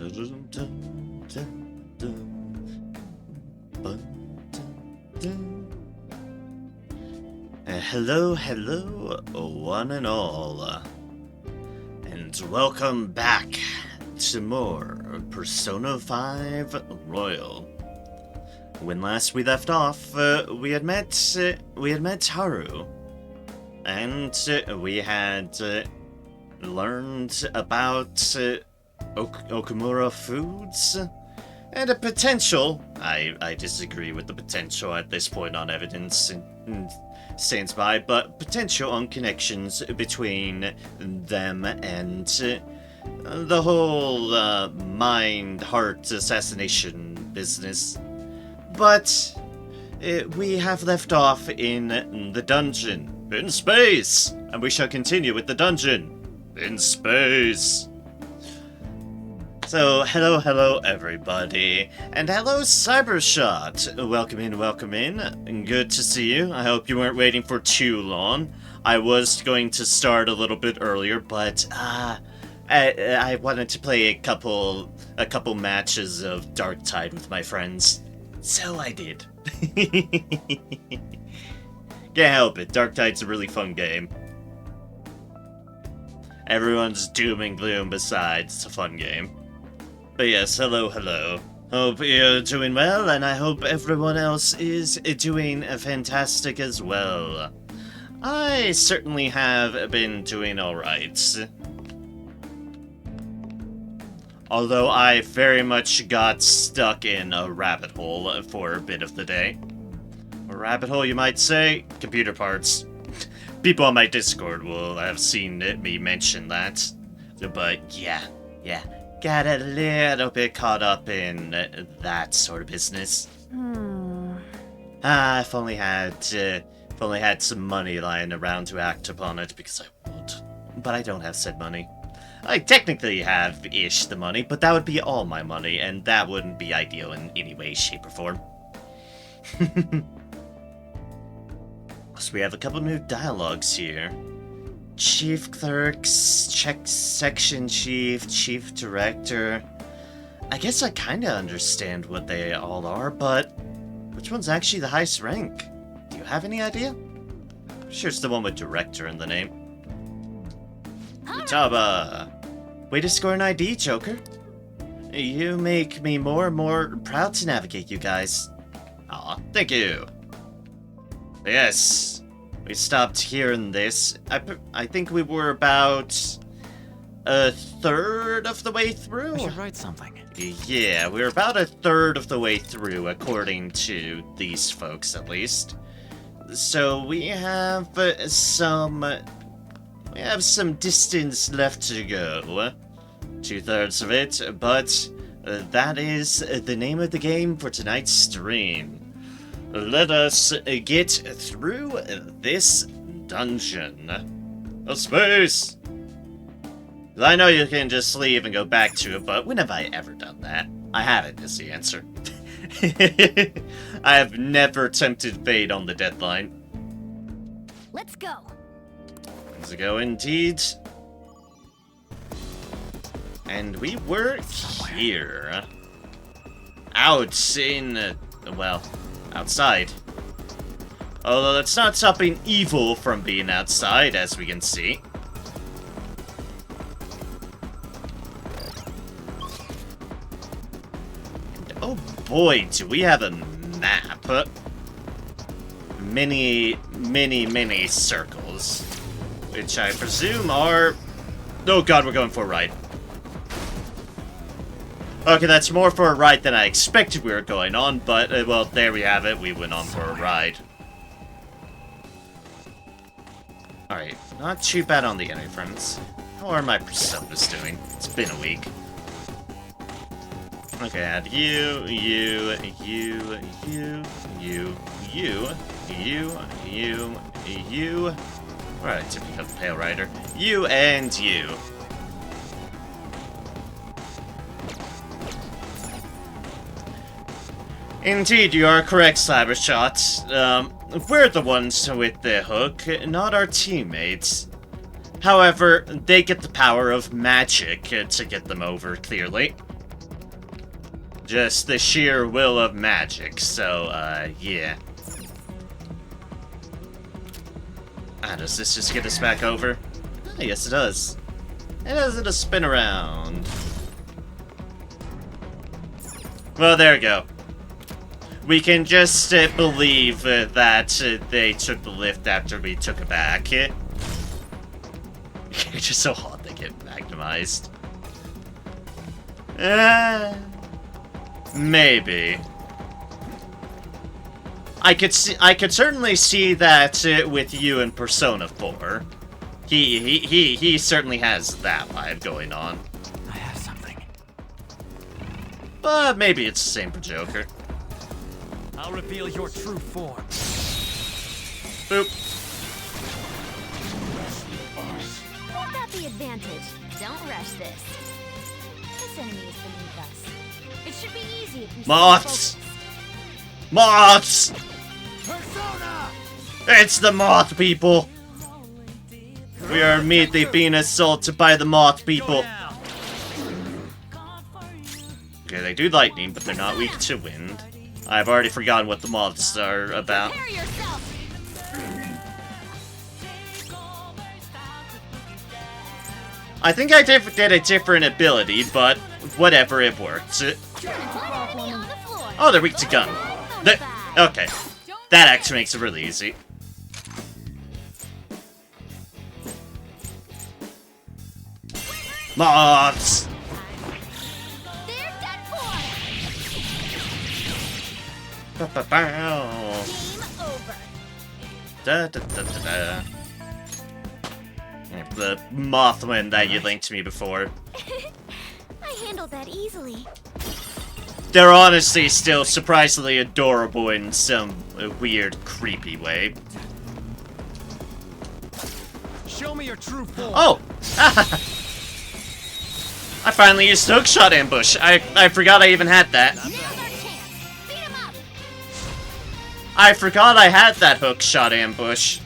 Hello, hello, one and all, and welcome back to more Persona 5 Royal. When last we left off, we had met Haru, and we had learned about Okumura Foods and a potential. I disagree with the potential at this point on evidence stands by, but potential on connections between them and the whole mind-heart assassination business. But we have left off in the dungeon in space, and we shall continue with the dungeon in space. So, hello everybody, and hello Cybershot. Welcome in, and good to see you. I hope you weren't waiting for too long. I was going to start a little bit earlier, but I wanted to play a couple matches of Darktide with my friends, so I did. Can't help it, Darktide's a really fun game. Everyone's doom and gloom besides, it's a fun game. But yes, hello. Hope you're doing well, and I hope everyone else is doing fantastic as well. I certainly have been doing alright. Although I very much got stuck in a rabbit hole for a bit of the day. A rabbit hole, you might say? Computer parts. People on my Discord will have seen me mention that. But yeah. Got a little bit caught up in that sort of business. If only had some money lying around to act upon it, because I would. But I don't have said money. I technically have-ish the money, but that would be all my money, and that wouldn't be ideal in any way, shape, or form. So we have a couple new dialogues here. Chief Clerks, Check Section Chief, Chief Director. I guess I kinda understand what they all are, but which one's actually the highest rank? Do you have any idea? I'm sure it's the one with Director in the name. Futaba! Way to score an ID, Joker. You make me more and more proud to navigate you guys. Aw, thank you. Yes. We stopped hearing this. I think we were about a third of the way through. I should write something. Yeah, we're about a third of the way through, according to these folks, at least. So we have some distance left to go. 2/3 of it, but that is the name of the game for tonight's stream. Let us get through this dungeon. Oh, space! I know you can just leave and go back to it, but when have I ever done that? I haven't, is the answer. I have never tempted fate on the deadline. Let's go. Let's go indeed. And we were here. Out in, well, outside. Although that's not stopping evil from being outside, as we can see. And oh boy, do we have a map. Many circles. Which I presume are... Oh god, we're going for a ride. Okay, that's more for a ride than I expected we were going on, but, well, there we have it. We went on for a ride. Alright, not too bad on the enemy fronts. How are my personas doing? It's been a week. Okay, add you. Alright, to pick up the Pale Rider. You and you. Indeed, you are correct, Cybershot. We're the ones with the hook, not our teammates. However, they get the power of magic to get them over, clearly. Just the sheer will of magic, so, yeah. Does this just get us back over? Oh, yes, it does. It does a spin around. Well, there we go. We can just believe that they took the lift after we took it back. It's just so hot they get magnetized. Maybe. I could certainly see that with you in Persona 4. He certainly has that vibe going on. I have something. But maybe it's the same for Joker. I'll reveal your true form. Boop. Won't that be advantage? Don't rush this. This enemy is beneath us. It should be easy if we stay Moths! focused. Moths! Persona! It's the moth people! We are immediately being assaulted by the moth people. Now. Okay, they do lightning, but they're not weak to wind. I've already forgotten what the moths are about. Prepare yourself. I think I did a different ability, but whatever, it worked. One enemy on the floor. Oh, they're weak to gun. Okay, that actually makes it really easy. Moths! They're dead for. Ba-ba-bow. Game over. Da, da, da, da, da. The Mothman that you linked to me before. I handled that easily. They're honestly still surprisingly adorable in some weird, creepy way. Show me your true form. Oh! I finally used hookshot ambush. I forgot I even had that. Now's our chance. Beat 'em up. I forgot I had that hookshot ambush.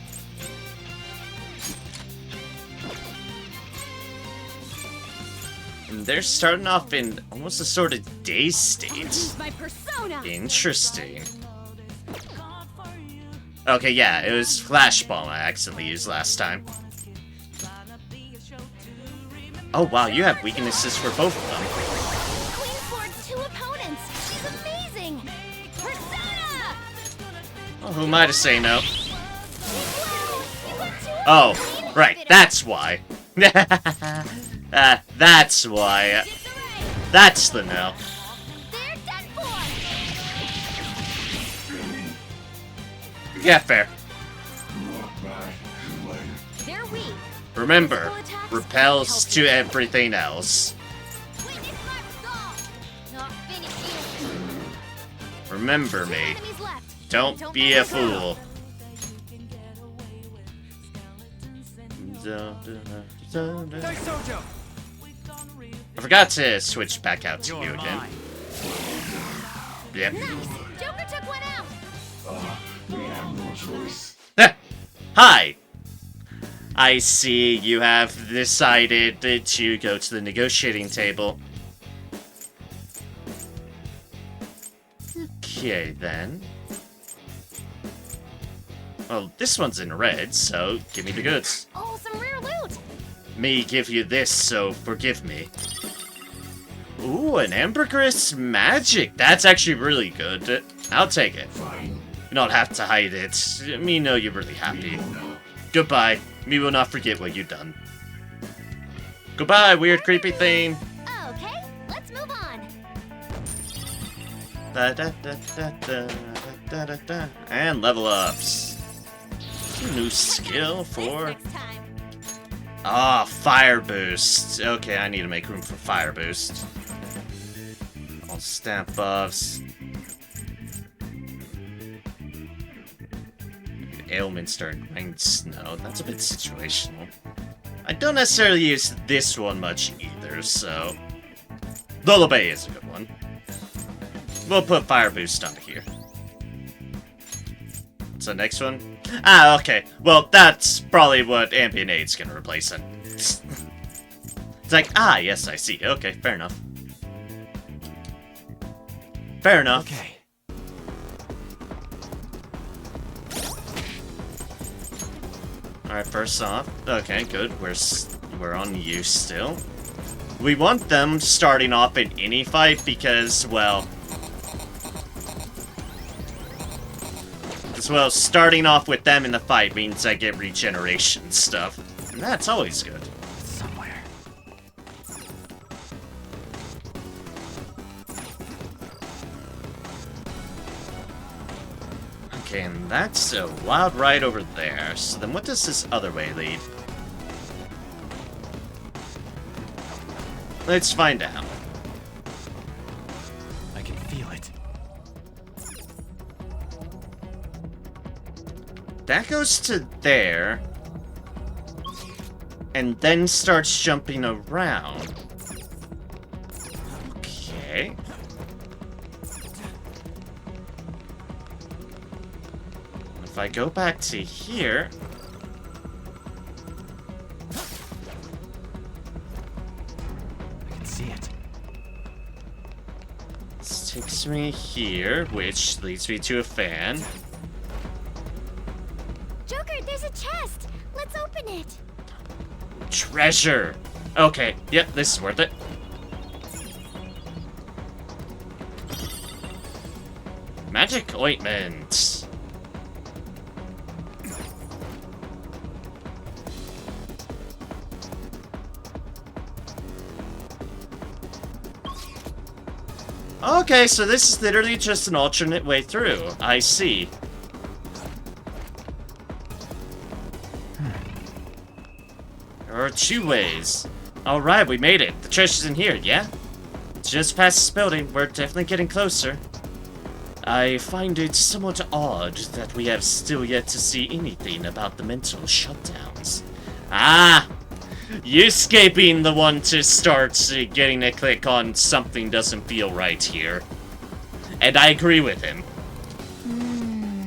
And they're starting off in almost a sort of dazed state. Use my persona. Interesting. Okay, yeah, it was Flash Bomb I accidentally used last time. Oh wow, you have weaknesses for both of them. Queen floored 2 opponents. She's amazing. Persona. Oh, who am I to say no? Wow, you got 2 Oh, opponents. right, that's why. That's why. That's the no. They're dead for. Yeah, fair. They're weak. Remember, repels to everything else. Witness my resolve. Not finished yet. Remember 2 me. enemies left. Don't be a fool. Daisojo! I forgot to switch back out to You're you again. mine. Yep. Nice. Joker took one out. Hi! I see you have decided to go to the negotiating table. Okay, then. Well, this one's in red, so give me the goods. Oh, some rare loot. Me give you this, so forgive me. Ooh, an ambergris magic. That's actually really good. I'll take it. You don't have to hide it. Me know you're really happy. Goodbye. Me will not forget what you've done. Goodbye, weird creepy thing. Okay, let's move on. Da, da, da, da, da, da, da, da. And level ups. New skill for... Next time. Ah, fire boost. Okay, I need to make room for fire boost. All stamp buffs. Ailments during rain snow. That's a bit situational. I don't necessarily use this one much either, so... Lullaby is a good one. We'll put fire boost on here. What's the next one? Ah, okay. Well, that's probably what Ambient Aid's gonna replace it. It's like, ah, yes, I see. Okay, fair enough. Fair enough. Okay. Alright, first off. Okay, good. We're on you still. We want them starting off in any fight because, well... starting off with them in the fight means I get regeneration stuff. And that's always good. Somewhere. Okay, and that's a wild ride over there. So then what does this other way lead? Let's find out. I can feel it. That goes to there. And then starts jumping around. Okay. If I go back to here... I can see it. This takes me here, which leads me to a fan. Joker, there's a chest. Let's open it. Treasure! Okay, yep, this is worth it. Magic ointment. Okay, so this is literally just an alternate way through. I see. There are two ways. Alright, we made it. The treasure's in here, yeah? Just past this building. We're definitely getting closer. I find it somewhat odd that we have still yet to see anything about the mental shutdowns. Ah! Yusuke being the one to start getting a click on something doesn't feel right here. And I agree with him.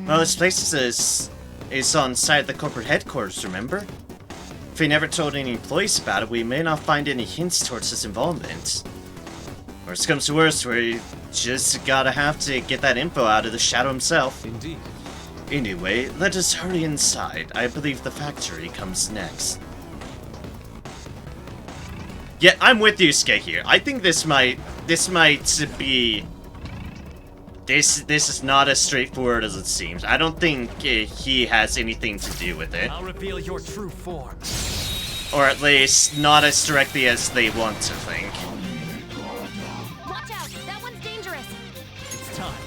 Well, this place is on site of the corporate headquarters, remember? If we never told any employees about it, we may not find any hints towards his involvement. Worst comes to worst, we just gotta have to get that info out of the Shadow himself. Indeed. Anyway, let us hurry inside. I believe the factory comes next. Yeah, I'm with you, Yusuke here. I think this might be... This is not as straightforward as it seems. I don't think he has anything to do with it. I'll reveal your true form. Or at least, not as directly as they want to think. Watch out. That one's dangerous. It's time.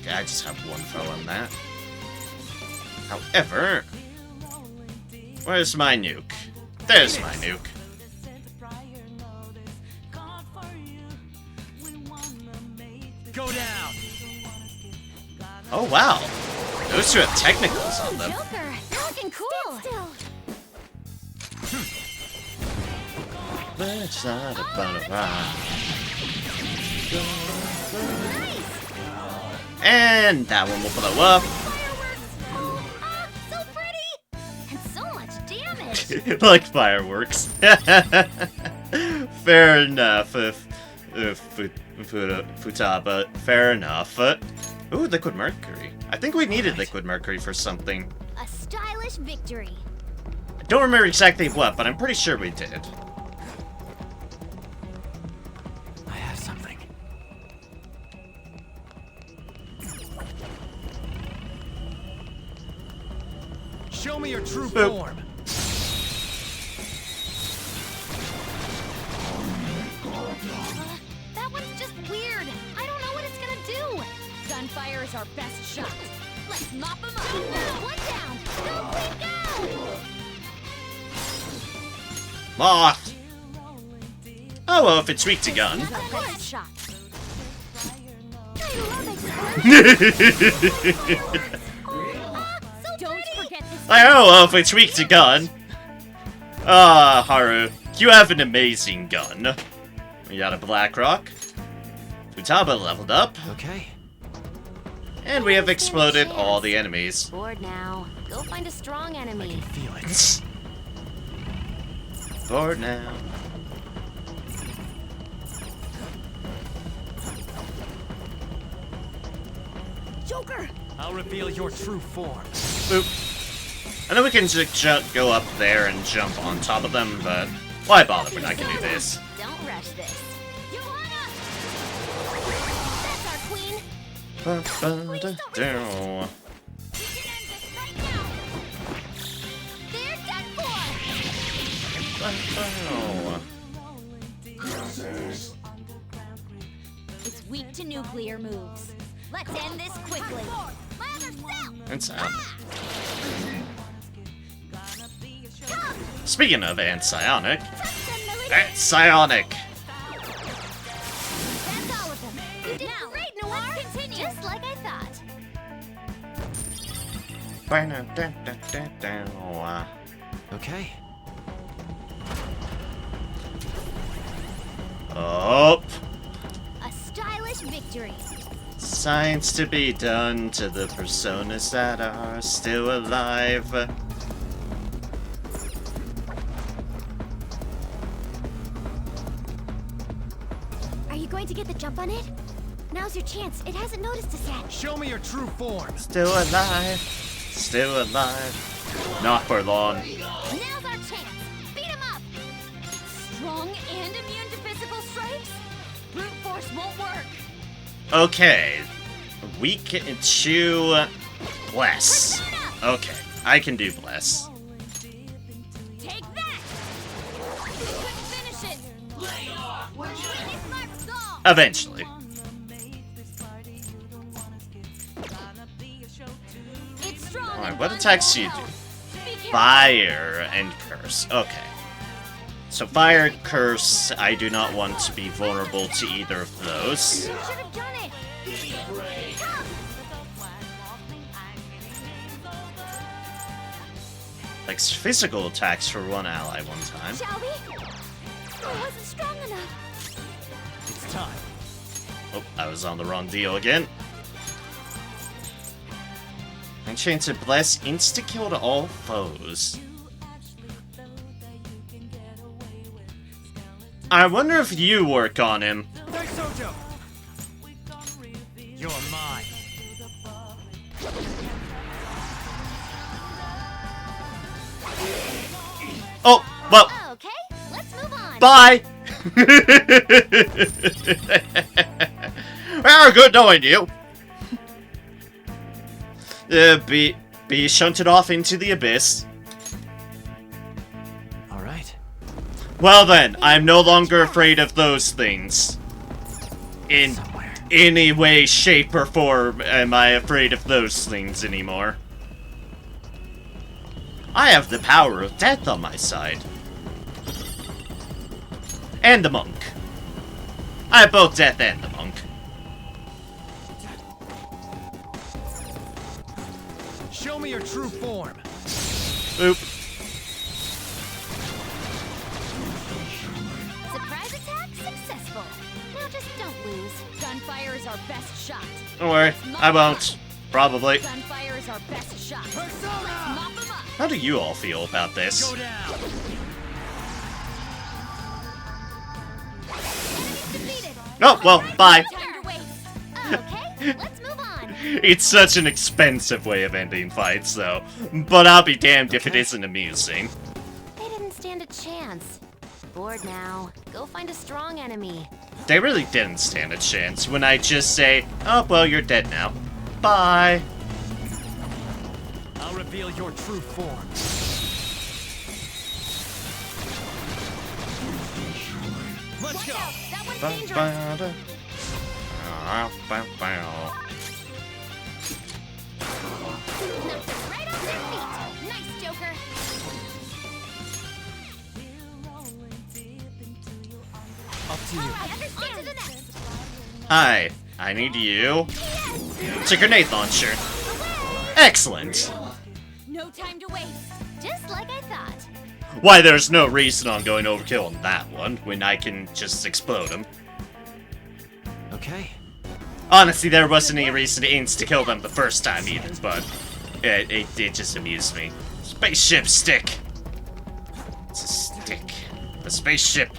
Okay, I just have one throw on that. However... Where's my nuke? There's my nuke. Go down. Oh wow, those two have technicals on them. Joker, you're looking cool. Let's not and that one will blow up. So pretty! And so much damage! Like fireworks. Fair enough, Futaba. Fair enough. Ooh, liquid mercury. I think we needed liquid mercury for something. A stylish victory. I don't remember exactly what, but I'm pretty sure we did. I have something. Show me your true Boop. form. That one's just weird. I don't know what it's gonna do. Gunfire is our best shot. Let's mop him up. One down. Go, Queen, go! Moth! Oh well, if it's weak to gun. Our best shot. I love it. Don't forget this. Oh well, if it's weak to gun. Ah, Haru, you have an amazing gun. We got a Black Rock. Futaba leveled up. Okay. And we have exploded all the enemies. Bored now. Go find a strong I enemy. can feel it. Bored now. Joker! I'll reveal your true form. Boop. And then we can just go up there and jump on top of them, but why bother when I can do this? Don't rush this. Johanna! That's our queen. Ba-ba-da-do. We can end this right now. They're done for. Ba-ba. It's weak to nuclear moves. Let's end this quickly. My other self! It's out. Speaking of Ansionic, that's Psionic. That's all of them. You did great, Noir. Let's continue. Just like I thought. Ba-da-da-da-da-da. Okay. Up. A stylish victory. Science to be done to the personas that are still alive. Are you going to get the jump on it? Now's your chance. It hasn't noticed us yet. Show me your true form. Still alive. Still alive. Not for long. Now's our chance. Beat him up. Strong and immune to physical strikes? Brute force won't work. Okay. Weak to bless. Okay, I can do bless. Take that. You couldn't finish it. Eventually. It's strong. Alright, and what runs attacks full you do? health. Be careful. Fire and curse. Okay. So fire and curse, I do not want to be vulnerable to either of those. You should have done it. Come. Like physical attacks for one ally one time. Shall we? I wasn't strong enough. It's time. Oh, I was on the wrong deal again. Enchanted Bless insta-killed all foes. I wonder if you work on him. Hey, Sojo! You're mine. Oh, well, Okay, let's move on. bye! Well, good knowing you. Be shunted off into the abyss. All right. Well then, I'm no longer afraid of those things. In Somewhere. any way, shape, or form am I afraid of those things anymore. I have the power of death on my side. And the monk. I have both death and the monk. Show me your true form. Oop. Surprise attack successful. Now just don't lose. Gunfire is our best shot. Don't worry, I won't. Probably. Gunfire is our best shot. Persona! Mop 'em up. How do you all feel about this? Go down. Enemies defeated. Oh, well, bye. Time to waste. Okay, let's move on. It's such an expensive way of ending fights, though. But I'll be damned if it isn't amusing. They didn't stand a chance. Bored now. Go find a strong enemy. They really didn't stand a chance when I just say, oh, well, you're dead now. Bye. I'll reveal your true form. Let's Watch go. out. That one's Ba, dangerous. ba, da. Ah, ba, ba. Knocked us right off their feet. Nice, Joker. Up to you. I understand. On to the next. Hi, I need you. It's a grenade launcher. Away. Excellent. No time to waste. Just like I thought. Why, there's no reason on going overkill on that one, when I can just explode them. Okay. Honestly, there wasn't any reason to insta-kill them the first time either, but it just amused me. Spaceship stick! It's a stick. A spaceship.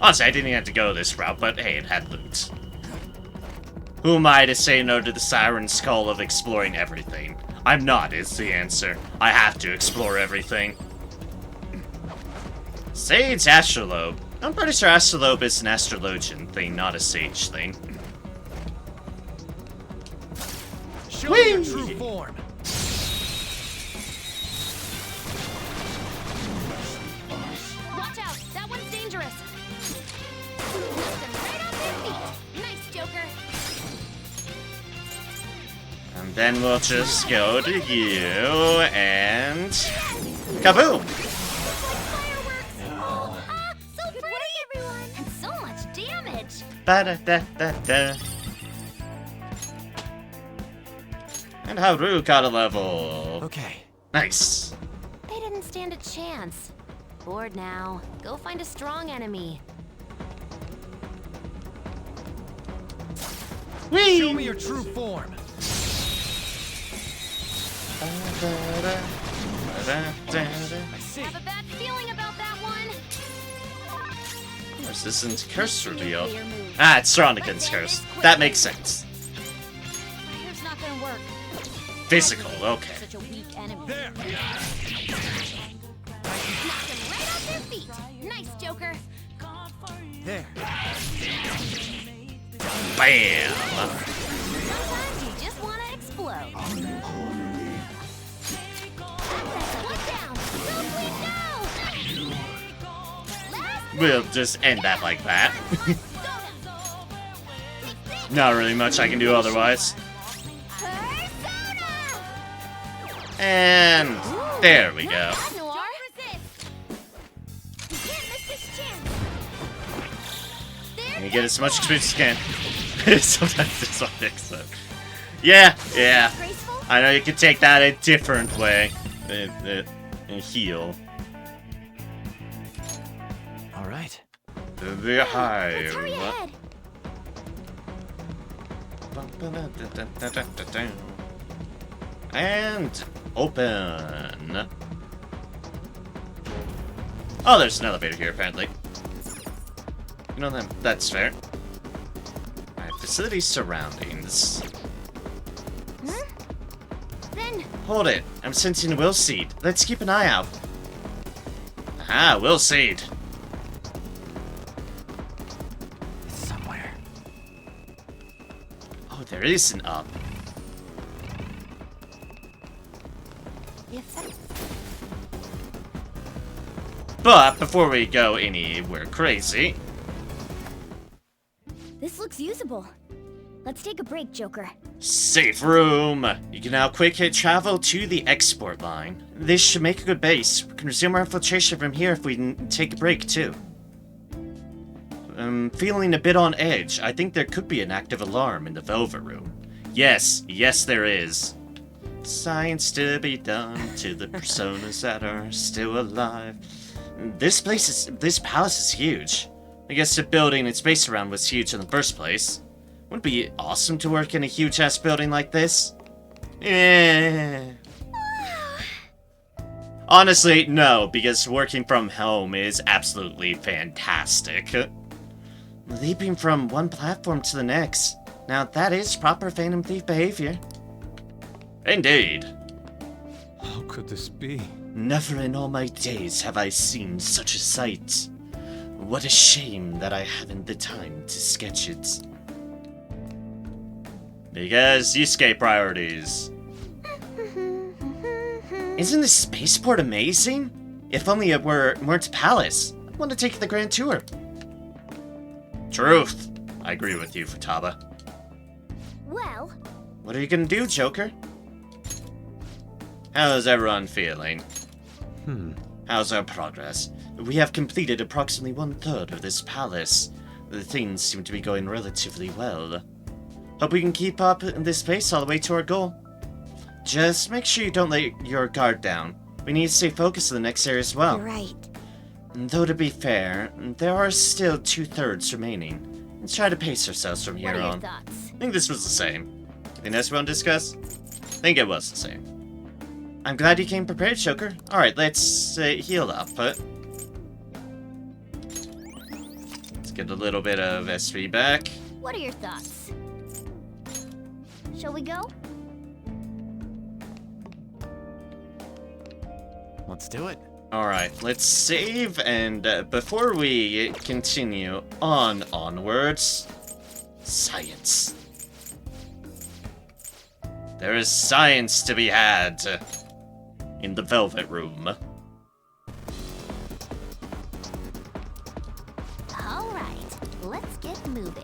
Honestly, I didn't even have to go this route, but hey, it had loot. Who am I to say no to the Siren's call of exploring everything? I'm not, is the answer. I have to explore everything. Sage Astrolabe. I'm pretty sure Astrolabe is an astrologian thing, not a sage thing. Show me your true form. Watch out! That one's dangerous! Knock them right off their feet! Nice, Joker! And then we'll just go to you and... kaboom! Fireworks! So pretty, everyone! And so much damage! Ba-da-da-da-da. And Haru got a level. Okay. Nice. They didn't stand a chance. Bored now. Go find a strong enemy. Whee! Show me your true form. I see. Have a bad feeling about that one. Of course, this isn't curse reveal. Your move. Ah, it's Stronigan's curse. That makes sense. My hair's not gonna work. Physical, okay. Such a weak enemy. There. Knock them right off their feet. Nice, Joker. There. Bam! Sometimes you just want to explode. One down. No, please, no. Last We'll just end that like that. Persona. Not really much I can do otherwise. And there we go. Noir. You can't miss this chance. And you get as much experience as you can. Sometimes it's not fixed though. Yeah. Graceful? I know you can take that a different way. And heal. All right. The hive. Let's hurry ahead. And open. Oh, there's an elevator here, apparently. You know, that's fair. Alright, facility surroundings. Then, Hold it. I'm sensing a will seed. Let's keep an eye out. Ah, will seed. It's somewhere. Oh, there is an up. if that But before we go anywhere crazy, This looks usable. Let's take a break, Joker. safe room. You can now quick hit travel to the export line. This should make a good base. We can resume our infiltration from here if we take a break too. I'm feeling a bit on edge. I think there could be an active alarm in the Velvet Room. Yes, there is. Science to be done to the personas that are still alive. This palace is huge. I guess the building it's based around was huge in the first place. Wouldn't it be awesome to work in a huge-ass building like this? Eh. Honestly, no, because working from home is absolutely fantastic. Leaping from one platform to the next. Now that is proper Phantom Thief behavior. Indeed. How could this be? Never in all my days have I seen such a sight. What a shame that I haven't the time to sketch it. Because escape priorities. Isn't this spaceport amazing? If only it weren't a palace. I want to take the grand tour. Truth. I agree with you, Futaba. Well, What are you gonna do, Joker? How's everyone feeling? How's our progress? We have completed approximately 1/3 of this palace. The things seem to be going relatively well. Hope we can keep up in this pace all the way to our goal. Just make sure you don't let your guard down. We need to stay focused in the next area as well. you're right. Though to be fair, there are still 2/3 remaining. Let's try to pace ourselves from What here are your on. thoughts? I think this was the same. Anything else we want to discuss? I think it was the same. I'm glad you came prepared, Joker. Alright, let's heal up. Let's get a little bit of SP back. What are your thoughts? Shall we go? Let's do it. Alright, let's save, and before we continue onwards, science. There is science to be had in the Velvet Room. All right, let's get moving.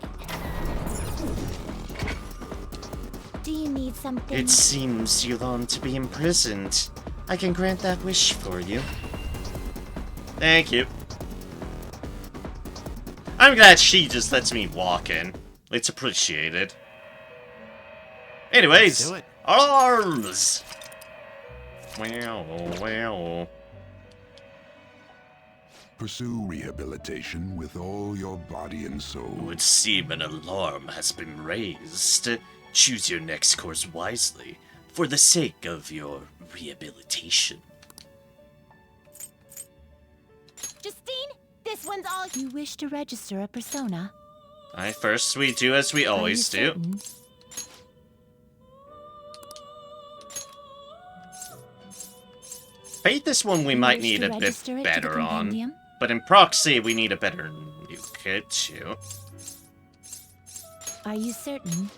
Do you need something? It seems you long to be imprisoned. I can grant that wish for you. Thank you. I'm glad she just lets me walk in. It's appreciated. Anyways, Let's do it. arms! Well. Pursue rehabilitation with all your body and It soul. would seem an alarm has been raised. Choose your next course wisely, for the sake of your rehabilitation. Justine, this one's all You wish to register a persona? Alright, first we do as we always Are you do. certain? Fate, this one we You might wish need to a bit register it to the better on. compendium? But in Proxy, we need a better new kit too. Are you certain?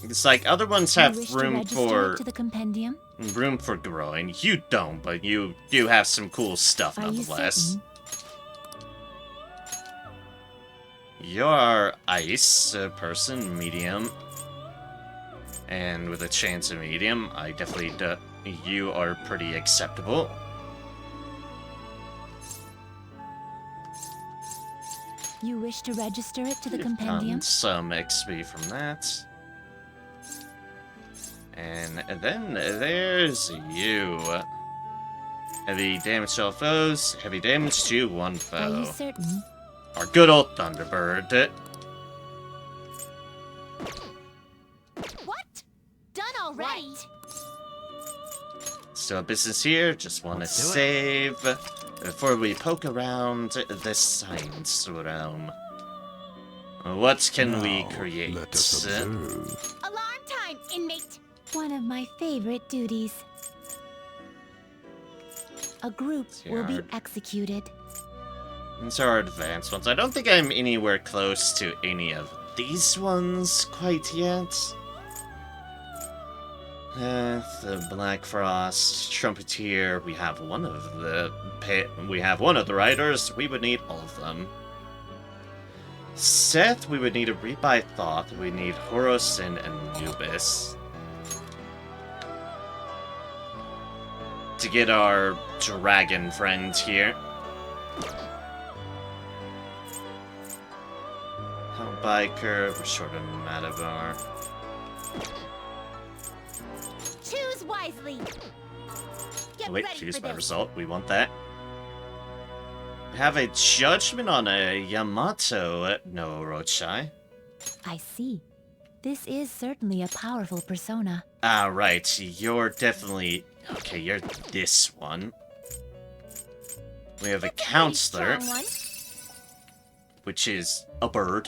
It's like other ones You have wish to room register for it to the compendium? growing. You don't, but you do have some cool stuff Are you nonetheless. certain? You're ice person, medium. And with a chance of medium, I definitely do. You are pretty acceptable. You wish to register it to the You've compendium? gotten some XP from that. And then there's you. Heavy damage to all foes, heavy damage to one Are you foe. certain? Our good old Thunderbird. what? Done already. Still business here, just want to Let's do it. save before we poke around the science realm. What can we Now, create? Let us observe. Alarm time, inmate. One of my favorite duties. A group will be Yard. executed. These are advanced ones. I don't think I'm anywhere close to any of these ones quite yet. The Black Frost, Trumpeteer. We have one of the writers. We would need all of them. Seth, we would need a Read by Thought. We need Horus and Anubis to get our dragon friend here. Biker, we're short of Madavar. Choose wisely. Get Oh, wait, ready choose for by this. result. We want that. We have a judgment on a Yamato no Rochai. I see. This is certainly a powerful persona. Ah, right. You're definitely... Okay, you're this one. We have a counselor, Strong one. which is a bird.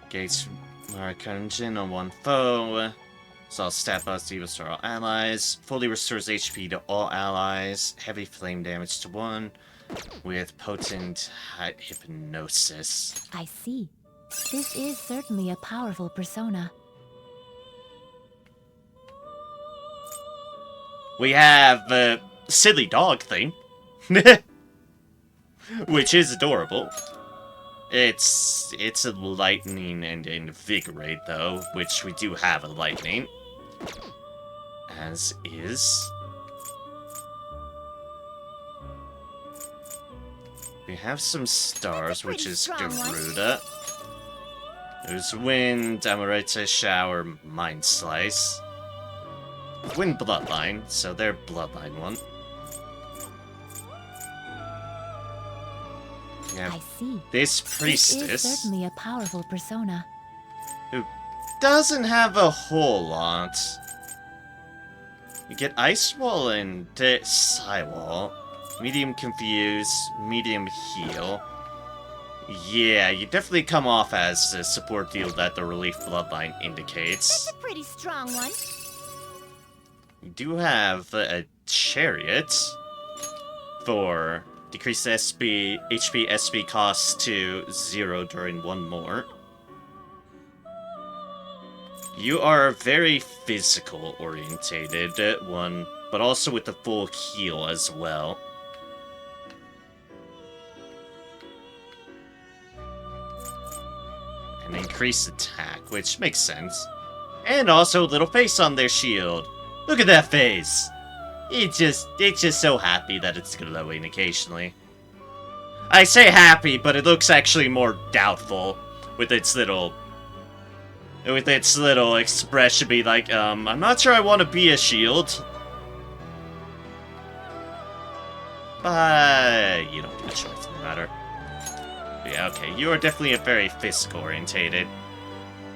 Gates Marakunjin on one foe. So stat boost deals to all allies. Fully restores HP to all allies. Heavy flame damage to one. With potent hypnosis. I see. This is certainly a powerful persona. We have a silly dog thing. Which is adorable. It's a lightning and invigorate though, which we do have a lightning. As is. We have some stars, which Pretty is strong one. Garuda. There's Wind, Amarita, Shower, Mind Slice. Wind Bloodline, so they're Bloodline one. Yeah, I see. this This is priestess certainly a powerful persona. who doesn't have a whole lot. You get Ice Wall and Psy Wall, Medium Confuse, Medium Heal. Yeah, you definitely come off as the support deal that the relief bloodline indicates. That's a pretty strong one. You do have a chariot for decreased HP costs to 0 during 1 more. You are very physical orientated one, but also with the full heal as well. And increased attack, which makes sense. And also a little face on their shield. Look at that face! It's just so happy that it's glowing occasionally. I say happy, but it looks actually more doubtful with its little expression be like, I'm not sure I want to be a shield. But you don't get a choice in the matter. But yeah, okay, you are definitely a very physical orientated.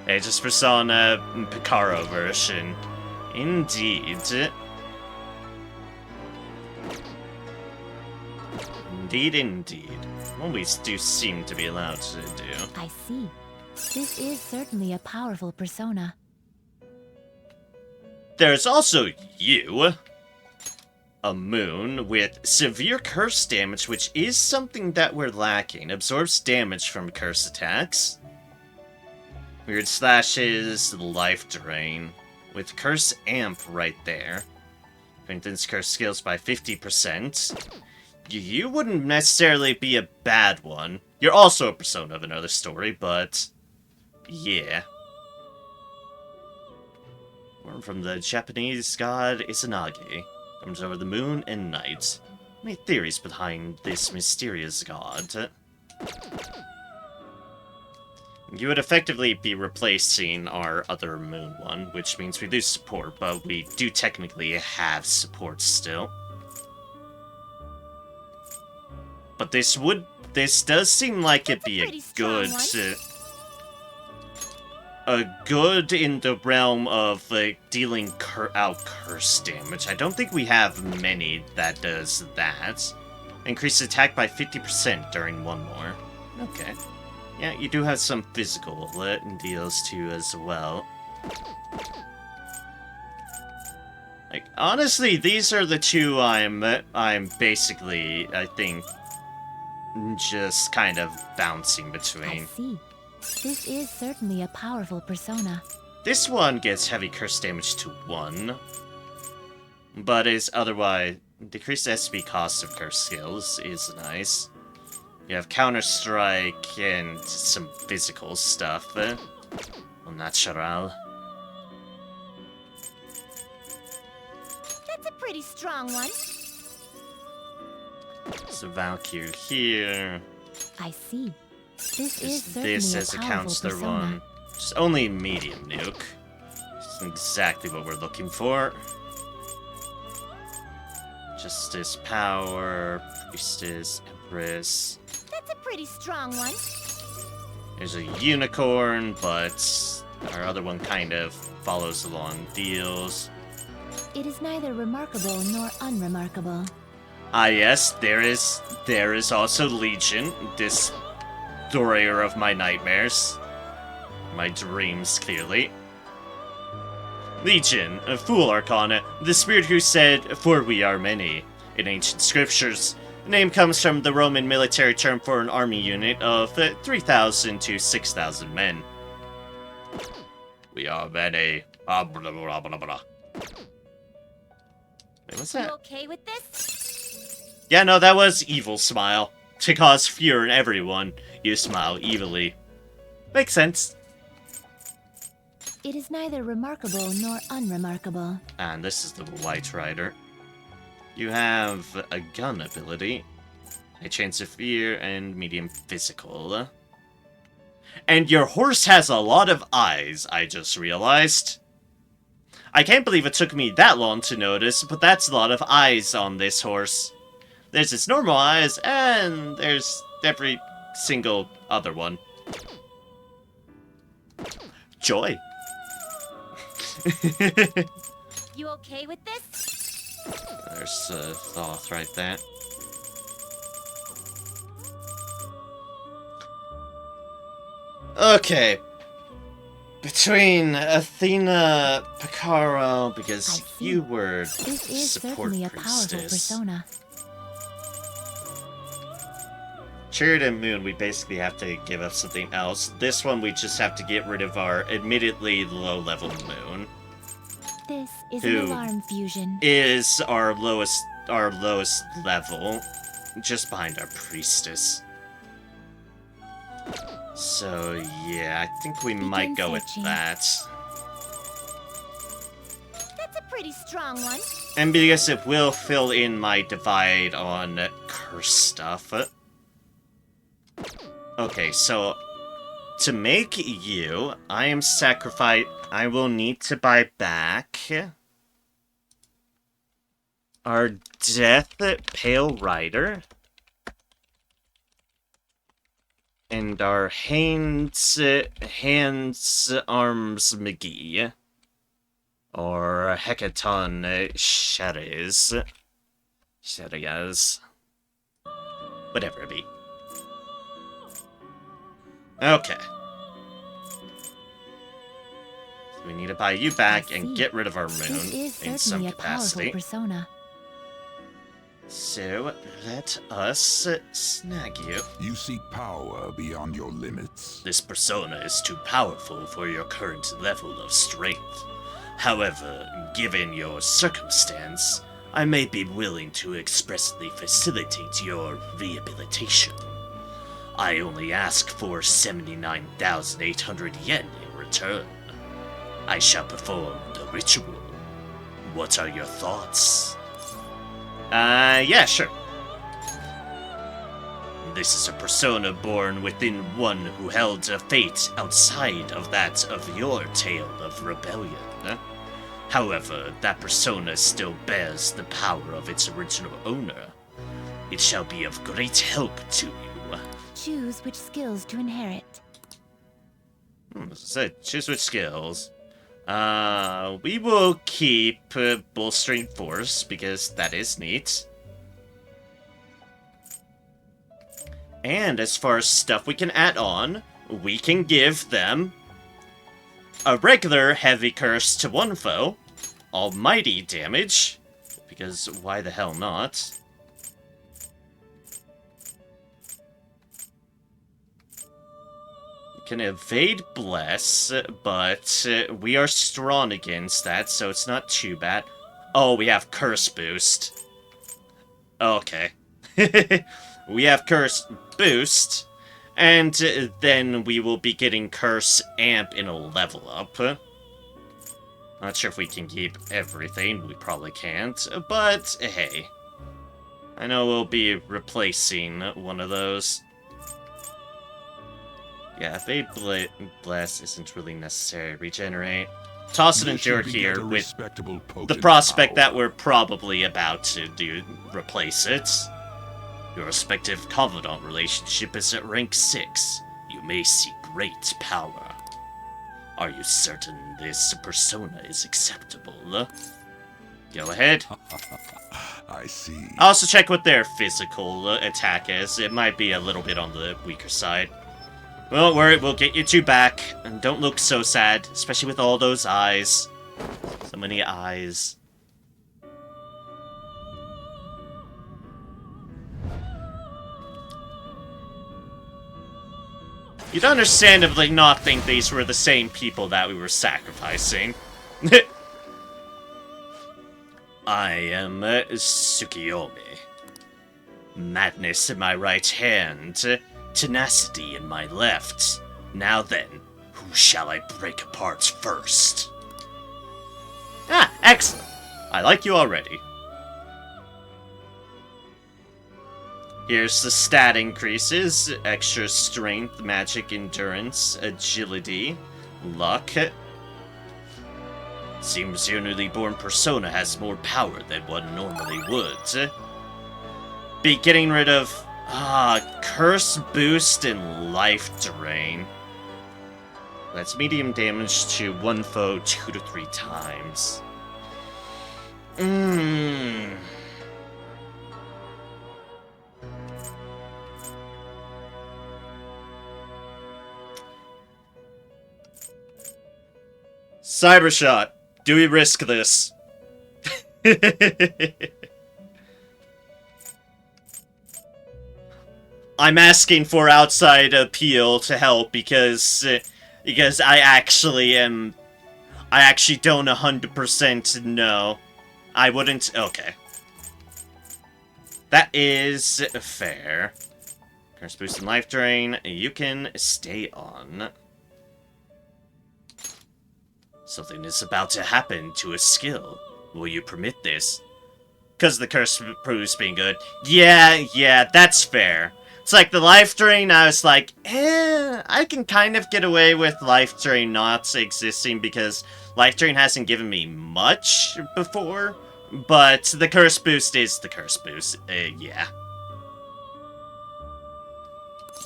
Aegis Persona Picaro version. Indeed. Indeed. Well, we do seem to be allowed to do. I see. This is certainly a powerful persona. There's also you. A moon with severe curse damage, which is something that we're lacking. Absorbs damage from curse attacks. Weird slashes, life drain. With curse amp right there. Strengthens curse skills by 50%. You wouldn't necessarily be a bad one. You're also a persona of another story, but yeah. Born from the Japanese god Izanagi. Comes over the moon and night. Many theories behind this mysterious god. You would effectively be replacing our other moon one, which means we lose support, but we do technically have support still. But this does seem like it'd be a good, good in the realm of like dealing out curse damage. I don't think we have many that does that. Increase attack by 50% during 1 more. Okay. Yeah, you do have some physical deals too as well. Like honestly, these are the two I'm basically, I think, just kind of bouncing between. I see. This is certainly a powerful persona. This one gets heavy curse damage to 1, but is otherwise decreased SP cost of curse skills is nice. You have counter strike and some physical stuff. Well, natural. That's a pretty strong one. So Valkyrie here. I see. This is certainly This a as a powerful counselor persona. one. Just only medium nuke. Just exactly what we're looking for. Justice, power, priestess, empress. That's a pretty strong one. There's a unicorn, but our other one kind of follows along deals. It is neither remarkable nor unremarkable. Ah yes, there is also Legion, destroyer of my nightmares. My dreams, clearly. Legion, a fool arcana, the spirit who said, "For we are many." In ancient scriptures, the name comes from the Roman military term for an army unit of 3,000 to 6,000 men. We are many. Blah, blah, blah, blah, blah. Wait, what's You that? okay with this? Yeah, no, that was evil smile. To cause fear in everyone, you smile evilly. Makes sense. It is neither remarkable nor unremarkable. And this is the White Rider. You have a gun ability, a chance of fear, and medium physical. And your horse has a lot of eyes, I just realized. I can't believe it took me that long to notice, but that's a lot of eyes on this horse. There's its normal eyes, and there's every single other one. Joy. You okay with this? There's Thoth right there. Okay. Between Athena, Picaro, I because see. you were This is support certainly a powerful priestess. persona. Chariot and Moon, we basically have to give up something else. This one, we just have to get rid of our admittedly low-level Moon. This is Who an alarm fusion. Is our lowest level, just behind our priestess. So yeah, I think we might go with searching. that. That's a pretty strong one. And because it will fill in my divide on curse stuff. Okay, so to make you, I will need to buy back our Death Pale Rider and our Hands Arms McGee, or Hecaton Sherez, whatever it be. Okay. So we need to buy you back I and see. get rid of our This Moon is in some certainly a powerful capacity. persona. So, let us snag you. You seek power beyond your limits. This persona is too powerful for your current level of strength. However, given your circumstance, I may be willing to expressly facilitate your rehabilitation. I only ask for 79,800 yen in return. I shall perform the ritual. What are your thoughts? Yeah, sure. This is a persona born within one who held a fate outside of that of your tale of rebellion. However, that persona still bears the power of its original owner. It shall be of great help to you. Choose which skills to inherit. So, choose which skills. We will keep Bolstering Force, because that is neat. And as far as stuff we can add on, we can give them a regular Heavy Curse to one foe, Almighty Damage, because why the hell not? Can evade Bless, but we are strong against that, so it's not too bad. Oh, we have Curse Boost. Okay. We have Curse Boost, and then we will be getting Curse Amp in a level up. Not sure if we can keep everything, we probably can't, but hey. I know we'll be replacing one of those. Yeah, Evade Bless isn't really necessary. Regenerate. Toss and Endure here with the prospect that we're probably about to replace it. Your respective confidant relationship is at rank 6. You may see great power. Are you certain this persona is acceptable? Go ahead. I see. Also check what their physical attack is. It might be a little bit on the weaker side. Don't worry, we'll get you two back. And don't look so sad, especially with all those eyes. So many eyes. You'd understandably not think these were the same people that we were sacrificing. I am Tsukiyomi. Madness in my right hand, tenacity in my left. Now then, who shall I break apart first? Ah, excellent. I like you already. Here's the stat increases: extra strength, magic endurance, agility, luck. Seems your newly born persona has more power than one normally would. Be getting rid of curse boost and life drain. That's medium damage to one foe 2 to 3 times. Cybershot, do we risk this? I'm asking for outside appeal to help because I actually don't 100% know. I wouldn't. Okay, that is fair. Curse boost and life drain. You can stay on. Something is about to happen to a skill. Will you permit this? Because the curse proves being good. Yeah, that's fair. It's like the life drain, I was like, I can kind of get away with life drain not existing because life drain hasn't given me much before. But the curse boost is the curse boost. Yeah.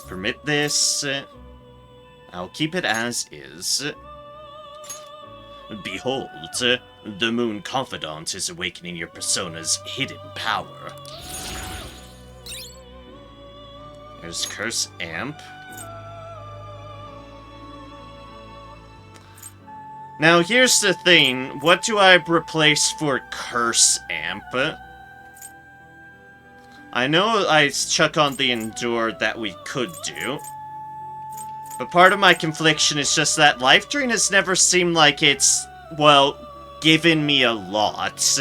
Permit this. I'll keep it as is. Behold, the Moon Confidant is awakening your persona's hidden power. There's Curse Amp. Now, here's the thing. What do I replace for Curse Amp? I know I chuck on the Endure that we could do. But part of my confliction is just that Life Drain has never seemed like it's, well, given me a lot.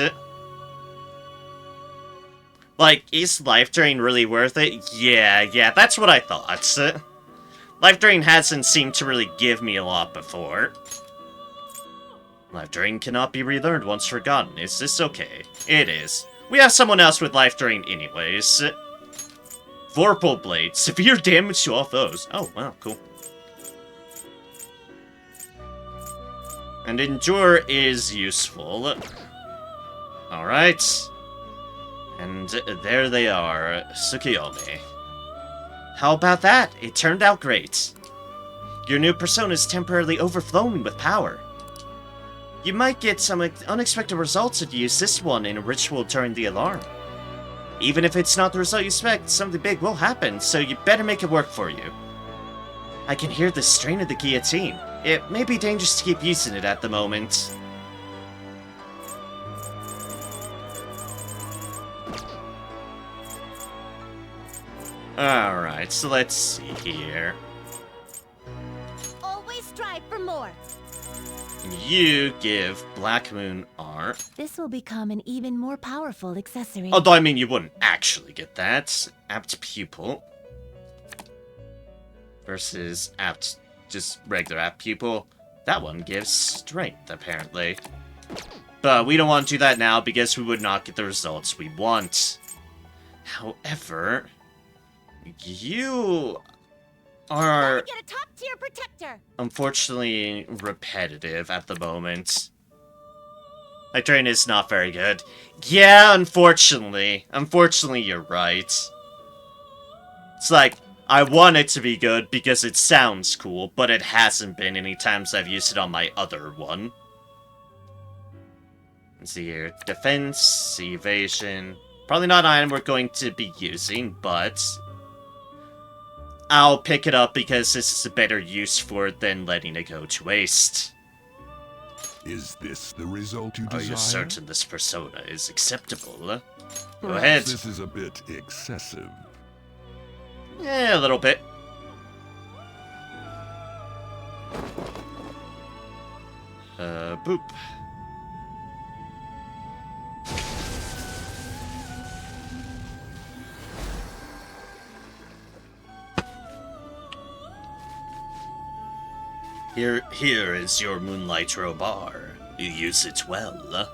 Like, is Life Drain really worth it? Yeah, that's what I thought. Life Drain hasn't seemed to really give me a lot before. Life Drain cannot be relearned once forgotten. Is this okay? It is. We have someone else with Life Drain anyways. Vorpal Blade. Severe damage to all foes. Oh, wow, cool. And Endure is useful. Alright. And there they are, Tsukiyomi. How about that? It turned out great. Your new persona is temporarily overflowing with power. You might get some unexpected results if you use this one in a ritual during the alarm. Even if it's not the result you expect, something big will happen, so you better make it work for you. I can hear the strain of the guillotine. It may be dangerous to keep using it at the moment. Alright, so let's see here. Always strive for more. You give Black Moon art. This will become an even more powerful accessory. Although, I mean, you wouldn't actually get that. Apt Pupil. Versus Apt, just regular Apt Pupil. That one gives Strength, apparently. But we don't want to do that now because we would not get the results we want. However, you are Get a top tier protector. unfortunately repetitive at the moment. My train is not very good. Yeah, unfortunately. Unfortunately, you're right. It's like, I want it to be good because it sounds cool, but it hasn't been any times I've used it on my other one. Let's see here. Defense, evasion. Probably not an item we're going to be using, but I'll pick it up because this is a better use for it than letting it go to waste. Is this the result you Are desire? you certain this persona is acceptable? Go Perhaps ahead. This is a bit excessive. Yeah, a little bit. Boop. Here is your Moonlight Robar. You use it well.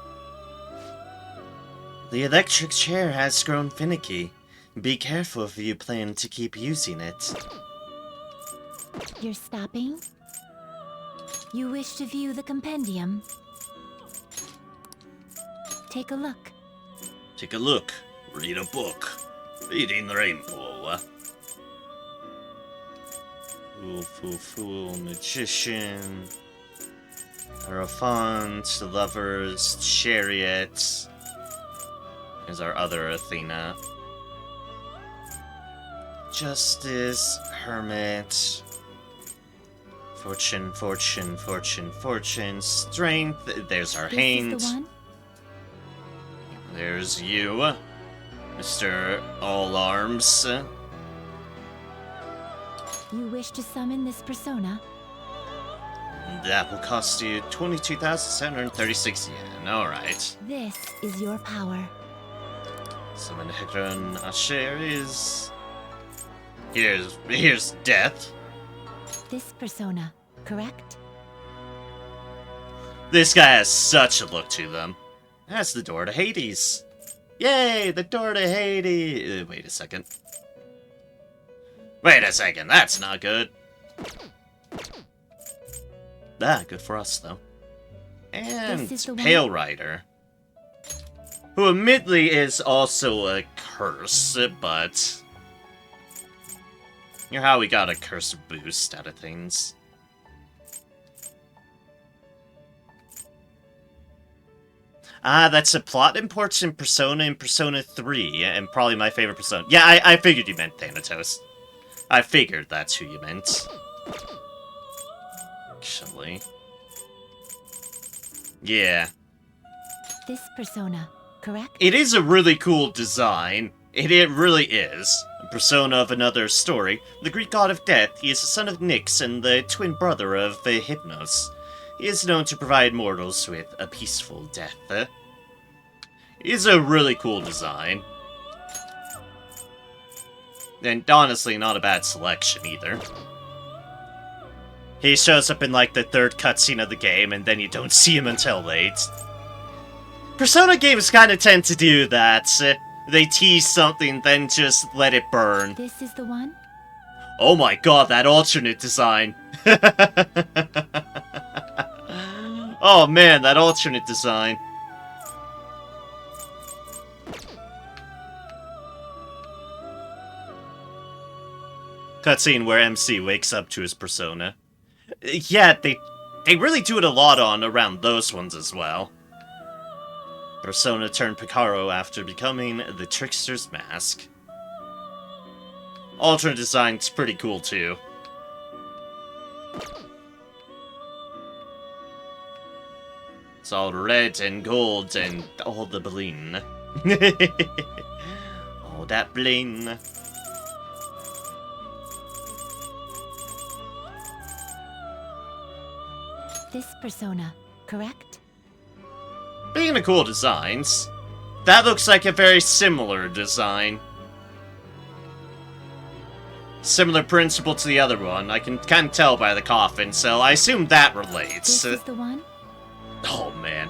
The electric chair has grown finicky. Be careful if you plan to keep using it. You're stopping? You wish to view the compendium? Take a look. Take a look. Read a book. Reading the Rainbow. Fool, Magician. Hierophant, Lovers, Chariot. There's our other Athena. Justice, Hermit, Fortune, fortune, fortune, fortune, strength. There's our This Haint. is the one? There's you, Mr. All Arms. You wish to summon this persona? That will cost you 22,736 yen. Alright. This is your power. Summon Hecron Asher is... Here's death. This persona, correct? This guy has such a look to them. That's the door to Hades. Yay, the door to Hades. Wait a second. Wait a second, that's not good. Ah, good for us, though. And This is the one? Pale Rider. Who admittedly is also a curse, but... You know how we got a curse boost out of things. Ah, that's a plot import in Persona 3, and probably my favorite Persona. Yeah, I figured you meant Thanatos. I figured that's who you meant. Actually. Yeah. This persona, correct? It is a really cool design. It really is. A persona of another story. The Greek god of death, he is the son of Nyx and the twin brother of Hypnos. He is known to provide mortals with a peaceful death. It is a really cool design. And honestly, not a bad selection either. He shows up in like the third cutscene of the game, and then you don't see him until late. Persona games kind of tend to do that. They tease something, then just let it burn. This is the one? Oh my god, that alternate design. Oh man, that alternate design. Cutscene where MC wakes up to his persona. Yeah, they really do it a lot on around those ones as well. Persona turned Picaro after becoming the Trickster's Mask. Alternate design's pretty cool too. It's all red and gold and all the bling. All that bling. This persona, correct? Being of cool designs, that looks like a very similar design. Similar principle to the other one. I can kind of tell by the coffin, so I assume that relates. This is the one? Oh man.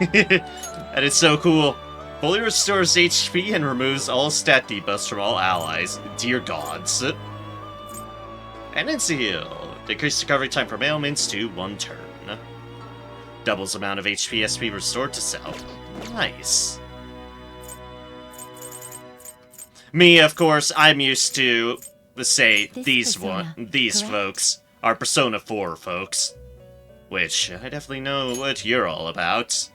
That is so cool. Fully restores HP and removes all stat debuffs from all allies. Dear gods. And it's heal. Decrease recovery time from ailments to 1 turn. Doubles amount of HP SP restored to self. Nice. Me, of course, I'm used to, let's say, This persona, these correct? folks are Persona 4 folks. Which, I definitely know what you're all about.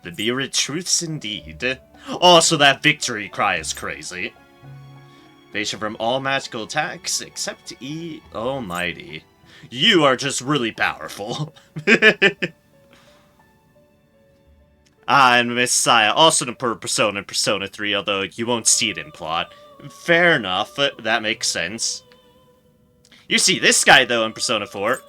The Bearded Truths indeed. Also, that victory cry is crazy. Evasion from all magical attacks, except E Almighty. You are just really powerful. And Messiah, also in Persona and Persona 3, although you won't see it in plot. Fair enough, that makes sense. You see this guy, though, in Persona 4.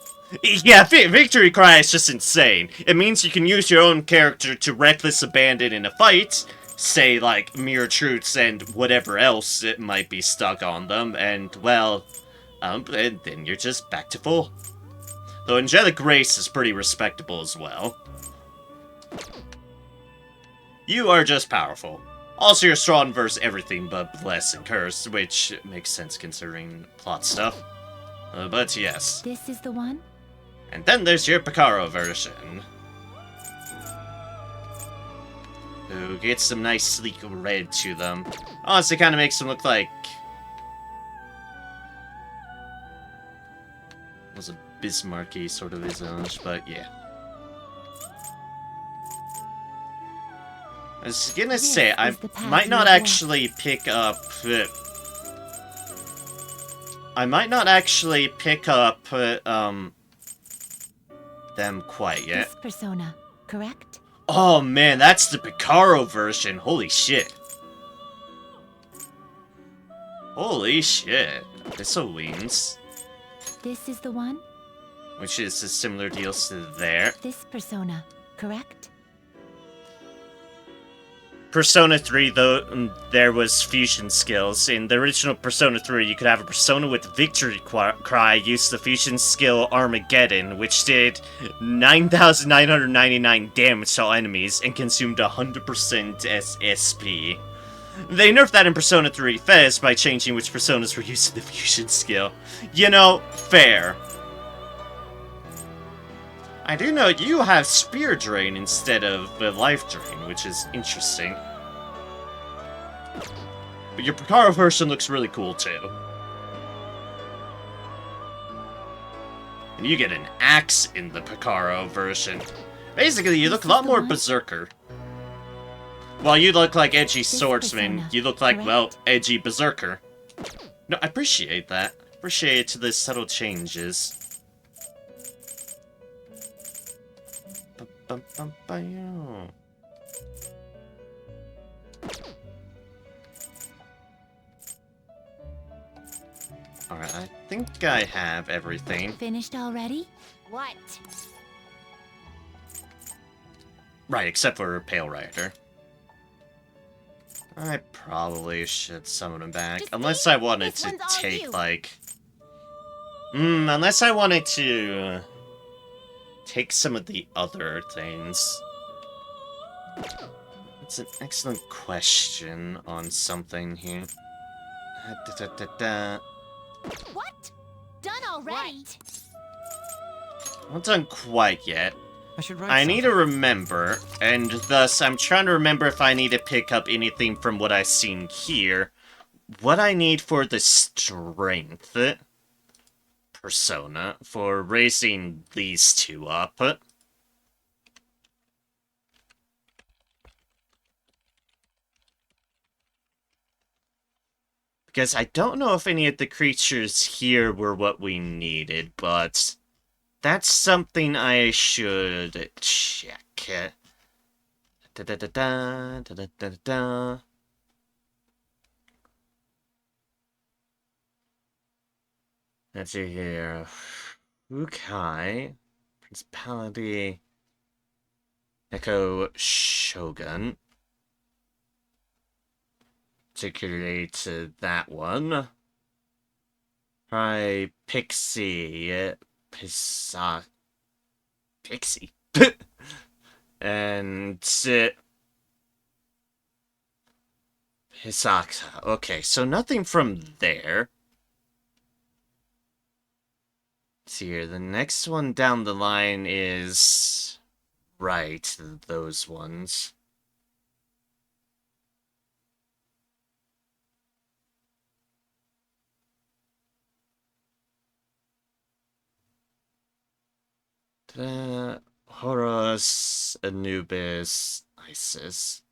Yeah, Victory Cry is just insane. It means you can use your own character to reckless abandon in a fight, say, like, Mirror Truths and whatever else it might be stuck on them, and, well, and then you're just back to full. Though Angelic Grace is pretty respectable as well. You are just powerful. Also, you're strong versus everything but Bless and Curse, which makes sense considering plot stuff. But yes. This is the one? And then there's your Picaro version. Who gets some nice sleek red to them. Honestly, kind of makes them look like... was a Bismarcky sort of visage, but yeah. I was gonna say, I is the path might you not walk. actually pick up I might not actually pick up, them quite yet. This persona, correct? Oh man, that's the Picaro version. Holy shit. Holy shit. Thistlewings. This is the one? Which is a similar deal to there. This persona, correct? Persona 3, though, there was fusion skills. In the original Persona 3, you could have a persona with Victory Cry use the fusion skill Armageddon, which did 9,999 damage to all enemies and consumed 100% SP. They nerfed that in Persona 3 Fez by changing which personas were using the fusion skill. You know, fair. I do know you have Spear Drain instead of Life Drain, which is interesting. But your Picaro version looks really cool too. And you get an axe in the Picaro version. Basically, you look a lot more Berserker. While you look like edgy swordsman, you look like, well, edgy Berserker. No, I appreciate that. Appreciate the subtle changes. Alright, I think I have everything. Finished already? What? Right, except for Pale Rider. I probably should summon him back. Just Unless leave. I wanted This to one's all take, you. like... unless I wanted to... take some of the other things. It's an excellent question on something here. What? Done already? Not done quite yet. I should write I need to something. remember, and thus I'm trying to remember if I need to pick up anything from what I've seen here. What I need for the strength persona for raising these two up. Because I don't know if any of the creatures here were what we needed, but that's something I should check. Da-da-da-da, da-da-da-da. Let's see here. Fukai, Principality, Echo Shogun. Particularly to that one. Try Pixie. Pixie. And Hisaka. Okay, so nothing from there. Let's see here, the next one down the line is... right, those ones. Horus, Anubis, Isis.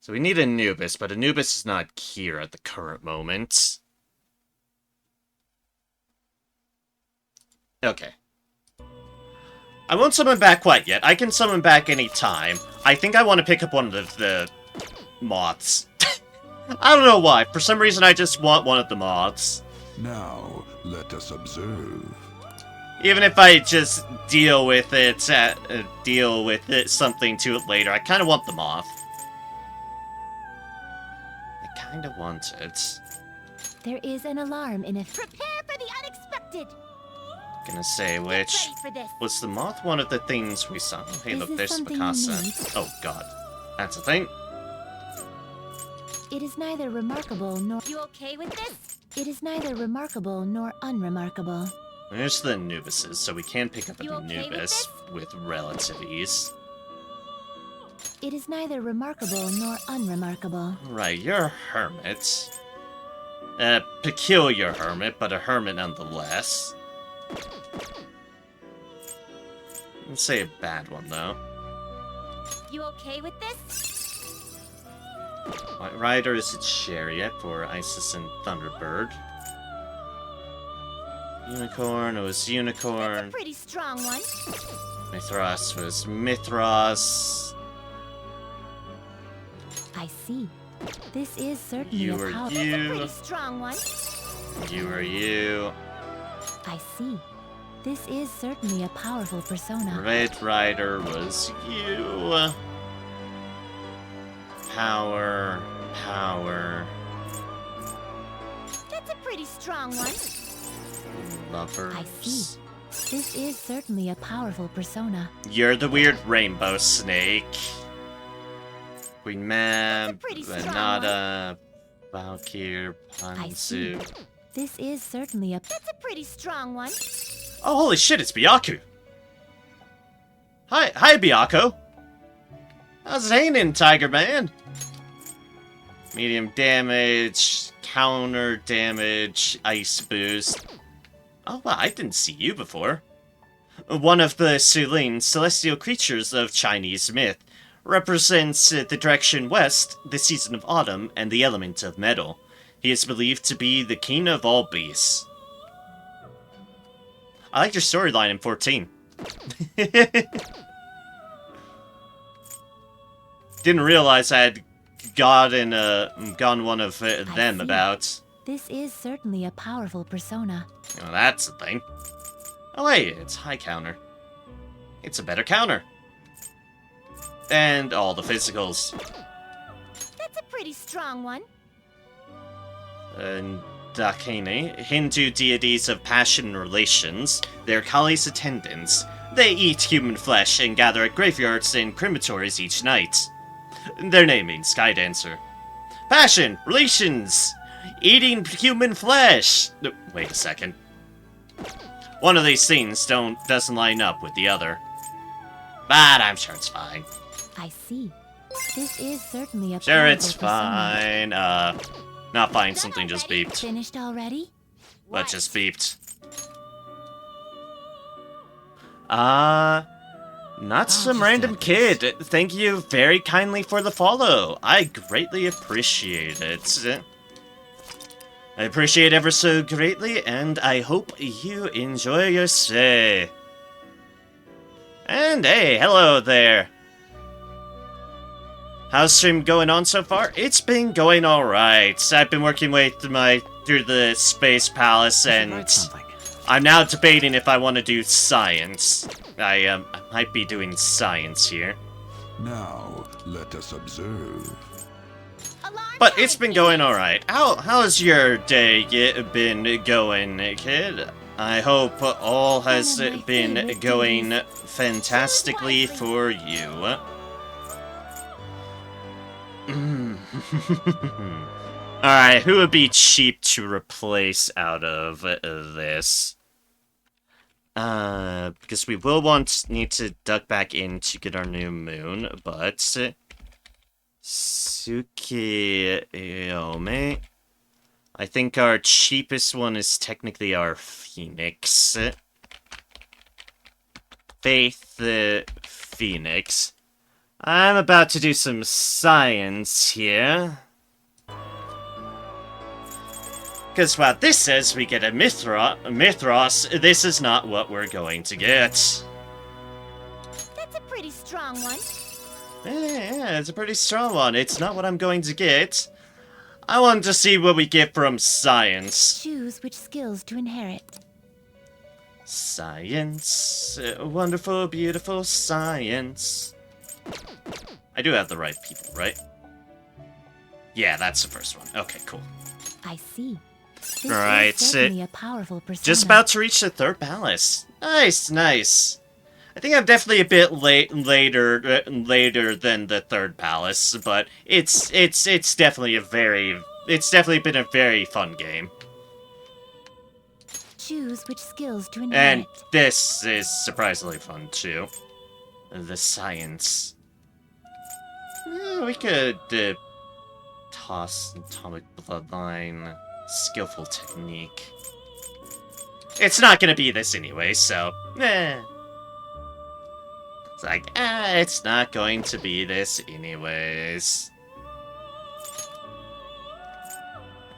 So we need Anubis, but Anubis is not here at the current moment. Okay. I won't summon back quite yet. I can summon back any time. I think I want to pick up one of the moths. I don't know why. For some reason, I just want one of the moths. Now, let us observe. Even if I just deal with it, something to it later, I kind of want the moth. I kind of want it. There is an alarm in a... Prepare for the unexpected. Gonna say which Ready for this. was the moth one of the things we saw. Hey, Is look, this there's something you Mikasa. need? Oh God, that's a thing. It is neither remarkable nor... You okay with this? It is neither remarkable nor unremarkable. There's the Anubises, so we can pick up an You okay with Anubis with relative ease. It is neither remarkable nor unremarkable. Right, you're a hermit. A peculiar hermit, but a hermit nonetheless. Let's say a bad one, though. You okay with this? White Rider is a chariot for Isis and Thunderbird. Unicorn was That's a Unicorn. pretty strong one. Mithras was Mithras. I see. This is certainly You a were powerful. That's a you. pretty strong one. You were you. I see. This is certainly a powerful persona. Red Rider was you. Power. Power. That's a pretty strong one. Lovers. I see. This is certainly a powerful persona. You're the weird rainbow snake. Queen Mab, pretty strong Renata, Valkyr, I see. Panzu. This is certainly a. That's a pretty strong one. Oh, holy shit, it's Byaku. Hi, Byaku. How's it hanging, Tiger Man? Medium damage, counter damage, ice boost. Oh, wow, I didn't see you before. One of the Sulin celestial creatures of Chinese myth, represents the direction west, the season of autumn, and the element of metal. He is believed to be the king of all beasts. I like your storyline in 14. Didn't realize I had gotten one of them see. about. This is certainly a powerful persona. Well, that's a thing. Oh wait, it's high counter. It's a better counter. And all the physicals. That's a pretty strong one. And Dakini, Hindu deities of passion and relations, they're Kali's attendants. They eat human flesh and gather at graveyards and crematories each night. Their name means Sky Dancer. Passion, relations, eating human flesh. No, wait a second. One of these things doesn't line up with the other. But I'm sure it's fine. I see. This is certainly a Sure, powerful it's persona. fine. Not fine, something just beeped. Finished already? What just beeped? Not some just random add this. kid. Thank you very kindly for the follow. I greatly appreciate it. I appreciate ever so greatly, and I hope you enjoy your stay. And hey, hello there. How's stream going on so far? It's been going alright. I've been working through the Space Palace, I should and write something. I'm now debating if I want to do science. I might be doing science here. Now, let us observe. Alarm But it's time. been going alright. How's your day been going, kid? I hope all has One of my been favorite going days. fantastically for you. Alright, who would be cheap to replace out of this? Because we will need to duck back in to get our new moon, but Tsukiyomi. I think our cheapest one is technically our Phoenix. Faith Phoenix. I'm about to do some science here. Because what this says, we get a Mithras. This is not what we're going to get. That's a pretty strong one. Yeah, it's a pretty strong one. It's not what I'm going to get. I want to see what we get from science. Choose which skills to inherit. Science. Wonderful, beautiful science. I do have the right people, right? Yeah, that's the first one. Okay, cool. I see. This Right, is certainly a powerful persona. Just about to reach the third palace. Nice, nice. I think I'm definitely a bit later than the third palace, but it's definitely been a very fun game. Choose which skills to And inherit. this is surprisingly fun too. The science. We could toss atomic bloodline, skillful technique. It's not gonna be this anyway, so it's like, it's not going to be this anyways.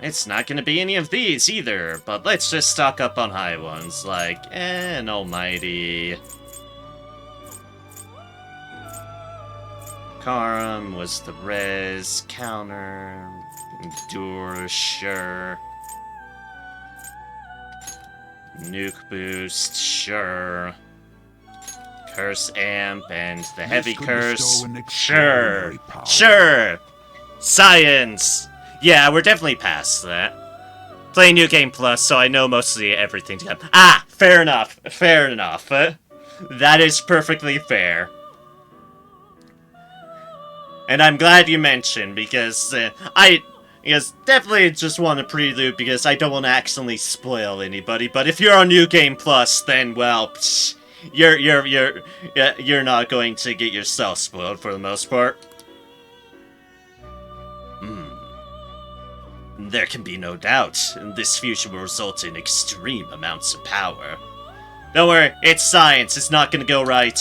It's not gonna be any of these either, but let's just stock up on high ones, like an almighty. Karam was the res, counter, endure, sure. Nuke boost, sure. Curse amp and the heavy could curse, bestow an sure. extraordinary power. Sure! Science! Yeah, we're definitely past that. Play New Game Plus, so I know mostly everything to come. Ah! Fair enough. Fair enough. That is perfectly fair. And I'm glad you mentioned, because definitely just want to prelude, because I don't want to accidentally spoil anybody, but if you're on New Game Plus, then, well, psh, you're not going to get yourself spoiled for the most part. There can be no doubt, this future will result in extreme amounts of power. Don't worry, it's science, it's not gonna go right.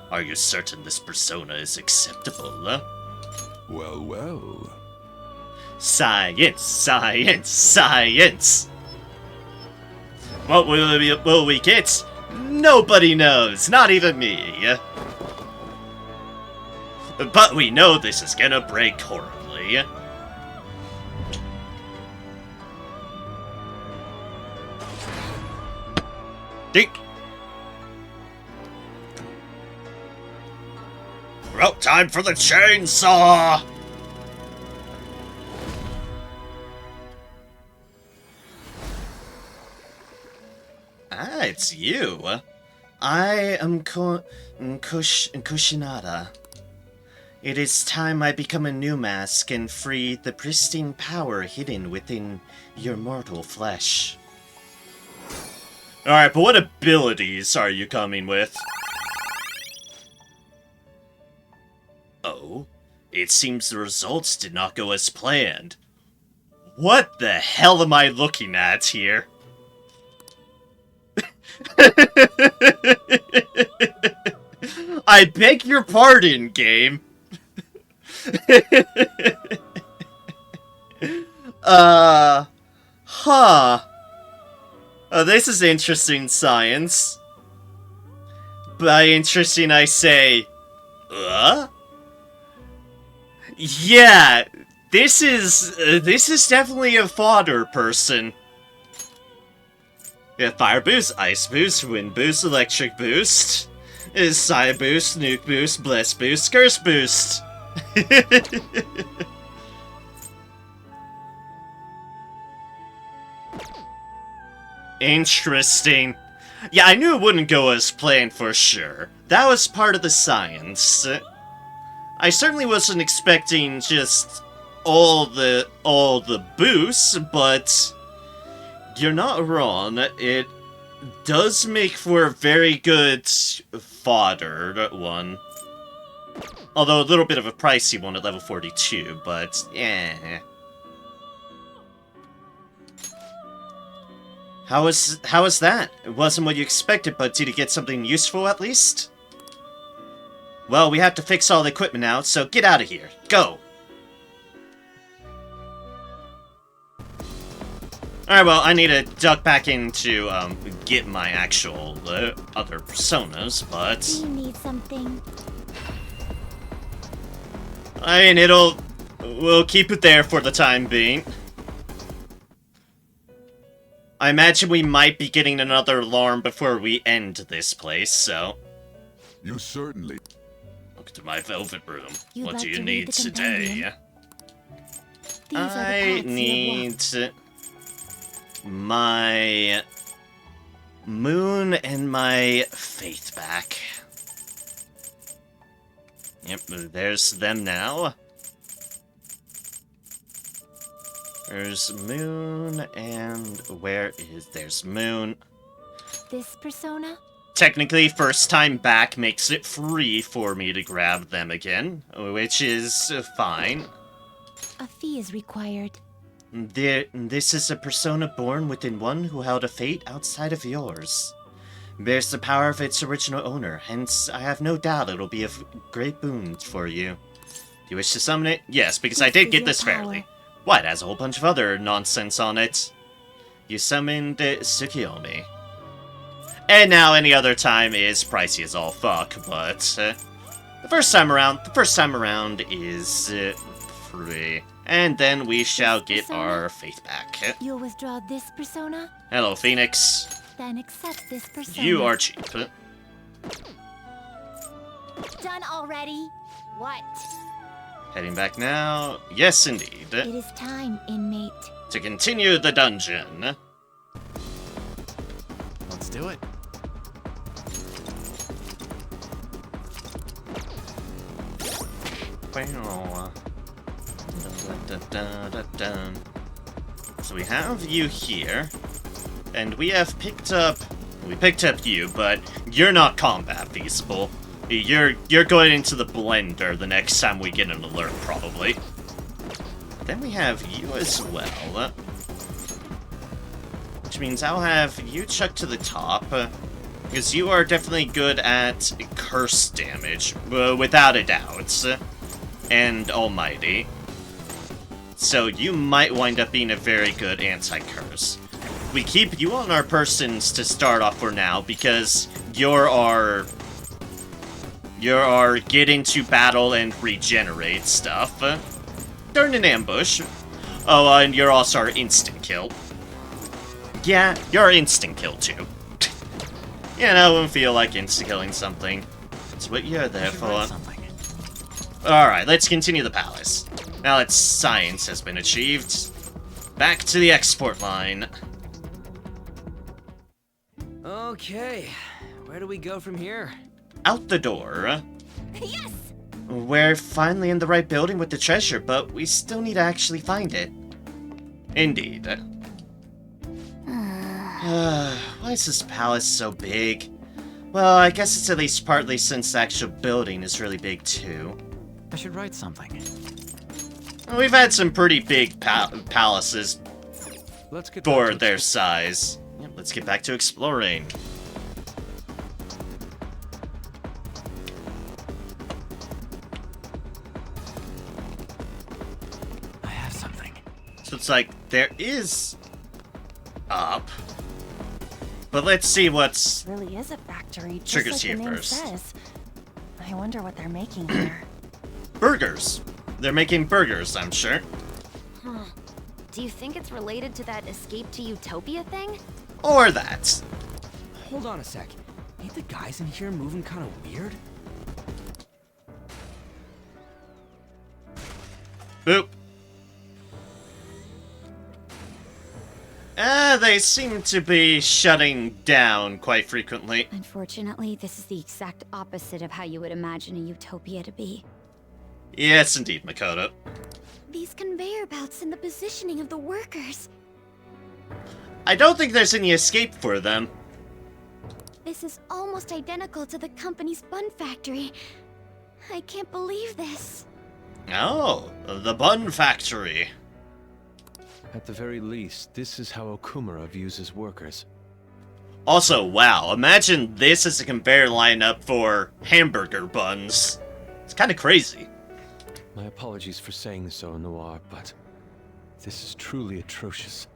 Are you certain this persona is acceptable, huh? Well, well. Science, science, science! What will we get? Nobody knows, not even me. But we know this is gonna break horribly. Dink! Well, time for the chainsaw! Ah, it's you. I am Kushinada. It is time I become a new mask and free the pristine power hidden within your mortal flesh. Alright, but what abilities are you coming with? Oh, it seems the results did not go as planned. What the hell am I looking at here? I beg your pardon, game. Huh. This is interesting science. By interesting, I say, yeah, this is definitely a fodder person. Yeah, fire boost, ice boost, wind boost, electric boost, psi boost, nuke boost, bless boost, curse boost. Interesting. Yeah, I knew it wouldn't go as planned for sure. That was part of the science. I certainly wasn't expecting just all the boosts, but you're not wrong. It does make for a very good fodder one. Although a little bit of a pricey one at level 42, but yeah. How was that? It wasn't what you expected, but did you get something useful at least? Well, we have to fix all the equipment now, so get out of here. Go! Alright, well, I need to duck back in to, get my actual, other personas, but... Do you need something? I mean, we'll keep it there for the time being. I imagine we might be getting another alarm before we end this place, so... You certainly... Look to my velvet room. You'd What like do you to read need the today? compendium? These are the I paths you need... have my... moon and my faith back. Yep, there's them now. There's Moon, and there's Moon. walked. This persona? Technically, first time back makes it free for me to grab them again, which is fine. A fee is required. This is a persona born within one who held a fate outside of yours. Bears the power of its original owner, hence I have no doubt it'll be a great boon for you. Do you wish to summon it? Yes, because I This did is get your this power. fairly. Why, it has a whole bunch of other nonsense on it. You summoned Tsukiyomi. And now any other time is pricey as all fuck, but the first time around is free. And then we shall get our faith back. You'll withdraw this persona? Hello, Phoenix. Then accept this persona. You are cheap. Done already? What? Heading back now. Yes, indeed. It is time, inmate. To continue the dungeon. Let's do it. So we have you here, and we picked up you, but you're not combat feasible. You're going into the blender the next time we get an alert, probably. Then we have you as well, which means I'll have you chucked to the top, because you are definitely good at curse damage, without a doubt, and almighty. So you might wind up being a very good anti-curse. We keep you on our persons to start off for now, because you're our get into battle and regenerate stuff. During an ambush. Oh, and you're also our instant kill. Yeah, you're instant kill too. You know, when feel like insta-killing something. It's what you're there for. Alright, let's continue the palace. Now that science has been achieved, back to the export line. Okay, where do we go from here? Out the door. Yes! We're finally in the right building with the treasure, but we still need to actually find it. Indeed. Why is this palace so big? Well, I guess it's at least partly since the actual building is really big too. I should write something. We've had some pretty big palaces Let's get for back to their size. Yep, let's get back to exploring. I have something. So it's like, there is up. But let's see what's Really is a factory, just triggers like here the name first. says. I wonder what they're making here. Burgers. They're making burgers, I'm sure. Huh. Do you think it's related to that Escape to Utopia thing? Or that. Hold on a sec. Ain't the guys in here moving kind of weird? Boop. They seem to be shutting down quite frequently. Unfortunately, this is the exact opposite of how you would imagine a utopia to be. Yes, indeed, Makoto. These conveyor belts and the positioning of the workers. I don't think there's any escape for them. This is almost identical to the company's bun factory. I can't believe this. Oh, the bun factory. At the very least, this is how Okumura views his workers. Also, wow, imagine this as a conveyor lineup for hamburger buns. It's kind of crazy. My apologies for saying so, Noir, but this is truly atrocious.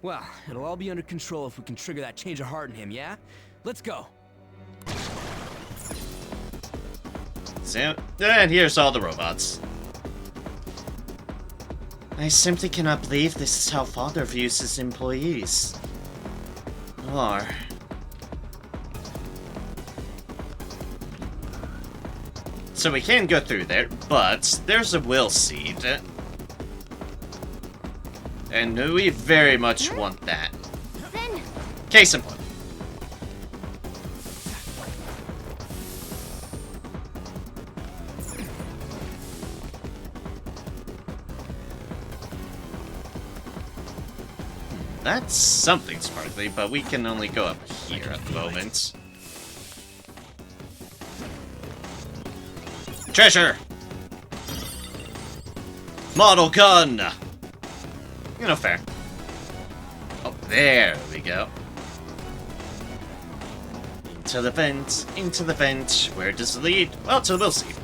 Well, it'll all be under control if we can trigger that change of heart in him, yeah? Let's go. So, and here's all the robots. I simply cannot believe this is how Father views his employees. Or... So we can go through there, but there's a will seed. And we very much want that. Then, Case in point. That's something sparkly, but we can only go up here at the moment. Treasure! Model gun! You know, fair. Oh, there we go. Into the vent, into the vent. Where does it lead? Well, to the will seed.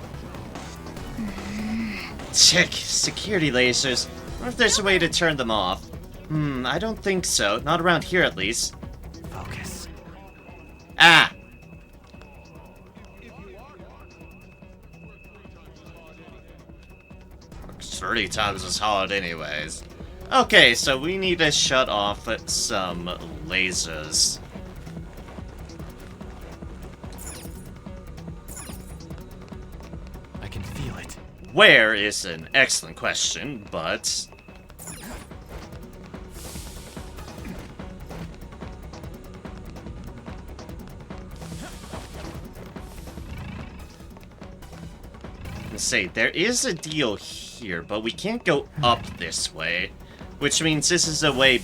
Check security lasers. I wonder if there's a way to turn them off. I don't think so. Not around here, at least. Focus. Ah! Works 30 times as hard anyways. Okay, so we need to shut off some lasers. I can feel it. Where is an excellent question, but... say, there is a deal here, but we can't go up this way. Which means this is a way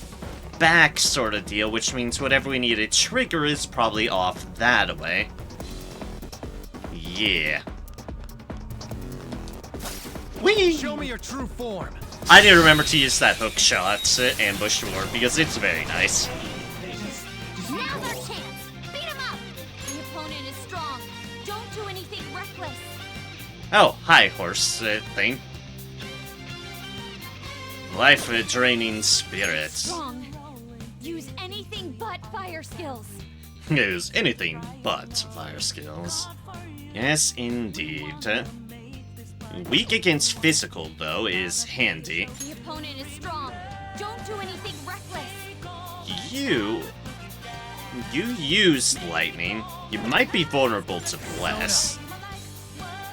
back sort of deal, which means whatever we need to trigger is probably off that way. Yeah. Whee! Show me your true form. I need to remember to use that hook shot to ambush Ward because it's very nice. Now's our chance. Beat him up. The opponent is strong. Don't do anything reckless. Oh, hi, horse thing. Life-draining spirit. Strong. Use anything but fire skills. Use anything but fire skills. Yes, indeed. Weak against physical, though, is handy. The opponent is strong. Don't do anything reckless. You use lightning. You might be vulnerable to bless.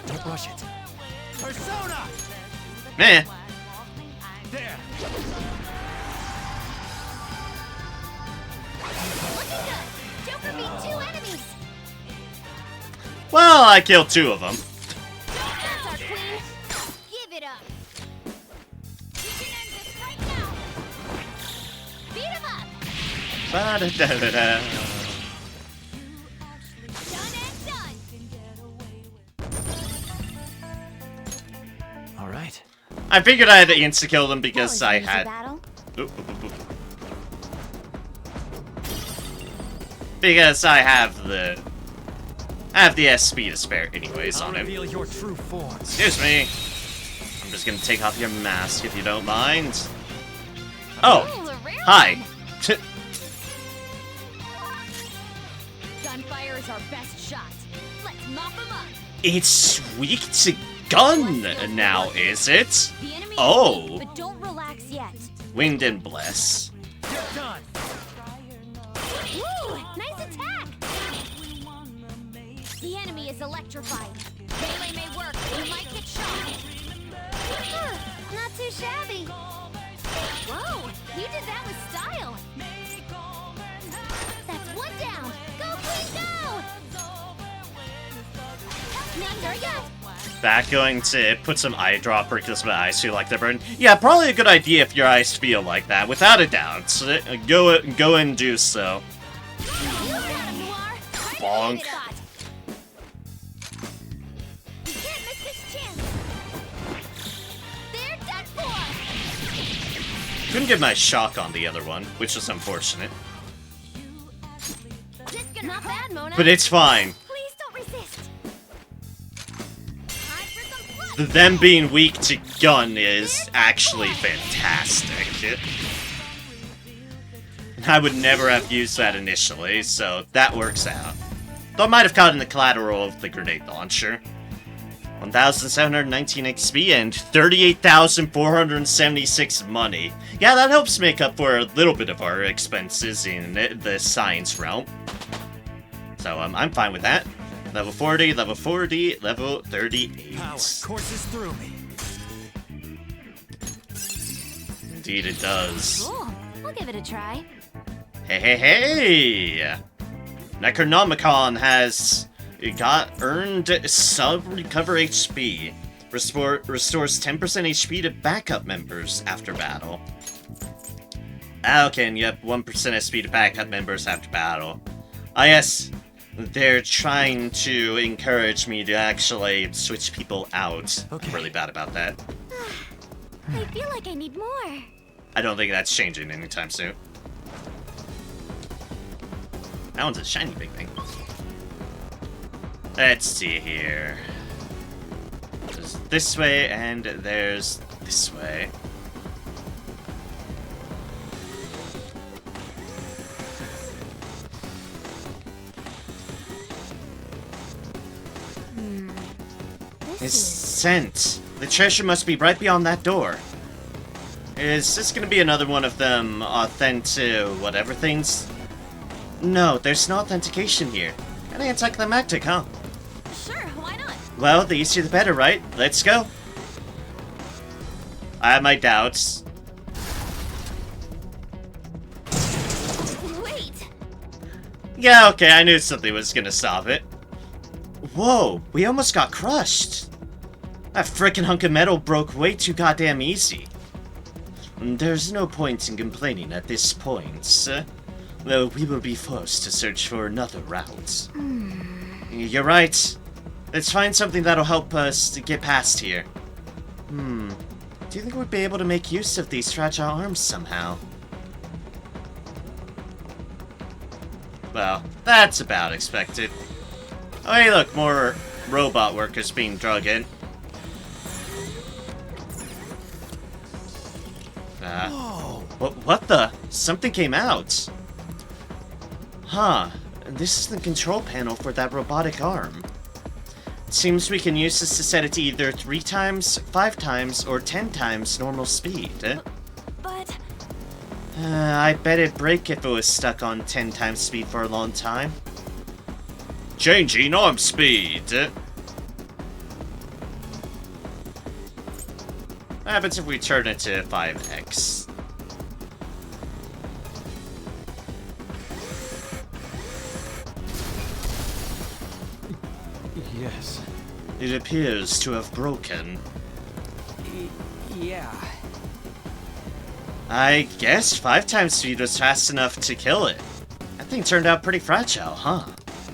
Don't rush it. Persona! Meh. There! Looking good. Joker beat 2 enemies. Well, I killed 2 of them. That's our queen. Give it up. We can end this right now. Beat him up. Ba-da-da-da-da. Done and done. All right. I figured I had to insta-kill them because That was I an easy had... battle. Oop, oop, oop, oop. Because I have the SP to spare anyways I'll on him. reveal your true form. Excuse me. I'm just gonna take off your mask if you don't mind. Oh, Ooh, a rare hi. one. Gunfire is our best shot. Let's mop him up. It's weak to gun now, is it? The enemy Oh. is weak, but don't relax yet. Wind and bless. Get done. Woo! Nice attack! The enemy is electrified. Melee may work, but you might get shot. Not too shabby. Whoa! You did that with style. That's 1 down. Go, Queen, go! Not there yet. Back going to put some eye dropper because my eyes feel like they're burning. Yeah, probably a good idea if your eyes feel like that, without a doubt. So, go and do so. You got him, Noir. Bonk. You can't miss this chance. They're done for. Couldn't get my shock on the other one, which was unfortunate. Not bad, Mona. But it's fine. Please don't resist. Time for some blood. Them being weak to gun is actually fantastic. I would never have used that initially, so that works out. Though I might have caught in the collateral of the grenade launcher. 1,719 XP and 38,476 money. Yeah, that helps make up for a little bit of our expenses in the science realm. So I'm fine with that. Level 40, level 40, level 38. Power courses through me. Indeed it does. Cool. We'll give it a try. Hey, hey, hey! Necronomicon has earned sub-recover HP. Restores 10% HP to backup members after battle. Okay, and yep, 1% SP to backup members after battle. Ah yes, they're trying to encourage me to actually switch people out. Okay. I'm really bad about that. I feel like I need more. I don't think that's changing anytime soon. That one's a shiny big thing. Let's see here. There's this way, and there's this way. It's sent. The treasure must be right beyond that door. Is this gonna be another one of them authentic whatever things? No, there's no authentication here. Kinda anticlimactic, huh? Sure, why not? Well, the easier the better, right? Let's go. I have my doubts. Wait! Yeah, okay, I knew something was gonna stop it. Whoa, we almost got crushed. That frickin' hunk of metal broke way too goddamn easy. There's no point in complaining at this point. Though we will be forced to search for another route. You're right. Let's find something that'll help us to get past here. Do you think we'd be able to make use of these fragile arms somehow? Well, that's about expected. Oh hey look, more robot workers being drug in. What the? Something came out. Huh. This is the control panel for that robotic arm. It seems we can use this to set it to either 3 times, 5 times, or 10 times normal speed. But... I bet it'd break if it was stuck on 10 times speed for a long time. Changing arm speed. What happens if we turn it to 5x? Yes. It appears to have broken. Yeah. I guess 5 times speed was fast enough to kill it. That thing turned out pretty fragile, huh?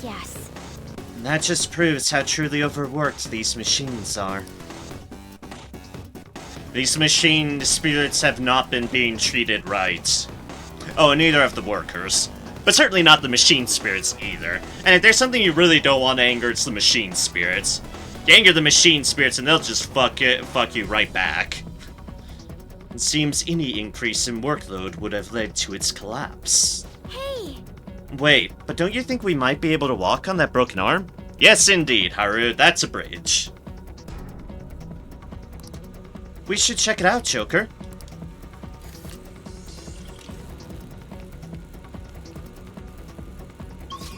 yes. And that just proves how truly overworked these machines are. These machine spirits have not been being treated right. Oh, and neither have the workers. But certainly not the machine spirits either. And if there's something you really don't want to anger, it's the machine spirits. You anger the machine spirits and they'll just fuck you right back. It seems any increase in workload would have led to its collapse. Hey! Wait, but don't you think we might be able to walk on that broken arm? Yes, indeed, Haru, that's a bridge. We should check it out, Joker.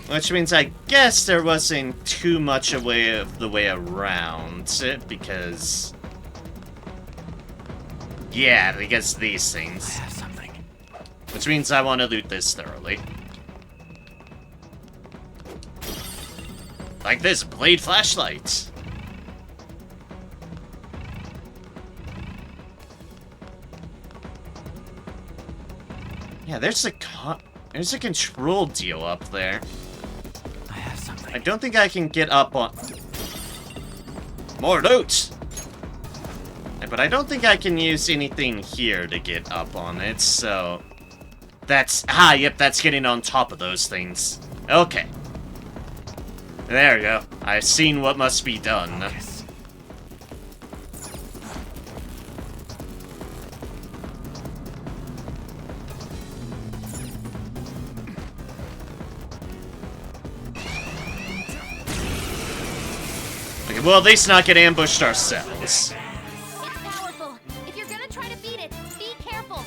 Which means I guess there wasn't too much of the way around it, because... Yeah, because these things. I have something. Which means I want to loot this thoroughly. Like this blade flashlight. Yeah, there's a control deal up there. I have something. I don't think I can get up on... More loot! But I don't think I can use anything here to get up on it, so... That's... Ah, yep, that's getting on top of those things. Okay. There we go. I've seen what must be done. Yes. Okay, we'll at least not get ambushed ourselves. It's powerful. If you're gonna try to beat it, be careful.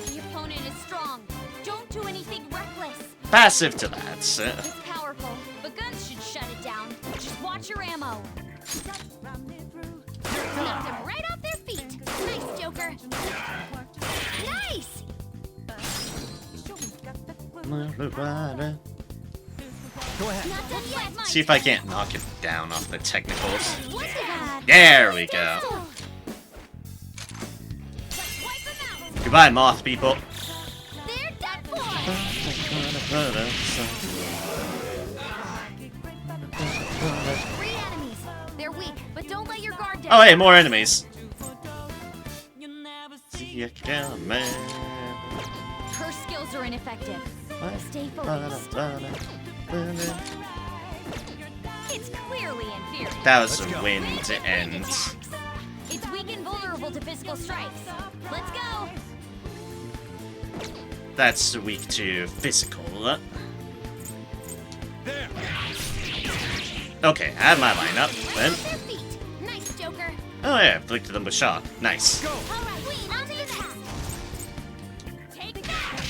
The opponent is strong. Don't do anything reckless. Passive to that. It's powerful, but guns should shut it down. Just watch your ammo. Knocked them right off their feet. Nice, Joker. Nice! Go ahead. Not done yet. See if I can't knock it down off the technicals. Look at that. There we go. Wipe them out. Goodbye, moth people. They're done for. 3 enemies. They're weak, but don't let your guard down. Oh, hey, more enemies. See you coming. Her skills are ineffective. Stay focused. It's clearly inferior. That was Let's a go. win to end. Attacks. It's weak and vulnerable to physical strikes. Let's go. That's weak to physical. Okay, I have my lineup. Then. Their feet. Nice, Joker. Oh yeah, inflicted them with shock. Nice. All right, Queen, onto the task. Take that.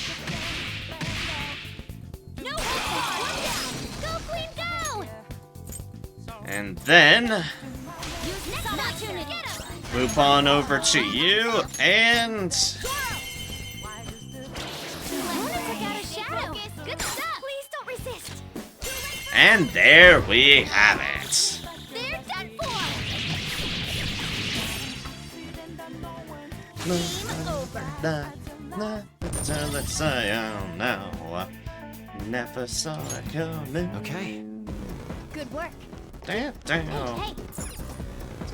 No one down. Go, Queen, go. And then Use next opportunity. Get him. move on over to you and Luna took out a shadow. Good stuff. Please don't resist. and there we have it. They're done for. Game over. Let's say now. Never saw it coming. Okay. Good work. Damn. Hey,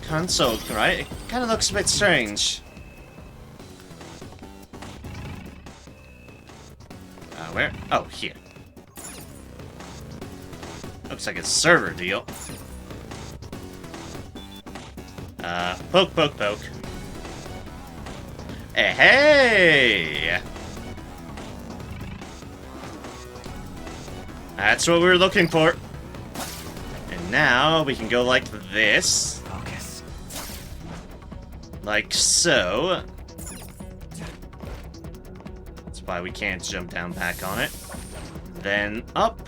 Console, right? It kind of looks a bit strange. Where? Oh, here. Looks like a server deal. Poke. Hey! That's what we were looking for. And now we can go like this. Focus. Like so. That's why we can't jump down back on it. Then up.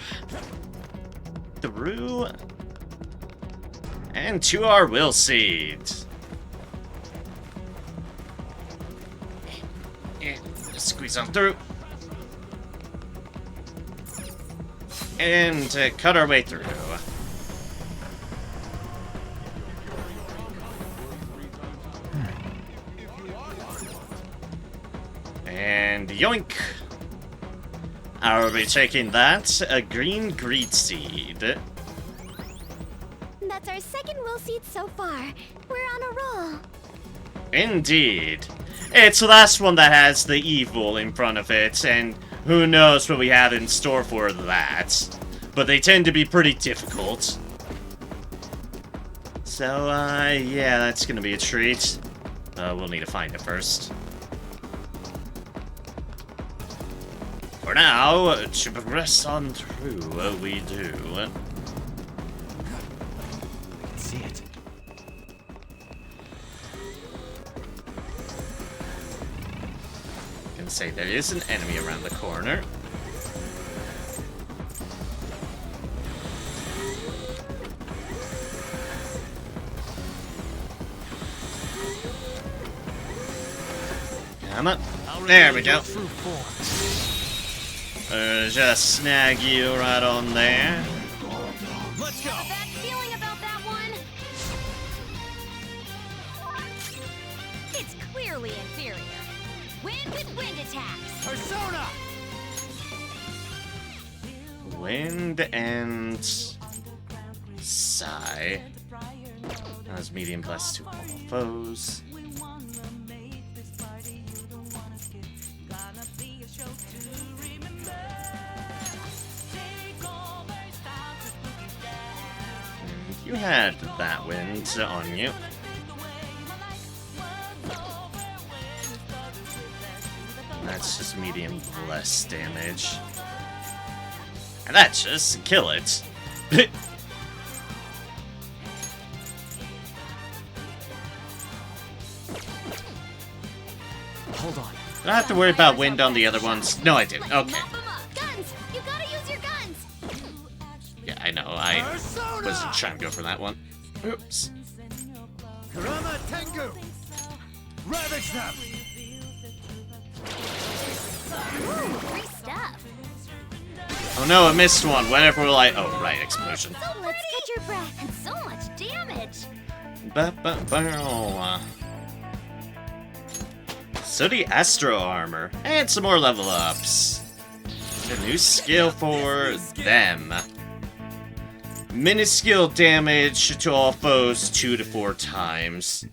Through. And to our will seed. Squeeze on through. And cut our way through. And yoink! I'll be taking that, a green greed seed. that's our second will seed so far. We're on a roll. Indeed. It's the last one that has the evil in front of it, and who knows what we have in store for that. But they tend to be pretty difficult. So, yeah, that's gonna be a treat. We'll need to find it first. For now, to progress on through, we do. I can see it. Can say there is an enemy around the corner. Come on. There we go. Just snag you right on there. Let's go. Bad feeling about that one. It's clearly inferior. Wind with wind attacks. Persona. Wind and Sigh. As medium blessed to all foes. You had that wind on you. That's just medium less damage. And that's just kill it. Hold on. Do I have to worry about wind on the other ones? No, I didn't. Okay. Mop 'em up. Guns! You gotta use your guns! Yeah, I know. I wasn't trying to go for that one. Oops. Kurama Tengu. Ravage them. Ooh, free stuff. Oh no, I missed one. Whenever like, oh right, explosion. So let's catch your breath. And so much damage. Ba-ba-ba. So the Astro Armor. And some more level ups. A new skill for them. Minuscule damage to all foes 2 to 4 times.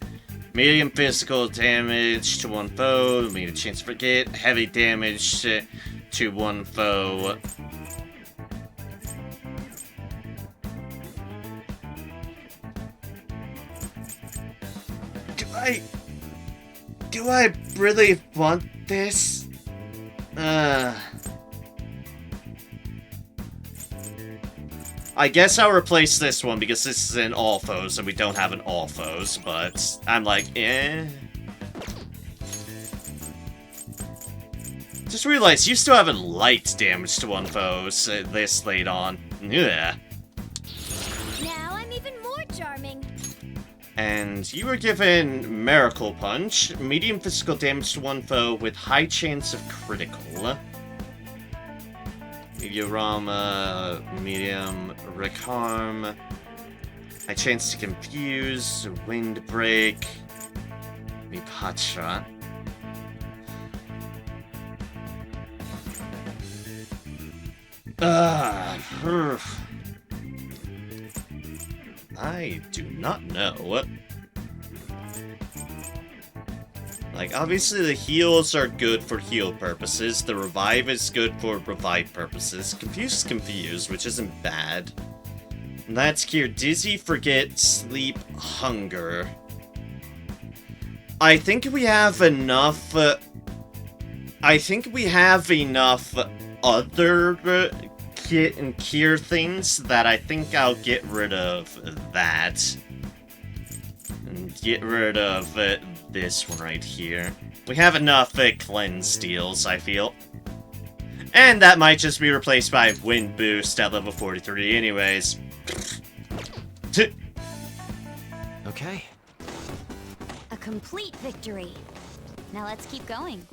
Medium physical damage to one foe. Medium chance to forget. Heavy damage to one foe. Do I really want this? I guess I'll replace this one because this is an all foes and we don't have an all foes, but I'm like, eh. Just realized you still have a light damage to one foes this late on. Yeah. Now I'm even more charming. And you were given Miracle Punch, medium physical damage to one foe with high chance of critical. Yorama, medium, Rickharm, high chance to confuse, Windbreak, Mipatra. I do not know. Like, obviously the heals are good for heal purposes, the revive is good for revive purposes, confuse is confused, which isn't bad. And that's cure dizzy, forget, sleep, hunger. I think we have enough, other cure things that I think I'll get rid of that. And get rid of this one right here. We have enough cleanse deals, I feel. And that might just be replaced by Wind Boost at level 43 anyways. Okay. A complete victory. Now let's keep going.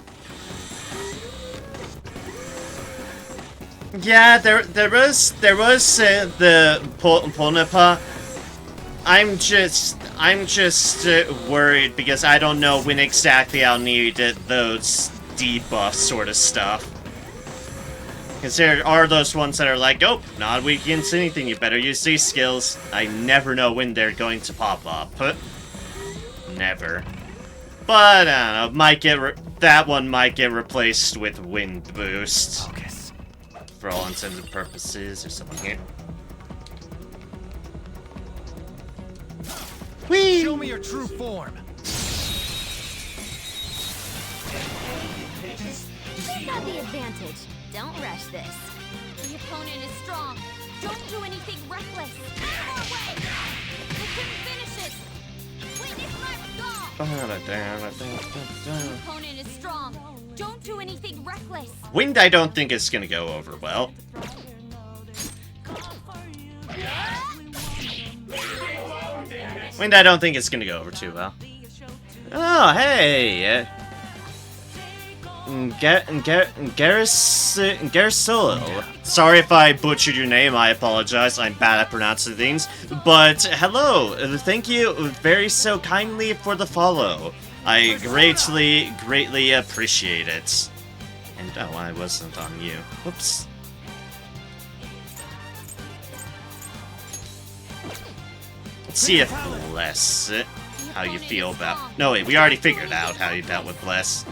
Yeah, there was the Ponepa. I'm just worried because I don't know when exactly I'll need those debuff sort of stuff. Because there are those ones that are like, oh, not weak against anything, you better use these skills. I never know when they're going to pop up. Never. But, I don't know, that one might get replaced with Wind Boost. Focus. For all intents and purposes. There's someone here. Whee! Show me your true form. You've got the advantage. Don't rush this. The opponent is strong. Don't do anything reckless. More way! I couldn't finish it. Witness my resolve. The opponent is strong. Don't do anything reckless. Wind I don't think is gonna go over well. Wind I don't think it's gonna go over too well. Oh, hey! Garisolo. Sorry if I butchered your name, I apologize, I'm bad at pronouncing things. But, hello! Thank you very so kindly for the follow. I greatly appreciate it. And, oh, I wasn't on you. Whoops. Let's see if Bless, how you feel about... No, wait, we already figured out how you dealt with Bless.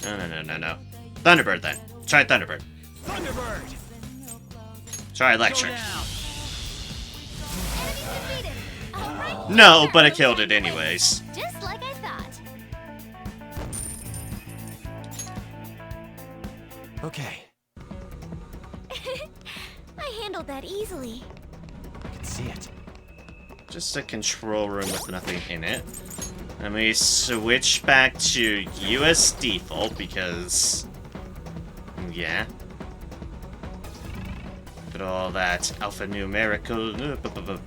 No. Thunderbird, then. Try Thunderbird. Thunderbird. Try Electric. Enemy defeated. All right. No, but I killed it anyways. Just like I thought. Okay. I handled that easily. I can see it. Just a control room with nothing in it. Let me switch back to US default because... yeah. Look at all that alphanumerical...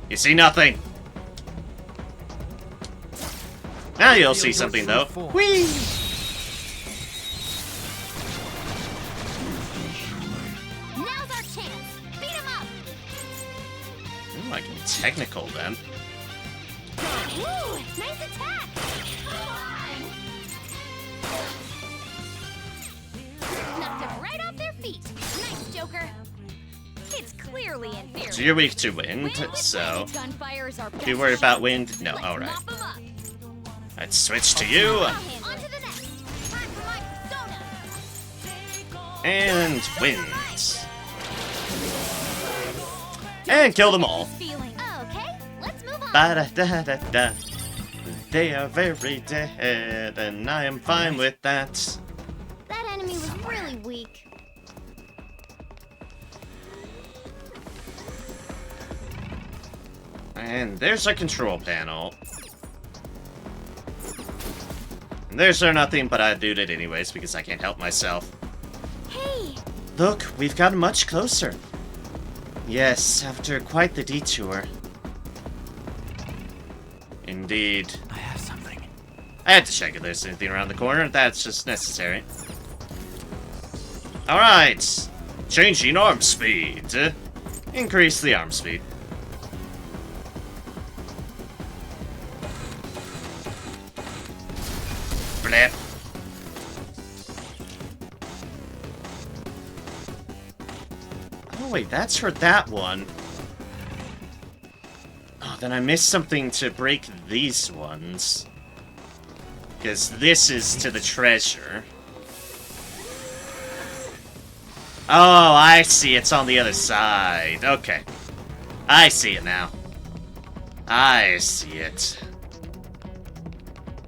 You see nothing! Now you'll see something though. Whee! Now's our chance. Beat him up. Ooh, I can technical then. Woo! Nice attack. Knocked them right off their feet. Nice, Joker. It's clearly inferior. So you're weak to wind, so... Gunfire is our best Be worried about shot. wind? No, Let's alright. mop 'em up. Let's switch to you! On to the next. Time for my persona. And wind. And kill them all. Feeling. Okay, let's move on. Ba-da-da-da-da. They are very dead, and I am fine with that. That enemy was really weak. And there's our control panel. And there's our nothing, but I do it anyways because I can't help myself. Hey! Look, we've gotten much closer. Yes, after quite the detour. Indeed. I have something. I had to check if there's anything around the corner. That's just necessary. Alright. Changing arm speed. Increase the arm speed. Blip. Oh wait, that's for that one. Oh, then I missed something to break these ones. Because this is to the treasure. Oh, I see. It's on the other side. Okay. I see it now. I see it.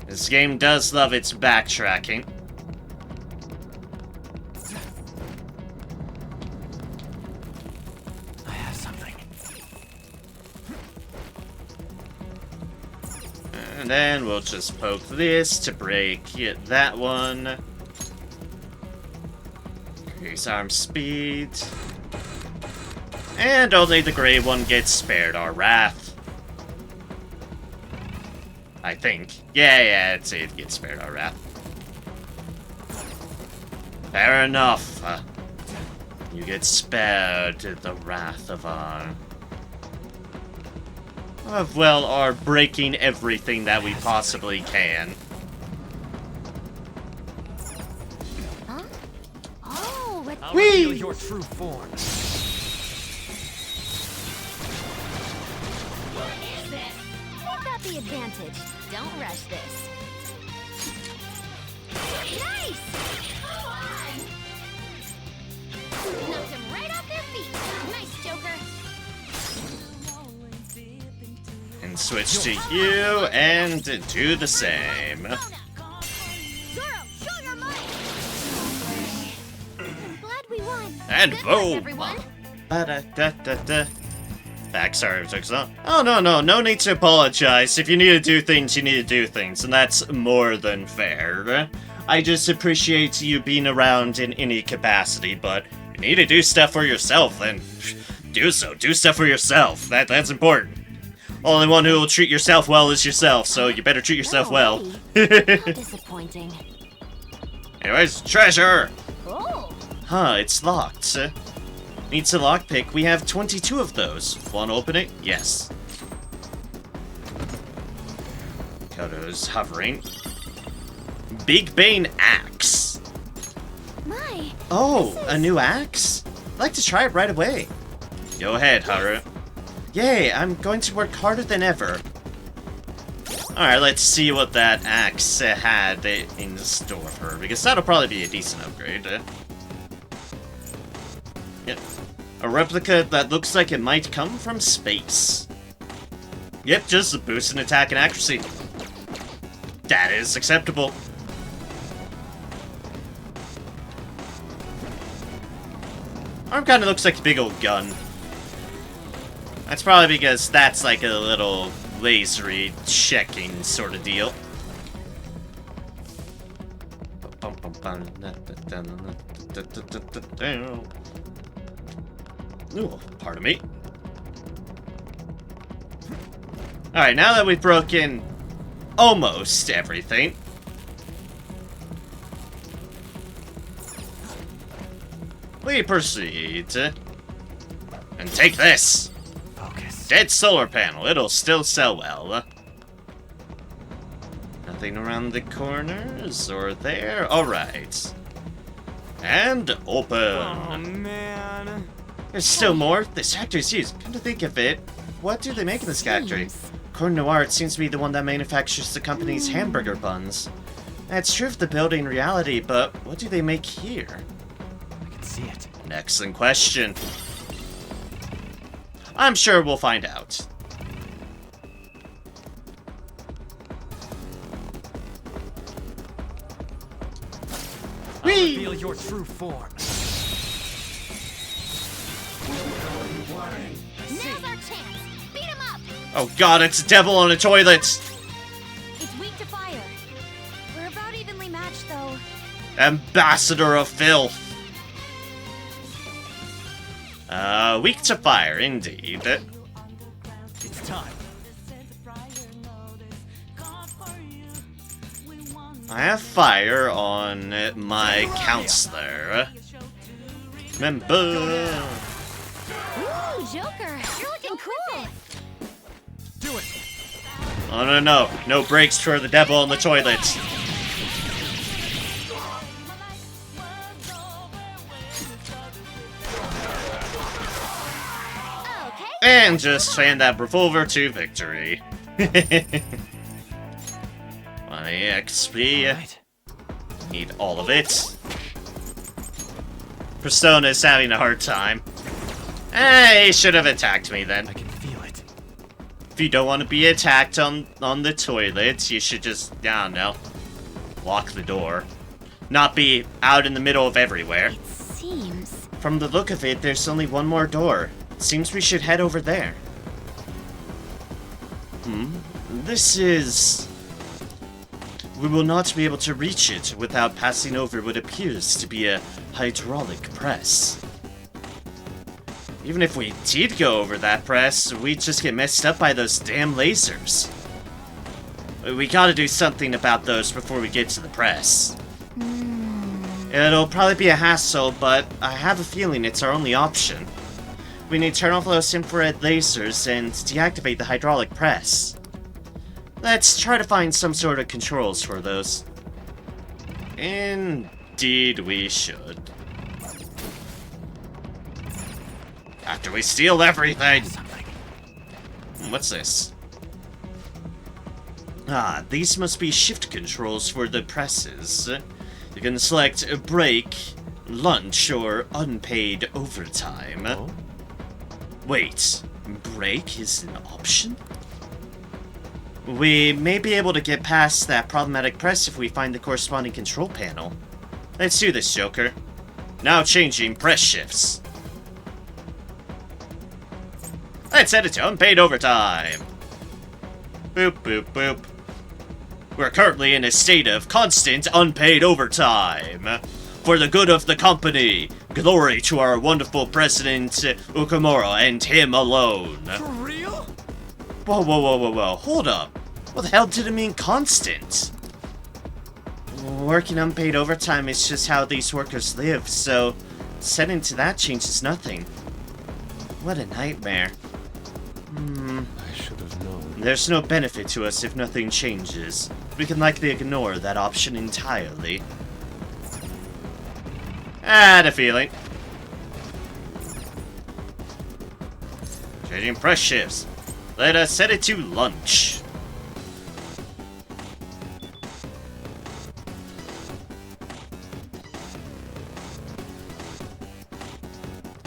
This game does love its backtracking. I have something. And then we'll just poke this to break that one. Increase arm speed. And only the gray one gets spared our wrath. I think. Yeah, it gets spared our wrath. Fair enough. You get spared the wrath of our... well, are breaking everything that we possibly can. Huh? Oh, let's... I'll Whee! reveal your true form. What is this? We've got the advantage. Don't rush this. Nice! Knocked him right off their feet. Nice, Joker. And switch to you and do the same. Zoro, show your might! I'm glad we won. And Good luck, boom! everyone. Ba-da-da-da-da. Back, sorry, it took so long. Oh, no need to apologize. If you need to do things, you need to do things, and that's more than fair. I just appreciate you being around in any capacity, but you need to do stuff for yourself, then do so. Do stuff for yourself. That's important. Only one who will treat yourself well is yourself, so you better treat yourself well. How disappointing. Anyways, treasure! Oh, Huh, it's locked. Needs a lockpick. We have 22 of those. Want to open it? Yes. Kodo's hovering. Big Bane axe. my. Oh, a new axe? I'd like to try it right away. Go ahead, Haru. Yay, I'm going to work harder than ever. Alright, let's see what that axe had in store for her, because that'll probably be a decent upgrade. Yep. A replica that looks like it might come from space. Yep, just a boost in attack and accuracy. That is acceptable. Arm kinda looks like a big old gun. That's probably because that's like a little lasery checking sort of deal. Ooh, pardon me. Alright, now that we've broken almost everything, we proceed and take this. Focus. Dead solar panel. It'll still sell well. Nothing around the corners or there. Alright. And open. Oh, man. There's still more? This factory's used. Come to think of it, what do they make in this factory? Seems. Corn Noir, it seems to be the one that manufactures the company's hamburger buns. That's true of the building in reality, but what do they make here? I can see it. An excellent question. I'm sure we'll find out. Whee! Reveal your true form. Now's our chance. Beat him up. Oh god, it's a devil on a toilet! It's weak to fire. We're about evenly matched, though. Ambassador of Filth. Weak to fire, indeed. It's time. I have fire on my counselor. Remember? Ooh, Joker, you're looking cool. Do it. Oh no, no breaks for the devil on the toilet. Okay. And just fan that revolver to victory. 20 XP. Right. Need all of it. Persona's having a hard time. He should have attacked me then. I can feel it. If you don't want to be attacked on the toilet, you should just, I don't know, lock the door. Not be out in the middle of everywhere. It seems. From the look of it, there's only one more door. Seems we should head over there. This is... We will not be able to reach it without passing over what appears to be a hydraulic press. Even if we did go over that press, we'd just get messed up by those damn lasers. We gotta do something about those before we get to the press. It'll probably be a hassle, but I have a feeling it's our only option. We need to turn off those infrared lasers and deactivate the hydraulic press. Let's try to find some sort of controls for those. Indeed we should. After we steal everything! What's this? Ah, these must be shift controls for the presses. You can select a break, lunch, or unpaid overtime. Oh? Wait, break is an option? We may be able to get past that problematic press if we find the corresponding control panel. Let's do this, Joker. Now changing press shifts. Let's set it to unpaid overtime. Boop, boop, boop. We're currently in a state of constant unpaid overtime. For the good of the company, glory to our wonderful president, Ukamura, and him alone. For real? Whoa, whoa, whoa, whoa, whoa, hold up. What the hell did it mean constant? Working unpaid overtime is just how these workers live, so setting to that changes nothing. What a nightmare. I should have known. There's no benefit to us if nothing changes. We can likely ignore that option entirely. I had a feeling. Changing press shifts. Let us set it to lunch.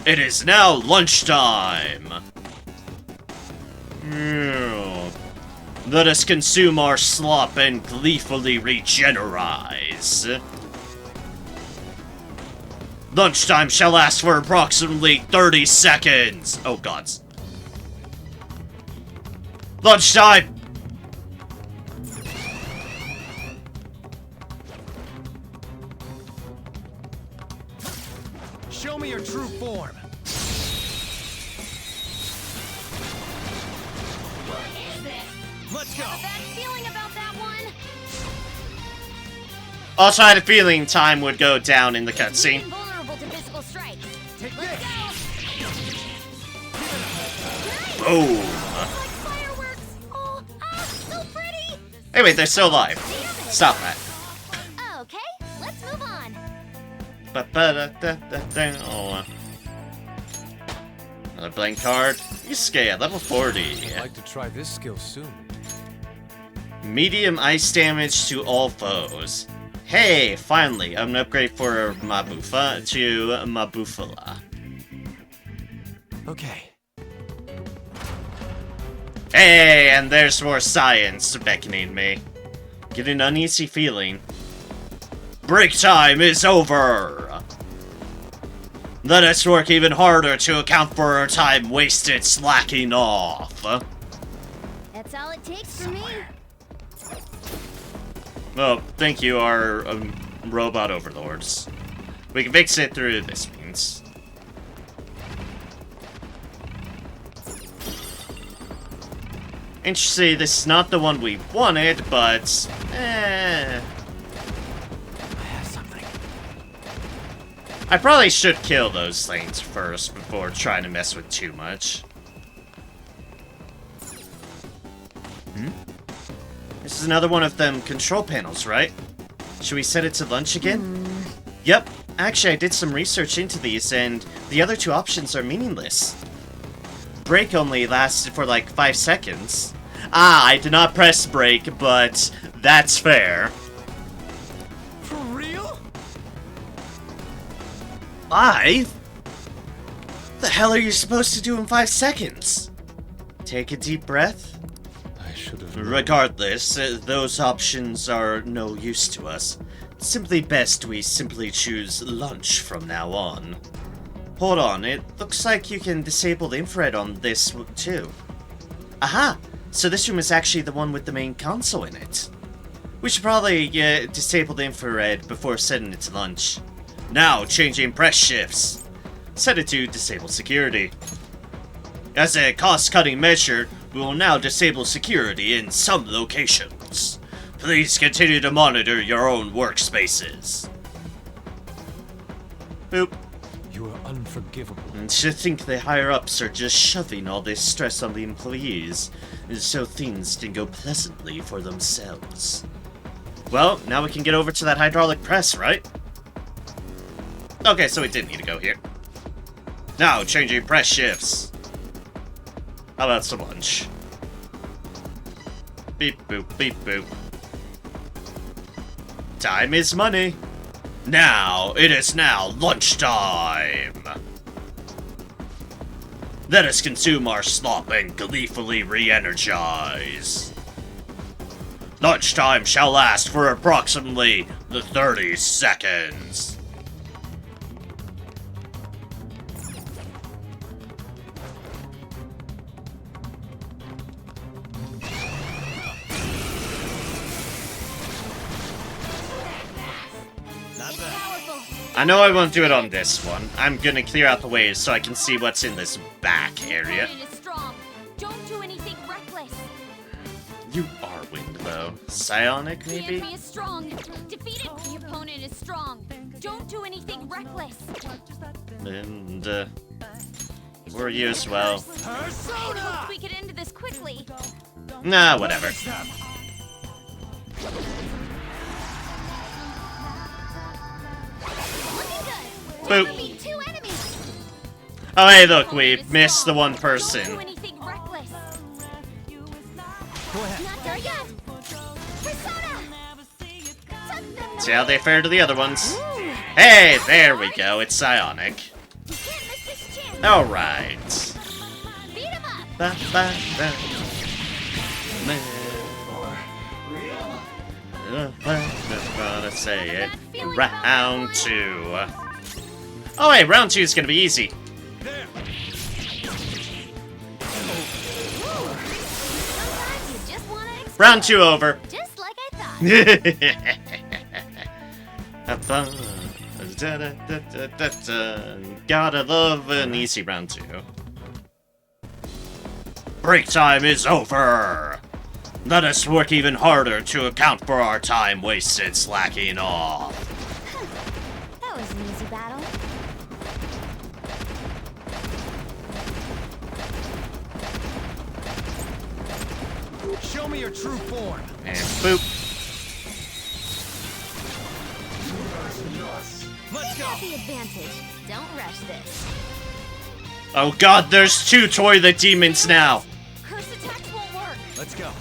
It is now lunchtime. Let us consume our slop and gleefully regenerize. Lunchtime shall last for approximately 30 seconds. Oh, gods. Lunchtime! Show me your true form. Let's go. Bad feeling about that one. Also, I had a feeling time would go down in the Being cutscene. vulnerable to physical strikes. Take Let's this. go. Oh. Like fireworks. Oh, so pretty. Hey, wait, they're still alive. Stop that. Okay, let's move on. Oh. Another blank card. Yusuke, level 40. I'd like to try this skill soon. Medium ice damage to all foes. Hey, finally, an upgrade for Mabufa to Mabufala. Okay. Hey, and there's more science beckoning me. Get an uneasy feeling. Break time is over! Let us work even harder to account for our time wasted slacking off. That's all it takes for me. Oh, thank you, our robot overlords. We can fix it through this means. Interesting, this is not the one we wanted, but... I have something. I probably should kill those things first before trying to mess with too much. This is another one of them control panels, right? Should we set it to lunch again? Yep. Actually, I did some research into these, and the other two options are meaningless. Break only lasted for like 5 seconds. Ah, I did not press break, but that's fair. For real? 5? The hell are you supposed to do in 5 seconds? Take a deep breath. I should have. Regardless, those options are no use to us. It's simply best we simply choose lunch from now on. Hold on, it looks like you can disable the infrared on this too. Aha! So this room is actually the one with the main console in it. We should probably disable the infrared before setting it to lunch. Now, changing press shifts. Set it to disable security. As a cost-cutting measure, we will now disable security in some locations. Please continue to monitor your own workspaces. Boop. You are unforgivable. And to think the higher-ups are just shoving all this stress on the employees, so things can go pleasantly for themselves. Well, now we can get over to that hydraulic press, right? Okay, so we did need to go here. Now, changing press shifts. How about some lunch? Beep boop, beep boop. Time is money. Now, it is now lunchtime. Let us consume our slop and gleefully re-energize. Lunchtime shall last for approximately 30 seconds. I know I won't do it on this one. I'm gonna clear out the way so I can see what's in this back area. Opponent is strong. Don't do anything reckless. You are winged, though. Psionic, The maybe? enemy is strong. Defeat it. The opponent is strong. Don't do anything reckless. And, were you as well? I hoped we could end this quickly. Nah, whatever. Looking good. Boop. Defeat 2 enemies. Oh, hey, look, we Opponent is missed the strong. one Don't do person. anything reckless. Go ahead. Not there yet. Persona. Took them. See how they fare to the other ones. Hey, there we go. It's psionic. You can't miss this chance. Alright. Beat 'em up. Ba, ba, ba. Gonna say it. Round 2. Oh, hey, round 2 is gonna be easy. Sometimes you just wanna explore. Round 2 over. Just like I thought. Gotta love an easy round 2. Break time is over. Let us work even harder to account for our time wasted slacking off. That was an easy battle. Show me your true form. And boop. Let's You go. have the advantage. Don't rush this. Oh god, there's 2 Toy the Demons now. Curse attacks won't work. Let's go.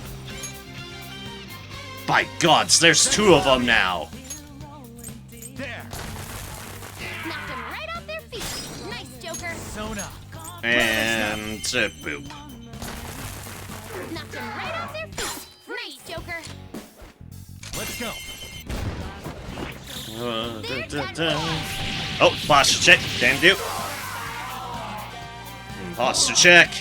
By gods, there's 2 of them now. There. Knocked them right off their feet. Nice, Joker. Sona. And boop. Knocked them right off their feet. Nice, Joker. Let's go. Oh, posture check. Damn you. Posture check.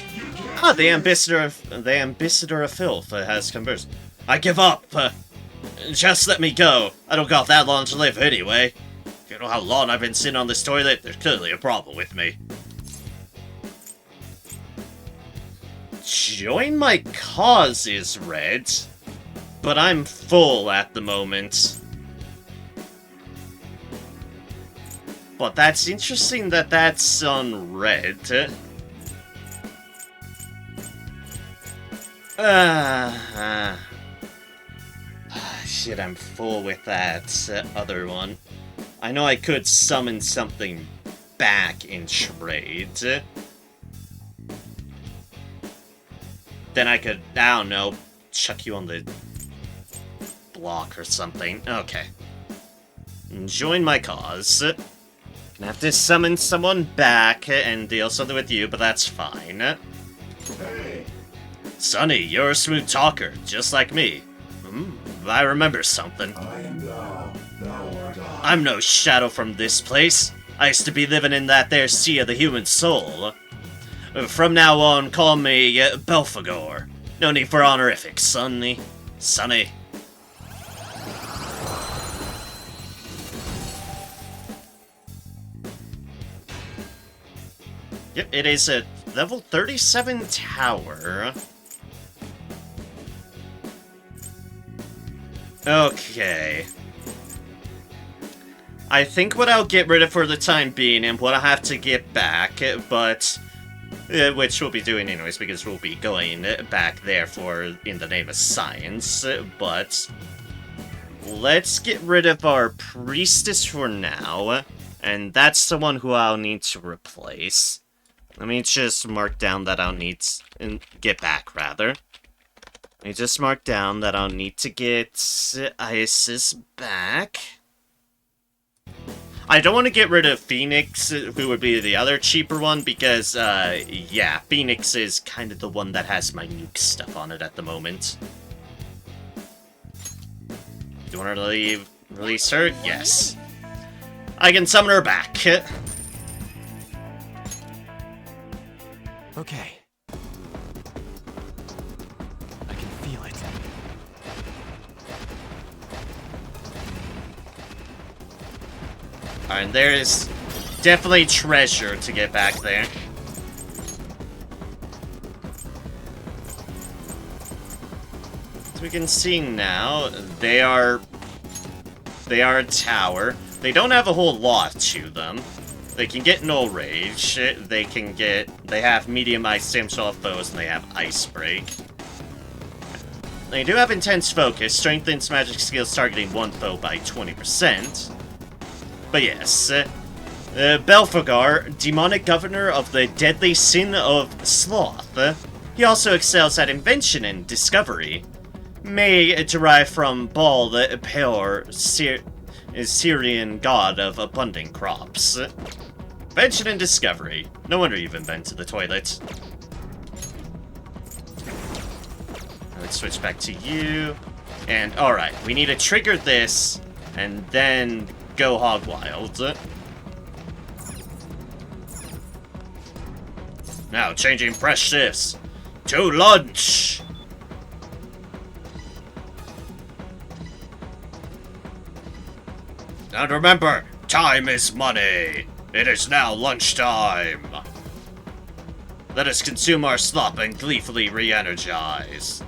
Ah, the ambassador of filth has conversed. I give up. Just let me go. I don't got that long to live anyway. You know how long I've been sitting on this toilet? There's clearly a problem with me. Join my cause is red, but I'm full at the moment. But that's interesting that that's on red. Shit, I'm full with that other one. I know I could summon something back in trade. Then I could, I don't know, chuck you on the block or something. Okay. Join my cause. Gonna have to summon someone back and deal something with you, but that's fine. Hey. Sonny, you're a smooth talker, just like me. I remember something. I'm no shadow from this place. I used to be living in that there sea of the human soul. From now on, call me Belphegor. No need for honorifics, Sonny. Sonny. Yep, it is a level 37 tower. Okay. I think what I'll get rid of for the time being and what I have to get back, but... which we'll be doing anyways, because we'll be going back there for In the Name of Science, but... let's get rid of our priestess for now, and that's the one who I'll need to replace. Let me just mark down that I'll need to get back, rather. Let me just mark down that I'll need to get Isis back. I don't want to get rid of Phoenix, who would be the other cheaper one, because, yeah, Phoenix is kind of the one that has my nuke stuff on it at the moment. Do you want to release her? Yes. I can summon her back. Okay. I can feel it. Alright, there is definitely treasure to get back there. As we can see now, they are a tower. They don't have a whole lot to them. They can get Null Rage, they have medium ice damage off foes, and they have Ice Break. They do have Intense Focus, strengthens magic skills targeting one foe by 20%. But yes, Belphegor, demonic governor of the deadly sin of sloth. He also excels at invention and discovery. May derive from Baal the Peor, Syrian god of abundant crops. Invention and discovery. No wonder you've invented the toilet. Let's switch back to you. And, alright, we need to trigger this, and then go hog wild. Now, changing press shifts to lunch! And remember, time is money! It is now lunchtime! Let us consume our slop and gleefully re-energize.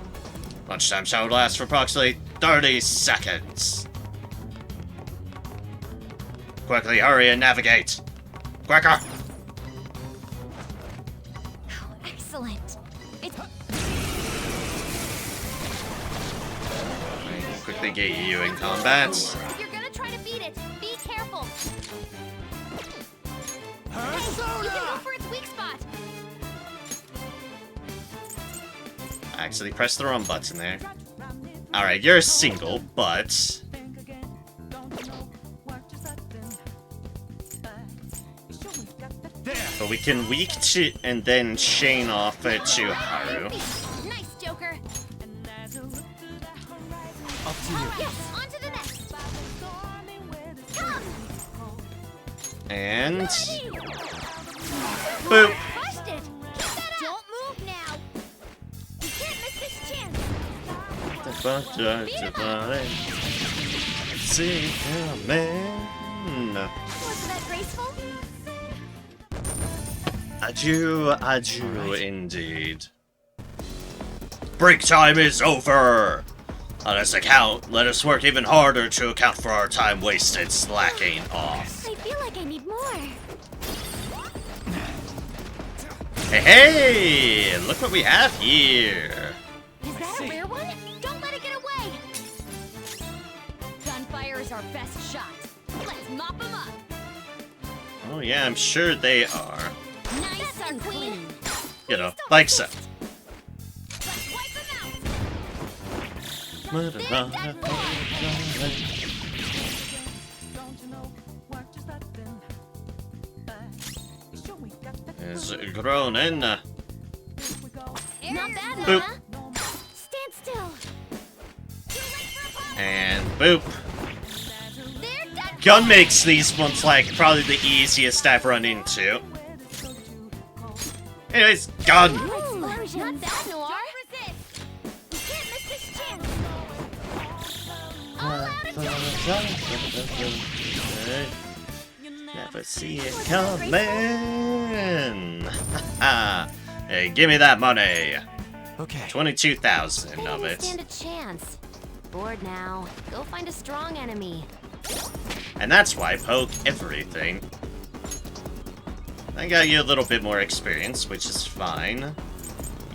Lunchtime shall last for approximately 30 seconds. Quickly hurry and navigate! Quicker! Excellent. It's Quickly get you in combat. If you're gonna try to beat it, be careful. Hey, you can go for its weak spot. I actually pressed the wrong button there. Alright, you're a single, but... But we can weak to and then chain off to Haru. Nice, Joker. Up to you. Yes, on to the next. Come And Ready. boop. Crushed it. Keep that up. Don't move now. You can't miss this chance. See you, man. Wasn't that graceful? Adieu, indeed. Break time is over! Let us work even harder to account for our time wasted slacking off. I feel like I need more. Hey, look what we have here. Is that a rare one? Don't let it get away. Gunfire is our best shot. Let's mop them up. Oh yeah, I'm sure they are. Nice and clean. You know, like so. Let's wipe them Is grown in. Not bad, Boop. Mama. Stand still. Too late for a pop. And boop. They're done. Gun makes these ones like probably the easiest I've run into. Anyways, gun. Not bad, Noir. Don't resist. We can't miss this chance. All out attack. Never see it coming. Hey, give me that money. Okay. 22,000 They of didn't it. stand a chance. Bored now. Go find a strong enemy. And that's why I poke everything. I got you a little bit more experience, which is fine.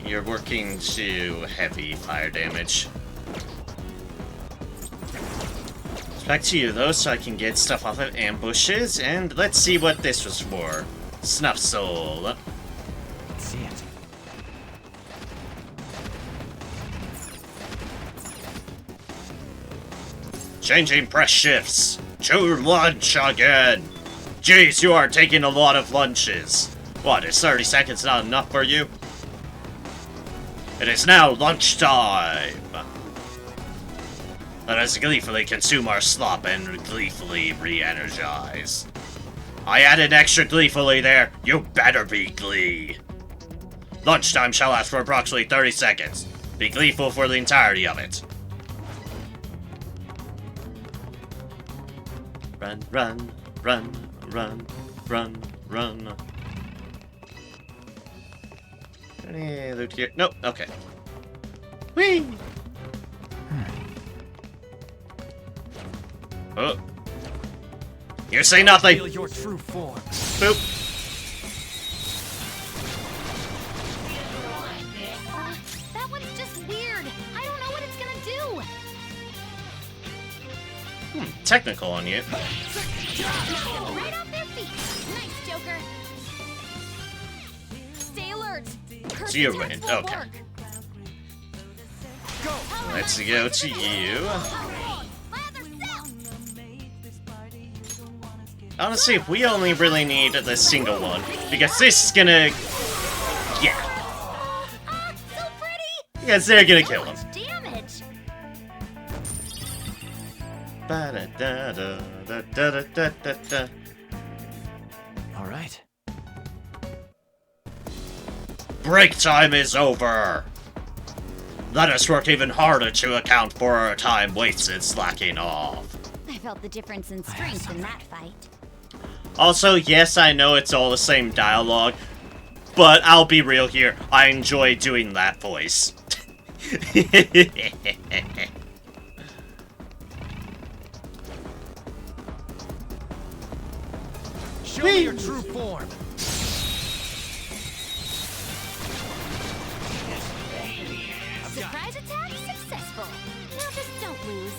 You're working to heavy fire damage. Back to you though, so I can get stuff off of ambushes, and let's see what this was for. Snuff Soul. Let's see it. Changing press shifts. To lunch again. Jeez, you are taking a lot of lunches. What, is 30 seconds not enough for you? It is now lunchtime. Let us gleefully consume our slop and gleefully re-energize. I added extra gleefully there. You better be glee. Lunchtime shall last for approximately 30 seconds. Be gleeful for the entirety of it. Run, run, run, run, run, run. Any loot here? Nope, okay. Whee! Oh. You say nothing! Feel your true form. Boop. That one's just weird. I don't know what it's gonna do. Technical on you. Knock them right off their feet. Nice, Joker. Stay alert. Curse You're attacks right, won't okay. work. Let's go to you. Lather cell. Honestly, we only really need the single one, because this is gonna... Yeah, Ah, so pretty. because they're gonna kill him. So much damage. Ba-da-da-da-da-da-da-da-da. All right. Break time is over! Let us work even harder to account for our time wasted slacking off. I felt the difference in strength in that fight. Also, yes, I know it's all the same dialogue, but I'll be real here, I enjoy doing that voice. Show me your true form. Surprise attack successful. Now just don't lose.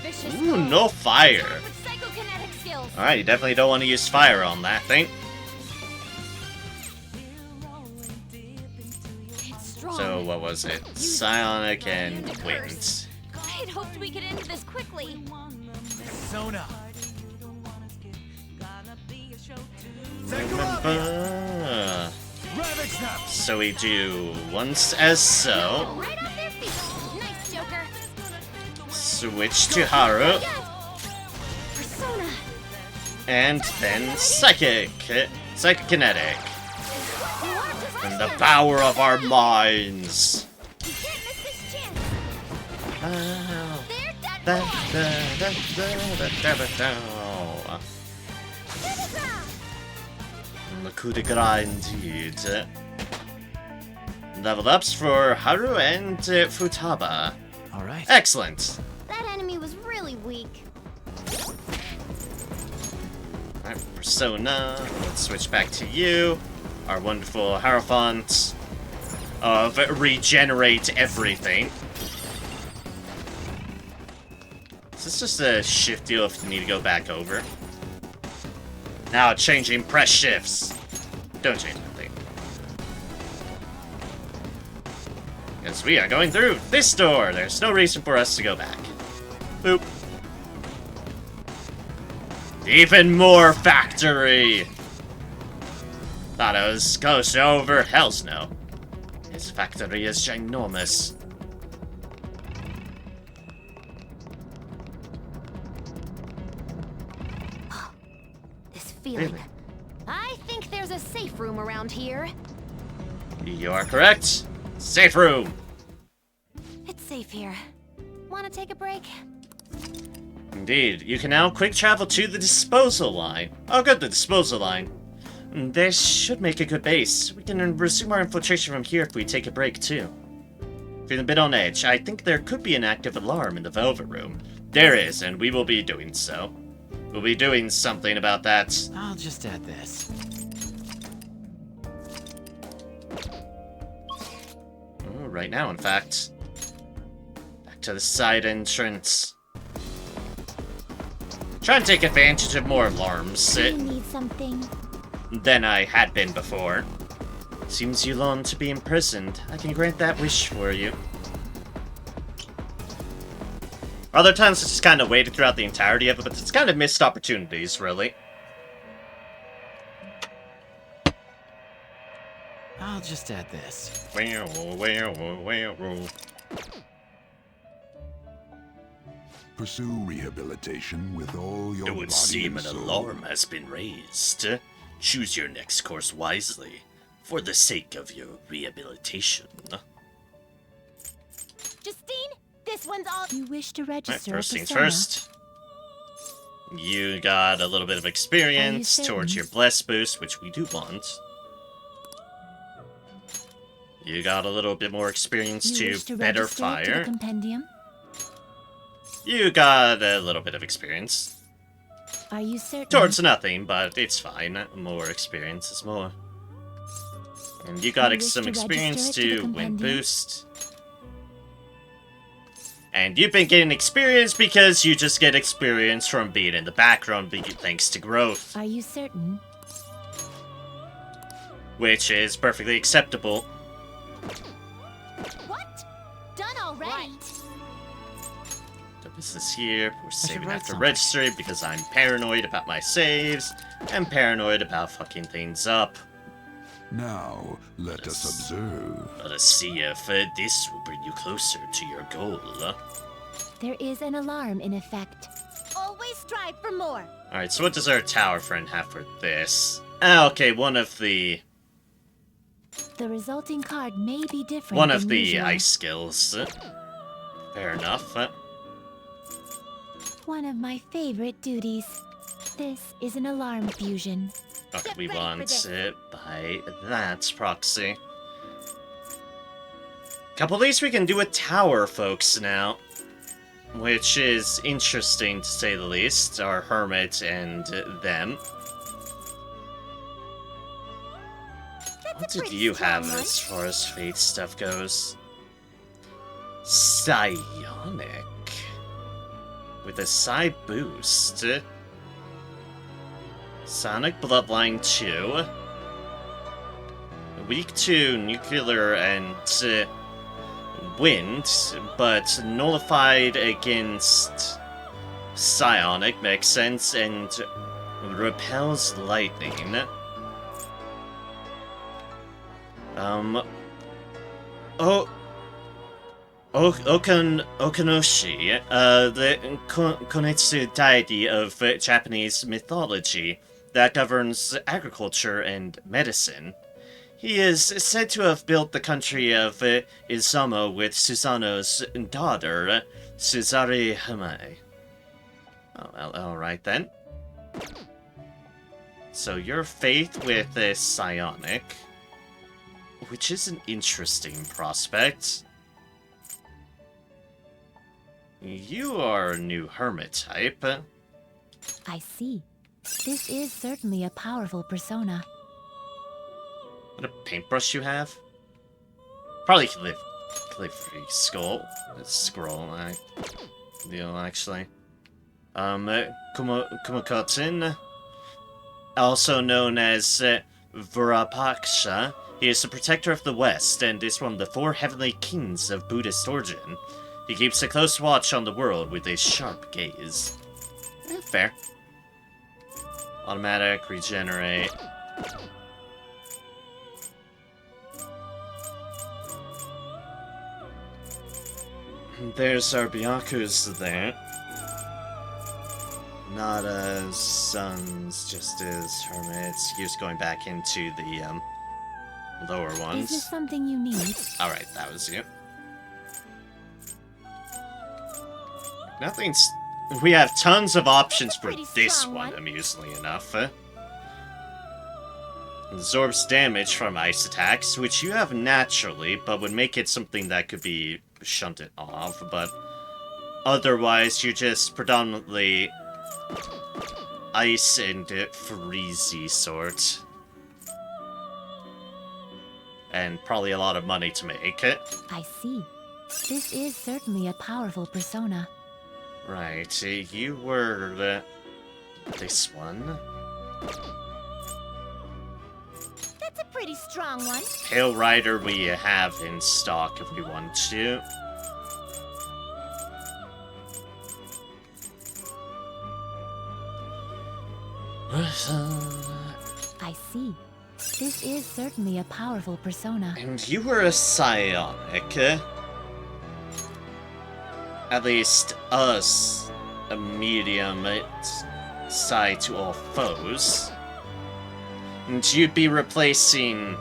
Vicious Ooh, blow. no fire. With psychokinetic skills. Alright, you definitely don't want to use fire on that thing. It's strong. So, what was it? Psionic and Wind. I'd hoped we could end this quickly. Sona. Ravage snap. So we do once as so. Right off their feet. Nice, Joker. Switch to Haru. Persona. And then psychic. Psychokinetic. You are just And the power of our minds. You can't miss this chance. Oh. There, that Da, boy. da, da, da, da, da, da. To the ground. The coup de grace indeed. Level ups for Haru and Futaba. All right. Excellent. That enemy was really weak. Alright, Persona. Let's switch back to you. Our wonderful Hierophant of regenerate everything. Is this just a shift deal if you need to go back over? Now changing press shifts. Don't change anything. Because we are going through this door. There's no reason for us to go back. Boop. Even more factory! Thought I was close over. Hell's no. His factory is ginormous. This feeling. Really? I think there's a safe room around here. You are correct. Safe room. It's safe here. Want to take a break? Indeed. You can now quick travel to the disposal line. Oh good, the disposal line. This should make a good base. We can resume our infiltration from here if we take a break too. Feeling a bit on edge, I think there could be an active alarm in the Velvet Room. There is, and we will be doing so. We'll be doing something about that. I'll just add this. Oh, right now, in fact. Back to the side entrance. Try and take advantage of more alarms Do you need something? than I had been before. Seems you long to be imprisoned. I can grant that wish for you. Other times it's just kind of waited throughout the entirety of it, but it's kind of missed opportunities, really. I'll just add this. Pursue rehabilitation with all your It would body seem and an soul. alarm has been raised. Choose your next course wisely, for the sake of your rehabilitation. Justine, this one's all. You wish to Alright, register first a things persona. first. You got a little bit of experience certain? towards your bless boost, which we do want. You got a little bit more experience You to wish to better register to fire. the compendium? You got a little bit of experience. Are you certain? Towards nothing, but it's fine. More experience is more. And you got You wish some to experience register it to the to win compendium? boost. And you've been getting experience because you just get experience from being in the background thanks to growth, Are you certain? which is perfectly acceptable. What? Done already? So this is here. We're saving write after something. registering because I'm paranoid about my saves and paranoid about fucking things up. Now, let us observe. Let us see if this will bring you closer to your goal. There is an alarm in effect. Always strive for more. Alright, so what does our tower friend have for this? Ah, okay, one of the The resulting card may be different. One of than the usual. ice skills. Fair enough. One of my favorite duties. This is an alarm fusion. Okay, Get we ready for want this. it by that proxy. Couple of these we can do with tower folks now. Which is interesting to say the least. Our hermit and them. That's What a did pretty you strong have one. as far as fate stuff goes? Psionic. With a psi boost. Sonic Bloodline 2. Weak to nuclear and wind, but nullified against psionic makes sense and repels lightning. Oh. Okanoshi, the Konetsu deity of Japanese mythology that governs agriculture and medicine. He is said to have built the country of Izumo with Susanoo's daughter, Suzare Hime. Oh, well, alright then. So your faith with psionic, which is an interesting prospect. You are a new hermit type. I see. This is certainly a powerful persona. What a paintbrush you have? Probably calligraphy scroll, actually. Kumakotin, also known as Virapaksha, he is the protector of the West and is one of the 4 heavenly kings of Buddhist origin. He keeps a close watch on the world with a sharp gaze. Fair. Automatic, regenerate. There's our Byaku's there. Not as sons, just as hermits. He was going back into the lower ones. Is this something you need? Alright, that was you. Nothing's... We have tons of options for this one, amusingly enough. Absorbs damage from ice attacks, which you have naturally, but would make it something that could be shunted off, but otherwise you're just predominantly ice and freezy sort. And probably a lot of money to make. I see. This is certainly a powerful persona. Right, you were this one. That's a pretty strong one. Pale Rider we have in stock if we want to. I see. This is certainly a powerful persona. And you were a psionic. At least us, a medium side to all foes. And you'd be replacing...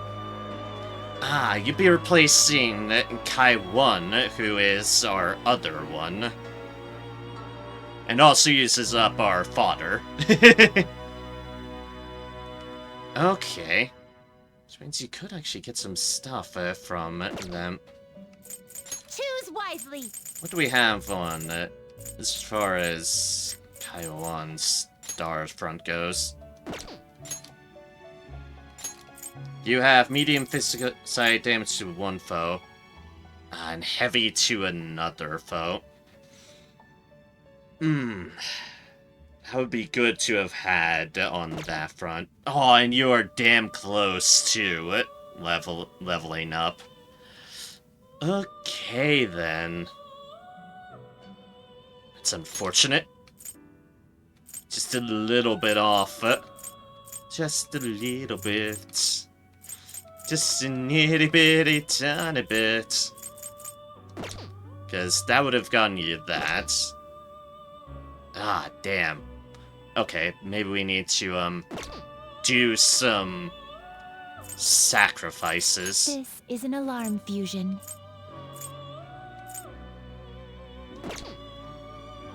you'd be replacing Kai 1, who is our other one. And also uses up our fodder. Okay. Which means you could actually get some stuff from them. Choose wisely. What do we have on as far as Kaiwan's star front goes? You have medium physical side damage to one foe, and heavy to another foe. That would be good to have had on that front. Oh, and you are damn close to leveling up. Okay, then. It's unfortunate. Just a little bit off. Just a little bit. Just a itty bitty tiny bit. Because that would have gotten you that. Ah, damn. Okay, maybe we need to, do some sacrifices. This is an alarm fusion.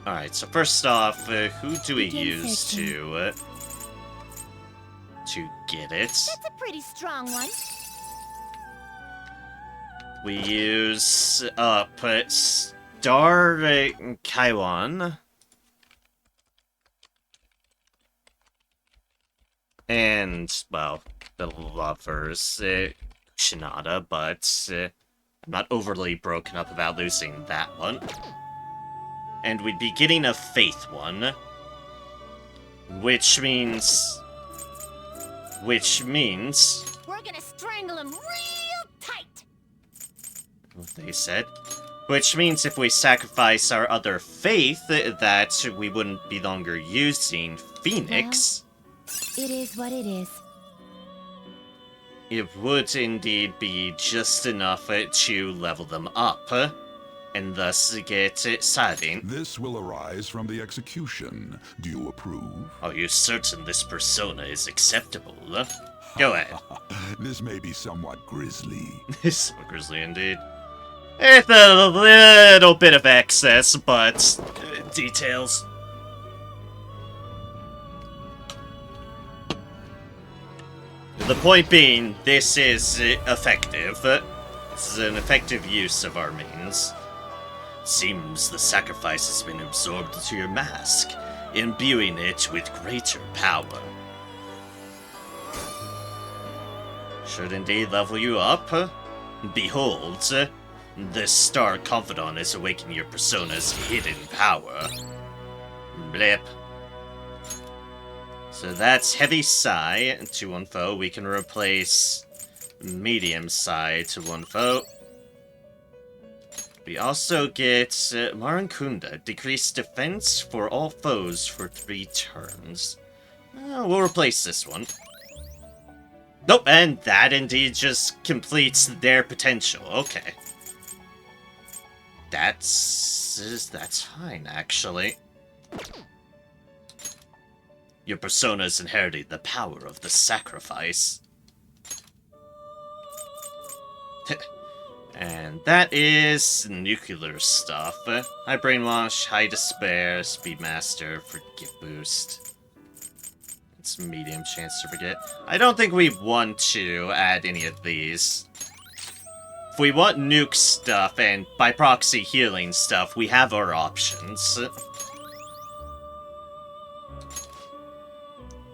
Alright, so first off, who do we Begin use searching. to get it? That's a pretty strong one. We use Star Kaiwan. And, well, the lovers, Shinada, but I'm not overly broken up about losing that one. And we'd be getting a Faith one. Which means... We're gonna strangle him real tight. What they said. Which means if we sacrifice our other Faith, that we wouldn't be longer using Phoenix. It is what it is. It would indeed be just enough to level them up. and thus get Saladin. This will arise from the execution. Do you approve? Are you certain this persona is acceptable? Go ahead. This may be somewhat grisly. So grisly indeed. It's a little bit of excess, but details. The point being, this is effective. This is an effective use of our means. Seems the sacrifice has been absorbed into your mask, imbuing it with greater power. Should indeed level you up. Behold, the Star Confidant is awakening your persona's hidden power. Blip. So that's Heavy Psi to one foe. We can replace Medium Psi to one foe. We also get Marankunda, decreased defense for all foes for 3 turns. We'll replace this one. Nope, and that indeed just completes their potential. Okay. That's fine, actually. Your persona's inherited the power of the sacrifice. And that is nuclear stuff. High Brainwash, High Despair, Speedmaster, Forget Boost. It's medium chance to forget. I don't think we want to add any of these. If we want nuke stuff and by proxy healing stuff, we have our options.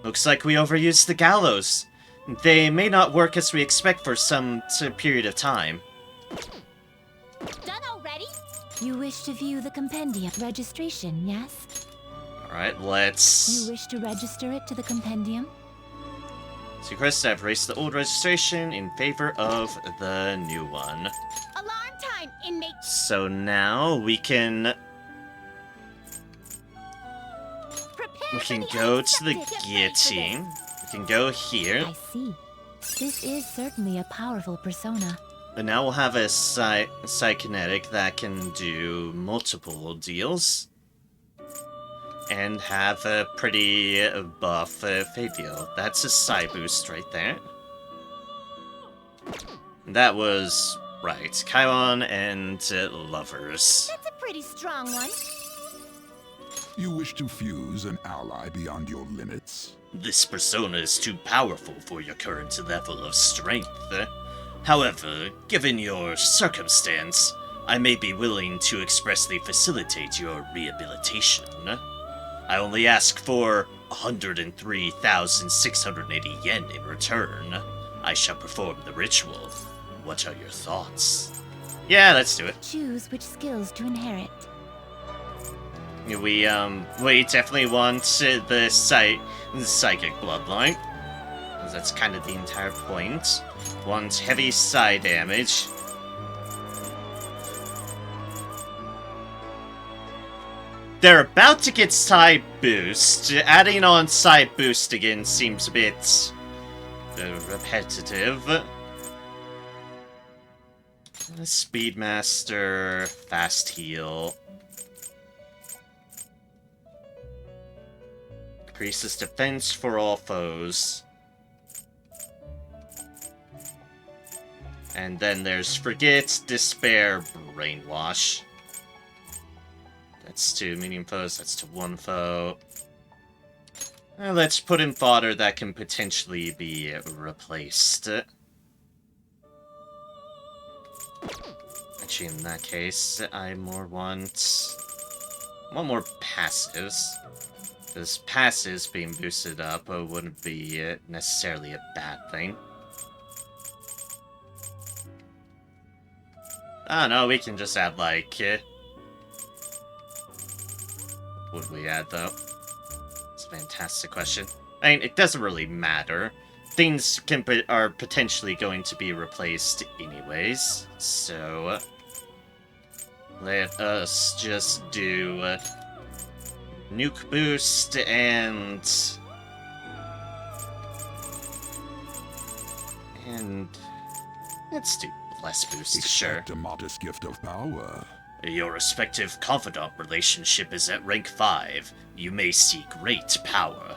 Looks like we overused the gallows. They may not work as we expect for some period of time. Done already? You wish to view the compendium registration, yes? Alright, let's... You wish to register it to the compendium? Request I've erased the old registration in favor of the new one. Alarm time, inmate. So now we can Prepare for the go to the unexpected. Get ready for guillotine. this. We can go here. I see. This is certainly a powerful persona. And now we'll have a Psykinetic that can do multiple deals. And have a pretty buff Fabio. That's a Psy boost right there. That was right. Chiron and Lovers. That's a pretty strong one. You wish to fuse an ally beyond your limits? This persona is too powerful for your current level of strength. However, given your circumstance, I may be willing to expressly facilitate your rehabilitation. I only ask for 103,680 yen in return. I shall perform the ritual. What are your thoughts? Yeah, let's do it. Choose which skills to inherit. We definitely want the psychic bloodline. That's kind of the entire point. Want heavy psi damage. They're about to get psi boost. Adding on psi boost again seems a bit repetitive. Speedmaster, fast heal. Increases defense for all foes. And then there's Forget, Despair, Brainwash. That's 2 medium foes, that's to 1 foe. Let's put in fodder that can potentially be replaced. Actually, in that case, I want more passives. Because passives being boosted up wouldn't be necessarily a bad thing. I don't know, we can just add, like... what would we add, though? It's a fantastic question. I mean, it doesn't really matter. Things are potentially going to be replaced anyways, so... let us just do... nuke boost and... let's do less boost, sure. Expect a modest gift of power. Your respective confidant relationship is at rank 5. You may see great power.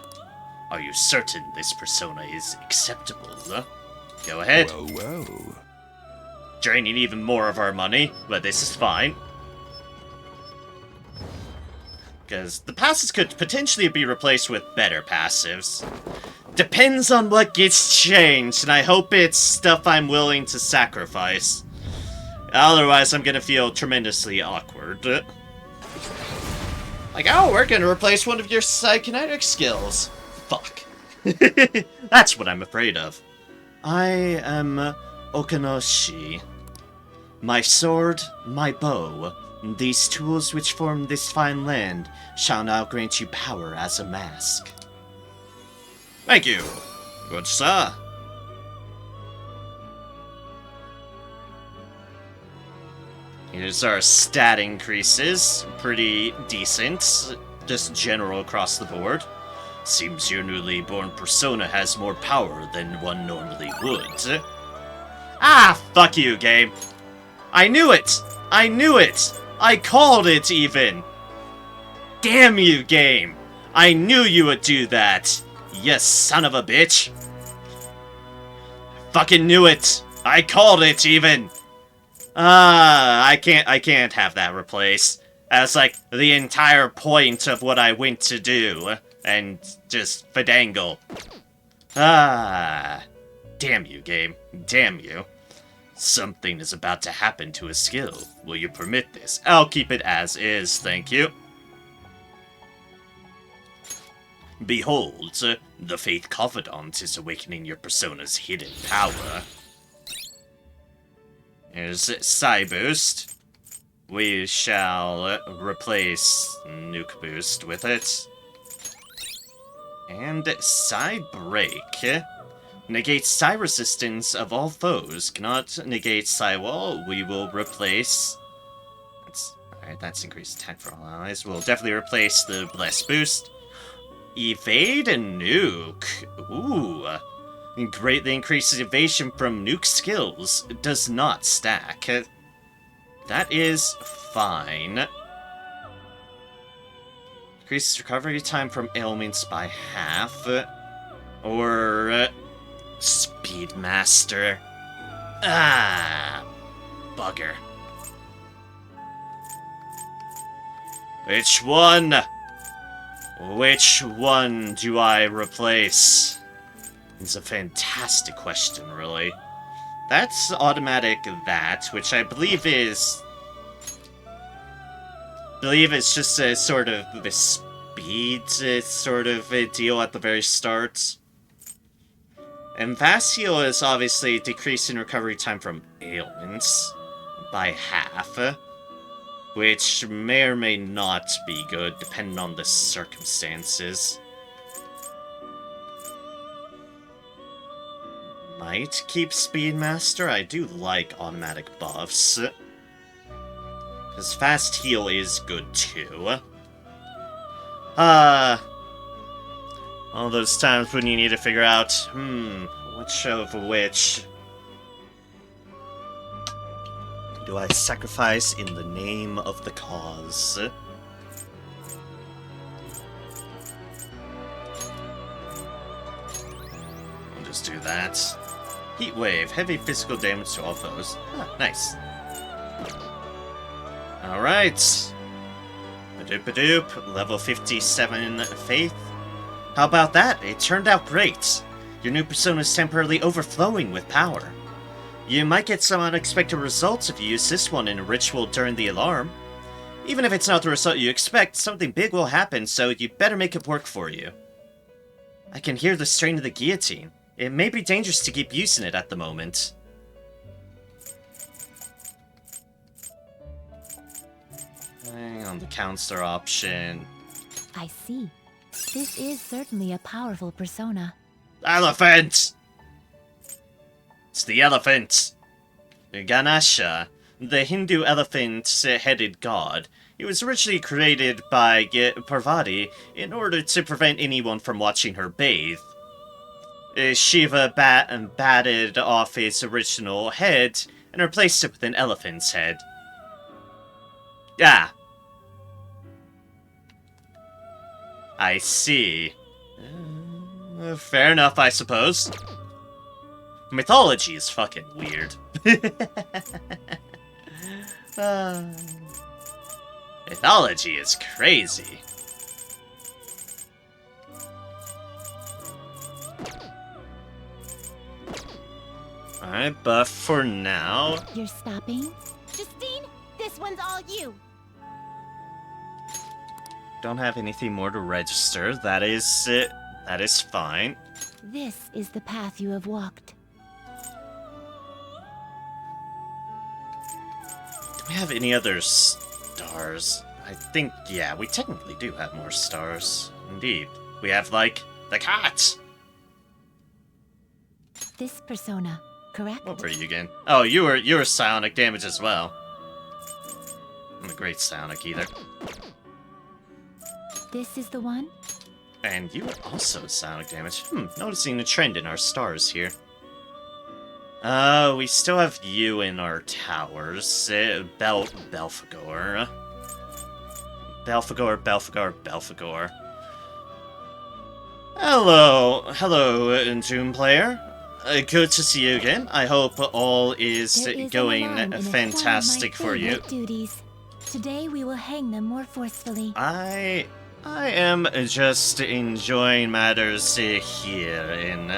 Are you certain this persona is acceptable? Go ahead. Well, well. Draining even more of our money, but this is fine. Because the passives could potentially be replaced with better passives. Depends on what gets changed, and I hope it's stuff I'm willing to sacrifice. Otherwise, I'm gonna feel tremendously awkward. Like, oh, we're gonna replace one of your psychokinetic skills. Fuck. That's what I'm afraid of. I am Okanoshi. My sword, my bow, these tools which form this fine land shall now grant you power as a mask. Thank you, good sir. Here's our stat increases. Pretty decent. Just general across the board. Seems your newly born persona has more power than one normally would. Ah, fuck you, game. I knew it! I knew it! I called it, even! Damn you, game! I knew you would do that! You son of a bitch! Fucking knew it! I called it, even! I can't have that replaced. That's like the entire point of what I went to do. And just fadangle. Ah. Damn you, game. Damn you. Something is about to happen to a skill. Will you permit this? I'll keep it as is, thank you. Behold, the Faith Confidant is awakening your persona's hidden power. Here's Psy Boost. We shall replace Nuke Boost with it. And Psy Break. Negates Psy resistance of all foes. Cannot negate Psy Wall. We will replace... Alright, that's increased attack for all allies. We'll definitely replace the Bless Boost. Evade and Nuke. Ooh. Greatly increases evasion from Nuke skills. Does not stack. That is fine. Increases recovery time from ailments by half. Or... Speedmaster. Ah, bugger. Which one? Which one do I replace? It's a fantastic question, really. That's automatic that, which I believe is... it's just a sort of the speed sort of a deal at the very start. And Fast Heal is obviously decreasing recovery time from ailments by half, which may or may not be good, depending on the circumstances. Might keep Speedmaster. I do like automatic buffs. Because Fast Heal is good too. All those times when you need to figure out, which of which do I sacrifice in the name of the cause? We'll just do that. Heat Wave, heavy physical damage to all foes. Ah, nice. Alright. Badoop-a-doop, level 57 Faith. How about that? It turned out great. Your new persona is temporarily overflowing with power. You might get some unexpected results if you use this one in a ritual during the alarm. Even if it's not the result you expect, something big will happen, so you'd better make it work for you. I can hear the strain of the guillotine. It may be dangerous to keep using it at the moment. On the counselor option. I see. This is certainly a powerful persona. Elephant! It's the elephant! Ganesha, the Hindu elephant-headed god. He was originally created by Parvati in order to prevent anyone from watching her bathe. Shiva batted off its original head and replaced it with an elephant's head. Ah. I see. Fair enough, I suppose. Mythology is fucking weird. Mythology is crazy. Alright, but for now... You're stopping? Justine, this one's all you. Don't have anything more to register. That is it. That is fine. This is the path you have walked. Do we have any other stars? I think, yeah, we technically do have more stars. Indeed. We have, like, the cat! This persona, correct? What were you again? Oh, you were psionic damage as well. I'm a great psionic either. This is the one? And you were also psionic damage. Noticing a trend in our stars here. We still have you in our towers. Belphegor. Belphegor. Hello, Entomb player. Good to see you again. I hope all is There is going an alarm in a fantastic form of for my you. favorite duties. Today we will hang them more forcefully. I am just enjoying matters here in...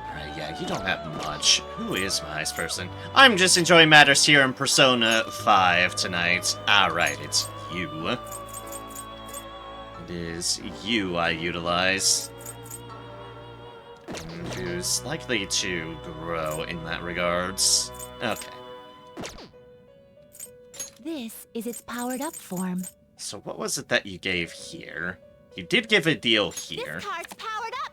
Alright, yeah, you don't have much. Who is my ice person? I'm just enjoying matters here in Persona 5 tonight. Alright, it's you. It is you I utilize. And who's likely to grow in that regards. Okay. This is its powered up form. So what was it that you gave here? You did give a deal here. This card's powered up.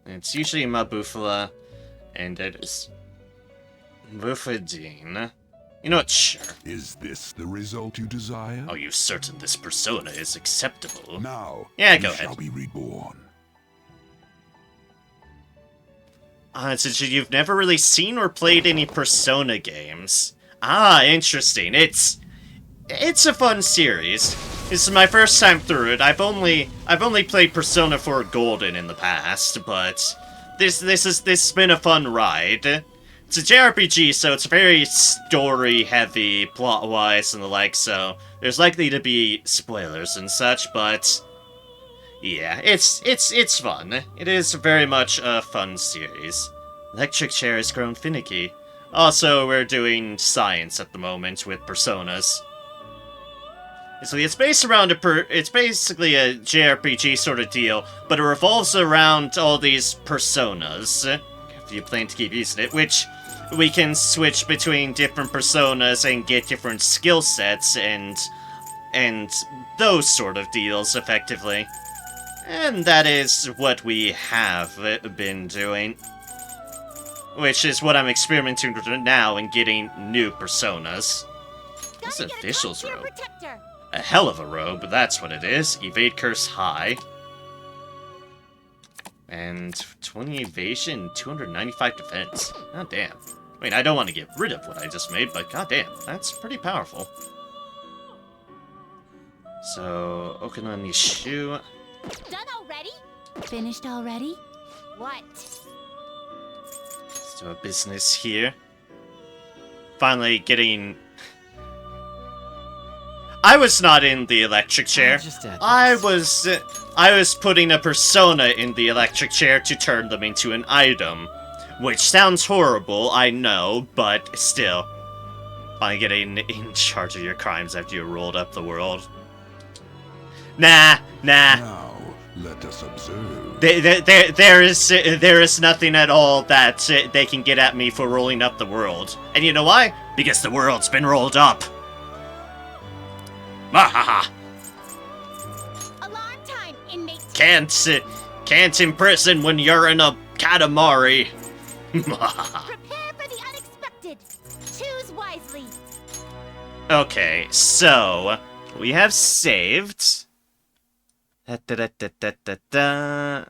It's usually Mabufala, and it is Bufadine. You know what, sure. Is this the result you desire? Are you certain this persona is acceptable? Now, Yeah, you go ahead. shall be reborn. Since you've never really seen or played any Persona games. Ah, interesting. It's a fun series. This is my first time through it. I've only played Persona 4 Golden in the past, but this has been a fun ride. It's a JRPG, so it's very story-heavy, plot-wise and the like, so there's likely to be spoilers and such, but yeah, it's fun. It is very much a fun series. Electric Chair has grown finicky. Also, we're doing science at the moment with personas. So it's based around it's basically a JRPG sort of deal, but it revolves around all these personas. If you plan to keep using it, which we can switch between different personas and get different skill sets and those sort of deals effectively. And that is what we have been doing. Which is what I'm experimenting with now and getting new personas. This Gotta get official's across your robe. protector. A hell of a robe, that's what it is. Evade Curse High. And 20 evasion, 295 defense. God damn. I mean, I don't want to get rid of what I just made, but god damn, that's pretty powerful. So, Okina Nishu. Done already? Finished already? What? Let's do a business here. Finally getting... I was not in the electric chair. I was putting a persona in the electric chair to turn them into an item. Which sounds horrible, I know, but still. Finally getting in charge of your crimes after you rolled up the world. Nah. Now, let us observe. There is nothing at all that they can get at me for rolling up the world. And you know why? Because the world's been rolled up. Mahaha! Alarm time, inmate. Can't imprison when you're in a Katamari. Prepare for the unexpected. Choose wisely. Okay, so we have saved. Da-da-da-da-da-da.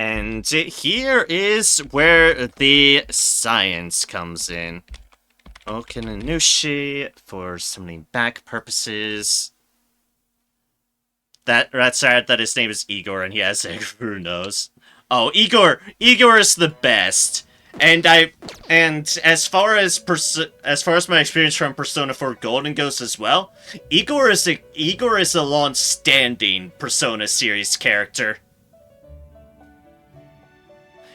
And here is where the science comes in. Okinanushi for summoning back purposes. That's right, that his name is Igor and he has a who knows. Oh, Igor is the best. And as far as my experience from Persona 4 Golden goes as well, Igor is a long-standing Persona series character.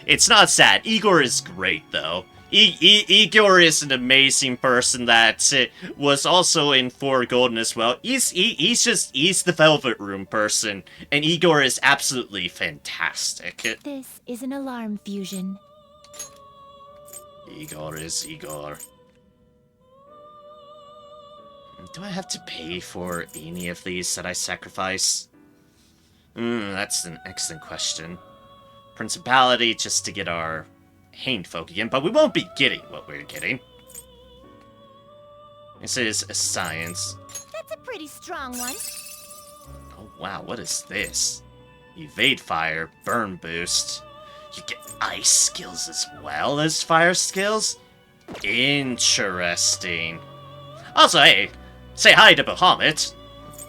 It's not sad. Igor is great though. Igor is an amazing person that was also in 4 Golden as well. He's the Velvet Room person, and Igor is absolutely fantastic. This is an alarm fusion. Igor is Igor. Do I have to pay for any of these that I sacrifice? That's an excellent question. Principality just to get our Hain folk again, but we won't be getting what we're getting. This is a science. That's a pretty strong one. Oh wow, what is this? Evade fire, burn boost. You get ice skills as well as fire skills? Interesting. Also, hey, say hi to Bahamut.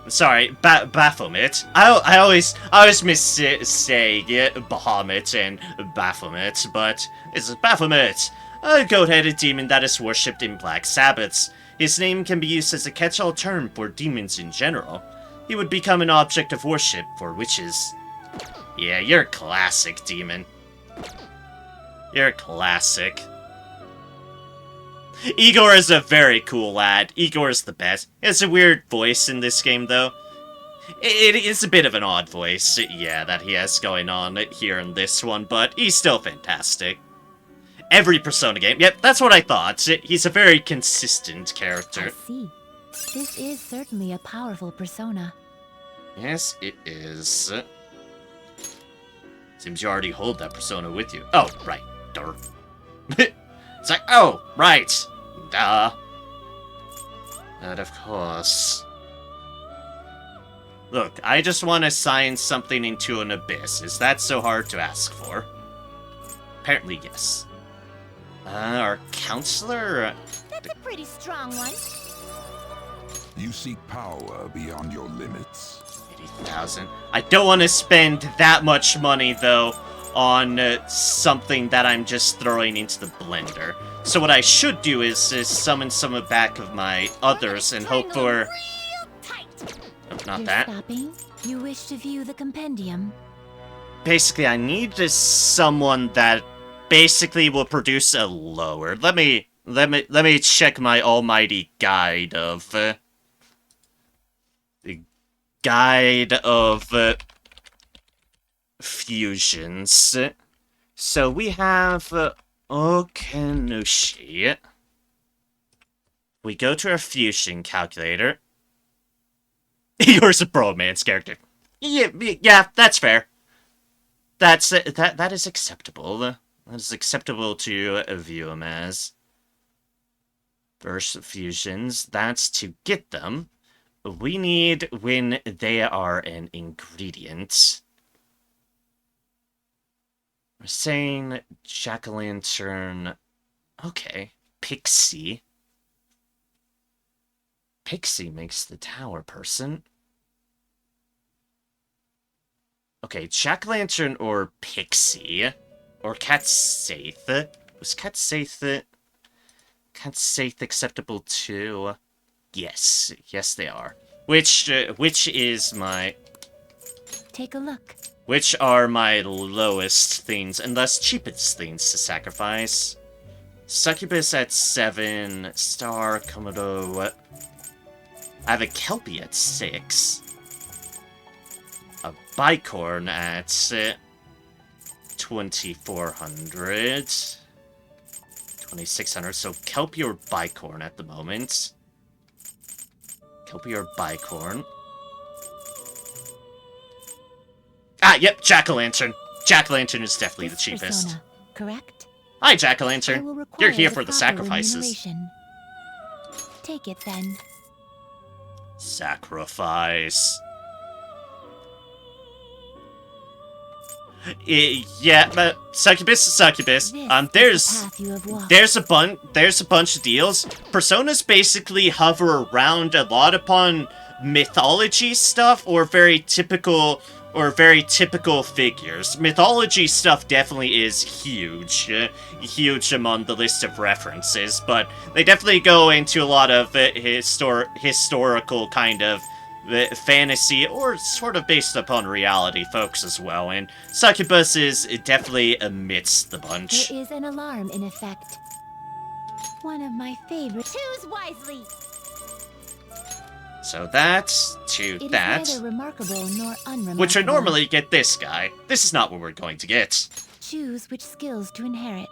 Sorry, Baphomet. I always say Bahamut and Baphomet, but it's Baphomet, a goat-headed demon that is worshipped in Black Sabbaths. His name can be used as a catch-all term for demons in general. He would become an object of worship for witches. Yeah, you're a classic demon. You're a classic. Igor is a very cool lad. Igor is the best. He has a weird voice in this game, though. It is a bit of an odd voice, yeah, that he has going on here in this one, but he's still fantastic. Every Persona game, yep, that's what I thought. He's a very consistent character. I see. This is certainly a powerful persona. Yes, it is. Seems you already hold that persona with you. Oh, right. Duh. It's like, oh, right. Duh. And of course. Look, I just want to sign something into an abyss. Is that so hard to ask for? Apparently, yes. Our counselor? That's a pretty strong one. You seek power beyond your limits. 80,000. I don't want to spend that much money, though, on something that I'm just throwing into the blender. So what I should do is summon some back of my others and hope for... Oh, not You're that. stopping? You wish to view the compendium? Basically, I need someone that basically will produce a lower. Let me check my almighty guide of... Guide of fusions. So we have Okinanushi. We go to our fusion calculator. Yours a bromance character. Yeah, that's fair. That is acceptable. That is acceptable to view them as. Burst fusions. That's to get them. We need when they are an ingredient. We're saying jack-o'-lantern. Okay. Pixie. Pixie makes the tower person. Okay, jack-o'-lantern or Pixie. Or Catsaith. Was Catsaith acceptable too? Yes, yes they are. Which is my... Take a look. Which are my lowest things and thus cheapest things to sacrifice? Succubus at 7, Star, Komodo... I have a Kelpie at 6. A Bicorn at 2,400. 2,600, so Kelpie or Bicorn at the moment. Kelpie or Bicorn. Ah, yep, Jack-o'-lantern. Jack-o'-lantern is definitely the This cheapest. persona, correct? Hi, I Jack-o'-lantern. will You're require here for the proper sacrifices. remuneration. Take it then. Sacrifice. Yeah, but succubus is succubus. This is the path you have walked. There's a bunch of deals. Personas basically hover around a lot upon mythology stuff or very typical figures. Mythology stuff definitely is huge among the list of references, but they definitely go into a lot of historical kind of fantasy or sort of based upon reality folks as well, and Succubus is definitely amidst the bunch. There is an alarm in effect. One of my favorite. Choose wisely. So that's to It is that, neither remarkable nor unremarkable. which would normally get this guy. This is not what we're going to get. Choose which skills to inherit.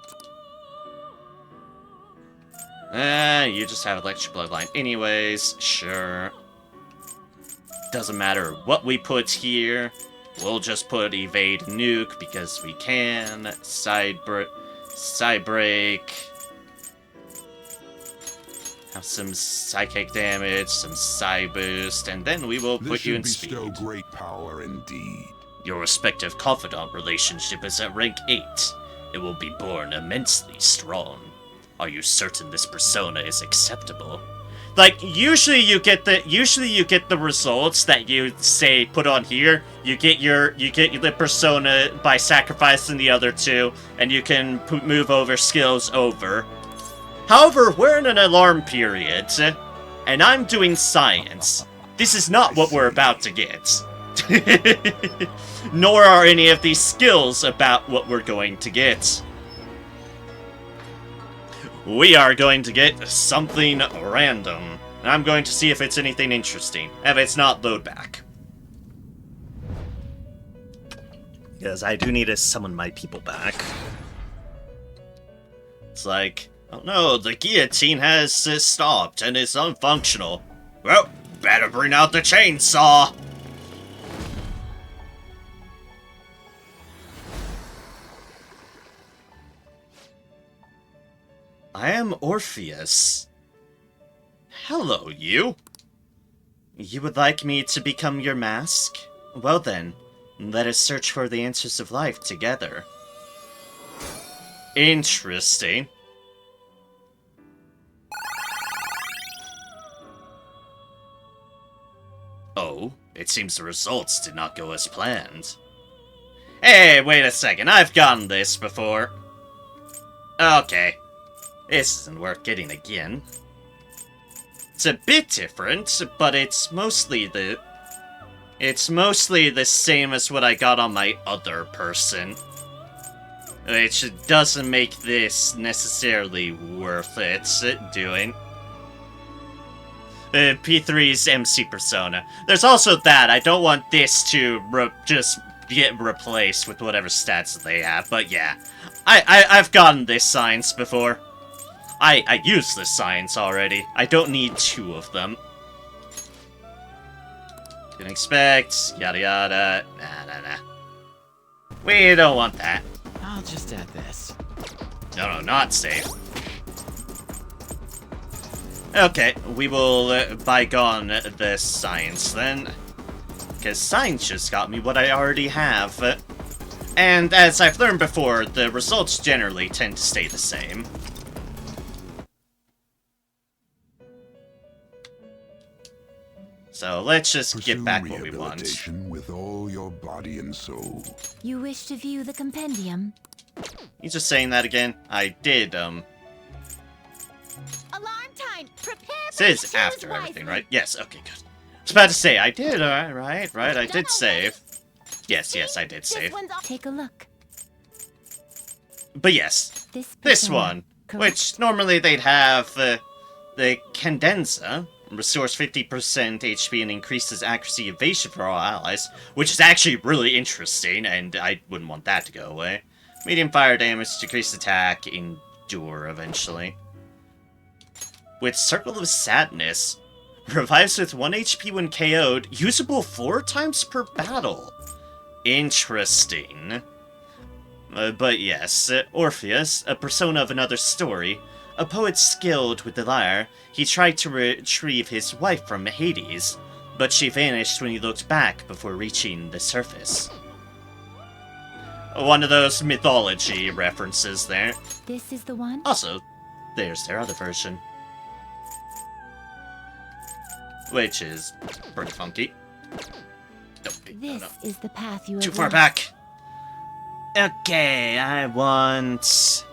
You just have electric bloodline anyways, sure. Doesn't matter what we put here. We'll just put evade nuke because we can. Side break. Have some psychic damage, some psi boost, and then we will This put you should in bestow speed. great power indeed. Your respective confidant relationship is at rank 8. It will be born immensely strong. Are you certain this persona is acceptable? Like, usually you get the results that you say put on here. You get the persona by sacrificing the other two, and you can move over skills over. However, we're in an alarm period, and I'm doing science. This is not what we're about to get. Nor are any of these skills about what we're going to get. We are going to get something random. And I'm going to see if it's anything interesting. If it's not, load back. Because I do need to summon my people back. It's like, oh no, the guillotine has stopped and is unfunctional. Well, better bring out the chainsaw. I am Orpheus. Hello, you. You would like me to become your mask? Well then, let us search for the answers of life together. Interesting. Oh, it seems the results did not go as planned. Hey, wait a second, I've gotten this before. Okay. This isn't worth getting again. It's a bit different, but it's mostly the same as what I got on my other person. Which doesn't make this necessarily worth it doing. P3's MC persona. There's also that. I don't want this to just get replaced with whatever stats they have, but yeah. I've gotten this science before. I used this science already. I don't need 2 of them. Didn't expect, yada yada, nah. We don't want that. I'll just add this. No, not safe. Okay, we will bygone this science then. Because science just got me what I already have. And as I've learned before, the results generally tend to stay the same. So let's just Pursue get back what we want. rehabilitation with all your body and soul. You wish to view the compendium? You just saying that again? I did, Alarm time. Prepare for Says choose after wisely. everything, right? Yes, okay, good. I was about to say, I did, right, I did save. Yes, I did This save. one's off. Take a look. But yes, This this persona, one, correct? which normally they'd have the Cadenza, restores 50% HP and increases accuracy evasion for all allies, which is actually really interesting, and I wouldn't want that to go away. Medium fire damage, decreased attack, endure eventually. With Circle of Sadness, revives with 1 HP when KO'd, usable 4 times per battle. Interesting. But yes, Orpheus, a persona of another story, a poet skilled with the lyre, he tried to retrieve his wife from Hades, but she vanished when he looked back before reaching the surface. One of those mythology references there. This is the one? Also, there's their other version. Which is pretty funky. This is the path you have Too far lost. back. Okay, I want...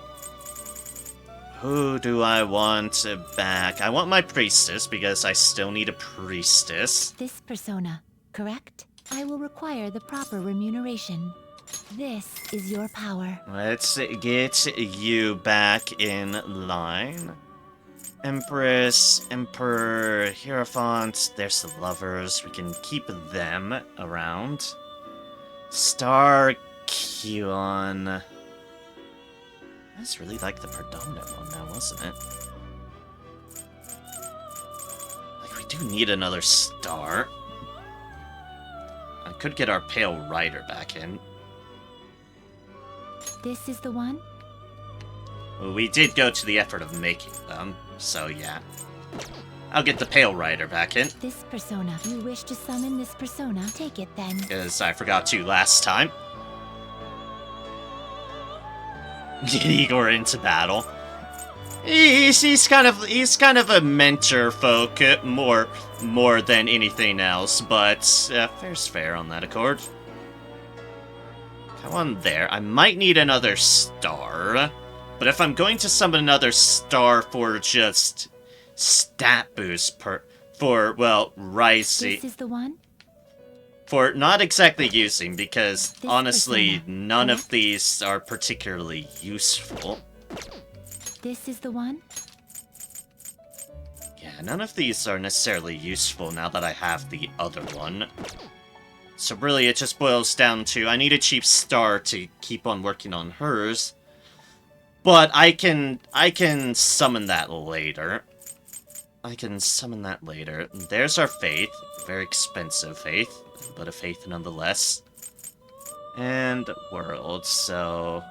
Who do I want back? I want my priestess, because I still need a priestess. This persona, correct? I will require the proper remuneration. This is your power. Let's get you back in line. Empress, Emperor, Hierophant, there's the lovers. We can keep them around. Star Kion. That's really like the predominant one now, wasn't it? Like, we do need another star. I could get our Pale Rider back in. This is the one? We did go to the effort of making them, so yeah. I'll get the Pale Rider back in, This persona. You wish to summon this persona? Take it then. because I forgot to last time. Get Igor into battle. He's kind of a mentor folk, more than anything else, but fair's fair on that accord. Come on there. I might need another star, but if I'm going to summon another star for just stat boost for rising, This is the one? for not exactly using, because This honestly, persona, none of correct? these are particularly useful. This is the one? Yeah, none of these are necessarily useful now that I have the other one. So really, it just boils down to, I need a cheap star to keep on working on hers. But I can summon that later. There's our Faith. Very expensive Faith, but a Faith nonetheless. And World, so...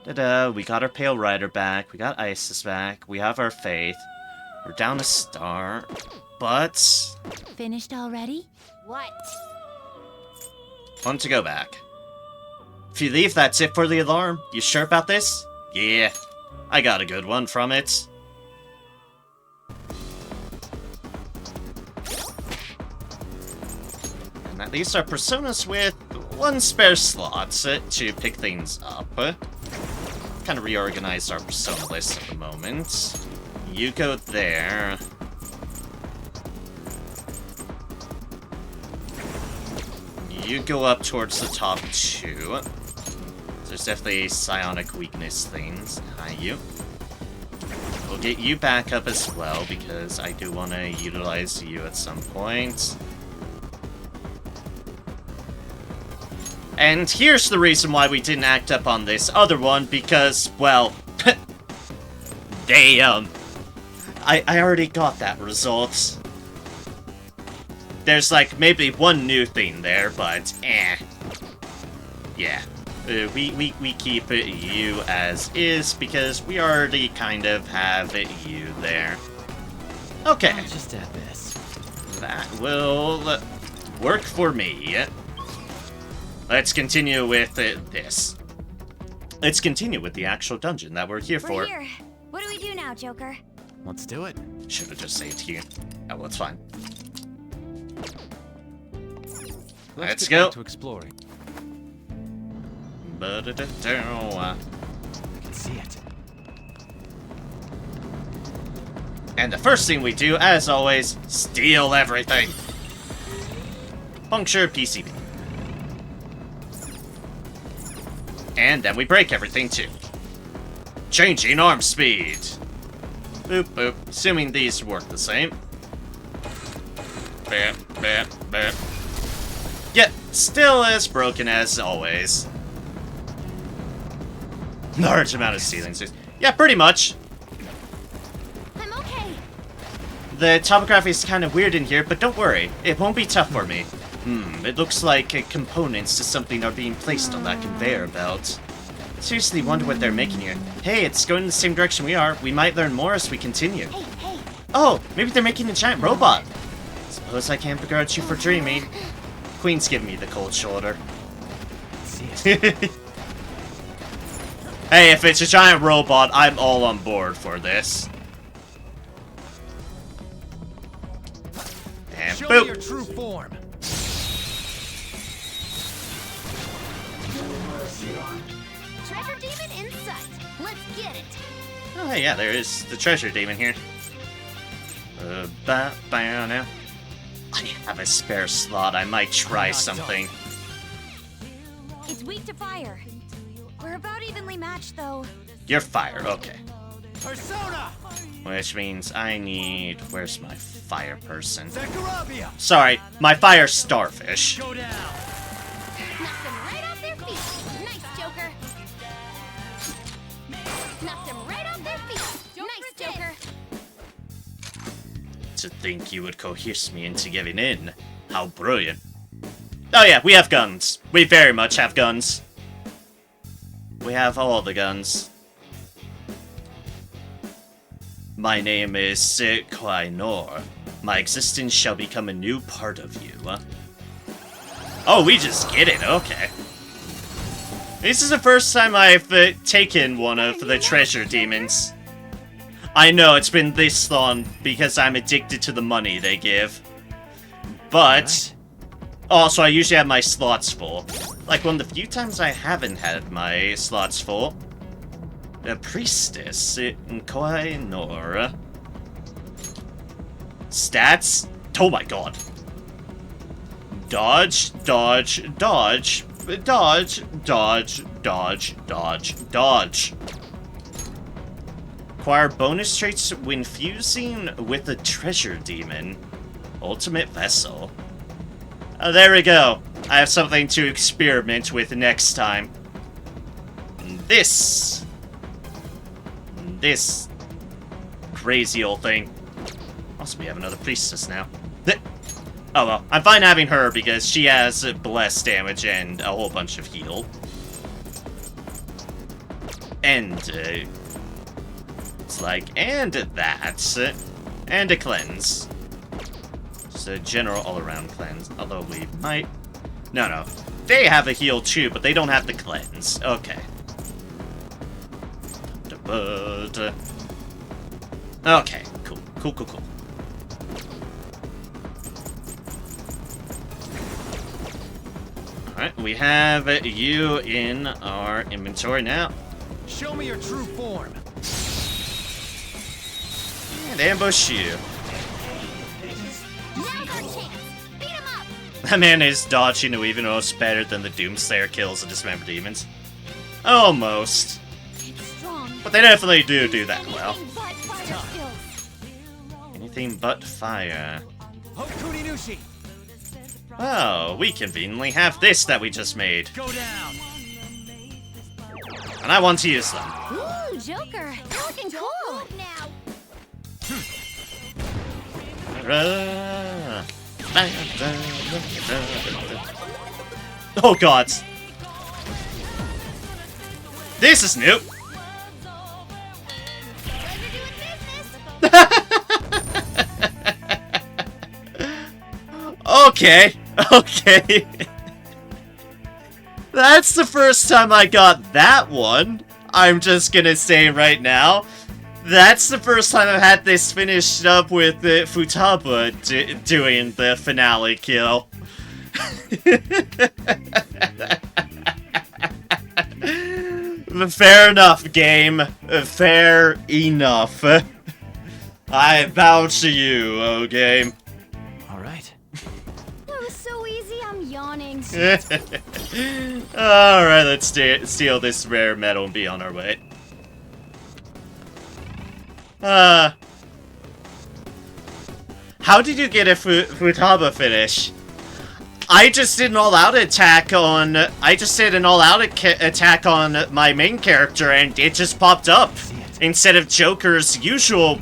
Ta-da, we got our Pale Rider back, we got Isis back, we have our Faith. We're down a star, but... Finished already? What? Want to go back. If you leave, that's it for the alarm. You sure about this? Yeah, I got a good one from it. And at least our personas with one spare slot to pick things up. Kind of reorganized our persona list at the moment. You go there. You go up towards the top two. There's definitely psionic weakness things. Hi, you. We'll get you back up as well, because I do want to utilize you at some point. And here's the reason why we didn't act up on this other one, because, well... they, I already got that result. There's, like, maybe one new thing there, but, yeah. We keep you as is, because we already kind of have you there. Okay. I'll just add this. That will work for me. Let's continue with this. Let's continue with the actual dungeon that we're here for. We're here. What do we do now, Joker? Let's do it. Should have just saved here. Oh, well, it's fine. Let's get go. back to exploring. I can see it. And the first thing we do, as always, steal everything. Puncture PCB. And then we break everything too. Changing arm speed. Boop boop. Assuming these work the same. Bam, bam, bam. Yep, still as broken as always. Large amount of ceiling space. Yeah, pretty much. I'm okay. The topography is kind of weird in here, but don't worry. It won't be tough for me. It looks like components to something are being placed on that conveyor belt. Seriously wonder what they're making here. Hey, it's going in the same direction we are. We might learn more as we continue. Hey. Oh, maybe they're making a giant robot. Suppose I can't begrudge you for dreaming. Queen's giving me the cold shoulder. See it. Hey, if it's a giant robot, I'm all on board for this. And Show boop. me your true form. Treasure demon in sight. Let's get it. Oh, yeah, there is the treasure demon here. Now. I have a spare slot. I might try something. It's weak to fire. We're about evenly matched, though. You're fire, okay. Persona! Which means I need... Where's my fire person? Zakarabia! Sorry, my fire starfish. Go down! Knocked them right off their feet. Nice, Joker. Knocked them right off their feet. Nice, Joker. To think you would coerce me into giving in. How brilliant. Oh yeah, we have guns. We very much have guns. We have all the guns. My name is Kwainor. My existence shall become a new part of you. Oh, we just get it, okay. This is the first time I've taken one of the treasure demons. I know it's been this long because I'm addicted to the money they give. But also I usually have my slots full. Like one of the few times I haven't had my slots full. The priestess in Koinor. Stats? Oh my god. Dodge, dodge, dodge, dodge, dodge, dodge, dodge, dodge. Acquire bonus traits when fusing with a treasure demon. Ultimate vessel. Oh, there we go. I have something to experiment with next time. This crazy old thing. Also, we have another priestess now. Oh well, I'm fine having her because she has bless damage and a whole bunch of heal. And, it's like, and that, and a cleanse. Just a general all-around cleanse, although we might... No. They have a heal too, but they don't have the cleanse. Okay. Okay, cool. Alright, we have you in our inventory now. Show me your true form. And ambush you. Now's our chance. Beat him up. That man is dodging to even almost better than the Doomslayer kills and Dismember Demons. Almost. It's strong. But they definitely do that well. Anything but fire skills. Anything but fire. Hokuni Nushi! Oh, we conveniently have this that we just made. Go down! And I want to use them. Ooh, Joker. You're looking cool. Now. Oh god. This is new. Pleasure doing business. Okay. That's the first time I got that one. I'm just gonna say right now. That's the first time I've had this finished up with Futaba doing the finale kill. Fair enough, game. Fair enough. I bow to you, oh game. Alright. That was so easy, I'm yawning. Alright, let's steal this rare metal and be on our way. How did you get a Futaba finish? I just did an all-out attack on... attack on my main character and it just popped up. Instead of Joker's usual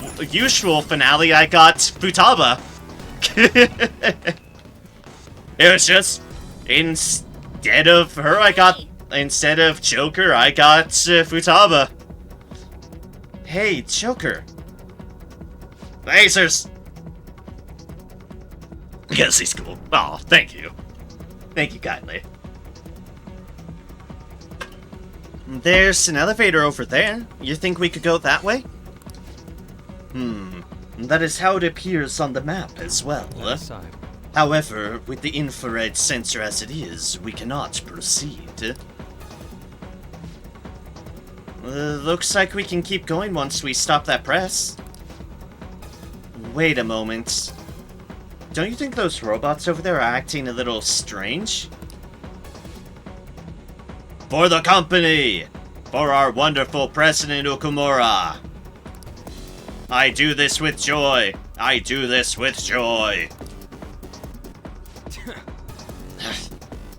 finale, I got Futaba. It was just... Instead of Joker, I got Futaba. Hey, Joker. Lasers! Yes, he's cool. Oh, thank you. Thank you kindly. There's an elevator over there. You think we could go that way? That is how it appears on the map as well. That aside, However, with the infrared sensor as it is, we cannot proceed. Looks like we can keep going once we stop that press. Wait a moment. Don't you think those robots over there are acting a little strange? For the company! For our wonderful President Okumura! I do this with joy! I do this with joy!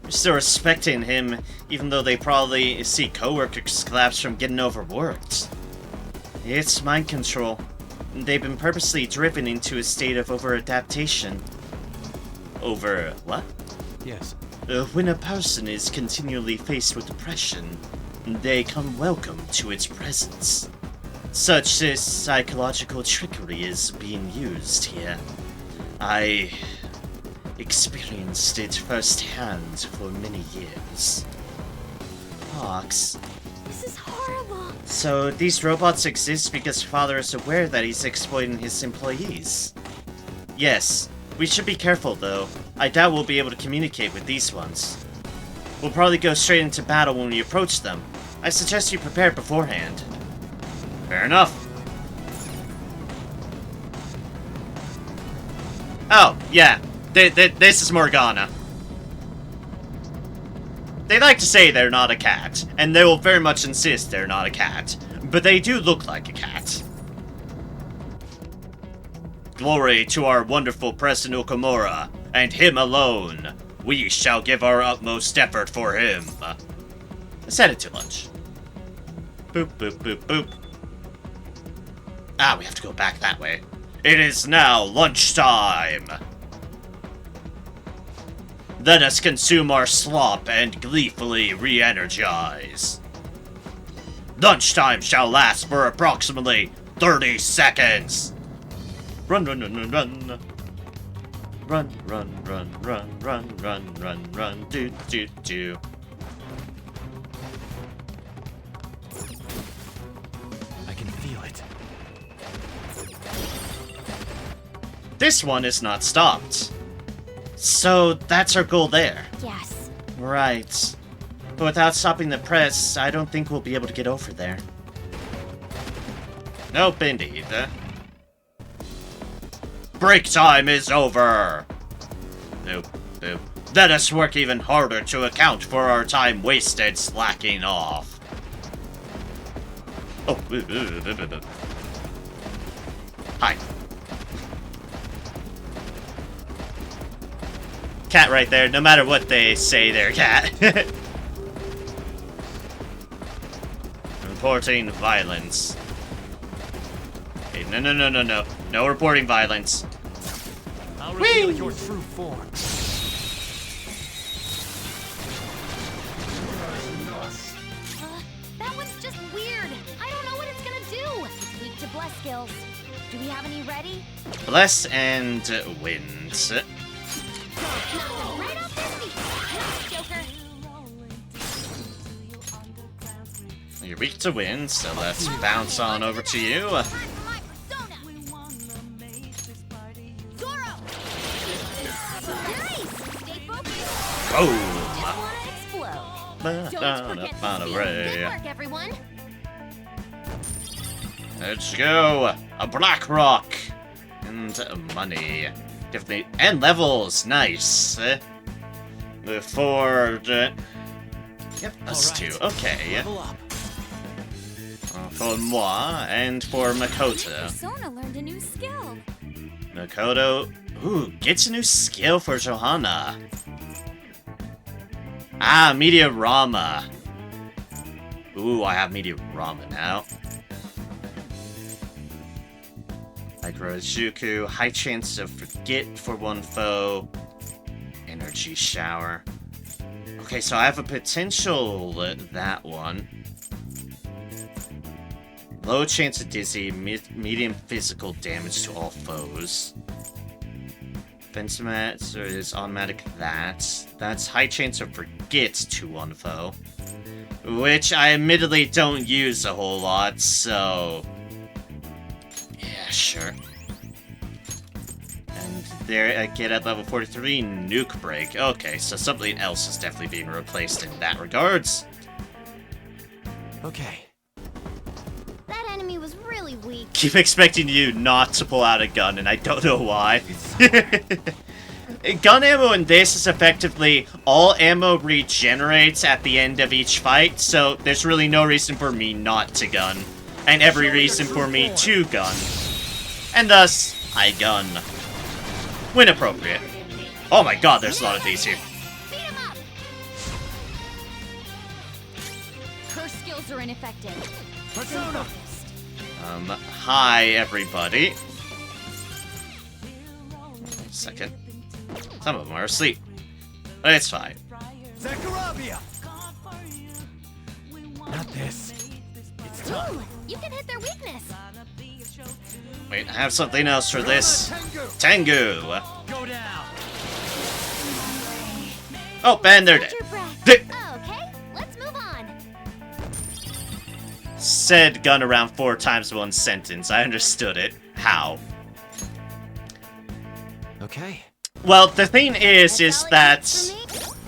We're still respecting him, even though they probably see coworkers collapse from getting overworked. It's mind control. They've been purposely driven into a state of over-adaptation. Over what? yes. When a person is continually faced with depression, they come welcome to its presence. Such psychological trickery is being used here. I experienced it firsthand for many years. Fox. This is horrible. So these robots exist because Father is aware that he's exploiting his employees. Yes, we should be careful though. I doubt we'll be able to communicate with these ones. We'll probably go straight into battle when we approach them. I suggest you prepare beforehand. Fair enough. Oh, yeah. This is Morgana. They like to say they're not a cat, and they will very much insist they're not a cat, but they do look like a cat. Glory to our wonderful President Okumura, and him alone. We shall give our utmost effort for him. Let's head it to lunch. Boop, boop, boop, boop. Ah, we have to go back that way. It is now lunchtime. Let us consume our slop and gleefully re-energize. Lunchtime shall last for approximately 30 seconds. Run, run, run, run, run. Run, run, run, run, run, run, run, run, do, do, do. I can feel it. This one is not stopped. So that's our goal there. Yes. Right. But without stopping the press, I don't think we'll be able to get over there. Nope, indeed. Break time is over! Nope, nope. Let us work even harder to account for our time wasted slacking off. Oh, hi. Cat right there, no matter what they say they're cat. Reporting violence. Okay, no. No reporting violence. I'll reveal your true form. That one's just weird. I don't know what it's gonna do. It's weak to bless skills. Do we have any ready? Bless and wind. Right off their feet. Nice, Joker. You're weak to wind, so let's bounce on over to you. My persona. Zoro. Nice. Stay focused. Boom! Just wanna explode. Don't forget to seal. Good work, everyone. Let's go! A Black Rock! And money. Definitely. And levels! Nice! For the... Yep, us All right. two. Okay. Level up. For moi and for Makoto. Persona learned a new skill. Makoto... Ooh, gets a new skill for Johanna. Ah, Meteorama. Ooh, I have Meteorama now. Microjuku, high chance of forget for one foe. Energy shower. Okay, so I have a potential that one. Low chance of dizzy, medium physical damage to all foes. Fencemat is automatic that. That's high chance of forget to one foe. which I admittedly don't use a whole lot, so... yeah, sure. And there I get at level 43, Nuke Break. Okay, so something else is definitely being replaced in that regards. Okay. That enemy was really weak. Keep expecting you not to pull out a gun, and I don't know why. Gun ammo in this is effectively all ammo regenerates at the end of each fight, so there's really no reason for me not to gun, and every reason for me to gun. And thus, I gun. When appropriate. Oh my god, there's a lot of these here. Beat him up! Her skills are ineffective. Persona! Hi everybody. Second. Some of them are asleep. But it's fine. Zachariah! Not this. It's time. Ooh, you can hit their weakness. Wait, I have something else for this. Tengu! Go down. Oh, and they're Hold dead. your breath. Th- Okay, let's move on. Said gun around 4 times one sentence. I understood it. How? Okay. Well, the thing is That's all it that... takes for me.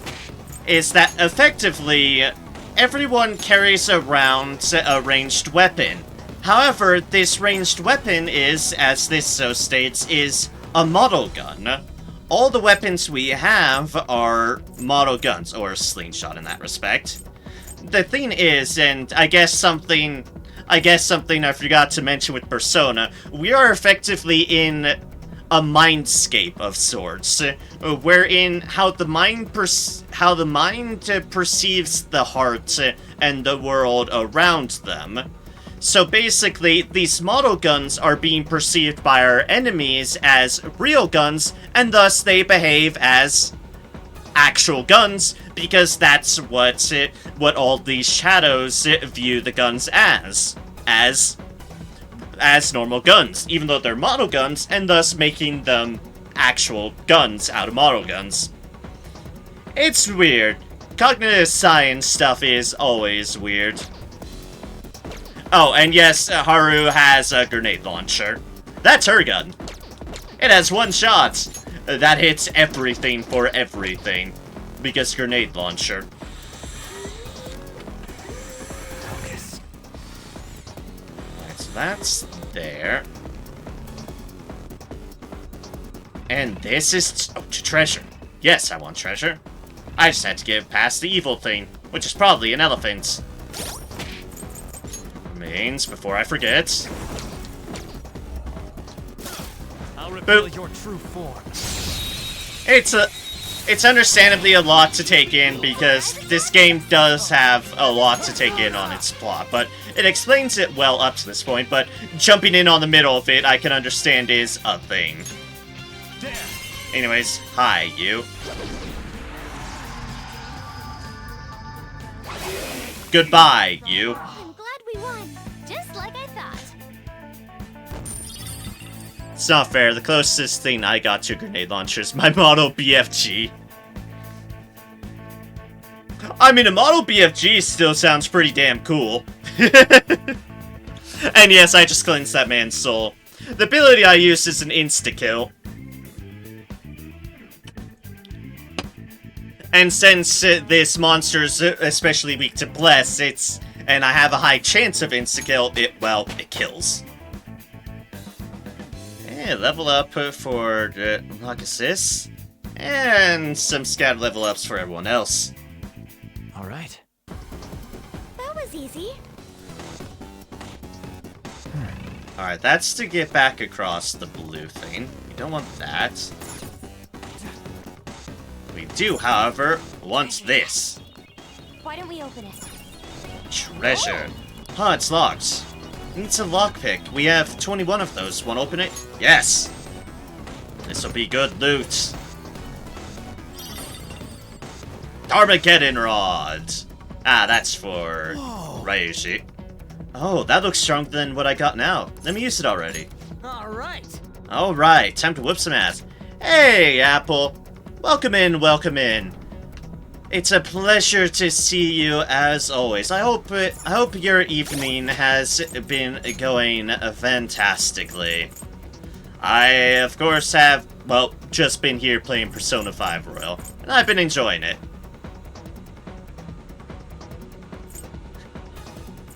is that effectively everyone carries around a ranged weapon. However, this ranged weapon is, as this so states, is a model gun. All the weapons we have are model guns, or a slingshot in that respect. The thing is, and I guess something I forgot to mention with Persona, we are effectively in a mindscape of sorts, wherein how the mind perceives the heart and the world around them. So basically, these model guns are being perceived by our enemies as real guns, and thus they behave as actual guns, because that's what all these shadows view the guns as normal guns, even though they're model guns, and thus making them actual guns out of model guns. It's weird. Cognitive science stuff is always weird. Oh, and yes, Haru has a grenade launcher. That's her gun. It has one shot. That hits everything for everything. Because grenade launcher. Focus. Alright, so that's there. And this is to treasure. Yes, I want treasure. I just had to get past the evil thing, which is probably an elephant. Remains before I forget. I'll reveal Boop. your true form. It's understandably a lot to take in because this game does have a lot to take in on its plot, but it explains it well up to this point, but jumping in on the middle of it I can understand is a thing. There. Anyways, hi, you. Goodbye, you. I'm glad we won, just like I thought. It's not fair, the closest thing I got to a grenade launcher is my model BFG. I mean, a model BFG still sounds pretty damn cool. And yes, I just cleansed that man's soul. The ability I used is an insta-kill. And since this monster is especially weak to Bless, and I have a high chance of insta-kill, it kills. Yeah, level up for Lock Assist, and some scatter level ups for everyone else. All right. That was easy. Alright, that's to get back across the blue thing. We don't want that. We do, however, want this. Why don't we open it? Treasure. Huh, it's locked. Needs a lockpick. We have 21 of those. Want to open it? Yes! This'll be good loot. Armageddon Rod! Ah, that's for Ryushi. Oh, that looks stronger than what I got now. Let me use it already. All right. Alright, time to whip some ass. Hey, Apple! Welcome in, welcome in. It's a pleasure to see you as always. I hope your evening has been going fantastically. I, of course, have, well, just been here playing Persona 5 Royal, and I've been enjoying it.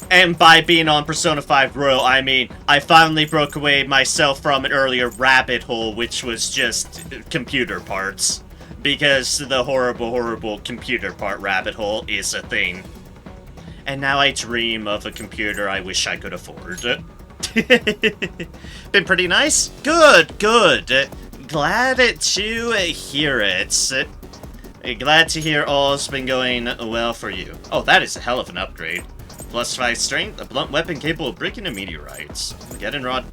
And by being on Persona 5 Royal, I mean, I finally broke away myself from an earlier rabbit hole, which was just computer parts. Because the horrible computer part rabbit hole is a thing. And now I dream of a computer I wish I could afford. Been pretty nice? Good. Glad to hear it. Glad to hear all's been going well for you. Oh, that is a hell of an upgrade. Plus 5 strength, a blunt weapon capable of breaking a meteorites. Getting rod.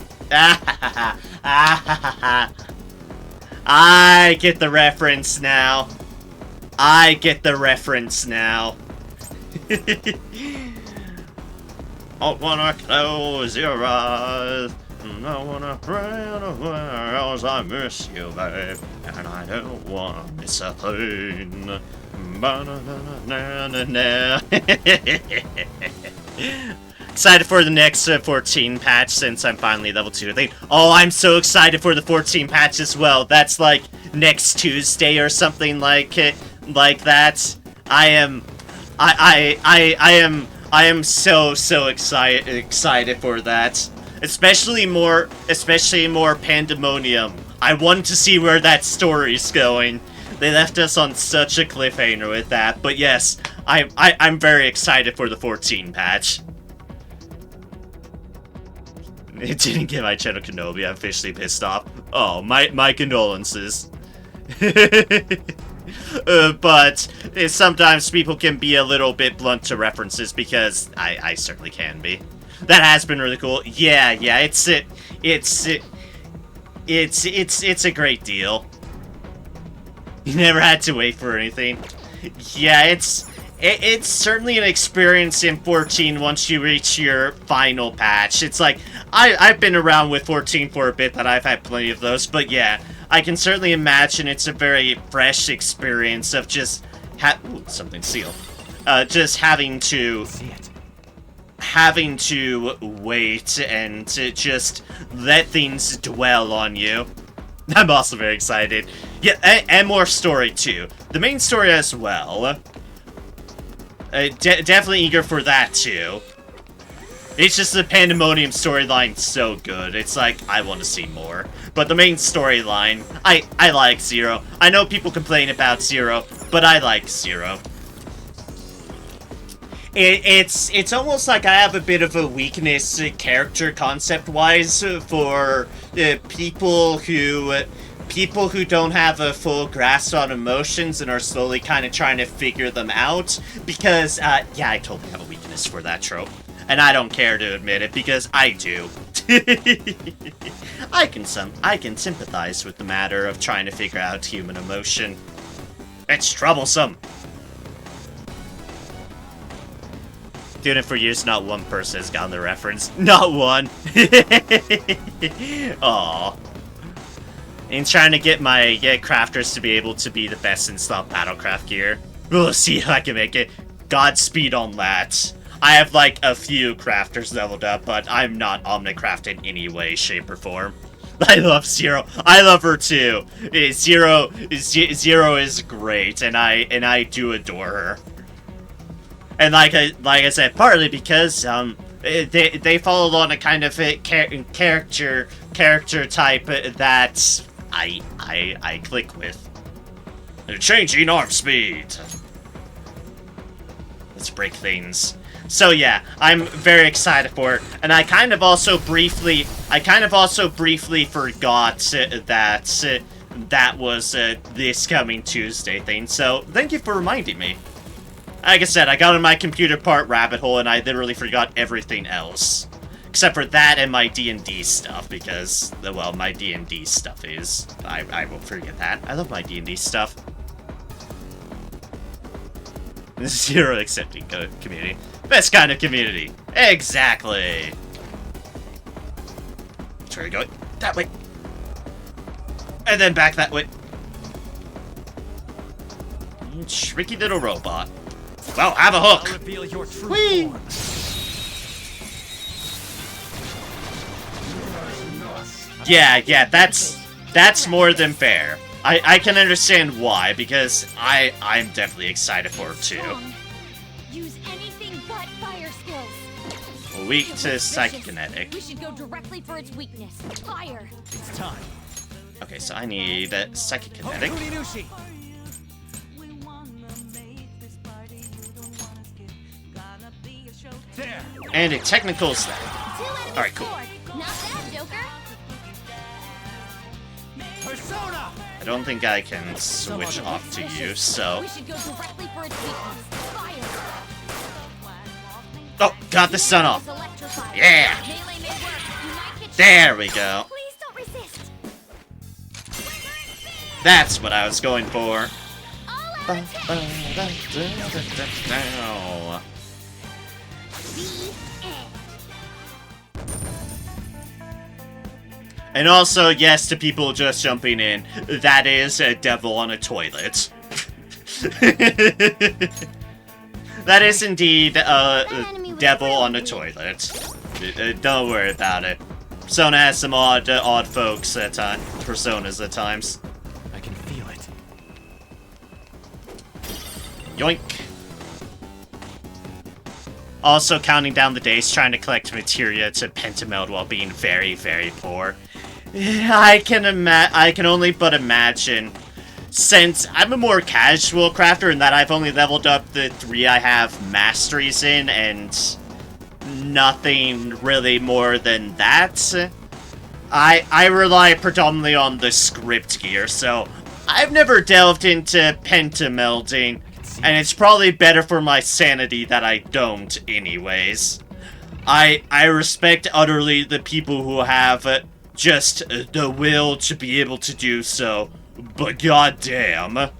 I get the reference now. I wanna close your eyes. I wanna pray the world I miss you, babe. And I don't wanna miss a thing. Excited for the next 14 patch since I'm finally level 2. Oh, I'm so excited for the 14 patch as well. That's like next Tuesday or something like that. I am so excited for that. Especially more Pandemonium. I want to see where that story's going. They left us on such a cliffhanger with that, but yes, I'm very excited for the 14 patch. It didn't get my channel Kenobi. I'm officially pissed off. Oh, my condolences. But sometimes people can be a little bit blunt to references because I certainly can be. That has been really cool. Yeah, it's a great deal. You never had to wait for anything. Yeah, it's certainly an experience in 14 once you reach your final patch. It's like, I've been around with 14 for a bit, that I've had plenty of those, but yeah, I can certainly imagine it's a very fresh experience of just ooh, something sealed. Just having to wait and to just let things dwell on you. I'm also very excited. Yeah, and more story too. The main story as well. Definitely eager for that too. It's just the Pandemonium storyline's so good. It's like, I want to see more. But the main storyline, I like Zero. I know people complain about Zero, but I like Zero. It's almost like I have a bit of a weakness character concept-wise for people who don't have a full grasp on emotions and are slowly kind of trying to figure them out. Because, yeah, I totally have a weakness for that trope. And I don't care to admit it, because I do. I can sympathize with the matter of trying to figure out human emotion. It's troublesome. Doing it for years, not one person has gotten the reference. Not one. Aww. And trying to get my crafters to be able to be the best in slot Battlecraft gear. We'll see if I can make it. Godspeed on that. I have like a few crafters leveled up, but I'm not Omnicraft in any way, shape, or form. I love Zero. I love her too. Zero is great, and I do adore her. And like I said, partly because they fall on a kind of character type that I click with. They're changing arm speed. Let's break things. So yeah, I'm very excited for it, and I kind of also briefly forgot that that was this coming Tuesday thing. So thank you for reminding me. Like I said, I got in my computer part rabbit hole, and I literally forgot everything else, except for that and my D&D stuff, because well, my D&D stuff is I won't forget that. I love my D&D stuff. Zero accepting community. Best kind of community. Exactly. Try to go that way. And then back that way. You tricky little robot. Well, have a hook. Reveal your true Whee! form. Yeah, that's more than fair. I can understand why, because I'm definitely excited for it too. Strong. Use anything but fire skills. Weak It to looks psychokinetic. vicious. We should go directly for its weakness. Fire. It's time. Okay, so I need psychokinetic. Hokuninushi. There. And a technical slam. Alright, cool. Not bad, Joker. Persona. I don't think I can switch off to you, so... We should go directly for its weakness. Fire. Oh, got the sun off. Is electrified. Yeah! Melee may work. You might get There we go. Please don't resist. That's what I was going for. All out attack. Now. The end. And also, yes, to people just jumping in, that is a devil on a toilet. That is indeed a devil on a toilet. Don't worry about it. Persona has some odd folks at times. Personas at times. I can feel it. Yoink. Also counting down the days trying to collect materia to pentameld while being very, very poor. I can only but imagine, since I'm a more casual crafter in that I've only leveled up the 3 I have masteries in, and nothing really more than that. I rely predominantly on the script gear, so I've never delved into pentamelding, and it's probably better for my sanity that I don't anyways. I respect utterly the people who have just the will to be able to do so, but goddamn.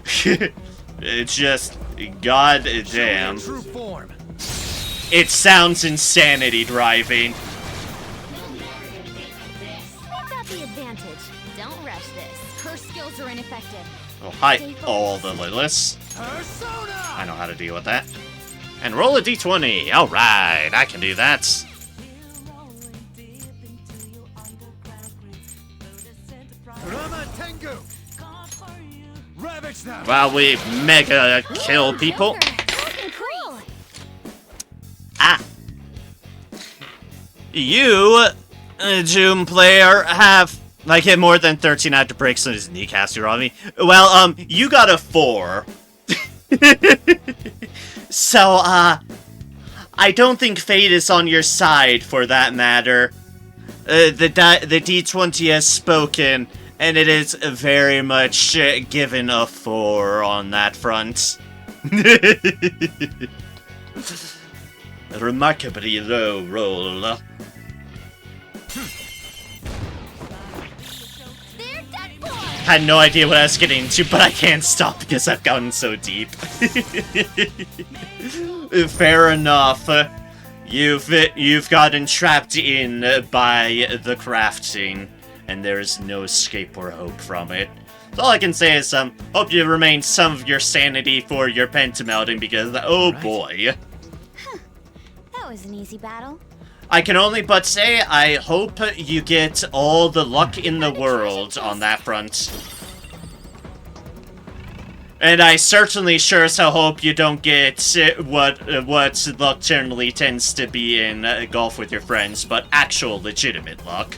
It's just, goddamn. True form. It sounds insanity driving. We've got the advantage. Don't rush this. Her skills are ineffective. Oh, hi, all the Liliths. Persona. I know how to deal with that. And roll a d20. Alright, I can do that. Rama Tengu. Ravage them. While we mega kill people. Looking cool. Ah. You, Doom player, have like hit more than 13 after breaks on his kneecaps, you on me. Well, you got a 4. So, I don't think fate is on your side for that matter. The D20 has spoken, and it is very much given a 4 on that front. A remarkably low roll. They're done for. Had no idea what I was getting into, but I can't stop because I've gotten so deep. Fair enough. You've gotten trapped in by the crafting, and there is no escape or hope from it. So all I can say is, hope you remain some of your sanity for your pentamelding, because, oh boy. That was an easy battle. I can only but say, I hope you get all the luck in the world on that front. And I certainly sure as hell hope you don't get what luck generally tends to be in golf with your friends, but actual legitimate luck.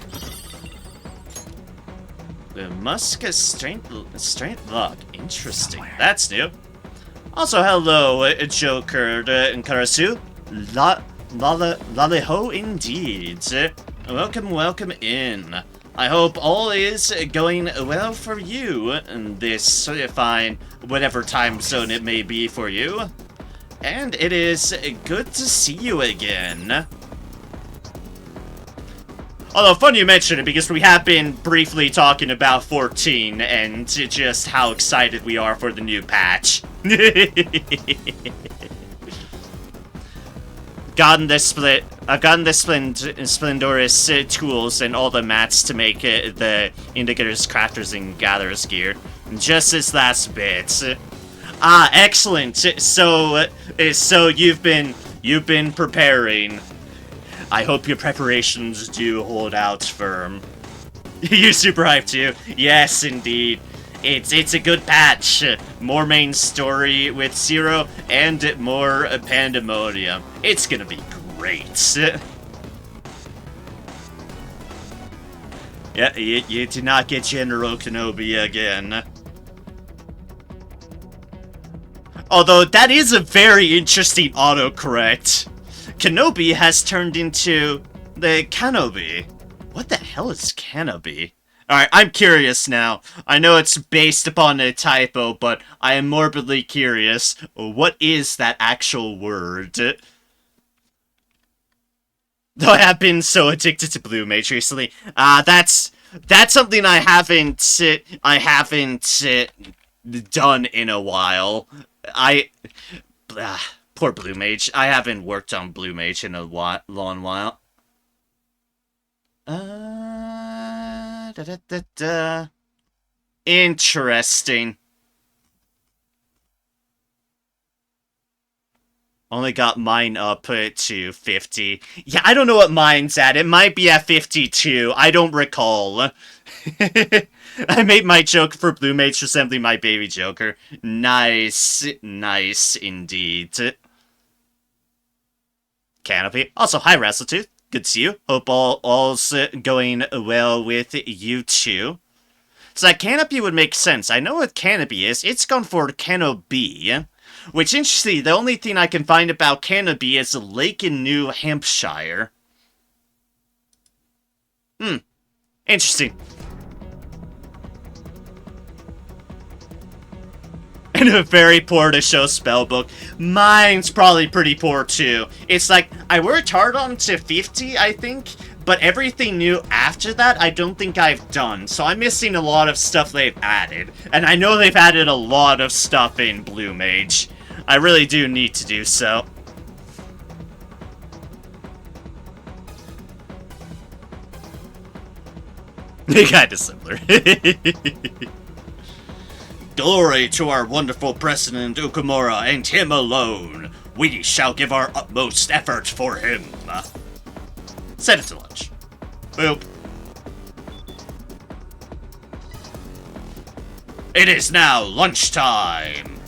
The Musk strength luck. Interesting. That's new. Also, hello, Joker and Karasu. Laleho indeed. Welcome in. I hope all is going well for you in this fine, whatever time zone it may be for you. And it is good to see you again. Although, funny you mention it, because we have been briefly talking about 14 and just how excited we are for the new patch. I've gotten the Splendorous tools and all the mats to make the Indicators, Crafters, and Gatherers gear. And just this last bit, Ah, excellent. So you've been preparing. I hope your preparations do hold out firm. You're super hyped too. Yes, indeed. It's a good patch. More main story with Zero and more pandemonium. It's gonna be great. Yeah, you did not get General Kenobi again. Although, that is a very interesting autocorrect. Kenobi has turned into the Kenobi. What the hell is Kenobi? Alright, I'm curious now. I know it's based upon a typo, but I am morbidly curious. What is that actual word? Though I have been so addicted to Blue Mage recently. That's something I haven't done in a while. Poor Blue Mage. I haven't worked on Blue Mage in a long while. Interesting. Only got mine up to 50. Yeah, I don't know what mine's at. It might be at 52. I don't recall. I made my joke for Blue Mage resembling my baby Joker. Nice. Nice indeed. Canopy. Also, hi, Wrestletooth. Good to see you. Hope all's going well with you too. So that Canopy would make sense. I know what Canopy is. It's gone for Canopy. Which, interestingly, the only thing I can find about Canopy is a lake in New Hampshire. Interesting. And a very poor to show spellbook. Mine's probably pretty poor too. It's like, I worked hard on to 50, I think, but everything new after that, I don't think I've done. So I'm missing a lot of stuff they've added. And I know they've added a lot of stuff in Blue Mage. I really do need to do so. Kinda similar. Glory to our wonderful President Ukumura and him alone. We shall give our utmost effort for him. Set it to lunch. Boop. It is now lunchtime.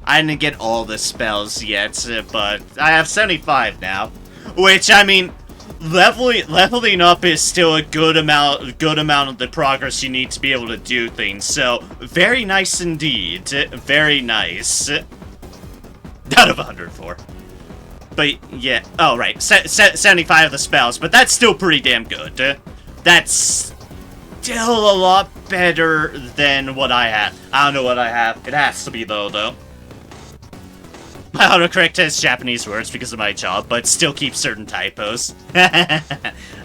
I didn't get all the spells yet, but I have 75 now. Which, I mean, leveling up is still a good amount of the progress you need to be able to do things. So, very nice indeed. Very nice. Out of 104. But, yeah. Oh, right. 75 of the spells, but that's still pretty damn good. That's still a lot better than what I have. I don't know what I have. It has to be low, though. My autocorrect has Japanese words because of my job, but still keeps certain typos. Oh,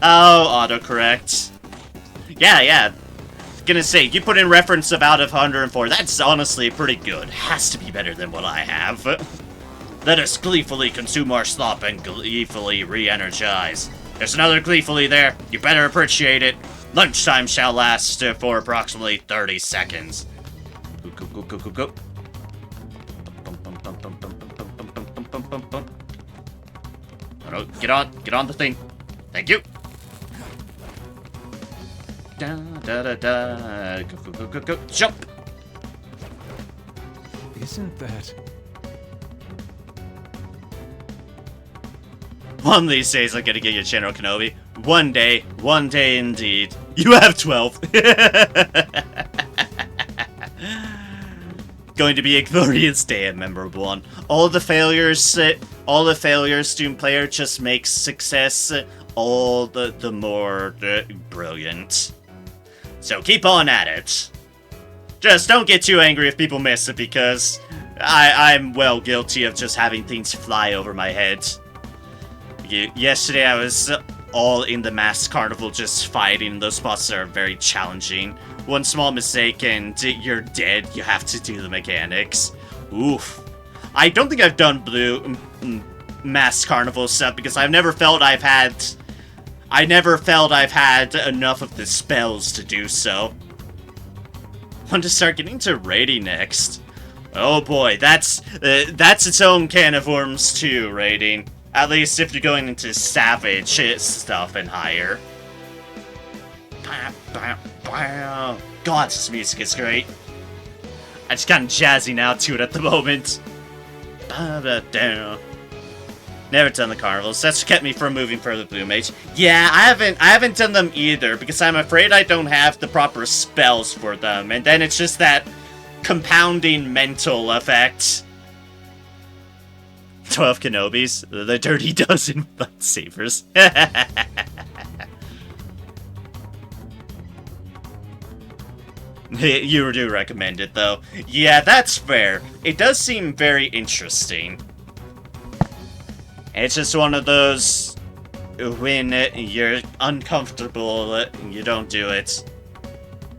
autocorrect. Yeah. Gonna say, you put in reference of out of 104. That's honestly pretty good. Has to be better than what I have. Let us gleefully consume our slop and gleefully re-energize. There's another gleefully there. You better appreciate it. Lunchtime shall last for approximately 30 seconds. Go. Get on the thing. Thank you. Da. Go. Jump. Isn't that... One of these days I'm gonna get you General Kenobi. One day indeed. You have 12. Going to be a glorious day, a memorable one. All the failures Doom player just makes success all the more brilliant. So keep on at it. Just don't get too angry if people miss it, because I'm well guilty of just having things fly over my head. Yesterday I was all in the mass carnival just fighting. Those spots are very challenging. One small mistake and you're dead. You have to do the mechanics. Oof. I don't think I've done blue mass carnival stuff because I've never felt I've had enough of the spells to do so. Want to start getting to raiding next. Oh boy, that's its own can of worms too, raiding. At least if you're going into savage stuff and higher. God, this music is great. I just got jazzing out to it at the moment. Never done the carnivals. That's kept me from moving further Blue Mage. Yeah, I haven't done them either because I'm afraid I don't have the proper spells for them, and then it's just that compounding mental effect. 12 Kenobis, the Dirty Dozen lightsabers. You do recommend it, though. Yeah, that's fair. It does seem very interesting. It's just one of those, when you're uncomfortable, you don't do it.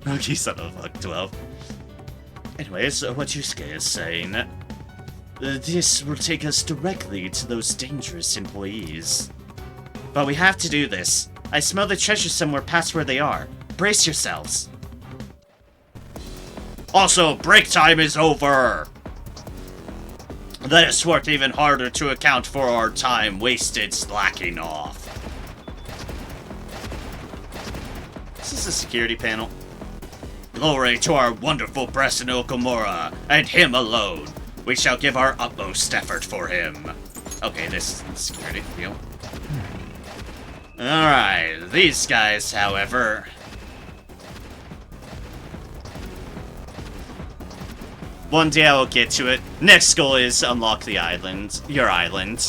Okay, son of a fuck, 12. Anyways, what Yusuke is saying, this will take us directly to those dangerous employees. But we have to do this. I smell the treasure somewhere past where they are. Brace yourselves. Also, break time is over! Let us work even harder to account for our time wasted slacking off. Is this a security panel? Glory to our wonderful Preston Okamura, and him alone. We shall give our utmost effort for him. Okay, this is the security field. Alright, these guys, however... One day I will get to it. Next goal is unlock the island. Your island.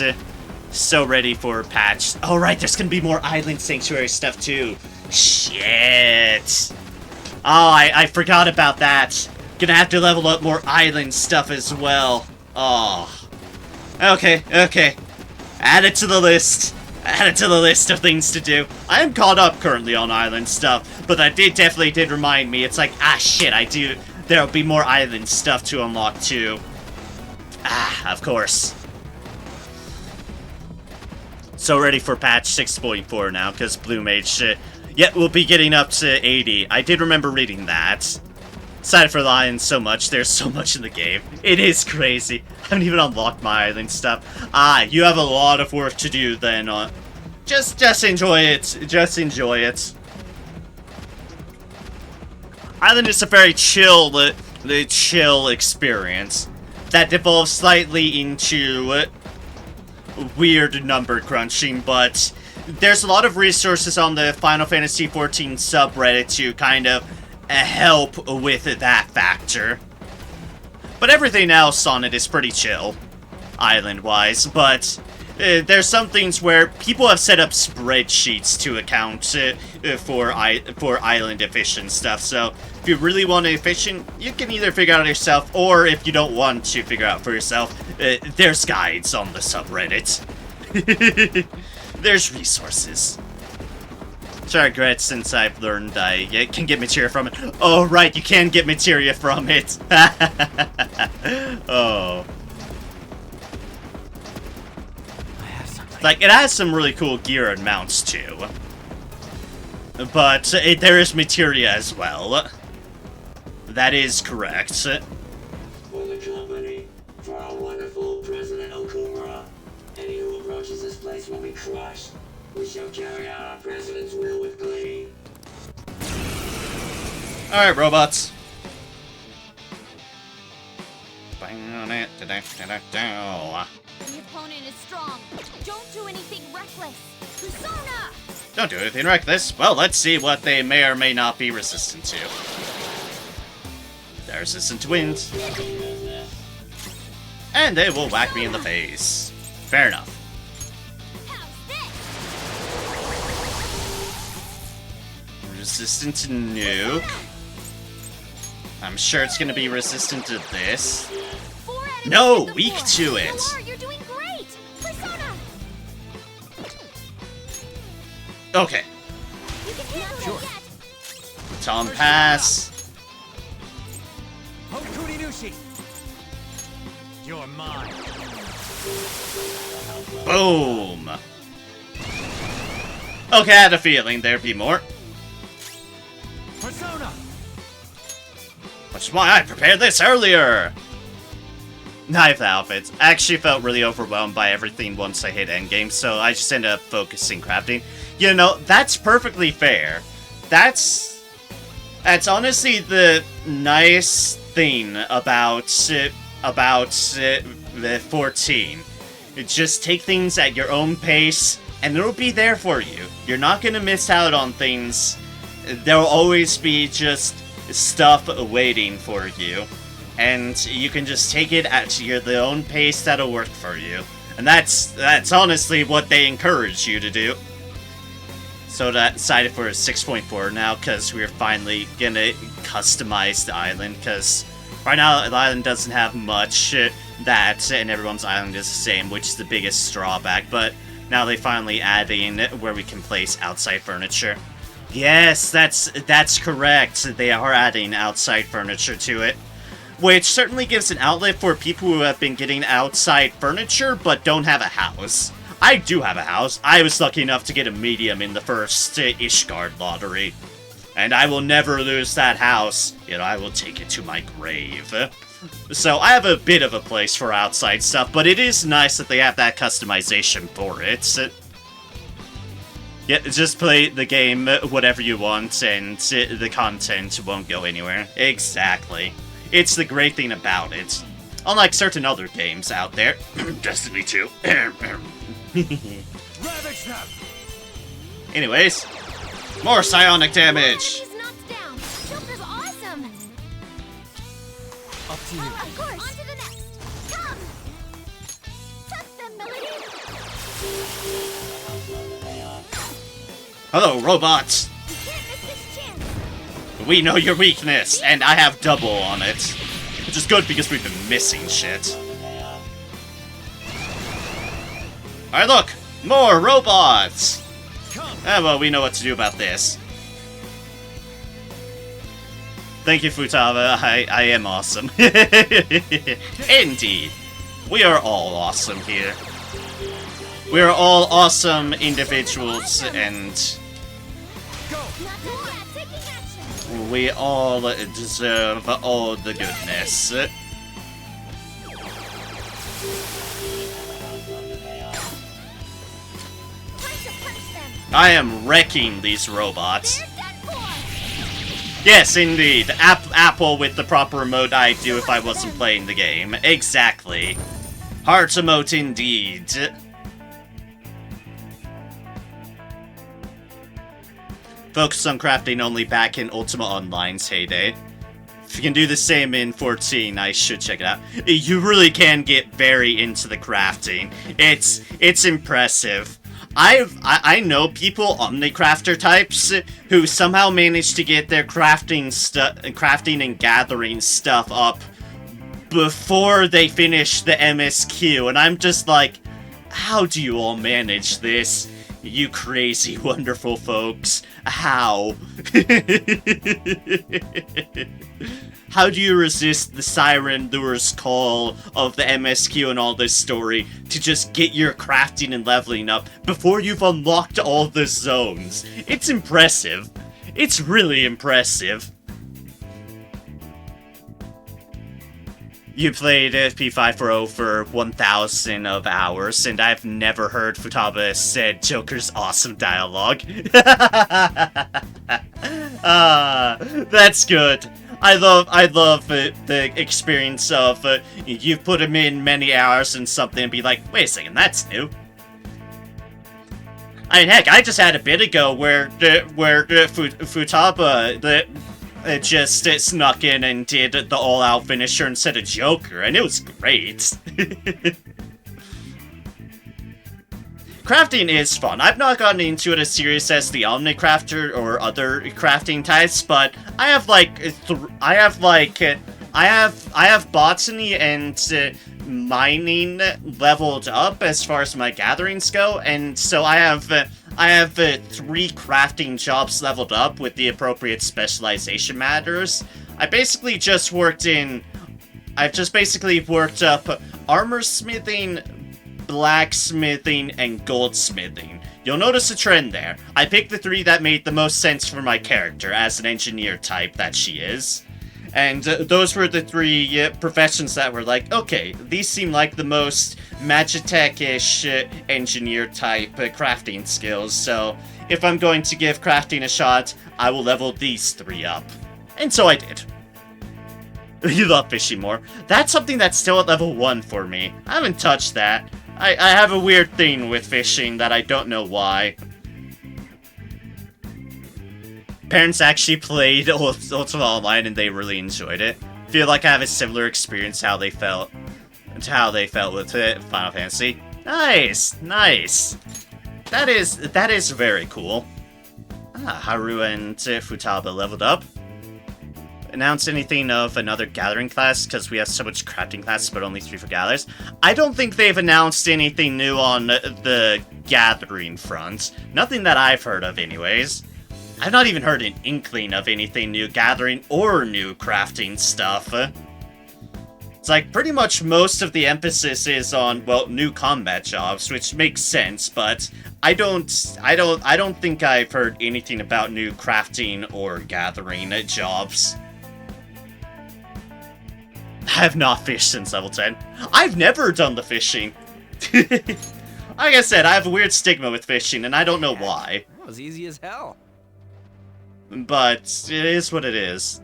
So ready for patch. Oh right, there's gonna be more island sanctuary stuff too. Shit. Oh, I forgot about that. Gonna have to level up more island stuff as well. Oh. Okay. Add it to the list. Add it to the list of things to do. I am caught up currently on island stuff, but that definitely did remind me. It's like, shit, there'll be more island stuff to unlock too. Of course. So ready for patch 6.4 now, because Blue Mage, we'll be getting up to 80. I did remember reading that. Aside for the island so much, there's so much in the game. It is crazy. I haven't even unlocked my island stuff. You have a lot of work to do then. Just enjoy it. Just enjoy it. Island is a very chill experience that devolves slightly into weird number crunching, but there's a lot of resources on the Final Fantasy XIV subreddit to kind of help with that factor. But everything else on it is pretty chill, island-wise, but there's some things where people have set up spreadsheets to account for island efficient stuff, so if you really want it efficient, you can either figure out yourself, or if you don't want to figure out for yourself, there's guides on the subreddit. There's resources. So I regret since I've learned I can get materia from it. Oh right, you can get materia from it. Oh. Like, it has some really cool gear and mounts, too. But there is materia as well. That is correct. For the company, for our wonderful President Okamura, any who approaches this place will be crushed. We shall carry out our president's will with glee. Alright, robots. The opponent is strong. Don't do anything reckless. Persona! Don't do anything reckless. Well, let's see what they may or may not be resistant to. They're resistant to wind. And they will whack me in the face. Fair enough. How's this? Resistant to nuke. I'm sure it's gonna be resistant to this. No, weak to it. You're doing great. Persona! Okay. You can handle it yet. Tom pass. Hokuni Nushi! You're mine. Boom. Okay, I had a feeling there'd be more. Persona! Which is why I prepared this earlier! I have the outfits. I actually felt really overwhelmed by everything once I hit endgame, so I just ended up focusing crafting. You know, that's perfectly fair. That's honestly the nice thing about the 14. Just take things at your own pace, and it'll be there for you. You're not gonna miss out on things. There'll always be just stuff waiting for you. And you can just take it at the own pace that'll work for you. And that's honestly what they encourage you to do. So I decided for a 6.4 now, because we're finally gonna customize the island, because right now the island doesn't have much that, and everyone's island is the same, which is the biggest drawback, but now they finally add in where we can place outside furniture. Yes, that's correct. They are adding outside furniture to it. Which certainly gives an outlet for people who have been getting outside furniture but don't have a house. I do have a house. I was lucky enough to get a medium in the first Ishgard lottery. And I will never lose that house, yet I will take it to my grave. So I have a bit of a place for outside stuff, but it is nice that they have that customization for it. Yeah, just play the game whatever you want, and the content won't go anywhere. Exactly. It's the great thing about it. Unlike certain other games out there. Destiny 2. Anyways, more psionic damage! He's knocked down. Joker's awesome. Up to you. Of course. On to the next. Come. Tuck them, Milady. Hello, robots! You can't miss this chance. We know your weakness, and I have double on it. Which is good because we've been missing shit. Alright, look! More robots! Ah, well, we know what to do about this. Thank you, Futaba. I am awesome. Indeed. We are all awesome here. We are all awesome individuals, and Not done yet. Taking action. we all deserve all the goodness. Time to punch them. I am wrecking these robots. They're done for. Yes, indeed. Apple with the proper emote I'd do if I wasn't playing the game. Exactly. Heart emote indeed. Focus on crafting only back in Ultima Online's heyday. If you can do the same in 14, I should check it out. You really can get very into the crafting. It's impressive. I know people, Omnicrafter types, who somehow manage to get their crafting and gathering stuff up before they finish the MSQ, and I'm just like, how do you all manage this? You crazy, wonderful folks. How? How do you resist the Siren Lure's call of the MSQ and all this story to just get your crafting and leveling up before you've unlocked all the zones? It's impressive. It's really impressive. You played FP540 for 1,000 of hours, and I've never heard Futaba said Joker's awesome dialogue. That's good. I love the experience of you've put him in many hours and something and be like, wait a second, that's new. I mean, heck, I just had a bit ago where Futaba just snuck in and did the all-out finisher instead of Joker, and it was great. Crafting is fun. I've not gotten into it as serious as the Omnicrafter or other crafting types, but I have botany and mining leveled up as far as my gatherings go, and so I have 3 crafting jobs leveled up with the appropriate specialization matters. I've just basically worked up armor smithing, blacksmithing, and goldsmithing. You'll notice a trend there. I picked the 3 that made the most sense for my character as an engineer type that she is. And those were the three professions that were like, okay, these seem like the most Magitech-ish engineer-type crafting skills, so if I'm going to give crafting a shot, I will level these three up. And so I did. You love fishing more. That's something that's still at level 1 for me. I haven't touched that. I have a weird thing with fishing that I don't know why. Parents actually played Ultima Online and they really enjoyed it. Feel like I have a similar experience to how they felt with it, Final Fantasy. Nice, nice. That is very cool. Haru and Futaba leveled up. Announce anything of another gathering class, because we have so much crafting classes, but only 3 for gatherers. I don't think they've announced anything new on the gathering front. Nothing that I've heard of, anyways. I've not even heard an inkling of anything new gathering or new crafting stuff. It's like pretty much most of the emphasis is on, well, new combat jobs, which makes sense, but I don't think I've heard anything about new crafting or gathering jobs. I have not fished since level 10. I've never done the fishing. Like I said, I have a weird stigma with fishing, and I don't know why. That was easy as hell. But it is what it is.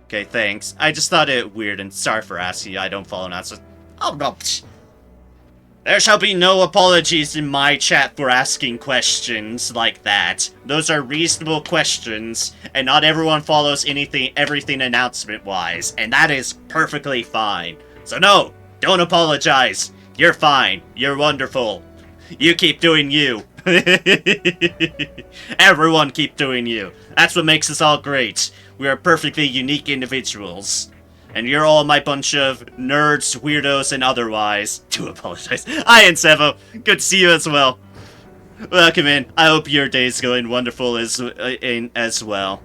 Okay, thanks. I just thought it weird, and sorry for asking. I don't follow announcements. Oh, no. There shall be no apologies in my chat for asking questions like that. Those are reasonable questions, and not everyone follows everything announcement-wise, and that is perfectly fine. So no, don't apologize. You're fine. You're wonderful. You keep doing you. Everyone keep doing you. That's what makes us all great. We are perfectly unique individuals. And you're all my bunch of nerds, weirdos, and otherwise. Do apologize. Hi, Ensevo. Good to see you as well. Welcome in. I hope your day's going wonderful as well.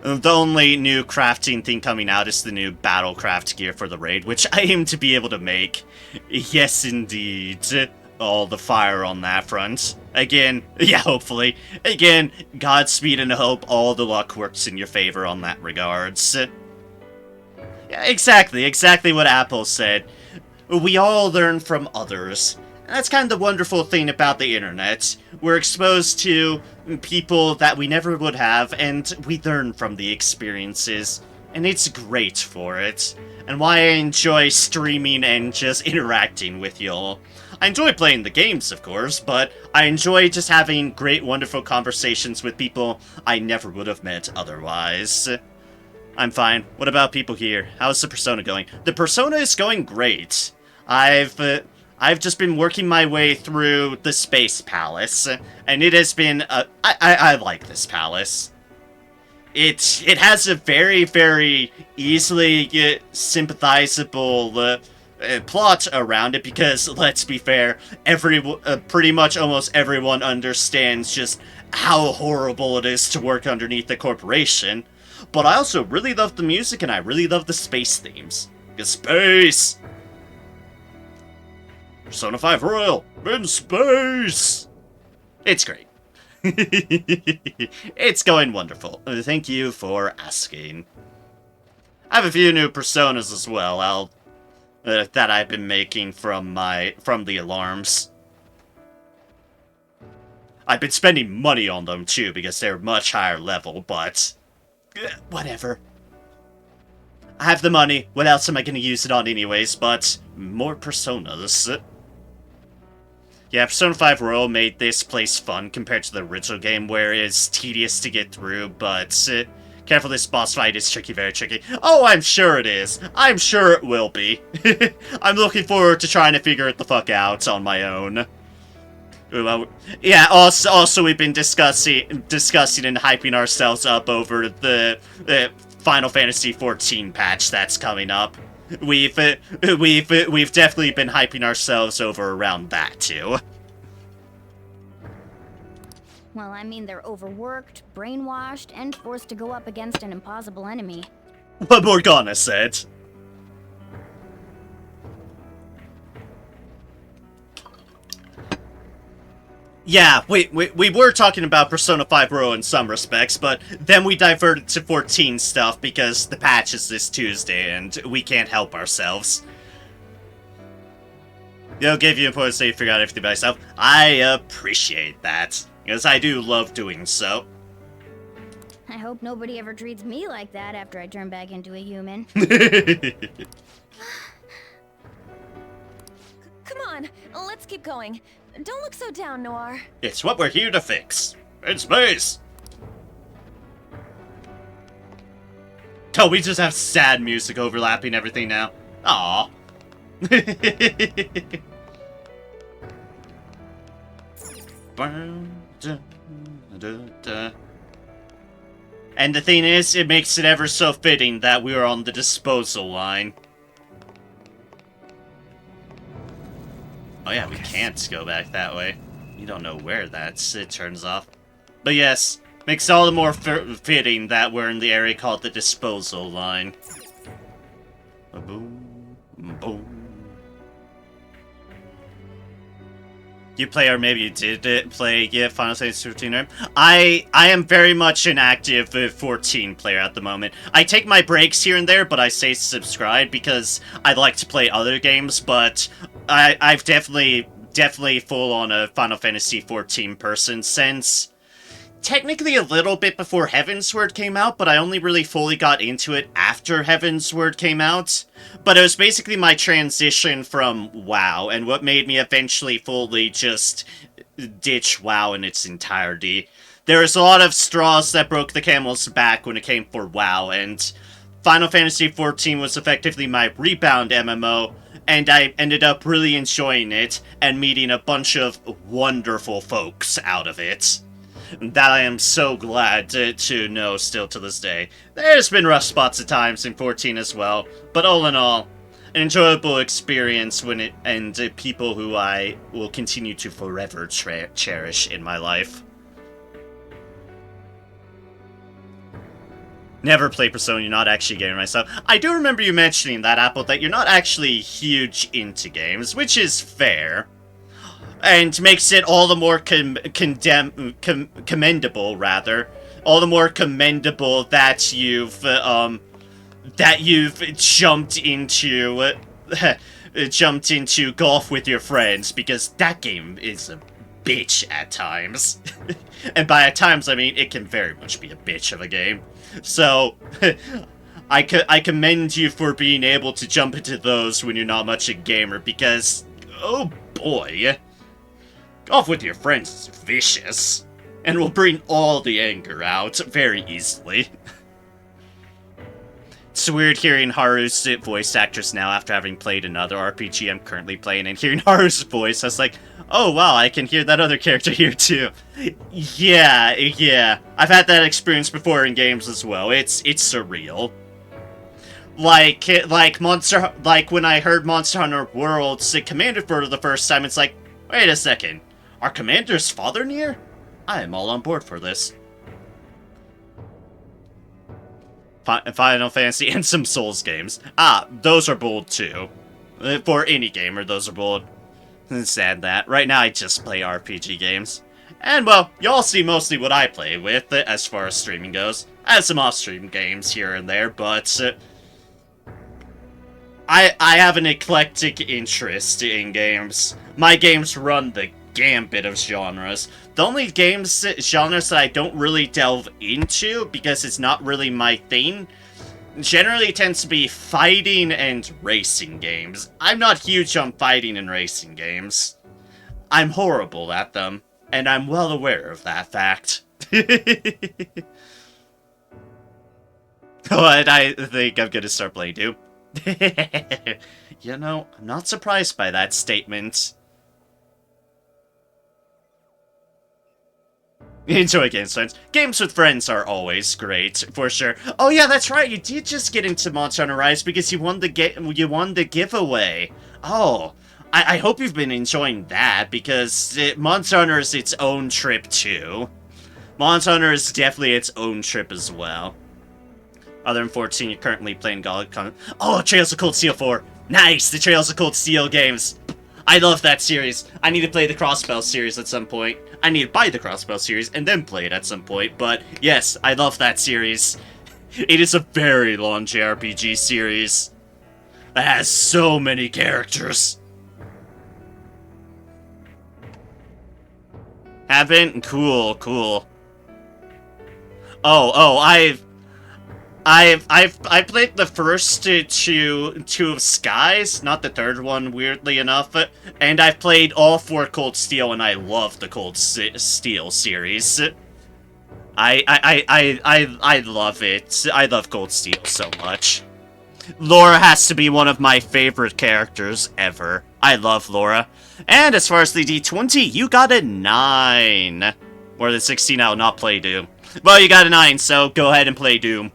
The only new crafting thing coming out is the new Battlecraft gear for the raid, which I aim to be able to make. Yes, indeed. All the fire on that front. Again, yeah, hopefully. Again, Godspeed and hope all the luck works in your favor on that regards. Yeah, exactly what Apple said. We all learn from others. And that's kind of the wonderful thing about the internet. We're exposed to people that we never would have, and we learn from the experiences. And it's great for it. And why I enjoy streaming and just interacting with y'all. I enjoy playing the games, of course, but I enjoy just having great, wonderful conversations with people I never would have met otherwise. I'm fine. What about people here? How's the Persona going? The Persona is going great. I've just been working my way through the Space Palace, and it has been, I like this palace. It has a very, very easily sympathizable plot around it, because, let's be fair, pretty much almost everyone understands just how horrible it is to work underneath the corporation. But I also really love the music, and I really love the space themes. Because space! Persona 5 Royal in space! It's great. It's going wonderful. Thank you for asking. I have a few new personas as well. That I've been making from the alarms. I've been spending money on them too because they're much higher level, but whatever. I have the money. What else am I going to use it on anyways? But more personas. Yeah, Persona 5 Royal made this place fun compared to the original game, where it's tedious to get through, but careful, this boss fight is tricky, very tricky. Oh, I'm sure it is. I'm sure it will be. I'm looking forward to trying to figure it the fuck out on my own. Yeah, also we've been discussing and hyping ourselves up over the Final Fantasy XIV patch that's coming up. We've definitely been hyping ourselves over around that too. Well, I mean, they're overworked, brainwashed, and forced to go up against an impossible enemy. What Morgana said. Yeah, we were talking about Persona 5 Royal in some respects, but then we diverted to 14 stuff because the patch is this Tuesday and we can't help ourselves. It'll give you important to figure out everything by yourself. I appreciate that, because I do love doing so. I hope nobody ever treats me like that after I turn back into a human. Come on, let's keep going. Don't look so down, Noir. It's what we're here to fix. In space! Oh, we just have sad music overlapping everything now. Aww. And the thing is, it makes it ever so fitting that we are on the disposal line. Oh yeah, we can't go back that way. You don't know where it turns off. But yes, makes all the more fitting that we're in the area called the disposal line. Boom, boom. You play, or maybe you did play Final Fantasy 15, right? I am very much an active 14 player at the moment. I take my breaks here and there, but I stay subscribed because I like to play other games, but I've definitely full on a Final Fantasy 14 person since technically a little bit before Heavensward came out, but I only really fully got into it after Heavensward came out. But it was basically my transition from WoW, and what made me eventually fully just ditch WoW in its entirety. There was a lot of straws that broke the camel's back when it came for WoW, and Final Fantasy XIV was effectively my rebound MMO, and I ended up really enjoying it, and meeting a bunch of wonderful folks out of it. That I am so glad to know still to this day. There's been rough spots at times in 14 as well, but all in all, an enjoyable experience and people who I will continue to forever cherish in my life. Never play Persona, you're not actually gaming myself. I do remember you mentioning that, Apple, that you're not actually huge into games, which is fair. And makes it all the more commendable, rather. All the more commendable that you've jumped into golf with your friends, because that game is a bitch at times. And by at times, I mean it can very much be a bitch of a game. So, I commend you for being able to jump into those when you're not much a gamer, because, oh boy, golf with your friends is vicious, and will bring all the anger out very easily. It's weird hearing Haru's voice actress now after having played another RPG I'm currently playing, and hearing Haru's voice, I was like, oh wow, I can hear that other character here too. Yeah. I've had that experience before in games as well. It's surreal. Like when I heard Monster Hunter World's Commander for the first time, it's like, wait a second. Are Commander's father near? I am all on board for this. Final Fantasy and some Souls games. Those are bold too. For any gamer, those are bold. Sad that. Right now I just play RPG games. And well, y'all see mostly what I play with as far as streaming goes. I have some off-stream games here and there, but I have an eclectic interest in games. My games run the gambit of genres. The only genres that I don't really delve into, because it's not really my thing, generally tends to be fighting and racing games. I'm not huge on fighting and racing games. I'm horrible at them, and I'm well aware of that fact. But I think I'm gonna start playing Doom. You know, I'm not surprised by that statement. Enjoy games, friends. Games with friends are always great, for sure. Oh yeah, that's right. You did just get into Monster Hunter Rise because you won the giveaway. Oh, I hope you've been enjoying that, because Monster Hunter is its own trip too. Monster Hunter is definitely its own trip as well. Other than 14, you're currently playing God. Oh, Trails of Cold Steel 4. Nice, the Trails of Cold Steel games. I love that series. I need to play the Crossbell series at some point. I need to buy the Crossbell series and then play it at some point, but yes, I love that series. It is a very long JRPG series. It has so many characters. Haven't? Cool, cool. Oh, I played the first two of Skies, not the third one, weirdly enough, and I've played all 4 Cold Steel, and I love the Cold Steel series. I love it. I love Cold Steel so much. Laura has to be one of my favorite characters ever. I love Laura. And as far as the D20, you got a 9. More than 16, I will not play Doom. Well, you got a 9, so go ahead and play Doom.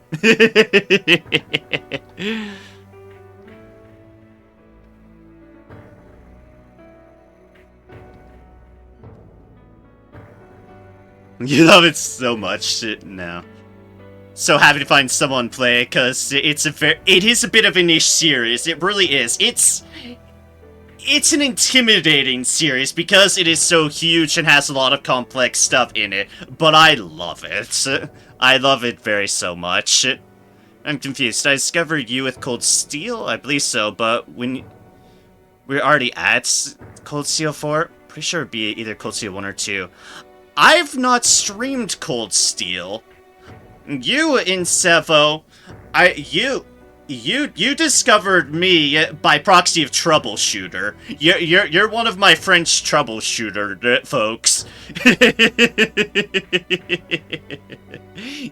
You love it so much now. So happy to find someone play it, because it is a bit of a niche series. It really is. It's an intimidating series because it is so huge and has a lot of complex stuff in it, but I love it. I love it so much. I'm confused. Did I discover you with Cold Steel? I believe so, but when we're already at Cold Steel 4, pretty sure it'd be either Cold Steel 1 or 2. I've not streamed Cold Steel. You in Sevo, you discovered me by proxy of Troubleshooter. You're one of my French troubleshooter folks.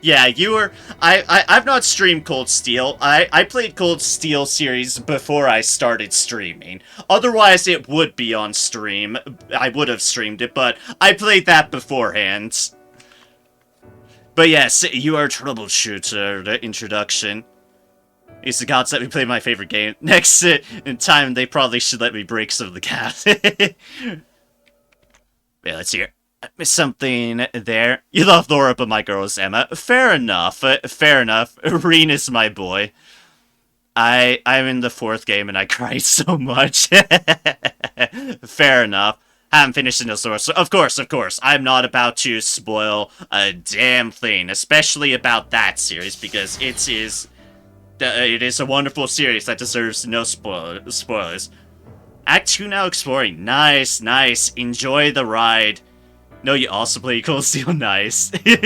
Yeah, you were. I've not streamed Cold Steel. I played Cold Steel series before I started streaming. Otherwise, it would be on stream. I would have streamed it, but I played that beforehand. But yes, you are Troubleshooter. The introduction. It's the gods let me play my favorite game. Next in time, they probably should let me break some of the cat. Yeah, let's hear something there. You love Laura, but my girl is Emma. Fair enough. Fair enough. Reen is my boy. I'm in the 4th game and I cried so much. Fair enough. Haven't finished in the source. So of course. I'm not about to spoil a damn thing, especially about that series, because it is a wonderful series that deserves no spoilers. Act 2 now exploring. Nice. Enjoy the ride. No, you also play Cold Steel. Nice. Going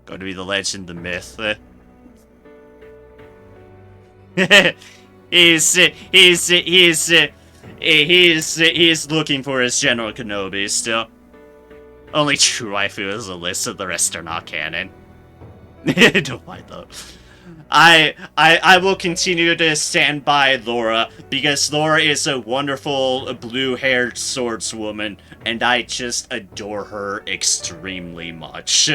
to be the legend, the myth. He's looking for his General Kenobi still. Only true waifu is Alyssa, the rest are not canon. Don't mind though. I will continue to stand by Laura, because Laura is a wonderful blue-haired swordswoman, and I just adore her extremely much.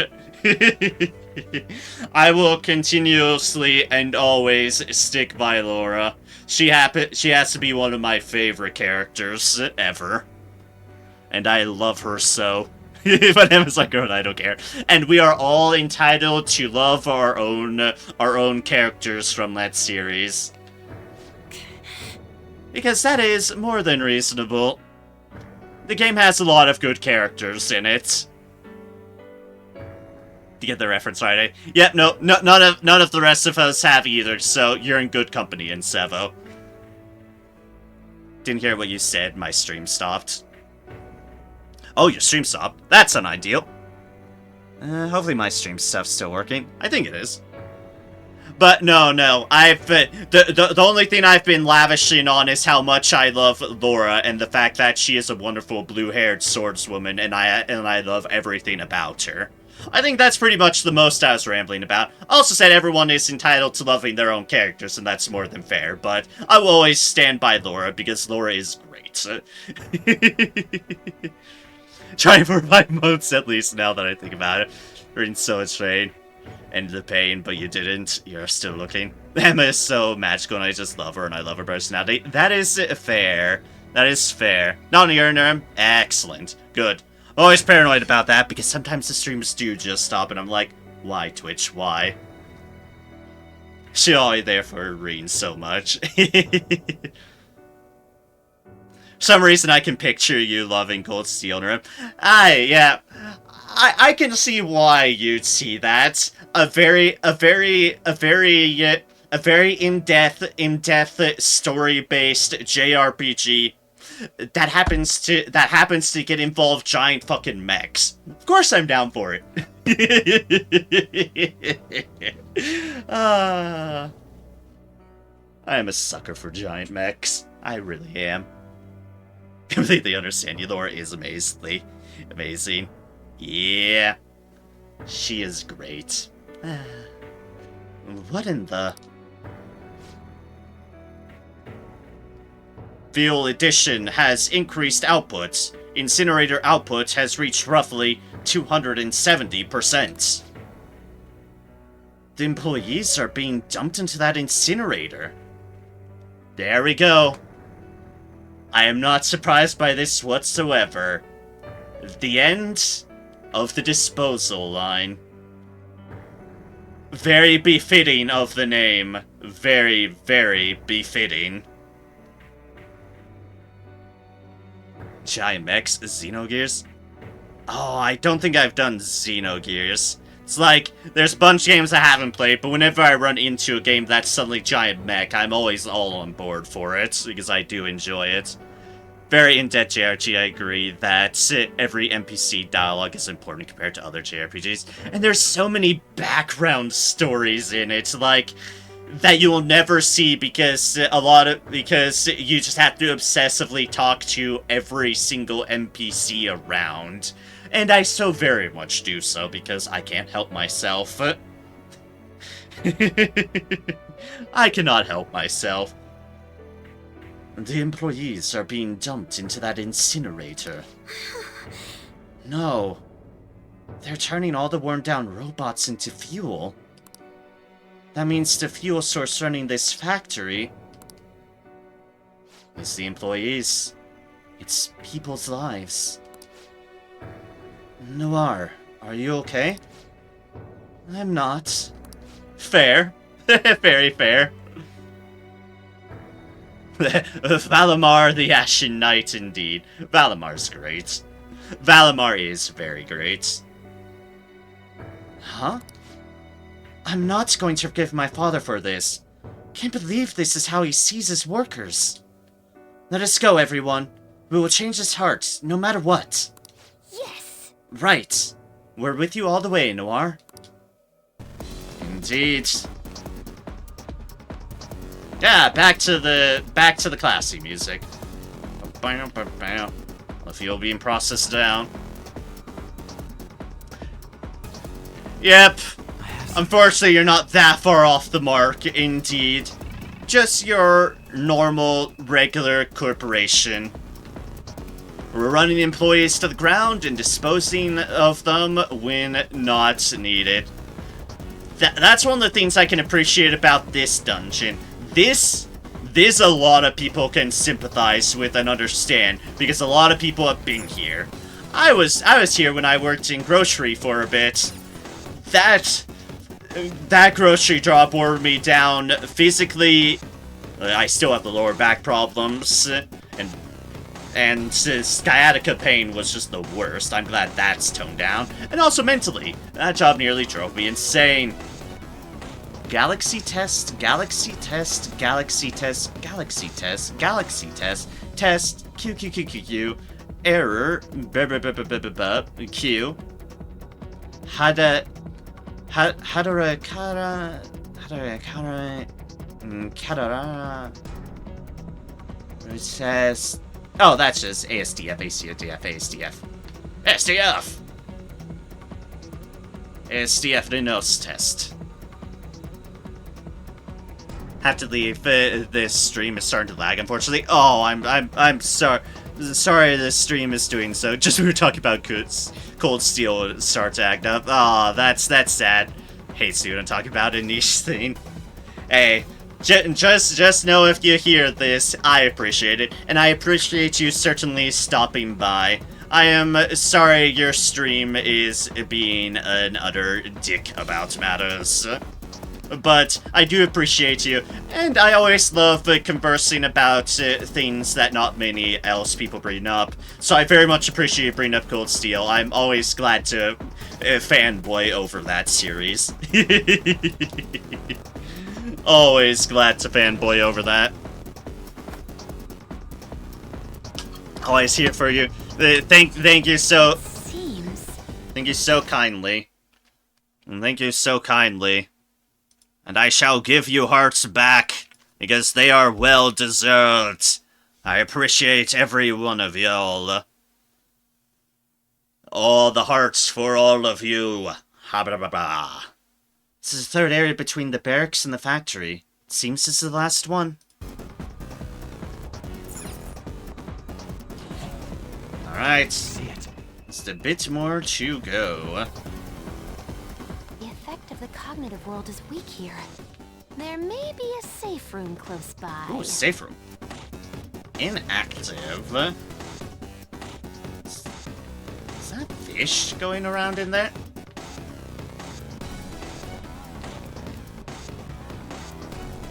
I will continuously and always stick by Laura. She has to be one of my favorite characters ever. And I love her so. But Emma's like, girl, I don't care. And we are all entitled to love our own characters from that series. Because that is more than reasonable. The game has a lot of good characters in it. You get the reference, right? Yep, no, none of the rest of us have either, so you're in good company in Sevo. Didn't hear what you said, my stream stopped. Oh, your stream stopped? That's an ideal. Hopefully my stream stuff's still working. I think it is. But no, the only thing I've been lavishing on is how much I love Laura and the fact that she is a wonderful blue-haired swordswoman, and I love everything about her. I think that's pretty much the most I was rambling about. I also said everyone is entitled to loving their own characters, and that's more than fair, but I will always stand by Laura, because Laura is great. Trying for 5 months at least, now that I think about it. You're in so much pain. And the pain, but you didn't. You're still looking. Emma is so magical, and I just love her, and I love her personality. That is fair. That is fair. Not in your name. Excellent. Good. Always paranoid about that, because sometimes the streams do just stop, and I'm like, why, Twitch? Why? She's only there for Reen so much. For some reason I can picture you loving Cold Steel in her. Yeah. I can see why you'd see that. A very in-depth story-based JRPG that happens to get involved giant fucking mechs. Of course I'm down for it. I am a sucker for giant mechs. I really am. Completely understand you. Laura is amazing. Yeah. She is great. What in the... Fuel Edition has increased output. Incinerator output has reached roughly 270%. The employees are being dumped into that incinerator. There we go. I am not surprised by this whatsoever. The end of the disposal line. Very befitting of the name. Very, very befitting. Giant mechs, Xenogears? Oh, I don't think I've done Xenogears. It's like, there's a bunch of games I haven't played, but whenever I run into a game that's suddenly giant mech, I'm always all on board for it, because I do enjoy it. Very in-depth JRPG, I agree that every NPC dialogue is important compared to other JRPGs, and there's so many background stories in it, like, that you'll never see because you just have to obsessively talk to every single NPC around. And I so very much do so because I can't help myself. I cannot help myself. The employees are being dumped into that incinerator. No. They're turning all the worn-down robots into fuel. That means the fuel source running this factory is the employees. It's people's lives. Noir, are you okay? I'm not. Fair. Very fair. Valimar the Ashen Knight, indeed. Valimar's great. Valimar is very great. Huh? I'm not going to forgive my father for this. Can't believe this is how he sees his workers. Let us go, everyone. We will change his heart, no matter what. Yes! Right. We're with you all the way, Noir. Indeed. Yeah, back to the classy music. The fuel being processed down. Yep. Unfortunately, you're not that far off the mark, indeed. Just your normal, regular corporation. We're running employees to the ground and disposing of them when not needed. That's one of the things I can appreciate about this dungeon. This a lot of people can sympathize with and understand, because a lot of people have been here. I was here when I worked in grocery for a bit. That grocery job wore me down physically. I still have the lower back problems, and sciatica pain was just the worst. I'm glad that's toned down. And also mentally, that job nearly drove me insane. Galaxy test, galaxy test, galaxy test, galaxy test, galaxy test, test, Q, error, Q, it says, oh, that's just ASDF. ASDF the nose test. Have to leave. This stream is starting to lag, unfortunately. Oh, I'm sorry. Sorry, this stream is doing so. Just we were talking about Cold Steel start to act up. Oh, that's sad. Hate student talking about a niche thing. Hey, just know if you hear this, I appreciate it, and I appreciate you certainly stopping by. I am sorry your stream is being an utter dick about matters. but I do appreciate you, and I always love conversing about things that not many else people bring up, so I very much appreciate you bringing up Cold Steel. I'm always glad to fanboy over that series. Always glad to fanboy over that. Always here for you. Thank you so... Thank you so kindly. And thank you so kindly. And I shall give you hearts back, because they are well deserved. I appreciate every one of y'all. All the hearts for all of you. Ha ba ba ba. This is the third area between the barracks and the factory. It seems this is the last one. Alright. Just a bit more to go. The effect of the cognitive world is weak here. There may be a safe room close by. Ooh, safe room. Inactive. Is that fish going around in there?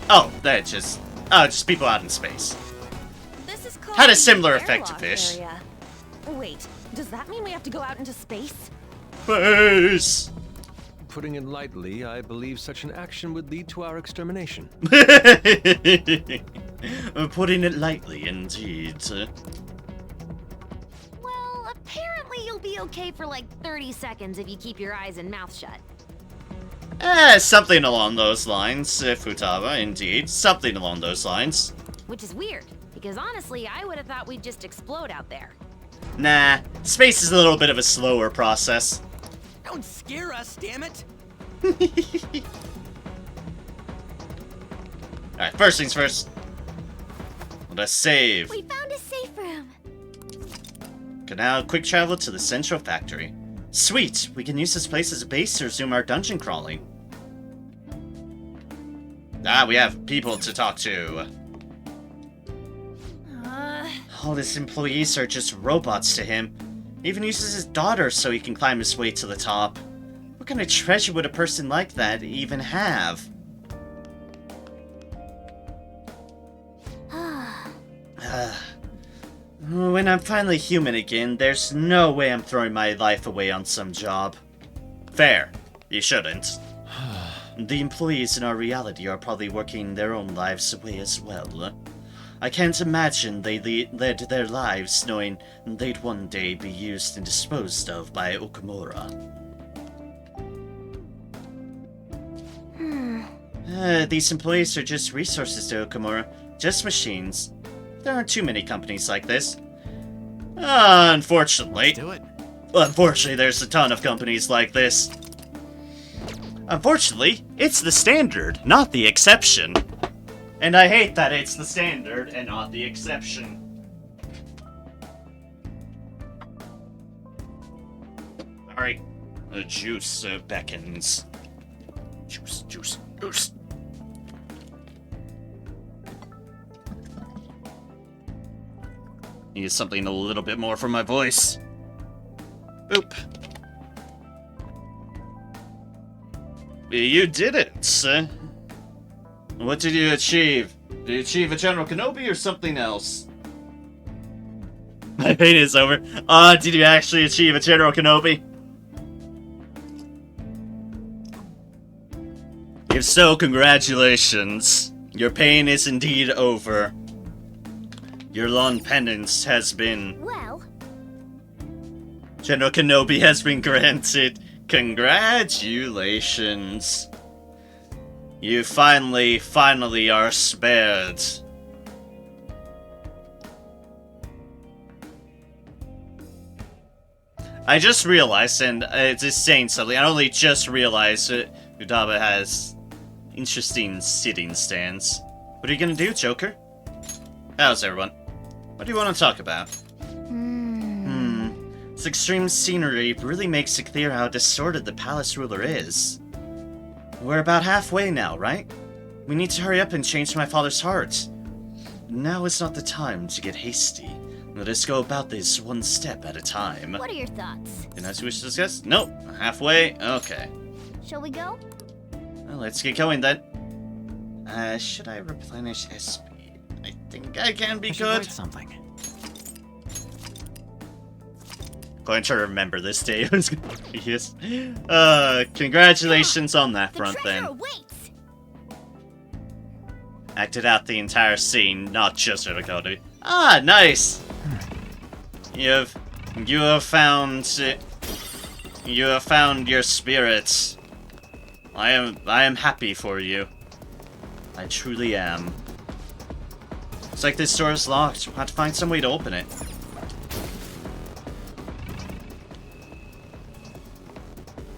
Oh, that's just... Oh, just people out in space. This is called Had a similar the effect to airlock fish. area. Wait, does that mean we have to go out into space? Space! Putting it lightly, I believe such an action would lead to our extermination. Putting it lightly, indeed. Well, apparently you'll be okay for like 30 seconds if you keep your eyes and mouth shut. Something along those lines, Futaba, indeed. Something along those lines. Which is weird, because honestly, I would have thought we'd just explode out there. Nah, space is a little bit of a slower process. Don't scare us, damn it! Alright, first things first. Let us save. We found a safe room. Can now quick travel to the central factory. Sweet! We can use this place as a base to resume our dungeon crawling. Ah, we have people to talk to. All his employees are just robots to him. He even uses his daughter so he can climb his way to the top. What kind of treasure would a person like that even have? When I'm finally human again, there's no way I'm throwing my life away on some job. Fair. You shouldn't. The employees in our reality are probably working their own lives away as well. I can't imagine they led their lives knowing they'd one day be used and disposed of by Okumura. These employees are just resources to Okumura, just machines. There aren't too many companies like this. Unfortunately. Do it. Unfortunately, there's a ton of companies like this. Unfortunately, it's the standard, not the exception. And I hate that it's the standard and not the exception. Sorry. The juice beckons. Juice, juice, juice. Need something a little bit more for my voice. Oop. You did it. What did you achieve? Did you achieve a General Kenobi or something else? My pain is over. Did you actually achieve a General Kenobi? If so, congratulations. Your pain is indeed over. Your long penance has been... Well... General Kenobi has been granted. Congratulations. You finally are spared. I just realized, and it's just saying something, I only just realized that Futaba has interesting sitting stands. What are you gonna do, Joker? How's everyone? What do you want to talk about? This extreme scenery really makes it clear how distorted the palace ruler is. We're about halfway now, right? We need to hurry up and change my father's heart. Now is not the time to get hasty. Let us go about this one step at a time. What are your thoughts? Anything else you wish to discuss? Nope. Halfway? Okay. Shall we go? Well, let's get going then. Should I replenish SP? I think I can be good. Something. Going to remember this day. Yes. Congratulations on that front then. Waits. Acted out the entire scene, not just Otakoti. Ah, nice. You have found your spirits. I am happy for you. I truly am. It's like this door is locked. We'll have to find some way to open it.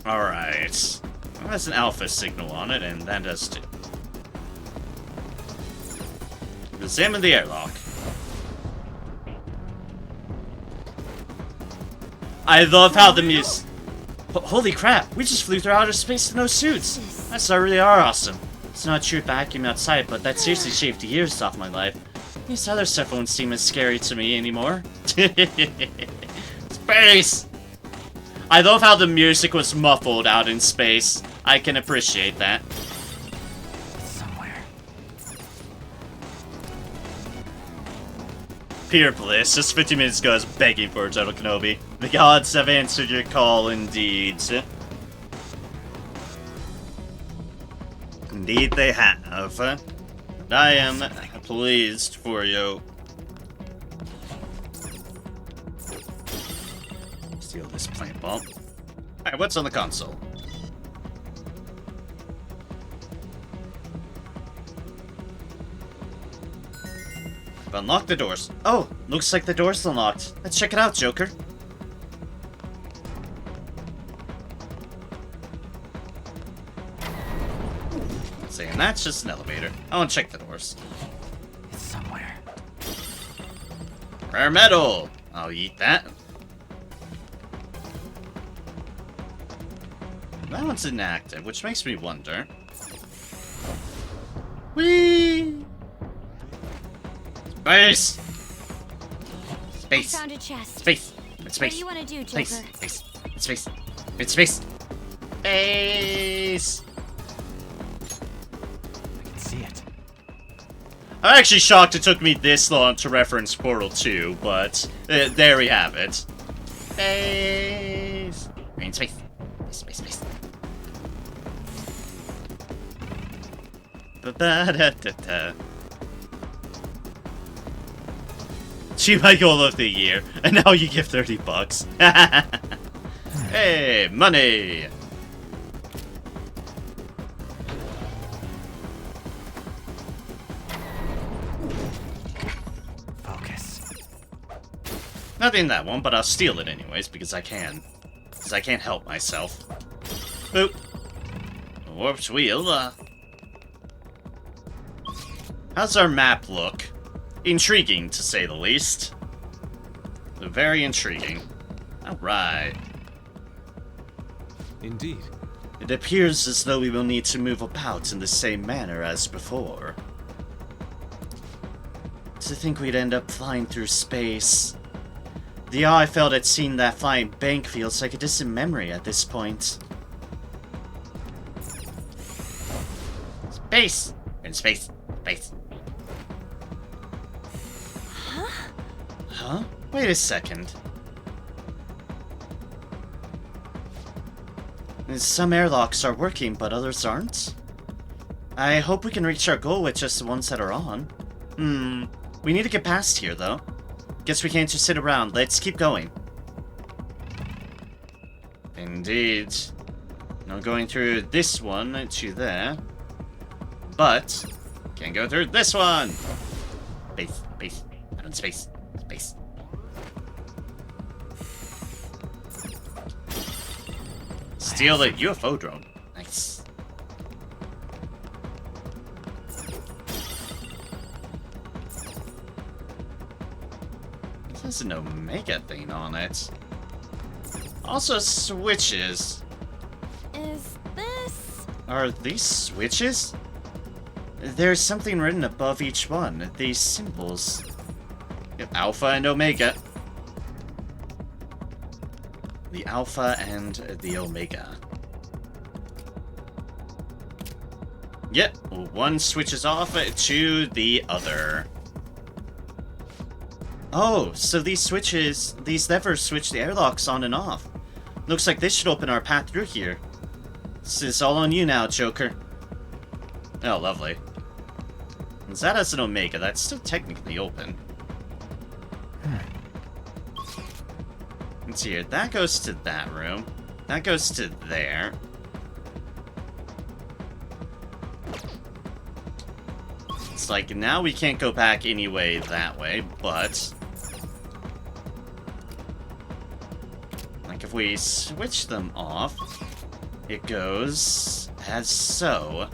Alright. Well, there's an alpha signal on it, and that does too. Examine the airlock. I love how the music... Holy crap, we just flew through outer space in those suits. That's really awesome. It's not a true vacuum outside, but that seriously shaved years off my life. These other stuff won't seem as scary to me anymore. Space! I love how the music was muffled out in space. I can appreciate that. Somewhere. Pure bliss. Just 50 minutes ago I was begging for it, General Kenobi. The gods have answered your call indeed. Indeed they have. And I am pleased for you. Steal this plant bomb. Alright, what's on the console? I've unlocked the doors. Oh, looks like the door's unlocked. Let's check it out, Joker. And that's just an elevator. I want to check the doors. It's somewhere. Rare metal! I'll eat that. That one's inactive, which makes me wonder. Whee! Space! Space! I found a chest. Space! It's space! What do you want to do, Joker? Space! Space! It's space! It's space! Space! See it. I'm actually shocked it took me this long to reference Portal 2, but there we have it. Space! We're in space. Space, space, space. Ba-ba-da-da-da. Achieve my goal of the year, and now you give $30. Hey, money! Nothing in that one, but I'll steal it anyways, because I can. Because I can't help myself. Boop. Warped wheel, How's our map look? Intriguing, to say the least. Very intriguing. Alright. Indeed. It appears as though we will need to move about in the same manner as before. To think we'd end up flying through space. The awe I felt at seeing that flying bank feels like a distant memory at this point. Space! In space. Space. Huh? Wait a second. Some airlocks are working, but others aren't. I hope we can reach our goal with just the ones that are on. We need to get past here, though. Guess we can't just sit around. Let's keep going. Indeed. No going through this one to there. But, can go through this one! Space, space, out in space, space. Steal the UFO drone. Nice. There's an Omega thing on it. Also switches. Is this... Are these switches? There's something written above each one. These symbols. Alpha and Omega. The Alpha and the Omega. Yep, one switches off to the other. Oh, so these levers switch the airlocks on and off. Looks like this should open our path through here. This is all on you now, Joker. Oh, lovely. Since that has an Omega, that's still technically open. Let's see here. That goes to that room. That goes to there. It's like, now we can't go back anyway that way, but... like, if we switch them off, it goes as so.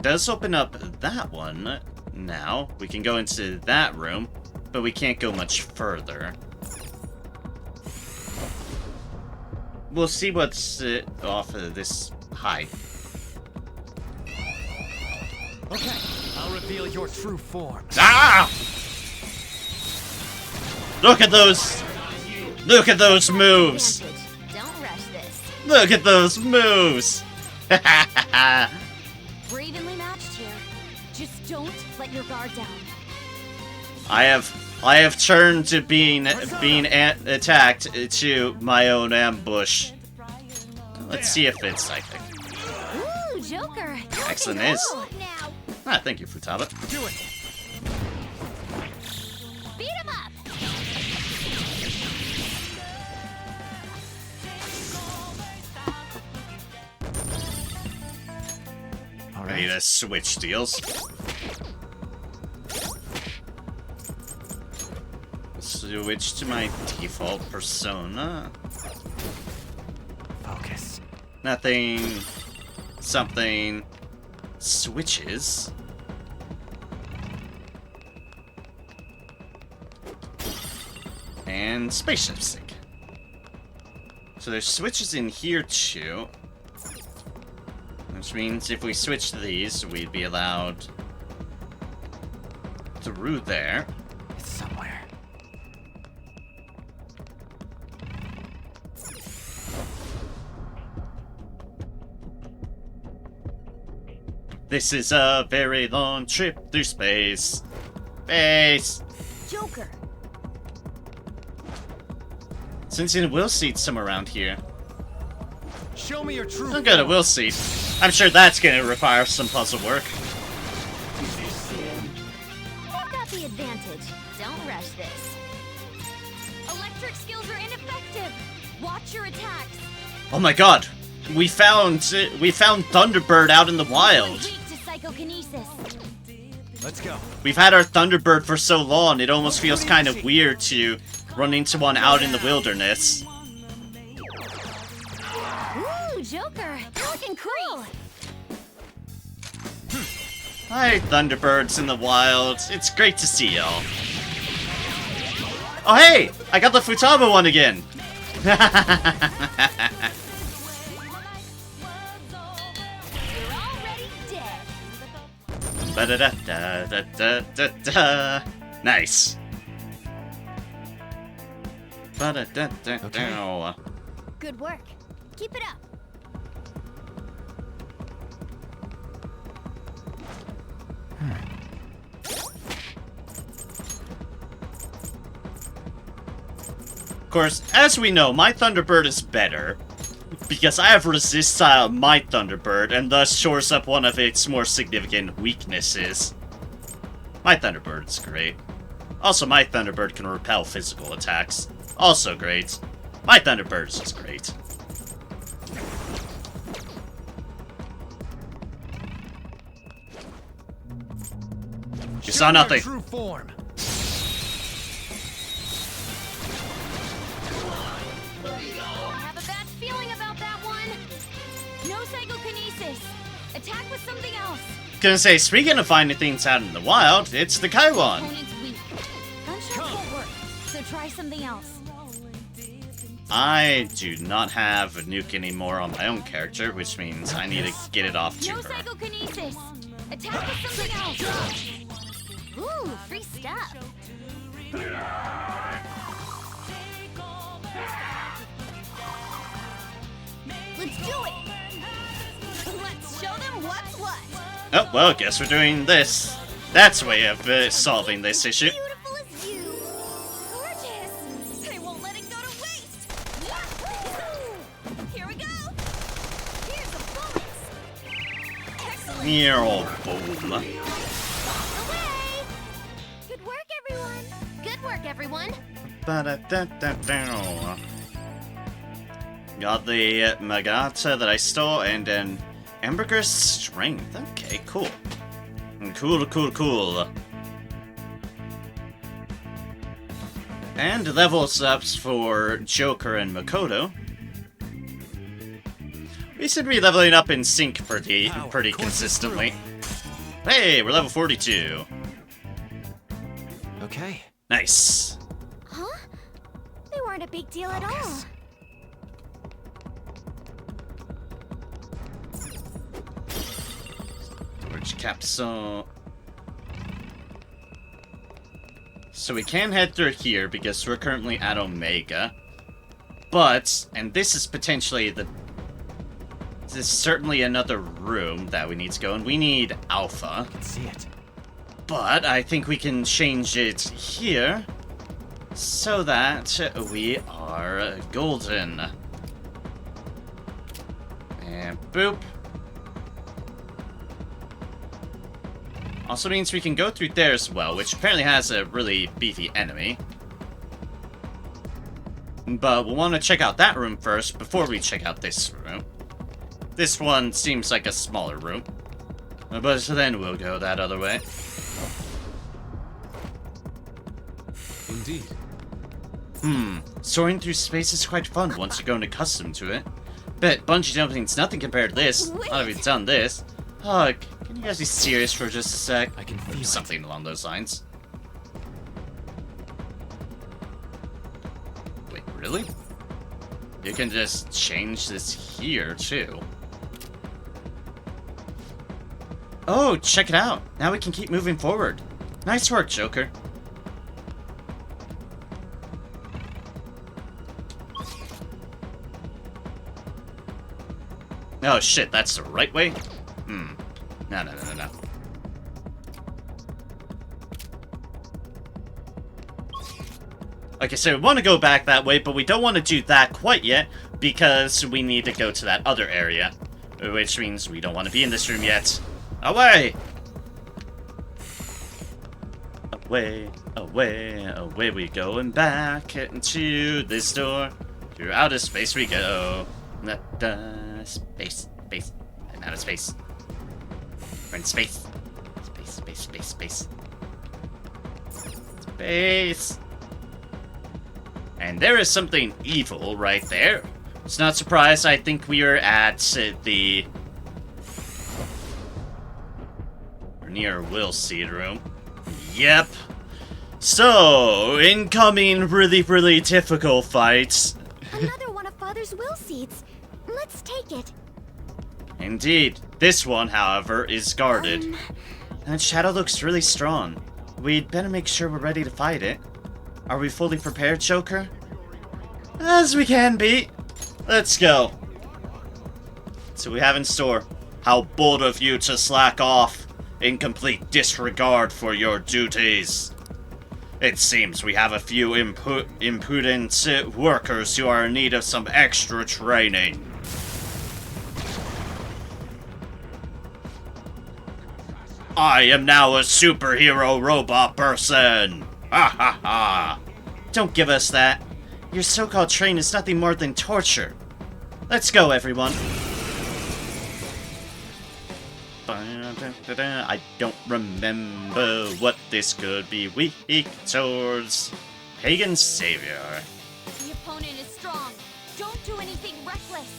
Does open up that one now. We can go into that room, but we can't go much further. We'll see what's off of this height. Okay, I'll reveal your true form. Ah! Look at those! Look at those moves! Don't rush this. Look at those moves! We're evenly matched here. Just don't let your guard down. I have turned to being attacked to my own ambush. Let's see if it's psychic. Ooh, Joker. Excellent Now. is. Ah, thank you, Futaba. Do it. Beat him up. All I need right. to switch deals. Switch to my default persona. Focus. Nothing. Something. Switches. And spaceship sync. So there's switches in here too. Which means if we switch these, we'd be allowed through there. It's somewhere. This is a very long trip through space. Space! Joker. Since in Will Seat's somewhere around here. Show me your true I'll go to Will Seat. I'm sure that's gonna require some puzzle work. I've got the advantage. Don't rush this. Electric skills are ineffective. Watch your attacks. Oh my god! We found Thunderbird out in the wild. Weak to psychokinesis. Let's go. We've had our Thunderbird for so long, it almost feels kind of weird to run into one out in the wilderness. Ooh, Joker. You're looking cool. Hi, Thunderbirds in the wild. It's great to see y'all. Oh hey! I got the Futaba one again! You're already dead. Ba-da-da-da-da-da-da-da. Nice. Ba-da-da-da-da. Good work. Keep it up. Of course, as we know, my Thunderbird is better, because I have resist style on my Thunderbird, and thus shores up one of its more significant weaknesses. My Thunderbird is great. Also, my Thunderbird can repel physical attacks. Also great. My Thunderbird is just great. You saw nothing. True form. I have a bad feeling about that one. No psychokinesis. Attack with something else. Gonna say, speaking of finding things out in the wild, it's the Kaiwan. Opponent's weak. Gunshots won't work, so try something else. I do not have a nuke anymore on my own character, which means I need to get it off to No her. psychokinesis. Attack with something else. Ooh, free stuff. Let's do it. Let's show them what's what. Oh, well, guess we're doing this. That's a way of solving this issue. Beautiful as you. Gorgeous! I won't let it go to waste! Yahoo! Here we go! Here's the bullets! Excellent! Yeah, boom. Away! Good work, everyone. Good work, everyone. Ba-da-da-da-da. Got the Magata that I stole and an Hamburger's Strength. Okay, cool. Cool. And levels ups for Joker and Makoto. We should be leveling up in sync pretty consistently. Hey, we're level 42. Okay. Nice. Huh? They weren't a big deal at all. Storage capsule. So we can head through here because we're currently at Omega. But, and this is potentially this is certainly another room that we need to go in. We need Alpha. I can see it. But I think we can change it here so that we are golden. And boop. Also means we can go through there as well, which apparently has a really beefy enemy. But we'll want to check out that room first before we check out this room. This one seems like a smaller room. But then we'll go that other way. Indeed. Soaring through space is quite fun once you're grown accustomed to it. Bet bungee jumping's nothing compared to this. Wait. Not having done this. Oh, can you guys be serious for just a sec? I can feel Something along those lines. Wait, really? You can just change this here, too. Oh, check it out. Now we can keep moving forward. Nice work, Joker. Oh shit, that's the right way? No. Okay, so we want to go back that way, but we don't want to do that quite yet, because we need to go to that other area. Which means we don't want to be in this room yet. Away! Away we go, and back into this door. Through outer space we go. Space. I'm out of space. We're in space. Space. And there is something evil right there. It's not surprised, I think we are at the... We're near Will Seed room. Yep. So, incoming really difficult fights. Another one of Father's will seeds. Let's take it. Indeed. This one, however, is guarded. That shadow looks really strong. We'd better make sure we're ready to fight it. Are we fully prepared, Joker? As we can be. Let's go. So we have in store. How bold of you to slack off in complete disregard for your duties. It seems we have a few impudent workers who are in need of some extra training. I am now a superhero robot person! Ha ha ha! Don't give us that. Your so-called train is nothing more than torture. Let's go, everyone. I don't remember what this could be weak towards. Pagan Savior. The opponent is strong. Don't do anything reckless.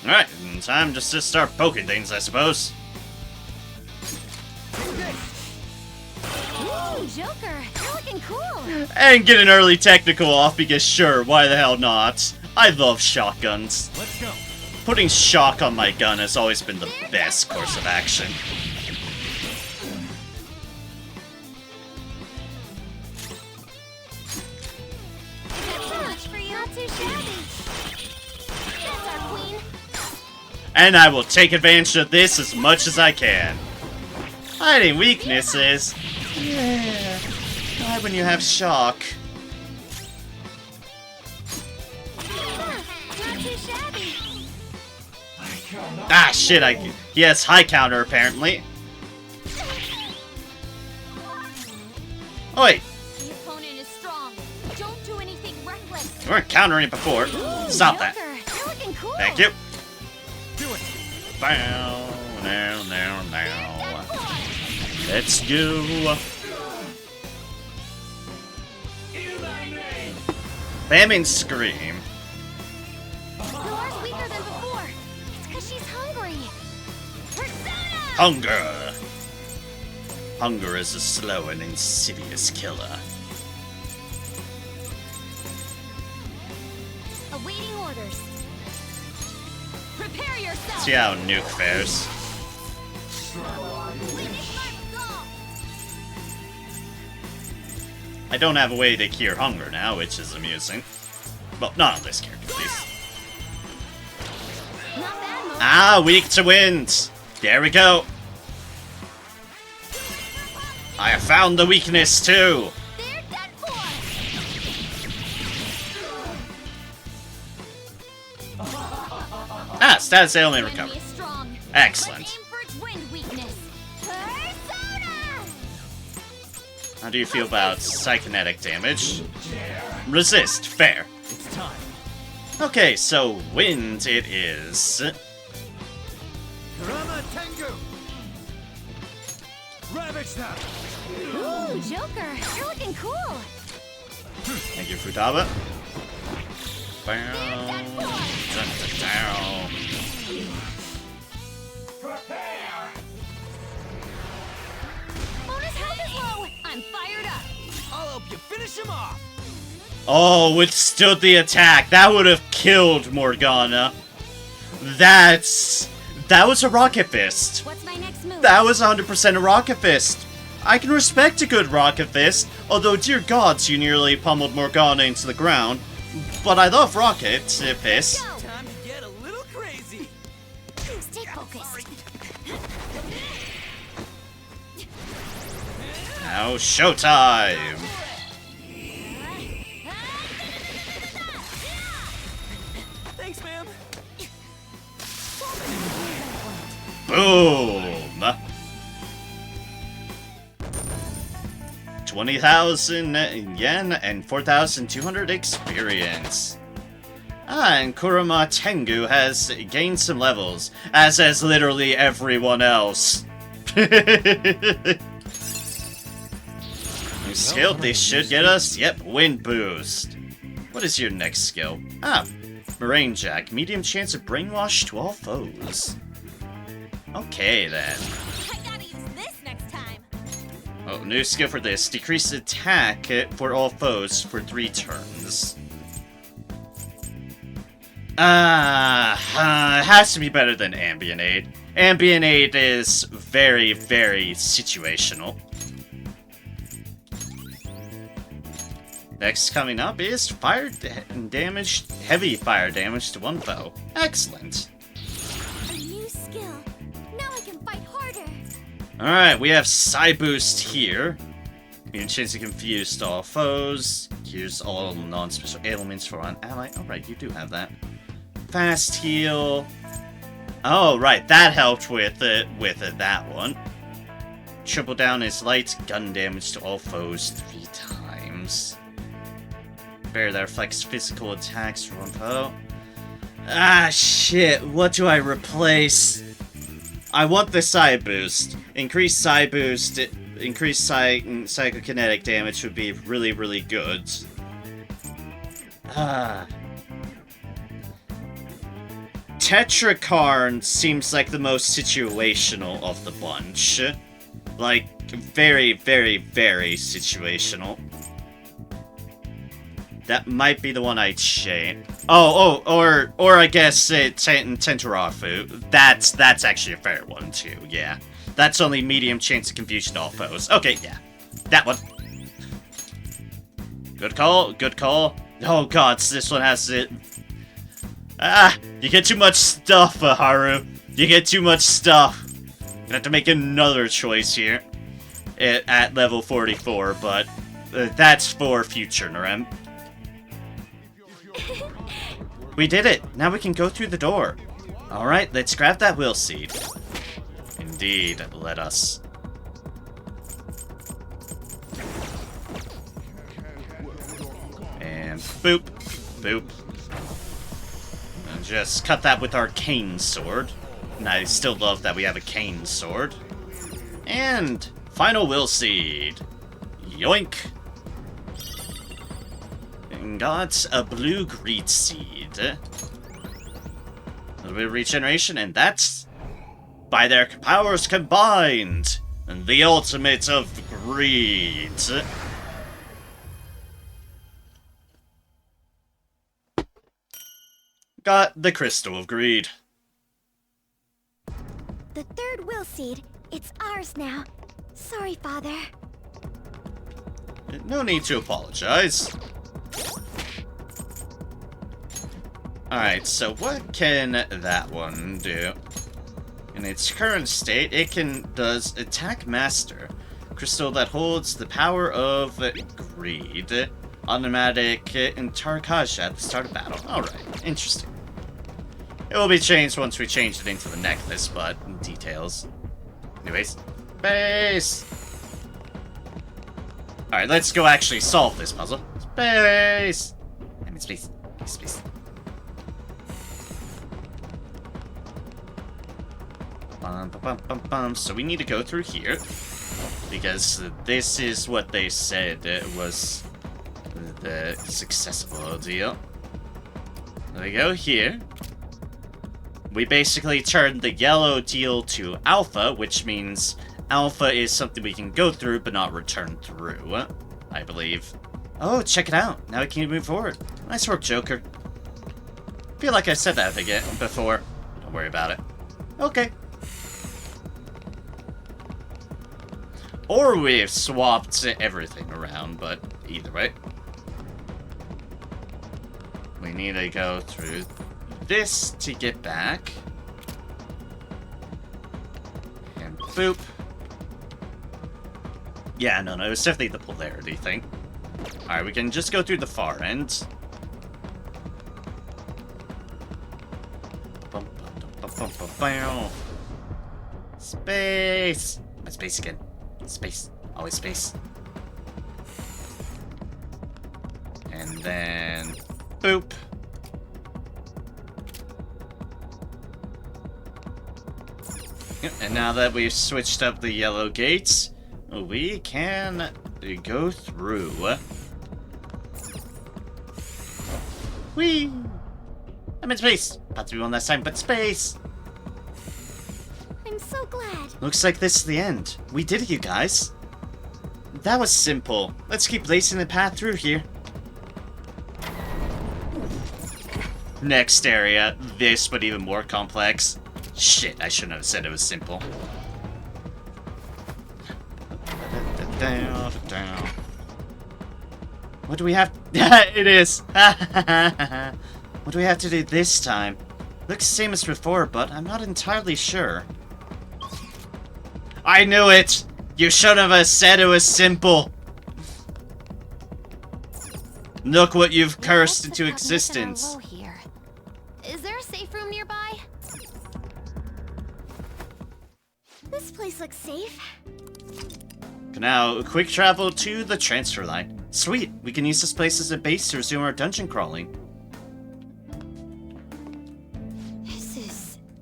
Alright, time just to start poking things, I suppose. Ooh, Joker, you're looking cool. And get an early technical off because sure, why the hell not? I love shotguns. Let's go. Putting shock on my gun has always been the best course of action. That's so much for you. Not too shabby. That's our queen. And I will take advantage of this as much as I can. Hiding weaknesses? Yeah. Why when you have shock? Not too shabby. Ah, shit, he has high counter, apparently. Oh, wait. The opponent is strong. Don't do anything reckless. We weren't countering it before. Stop that. Joker, you're looking cool. Thank you. Do it. Bow, now, now, now. Let's go. Spamming Scream. Nora's weaker than before. It's because she's hungry. Persona! Hunger. Hunger is a slow and insidious killer. Awaiting orders. Prepare yourself. See how Nuke fares. Witness my resolve. I don't have a way to cure hunger now, which is amusing. Well, not on this character, at least. Not bad, Mo. Ah, weak to wind. There we go. I have found the weakness too. They're done for. Ah, status ailment Enemy recovered. is strong. Excellent. Let's aim for its wind weakness. Persona! How do you feel about psychokinetic damage? Resist, fair. It's time. Okay, so wind it is. Kurama Tengu! Ravage them! Ooh, Joker, you're looking cool. Thank you, Futaba. Bow, dun, dun, down. Bonus health is low. I'm fired up. I'll help you finish him off. Oh, withstood the attack. That would have killed Morgana. That was a Rocket Fist. What's my next move? That was 100% a Rocket Fist. I can respect a good Rocket Fist, although dear gods, you nearly pummeled Morgana into the ground. But I love Rocket Fist. Go. Time to get a little crazy. Stay focused. Now showtime. Thanks, ma'am. Boom! 20,000 yen and 4,200 experience. Ah, and Kurama Tengu has gained some levels, as has literally everyone else. New skill, this should get us, yep, wind boost. What is your next skill? Ah, Moraine Jack, medium chance of brainwash to all foes. Okay then. I gotta use this next time. Oh, new skill for this. Decrease attack for all foes for 3 turns. It has to be better than Ambient Aid. Ambient Aid is very, very situational. Next coming up is fire damage, heavy fire damage to 1 foe. Excellent. A new skill. Now I can fight harder. Alright, we have Psy Boost here. Medium chance to confuse to all foes. Here's all non-special ailments for an ally. Alright, you do have that. Fast heal. Oh, right, that helped with that one. Triple down is light gun damage to all foes 3 times. Bear that reflects physical attacks for 1 foe. Ah, shit, what do I replace? I want the Psy Boost. Increased Psy Boost, increased psychokinetic damage would be really, really good. Tetrakarn seems like the most situational of the bunch. Like, very, very, very situational. That might be the one I'd shame. Or I guess Tentarafu. That's actually a fair one too, yeah. That's only medium chance of confusion to all foes. Okay, yeah. That one. Good call, good call. Oh god, so this one has it. Ah, you get too much stuff, Haru. You get too much stuff. Gonna have to make another choice here at level 44, but that's for future, Narem. We did it! Now we can go through the door. Alright, let's grab that will seed. Indeed, let us. And boop, boop. And just cut that with our cane sword. And I still love that we have a cane sword. And final will seed. Yoink. And got a blue greed seed. A little bit of regeneration, and that's by their powers combined. And the ultimate of greed. Got the crystal of greed. The third will seed. It's ours now. Sorry, Father. No need to apologize. Alright, so what can that one do? In its current state, it does Attack Master. Crystal that holds the power of greed. Automatic Tarkaja at the start of battle. Alright, interesting. It will be changed once we change it into the necklace, but details. Anyways, space! Alright, let's go actually solve this puzzle. Space! I mean space. Space. Bum, bum, bum, bum. So we need to go through here. Because this is what they said was the successful deal. There we go, here. We basically turned the yellow deal to alpha, which means alpha is something we can go through but not return through, I believe. Oh, check it out. Now we can move forward. Nice work, Joker. Feel like I said that again before. Don't worry about it. Okay. Or we've swapped everything around, but either way. We need to go through this to get back. And boop. Yeah, no, it was definitely the polarity thing. Alright, we can just go through the far end. Space! My space again. Space. Always space. And then... boop. Yep, and now that we've switched up the yellow gates, we can go through. Whee! I'm in space! About to be one last time, but space! I'm so glad. Looks like this is the end. We did it, you guys. That was simple. Let's keep blazing the path through here. Next area, this but even more complex. Shit, I shouldn't have said it was simple. What do we have? It is! What do we have to do this time? Looks the same as before, but I'm not entirely sure. I knew it! You should have said it was simple! Look what you've cursed into existence. Here. Is there a safe room nearby? This place looks safe. Now, quick travel to the transfer line. Sweet, we can use this place as a base to resume our dungeon crawling.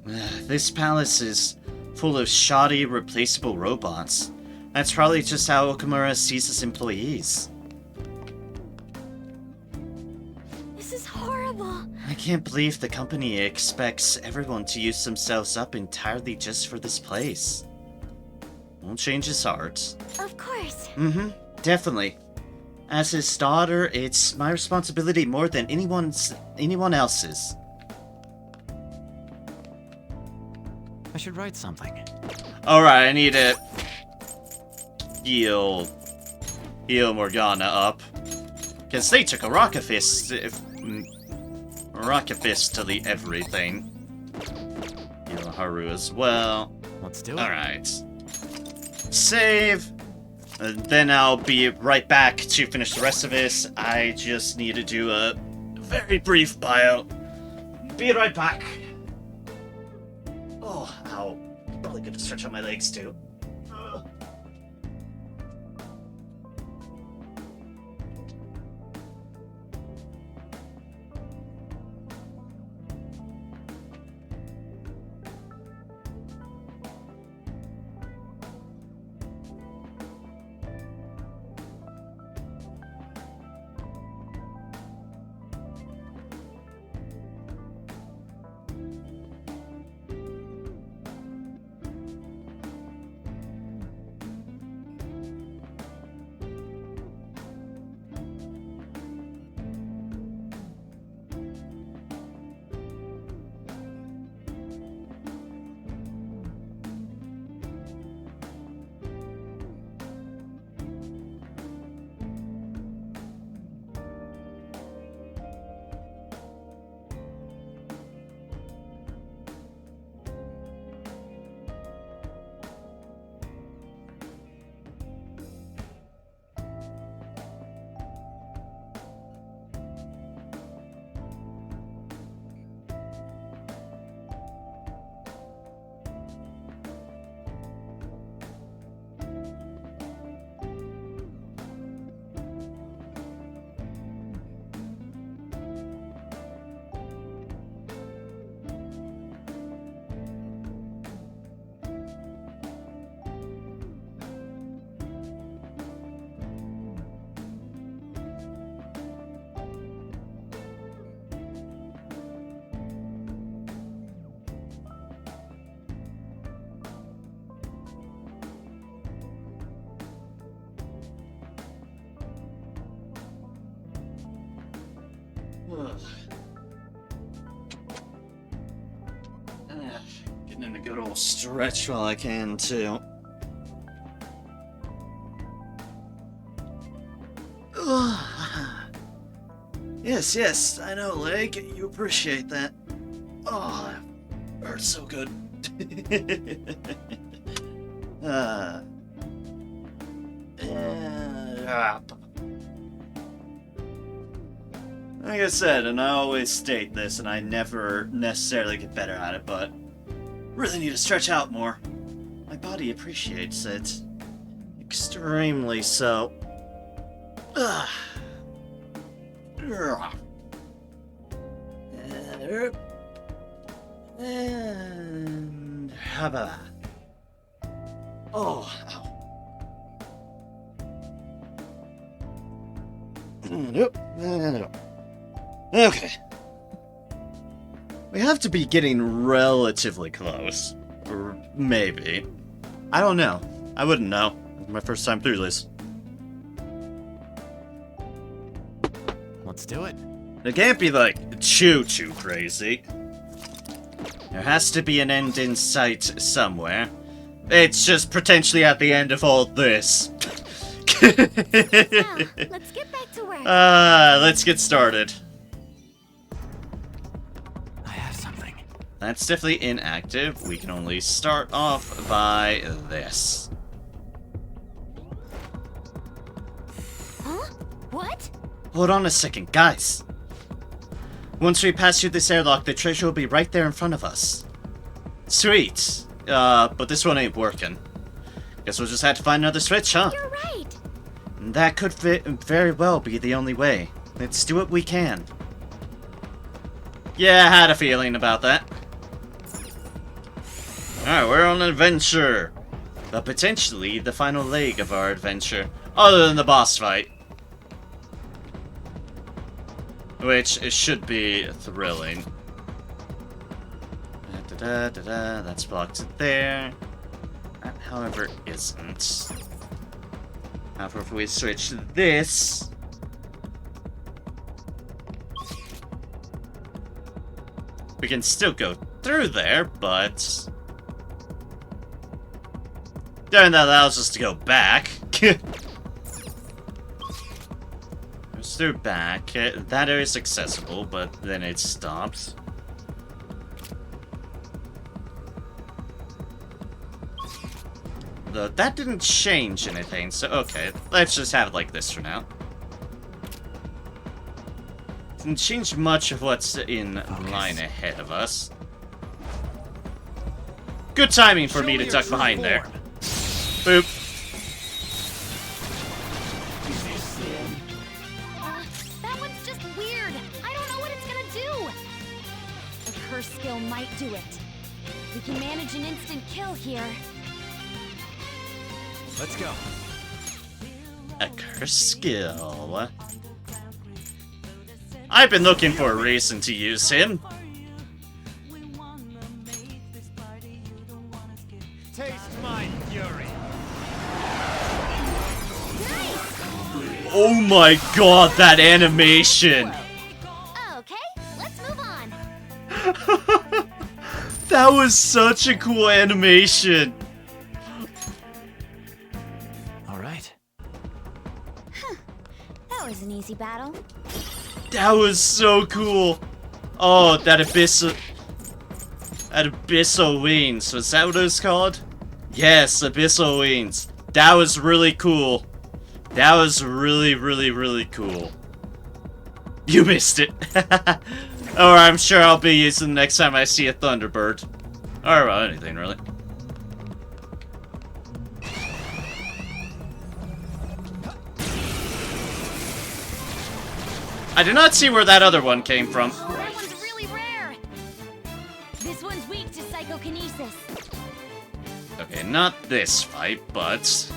This palace is full of shoddy, replaceable robots. That's probably just how Okumura sees his employees. This is horrible. I can't believe the company expects everyone to use themselves up entirely just for this place. Won't change his heart. Of course. Mm-hmm, definitely. As his daughter, it's my responsibility more than anyone else's. I should write something. Alright, I need to heal Morgana up. Because they took a rocket fist Rocket Fist to the everything. Heal Haru as well. Let's do it. Alright. Save. Then I'll be right back to finish the rest of this. I just need to do a very brief bio. Be right back. Oh, ow. Probably gonna stretch out my legs too. Getting in a good old stretch while I can, too. Yes, I know, Leg. You appreciate that. Oh, that hurts so good. Like I said, and I always state this, and I never necessarily get better at it, but really need to stretch out more. My body appreciates it. Extremely so. And how about that? Oh, ow. Nope. Okay. We have to be getting relatively close. Or maybe. I don't know. I wouldn't know. It's my first time through this. Let's do it. It can't be like too crazy. There has to be an end in sight somewhere. It's just potentially at the end of all this. Now, let's get back to work. Let's get started. I have something. That's definitely inactive. We can only start off by this. Huh? What? Hold on a second, guys. Once we pass through this airlock, the treasure will be right there in front of us. Sweet. But this one ain't working. Guess we'll just have to find another switch, huh? You're right. That could very well be the only way. Let's do what we can. Yeah, I had a feeling about that. Alright, we're on an adventure. But potentially the final leg of our adventure. Other than the boss fight. Which it should be thrilling. That's blocked there. That, however, isn't. However, if we switch this... we can still go through there, but... then that allows us to go back. There's goes through back. That is accessible, but then it stops. That didn't change anything, so okay, let's just have it like this for now. Didn't change much of what's in line ahead of us. Good timing for me to duck behind there. Boop. That one's just weird. I don't know what it's gonna do. A curse skill might do it. We can manage an instant kill here. Let's go. A curse skill. I've been looking for a reason to use him. Taste my fury. Oh my god, that animation! Okay, let's move on. That was such a cool animation! Alright. That was an easy battle. That was so cool! Oh, that Abyssal Wings, was that what it was called? Yes, Abyssal Wings. That was really cool. That was really, really, really cool. You missed it. Or I'm sure I'll be using the next time I see a Thunderbird. Or well, anything really. I did not see where that other one came from. That one's really rare. This one's weak to psychokinesis. Okay, not this fight, but...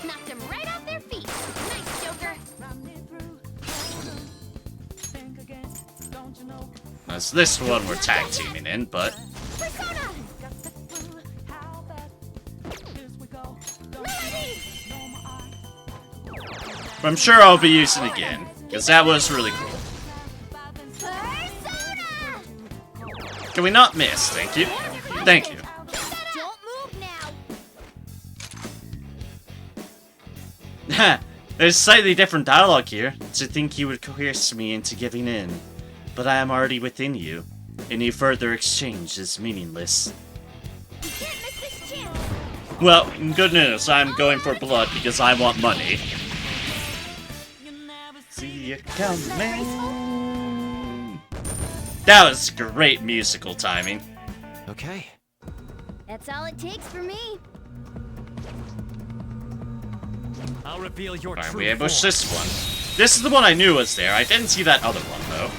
Knocked them right off their feet. Nice, Joker. That's this one we're tag teaming in, but... Persona! Melody! I'm sure I'll be using it again, because that was really cool. Persona! Can we not miss? Thank you. Thank you. Don't move now. Ha! There's slightly different dialogue here. To think you would coerce me into giving in. But I am already within you. Any further exchange is meaningless. You can't miss this chance. Well, good news. I'm going for blood because I want money. See you coming. That was great musical timing. Okay. That's all it takes for me. I'll reveal your Alright, true we ambushed form. this one. This is the one I knew was there. I didn't see that other one, though.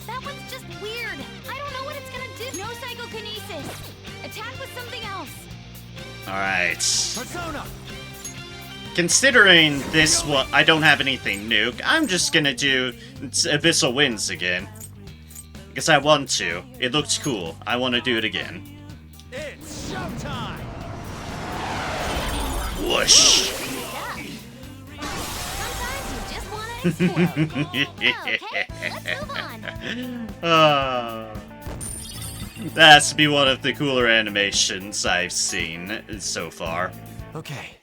That one's just weird. I don't know what it's gonna do. No psychokinesis. Attack with something else. Alright. Persona. Considering this one, I don't have anything new, I'm just gonna do Abyssal Winds again. Because I want to. It looks cool. I want to do it again. It's showtime. Whoosh! Sometimes you just wanna explode. Okay, let's move on. That has to be one of the cooler animations I've seen so far. Okay.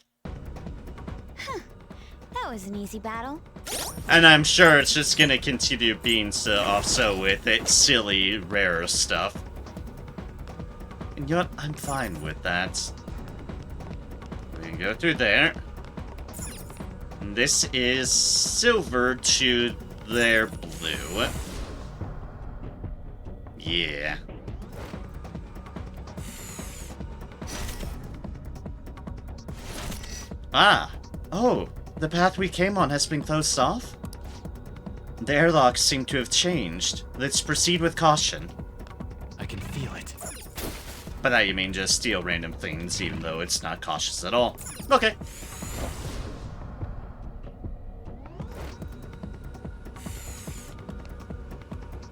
That was an easy battle. And I'm sure it's just gonna continue being so with it silly, rare stuff. And you know what? I'm fine with that. We can go through there. And this is silver to their blue. Yeah. Ah! Oh! The path we came on has been closed off? The airlocks seem to have changed. Let's proceed with caution. I can feel it. By that you mean just steal random things, even though it's not cautious at all. Okay.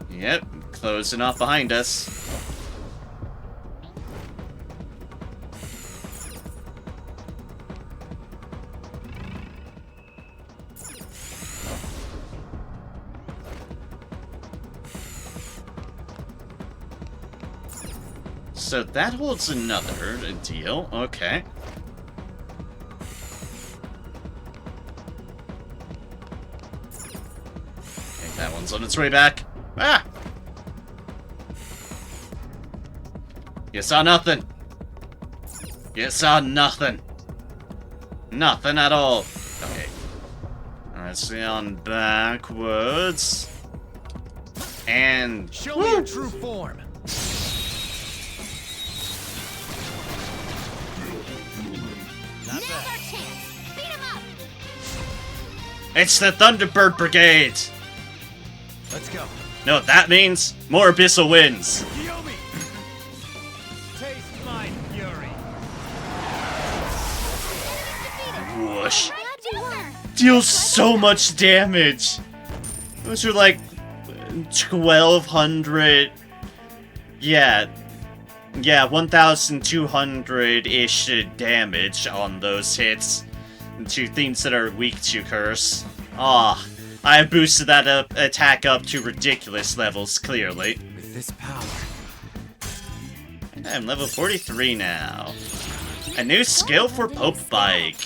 Yep, closing off behind us. So that holds another deal. Okay. One's on its way back. Ah! You saw nothing. You saw nothing. Nothing at all. Okay. Let's see on backwards. And Show me your true form. Now's our chance. Beat him up. it's the Thunderbird Brigade. Let's go. No, that means more Abyssal wins. Yomi! Taste my fury. Whoosh. Glad you won. Deals so much damage. Those are like 1,200. Yeah, 1,200-ish damage on those hits to things that are weak to curse. Ah, I have boosted that attack up to ridiculous levels, clearly. With this power. And I'm level 43 now. A new skill for Pope Bike,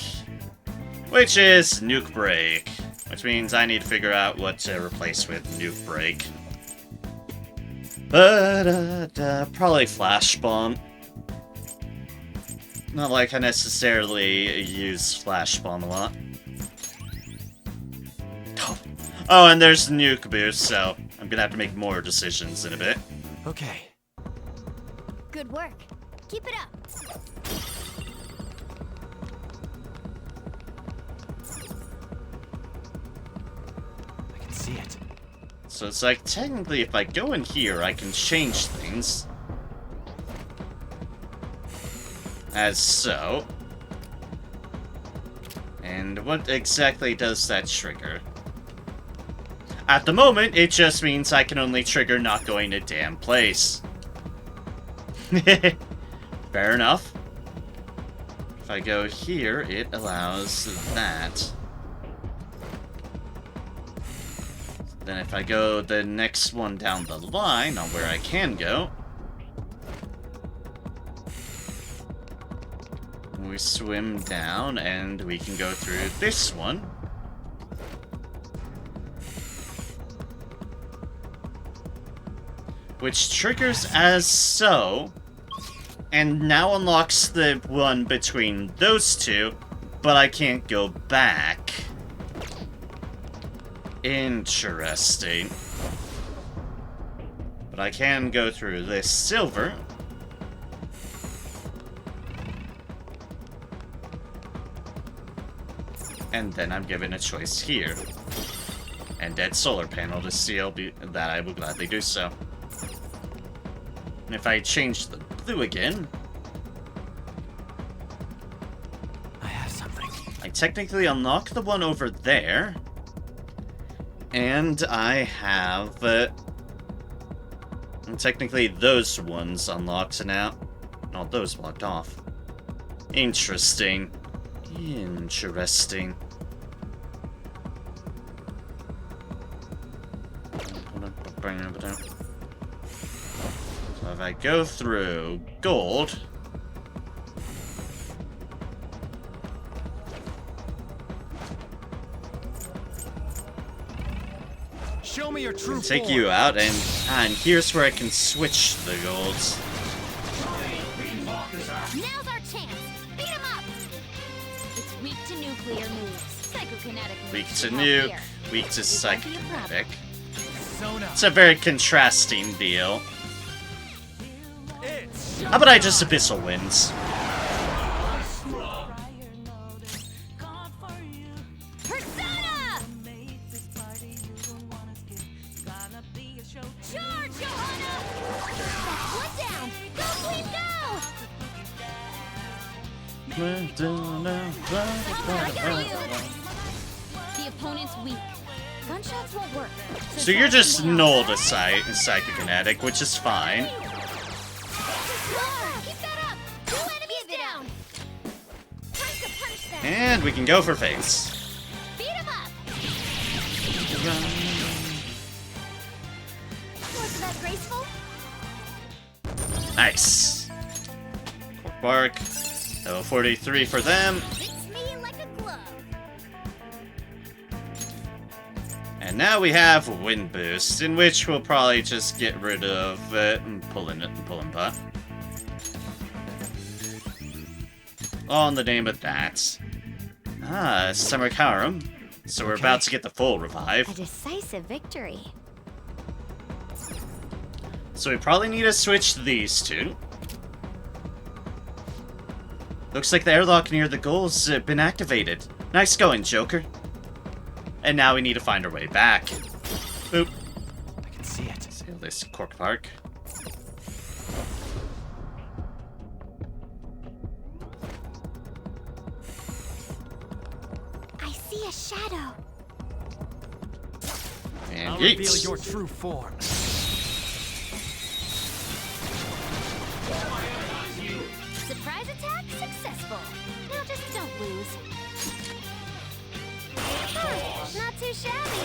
which is Nuke Break, which means I need to figure out what to replace with Nuke Break. Probably Flash Bomb. Not like I necessarily use Flash Bomb a lot. Oh, and there's Nuke Boost, so I'm gonna have to make more decisions in a bit. Okay. Good work. Keep it up. I can see it. So it's like, technically, if I go in here, I can change things. As so. And what exactly does that trigger? At the moment, it just means I can only trigger not going to damn place. Fair enough. If I go here, it allows that. Then if I go the next one down the line on where I can go, we swim down and we can go through this one. Which triggers as so, and now unlocks the one between those two, but I can't go back. Interesting. But I can go through this silver. And then I'm given a choice here. And dead solar panel to seal that I will gladly do so. And if I change the blue again, I have something. I technically unlock the one over there. And I have technically those ones unlocked now. Not those blocked off. Interesting. Interesting. So if I go through gold, Show me your true take form. you out, and here's where I can switch the golds. Now's our chance. Beat him up. It's weak to nuclear moves. Psychokinetic moves. Weak to should help nuke, here. weak to It won't be a problem. psychokinetic. Zone up. It's a very contrasting deal. It's How about I just Abyssal wins? Persona! Charge, Johanna! One down! Go, Queen, go! The opponent's weak. Gunshots won't work. So you're just try something null to else. psychokinetic, which is fine. Keep that up! Two enemies down! Time to punch them! And we can go for face. Beat him up! Wasn't that graceful? Nice. Cork Bark. Level 43 for them. Fits me like a glove. And now we have Wind Boost, in which we'll probably just get rid of Pullin' Putt. All in the name of that. Ah, Summer Karum. So we're about to get the full revive. A decisive victory. So we probably need to switch these two. Looks like the airlock near the goal's been activated. Nice going, Joker. And now we need to find our way back. Boop. I can see it. Sail this Cork Park. I see a shadow. And I'll reveal yeets. your true form. Surprise attack successful. Now just don't lose. Huh, not too shabby.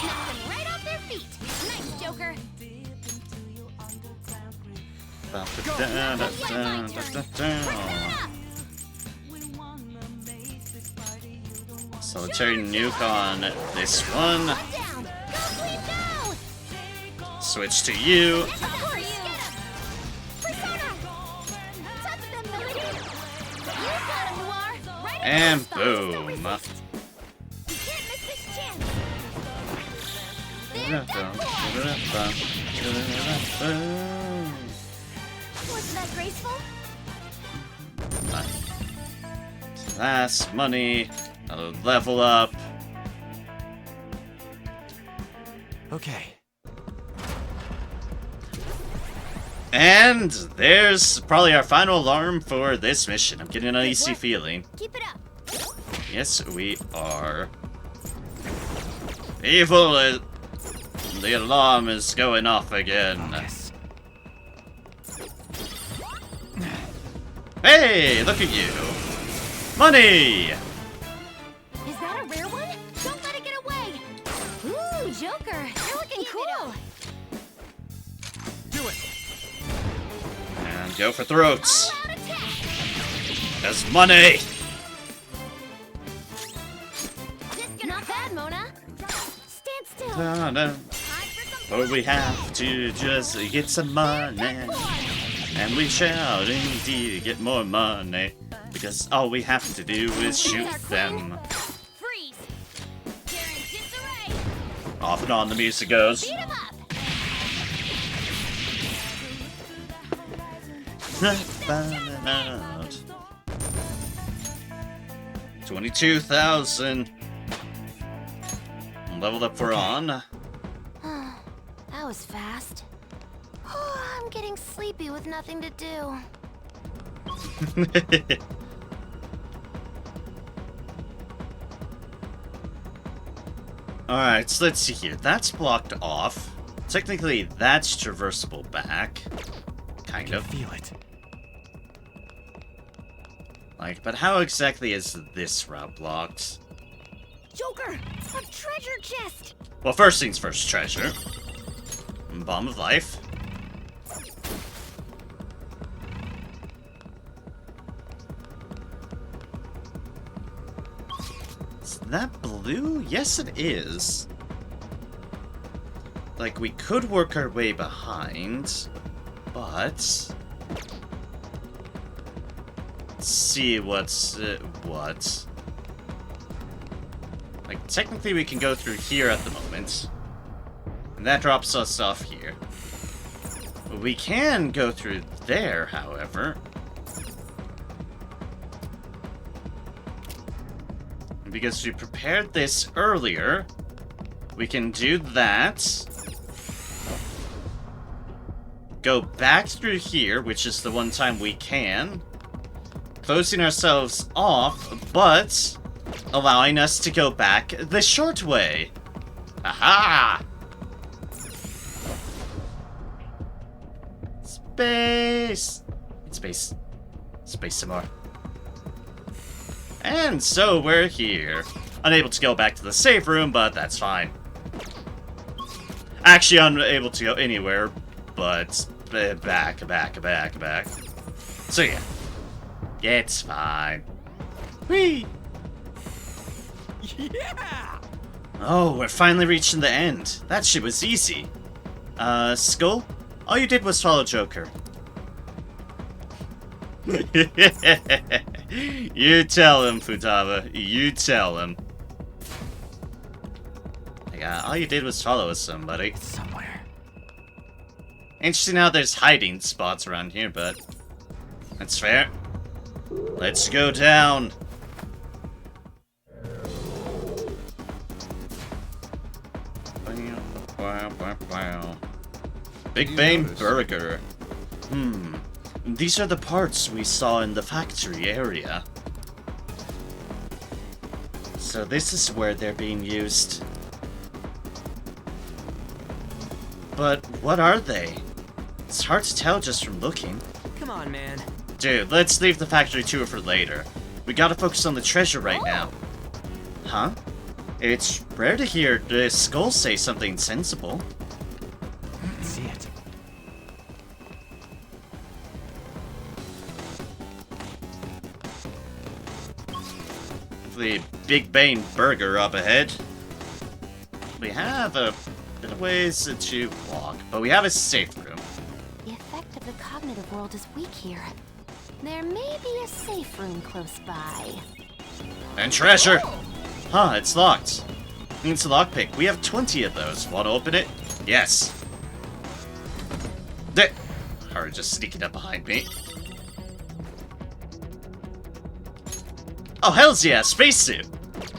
Knock them right off their feet. Nice, Joker. Solitary nuke on this one. One down. Go, Queen, go! Switch to you. Of course, get him! Persona! Touch them, Melody! You got him, Noir! Right And across the stars, don't boom. resist. You can't miss this chance! There's that force! Wasn't that graceful? Class, money, a level up. Okay. And there's probably our final alarm for this mission. I'm getting an uneasy feeling. Keep it up. Yes, we are. Evil! The alarm is going off again. Yes. Hey, look at you! Money! Is that a rare one? Don't let it get away! Ooh, Joker! You're looking cool! Do it. And go for throats. All out attack! That's money! Not bad, Mona! Stand still! Da-da. Time for some Or we have to just get some money. And we shall indeed get more money. Because all we have to do is shoot them. freeze! They're in disarray! Off and on the music goes. Beat 'em up! Out. 22,000. Leveled up for on. That was fast. I'm getting sleepy with nothing to do. Alright, so let's see here. That's blocked off. Technically, that's traversable back. Kind of. Feel it. Like, but how exactly is this route blocked? Joker! A treasure chest! Well, first things first, treasure. Bomb of life. Is that blue? Yes, it is. Like, we could work our way behind, but... Let's see what's... what? Like, technically we can go through here at the moment. And that drops us off here. We can go through there, however. Because we prepared this earlier, we can do that. Go back through here, which is the one time we can. Closing ourselves off, but allowing us to go back the short way. Aha! Space! Space. Space some more. And so we're here. Unable to go back to the safe room, but that's fine. Actually unable to go anywhere, but back. So yeah. It's fine. Whee! Yeah! Oh, we're finally reaching the end. That shit was easy. Skull? All you did was follow Joker. You tell him, Futaba. You tell him. Yeah, all you did was follow somebody. Somewhere. Interesting how there's hiding spots around here, but that's fair. Let's go down. Big Bang Burger. These are the parts we saw in the factory area. So this is where they're being used. But what are they? It's hard to tell just from looking. Come on, man. Dude, let's leave the factory tour for later. We gotta focus on the treasure right now. Huh? It's rare to hear the Skull say something sensible. See it. The Big Bang Burger up ahead. We have a bit of ways to walk, but we have a safe room. The effect of the cognitive world is weak here. There may be a safe room close by. And treasure! Huh, it's locked. Needs a lockpick. We have 20 of those. Want to open it? Yes. Or just sneaking up behind me. Oh, hells yeah, spacesuit!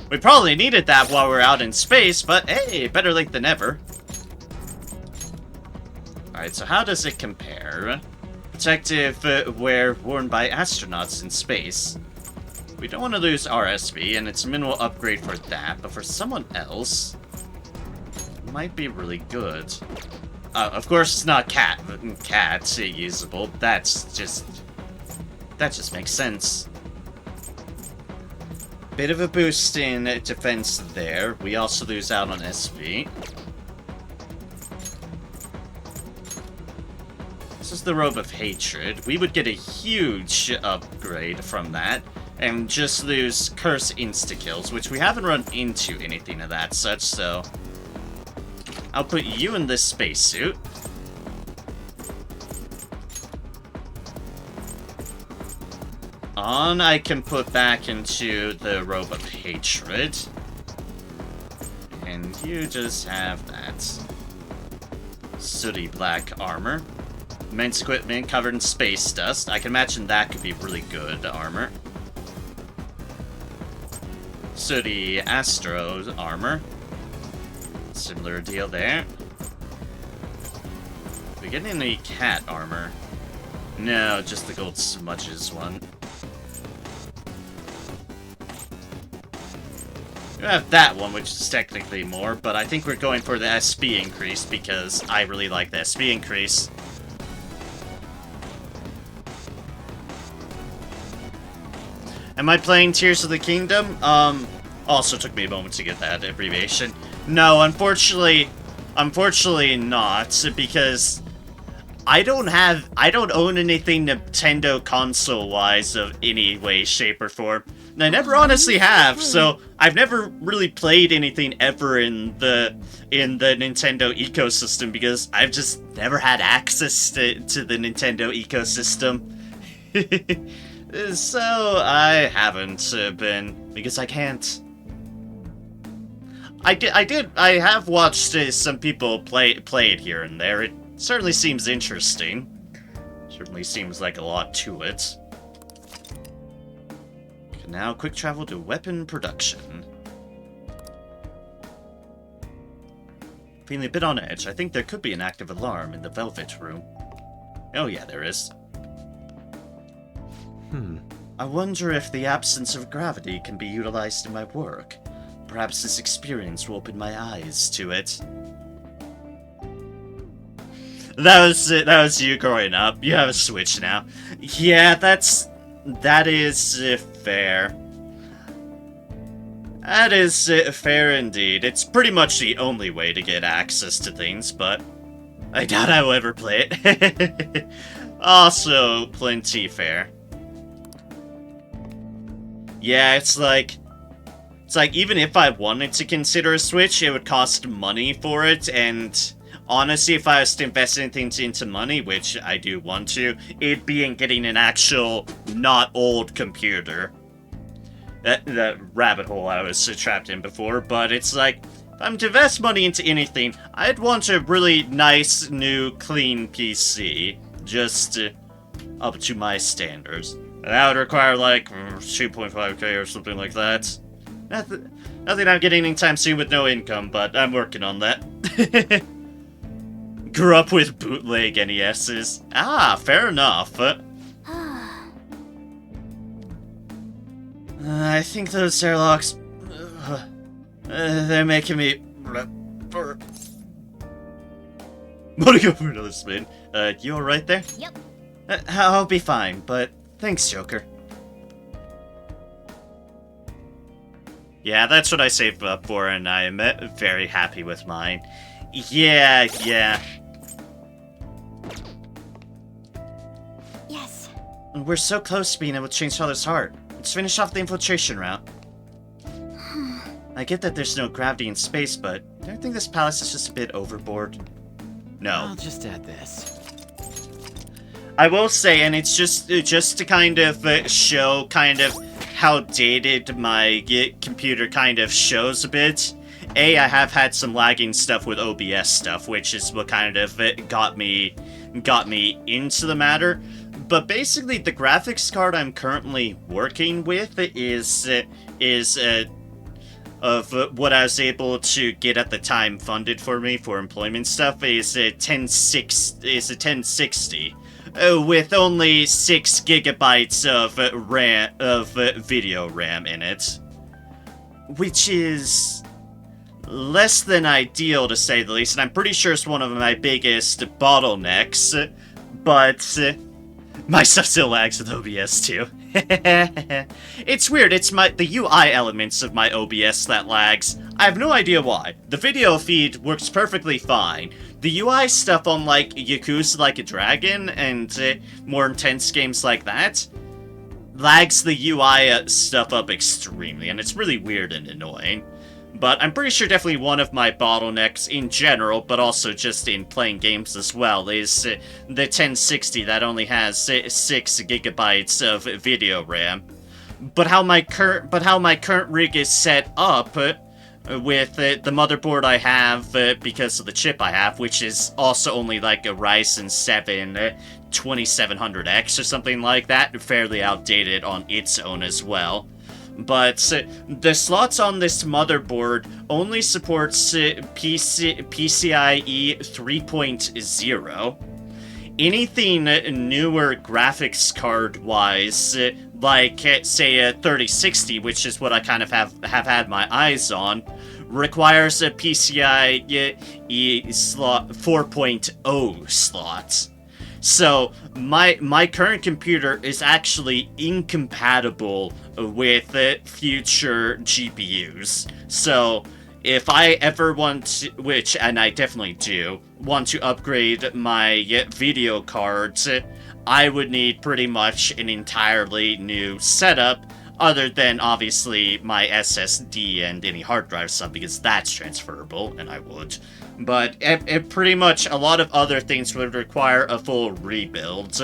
We probably needed that while we're out in space, but hey, better late than never. Alright, so how does it compare? Protective wear worn by astronauts in space. We don't want to lose RSV, and it's a minimal upgrade for that, but for someone else, it might be really good. Of course, it's not cat usable. That just makes sense. Bit of a boost in defense there. We also lose out on SV. This is the Robe of Hatred. We would get a huge upgrade from that. And just lose Curse insta-kills, which we haven't run into anything of that such, so... I'll put you in this spacesuit. On, I can put back into the Robe of Hatred. And you just have that. Sooty black armor. Immense equipment covered in space dust. I can imagine that could be really good armor. Sooty Astro armor. Similar deal there. We get any cat armor? No, just the gold smudges one. We have that one, which is technically more, but I think we're going for the SB increase because I really like the SB increase. Am I playing Tears of the Kingdom? Also took me a moment to get that abbreviation. No, unfortunately not, because I don't own anything Nintendo console-wise of any way, shape, or form. And I never honestly have, so I've never really played anything ever in the Nintendo ecosystem because I've just never had access to the Nintendo ecosystem. So I haven't been, because I can't. I have watched some people play it here and there. It certainly seems interesting. Certainly seems like a lot to it. Can now quick travel to weapon production. Feeling a bit on edge, I think there could be an active alarm in the Velvet Room. Oh yeah, there is. I wonder if the absence of gravity can be utilized in my work. Perhaps this experience will open my eyes to it. That was you growing up. You have a Switch now. Yeah, that is fair. That is fair indeed. It's pretty much the only way to get access to things, but I doubt I will ever play it. Also, plenty fair. Yeah, it's like It's like, even if I wanted to consider a Switch, it would cost money for it, and honestly, if I was to invest anything into money, which I do want to, it'd be in getting an actual, not old computer. That rabbit hole I was trapped in before, but it's like, if I'm to invest money into anything, I'd want a really nice, new, clean PC, just up to my standards. And that would require like 2.5K or something like that. Nothing I'm getting anytime soon with no income, but I'm working on that. Grew up with bootleg NESs. Ah, fair enough. I think those airlocks... they're making me... Wanna go for another spin? You alright there? Yep. I'll be fine, but thanks, Joker. Yeah, that's what I saved up for, and I'm very happy with mine. Yeah. Yes. We're so close to being able to change Father's heart. Let's finish off the infiltration route. I get that there's no gravity in space, but don't you think this palace is just a bit overboard? No. I'll just add this. I will say, and it's just to kind of show kind of how dated my computer kind of shows a bit. I have had some lagging stuff with OBS stuff, which is what kind of got me into the matter. But basically, the graphics card I'm currently working with is of what I was able to get at the time funded for me for employment stuff is a 1060. With only 6 gigabytes of video RAM in it, which is less than ideal to say the least, and I'm pretty sure it's one of my biggest bottlenecks, but my stuff still lags with OBS too. It's weird, it's the UI elements of my OBS that lags. I have no idea why. The video feed works perfectly fine. The UI stuff on like Yakuza Like a Dragon and more intense games like that lags the UI stuff up extremely, and it's really weird and annoying. But I'm pretty sure definitely one of my bottlenecks in general, but also just in playing games as well, is the 1060 that only has 6 gigabytes of video RAM. But how my current rig is set up with the motherboard I have because of the chip I have, which is also only like a Ryzen 7 2700X or something like that, fairly outdated on its own as well. But the slots on this motherboard only supports PCIe 3.0. Anything newer graphics card-wise, like say a 3060, which is what I kind of have had my eyes on, requires a PCIe slot 4.0 slot. So my current computer is actually incompatible with future GPUs. So if I ever want to, which, and I definitely do, want to upgrade my video cards, I would need pretty much an entirely new setup, other than obviously my SSD and any hard drive stuff, because that's transferable, and I would. But it pretty much a lot of other things would require a full rebuild.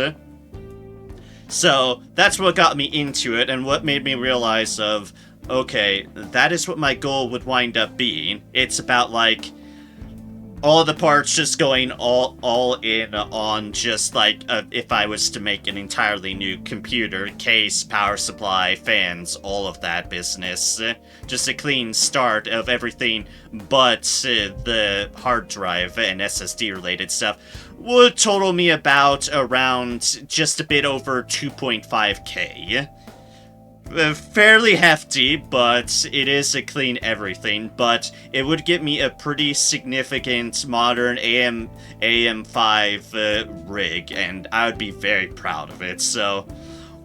So that's what got me into it, and what made me realize of, okay, that is what my goal would wind up being. It's about like all the parts just going all in on just like if I was to make an entirely new computer, case, power supply, fans, all of that business. Just a clean start of everything but the hard drive and SSD related stuff would total me about around just a bit over 2.5K. Fairly hefty, but it is a clean everything, but it would get me a pretty significant modern AM5 rig, and I would be very proud of it. So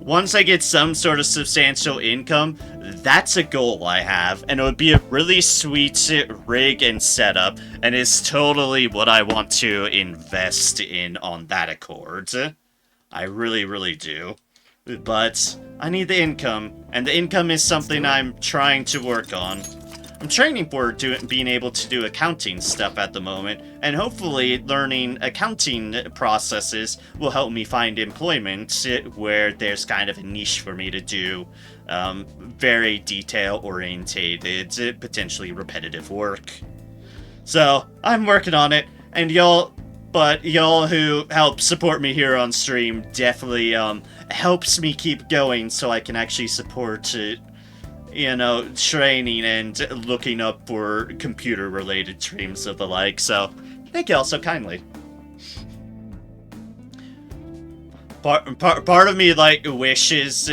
once I get some sort of substantial income, that's a goal I have, and it would be a really sweet rig and setup, and it's totally what I want to invest in on that accord. I really, really do. but I need the income, and the income is something I'm trying to work on. I'm training for being able to do accounting stuff at the moment, and hopefully learning accounting processes will help me find employment where there's kind of a niche for me to do very detail-orientated, potentially repetitive work. So, I'm working on it, and y'all who help support me here on stream definitely helps me keep going so I can actually support training and looking up for computer-related streams of the like, so thank you all so kindly. Part of me, like, wishes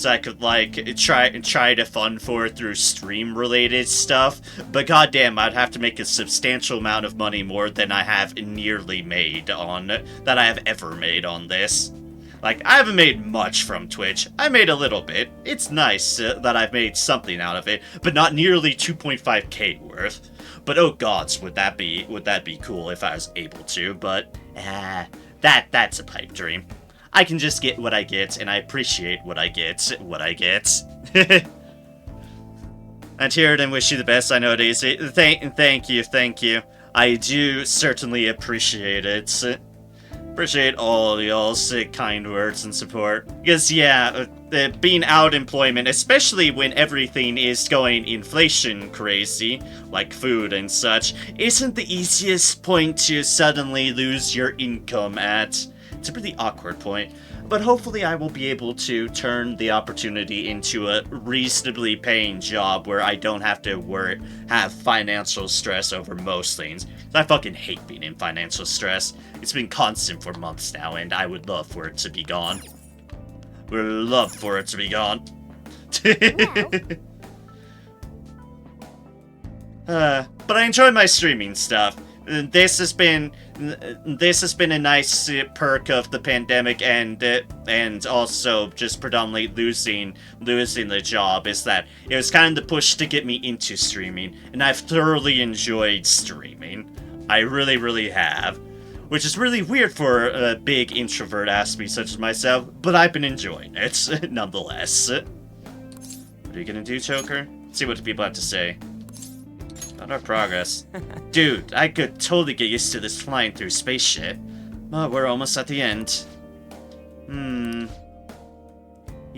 I could, like, try to fund for it through stream-related stuff, but goddamn, I'd have to make a substantial amount of money more than I have nearly made that I have ever made on this. Like, I haven't made much from Twitch. I made a little bit. It's nice that I've made something out of it, but not nearly 2.5k worth. But oh gods, would that be cool if I was able to, but that's a pipe dream. I can just get what I get, and I appreciate what I get. And here and wish you the best. I know it is. Thank you. I do certainly appreciate it. Appreciate all y'all's kind words and support. Because, yeah, being out employment, especially when everything is going inflation crazy, like food and such, isn't the easiest point to suddenly lose your income at. It's a really awkward point. But hopefully I will be able to turn the opportunity into a reasonably paying job where I don't have to have financial stress over most things. I fucking hate being in financial stress. It's been constant for months now, and I would love for it to be gone. Would love for it to be gone. But I enjoy my streaming stuff. This has been a nice perk of the pandemic, and also just predominantly losing the job, is that it was kind of the push to get me into streaming, and I've thoroughly enjoyed streaming. I really, really have. Which is really weird for a big introvert ass me such as myself, but I've been enjoying it, nonetheless. What are you gonna do, Choker? Let's see what the people have to say about our progress. Dude, I could totally get used to this flying through space shit. But we're almost at the end. You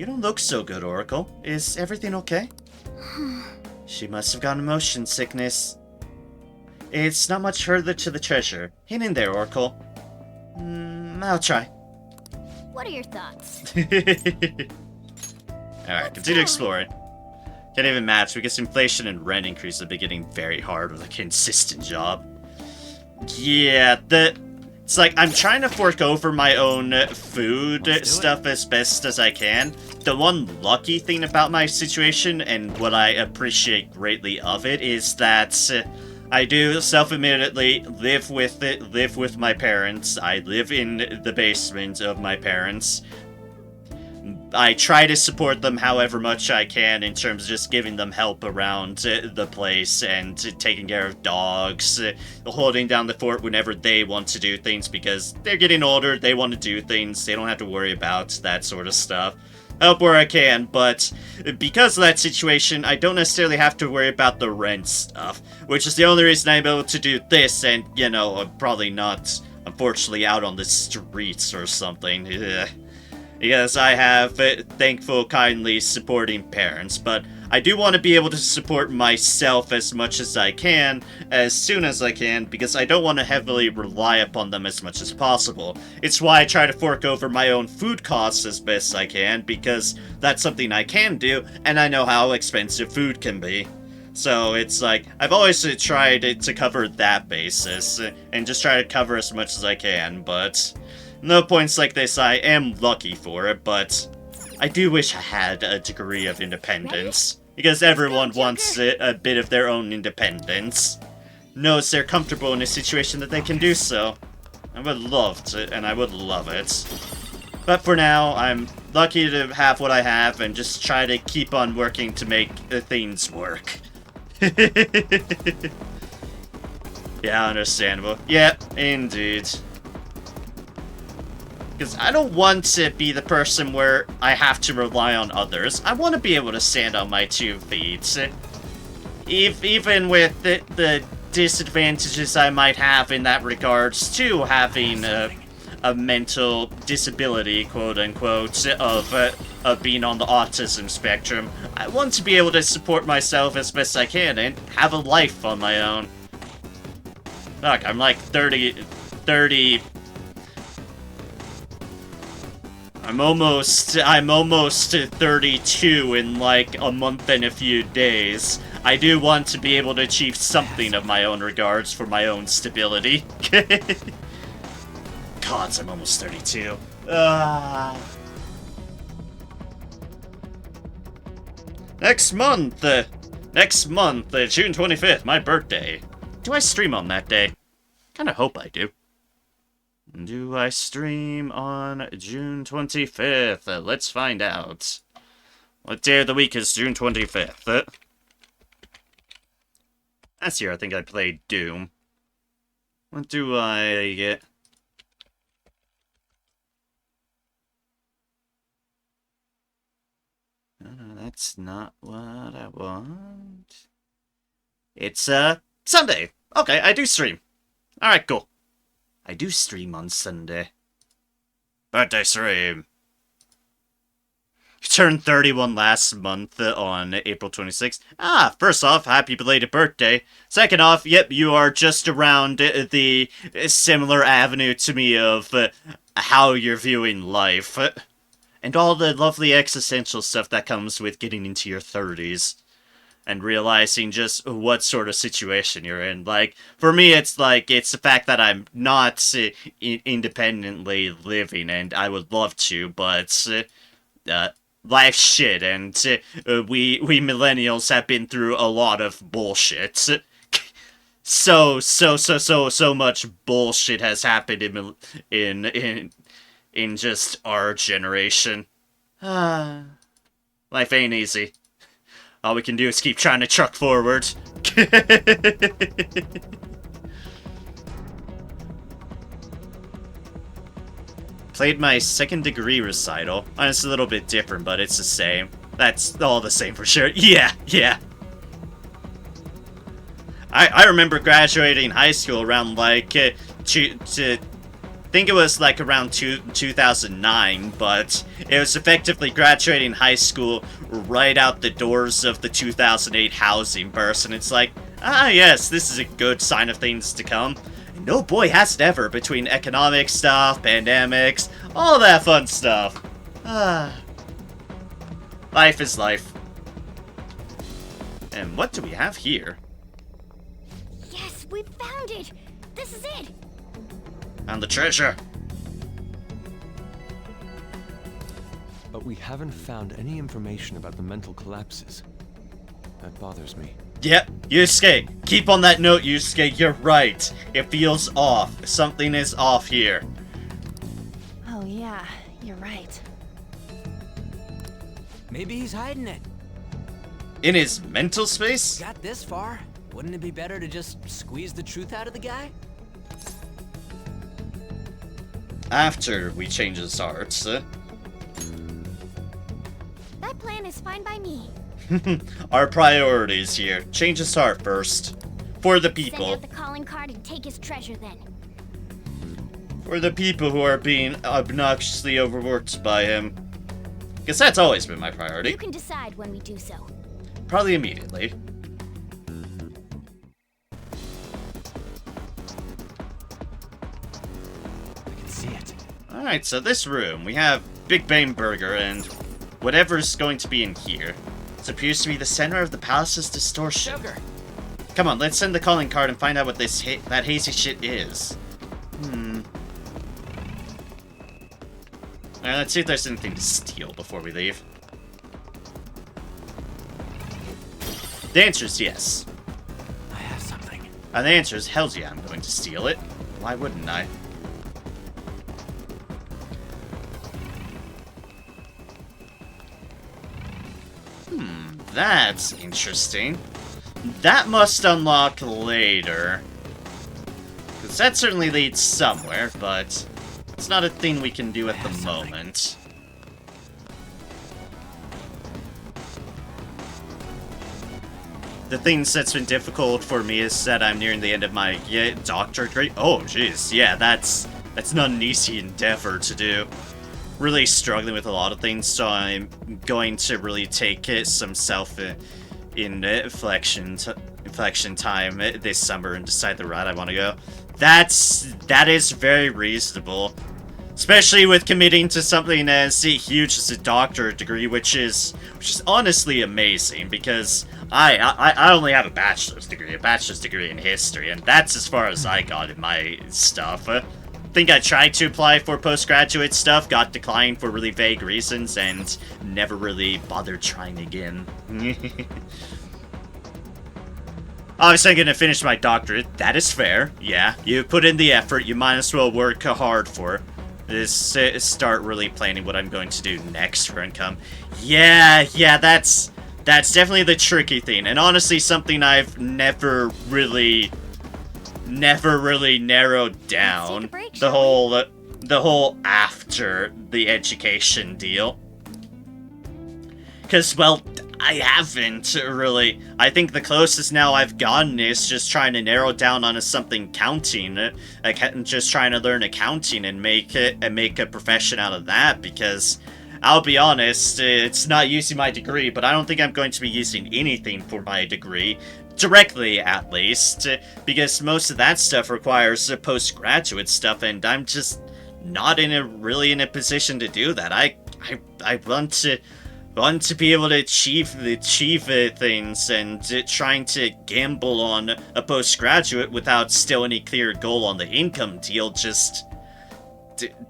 don't look so good, Oracle. Is everything okay? She must have gotten motion sickness. It's not much further to the treasure. Hang in there, Oracle. I'll try. What are your thoughts? Alright, continue exploring. Can't even match because inflation and rent increases have been getting very hard with a consistent job. Yeah, it's like I'm trying to fork over my own food stuff as best as I can. The one lucky thing about my situation, and what I appreciate greatly of it, is that I do self-admittedly live with my parents. I live in the basement of my parents. I try to support them however much I can in terms of just giving them help around the place and taking care of dogs, holding down the fort whenever they want to do things because they're getting older, they want to do things, they don't have to worry about that sort of stuff. Help where I can, but because of that situation, I don't necessarily have to worry about the rent stuff, which is the only reason I'm able to do this, and, you know, I'm probably not, unfortunately, out on the streets or something. Ugh. Because I have thankful, kindly supporting parents, but I do want to be able to support myself as much as I can, as soon as I can, because I don't want to heavily rely upon them as much as possible. It's why I try to fork over my own food costs as best I can, because that's something I can do, and I know how expensive food can be. So it's like, I've always tried to cover that basis, and just try to cover as much as I can, but no points like this, I am lucky for it, but I do wish I had a degree of independence, because everyone wants a bit of their own independence, knows they're comfortable in a situation that they can do so. I would love to, and I would love it. But for now, I'm lucky to have what I have, and just try to keep on working to make things work. Yeah, understandable. Yeah, indeed. Because I don't want to be the person where I have to rely on others. I want to be able to stand on my 2 feet. Even with the disadvantages I might have in that regards to having a mental disability, quote-unquote, of being on the autism spectrum. I want to be able to support myself as best I can and have a life on my own. Look, I'm like 30... I'm almost 32 in like a month and a few days. I do want to be able to achieve something of my own regards for my own stability. Gods, I'm almost 32. Next month, June 25th, my birthday. Do I stream on that day? Kinda hope I do. Do I stream on June 25th? Let's find out. What day of the week is June 25th? Last year, I think I played Doom. What do I get? No, that's not what I want. It's, Sunday! Okay, I do stream. Alright, cool. I do stream on Sunday. Birthday stream. Turned 31 last month on April 26th. First off, happy belated birthday. Second off, yep, you are just around the similar avenue to me of how you're viewing life. And all the lovely existential stuff that comes with getting into your 30s. And realizing just what sort of situation you're in. Like, for me, it's the fact that I'm not independently living, and I would love to, but life's shit, and we millennials have been through a lot of bullshit. So much bullshit has happened in just our generation. Life ain't easy. All we can do is keep trying to truck forward. Played my 2nd degree recital. It's a little bit different, but it's the same. That's all the same for sure. Yeah. I remember graduating high school around like I think it was like around 2009, but it was effectively graduating high school right out the doors of the 2008 housing burst, and it's like, yes, this is a good sign of things to come. And no boy has it ever, between economic stuff, pandemics, all that fun stuff. Life is life. And what do we have here? Yes, we found it! This is it! And the treasure. But we haven't found any information about the mental collapses. That bothers me. Yep, Yusuke, keep on that note, Yusuke, you're right. It feels off. Something is off here. Oh yeah, you're right. Maybe he's hiding it. In his mental space? Got this far. Wouldn't it be better to just squeeze the truth out of the guy? After we change his hearts. That plan is fine by me. Our priorities here. Change his heart first. For the Send people. out the calling card and take his treasure then. For the people who are being obnoxiously overworked by him. Because that's always been my priority. You can decide when we do so. Probably immediately. Alright, so this room, we have Big Bang Burger and whatever's going to be in here. This appears to be the center of the palace's distortion. Sugar. Come on, let's send the calling card and find out what this that hazy shit is. Alright, let's see if there's anything to steal before we leave. The answer is yes. I have something. And the answer is hell yeah, I'm going to steal it. Why wouldn't I? That's interesting. That must unlock later. Because that certainly leads somewhere, but let's It's not a thing we can do at the moment. The things that's been difficult for me is that I'm nearing the end of my doctorate degree. Oh, jeez, yeah, that's not an easy endeavor to do. Really struggling with a lot of things, so I'm going to really take some self-inflection time this summer and decide the route I want to go. That is very reasonable, especially with committing to something as huge as a doctorate degree, which is honestly amazing, because I only have a bachelor's degree in history, and that's as far as I got in my stuff. I think I tried to apply for postgraduate stuff, got declined for really vague reasons, and never really bothered trying again. Obviously, I'm gonna finish my doctorate. That is fair. Yeah, you put in the effort, you might as well work hard for it. Start really planning what I'm going to do next for income. Yeah, that's definitely the tricky thing, and honestly something I've never really narrowed down. The whole after the education deal. Because, well, I haven't really. I think the closest now I've gotten is just trying to narrow down onto something counting, like just trying to learn accounting and make a profession out of that, because I'll be honest, it's not using my degree, but I don't think I'm going to be using anything for my degree, directly at least, because most of that stuff requires postgraduate stuff, and I'm just not really in a position to do that. I want to be able to achieve things, and trying to gamble on a postgraduate without still any clear goal on the income deal just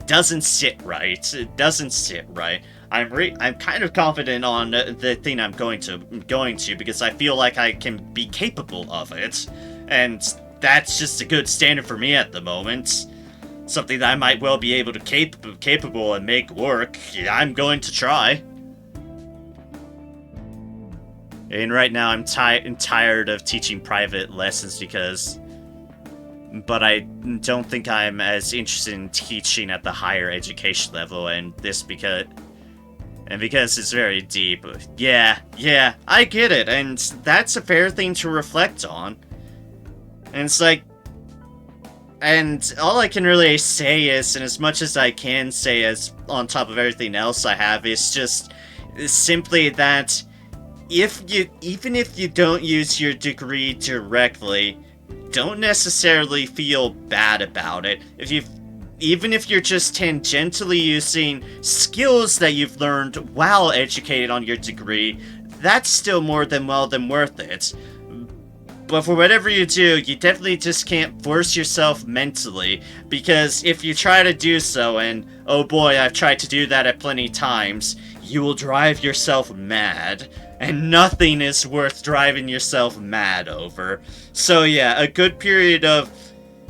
doesn't sit right. It doesn't sit right. I'm kind of confident on the thing I'm going to because I feel like I can be capable of it, and that's just a good standard for me at the moment. Something that I might well be able to capable and make work. Yeah, I'm going to try. And right now I'm tired of teaching private lessons but I don't think I'm as interested in teaching at the higher education level, and because it's very deep. Yeah, I get it, and that's a fair thing to reflect on. And it's like, and all I can really say is, and as much as I can say as on top of everything else I have, is just simply that even if you don't use your degree directly, don't necessarily feel bad about it. Even if you're just tangentially using skills that you've learned while educated on your degree, that's still more than worth it. But for whatever you do, you definitely just can't force yourself mentally, because if you try to do so, and oh boy, I've tried to do that at plenty times, you will drive yourself mad. And nothing is worth driving yourself mad over. So yeah, a good period of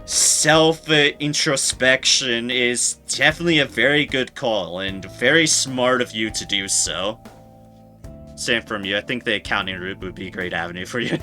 self-introspection is definitely a very good call, and very smart of you to do so. Same from you. I think the accounting route would be a great avenue for you.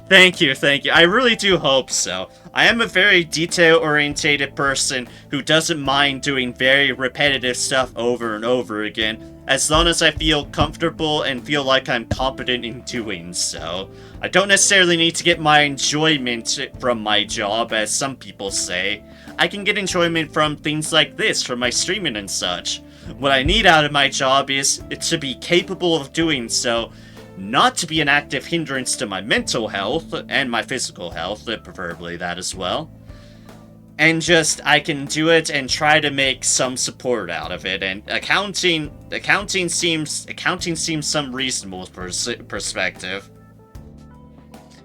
Thank you. I really do hope so. I am a very detail-orientated person who doesn't mind doing very repetitive stuff over and over again, as long as I feel comfortable and feel like I'm competent in doing so. I don't necessarily need to get my enjoyment from my job, as some people say. I can get enjoyment from things like this, from my streaming and such. What I need out of my job is to be capable of doing so, not to be an active hindrance to my mental health, and my physical health, preferably that as well. And just, I can do it and try to make some support out of it, and accounting seems some reasonable perspective.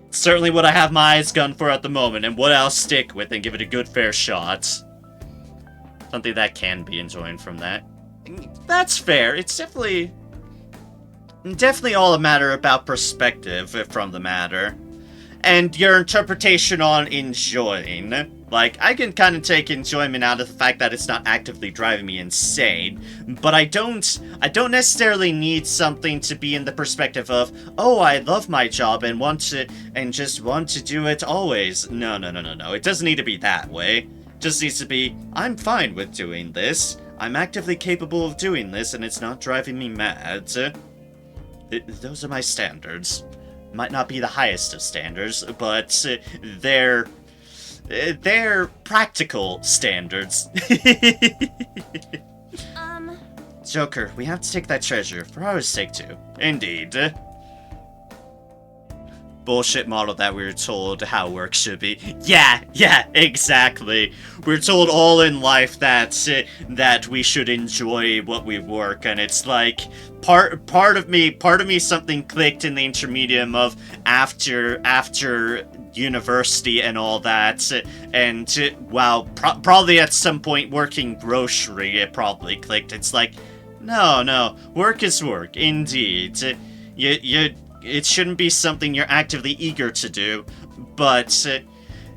It's certainly what I have my eyes gun for at the moment, and what I'll stick with and give it a good fair shot. Something that can be enjoying from that. That's fair. It's definitely all a matter about perspective from the matter. And your interpretation on enjoying. Like, I can kind of take enjoyment out of the fact that it's not actively driving me insane, but I don't necessarily need something to be in the perspective of, oh, I love my job and just want to do it always. No. It doesn't need to be that way. Just needs to be, I'm fine with doing this. I'm actively capable of doing this, and it's not driving me mad. Those are my standards. Might not be the highest of standards, but they're practical standards. Joker, we have to take that treasure, for our sake too. Indeed. Bullshit model that we were told how work should be. Yeah, exactly. We're told all in life that we should enjoy what we work, and it's like part of me something clicked in the intermedium of after university and all that, and probably at some point working grocery, it probably clicked. It's like, no, work is work, indeed. It shouldn't be something you're actively eager to do, but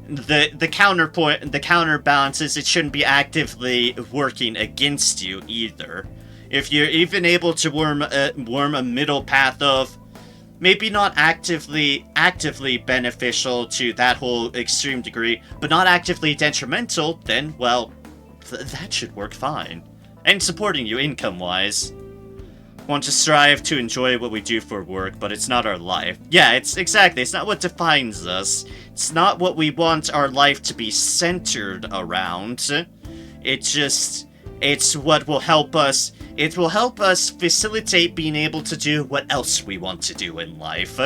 the counterbalance is it shouldn't be actively working against you either. If you're even able to worm a middle path of maybe not actively beneficial to that whole extreme degree, but not actively detrimental, then, well, that should work fine. And supporting you income-wise. Want to strive to enjoy what we do for work, but it's not our life. Yeah, it's not what defines us. It's not what we want our life to be centered around. It's what will help us. It will help us facilitate being able to do what else we want to do in life.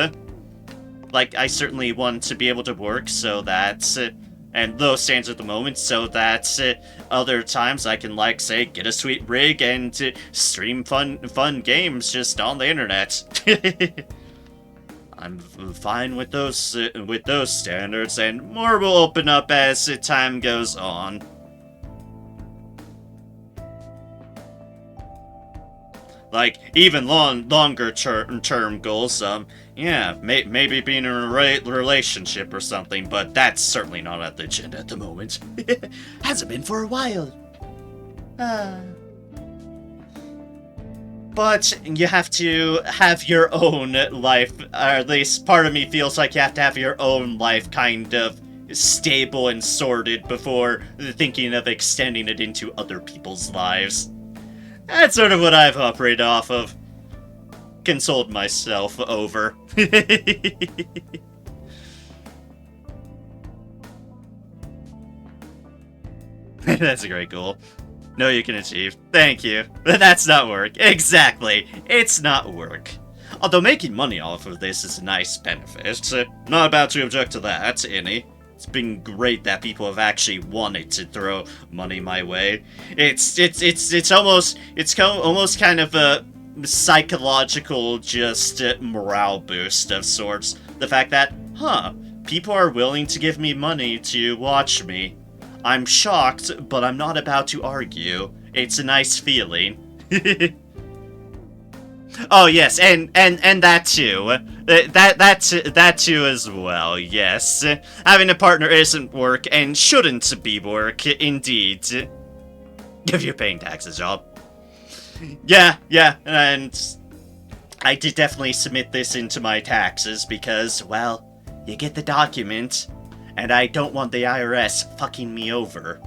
Like, I certainly want to be able to work so that, and low standards at the moment, so that other times I can, like, say, get a sweet rig and stream fun games just on the internet. I'm fine with those standards, and more will open up as time goes on. Like, even longer term goals, yeah, maybe being in a relationship or something, but that's certainly not at the agenda at the moment. Hasn't been for a while. But you have to have your own life, or at least part of me feels like you have to have your own life kind of stable and sorted before thinking of extending it into other people's lives. That's sort of what I've operated off of. Consoled myself over. That's a great goal. No, you can achieve. Thank you. But that's not work. Exactly. It's not work. Although making money off of this is a nice benefit. Not about to object to that, any. It's been great that people have actually wanted to throw money my way. It's almost kind of a psychological just morale boost of sorts. The fact that, people are willing to give me money to watch me. I'm shocked, but I'm not about to argue. It's a nice feeling. Oh yes, and that too. That too as well, yes. Having a partner isn't work and shouldn't be work, indeed. If you're paying taxes, y'all. Yeah, and I did definitely submit this into my taxes because, well, you get the document, and I don't want the IRS fucking me over.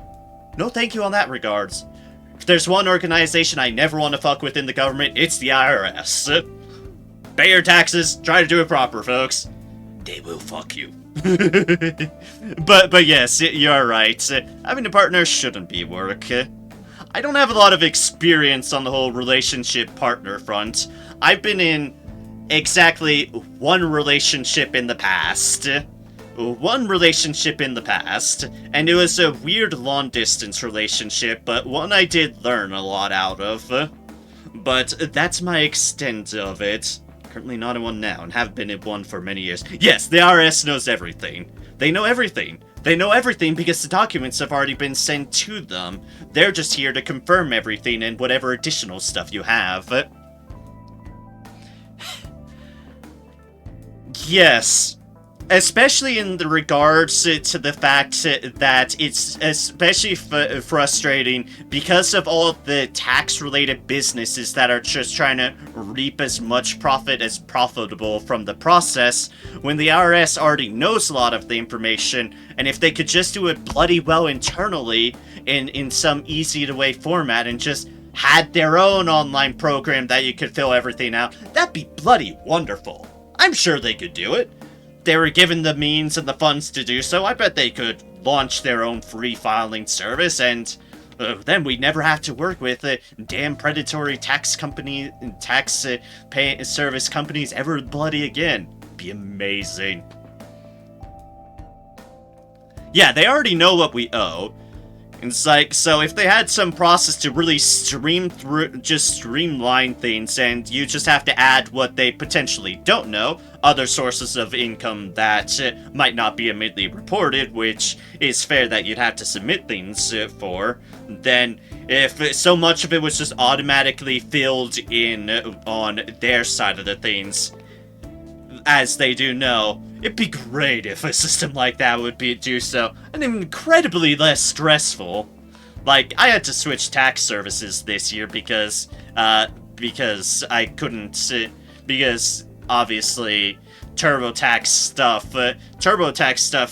No thank you on that regards. If there's one organization I never want to fuck with in the government, it's the IRS. Pay your taxes, try to do it proper, folks. They will fuck you. But yes, you're right. Having a partner shouldn't be work. I don't have a lot of experience on the whole relationship partner front. I've been in exactly one relationship in the past. And it was a weird long-distance relationship, but one I did learn a lot out of. But that's my extent of it. Currently not in one now, and have been in one for many years. Yes, the IRS knows everything. They know everything. They know everything because the documents have already been sent to them. They're just here to confirm everything and whatever additional stuff you have. Yes. especially in the regards to the fact that it's especially frustrating because of all the tax-related businesses that are just trying to reap as much profit as profitable from the process, when the IRS already knows a lot of the information, and if they could just do it bloody well internally in some easy-to-way format and just had their own online program that you could fill everything out, that'd be bloody wonderful. I'm sure they could do it. They were given the means and the funds to do so. I bet they could launch their own free filing service, and then we'd never have to work with damn predatory tax company, tax pay service companies ever bloody again. Be amazing. Yeah, they already know what we owe. It's like, so if they had some process to really streamline things, and you just have to add what they potentially don't know, other sources of income that might not be immediately reported, which is fair that you'd have to submit things for, then if so much of it was just automatically filled in on their side of the things, as they do know, it'd be great if a system like that would do so, and incredibly less stressful. Like, I had to switch tax services this year because I couldn't, because obviously TurboTax stuff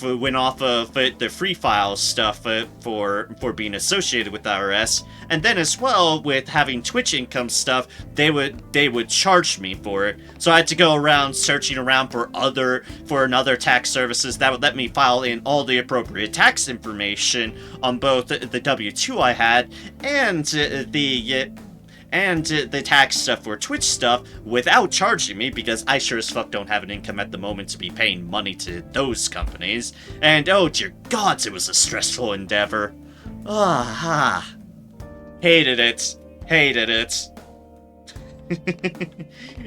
went off of the free file stuff for being associated with the IRS, and then as well with having Twitch income stuff, they would charge me for it. So I had to go around searching around for another tax services that would let me file in all the appropriate tax information on both the W-2 I had and the tax stuff for Twitch stuff without charging me, because I sure as fuck don't have an income at the moment to be paying money to those companies. And oh dear gods, it was a stressful endeavor. Hated it. Hated it.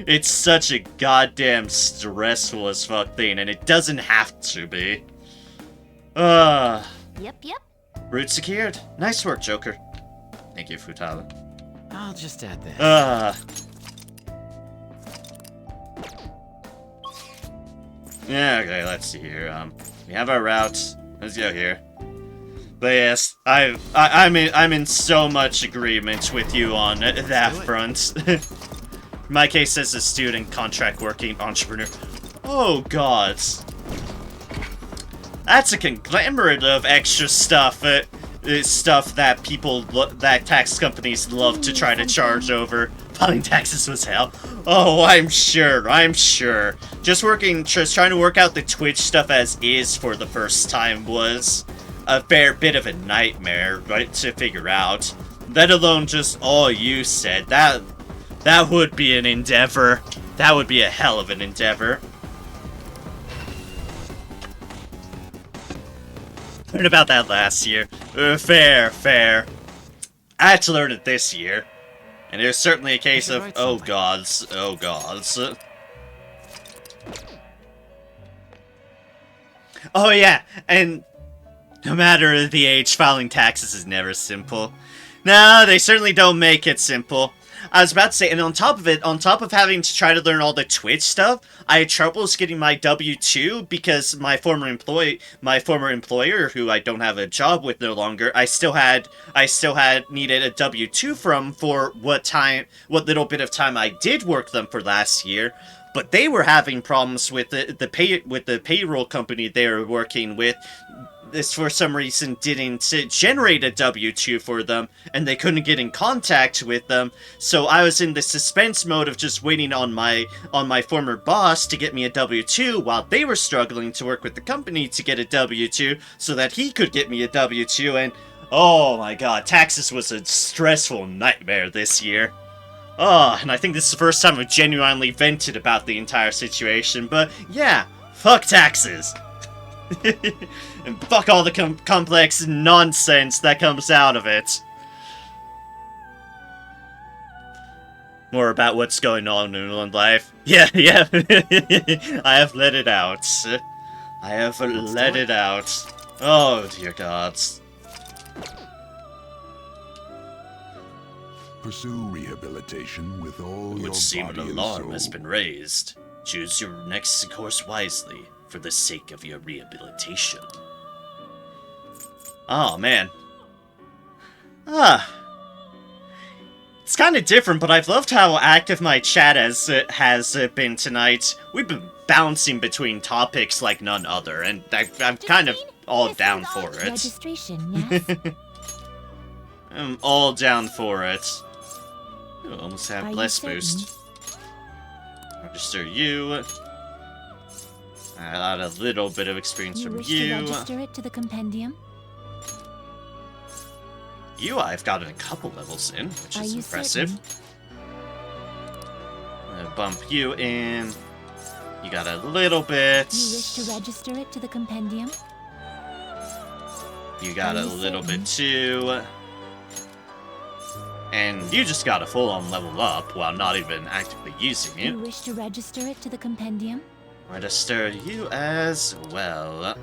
It's such a goddamn stressful as fuck thing, and it doesn't have to be. Yep. Route secured. Nice work, Joker. Thank you, Futaba. I'll just add this. Yeah, okay, let's see here. We have our routes. Let's go here. But yes, I'm in so much agreement with you on that front. My case as a student, contract working entrepreneur. Oh god. That's a conglomerate of extra stuff. Stuff that that tax companies love to try to charge over. Filing taxes was hell. Oh, I'm sure. Just trying to work out the Twitch stuff as is for the first time was a fair bit of a nightmare, right, to figure out. Let alone just all you said. That would be an endeavor. That would be a hell of an endeavor. Learned about that last year. Fair. I had to learn it this year. And it was certainly a case of, oh gods. Oh yeah, and no matter the age, filing taxes is never simple. No, they certainly don't make it simple. I was about to say, and on top of having to try to learn all the Twitch stuff, I had troubles getting my W-2 because my former employer, who I don't have a job with no longer, I still had needed a W-2 from for what little bit of time I did work them for last year. But they were having problems with the payroll company they were working with. This, for some reason, didn't generate a W-2 for them, and they couldn't get in contact with them, so I was in the suspense mode of just waiting on my former boss to get me a W-2, while they were struggling to work with the company to get a W-2, so that he could get me a W-2, and oh my god, taxes was a stressful nightmare this year. Oh, and I think this is the first time I've genuinely vented about the entire situation, but yeah, fuck taxes! And fuck all the complex nonsense that comes out of it. More about what's going on in life. Yeah. I have let it out. Oh, dear gods. Pursue rehabilitation with all It your would seem an body and alarm soul. has been raised. Choose your next course wisely. for the sake of your rehabilitation. Oh, man. It's kind of different, but I've loved how active my chat has been tonight. We've been bouncing between topics like none other, and I'm kind of all down for it. Registration, yes? I'm all down for it. Ooh, almost have Are you bless certain? boost. Register you. I got a little bit of experience You from wish you. to register it to the compendium? You, I've gotten a couple levels in, which Are is you impressive. certain? I'm gonna bump you in. You got a little bit. You wish to register it to the compendium? You got Are a you little certain? bit too. And you just got a full-on level up while not even actively using You it. wish to register it to the compendium? Register you as well.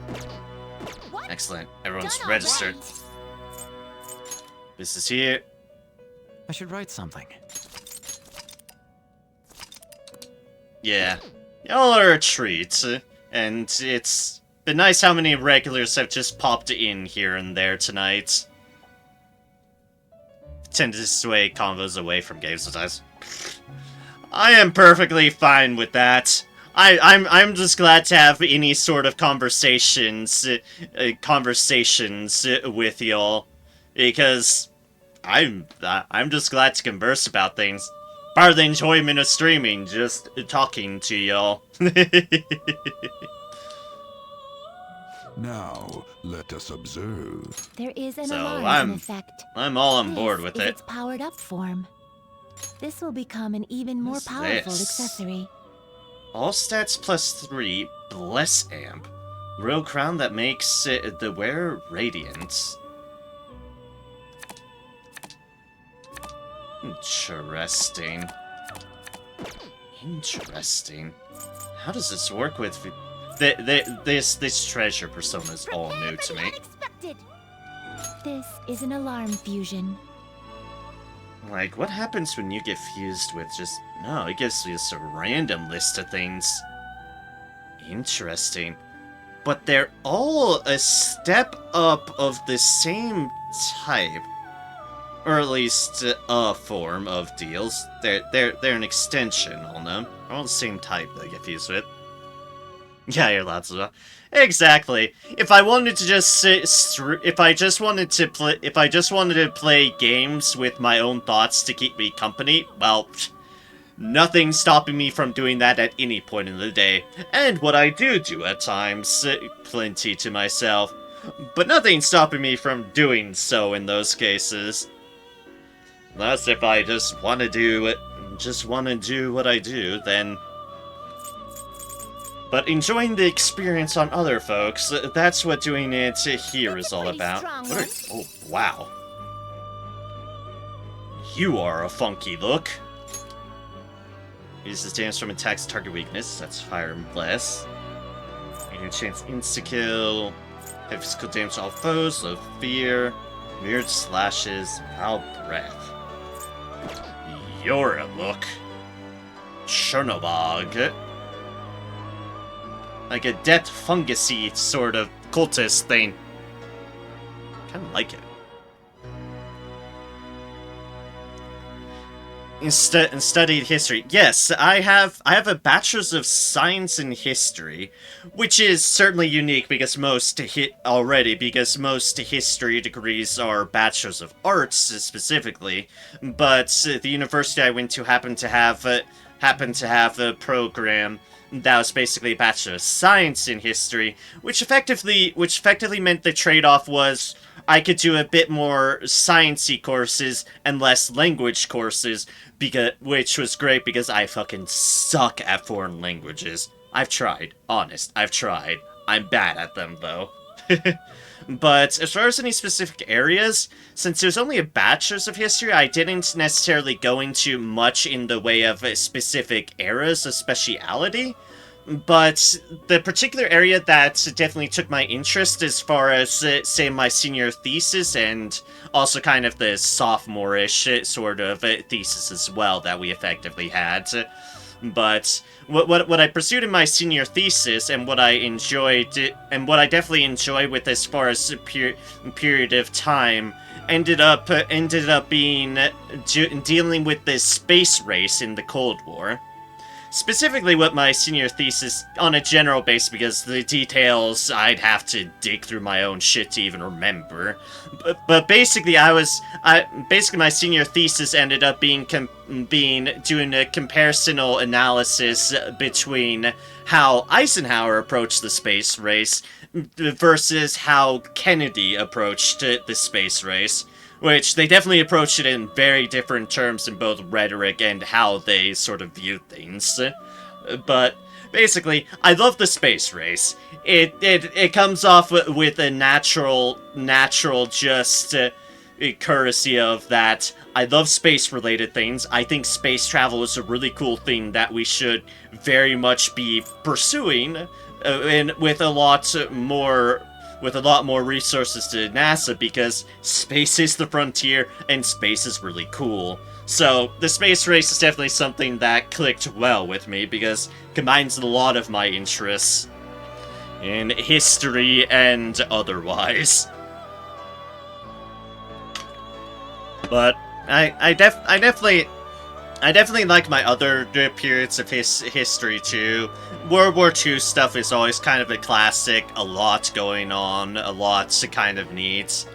What? Excellent. Everyone's Done registered. already. This is here. I should write something. Yeah. Y'all are a treat. And it's been nice how many regulars have just popped in here and there tonight. Tend to sway convos away from games sometimes. I am perfectly fine with that. I'm just glad to have any sort of conversations with y'all, because I'm just glad to converse about things. Part of the enjoyment of streaming, just talking to y'all. Now, let us observe. There is an So, alarm in effect. I'm all on board This with is it. its powered up form. This will become an even more What's powerful this? accessory. All stats +3, Bless Amp. Royal crown that makes the wearer radiant. Interesting. Interesting. How does this work with... This treasure persona is all Prepare new for to the me. unexpected. This is an alarm fusion. Like, what happens when you get fused with just... No, it gives you just a random list of things. Interesting. But they're all a step up of the same type. Or at least a form of deals. They're an extension on them. They're all the same type they get fused with. Yeah, you're lots of... Exactly. If I wanted to just if I just wanted to play games with my own thoughts to keep me company, well, nothing's stopping me from doing that at any point in the day. And what I do at times, plenty to myself. But nothing's stopping me from doing so in those cases. Unless if I just want to do what I do, then... But enjoying the experience on other folks, that's what doing it here is all pretty about. strong What oh, wow. You are a funky look. Uses damage from attacks target weakness, that's Fire and Bless. Any chance insta-kill. Have physical damage to all foes, low fear. Mirrored slashes, foul breath. You're a look. Chernobog. Like a death fungusy sort of cultist thing. Kinda like it. Studied history. Yes, I have a bachelor's of science in history, which is certainly unique because most history degrees are bachelor's of arts specifically, but the university I went to happened to have a program that was basically a Bachelor of Science in History, which effectively meant the trade-off was I could do a bit more sciencey courses and less language courses, which was great because I fucking suck at foreign languages. I've tried. Honest, I've tried. I'm bad at them, though. But as far as any specific areas, since there's only a bachelor's of history, I didn't necessarily go into much in the way of specific eras of speciality. But the particular area that definitely took my interest as far as, say, my senior thesis and also kind of the sophomore-ish sort of thesis as well that we effectively had But what I pursued in my senior thesis, and what I enjoyed, and what I definitely enjoy with as far as a period of time, ended up being dealing with this space race in the Cold War. Specifically what my senior thesis, on a general basis, because the details I'd have to dig through my own shit to even remember. But basically basically my senior thesis ended up doing a comparisonal analysis between how Eisenhower approached the space race versus how Kennedy approached the space race. Which, they definitely approached it in very different terms in both rhetoric and how they sort of view things. But, basically, I love the space race. It comes off with a natural just courtesy of that. I love space-related things. I think space travel is a really cool thing that we should very much be pursuing, and with a lot more resources to NASA, because space is the frontier, and space is really cool. So, the space race is definitely something that clicked well with me, because it combines a lot of my interests in history and otherwise. But, I definitely like my other periods of history too. World War II stuff is always kind of a classic, a lot going on, a lot to kind of neat.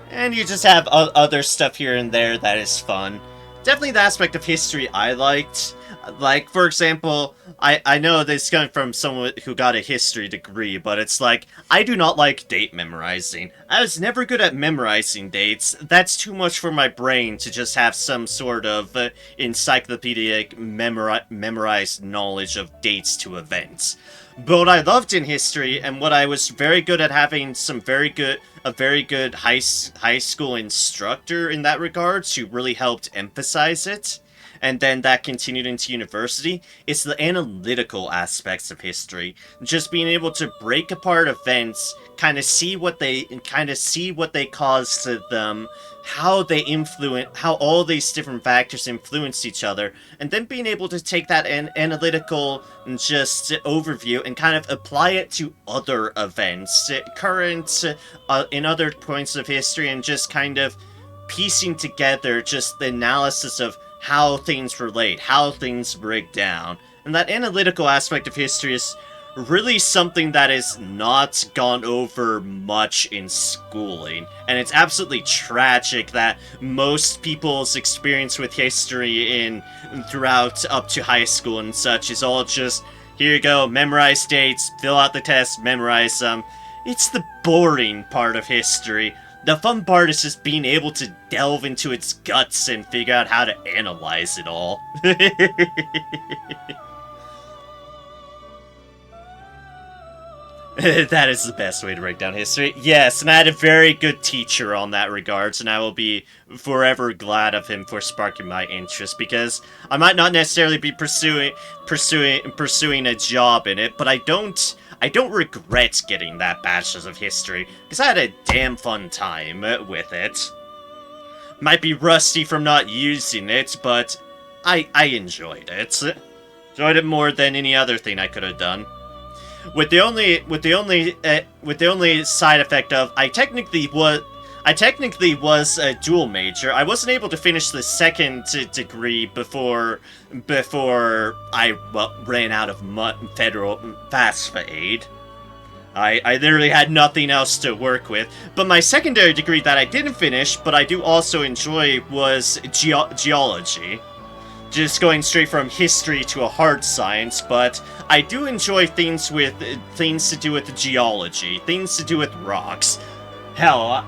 And you just have other stuff here and there that is fun. Definitely the aspect of history I liked. Like, for example, I know this is coming from someone who got a history degree, but it's like, I do not like date memorizing. I was never good at memorizing dates. That's too much for my brain to just have some sort of encyclopedic memorized knowledge of dates to events. But what I loved in history, and what I was very good at having a very good high school instructor in that regards, who really helped emphasize it, and then that continued into university, it's the analytical aspects of history. Just being able to break apart events, kind of see what they caused to them, how all these different factors influenced each other, and then being able to take that analytical just overview and kind of apply it to other events, current, in other points of history, and just kind of piecing together just the analysis of how things relate, how things break down. And that analytical aspect of history is really something that is not gone over much in schooling. And it's absolutely tragic that most people's experience with history throughout up to high school and such is all just, here you go, memorize dates, fill out the test, memorize them. It's the boring part of history. The fun part is just being able to delve into its guts and figure out how to analyze it all. That is the best way to break down history. Yes, and I had a very good teacher on that regards, and I will be forever glad of him for sparking my interest, because I might not necessarily be pursuing a job in it, but I don't regret getting that Bachelor's of History, because I had a damn fun time with it. Might be rusty from not using it, but I enjoyed it. Enjoyed it more than any other thing I could have done. With the only side effect of I technically was a dual major. I wasn't able to finish the second degree before I ran out of federal FAFSA aid. I literally had nothing else to work with. But my secondary degree that I didn't finish, but I do also enjoy, was geology. Just going straight from history to a hard science, but I do enjoy things to do with geology, things to do with rocks. Hell,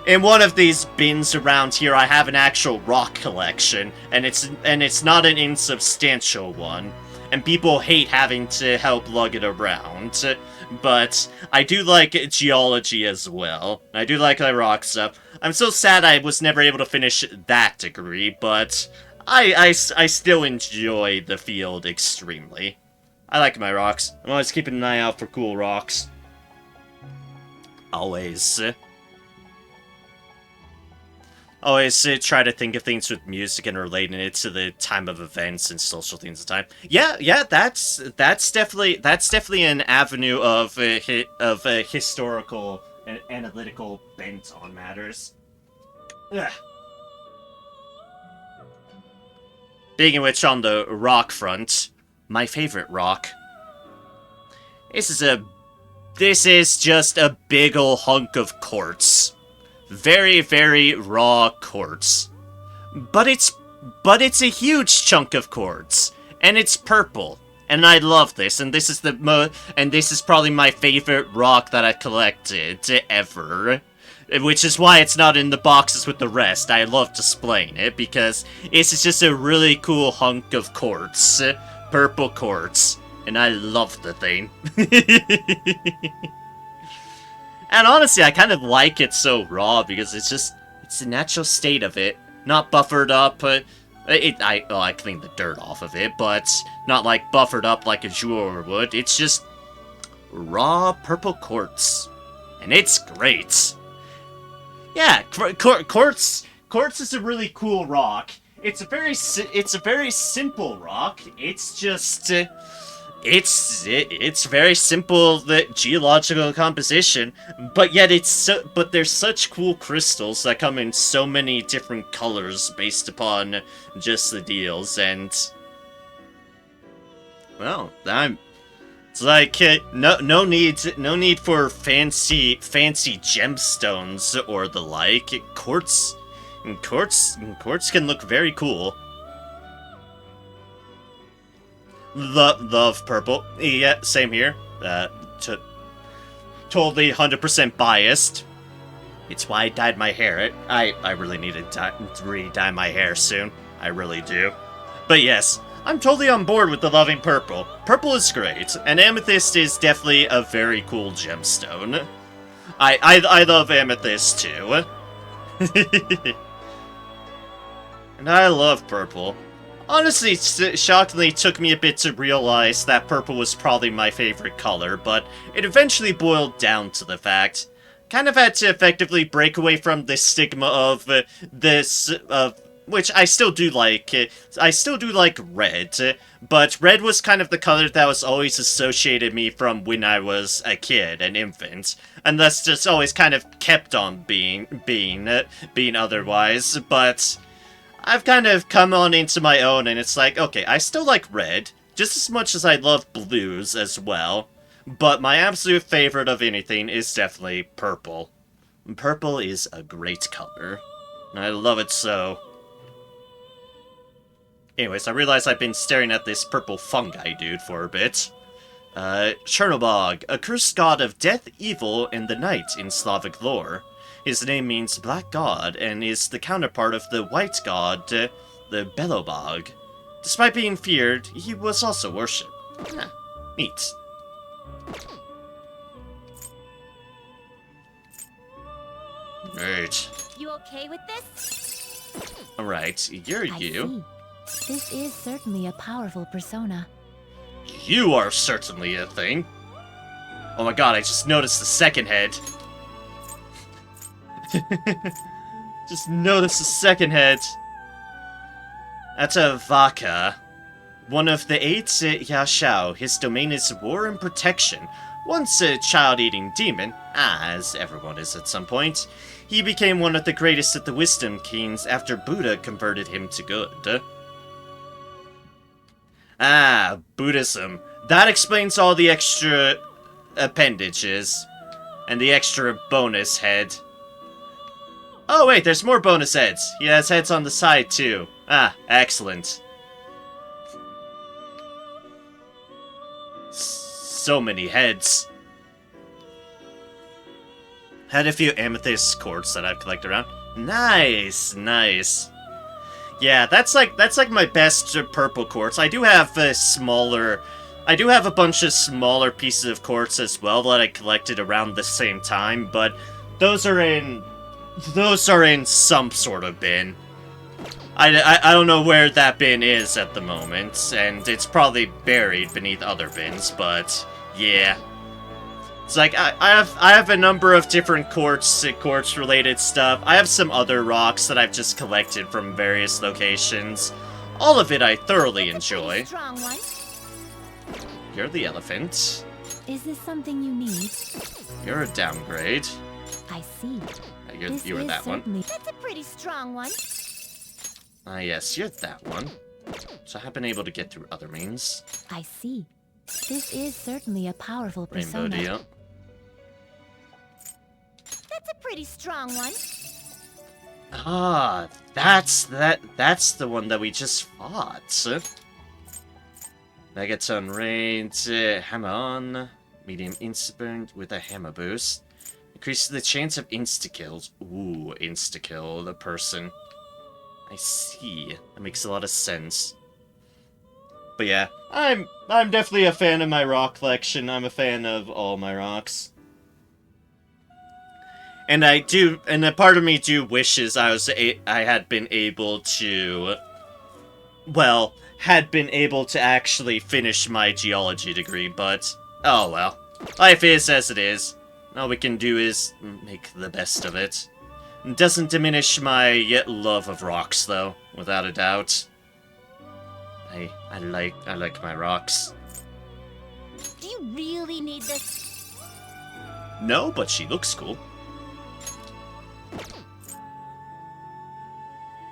in one of these bins around here, I have an actual rock collection, and it's not an insubstantial one. And people hate having to help lug it around. But I do like geology as well. I do like my rock stuff. I'm so sad I was never able to finish that degree, but I still enjoy the field extremely. I like my rocks. I'm always keeping an eye out for cool rocks. Always. always try to think of things with music and relating it to the time of events and social things at the time. Yeah, that's definitely an avenue of historical and analytical bent on matters. Ugh. Speaking of which, on the rock front, my favorite rock. This is just a big ol' hunk of quartz. Very, very raw quartz. But it's a huge chunk of quartz. And it's purple. And I love this, and this is this is probably my favorite rock that I've collected ever. Which is why it's not in the boxes with the rest. I love displaying it, because it's just a really cool hunk of quartz. Purple quartz. And I love the thing. And honestly, I kind of like it so raw, because it's the natural state of it. Not buffered up, I cleaned the dirt off of it, but not like buffered up like a jeweler would. It's just raw purple quartz. And it's great. Yeah, quartz is a really cool rock. It's a very simple rock. It's just it's very simple geological composition, but yet but there's such cool crystals that come in so many different colors based upon just the deals, and well, it's like no need for fancy gemstones or the like. Quartz can look very cool. Love purple. Yeah, same here. Totally 100% biased. It's why I dyed my hair. I really need to re-dye my hair soon. I really do. But yes, I'm totally on board with the loving purple. Purple is great, and amethyst is definitely a very cool gemstone. I love amethyst too. And I love purple. Honestly, it shockingly took me a bit to realize that purple was probably my favorite color, but it eventually boiled down to the fact. Kind of had to effectively break away from the stigma of which I still do like. I still do like red, but red was kind of the color that was always associated me from when I was a kid, an infant, and thus just always kind of kept on being otherwise, but I've kind of come on into my own, and it's like, okay, I still like red, just as much as I love blues as well, but my absolute favorite of anything is definitely purple. Purple is a great color, and I love it so. Anyways, I realize I've been staring at this purple fungi dude for a bit. Chernobog, a cursed god of death, evil, and the night in Slavic lore. His name means Black God, and is the counterpart of the White God, the Belobog. Despite being feared, he was also worshipped. Neat. Right. You okay with this? Alright, you're you. See. This is certainly a powerful persona. You are certainly a thing. Oh my god, I just noticed the second head. Just notice the second head. That's a Vaka. One of the 8 Yashao. His domain is war and protection. Once a child-eating demon, as everyone is at some point, he became one of the greatest of the Wisdom Kings after Buddha converted him to good. Ah, Buddhism. That explains all the extra appendages. And the extra bonus head. Oh wait, there's more bonus heads. He has heads on the side too. Ah, excellent. So many heads. Had a few amethyst quartz that I've collected around. Nice, nice. Yeah, that's like my best purple quartz. I do have a bunch of smaller pieces of quartz as well that I collected around the same time, but those are in some sort of bin. I don't know where that bin is at the moment, and it's probably buried beneath other bins, but yeah. It's like, I have a number of different quartz related stuff. I have some other rocks that I've just collected from various locations. All of it I thoroughly enjoy. Strong one. You're the elephant. Is this something you need? You're a downgrade. I see. You were that one. That's a pretty strong one. Ah, yes, you're that one. So I have been able to get through other means. I see. This is certainly a powerful Rainbow persona. deal. That's a pretty strong one. Ah, that's the one that we just fought. Megaton range, hammer on, medium insta-burn with a hammer boost. Increases the chance of insta-kills. Ooh, insta-kill the person. I see. That makes a lot of sense. But yeah, I'm definitely a fan of my rock collection. I'm a fan of all my rocks. And a part of me wishes I had been able to, well, had been able to actually finish my geology degree, but oh well. Life is as it is. All we can do is make the best of it. It doesn't diminish my love of rocks, though, without a doubt. I like my rocks. Do you really need this? No, but she looks cool.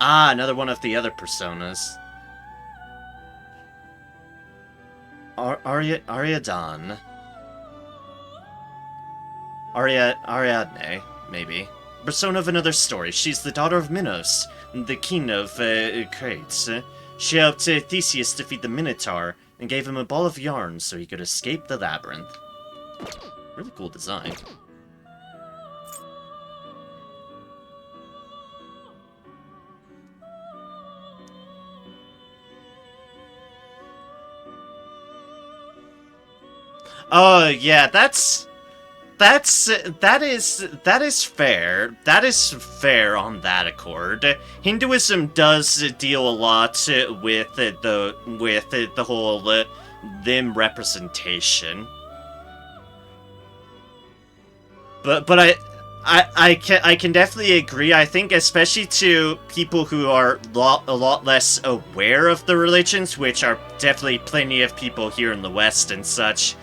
Ah, another one of the other personas. Ariadne. Ariadne, maybe. Persona of another story. She's the daughter of Minos, the king of Crates. She helped Theseus defeat the Minotaur and gave him a ball of yarn so he could escape the labyrinth. Really cool design. Oh yeah, that is fair. That is fair on that accord. Hinduism does deal a lot with the whole limb representation. But I can definitely agree. I think especially to people who are a lot less aware of the religions, which are definitely plenty of people here in the West and such.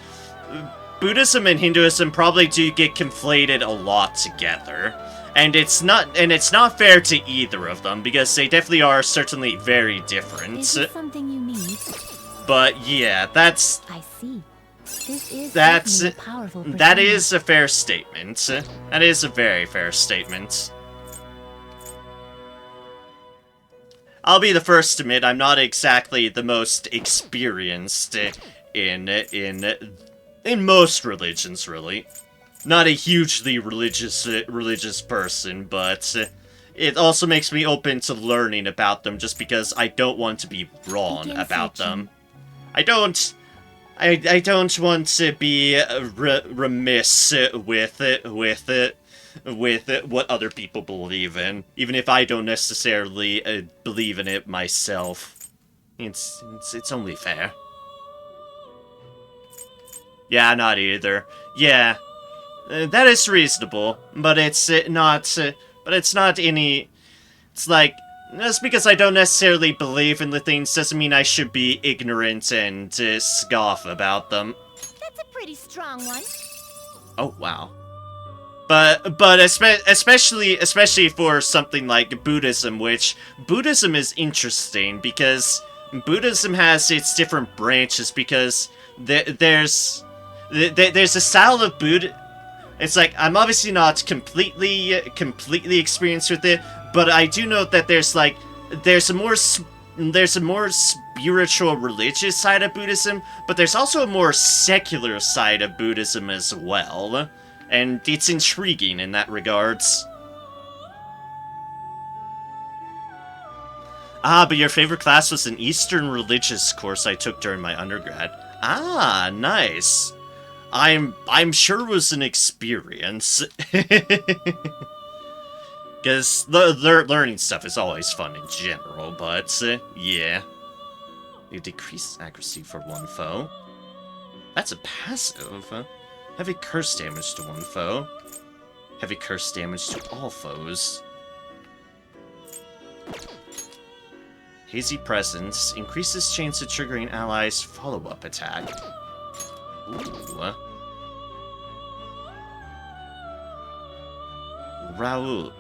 Buddhism and Hinduism probably do get conflated a lot together, and it's not fair to either of them because they definitely are certainly very different. Is this something you need? But yeah, that's I see. This is that's a powerful persona. that is a fair statement. That is a very fair statement. I'll be the first to admit I'm not exactly the most experienced in most religions, really. Not a hugely religious person, but it also makes me open to learning about them just because I don't want to be wrong about them. I don't want to be remiss with what other people believe in, even if I don't necessarily believe in it myself. It's only fair. Yeah, not either. Yeah, that is reasonable, but it's not. But it's not any. It's like just because I don't necessarily believe in the things doesn't mean I should be ignorant and scoff about them. That's a pretty strong one. Oh wow. But especially for something like Buddhism, which Buddhism is interesting because Buddhism has its different branches because there's a style of Buddha. It's like I'm obviously not completely experienced with it, but I do know that there's a more spiritual, religious side of Buddhism, but there's also a more secular side of Buddhism as well, and it's intriguing in that regards. Ah, but your favorite class was an Eastern religious course I took during my undergrad. Ah, nice. I'm sure it was an experience. Because learning stuff is always fun in general, but yeah. You decrease accuracy for one foe. That's a passive. Heavy curse damage to one foe. Heavy curse damage to all foes. Hazy Presence increases chance of triggering allies' follow-up attack. Ooh. Raoul.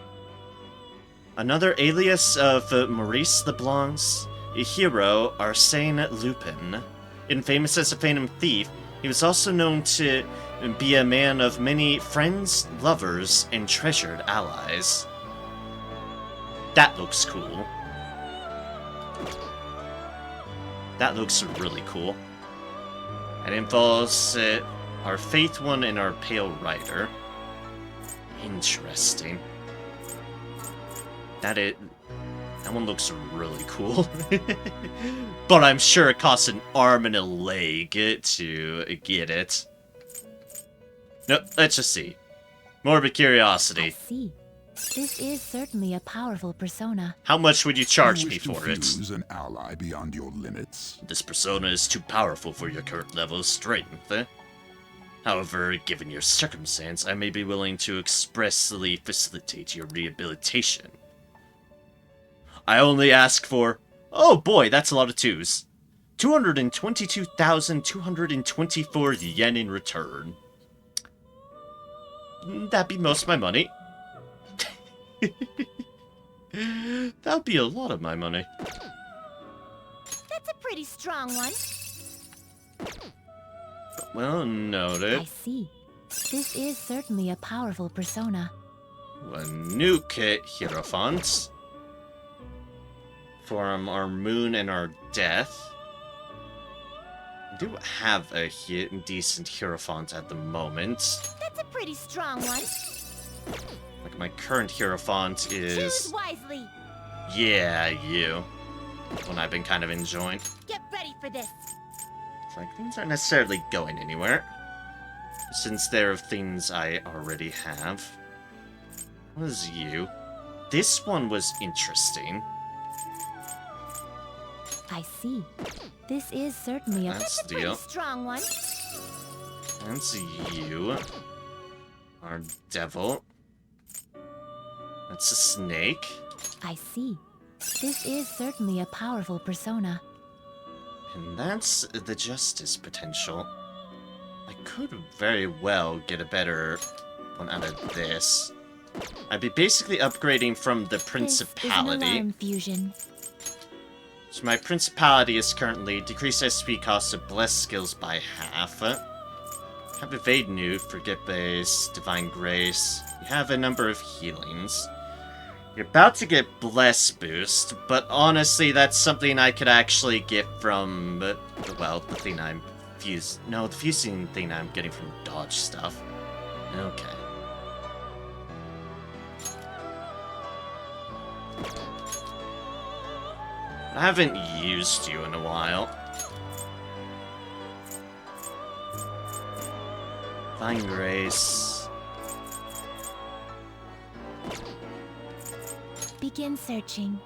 Another alias of Maurice Leblanc's hero, Arsène Lupin. Infamous as a phantom thief, he was also known to be a man of many friends, lovers, and treasured allies. That looks cool. That looks really cool. It involves our Faith One and our Pale Rider. Interesting. That one looks really cool. But I'm sure it costs an arm and a leg to get it. No, let's just see. Morbid I curiosity. see. This is certainly a powerful persona. How much would you charge You me wish to for it? fuse an ally beyond your limits. This persona is too powerful for your current level of strength. However, given your circumstance, I may be willing to expressly facilitate your rehabilitation. I only ask for... Oh boy, that's a lot of twos. 222,224 yen in return. That'd be most of my money. That'd be a lot of my money. That's a pretty strong one. Well noted. I see. This is certainly a powerful persona. A new kit, Hierophant. For our moon and our death. I do have a decent Hierophant at the moment. That's a pretty strong one. Like, my current Hierophant Choose is... wisely. Yeah, you. One I've been kind of enjoying. Get ready for this. It's like, things aren't necessarily going anywhere. Since they're things I already have. What is you? This one was interesting. I see. This is certainly a... That's That's a pretty deal. strong one. That's you. Our devil. That's a snake. I see. This is certainly a powerful persona. And that's the justice potential. I could very well get a better one out of this. I'd be basically upgrading from the This is an principality. alarm fusion. So my principality is currently decrease SP cost of blessed skills by half. Have evade new, forget base, divine grace. You have a number of healings. You're about to get bless boost, but honestly that's something I could actually get from, well, the thing I'm the fusing thing I'm getting from dodge stuff. Okay. I haven't used you in a while. Divine grace. Begin searching.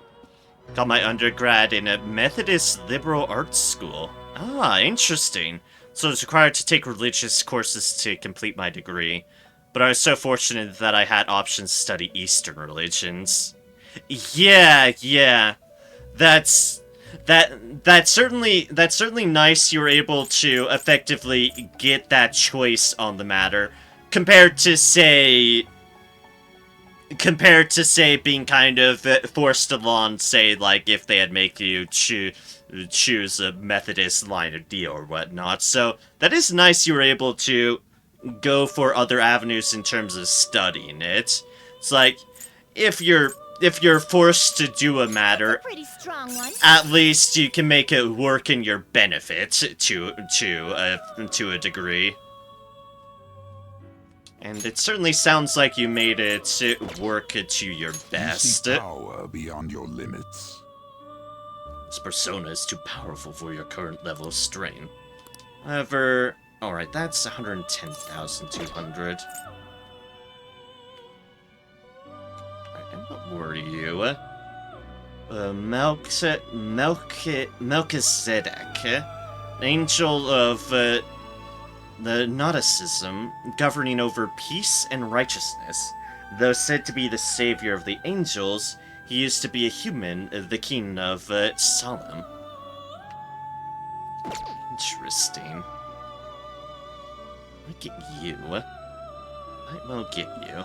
Got my undergrad in a Methodist liberal arts school. Ah, interesting. So it's required to take religious courses to complete my degree. But I was so fortunate that I had options to study Eastern religions. Yeah. That's certainly nice you were able to effectively get that choice on the matter. Compared to say being kind of forced along, say, like, if they had make you choose a Methodist line of deal or whatnot. So, that is nice you were able to go for other avenues in terms of studying it. It's like, if you're forced to do a matter, Pretty strong one. at least you can make it work in your benefit to a degree. And it certainly sounds like you made it work to your You best. see power beyond your limits. This persona is too powerful for your current level of strain. However, alright, that's 110,200. Alright, and what were you? Melchizedek. Angel of the Gnosticism, governing over peace and righteousness. Though said to be the savior of the angels, he used to be a human, the king of Salem. Interesting. I'll get you. I will get you.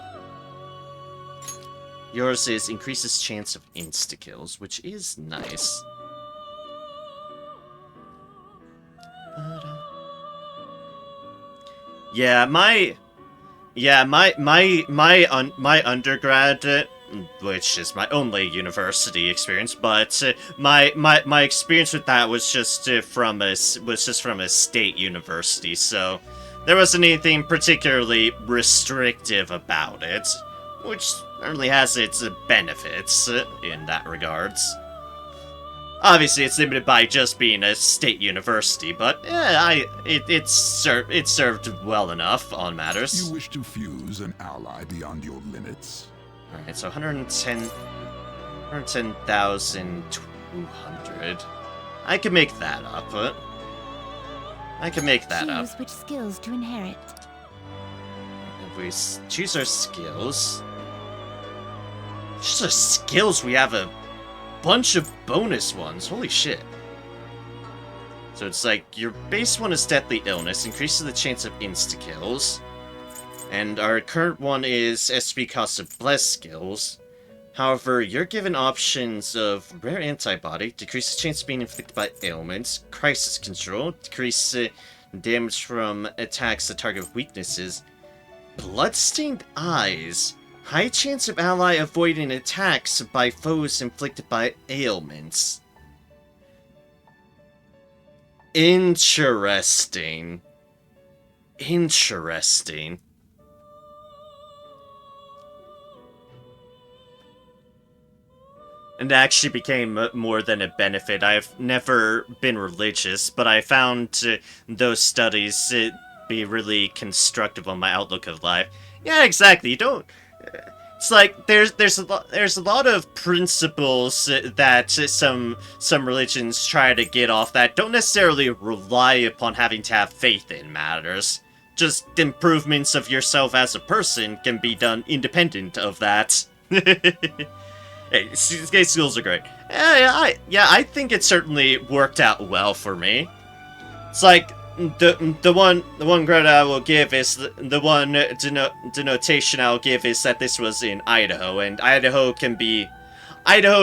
Yours is increases chance of insta-kills, which is nice. Yeah, my undergrad, which is my only university experience, but my experience with that was just from a state university, so there wasn't anything particularly restrictive about it, which certainly has its benefits in that regards. Obviously, it's limited by just being a state university, but it served well enough on matters. You wish to fuse an ally beyond your limits? Alright, so 110,200. I can make that up. I can make that up. Choose which skills to inherit. If we choose our skills... Choose our skills, we have a bunch of bonus ones. Holy shit. So it's like, your base one is Deadly Illness, increases the chance of insta-kills. And our current one is SP cost of Bless skills. However, you're given options of Rare Antibody, decreases chance of being inflicted by ailments, Crisis Control, decrease damage from attacks that target weaknesses, Bloodstained Eyes, high chance of ally avoiding attacks by foes inflicted by ailments. Interesting. Interesting. And it actually became more than a benefit. I've never been religious, but I found those studies be really constructive on my outlook of life. Yeah, exactly. You don't... It's like there's a lot of principles that some religions try to get off that don't necessarily rely upon having to have faith in matters. Just improvements of yourself as a person can be done independent of that. Hey, these skills are great. I think it certainly worked out well for me. It's like the one credit I will give is the one denotation I'll give is that this was in Idaho, and Idaho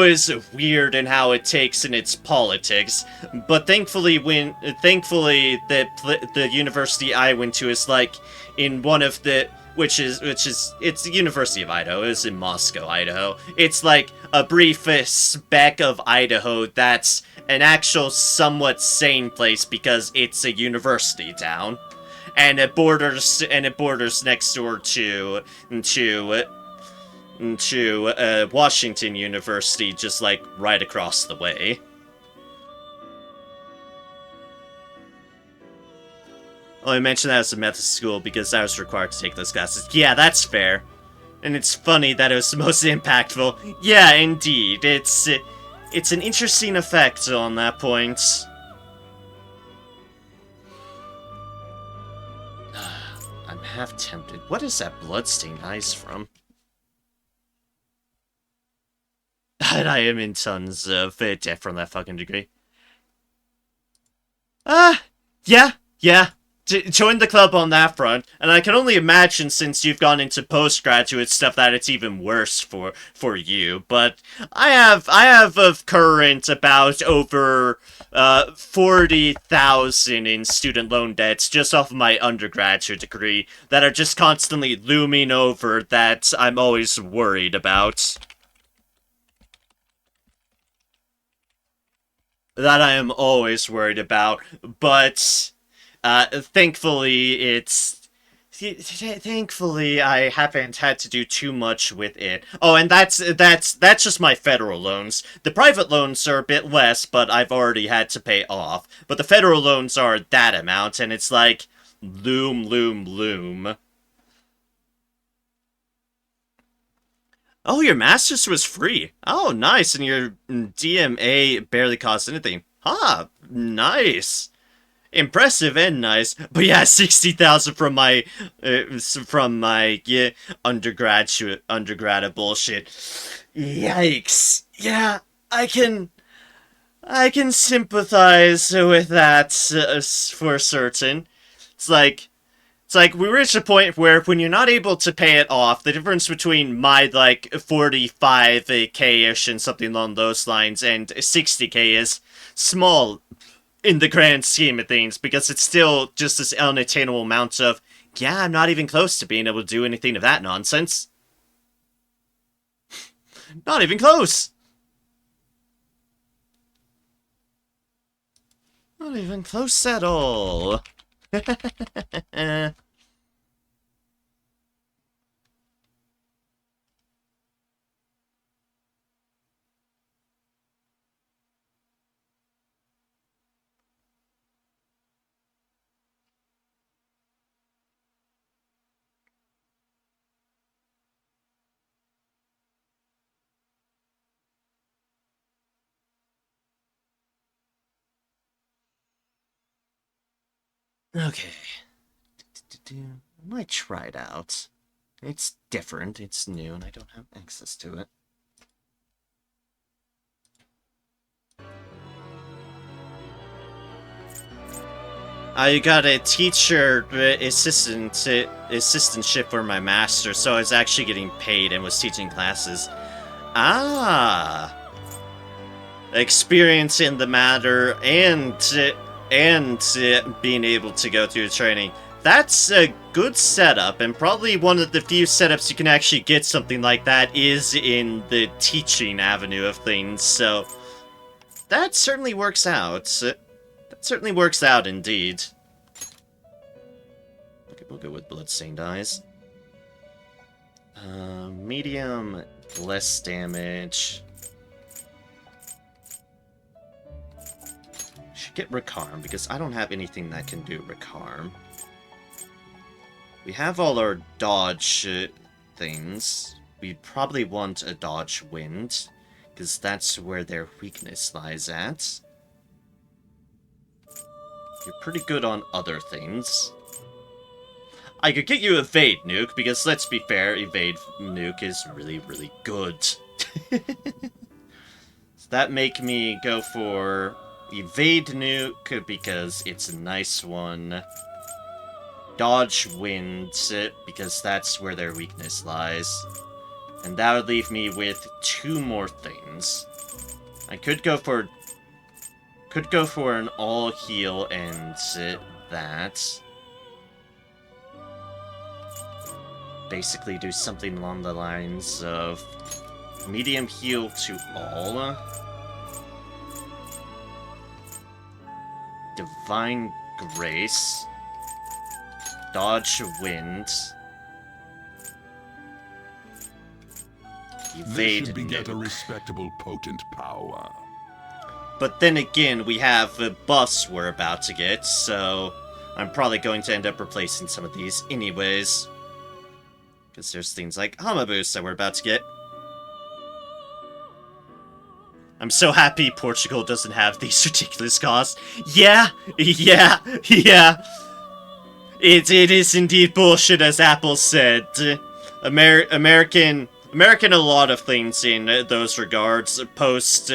is weird in how it takes in its politics, but thankfully the university I went to is like in one of the it's the University of Idaho. It's in Moscow, Idaho. It's like a brief speck of Idaho that's an actual somewhat sane place because it's a university town, and it borders next door to Washington University, just like right across the way. Oh, I mentioned that as a method school because I was required to take those classes. Yeah, that's fair. And it's funny that it was the most impactful. Yeah, indeed. It's an interesting effect on that point. I'm half tempted. What is that Bloodstained Eyes from? And I am in tons of debt from that fucking degree. Yeah. Join the club on that front, and I can only imagine since you've gone into postgraduate stuff that it's even worse for you. But I have of current about over 40,000 in student loan debts just off of my undergraduate degree that are just constantly looming over that I'm always worried about. That I am always worried about, but thankfully I haven't had to do too much with it. Oh, and that's just my federal loans. The private loans are a bit less, but I've already had to pay off. But the federal loans are that amount, and it's like loom. Oh, your master's was free. Oh, nice, and your DMA barely cost anything. Ah, nice. impressive and nice. But yeah, 60,000 from my yeah, undergrad bullshit. Yikes. Yeah, I can sympathize with that for certain. It's like we reached a point where when you're not able to pay it off, the difference between my like 45k-ish and something along those lines and 60k is small in the grand scheme of things, because it's still just this unattainable amount of, yeah, I'm not even close to being able to do anything of that nonsense. Not even close! Not even close at all. Okay. I might try it out. It's different, it's new, and I don't have access to it. I got a teacher assistantship for my master, so I was actually getting paid and was teaching classes. Ah! Experience in the matter and being able to go through training. That's a good setup, and probably one of the few setups you can actually get something like that is in the teaching avenue of things, so that certainly works out. That certainly works out indeed. Okay, we'll go with Bloodstained Eyes. Medium, less damage. Should get Recarm, because I don't have anything that can do Recarm. We have all our dodge things. We'd probably want a dodge wind, because that's where their weakness lies at. You're pretty good on other things. I could get you Evade Nuke, because let's be fair, Evade Nuke is really, really good. Does that make me go for Evade Nuke, because it's a nice one. Dodge Wind, because that's where their weakness lies. And that would leave me with 2 more things. I could go for an all heal and that. Basically do something along the lines of medium heal to all. Divine Grace. Dodge Wind. Evade This should beget Nuke. a respectable, potent power. But then again, we have buffs we're about to get, so I'm probably going to end up replacing some of these anyways. Because there's things like Hama Boost that we're about to get. I'm so happy Portugal doesn't have these ridiculous costs. Yeah! It is indeed bullshit, as Apple said. American a lot of things in those regards. Post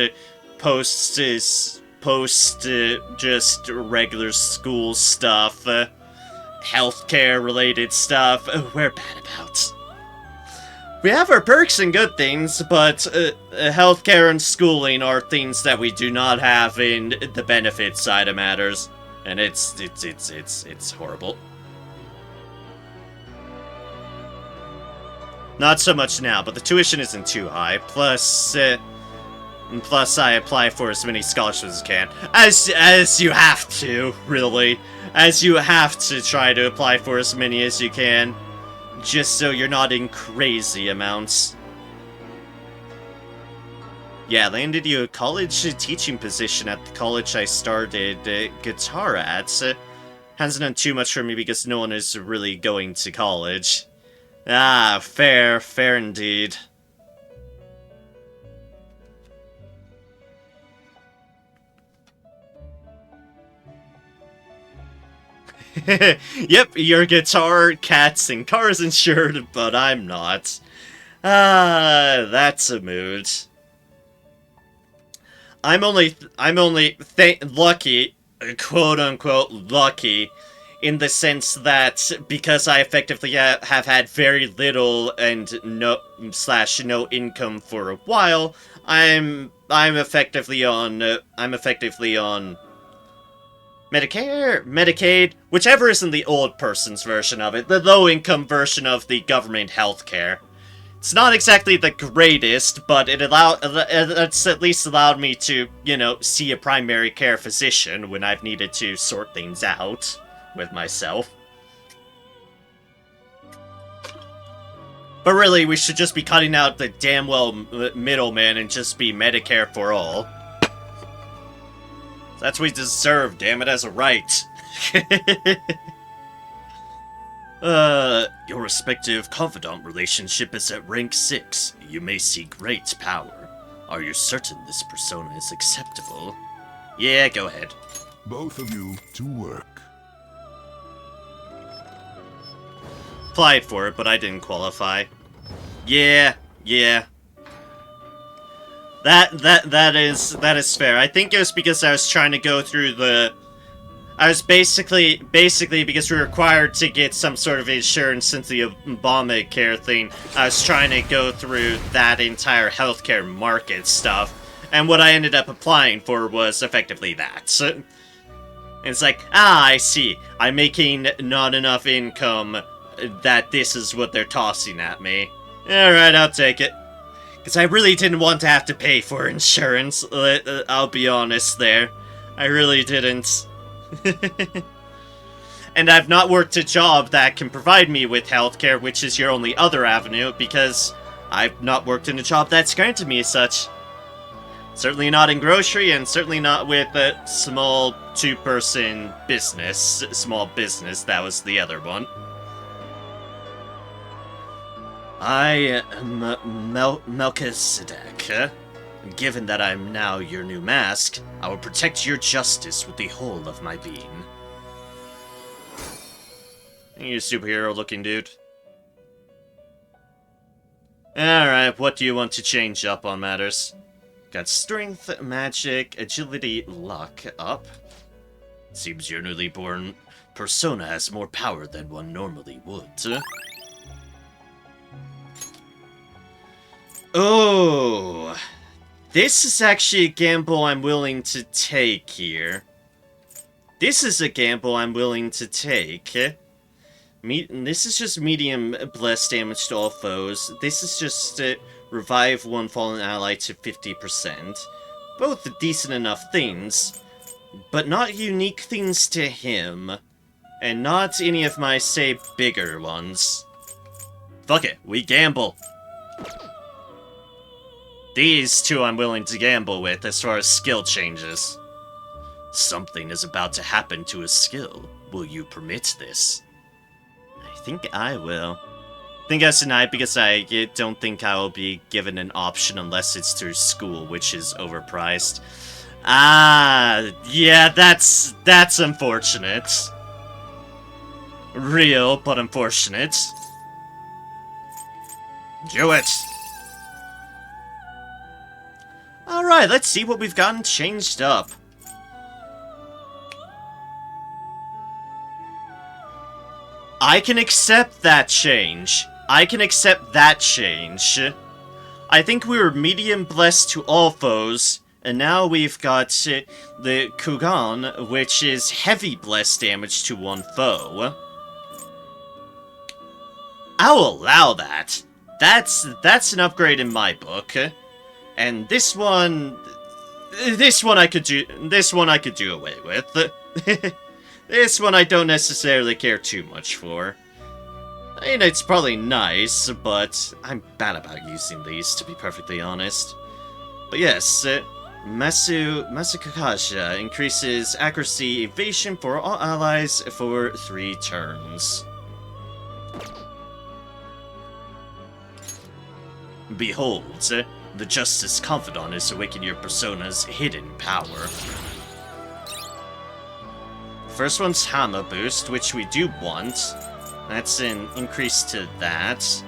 just regular school stuff, healthcare related stuff. We're bad about. We have our perks and good things, but healthcare and schooling are things that we do not have in the benefit side of matters, and it's horrible. Not so much now, but the tuition isn't too high. Plus I apply for as many scholarships as I can. As you have to, really. As you have to try to apply for as many as you can. Just so you're not in crazy amounts. Yeah, landed you a college teaching position at the college I started guitar at. Hasn't done too much for me because no one is really going to college. Ah, fair indeed. Yep, your guitar, cats, and cars insured, but I'm not. Ah, that's a mood. I'm only lucky, quote unquote lucky, in the sense that because I effectively have had very little and no income for a while, I'm effectively on Medicare, Medicaid, whichever isn't the old person's version of it, the low-income version of the government healthcare. It's not exactly the greatest, but it's at least allowed me to, you know, see a primary care physician when I've needed to sort things out with myself. But really, we should just be cutting out the damn well middleman and just be Medicare for all. That's what we deserve, damn it, as a right. Your respective confidant relationship is at rank 6. You may see great power. Are you certain this persona is acceptable? Yeah, go ahead. Both of you to work. Applied for it, but I didn't qualify. Yeah. That is fair. I think it was because I was trying to go through the... I was basically because we were required to get some sort of insurance since the Obamacare thing, I was trying to go through that entire healthcare market stuff, and what I ended up applying for was effectively that. So, it's like, I see. I'm making not enough income that this is what they're tossing at me. Alright, I'll take it. Because I really didn't want to have to pay for insurance, I'll be honest there. I really didn't. And I've not worked a job that can provide me with healthcare, which is your only other avenue, because I've not worked in a job that's granted me as such. Certainly not in grocery, and certainly not with a small two-person business. Small business, that was the other one. I am Melchizedek. Given that I'm now your new mask, I will protect your justice with the whole of my being. You superhero-looking dude. Alright, what do you want to change up on matters? Got strength, magic, agility, luck up. Seems your newly born persona has more power than one normally would. Oh, this is actually a gamble I'm willing to take here. This is a gamble I'm willing to take. This is just medium bless damage to all foes. This is just revive one fallen ally to 50%. Both decent enough things, but not unique things to him. And not any of my, say, bigger ones. Fuck it, we gamble. These two I'm willing to gamble with as far as skill changes. Something is about to happen to a skill. Will you permit this? I think I will. I think that's denied because I don't think I will be given an option unless it's through school, which is overpriced. Ah, yeah, that's unfortunate. Real, but unfortunate. Do it! Alright, let's see what we've gotten changed up. I can accept that change. I think we were medium blessed to all foes, and now we've got the Kugan, which is heavy blessed damage to one foe. I'll allow that. That's an upgrade in my book. And this one I could do away with. This one I don't necessarily care too much for. I mean, it's probably nice, but I'm bad about using these, to be perfectly honest. But yes, Masukakasha increases accuracy evasion for all allies for 3 turns. Behold, the Justice Confidant is awakening your persona's hidden power. First one's Hama Boost, which we do want. That's an increase to that.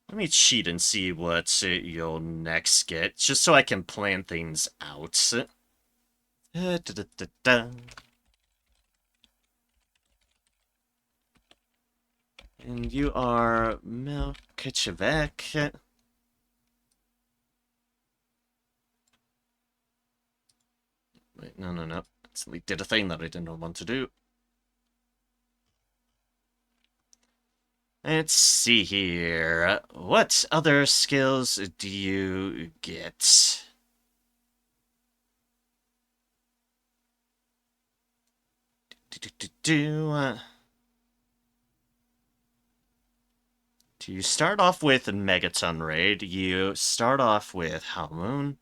Let me cheat and see what you'll next get, just so I can plan things out. And you are Melchizedek. Wait, no. Accidentally did a thing that I didn't want to do. Let's see here. What other skills do you get? Do you start off with Megaton Raid? You start off with Halmoon.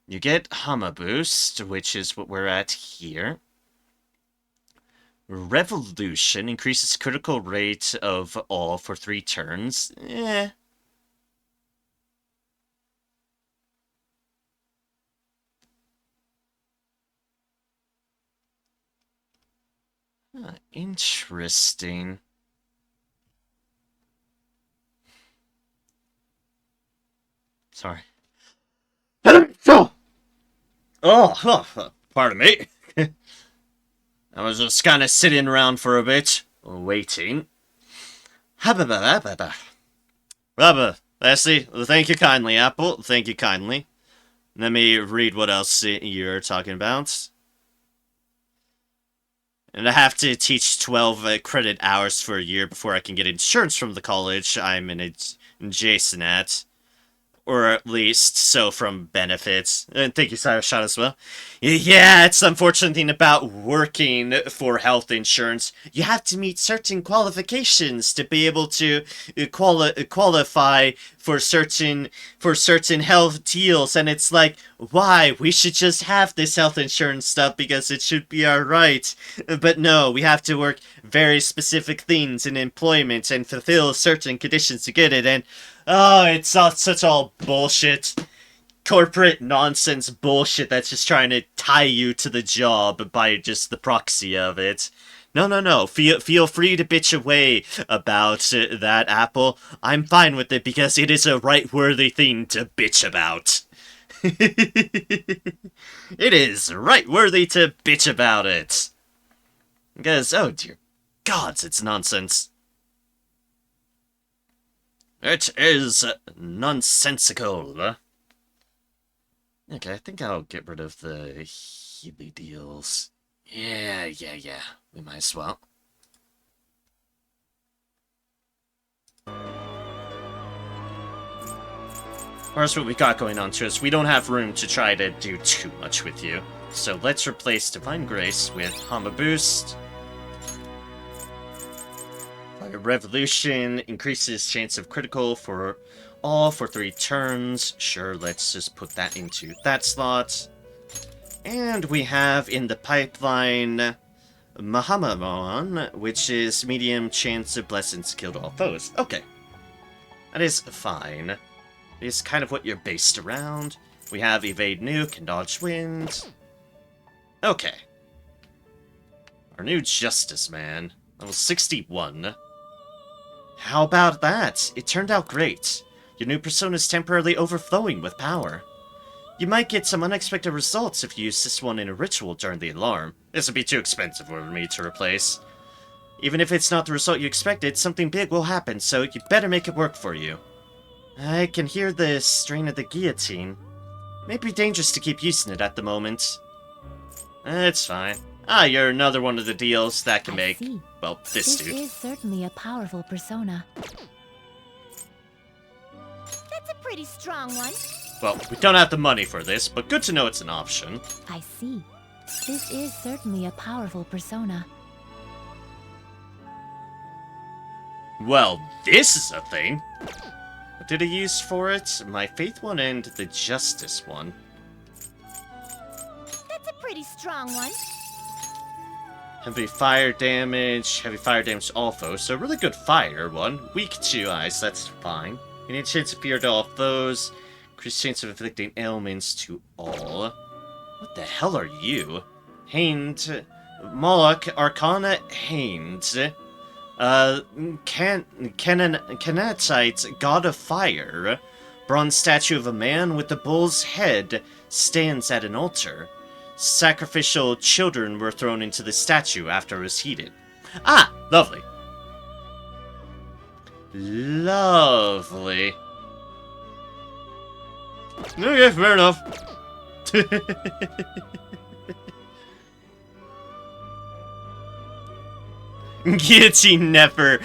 You get Hama Boost, which is what we're at here. Revolution increases critical rate of all for 3 turns. Interesting. Sorry. Pardon me. I was just kind of sitting around for a bit, waiting. Leslie, thank you kindly, Apple. Thank you kindly. Let me read what else you're talking about. And I have to teach 12 credit hours for a year before I can get insurance from the college I'm adjacent at. Or at least so from benefits. And thank you, Cyrus Shot, as well. Yeah, it's the unfortunate thing about working for health insurance. You have to meet certain qualifications to be able to qualify for certain health deals. And it's like, why? We should just have this health insurance stuff because it should be alright. But no, we have to work very specific things in employment and fulfill certain conditions to get it. And oh, it's all such all bullshit. Corporate nonsense bullshit that's just trying to tie you to the job by just the proxy of it. No. Feel free to bitch away about that, Apple. I'm fine with it because it is a right-worthy thing to bitch about. It is right-worthy to bitch about it. Because, oh dear gods, it's nonsense. It is nonsensical. Okay, I think I'll get rid of the Healy deals. Yeah. We might as well. First, what we got going on to us, we don't have room to try to do too much with you. So let's replace Divine Grace with Hama Boost. Revolution increases chance of critical for all for 3 turns. Sure, let's just put that into that slot. And we have in the pipeline Mahamamon, which is medium chance of blessings killed all foes. Okay. That is fine. It is kind of what you're based around. We have Evade Nuke and Dodge Wind. Okay. Our new Justice Man. Level 61. How about that? It turned out great. Your new persona is temporarily overflowing with power. You might get some unexpected results if you use this one in a ritual during the alarm. This would be too expensive for me to replace. Even if it's not the result you expected, something big will happen, so you better make it work for you. I can hear the strain of the guillotine. May be dangerous to keep using it at the moment. It's fine. You're another one of the deals that can make... See. Well, this dude. This is certainly a powerful persona. That's a pretty strong one. Well, we don't have the money for this, but good to know it's an option. I see. This is certainly a powerful persona. Well, this is a thing. What did I use for it? My Faith one and the Justice one. That's a pretty strong one. Heavy fire damage to all foes, so really good fire one. Weak to ice, that's fine. Any chance of fear to all foes. Increased chance of inflicting ailments to all. What the hell are you? Hind, Moloch, Arcana, Hind, Canaanite, God of Fire, bronze statue of a man with the bull's head stands at an altar. Sacrificial children were thrown into the statue after it was heated. Ah, lovely. Lovely. Okay, fair enough. Guillotine never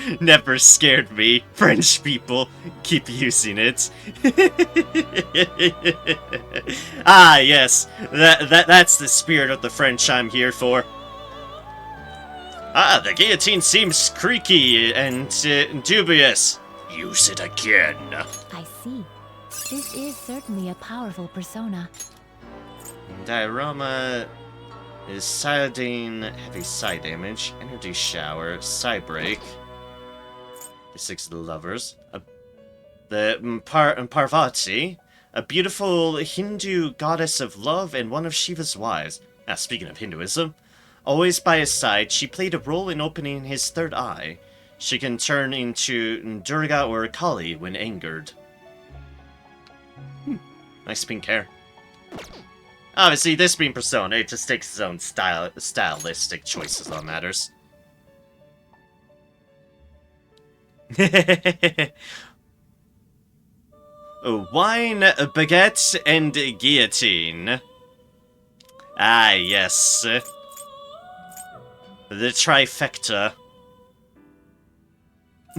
scared me. French people keep using it. Ah, yes. That's the spirit of the French I'm here for. Ah, the guillotine seems creaky and dubious. Use it again. I see. This is certainly a powerful persona. Diorama is Iodine, heavy side damage, energy shower, side break. The Six of the Lovers. The Parvati, a beautiful Hindu goddess of love and one of Shiva's wives. Now, speaking of Hinduism, always by his side, she played a role in opening his third eye. She can turn into Durga or Kali when angered. Nice pink hair. Obviously, this being Persona, it just takes its own stylistic choices on matters. Wine, baguette, and guillotine. Ah, yes. The trifecta.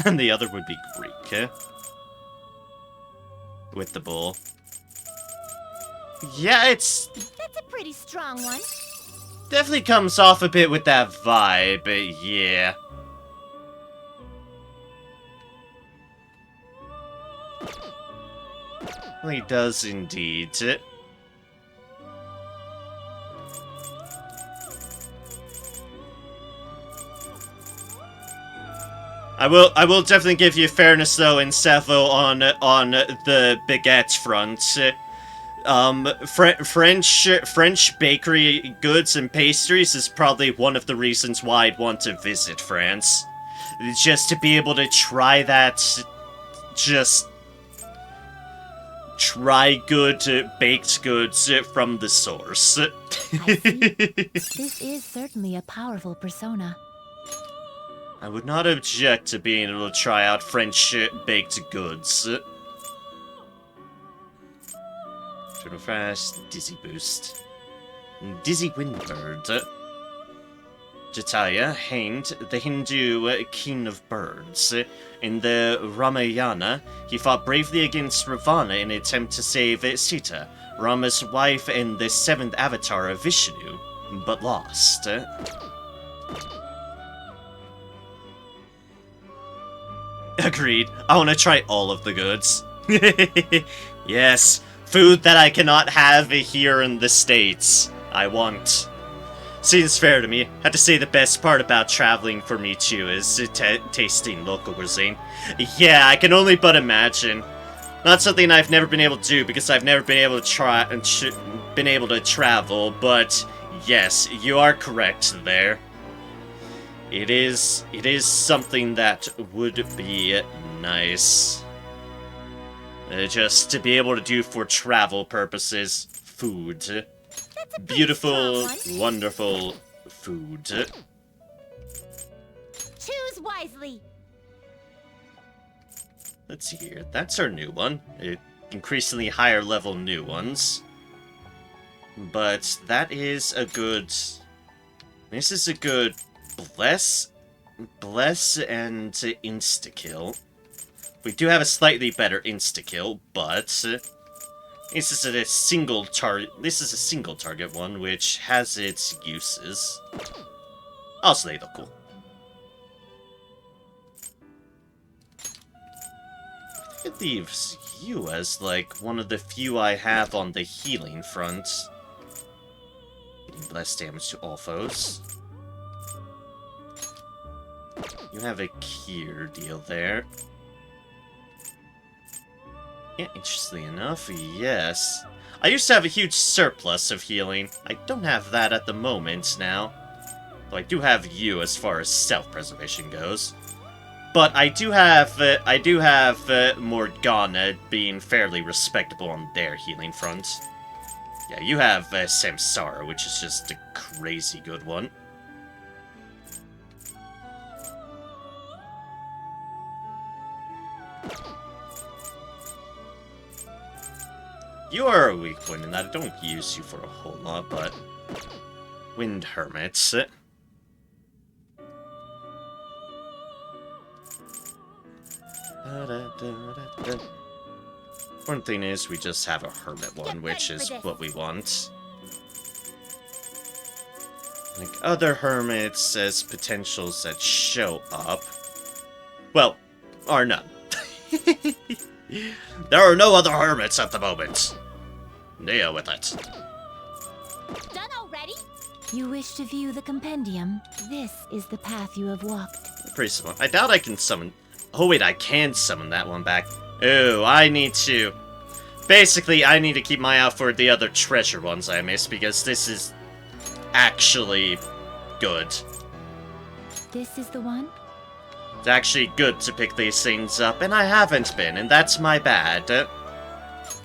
And the other would be Greek. With the bull. Yeah, it's... That's a pretty strong one. Definitely comes off a bit with that vibe, but yeah. He does indeed. I will definitely give you fairness though in Savo on the baguette front. French bakery goods and pastries is probably one of the reasons why I'd want to visit France. Just to be able to try that, just try good baked goods from the source. I see. This is certainly a powerful persona. I would not object to being able to try out French baked goods. Turtle Fast, Dizzy Boost. Dizzy Windbird. Jatayu, Hind, the Hindu king of birds. In the Ramayana, he fought bravely against Ravana in an attempt to save Sita, Rama's wife and the seventh avatar of Vishnu, but lost. Agreed. I want to try all of the goods. Yes, food that I cannot have here in the States. I want. Seems fair to me. Have to say the best part about traveling for me too is tasting local cuisine. Yeah, I can only but imagine. Not something I've never been able to do because I've never been able to travel, but yes, you are correct there. It is something that would be nice. Just to be able to do for travel purposes. Food. Beautiful, wonderful food. Choose wisely. Let's see here. That's our new one. Increasingly higher level new ones. But that is a good... This is a good bless and insta-kill. We do have a slightly better insta-kill, but this is a single target. This is a single target one, which has its uses. Also, they look cool. It leaves you as like one of the few I have on the healing front. Getting less damage to all foes. You have a Kier deal there. Yeah, interestingly enough, yes. I used to have a huge surplus of healing. I don't have that at the moment now. Though I do have you as far as self-preservation goes. But I do have Morgana being fairly respectable on their healing front. Yeah, you have Samsara, which is just a crazy good one. You are a weak point in that I don't use you for a whole lot, but... Wind Hermits. One thing is, we just have a Hermit one, which is what we want. Like other Hermits as potentials that show up. Well, are none. There are no other Hermits at the moment. Deal with it. Done already? You wish to view the compendium? This is the path you have walked. Pretty smart. I doubt I can summon... Oh wait, I can summon that one back. Ooh, I need to... Basically, I need to keep my eye out for the other treasure ones I missed, because this is actually good. This is the one? It's actually good to pick these things up, and I haven't been, and that's my bad.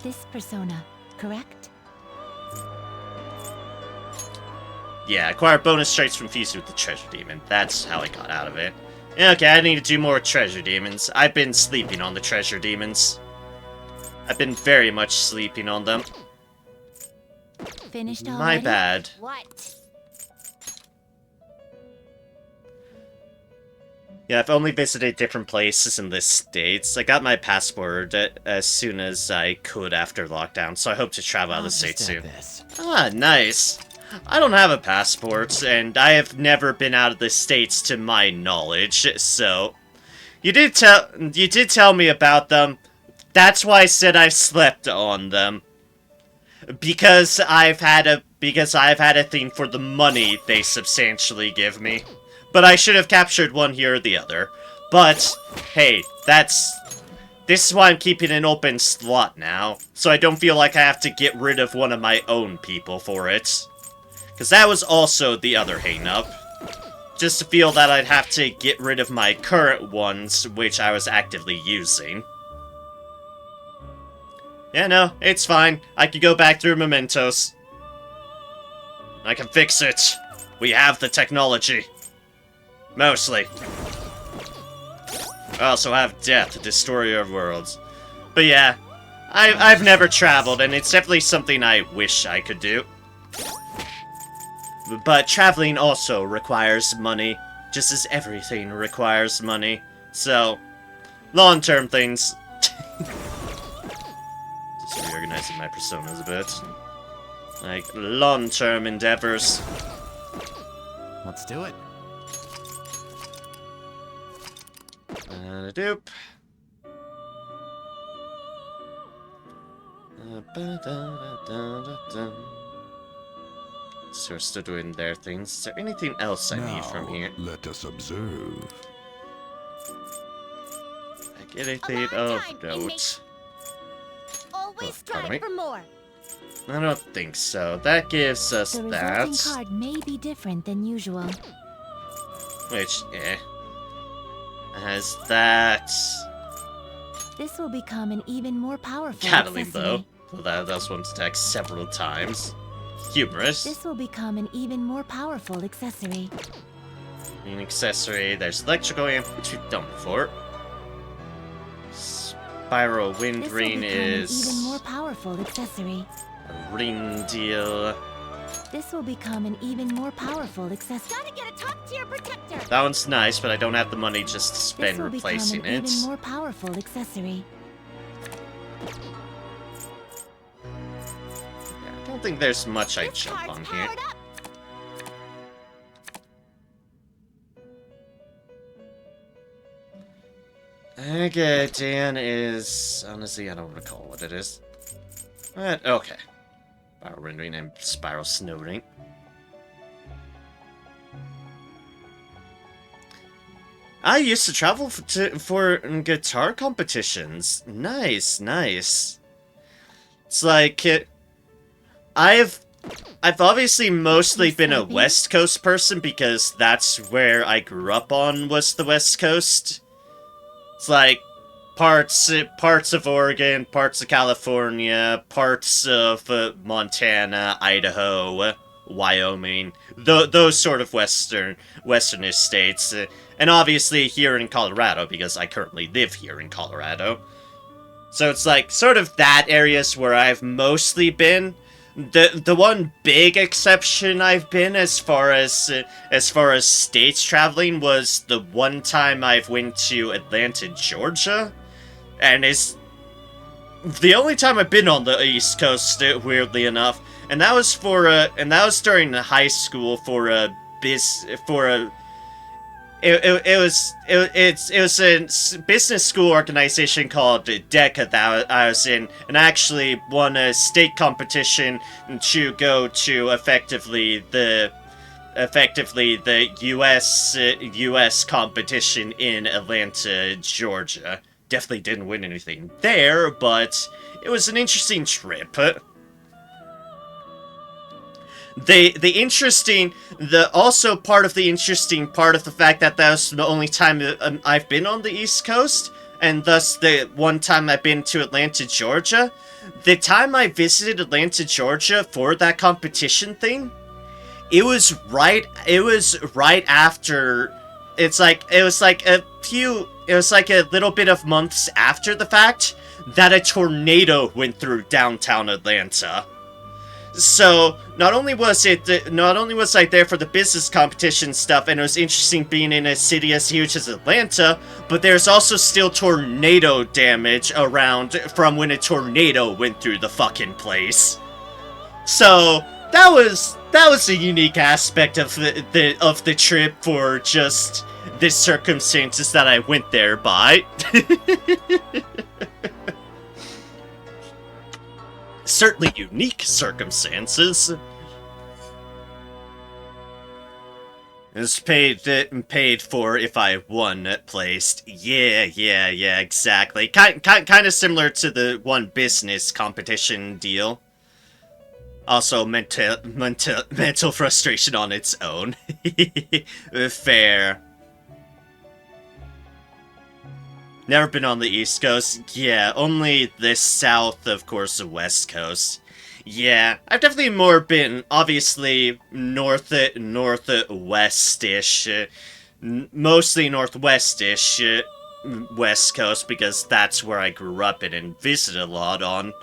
This persona, correct? Yeah, acquire bonus traits from fusing with the treasure demon. That's how I got out of it. Okay, I need to do more treasure demons. I've been sleeping on the treasure demons. I've been very much sleeping on them. Finished already? My bad. What? Yeah, I've only visited different places in the States. I got my passport as soon as I could after lockdown, so I hope to travel out of the States soon. Ah, nice. I don't have a passport, and I have never been out of the States to my knowledge, so... You did tell me about them. That's why I said I slept on them. Because I've had a thing for the money they substantially give me. But I should have captured one here or the other. But, hey, this is why I'm keeping an open slot now. So I don't feel like I have to get rid of one of my own people for it. Because that was also the other hang-up. Just to feel that I'd have to get rid of my current ones, which I was actively using. Yeah, no, it's fine. I can go back through mementos. I can fix it. We have the technology. Mostly. I also have death, destroyer of worlds. But yeah, I've never traveled, and it's definitely something I wish I could do. But traveling also requires money, just as everything requires money. So, long-term things. Just reorganizing my personas a bit. Like, long-term endeavors. Let's do it. Doop. So we're still doing their things. Is there anything else I need from here? Let us observe. Like anything of note? Always pardon me? strive for more. I don't think so. That gives us The that. resulting card may be different than usual. Which, has that. This will become an even more powerful Cataline, accessory. though. So that's one to attack several times. Humorous. This will become an even more powerful accessory. An accessory. There's electrical amp, which we've done before. Spiral wind This will ring become is an even more powerful accessory. a ring deal. This will become an even more powerful accessory. Gotta get a top-tier protector. That one's nice, but I don't have the money just to This spend will replacing become an it. even more powerful accessory. Yeah, I don't think there's much I This jump card's on here. powered up. Okay, Dan is... Honestly, I don't recall what it is. But, okay. Spiral rendering and spiral snow ring. I used to travel for guitar competitions. Nice, nice. It's like, I've obviously mostly been a West Coast person because that's where I grew up on, was the West Coast. It's like, parts of Oregon, parts of California, parts of Montana, Idaho, Wyoming, those sort of westernist states, and obviously here in Colorado because I currently live here in Colorado. So it's like sort of that areas where I've mostly been. The one big exception I've been as far as states traveling was the one time I've went to Atlanta, Georgia. And it's the only time I've been on the East Coast, weirdly enough, and that was during high school it was a business school organization called DECA that I was in, and I actually won a state competition to go to effectively the US competition in Atlanta, Georgia. Definitely didn't win anything there, but it was an interesting trip. Also part of the interesting part of the fact that was the only time I've been on the East Coast, and thus the one time I've been to Atlanta, Georgia, the time I visited Atlanta, Georgia for that competition thing, it was right after, it was like a little bit of months after the fact that a tornado went through downtown Atlanta. So not only was I there for the business competition stuff, and it was interesting being in a city as huge as Atlanta, but there's also still tornado damage around from when a tornado went through the fucking place. So that was a unique aspect of the trip for just the circumstances that I went there by. Certainly unique circumstances. It was paid for if I won placed. Yeah, exactly. Kind of similar to the one business competition deal. Also, mental frustration on its own. Fair. Never been on the East Coast. Yeah, only the South, of course, the West Coast. Yeah, I've definitely more been, obviously, northwest-ish. Mostly northwest-ish. West Coast, because that's where I grew up in and visited a lot on.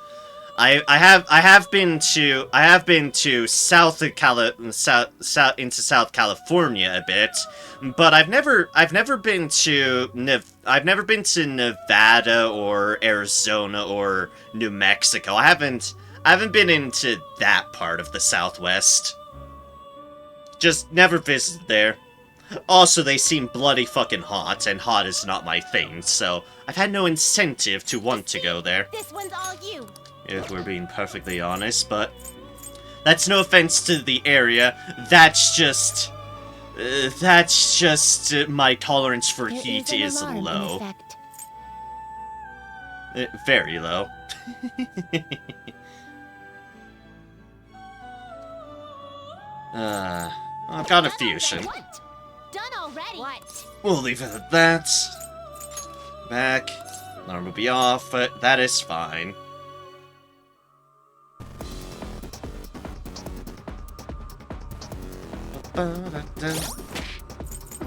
I have been to South California a bit, but I've never been to Nevada or Arizona or New Mexico. I haven't been into that part of the Southwest. Just never visited there. Also, they seem bloody fucking hot, and hot is not my thing, so I've had no incentive to want to go there. This one's all you. If we're being perfectly honest, but that's no offense to the area. That's just my tolerance for heat is low. Very low. I've got a fusion. Done already. What? We'll leave it at that. Back. Alarm will be off, but that is fine.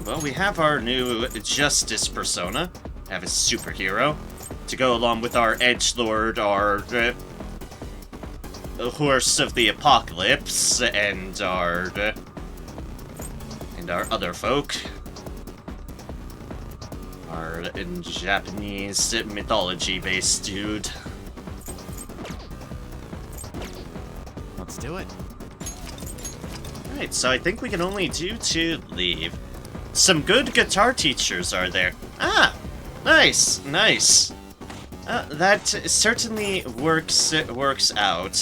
Well, we have our new Justice persona. Have a superhero to go along with our edgelord, our Horse of the Apocalypse, and our other folk. Our Japanese mythology-based dude. Let's do it. Alright, so I think we can only do to leave. Some good guitar teachers are there. Ah! Nice, nice. That certainly works out.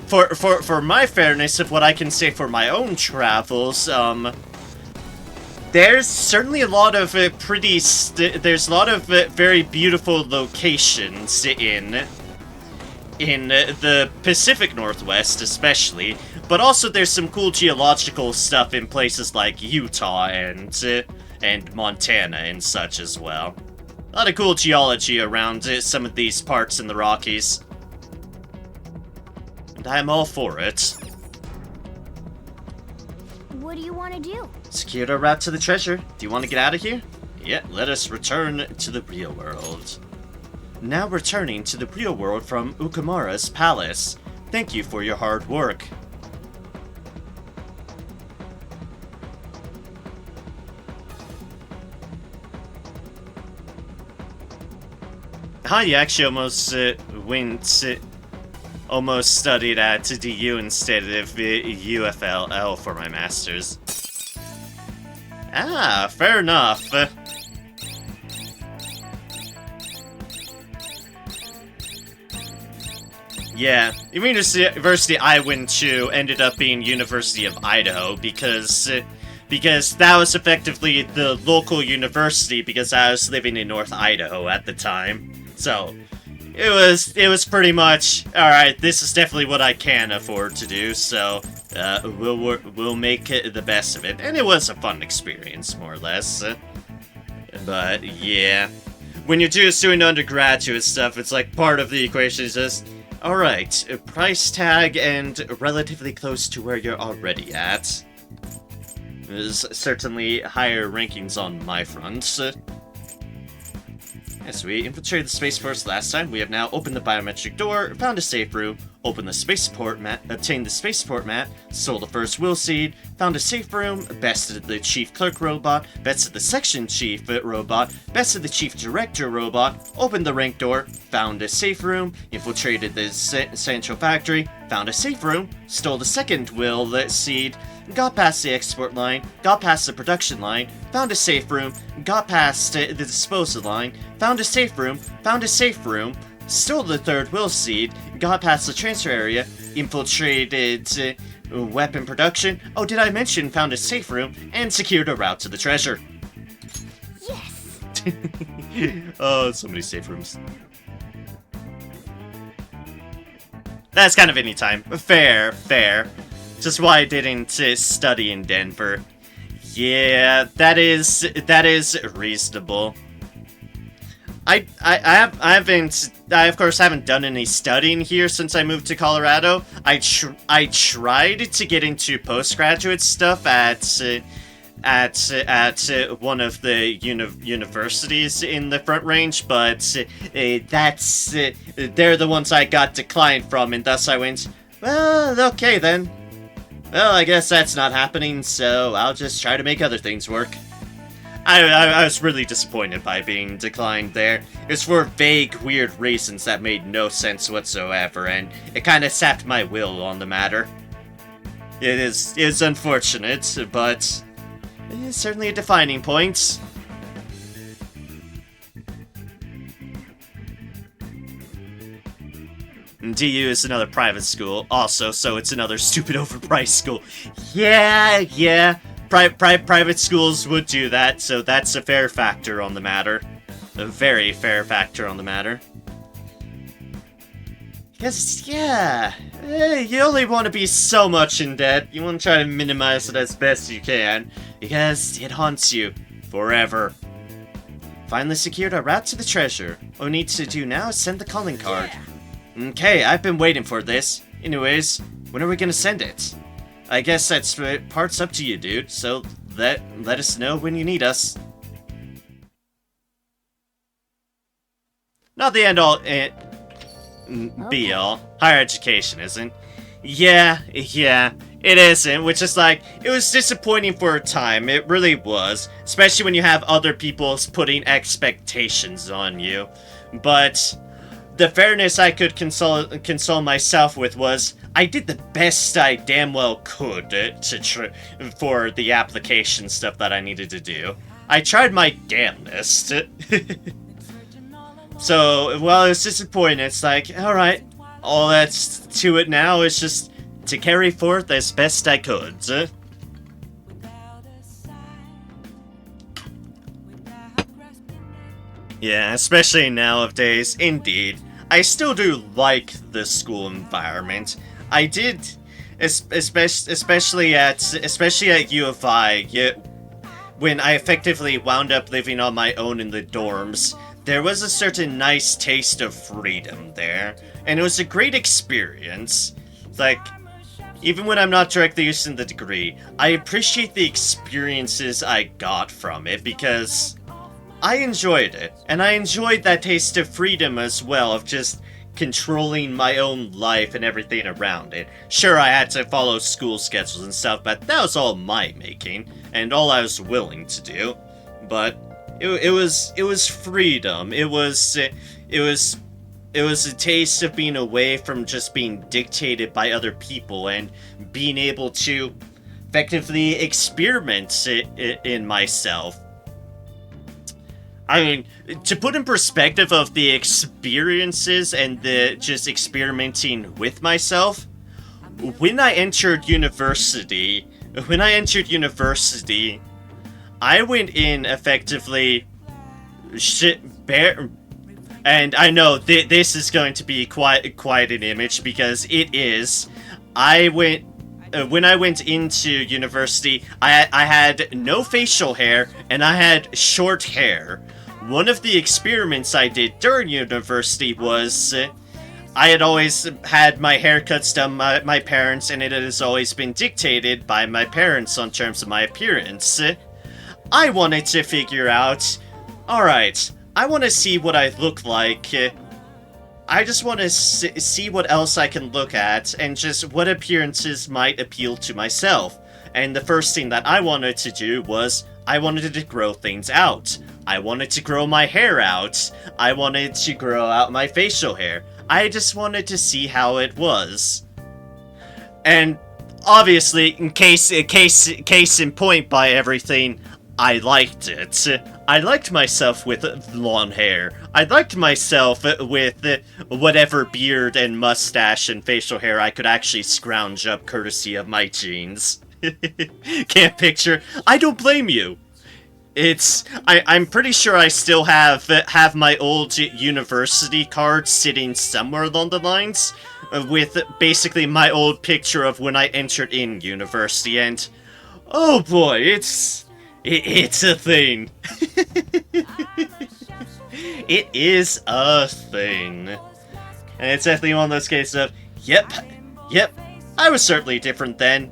For my fairness of what I can say for my own travels, there's certainly a lot of there's a lot of very beautiful locations in the Pacific Northwest especially, but also there's some cool geological stuff in places like Utah and Montana and such as well. A lot of cool geology around some of these parts in the Rockies. And I'm all for it. What do you want to do? Secured our route to the treasure. Do you want to get out of here? Yeah, let us return to the real world. Now returning to the real world from Ukamura's palace. Thank you for your hard work. You actually almost almost studied at DU instead of UFLL for my master's. Ah, fair enough. Yeah, University I went to ended up being University of Idaho because that was effectively the local university because I was living in North Idaho at the time. So, it was pretty much, alright, this is definitely what I can afford to do, so we'll make it the best of it. And it was a fun experience, more or less. But, yeah. When you're just doing undergraduate stuff, it's like part of the equation is just, alright, price tag and relatively close to where you're already at. There's certainly higher rankings on my front. As we infiltrated the spaceport last time, we have now opened the biometric door, found a safe room, opened the spaceport map, obtained the spaceport map, stole the first will seed, found a safe room, bested the chief clerk robot, bested the section chief robot, bested the chief director robot, opened the rank door, found a safe room, infiltrated the central factory, found a safe room, stole the second will seed, got past the export line, got past the production line, found a safe room, got past the disposal line, found a safe room, stole the third will seed, got past the transfer area, infiltrated weapon production, oh did I mention found a safe room, and secured a route to the treasure. Yes! Oh, so many safe rooms. That's kind of any time. Fair. Just why I didn't study in Denver. Yeah, that is reasonable. I of course haven't done any studying here since I moved to Colorado. I tried to get into postgraduate stuff at one of the universities in the Front Range, but they're the ones I got declined from, and thus I went, well, okay then. Well, I guess that's not happening, so I'll just try to make other things work. I was really disappointed by being declined there. It was for vague, weird reasons that made no sense whatsoever, and it kind of sapped my will on the matter. It's unfortunate, but it's certainly a defining point. DU is another private school, also, so it's another stupid overpriced school. Yeah. Private schools would do that, so that's a fair factor on the matter. A very fair factor on the matter. Because, yeah, you only want to be so much in debt. You want to try to minimize it as best you can, because it haunts you forever. Finally secured our route to the treasure. All we need to do now is send the calling card. Okay, I've been waiting for this. Anyways, when are we gonna send it? I guess that's part's up to you, dude, so let us know when you need us. Not the end-all, be-all. Higher education isn't. Yeah, it isn't, which is like, it was disappointing for a time, it really was. Especially when you have other people putting expectations on you. But the fairness I could console myself with was, I did the best I damn well could for the application stuff that I needed to do. I tried my damnedest. So, well, it's disappointing. It's like, alright, all that's to it now is just to carry forth as best I could. Yeah, especially nowadays, indeed. I still do like the school environment. I did, especially at U of I, when I effectively wound up living on my own in the dorms, there was a certain nice taste of freedom there, and it was a great experience. Like, even when I'm not directly using the degree, I appreciate the experiences I got from it because I enjoyed it, and I enjoyed that taste of freedom as well, of just controlling my own life and everything around it. Sure, I had to follow school schedules and stuff, but that was all my making, and all I was willing to do. But it was freedom. It was a taste of being away from just being dictated by other people and being able to effectively experiment in myself. I mean, to put in perspective of the experiences and the just experimenting with myself, when I entered university, I went in effectively and I know this is going to be quite an image because it is. When I went into university, I had no facial hair and I had short hair. One of the experiments I did during university was I had always had my haircuts done by my parents, and it has always been dictated by my parents on terms of my appearance. I wanted to figure out, alright, I want to see what I look like. I just want to see what else I can look at, and just what appearances might appeal to myself. And the first thing that I wanted to do was, I wanted to grow things out. I wanted to grow my hair out. I wanted to grow out my facial hair. I just wanted to see how it was. And obviously, in case in point by everything, I liked it. I liked myself with long hair. I liked myself with whatever beard and mustache and facial hair I could actually scrounge up courtesy of my genes. Can't picture. I don't blame you. I'm pretty sure I still have my old university card sitting somewhere along the lines with basically my old picture of when I entered in university, and oh boy, it's a thing. It is a thing. And it's definitely one of those cases of, yep, I was certainly different then.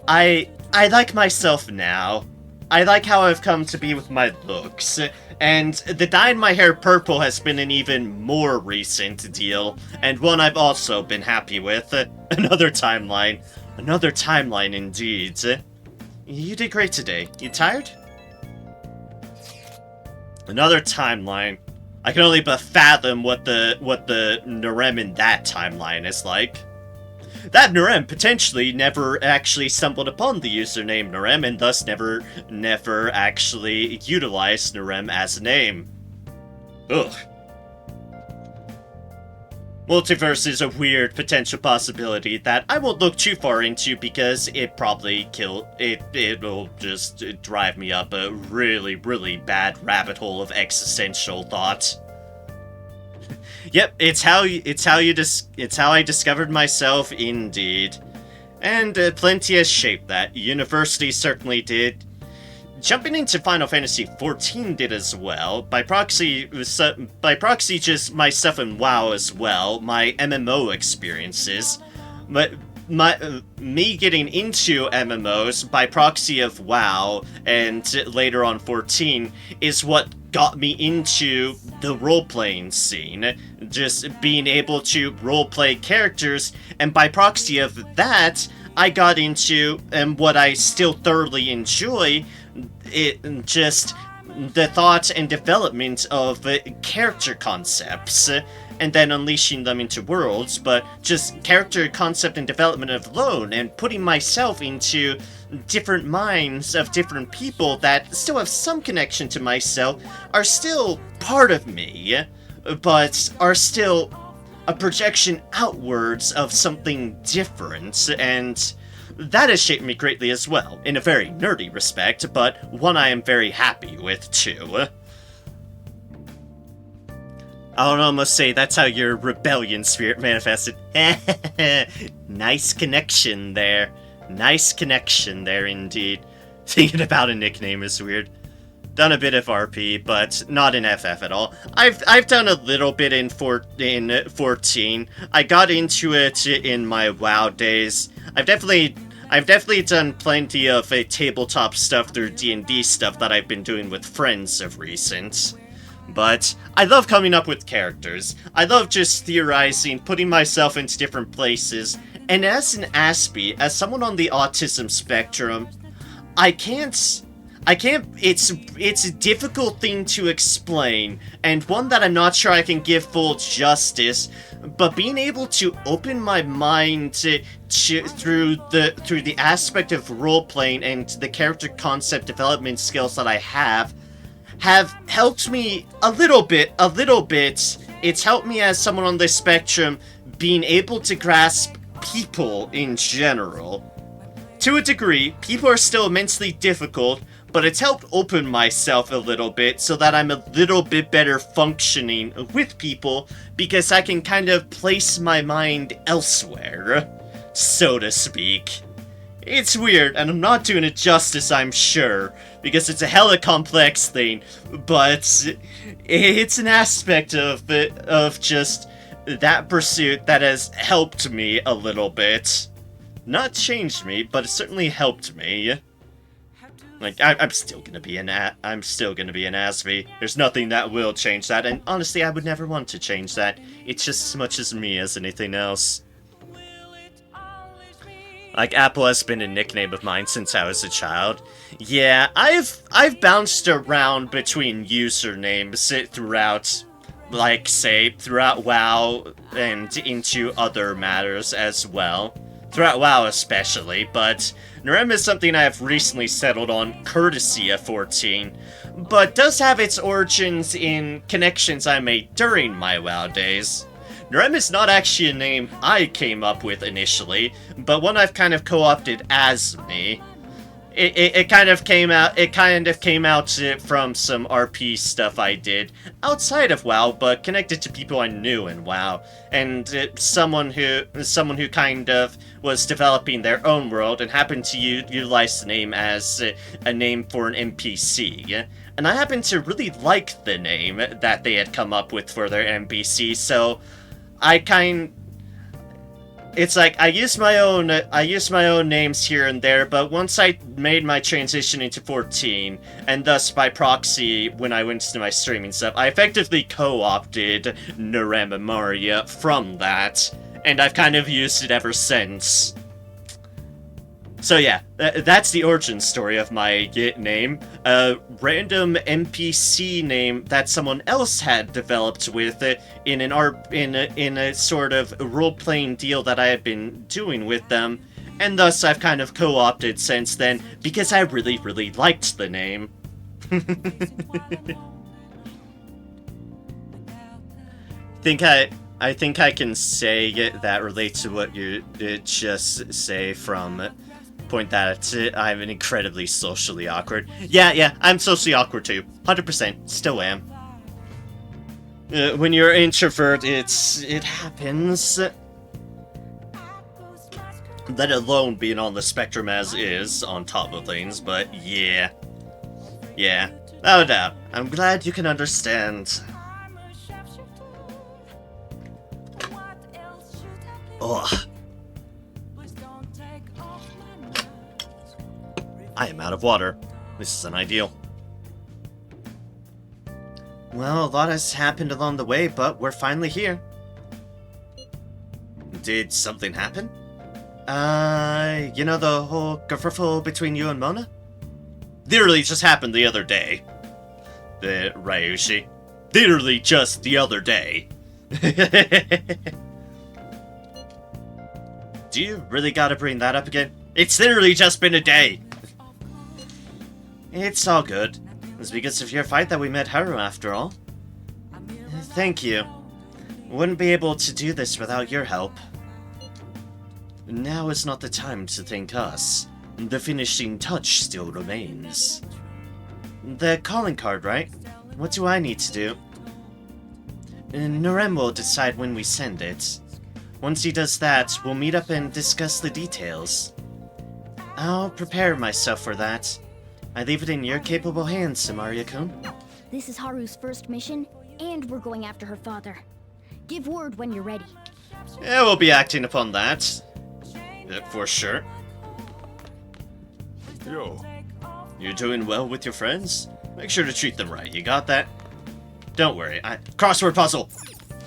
I like myself now. I like how I've come to be with my looks. And the dyeing my hair purple has been an even more recent deal, and one I've also been happy with. Another timeline indeed. You did great today. You tired? Another timeline. I can only but fathom what the Narem in that timeline is like. That Narem potentially never actually stumbled upon the username Narem, and thus never actually utilized Narem as a name. Ugh. Multiverse is a weird potential possibility that I won't look too far into because it probably it'll just drive me up a really, really bad rabbit hole of existential thought. Yep, it's how I discovered myself indeed. And plenty has shaped that. University certainly did. Jumping into Final Fantasy XIV did as well. By proxy, just my stuff in WoW as well, my MMO experiences. But me getting into MMOs by proxy of WoW and later on 14 is what got me into the role-playing scene. Just being able to role-play characters, and by proxy of that, I got into, and what I still thoroughly enjoy, just the thought and development of character concepts, and then unleashing them into worlds, but just character concept and development alone, and putting myself into different minds of different people that still have some connection to myself, are still part of me, but are still a projection outwards of something different, and that has shaped me greatly as well, in a very nerdy respect, but one I am very happy with too. I would almost say that's how your rebellion spirit manifested. Nice connection there. Nice connection there, indeed. Thinking about a nickname is weird. Done a bit of RP, but not in FF at all. I've done a little bit in 14. I got into it in my WoW days. I've definitely done plenty of tabletop stuff through D&D stuff that I've been doing with friends of recent. But I love coming up with characters. I love just theorizing, putting myself into different places. And as an Aspie, as someone on the autism spectrum, it's a difficult thing to explain, and one that I'm not sure I can give full justice, but being able to open my mind through the aspect of role-playing and the character concept development skills that I have helped me a little bit. It's helped me as someone on this spectrum being able to grasp people in general. To a degree, people are still immensely difficult, but it's helped open myself a little bit so that I'm a little bit better functioning with people because I can kind of place my mind elsewhere, so to speak. It's weird, and I'm not doing it justice, I'm sure, because it's a hella complex thing, but it's an aspect of just that pursuit that has helped me a little bit. Not changed me, but it certainly helped me. Like, I'm still gonna be an Aspie. There's nothing that will change that, and honestly, I would never want to change that. It's just as much as me as anything else. Like, Apple has been a nickname of mine since I was a child. Yeah, I've bounced around between usernames throughout, like, say, throughout WoW and into other matters as well. Throughout WoW especially, but Narem is something I have recently settled on, courtesy of 14, but does have its origins in connections I made during my WoW days. Narem is not actually a name I came up with initially, but one I've kind of co-opted as me. It kind of came out from some RP stuff I did outside of WoW, but connected to people I knew in WoW, and someone who kind of was developing their own world and happened to utilize the name as a name for an NPC. And I happened to really like the name that they had come up with for their NPC, so it's like, I use my own names here and there, but once I made my transition into 14, and thus by proxy, when I went to my streaming stuff, I effectively co-opted Narem Maria from that, and I've kind of used it ever since. So yeah, that's the origin story of my name. A random NPC name that someone else had developed with in a sort of role-playing deal that I had been doing with them, and thus I've kind of co-opted since then because I really, really liked the name. I think I can say that relates to what you just say from point that I'm an incredibly socially awkward. Yeah, I'm socially awkward too. 100%. Still am. When you're an introvert, it happens. Let alone being on the spectrum as is, on top of things, but yeah. Yeah, no doubt. I'm glad you can understand. Ugh. I am out of water. This isn't ideal. Well, a lot has happened along the way, but we're finally here. Did something happen? You know the whole kerfuffle between you and Mona? Literally just happened the other day. The Ryushi. Literally just the other day. Do you really gotta bring that up again? It's literally just been a day! It's all good. It's because of your fight that we met Haru after all. Thank you. Wouldn't be able to do this without your help. Now is not the time to thank us. The finishing touch still remains. The calling card, right? What do I need to do? Norem will decide when we send it. Once he does that, we'll meet up and discuss the details. I'll prepare myself for that. I leave it in your capable hands, Samaria-kun. This is Haru's first mission, and we're going after her father. Give word when you're ready. Yeah, we'll be acting upon that. For sure. Yo, You're doing well with your friends? Make sure to treat them right, you got that? Don't worry, crossword puzzle!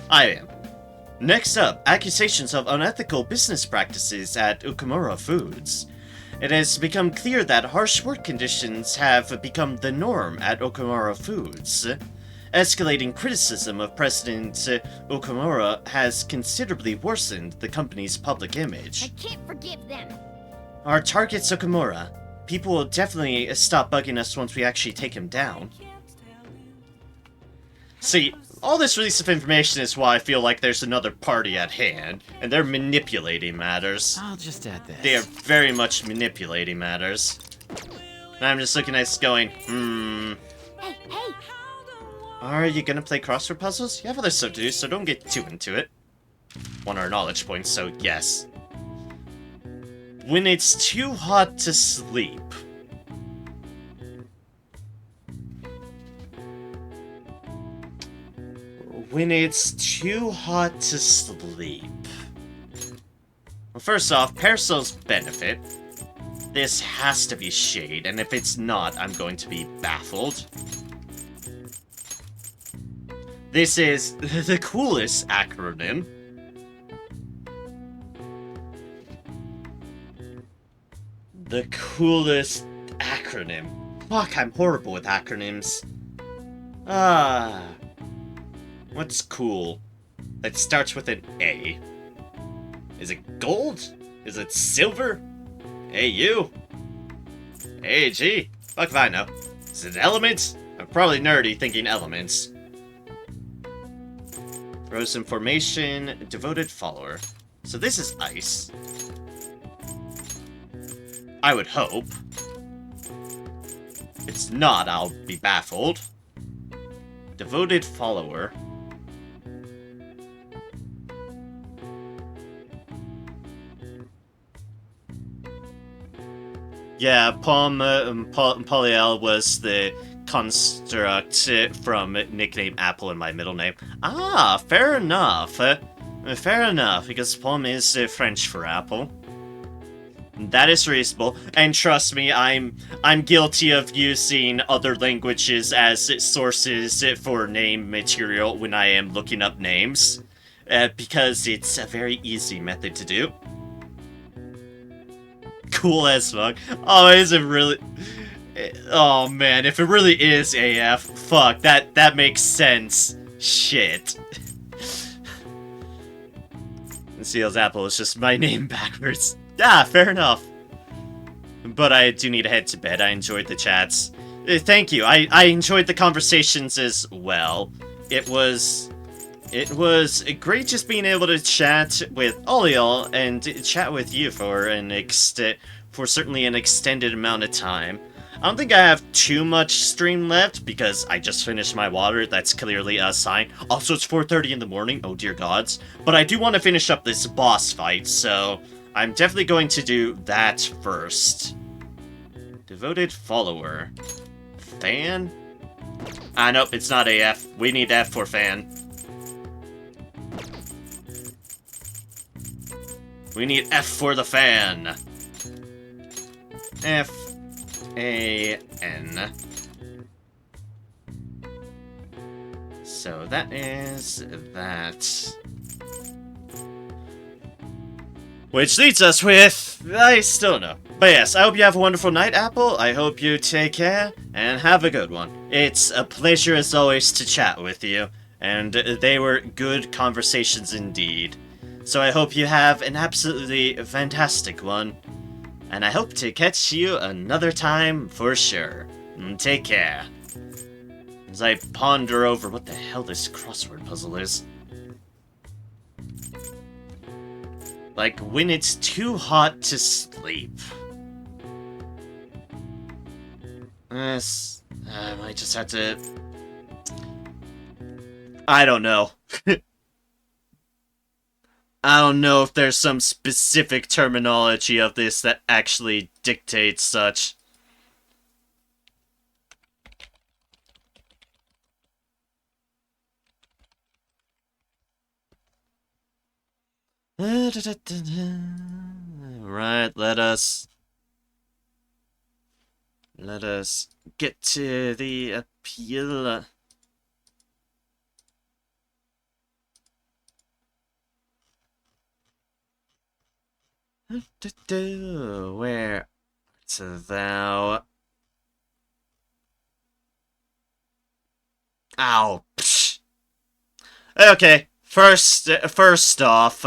I am. Next up, accusations of unethical business practices at Okumura Foods. It has become clear that harsh work conditions have become the norm at Okumura Foods. Escalating criticism of President Okumura has considerably worsened the company's public I image. can't forgive them. Our target's Okumura. People will definitely stop bugging us once we actually take him down. See, all this release of information is why I feel like there's another party at hand, and they're manipulating matters. I'll just add this. They are very much manipulating matters. And I'm just looking at this going, Hey, hey! are you gonna play crossword puzzles? You have other stuff to do, so don't get too into it. 1 our knowledge points, so yes. When it's too hot to sleep. When it's too hot to sleep. Well, first off, Paracel's benefit. This has to be shade, and if it's not, I'm going to be baffled. This is the coolest acronym. The coolest acronym. Fuck, I'm horrible with acronyms. What's cool? That starts with an A. Is it gold? Is it silver? AU? AG? Fuck if I know. Is it elements? I'm probably nerdy thinking elements. Frozen formation, devoted follower. So this is ice. I would hope. If it's not, I'll be baffled. Devoted follower. Yeah, Polyel was the construct from nickname Apple in my middle name. Ah, fair enough. Fair enough, because Pom is French for apple. That is reasonable, and trust me, I'm guilty of using other languages as sources for name material when I am looking up names, because it's a very easy method to do. Cool as fuck. Oh, is it really? Oh man, if it really is AF, fuck, that makes sense. Shit. Seal's Apple is just my name backwards. Yeah, fair enough. But I do need to head to bed. I enjoyed the chats. Thank you. I enjoyed the conversations as well. It was great just being able to chat with all y'all and chat with you for certainly an extended amount of time. I don't think I have too much stream left because I just finished my water. That's clearly a sign. Also, it's 4:30 in the morning. Oh dear gods. But I do want to finish up this boss fight, so I'm definitely going to do that first. Devoted follower. Fan? Ah, nope, it's not AF. We need F for fan. We need F for the fan. F-A-N. So that is that. Which leads us with... I still don't know. But yes, I hope you have a wonderful night, Apple. I hope you take care, and have a good one. It's a pleasure as always to chat with you, and they were good conversations indeed. So I hope you have an absolutely fantastic one, and I hope to catch you another time for sure. Take care. As I ponder over what the hell this crossword puzzle is. Like, when it's too hot to sleep. I might just have to... I don't know. I don't know if there's some specific terminology of this that actually dictates such. Right, let us get to the appeal. Where art thou? Ow. Psh. Okay, first off,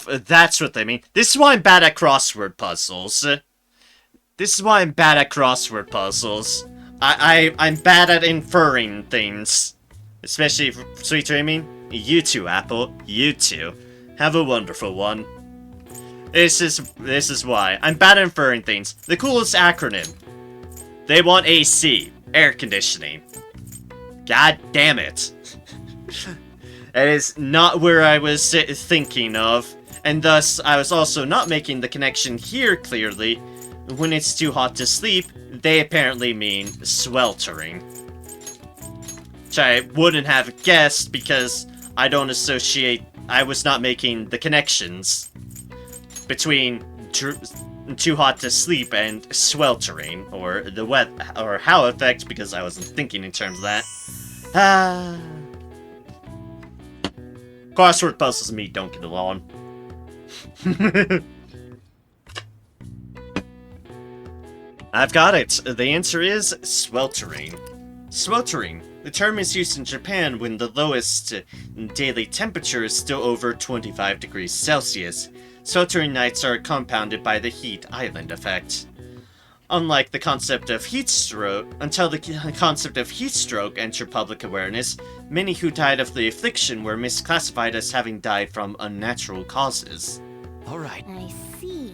that's what they mean. This is why I'm bad at crossword puzzles. I'm bad at inferring things. Especially for Sweet Dreaming. You too, Apple. You too. Have a wonderful one. This is why. I'm bad at inferring things. The coolest acronym. They want AC. Air conditioning. God damn it. That is not where I was thinking of. And thus, I was also not making the connection here clearly. When it's too hot to sleep, they apparently mean sweltering. Which I wouldn't have guessed because I don't associate... I was not making the connections between too hot to sleep and sweltering, or the or how effect, because I wasn't thinking in terms of that. Crossword puzzles and me don't get along. I've got it. The answer is sweltering. Sweltering. The term is used in Japan when the lowest daily temperature is still over 25 degrees Celsius. Sweltering nights are compounded by the heat island effect. Unlike the concept of heat stroke, until the concept of heat stroke entered public awareness, many who died of the affliction were misclassified as having died from unnatural causes. All right. I see.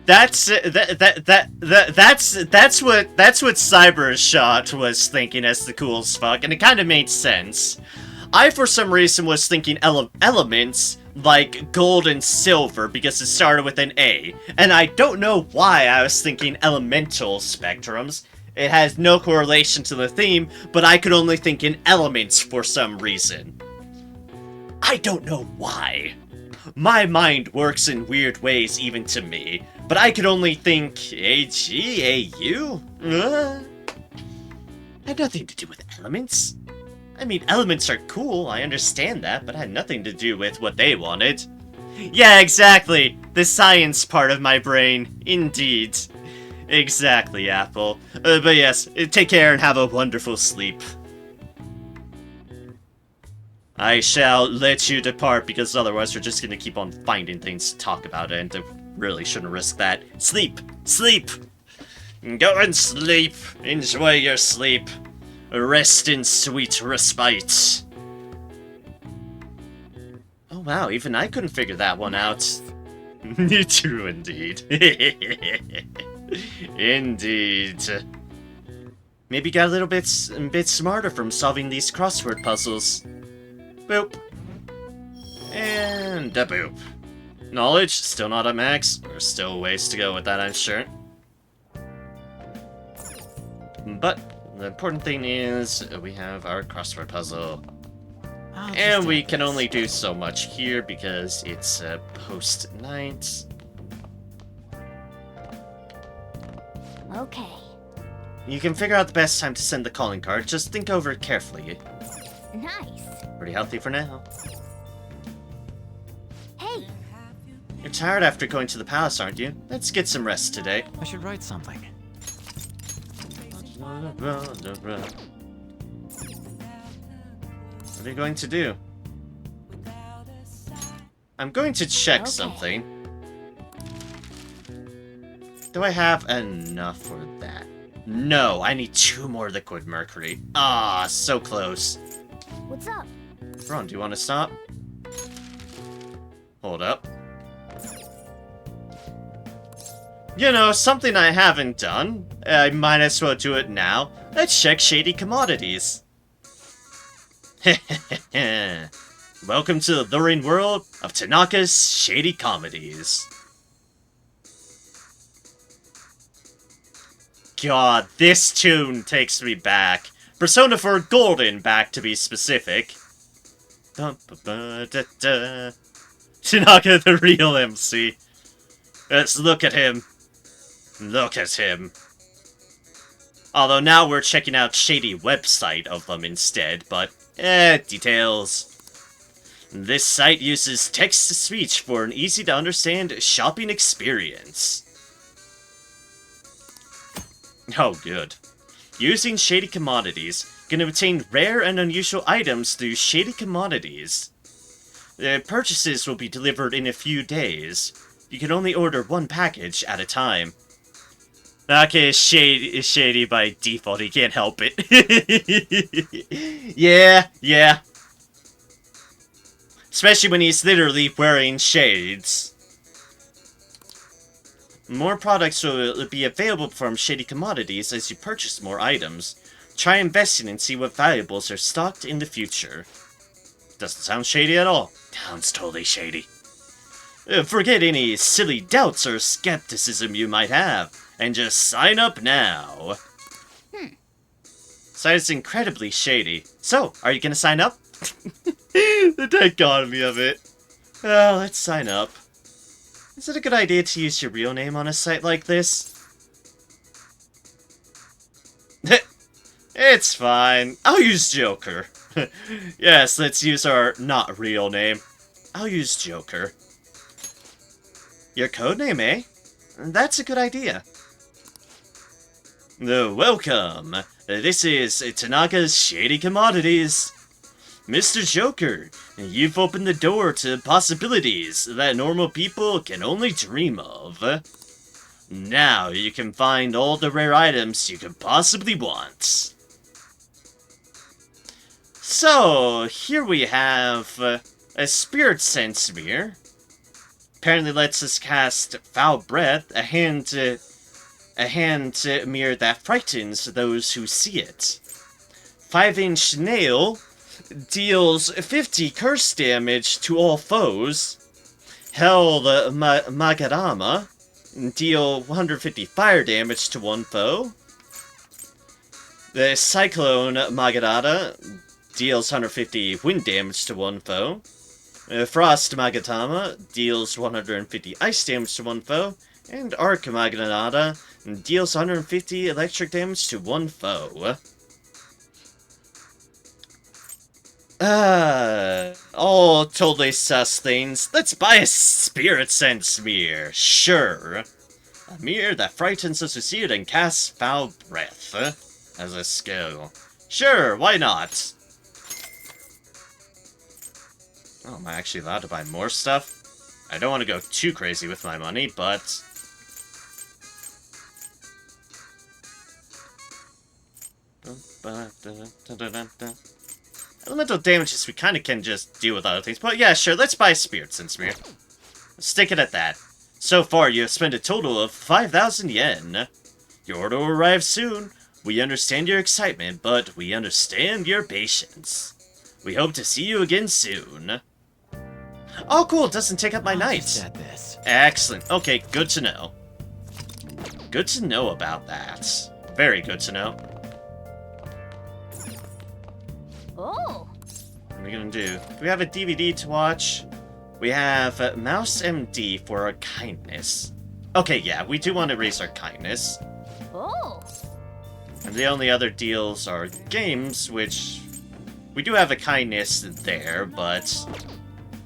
That's what Cybershot was thinking as the cool as fuck, and it kind of made sense. I, for some reason, was thinking elements like gold and silver because it started with an A, and I don't know why I was thinking elemental spectrums. It has no correlation to the theme, but I could only think in elements for some reason. I don't know why. My mind works in weird ways even to me, but I could only think AG, AU? Had nothing to do with elements. I mean, elements are cool, I understand that, but had nothing to do with what they wanted. Yeah, exactly! The science part of my brain. Indeed. Exactly, Apple. But yes, take care and have a wonderful sleep. I shall let you depart, because otherwise we're just gonna keep on finding things to talk about, and I really shouldn't risk that. Sleep! Sleep! Go and sleep! Enjoy your sleep. Rest in sweet respite. Oh wow, even I couldn't figure that one out. True indeed. Indeed. Maybe got a little bit smarter from solving these crossword puzzles. Boop. And a boop. Knowledge, still not at max. There's still a ways to go with that, I'm sure. But the important thing is we have our crossword puzzle. And we can only do so much here because it's post-night. Okay. You can figure out the best time to send the calling card, just think over it carefully. Nice. Pretty healthy for now. Hey, You're tired after going to the palace, aren't you? Let's get some rest today. I should write something. What are you going to do? I'm going to check Okay. something. Do I have enough for that? No, I need 2 more liquid mercury. Ah, so close. what's up? Ron, do you want to stop? Hold up. You know, something I haven't done. I might as well do it now. Let's check Shady Commodities. Welcome to the alluring world of Tanaka's Shady Comedies. God, this tune takes me back. Persona 4 Golden back, to be specific. Tanaka, the real MC. Let's look at him. Look at him. Although now we're checking out Shady website of them instead, but details. This site uses text-to-speech for an easy-to-understand shopping experience. Oh, good. Using Shady Commodities, you can obtain rare and unusual items through Shady Commodities. The purchases will be delivered in a few days. You can only order one package at a time. Okay, shady by default, he can't help it. Yeah. Especially when he's literally wearing shades. More products will be available from Shady Commodities as you purchase more items. Try investing and see what valuables are stocked in the future. Doesn't sound shady at all. Sounds totally shady. Forget any silly doubts or skepticism you might have, and just sign up now. Sounds incredibly shady. So, are you gonna sign up? The dichotomy of it. Well, let's sign up. Is it a good idea to use your real name on a site like this? It's fine. I'll use Joker. Yes, let's use our not real name. I'll use Joker. Your codename, eh? That's a good idea. Welcome. This is Tanaka's Shady Commodities. Mr. Joker, you've opened the door to possibilities that normal people can only dream of. Now you can find all the rare items you could possibly want. So, here we have a Spirit Sense Mirror. Apparently lets us cast Foul Breath, a hand mirror that frightens those who see it. 5-inch Nail deals 50 curse damage to all foes. Hell the Magadama deal 150 fire damage to one foe. The Cyclone Magadata deals 150 wind damage to one foe. Frost Magatama deals 150 ice damage to one foe. And Arc Maganata deals 150 electric damage to one foe. All totally sus things. Let's buy a Spirit Sense Mirror. Sure. A mirror that frightens us to see it and casts Foul Breath as a skill. Sure, why not? Oh, am I actually allowed to buy more stuff? I don't want to go too crazy with my money, but... Elemental damages we kind of can just deal with other things, but yeah, sure, let's buy Spirit Sense Mirror. Stick it at that. So far, you have spent a total of 5,000 yen. Your order will arrive soon. We understand your excitement, but we understand your patience. We hope to see you again soon. Oh, cool, it doesn't take up my night. Excellent. Okay, good to know. Good to know about that. Very good to know. Oh. What are we gonna do? We have a DVD to watch. We have Mouse MD for our kindness. Okay, yeah, we do want to raise our kindness. Oh. And the only other deals are games, which... We do have a kindness there, but...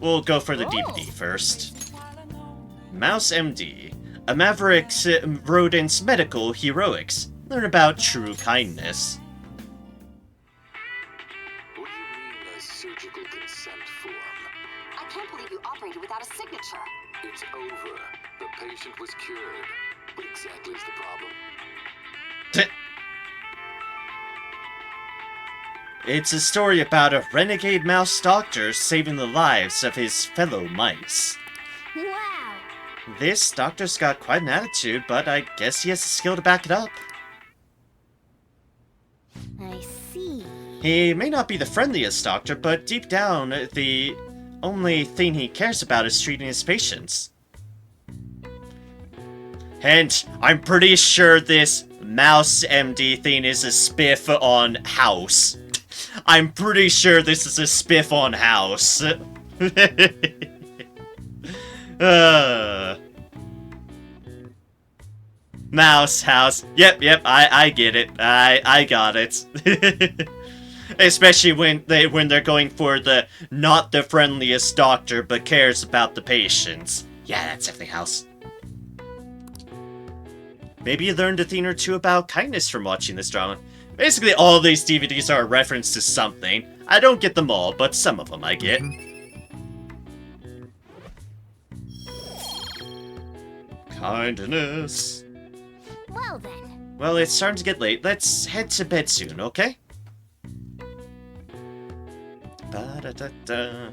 We'll go for the DVD first. Mouse MD. A Maverick's Rodent's Medical Heroics. Learn about true kindness. What do you mean a surgical consent form? I can't believe you operated without a signature. It's over. The patient was cured. What exactly is the problem? It's a story about a renegade mouse doctor saving the lives of his fellow mice. Wow. This doctor's got quite an attitude, but I guess he has the skill to back it up. I see. He may not be the friendliest doctor, but deep down, the only thing he cares about is treating his patients. And I'm pretty sure this Mouse MD thing is a spiff on House. I'm pretty sure this is a spiff on House. Mouse, House. Yep, I get it. I got it. Especially when they're going for the not the friendliest doctor but cares about the patients. Yeah, that's definitely House. Maybe you learned a thing or two about kindness from watching this drama. Basically, all these DVDs are a reference to something. I don't get them all, but some of them I get. Kindness. Well then. Well, it's starting to get late. Let's head to bed soon, okay? Ba-da-da-da.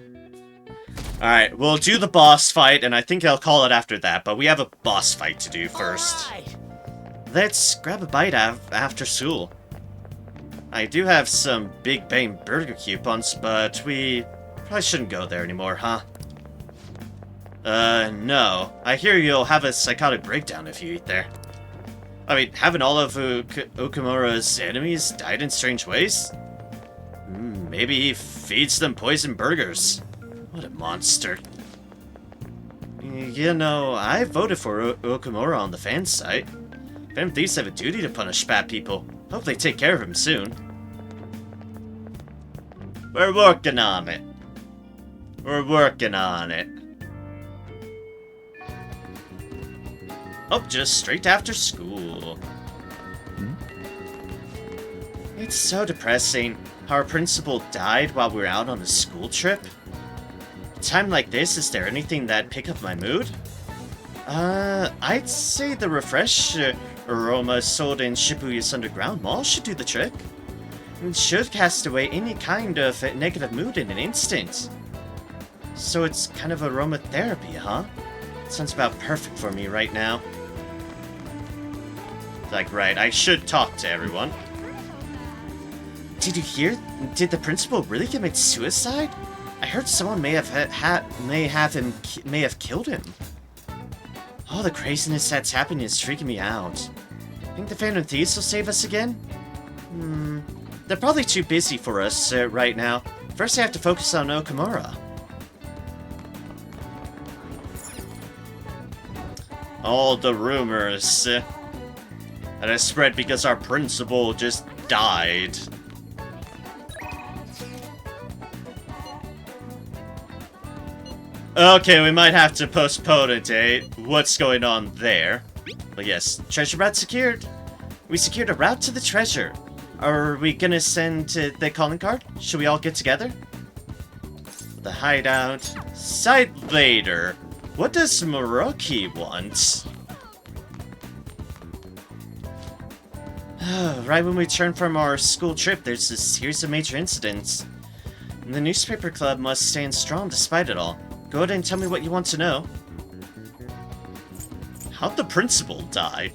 Alright, we'll do the boss fight, and I think I'll call it after that, but we have a boss fight to do first. Alright. Let's grab a bite after school. I do have some Big Bang Burger coupons, but we probably shouldn't go there anymore, huh? No. I hear you'll have a psychotic breakdown if you eat there. I mean, haven't all of Okumura's enemies died in strange ways? Maybe he feeds them poison burgers. What a monster. You know, I voted for Okumura on the fan site. Phantom Thieves have a duty to punish bad people. Hope they take care of him soon. We're working on it. We're working on it. Oh, just straight after school. It's so depressing how our principal died while we were out on a school trip. A time like this, is there anything that'd pick up my mood? I'd say the refresh aroma sold in Shibuya's underground mall should do the trick. It should cast away any kind of negative mood in an instant. So it's kind of aromatherapy, huh? Sounds about perfect for me right now. Like, right, I should talk to everyone. Did you hear? Did the principal really commit suicide? I heard someone may have killed him. All the craziness that's happening is freaking me out. Think the Phantom Thieves will save us again? They're probably too busy for us right now. First I have to focus on Okumura. All the rumors that have spread because our principal just died. Okay, we might have to postpone a date. What's going on there? But yes, treasure route secured. We secured a route to the treasure. Are we gonna send the calling card? Should we all get together? The hideout. Site later. What does Moroki want? Right when we return from our school trip, there's a series of major incidents. The newspaper club must stand strong despite it all. Go ahead and tell me what you want to know. How'd the principal die?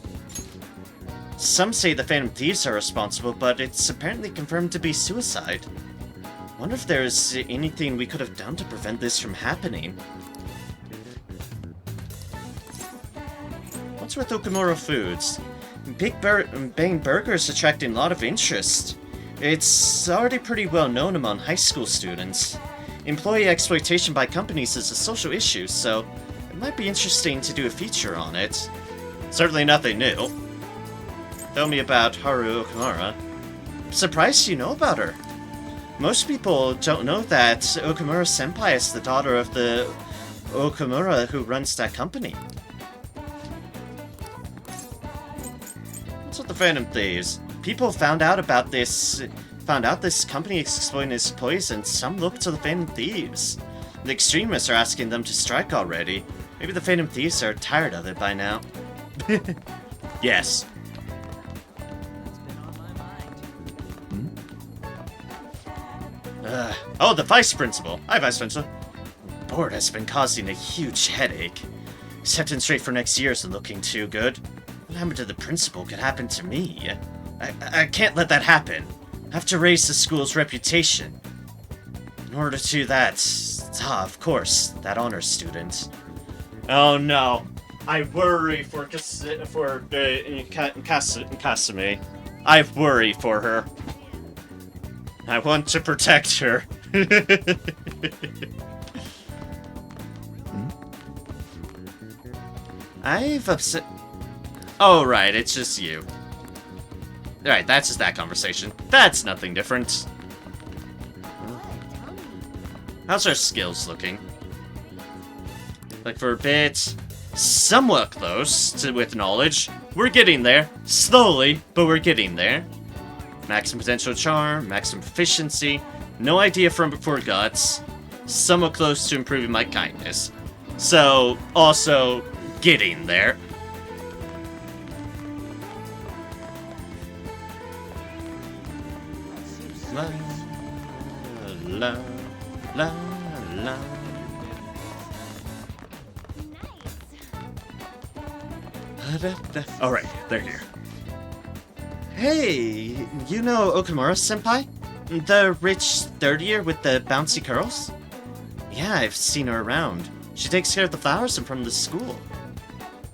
Some say the Phantom Thieves are responsible, but it's apparently confirmed to be suicide. Wonder if there's anything we could have done to prevent this from happening. What's with Okumura Foods? Big Bang Burgers attracting a lot of interest. It's already pretty well known among high school students. Employee exploitation by companies is a social issue, so it might be interesting to do a feature on it. Certainly nothing new. Tell me about Haru Okumura. I'm surprised you know about her. Most people don't know that Okumura Senpai is the daughter of the Okumura who runs that company. What's with the Phantom Thieves? People found out this company is exploiting its employees, and some look to the Phantom Thieves. The extremists are asking them to strike already. Maybe the Phantom Thieves are tired of it by now. Yes. Oh, the Vice Principal. Hi, Vice Principal. The board has been causing a huge headache. Acceptance rate for next year isn't looking too good. What happened to the principal could happen to me. I can't let that happen. Have to raise the school's reputation. In order to do that, of course, that honors student. Oh no, I worry for Kasumi. I worry for her. I want to protect her. I've upset. Oh right, it's just you. Alright, that's just that conversation. That's nothing different. How's our skills looking? Like for a bit, somewhat close to with knowledge. We're getting there. Slowly, but we're getting there. Maximum potential charm, maximum proficiency, no idea from before guts. Somewhat close to improving my kindness. So, also getting there. La la la la. Alright, they're here. Hey, you know Okumura-senpai? The rich third year with the bouncy curls? Yeah, I've seen her around. She takes care of the flowers and from the school.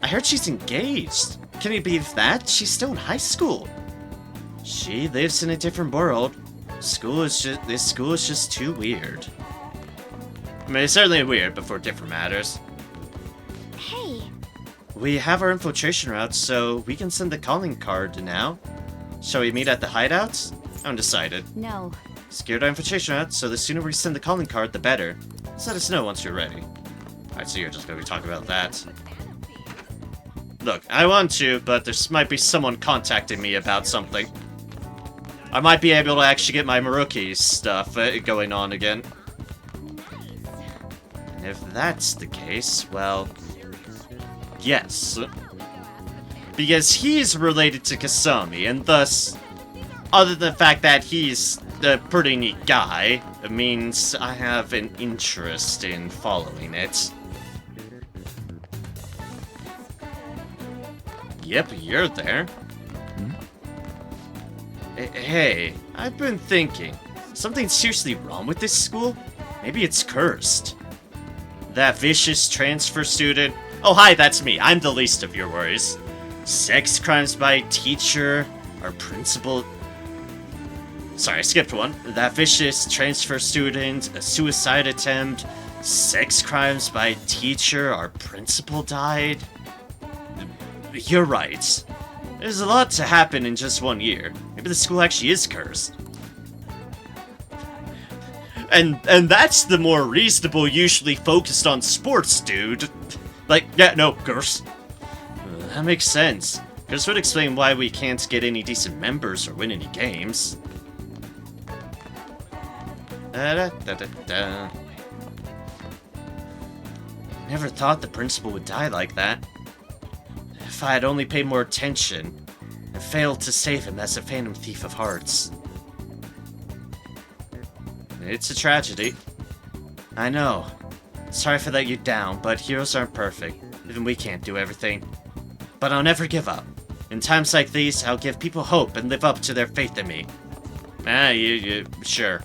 I heard she's engaged. Can you believe that? She's still in high school. She lives in a different world. This school is just too weird. I mean, it's certainly weird, but for different matters. Hey. We have our infiltration route, so we can send the calling card now. Shall we meet at the hideouts? Undecided. No. Secured our infiltration route, so the sooner we send the calling card, the better. Just let us know once you're ready. Alright, so you're just gonna be talking about that. Look, I want to, but there might be someone contacting me about something. I might be able to actually get my Maruki stuff going on again. And if that's the case, well... yes. Because he's related to Kasumi, and thus, other than the fact that he's a pretty neat guy, it means I have an interest in following it. Yep, you're there. Hey, I've been thinking. Something seriously wrong with this school? Maybe it's cursed. That vicious transfer student? Oh hi, that's me. I'm the least of your worries. Sex crimes by teacher, our principal... Sorry, I skipped one. That vicious transfer student, a suicide attempt, sex crimes by teacher, our principal died. You're right. There's a lot to happen in just 1 year. Maybe the school actually is cursed. And that's the more reasonable, usually focused on sports, dude. Like, yeah, no, curse. That makes sense. This would explain why we can't get any decent members or win any games. Da-da-da-da-da. Never thought the principal would die like that. If I had only paid more attention, and failed to save him as a phantom thief of hearts. It's a tragedy. I know. Sorry for letting you down, but heroes aren't perfect. Even we can't do everything. But I'll never give up. In times like these, I'll give people hope and live up to their faith in me. Sure.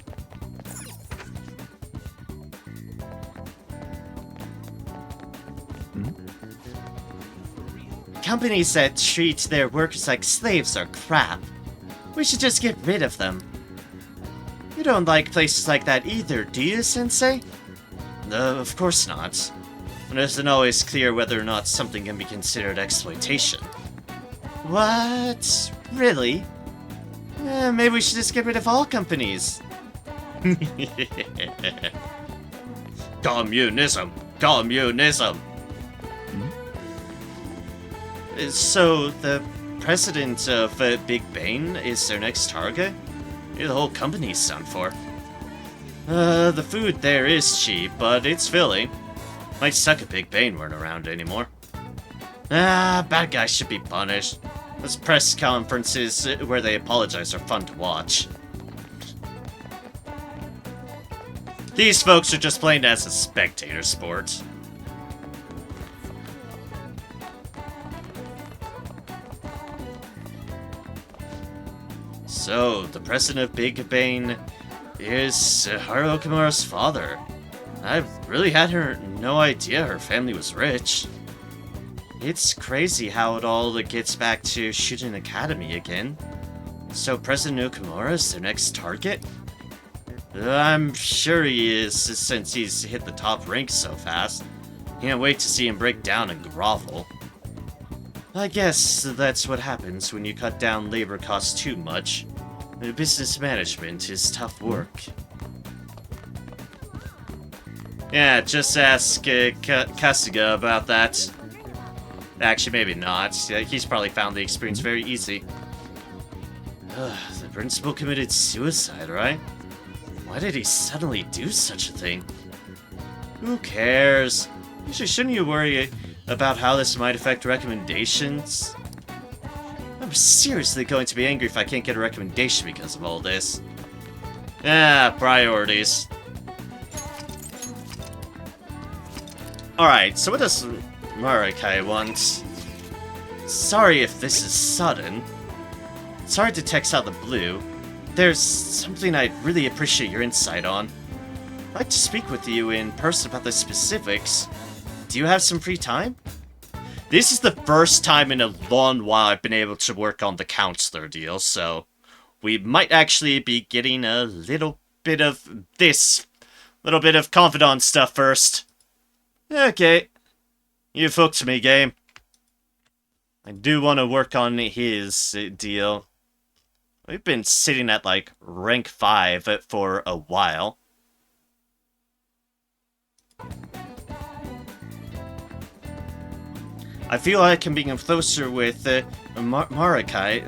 Companies that treat their workers like slaves are crap. We should just get rid of them. You don't like places like that either, do you, Sensei? No, of course not. It isn't always clear whether or not something can be considered exploitation. What? Really? Maybe we should just get rid of all companies. Communism! Communism! So, the president of Big Bane is their next target? The whole company's done for. The food there is cheap, but it's filling. Might suck if Big Bane weren't around anymore. Bad guys should be punished. Those press conferences where they apologize are fun to watch. These folks are just playing as a spectator sport. So, the president of Big Bane is Haru Okamura's father. I really had no idea her family was rich. It's crazy how it all gets back to Shuden Academy again. So President Okamura is their next target? I'm sure he is, since he's hit the top rank so fast. Can't wait to see him break down and grovel. I guess that's what happens when you cut down labor costs too much. Business management is tough work. Yeah, just ask Kasuga about that. Actually, maybe not. He's probably found the experience very easy. The principal committed suicide, right? Why did he suddenly do such a thing? Who cares? Shouldn't you worry about how this might affect recommendations? I'm seriously going to be angry if I can't get a recommendation because of all this. Priorities. Alright, so what does Marakai want? Sorry if this is sudden. It's hard to text out the blue. There's something I'd really appreciate your insight on. I'd like to speak with you in person about the specifics. Do you have some free time? This is the first time in a long while I've been able to work on the counselor deal, so we might actually be getting a little bit of this. Little bit of confidant stuff first. Okay. You fucked me, game. I do want to work on his deal. We've been sitting at, like, rank 5 for a while. I feel like I'm being closer with Marakai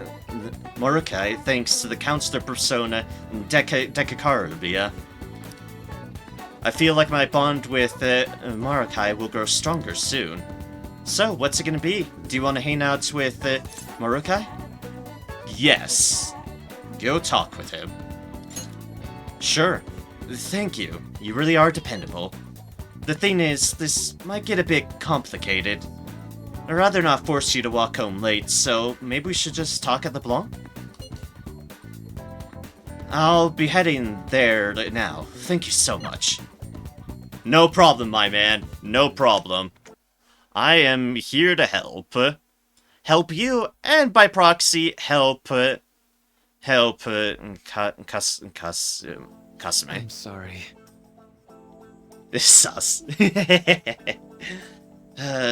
thanks to the counselor persona Dekakarubia. I feel like my bond with Marakai will grow stronger soon. So, what's it gonna be? Do you want to hang out with Marakai? Yes. Go talk with him. Sure. Thank you. You really are dependable. The thing is, this might get a bit complicated. I'd rather not force you to walk home late, so maybe we should just talk at the Blanc? I'll be heading there now. Thank you so much. No problem, my man. No problem. I am here to help. Help you, and by proxy, help Kasume. I'm sorry. This sus.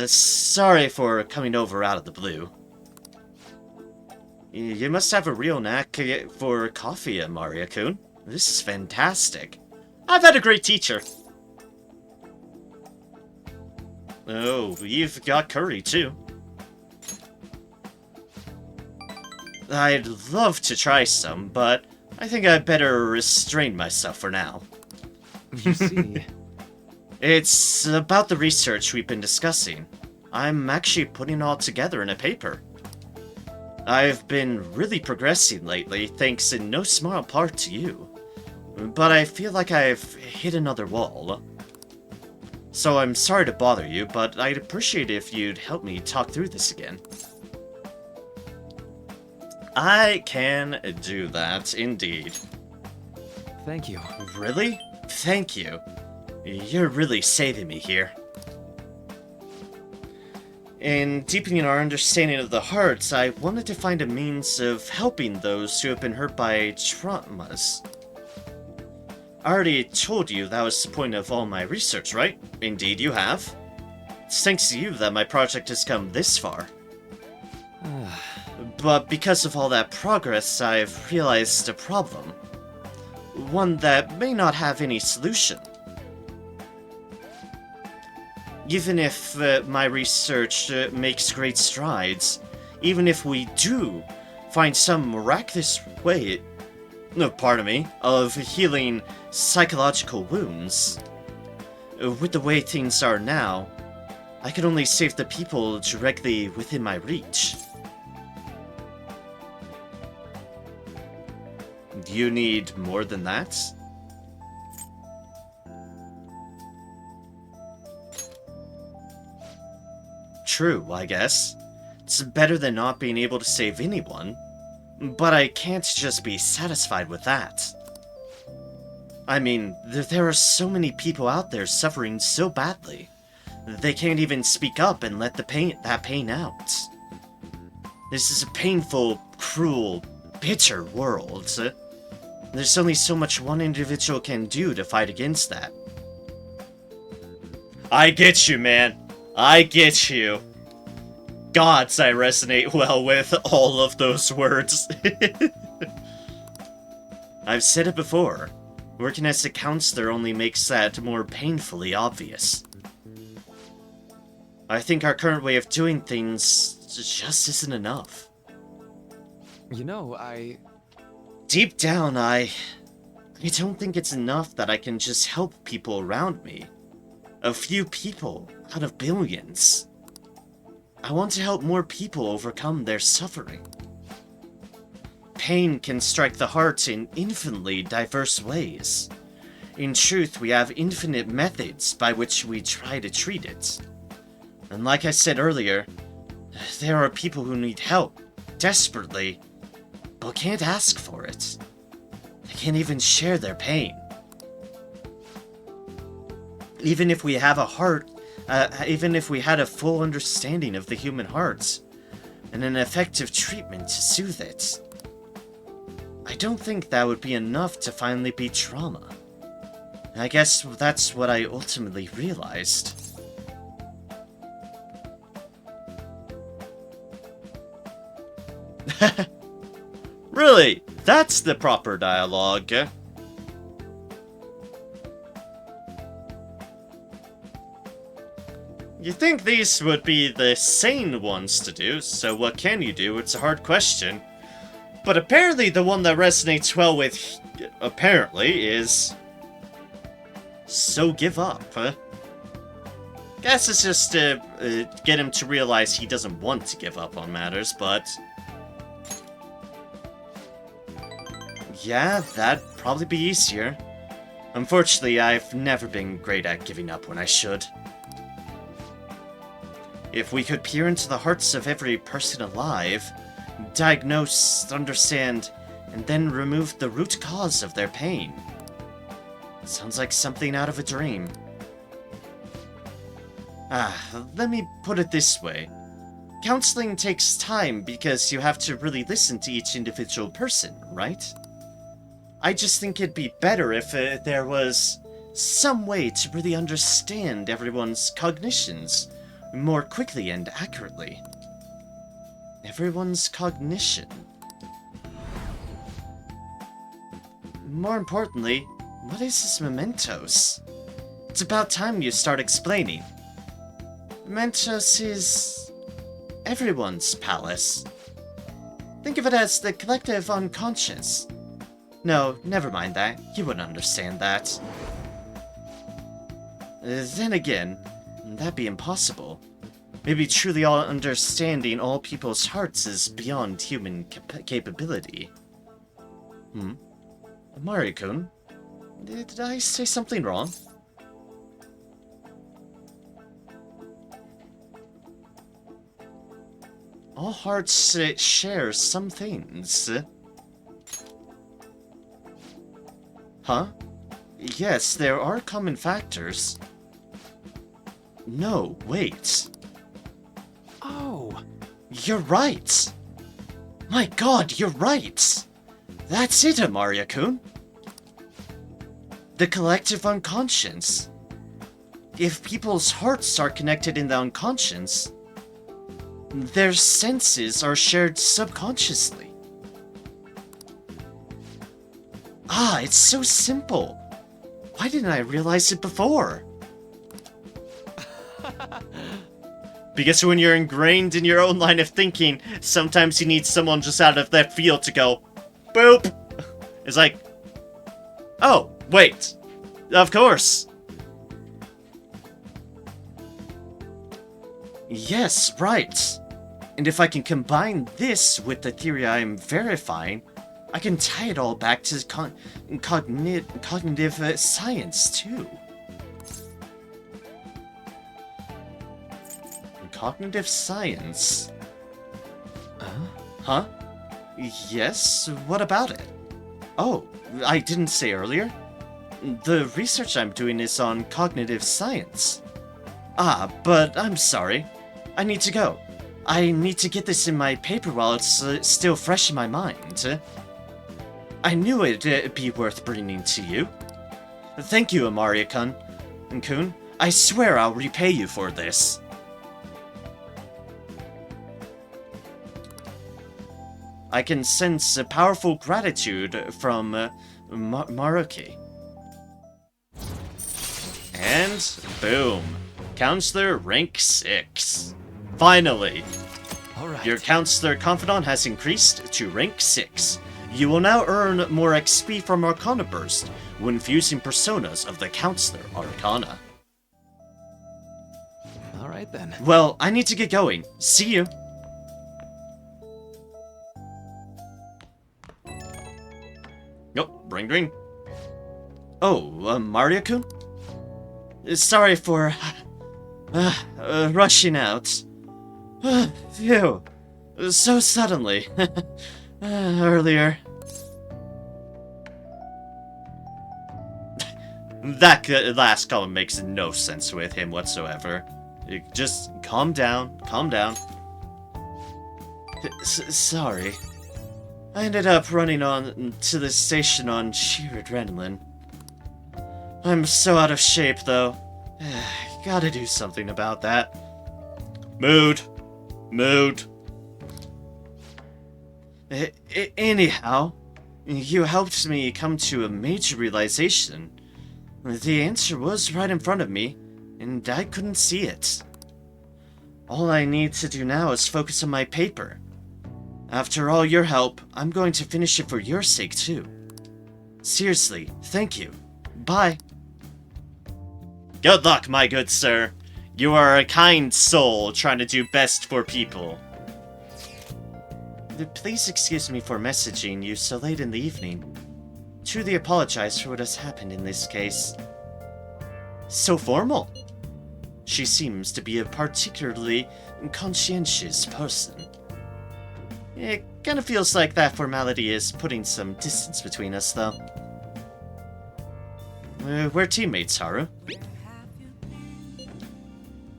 Sorry for coming over out of the blue. You must have a real knack for coffee, Maria-kun. This is fantastic. I've had a great teacher. Oh, you've got curry, too. I'd love to try some, but I think I'd better restrain myself for now. You see... It's about the research we've been discussing. I'm actually putting it all together in a paper. I've been really progressing lately, thanks in no small part to you. But I feel like I've hit another wall. So I'm sorry to bother you, but I'd appreciate it if you'd help me talk through this again. I can do that, indeed. Thank you. Really? Thank you. You're really saving me here. In deepening our understanding of the hearts, I wanted to find a means of helping those who have been hurt by traumas. I already told you that was the point of all my research, right? Indeed you have. It's thanks to you that my project has come this far. But because of all that progress, I've realized a problem. One that may not have any solution. Even if my research makes great strides, even if we do find some miraculous way, of healing psychological wounds, with the way things are now, I can only save the people directly within my reach. Do you need more than that? True, I guess. It's better than not being able to save anyone. But I can't just be satisfied with that. I mean, there are so many people out there suffering so badly. They can't even speak up and let that pain out. This is a painful, cruel, bitter world. There's only so much one individual can do to fight against that. I get you, man. I get you. Gods, I resonate well with all of those words. I've said it before. Working as a counselor only makes that more painfully obvious. I think our current way of doing things just isn't enough. You know, Deep down, I don't think it's enough that I can just help people around me. A few people out of billions. I want to help more people overcome their suffering. Pain can strike the heart in infinitely diverse ways. In truth, we have infinite methods by which we try to treat it. And like I said earlier, there are people who need help, desperately, but can't ask for it. They can't even share their pain. Even if we have a heart, even if we had a full understanding of the human heart, and an effective treatment to soothe it, I don't think that would be enough to finally beat trauma. I guess that's what I ultimately realized. Really? That's the proper dialogue. You think these would be the sane ones to do, so what can you do? It's a hard question. But apparently the one that resonates well with, apparently, is... So give up, huh? Guess it's just to get him to realize he doesn't want to give up on matters, but... Yeah, that'd probably be easier. Unfortunately, I've never been great at giving up when I should. If we could peer into the hearts of every person alive, diagnose, understand, and then remove the root cause of their pain. Sounds like something out of a dream. Let me put it this way. Counseling takes time because you have to really listen to each individual person, right? I just think it'd be better if there was some way to really understand everyone's cognitions more quickly and accurately. Everyone's cognition. More importantly, what is this Mementos? It's about time you start explaining. Mementos is... everyone's palace. Think of it as the collective unconscious. No, never mind that. You wouldn't understand that. Then again, that'd be impossible. Maybe truly all understanding all people's hearts is beyond human capability. Mario-kun? Did I say something wrong? All hearts share some things. Huh? Yes, there are common factors. No, wait. Oh. You're right! My god, you're right! That's it, Amaria-kun! The collective unconscious. If people's hearts are connected in the unconscious, their senses are shared subconsciously. Ah, it's so simple! Why didn't I realize it before? Because when you're ingrained in your own line of thinking, sometimes you need someone just out of left field to go, boop! It's like, oh, wait, of course. Yes, right. And if I can combine this with the theory I am verifying, I can tie it all back to cognitive science, too. Cognitive science? Huh? Yes, what about it? Oh, I didn't say earlier. The research I'm doing is on cognitive science. Ah, but I'm sorry. I need to go. I need to get this in my paper while it's still fresh in my mind. I knew it'd be worth bringing to you. Thank you, Amaria-kun. And Kun, I swear I'll repay you for this. I can sense a powerful gratitude from Maruki. And boom. Counselor rank 6. Finally! Alright. Your Counselor Confidant has increased to rank 6. You will now earn more XP from Arcana Burst when fusing personas of the Counselor Arcana. Alright then. Well, I need to get going. See you! Nope, ring ring. Oh, Maria-kun? Sorry for rushing out. Phew. So suddenly. Earlier. That last comment makes no sense with him whatsoever. Just calm down, calm down. Sorry. I ended up running on to the station on sheer adrenaline. I'm so out of shape, though. Gotta do something about that. Mood. Anyhow, you helped me come to a major realization. The answer was right in front of me, and I couldn't see it. All I need to do now is focus on my paper. After all your help, I'm going to finish it for your sake, too. Seriously, thank you. Bye. Good luck, my good sir. You are a kind soul trying to do best for people. Please excuse me for messaging you so late in the evening. Truly apologize for what has happened in this case. So formal. She seems to be a particularly conscientious person. It kinda feels like that formality is putting some distance between us, though. We're teammates, Haru.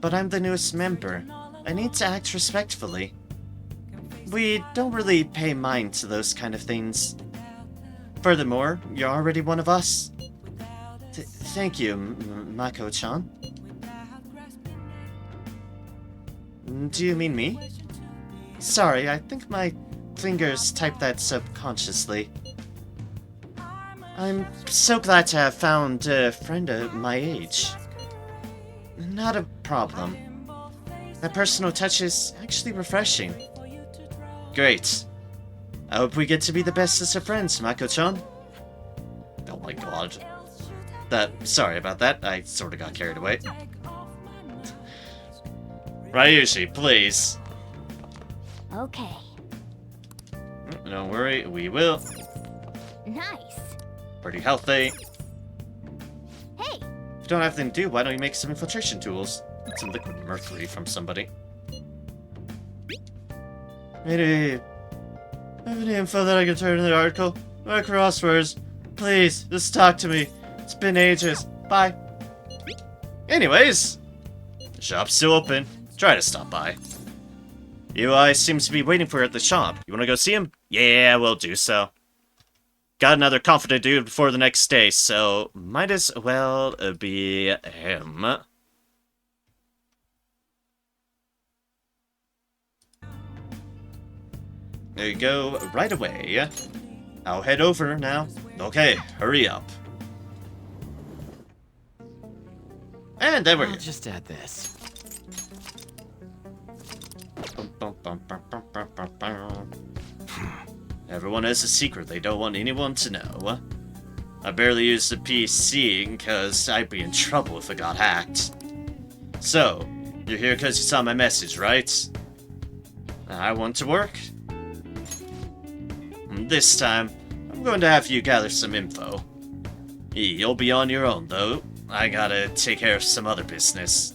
But I'm the newest member. I need to act respectfully. We don't really pay mind to those kind of things. Furthermore, you're already one of us. Thank you, Mako-chan. Do you mean me? Sorry, I think my fingers typed that subconsciously. I'm so glad to have found a friend of my age. Not a problem. That personal touch is actually refreshing. Great. I hope we get to be the bestest of friends, Mako-chan. Oh my god. Sorry about that, I sorta got carried away. Ryushi, please. Okay. Don't worry, we will. Nice. Pretty healthy. Hey. If you don't have anything to do, why don't you make some infiltration tools? Get some liquid mercury from somebody. Maybe have any info that I can turn in the article? My crosswords. Please, just talk to me. It's been ages. Bye. Anyways, the shop's still open. Try to stop by. UI seems to be waiting for her at the shop. You wanna go see him? Yeah, we'll do so. Got another confident dude before the next day, so might as well be him. There you go, right away. I'll head over now. Okay, hurry up. And then we're here. I'll just add this. Everyone has a secret they don't want anyone to know. I barely use the PC because I'd be in trouble if it got hacked. So, you're here because you saw my message, right? I want to work. This time, I'm going to have you gather some info. You'll be on your own, though. I gotta take care of some other business.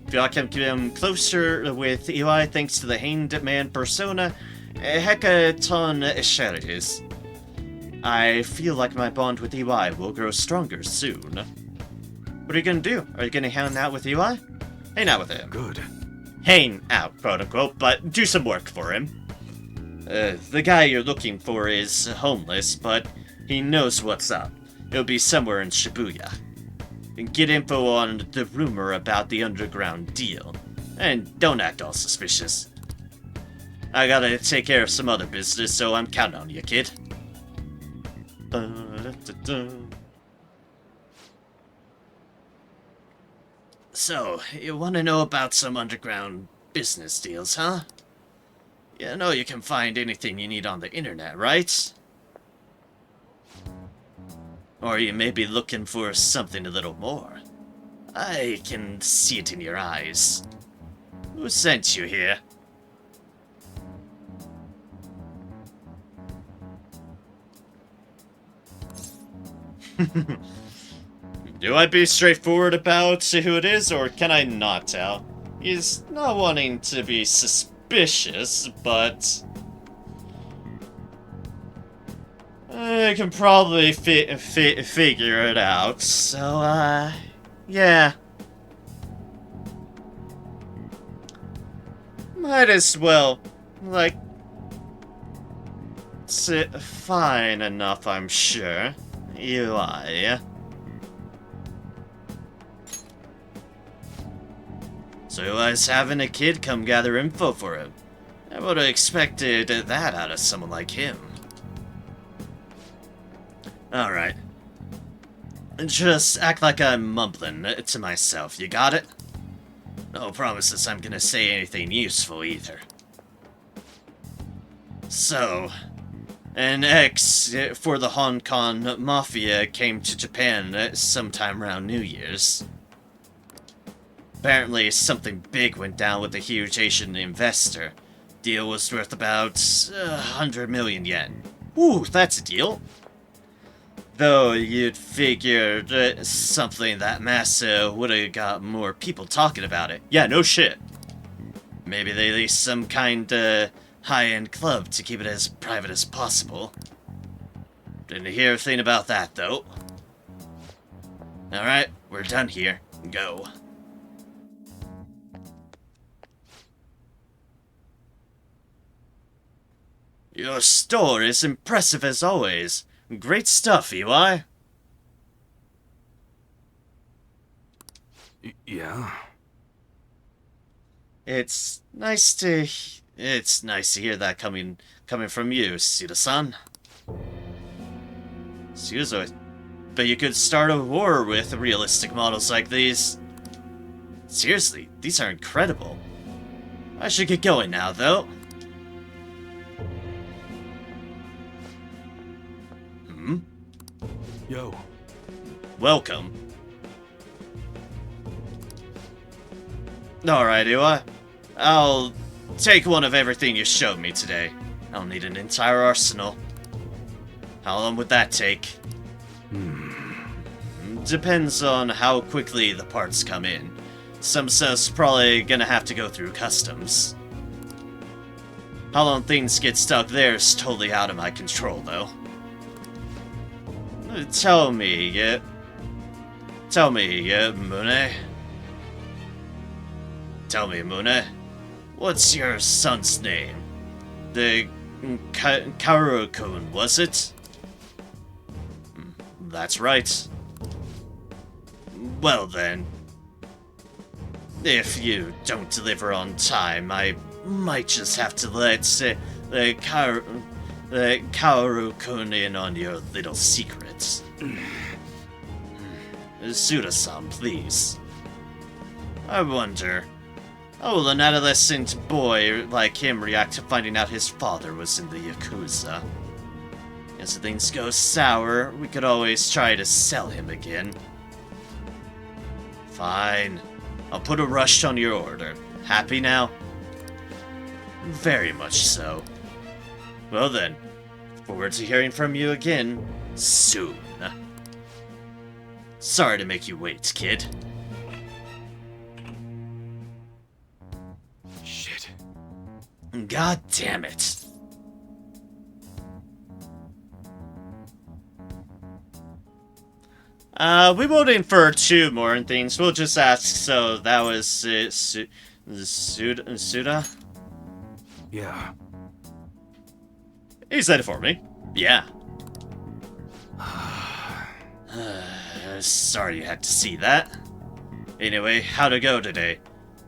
If I can come closer with Eli thanks to the Hanged Man persona, Hecaton Sherries. I feel like my bond with EY will grow stronger soon. What are you gonna do? Are you gonna hang out with EY? Hang out with him. Good. Hang out, quote unquote, but do some work for him. The guy you're looking for is homeless, but he knows what's up. He'll be somewhere in Shibuya. Get info on the rumor about the underground deal. And don't act all suspicious. I gotta take care of some other business, so I'm counting on you, kid. So, you wanna know about some underground business deals, huh? You know you can find anything you need on the internet, right? Or you may be looking for something a little more. I can see it in your eyes. Who sent you here? Do I be straightforward about who it is, or can I not tell? He's not wanting to be suspicious, but I can probably figure it out, so, yeah. Might as well, like, sit fine enough, I'm sure. UI. So UI's having a kid come gather info for him. I would have expected that out of someone like him. Alright. Just act like I'm mumbling to myself, you got it? No promises I'm gonna say anything useful either. So, an ex for the Hong Kong Mafia came to Japan sometime around New Year's. Apparently, something big went down with a huge Asian investor. Deal was worth about 100 million yen. Ooh, that's a deal. Though you'd figured something that massive would have got more people talking about it. Yeah, no shit. Maybe they leased some kind of high-end club to keep it as private as possible. Didn't hear a thing about that, though. Alright, we're done here. Go. Your store is impressive as always. Great stuff, EY. Yeah? It's nice to hear that coming from you, Suda-san. Suzo, but you could start a war with realistic models like these. Seriously, these are incredible. I should get going now, though. Yo. Welcome. Alright, EY. I'll take one of everything you showed me today. I'll need an entire arsenal. How long would that take? Depends on how quickly the parts come in. Some stuff's probably gonna have to go through customs. How long things get stuck there is totally out of my control, though. Tell me, Mune. Tell me, Mune. What's your son's name? The Kaoru-kun, was it? That's right. Well then. If you don't deliver on time, I might just have to let the Kaoru-kun in on your little secrets. Suda-san, please. I wonder, how will an adolescent boy like him react to finding out his father was in the Yakuza? As things go sour, we could always try to sell him again. Fine. I'll put a rush on your order. Happy now? Very much so. Well then, forward to hearing from you again soon. Sorry to make you wait, kid. Shit. God damn it. We won't infer too more and things. We'll just ask, so that was Suda? Yeah. He said it for me. Yeah. Sorry you had to see that. Anyway, how'd it go today?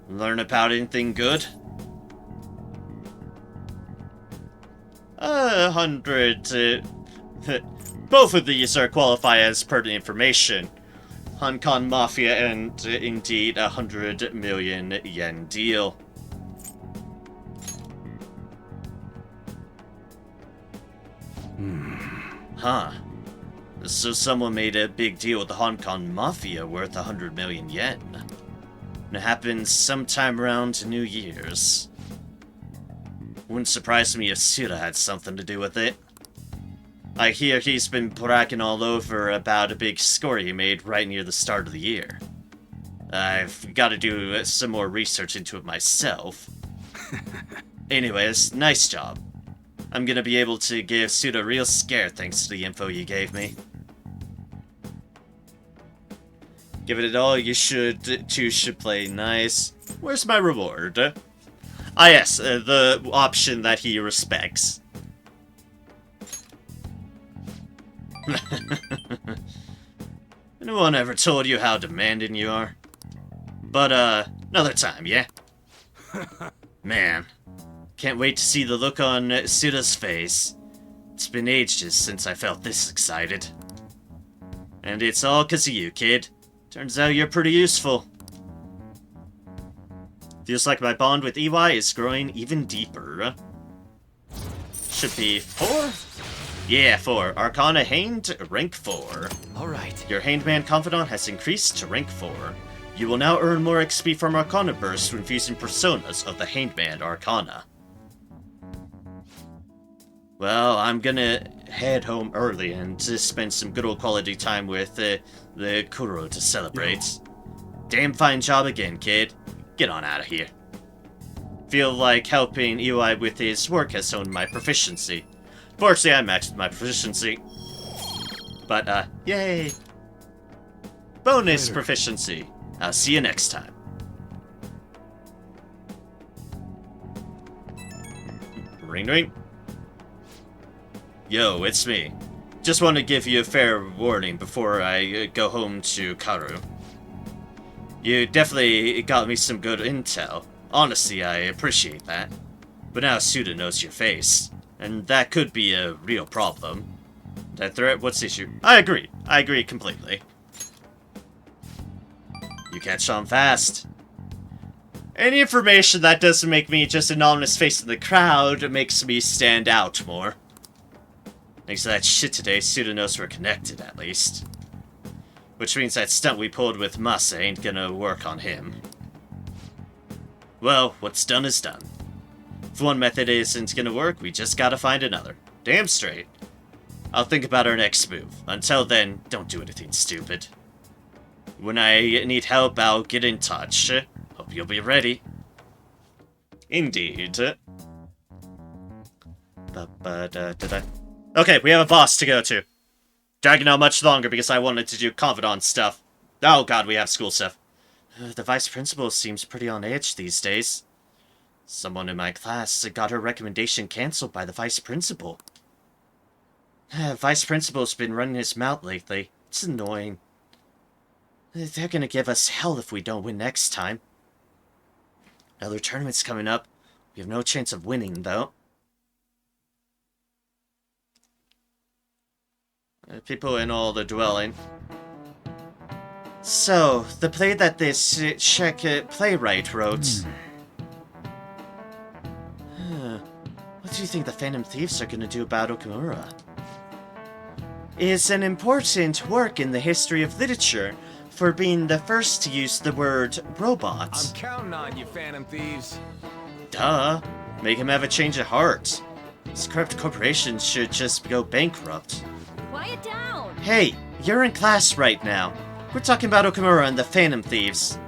Learn about anything good? 100... both of these are qualify as pertinent information. Hong Kong Mafia and indeed 100 million yen deal. Huh. So someone made a big deal with the Hong Kong Mafia worth 100 million yen. And it happened sometime around New Year's. Wouldn't surprise me if Suda had something to do with it. I hear he's been bragging all over about a big score he made right near the start of the year. I've got to do some more research into it myself. Anyways, nice job. I'm gonna be able to give Suda a real scare thanks to the info you gave me. Give it all you should play nice. Where's my reward? Ah yes, the option that he respects. No one ever told you how demanding you are. But, another time, yeah? Man, can't wait to see the look on Suda's face. It's been ages since I felt this excited. And it's all 'cause of you, kid. Turns out you're pretty useful. Feels like my bond with EY is growing even deeper. Should be 4? Yeah, 4. Arcana Hained, rank 4. Alright. Your Hained Man Confidant has increased to rank 4. You will now earn more XP from Arcana Burst when fusing personas of the Hained Man Arcana. Well, I'm gonna head home early and spend some good old quality time with the Kuro to celebrate. Damn fine job again, kid. Get on out of here. Feel like helping EY with his work has honed my proficiency. Fortunately, I matched my proficiency. But, yay! Bonus proficiency. I'll see you next time. Ring ring. Yo, it's me. Just want to give you a fair warning before I go home to Karu. You definitely got me some good intel. Honestly, I appreciate that. But now Suda knows your face, and that could be a real problem. That threat, what's the issue? I agree completely. You catch on fast. Any information that doesn't make me just an ominous face in the crowd makes me stand out more. Thanks to that shit today, Suda knows we're connected, at least. Which means that stunt we pulled with Masa ain't gonna work on him. Well, what's done is done. If one method isn't gonna work, we just gotta find another. Damn straight. I'll think about our next move. Until then, don't do anything stupid. When I need help, I'll get in touch. Hope you'll be ready. Indeed. Okay, we have a boss to go to. Dragging out much longer because I wanted to do Confidant stuff. Oh god, we have school stuff. The vice principal seems pretty on edge these days. Someone in my class got her recommendation cancelled by the vice principal. Vice principal's been running his mouth lately. It's annoying. They're gonna give us hell if we don't win next time. Another tournament's coming up. We have no chance of winning, though. People in all the dwelling. So, the play that this Czech playwright wrote... What do you think the Phantom Thieves are gonna do about Okamura? It's an important work in the history of literature for being the first to use the word robot. I'm counting on you, Phantom Thieves. Duh. Make him have a change of heart. This corrupt corporation should just go bankrupt. Quiet down! Hey, you're in class right now. We're talking about Okamura and the Phantom Thieves.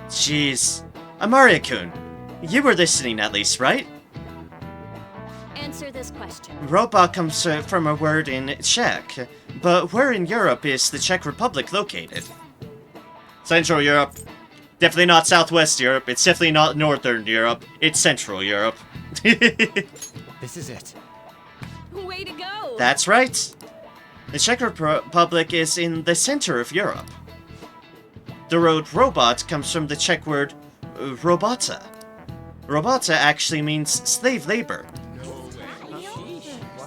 Jeez. Amaria-kun, you were listening at least, right? Answer this question. Robot comes from a word in Czech, but where in Europe is the Czech Republic located? Central Europe. Definitely not Southwest Europe. It's definitely not Northern Europe. It's Central Europe. This is it. Way to go! That's right. The Czech Republic is in the center of Europe. The word robot comes from the Czech word robota. Robota actually means slave labor.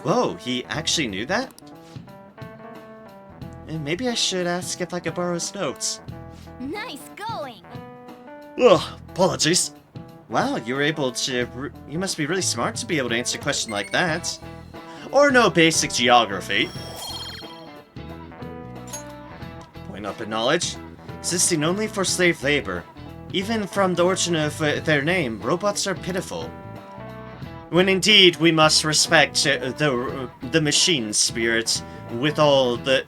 Whoa, he actually knew that? And maybe I should ask if I could borrow his notes. Nice going! Ugh, apologies. Wow, you were able to... You must be really smart to be able to answer a question like that. Or know basic geography. Point up in knowledge. Existing only for slave labor. Even from the origin of their name, robots are pitiful. When indeed we must respect the machine spirits with all the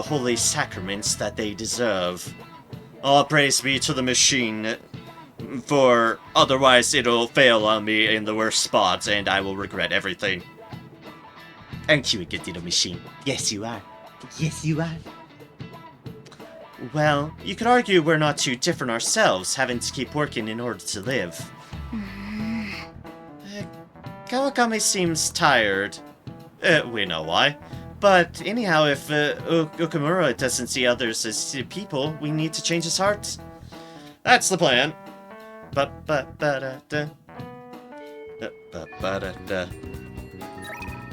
holy sacraments that they deserve. All praise be to the machine, for otherwise it'll fail on me in the worst spots and I will regret everything. Aren't you a good little machine? Yes, you are. Yes, you are. Well, you could argue we're not too different ourselves, having to keep working in order to live. Kawakami seems tired. We know why. But anyhow, if Okumura doesn't see others as people, we need to change his heart. That's the plan.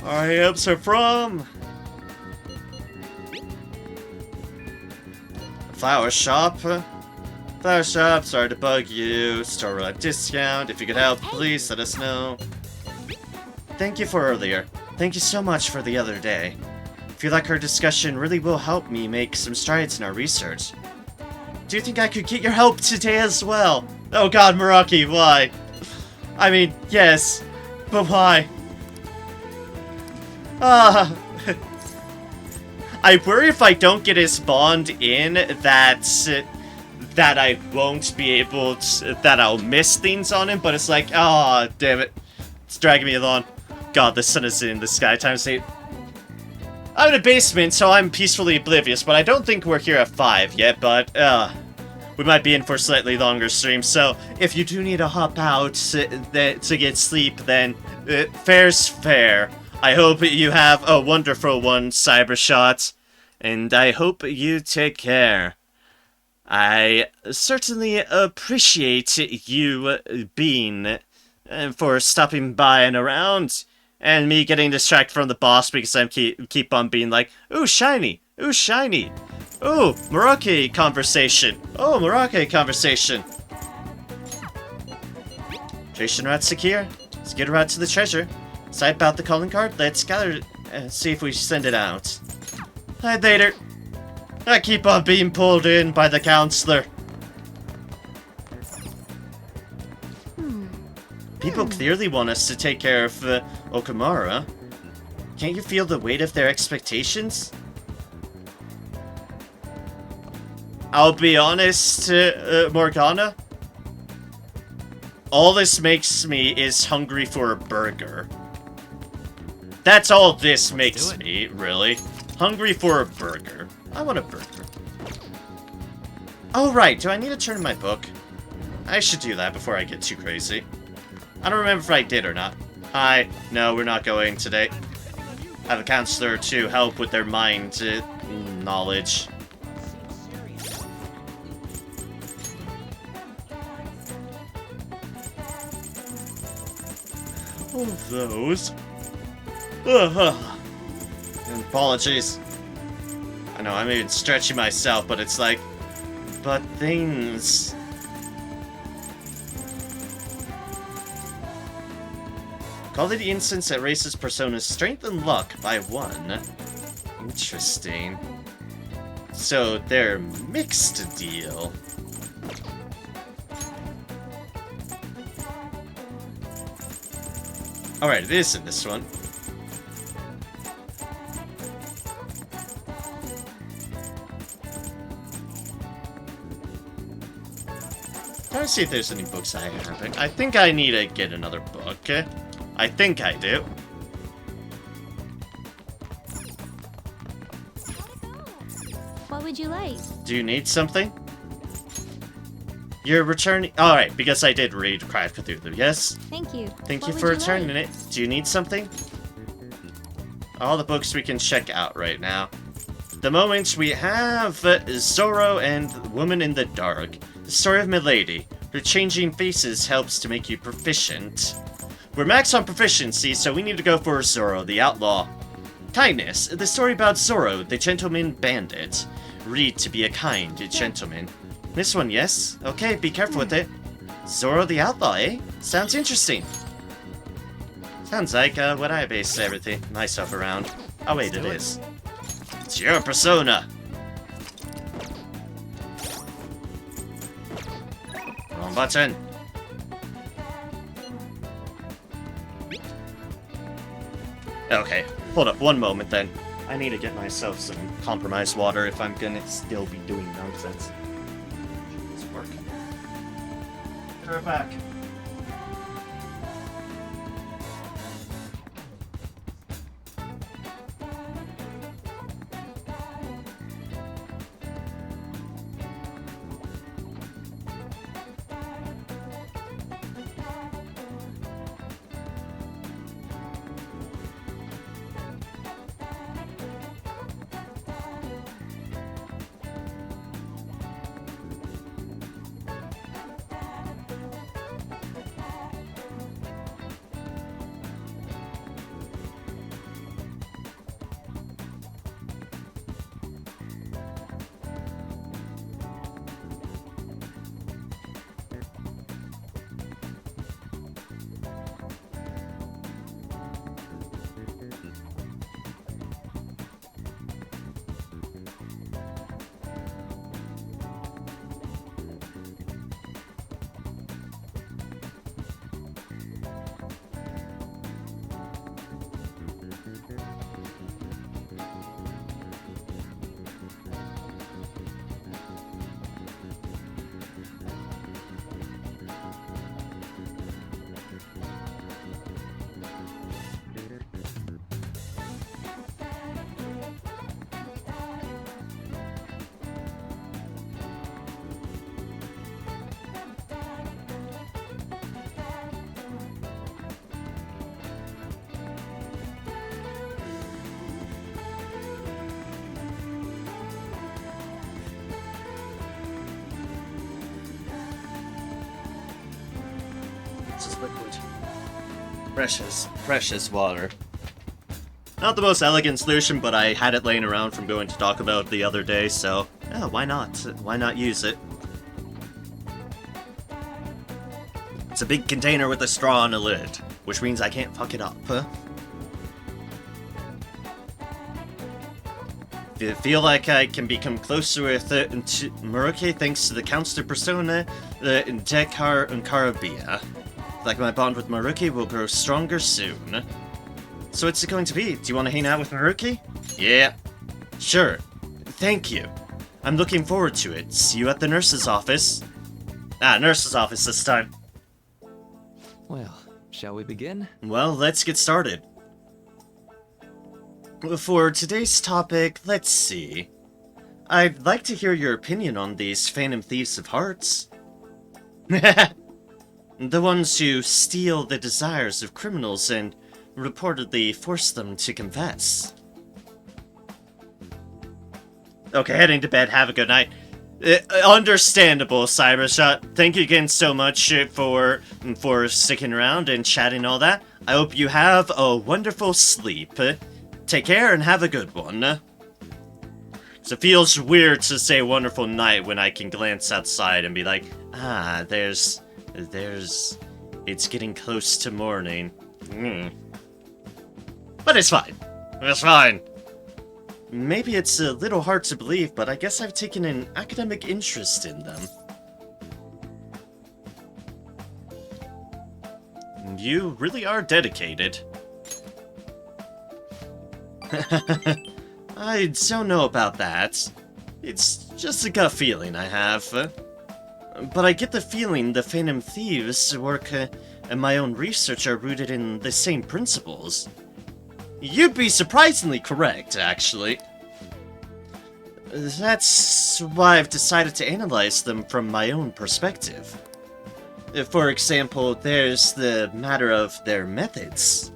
Our hopes are from... Flower shop. Flower shop, sorry to bug you. Store a discount. If you could help, please let us know. Thank you for earlier. Thank you so much for the other day. I feel like our discussion really will help me make some strides in our research. Do you think I could get your help today as well? Oh god, Meraki, why? I mean, yes, but why? I worry if I don't get his bond in, that I won't be able to, that I'll miss things on him, but it's like, ah, oh, damn it. It's dragging me along. God, the sun is in the sky, times 8. I'm in a basement, so I'm peacefully oblivious, but I don't think we're here at 5 yet, but, we might be in for a slightly longer stream, so if you do need to hop out to get sleep, then fair's fair. I hope you have a wonderful one, Cybershot, and I hope you take care. I certainly appreciate you being, for stopping by and around, and me getting distracted from the boss because I keep on being like, ooh, shiny, ooh, shiny, ooh, Meraki conversation, oh, Meraki conversation. Jason Rat secure. Let's get a route to the treasure. Decide about the calling card. Let's gather, see if we send it out. Hi, later. I keep on being pulled in by the counselor. People clearly want us to take care of Okumura. Can't you feel the weight of their expectations? I'll be honest, Morgana. All this makes me is hungry for a burger. That's all this makes me, really. Hungry for a burger. I want a burger. Oh, right. Do I need to turn in my book? I should do that before I get too crazy. I don't remember if I did or not. Hi. No, we're not going today. I have a counselor to help with their mind knowledge. All of those. Apologies. I know, I'm even stretching myself, but it's like... But things... Call it the instance that raises Persona's strength and luck by 1. Interesting. So, they're mixed deal. Alright, it is in this one. Let's see if there's any books I haven't. I think I need to get another book. I think I do. What would you like? Do you need something? You're returning. Alright, because I did read Cry of Cthulhu, yes? Thank you. Thank What you would for returning like? it. Do you need something? All the books we can check out right now. The moment we have Zorro and Woman in the Dark. The story of Milady. Her changing faces helps to make you proficient. We're max on proficiency, so we need to go for Zorro, the outlaw. Kindness. The story about Zorro, the gentleman bandit. Read to be a kind gentleman. This one, yes? Okay, be careful with it. Zorro the outlaw, eh? Sounds interesting. Sounds like what I base everything myself around. Oh wait, it is. It's your persona. Wrong button. Okay, hold up one moment then. I need to get myself some compromised water if I'm gonna still be doing nonsense. This work. Get her back. This is liquid. Precious, precious water. Not the most elegant solution, but I had it laying around from going to Taco Bell the other day, so yeah, why not? Why not use it? It's a big container with a straw on a lid, which means I can't fuck it up. I feel like I can become closer with Maruki thanks to the counselor persona, the Dekar Unkarabia. Like my bond with Maruki will grow stronger soon. So what's it going to be? Do you want to hang out with Maruki? Yeah. Sure. Thank you. I'm looking forward to it. See you at the nurse's office. Ah, nurse's office this time. Well, shall we begin? Well, let's get started. For today's topic, let's see. I'd like to hear your opinion on these Phantom Thieves of Hearts. The ones who steal the desires of criminals and reportedly force them to confess. Okay, heading to bed. Have a good night. Understandable, Cybershot. Thank you again so much for sticking around and chatting all that. I hope you have a wonderful sleep. Take care and have a good one. So it feels weird to say wonderful night when I can glance outside and be like, ah, there's, it's getting close to morning. But it's fine. It's fine. Maybe it's a little hard to believe, but I guess I've taken an academic interest in them. You really are dedicated. I don't know about that. It's just a gut feeling I have. But I get the feeling the Phantom Thieves' work and my own research are rooted in the same principles. You'd be surprisingly correct, actually. That's why I've decided to analyze them from my own perspective. For example, there's the matter of their methods.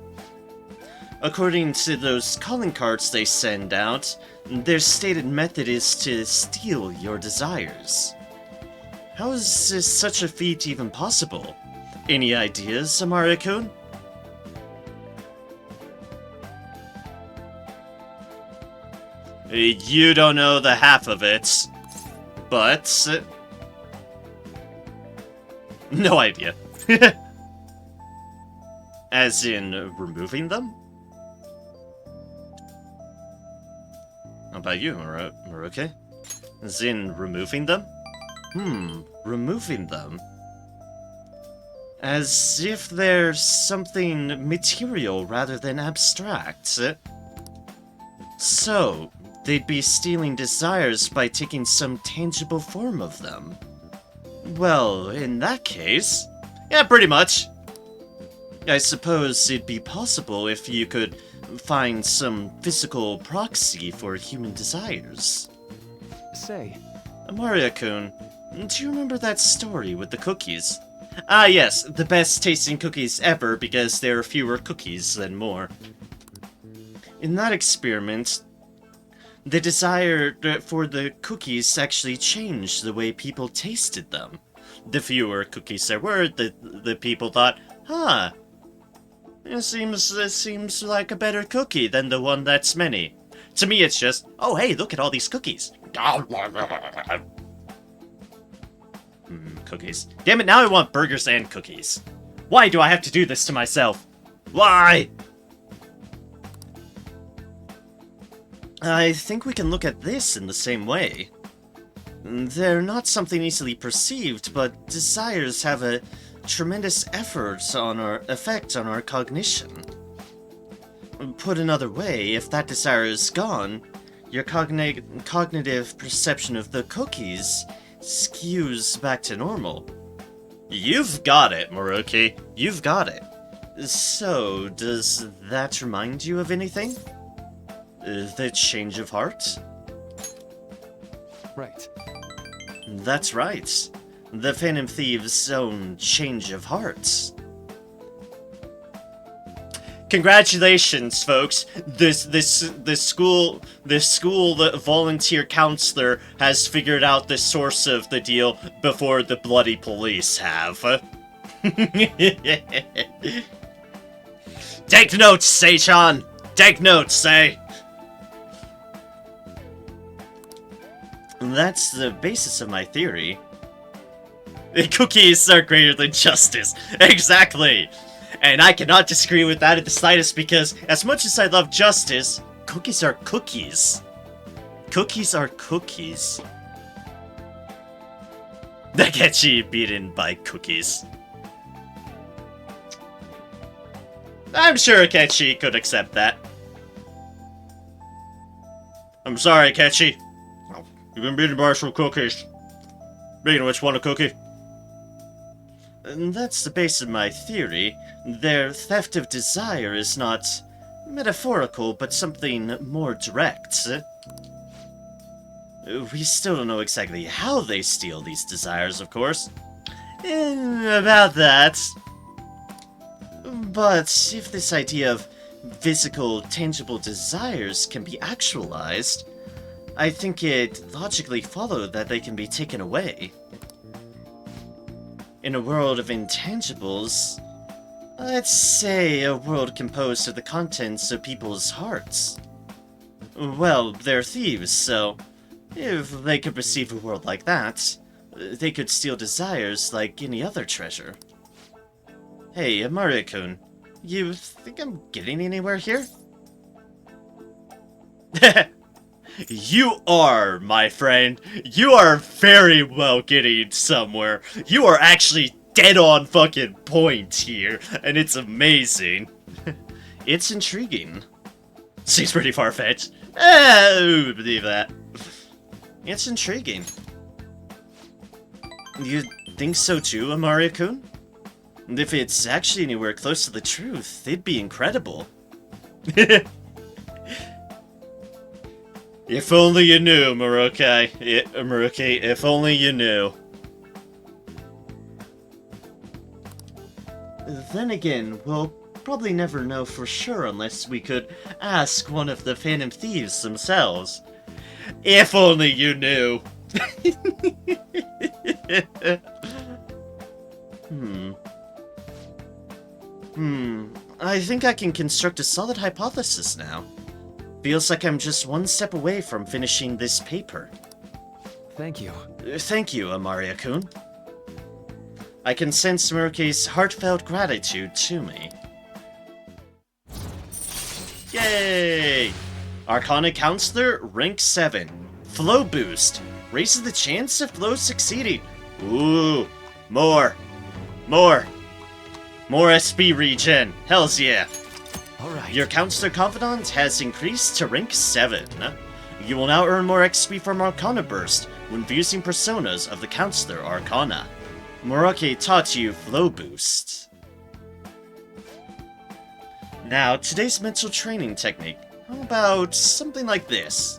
According to those calling cards they send out, their stated method is to steal your desires. How is such a feat even possible? Any ideas, Amaria-kun? You don't know the half of it, but... no idea. As in, removing them? How about you, Maruke? As in, removing them? Removing them. As if they're something material rather than abstract. So, they'd be stealing desires by taking some tangible form of them. Well, in that case... yeah, pretty much. I suppose it'd be possible if you could find some physical proxy for human desires. Say, Amaria-kun, do you remember that story with the cookies? Ah yes, the best tasting cookies ever because there are fewer cookies than more. In that experiment, the desire for the cookies actually changed the way people tasted them. The fewer cookies there were, the people thought, huh, it seems like a better cookie than the one that's many. To me it's just, oh hey, look at all these cookies. Cookies. Damn it, now I want burgers and cookies. Why do I have to do this to myself? Why? I think we can look at this in the same way. They're not something easily perceived, but desires have a tremendous effect on our cognition. Put another way, if that desire is gone, your cognitive perception of the cookies skews back to normal. You've got it, Maruke. You've got it. So, does that remind you of anything? The change of heart? right. That's right. The Phantom Thieves' own change of heart. Congratulations, folks! The school the volunteer counselor has figured out the source of the deal before the bloody police have. Take notes, Sei-chan! Take notes, Sei! That's the basis of my theory. Cookies are greater than justice. Exactly! And I cannot disagree with that in the slightest because, as much as I love justice, cookies are cookies. Cookies are cookies. Akechi beaten by cookies. I'm sure Akechi could accept that. I'm sorry, Akechi. You've been beaten by some cookies. Speaking of which, want a cookie? And that's the base of my theory. Their theft of desire is not metaphorical, but something more direct. We still don't know exactly how they steal these desires, of course. About that. But if this idea of physical, tangible desires can be actualized, I think it logically followed that they can be taken away. In a world of intangibles, let's say a world composed of the contents of people's hearts. Well, they're thieves, so if they could perceive a world like that, they could steal desires like any other treasure. Hey, Amaria-kun, you think I'm getting anywhere here? You are, my friend. You are very well getting somewhere. You are actually dead on fucking point here, and it's amazing. It's intriguing. Seems pretty far-fetched. Who would believe that? It's intriguing. You think so too, Amaria-kun? And if it's actually anywhere close to the truth, it'd be incredible. If only you knew, Maruki. Maruki, if only you knew. Then again, we'll probably never know for sure unless we could ask one of the Phantom Thieves themselves. If only you knew. I think I can construct a solid hypothesis now. Feels like I'm just one step away from finishing this paper. Thank you. Thank you, Amaria-kun. I can sense Maruki's heartfelt gratitude to me. Yay! Arcana Counselor, rank 7. Flow Boost. Raises the chance of Flow succeeding. Ooh. More. More SP regen. Hells yeah. Alright. Your Counselor Confidant has increased to rank 7. You will now earn more XP from Arcana Burst when using personas of the Counselor Arcana. Maruki taught you Flow Boost. Now, today's mental training technique. How about something like this?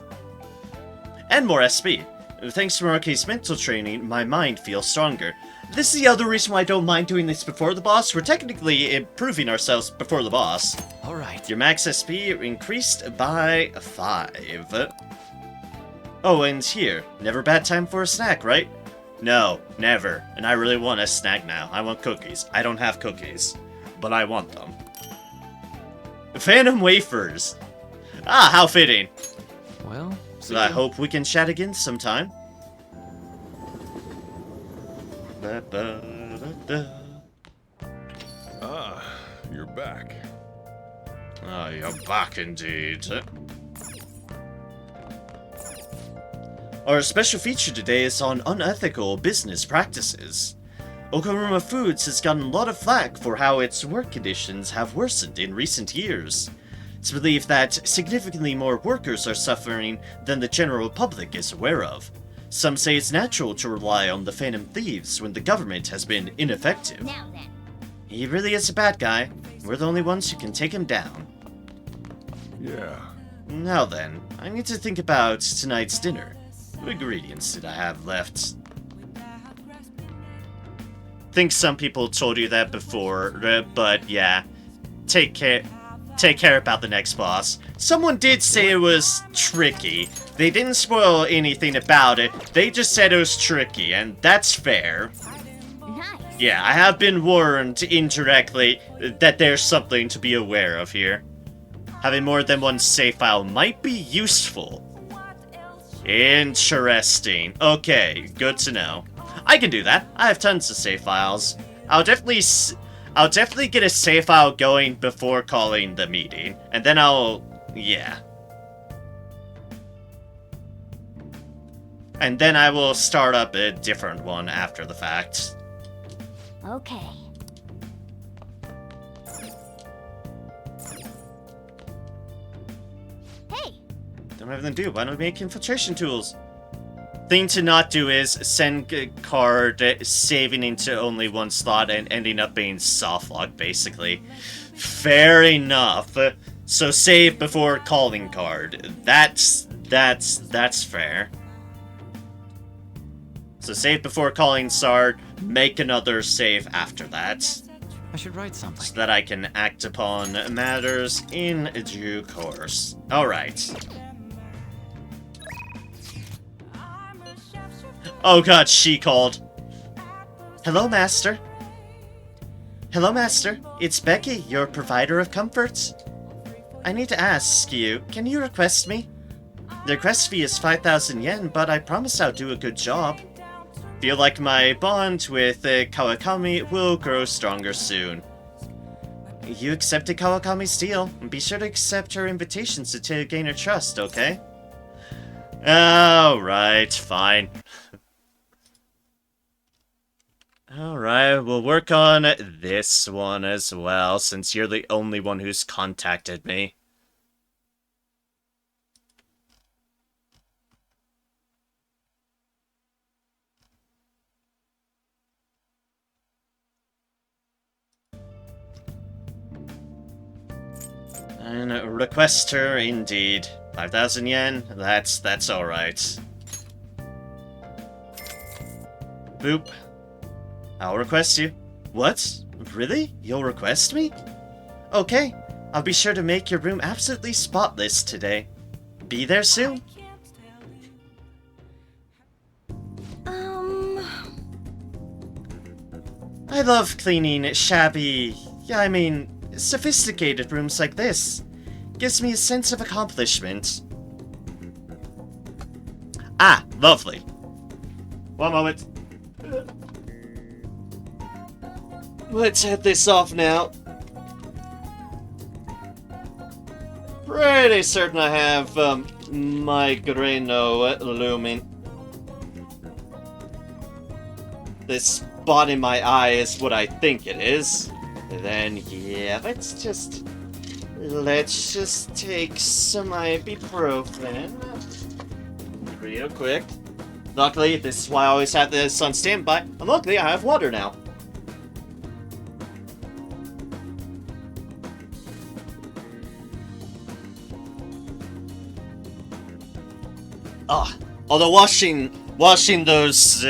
And more SP. Thanks to Maruki's mental training, my mind feels stronger. This is the other reason why I don't mind doing this before the boss. We're technically improving ourselves before the boss. Alright. Your max SP increased by 5. Oh, and here. Never bad time for a snack, right? No, never. And I really want a snack now. I want cookies. I don't have cookies, but I want them. Phantom Wafers. Ah, how fitting. Well, I hope we can chat again sometime. Ah, you're back. Ah, you're back indeed. Our special feature today is on unethical business practices. Okaruma Foods has gotten a lot of flack for how its work conditions have worsened in recent years. It's believed that significantly more workers are suffering than the general public is aware of. Some say it's natural to rely on the Phantom Thieves when the government has been ineffective. Now then. He really is a bad guy. We're the only ones who can take him down. Yeah. Now then, I need to think about tonight's dinner. What ingredients did I have left? Think some people told you that before, but yeah. Take care about the next boss. Someone did say it was tricky. They didn't spoil anything about it. They just said it was tricky, and that's fair. Nice. Yeah, I have been warned indirectly that there's something to be aware of here. Having more than one save file might be useful. Interesting. Okay, good to know. I can do that. I have tons of save files. I'll definitely get a save file going before calling the meeting, and then yeah. And then I will start up a different one after the fact. Okay. Hey! Don't have anything to do. Why don't we make infiltration tools? Thing to not do is send a card saving into only one slot and ending up being softlocked, basically. Fair enough. So save before calling card. That's fair. So save before calling Sard, make another save after that. I should write something. So that I can act upon matters in due course. Alright. Oh god, she called. Hello, Master. Hello, Master. It's Becky, your provider of comforts. I need to ask you, can you request me? The request fee is 5,000 yen, but I promise I'll do a good job. Feel like my bond with Kawakami will grow stronger soon. You accepted Kawakami's deal. Be sure to accept her invitations to gain her trust, okay? Alright, fine. Alright, we'll work on this one as well, since you're the only one who's contacted me. And request her indeed. 5,000 yen, that's alright. Boop. I'll request you. What? Really? You'll request me? Okay, I'll be sure to make your room absolutely spotless today. Be there soon. I love cleaning shabby, sophisticated rooms like this. Gives me a sense of accomplishment. Ah, lovely. One moment. Let's head this off now. Pretty certain I have migraino looming. This spot in my eye is what I think it is. Then yeah, let's just take some ibuprofen real quick. Luckily, this is why I always have this on standby. And luckily, I have water now. Although washing those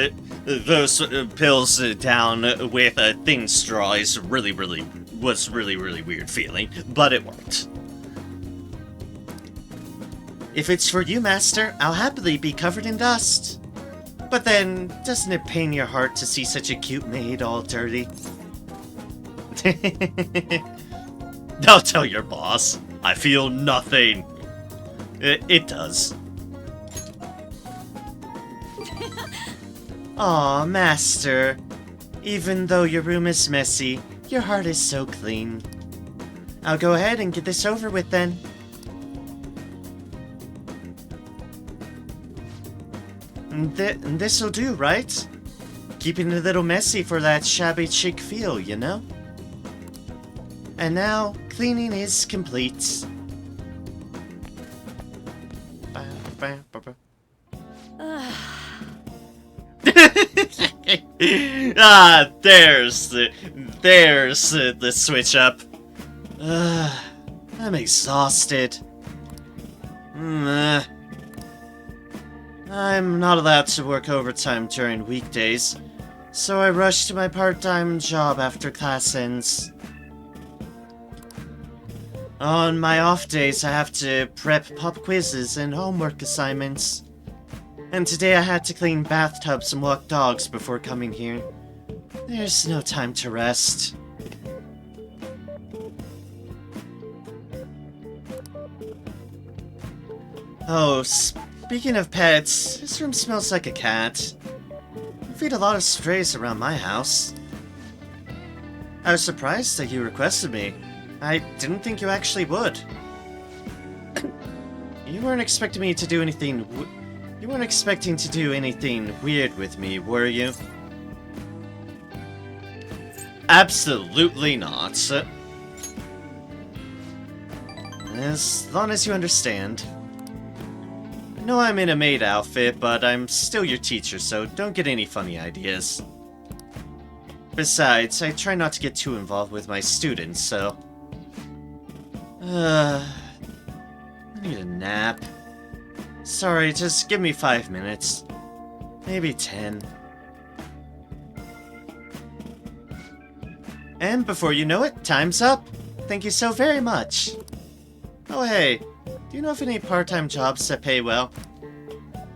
pills down with a thin straw is really weird feeling, but it worked. If it's for you, Master, I'll happily be covered in dust. But then, doesn't it pain your heart to see such a cute maid all dirty? Don't tell your boss. I feel nothing. It does. Aw, Master. Even though your room is messy, your heart is so clean. I'll go ahead and get this over with then. This'll do, right? Keeping it a little messy for that shabby chic feel, you know? And now, cleaning is complete. There's the switch up. I'm exhausted. I'm not allowed to work overtime during weekdays, so I rush to my part-time job after class ends. On my off days, I have to prep pop quizzes and homework assignments. And today I had to clean bathtubs and walk dogs before coming here. There's no time to rest. Oh, speaking of pets, this room smells like a cat. I feed a lot of strays around my house. I was surprised that you requested me. I didn't think you actually would. You weren't expecting me to do anything You weren't expecting to do anything weird with me, were you? Absolutely not. As long as you understand. I know I'm in a maid outfit, but I'm still your teacher, so don't get any funny ideas. Besides, I try not to get too involved with my students, so... I need a nap. Sorry, just give me 5 minutes. Maybe 10. And before you know it, time's up. Thank you so very much. Oh hey, do you know of any part-time jobs that pay well?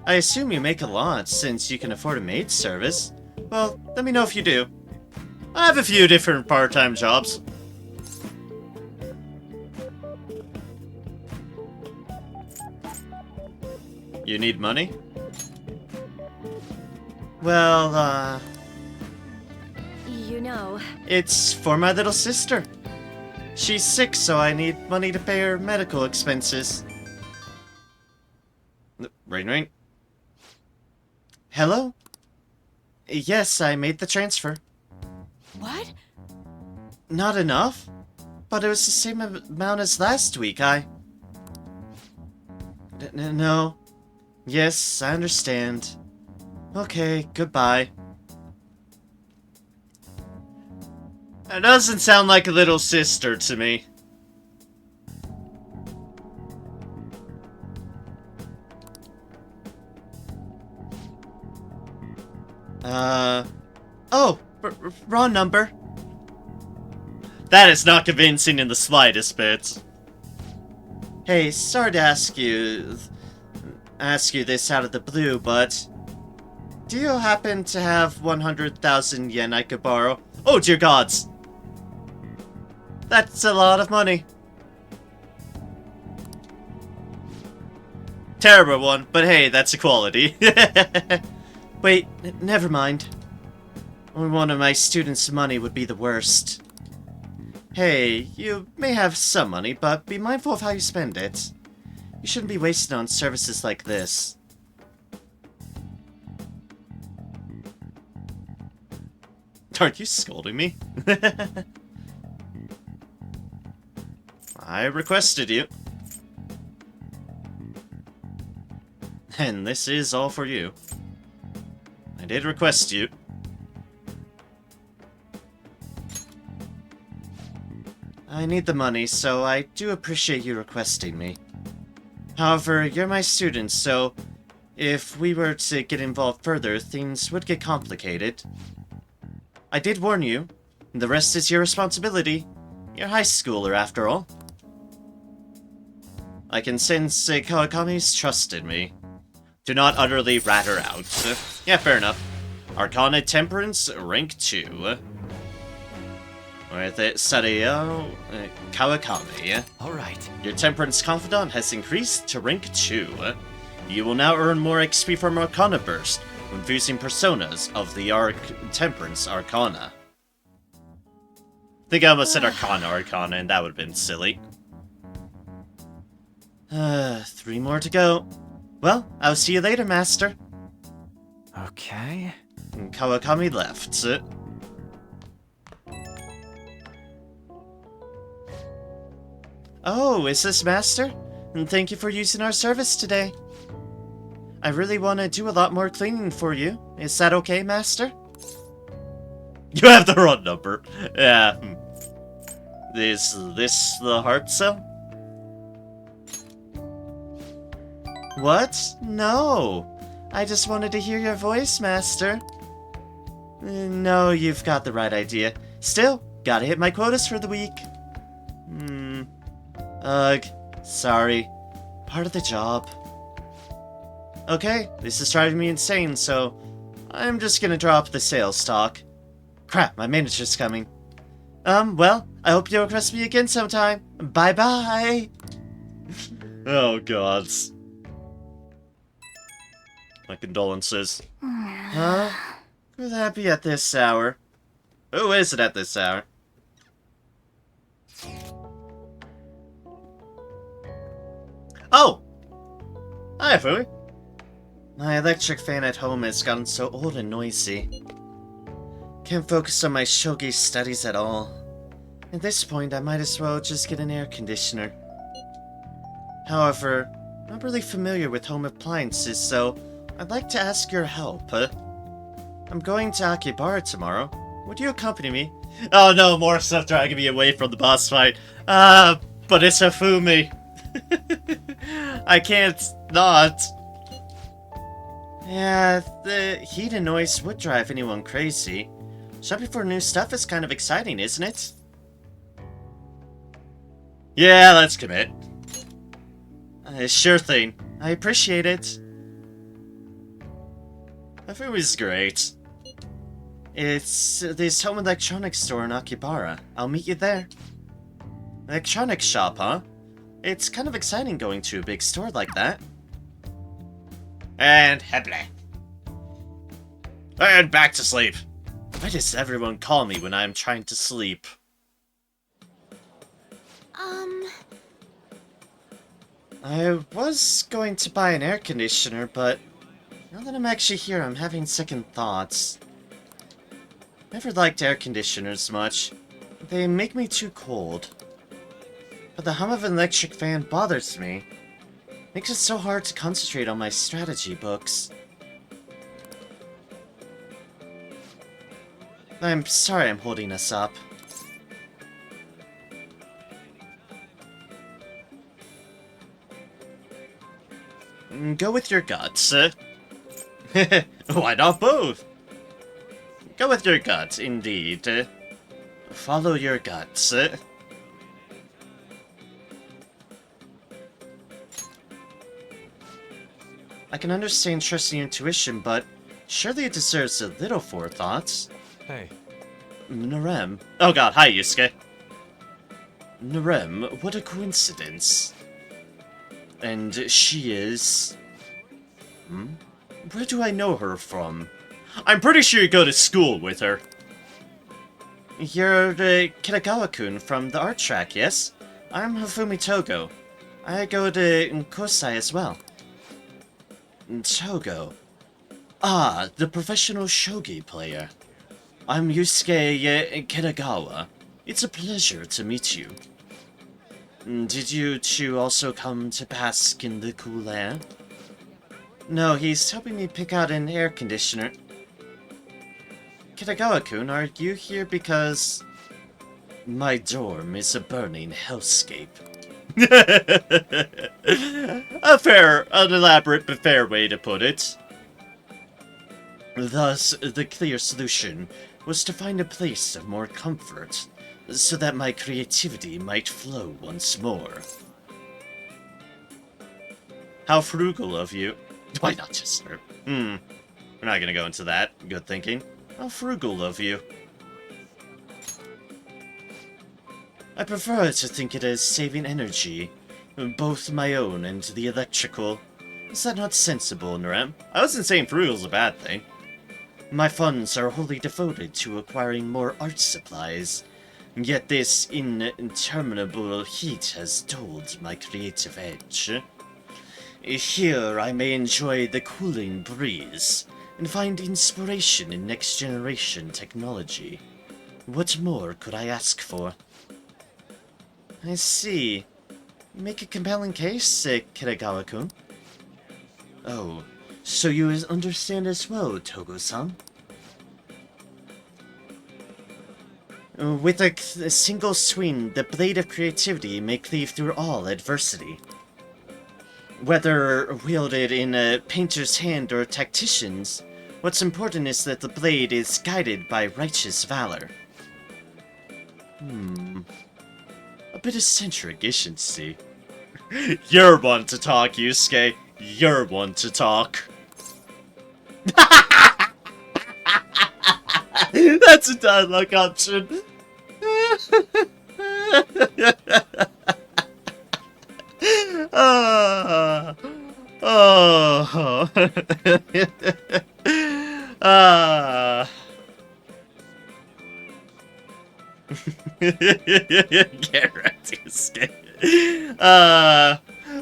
I assume you make a lot, since you can afford a maid service. Well, let me know if you do. I have a few different part-time jobs. You need money? Well, You know... It's for my little sister. She's sick, so I need money to pay her medical expenses. Ring. Hello? Yes, I made the transfer. What? Not enough? But it was the same amount as last week, No. Yes, I understand. Okay, goodbye. That doesn't sound like a little sister to me. Oh, wrong number. That is not convincing in the slightest bit. Hey, sorry to ask you this out of the blue, but do you happen to have 100,000 yen I could borrow? Oh, dear gods! That's a lot of money. Terrible one, but hey, that's equality. Wait, never mind. Only one of my students' money would be the worst. Hey, you may have some money, but be mindful of how you spend it. You shouldn't be wasting on services like this. Aren't you scolding me? I requested you. And this is all for you. I did request you. I need the money, so I do appreciate you requesting me. However, you're my student, so if we were to get involved further, things would get complicated. I did warn you. The rest is your responsibility. You're a high schooler, after all. I can sense Kawakami's trusted me. Do not utterly rat her out. Yeah, fair enough. Arcana Temperance, rank 2. With it, Sario Kawakami. Alright. Your Temperance Confidant has increased to rank 2. You will now earn more XP from Arcana Burst when using personas of the Temperance Arcana. I think I almost said Arcana, and that would have been silly. 3 more to go. Well, I'll see you later, Master. Okay. And Kawakami left. Oh, is this Master? And thank you for using our service today. I really want to do a lot more cleaning for you. Is that okay, Master? You have the wrong number. Yeah. Is this the heart cell? What? No. I just wanted to hear your voice, Master. No, you've got the right idea. Still, gotta hit my quotas for the week. Ugh, sorry. Part of the job. Okay, this is driving me insane, so I'm just gonna drop the sales talk. Crap, my manager's coming. Well, I hope you'll request me again sometime. Bye-bye! Oh, gods. My condolences. Huh? Who'd that be at this hour? Who is it at this hour? Oh! Hi, Fui. My electric fan at home has gotten so old and noisy. Can't focus on my shogi studies at all. At this point, I might as well just get an air conditioner. However, I'm not really familiar with home appliances, so I'd like to ask your help. I'm going to Akihabara tomorrow. Would you accompany me? Oh no, more stuff dragging me away from the boss fight. But it's Hifumi. I can't not. Yeah, the heat and noise would drive anyone crazy. Shopping for new stuff is kind of exciting, isn't it? Yeah, let's commit. Sure thing. I appreciate it. Hifumi's great. It's this home electronics store in Akihabara. I'll meet you there. Electronics shop, huh? It's kind of exciting going to a big store like that. And heble. And back to sleep. Why does everyone call me when I'm trying to sleep? I was going to buy an air conditioner, but now that I'm actually here, I'm having second thoughts. Never liked air conditioners much. They make me too cold. But the hum of an electric fan bothers me. Makes it so hard to concentrate on my strategy books. I'm sorry I'm holding us up. Go with your guts. Why not both? Go with your gut, indeed. Follow your guts. I can understand trusting your intuition, but surely it deserves a little forethought. Hey, Narem. Oh god, hi Yusuke. Narem, what a coincidence. And she is... Where do I know her from? I'm pretty sure you go to school with her. You're Kitagawa-kun from the art track, yes? I'm Hifumi Togo. I go to Kosai as well. Togo. Ah, the professional shogi player. I'm Yusuke Kitagawa. It's a pleasure to meet you. Did you two also come to bask in the cool air? No, he's helping me pick out an air conditioner. Kitagawa-kun, are you here because... my dorm is a burning hellscape? An elaborate but fair way to put it. Thus, the clear solution was to find a place of more comfort, so that my creativity might flow once more. How frugal of you. Why not just her? We're not gonna go into that. Good thinking. How frugal of you. I prefer to think it as saving energy, both my own and the electrical. Is that not sensible, Narem? I wasn't saying frugal's a bad thing. My funds are wholly devoted to acquiring more art supplies, yet this interminable heat has dulled my creative edge. Here I may enjoy the cooling breeze, and find inspiration in next-generation technology. What more could I ask for? I see. You make a compelling case, Kitagawa-kun. Oh, so you understand as well, Togo-san? With a single swing, the blade of creativity may cleave through all adversity. Whether wielded in a painter's hand or a tactician's, what's important is that the blade is guided by righteous valor. A bit eccentric, isn't she? You're one to talk, Yusuke. You're one to talk. That's a dialogue option.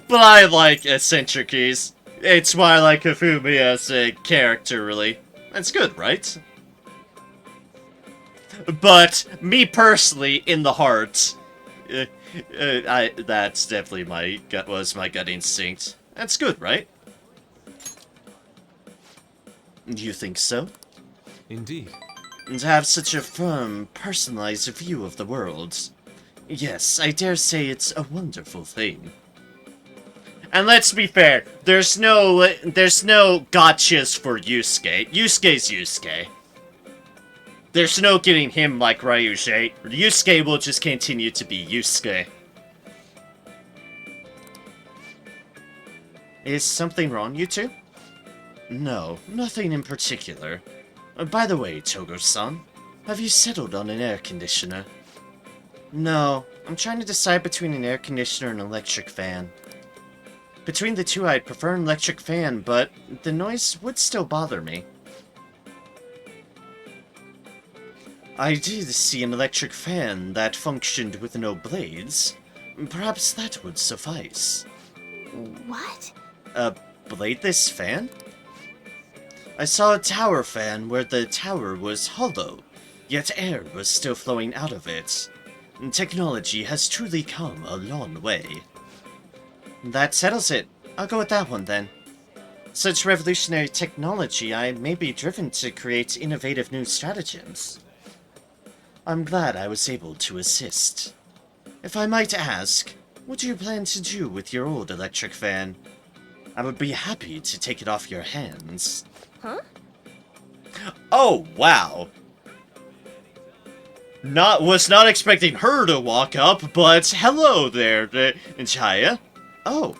But I like eccentricities. It's why I like Hifumi as a character, really. That's good, right? But me personally, in the heart, that's definitely my gut instinct. That's good, right? Do you think so? Indeed. And to have such a firm, personalized view of the world. Yes, I dare say it's a wonderful thing. And let's be fair, there's no gotchas for Yusuke. Yusuke's Yusuke. There's no getting him like Ryuji. Yusuke will just continue to be Yusuke. Is something wrong, you two? No, nothing in particular. By the way, Togo-san, have you settled on an air conditioner? No, I'm trying to decide between an air conditioner and an electric fan. Between the two, I'd prefer an electric fan, but the noise would still bother me. I did see an electric fan that functioned with no blades. Perhaps that would suffice. What? A bladeless fan? I saw a tower fan where the tower was hollow, yet air was still flowing out of it. Technology has truly come a long way. That settles it. I'll go with that one then. Such revolutionary technology, I may be driven to create innovative new stratagems. I'm glad I was able to assist. If I might ask, what do you plan to do with your old electric fan? I would be happy to take it off your hands. Huh? Oh, wow. Was not expecting her to walk up, but hello there, Chaya. Oh.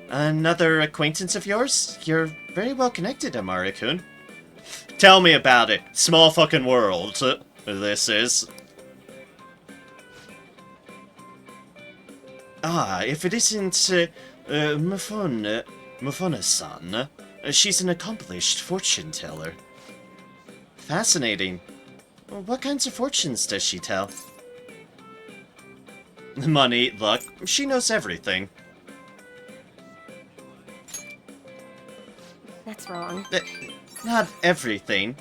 Another acquaintance of yours? You're very well connected, Amari-kun. Tell me about it. Small fucking world. This is. Ah, if it isn't Mufona-san, she's an accomplished fortune teller. Fascinating. What kinds of fortunes does she tell? Money, luck, she knows everything. That's wrong. Not everything.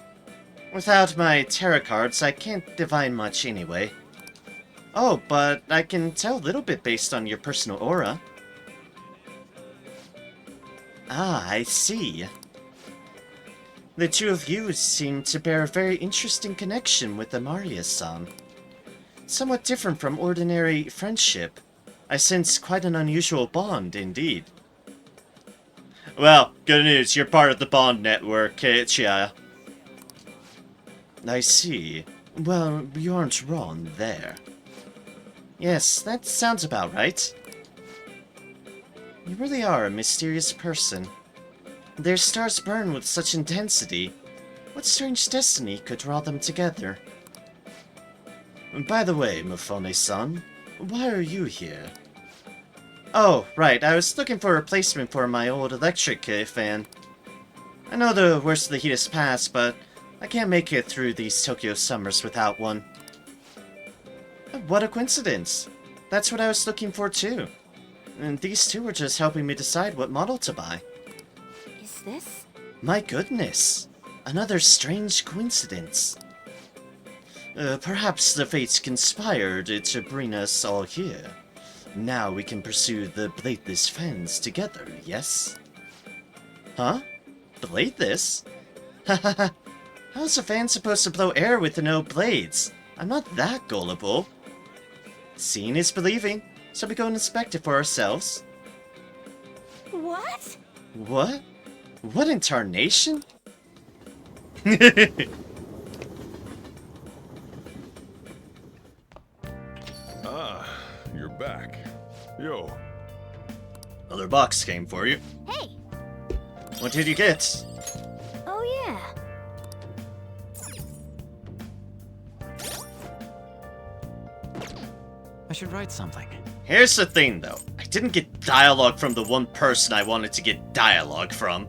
Without my tarot cards, I can't divine much anyway. Oh, but I can tell a little bit based on your personal aura. Ah, I see. The two of you seem to bear a very interesting connection with Amaria-san. Somewhat different from ordinary friendship. I sense quite an unusual bond, indeed. Well, good news, you're part of the bond network, Chaya. I see. Well, you aren't wrong there. Yes, that sounds about right. You really are a mysterious person. Their stars burn with such intensity. What strange destiny could draw them together? By the way, Mufone-san, why are you here? Oh, right, I was looking for a replacement for my old electric fan. I know the worst of the heat has passed, but I can't make it through these Tokyo summers without one. What a coincidence. That's what I was looking for too. And these two were just helping me decide what model to buy. Is this? My goodness. Another strange coincidence. Perhaps the fates conspired to bring us all here. Now we can pursue the bladeless fans together, yes? Huh? Bladeless? Hahaha. How's a fan supposed to blow air with no blades? I'm not that gullible. Seeing is believing, so we go and inspect it for ourselves. What? What? What in tarnation? Ah, you're back. Yo. Another box came for you. Hey! What did you get? Oh yeah. I should write something. Here's the thing, though. I didn't get dialogue from the one person I wanted to get dialogue from.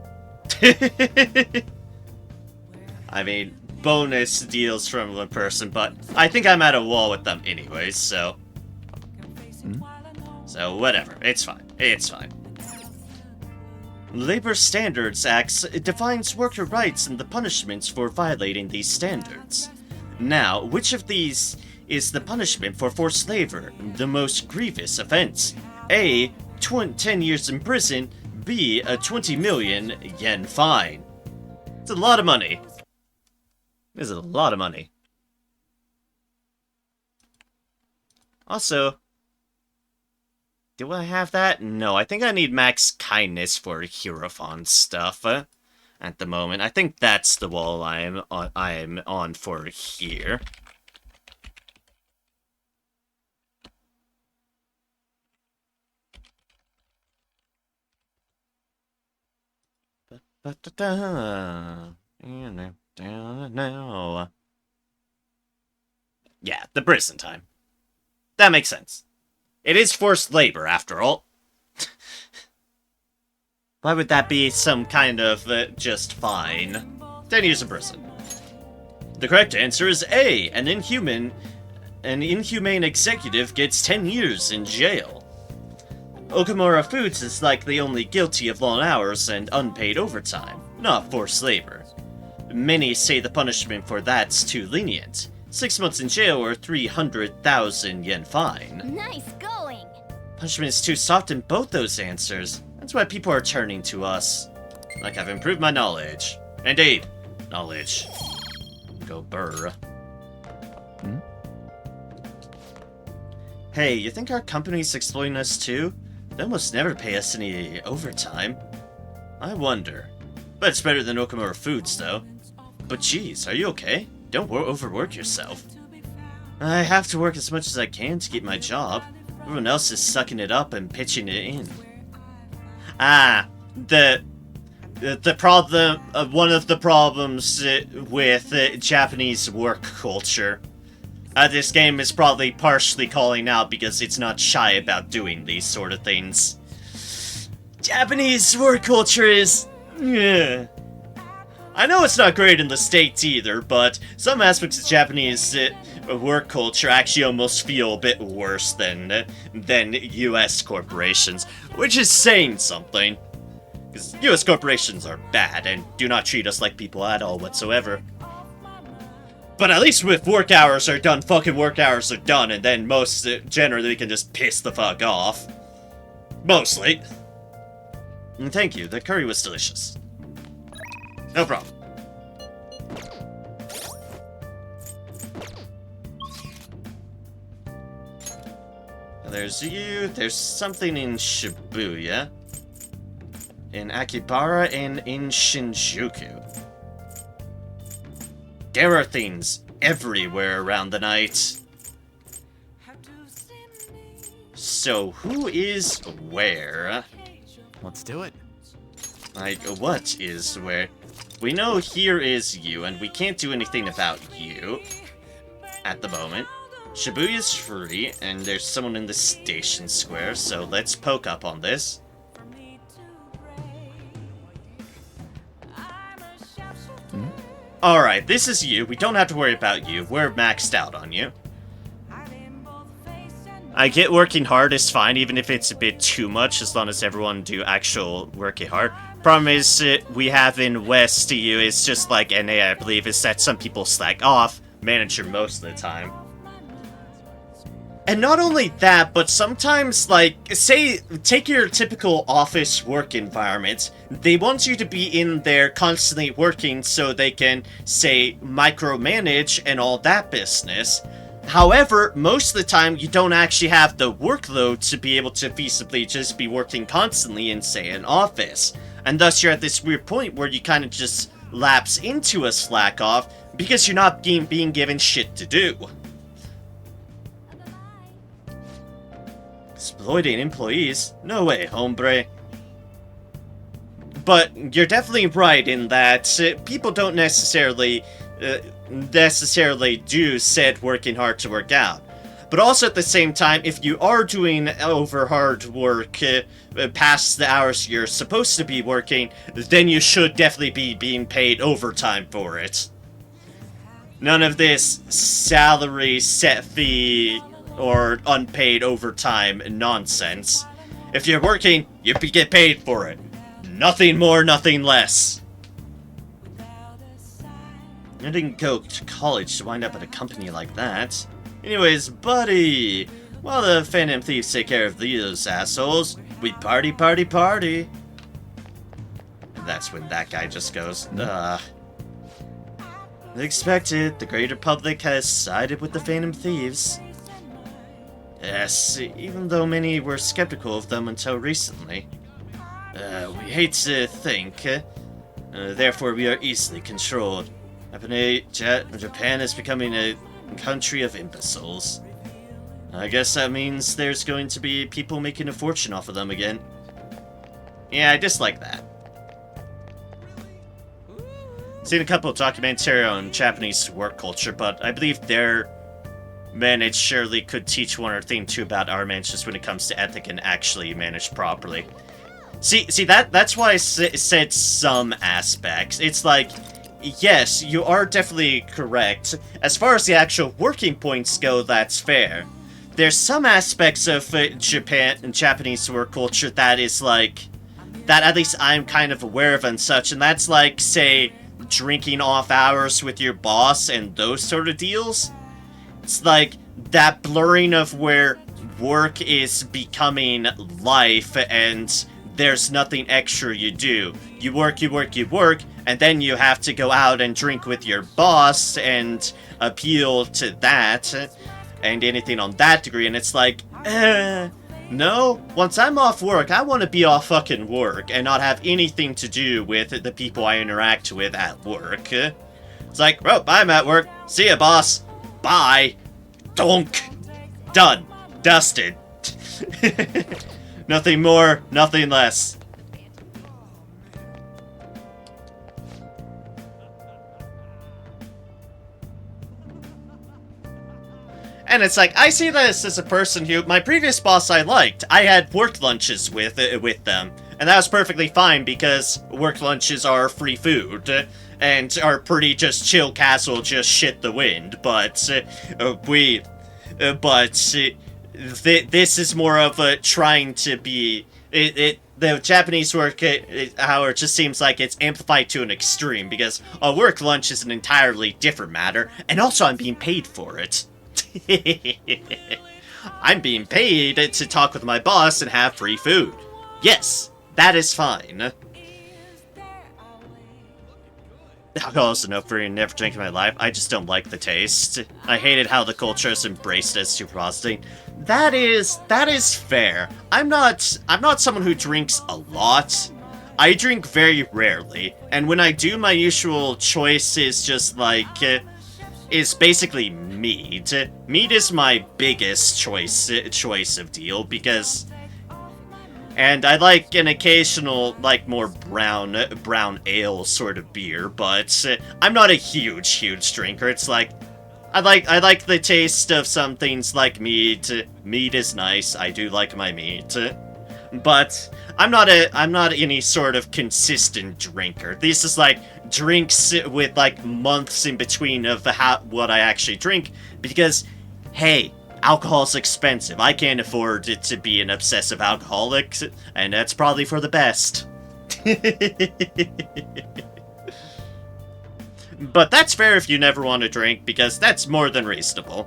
I mean, bonus deals from one person, but I think I'm at a wall with them anyways, so... So, whatever. It's fine. It's fine. Labor Standards Act defines worker rights and the punishments for violating these standards. Now, which of these is the punishment for forced labor, the most grievous offense? A. 10 years in prison. B. A 20 million yen fine. It's a lot of money. This is a lot of money. Also, do I have that? No, I think I need max kindness for Hierophant stuff at the moment. I think that's the wall I am on for here. Yeah, the prison time. That makes sense. It is forced labor, after all. Why would that be some kind of just fine? 10 years in prison. The correct answer is A. An inhumane executive gets 10 years in jail. Okamura Foods is likely only guilty of long hours and unpaid overtime, not forced labor. Many say the punishment for that's too lenient. 6 months in jail or 300,000 yen fine. Nice going! Punishment is too soft in both those answers. That's why people are turning to us. Like I've improved my knowledge. Indeed, knowledge. Go burr. Hey, you think our company's exploiting us too? They almost never pay us any overtime. I wonder. But it's better than Okamura Foods, though. But geez, are you okay? Don't overwork yourself. I have to work as much as I can to keep my job. Everyone else is sucking it up and pitching it in. Ah, the problem, one of the problems with Japanese work culture. This game is probably partially calling out because it's not shy about doing these sort of things. Japanese work culture is... I know it's not great in the States either, but some aspects of Japanese work culture actually almost feel a bit worse than US corporations, which is saying something. Because US corporations are bad and do not treat us like people at all whatsoever. But at least with work hours are done, fucking work hours are done, and then most generally can just piss the fuck off. Mostly. And thank you, the curry was delicious. No problem. There's you, there's something in Shibuya, in Akihabara, and in Shinjuku. There are things everywhere around the night. So who is where? Let's do it. Like, what is where? We know here is you, and we can't do anything about you at the moment. Shibuya's free, and there's someone in the station square, so let's poke up on this. Alright, this is you. We don't have to worry about you. We're maxed out on you. I get working hard is fine, even if it's a bit too much, as long as everyone do actual working hard. Problem is, we have in West EU, it's just like NA, I believe, is that some people slack off, manager most of the time. And not only that, but sometimes, like, say, take your typical office work environment. They want you to be in there constantly working so they can, say, micromanage and all that business. However, most of the time, you don't actually have the workload to be able to feasibly just be working constantly in, say, an office. And thus, you're at this weird point where you kind of just lapse into a slack off because you're not being given shit to do. Exploiting employees? No way, hombre. But you're definitely right in that people don't necessarily do said working hard to work out. But also at the same time, if you are doing over hard work past the hours you're supposed to be working, then you should definitely be being paid overtime for it. None of this salary, set fee, or unpaid overtime nonsense. If you're working, you get paid for it. Nothing more, nothing less. I didn't go to college to wind up at a company like that. Anyways, buddy, while the Phantom Thieves take care of these assholes, we party, party, party. That's when that guy just goes, Expected, the greater public has sided with the Phantom Thieves. Yes, even though many were skeptical of them until recently. We hate to think, therefore we are easily controlled. Japan is becoming a country of imbeciles. I guess that means there's going to be people making a fortune off of them again. Yeah, I dislike that. Seen a couple of documentaries on Japanese work culture, but I believe their managed surely could teach one or thing too about our managements when it comes to ethic and actually manage properly. See, that's why I said some aspects. It's like, yes, you are definitely correct. As far as the actual working points go, that's fair. There's some aspects of Japanese work culture that is like, that at least I'm kind of aware of and such, and that's like, say, drinking off hours with your boss and those sort of deals. It's like that blurring of where work is becoming life and there's nothing extra you do. You work, and then you have to go out and drink with your boss and appeal to that and anything on that degree, and it's like, no, once I'm off work, I want to be off fucking work and not have anything to do with the people I interact with at work. It's like, oh, I'm at work. See ya, boss. Bye. Donk. Done. Dusted. Nothing more, nothing less. And it's like, I see this as a person who, my previous boss I liked. I had work lunches with them. And that was perfectly fine because work lunches are free food. And are pretty just chill, casual, just shit the wind. But, this is more of a trying to be, the Japanese work hour just seems like it's amplified to an extreme because a work lunch is an entirely different matter. And also I'm being paid for it. I'm being paid to talk with my boss and have free food. Yes, that is fine. Alcohol is enough for never drink in my life. I just don't like the taste. I hated how the culture has embraced it as super processing. That is fair. I'm not someone who drinks a lot. I drink very rarely, and when I do, my usual choice is just like is basically mead. Mead is my biggest choice of deal because, and I like an occasional like more brown ale sort of beer, but I'm not a huge drinker. It's like I like the taste of some things like mead. Mead is nice. I do like my mead. But I'm not any sort of consistent drinker. This is like drinks with like months in between of what I actually drink because, hey, alcohol's expensive. I can't afford it to be an obsessive alcoholic, and that's probably for the best. But that's fair if you never want to drink, because that's more than reasonable.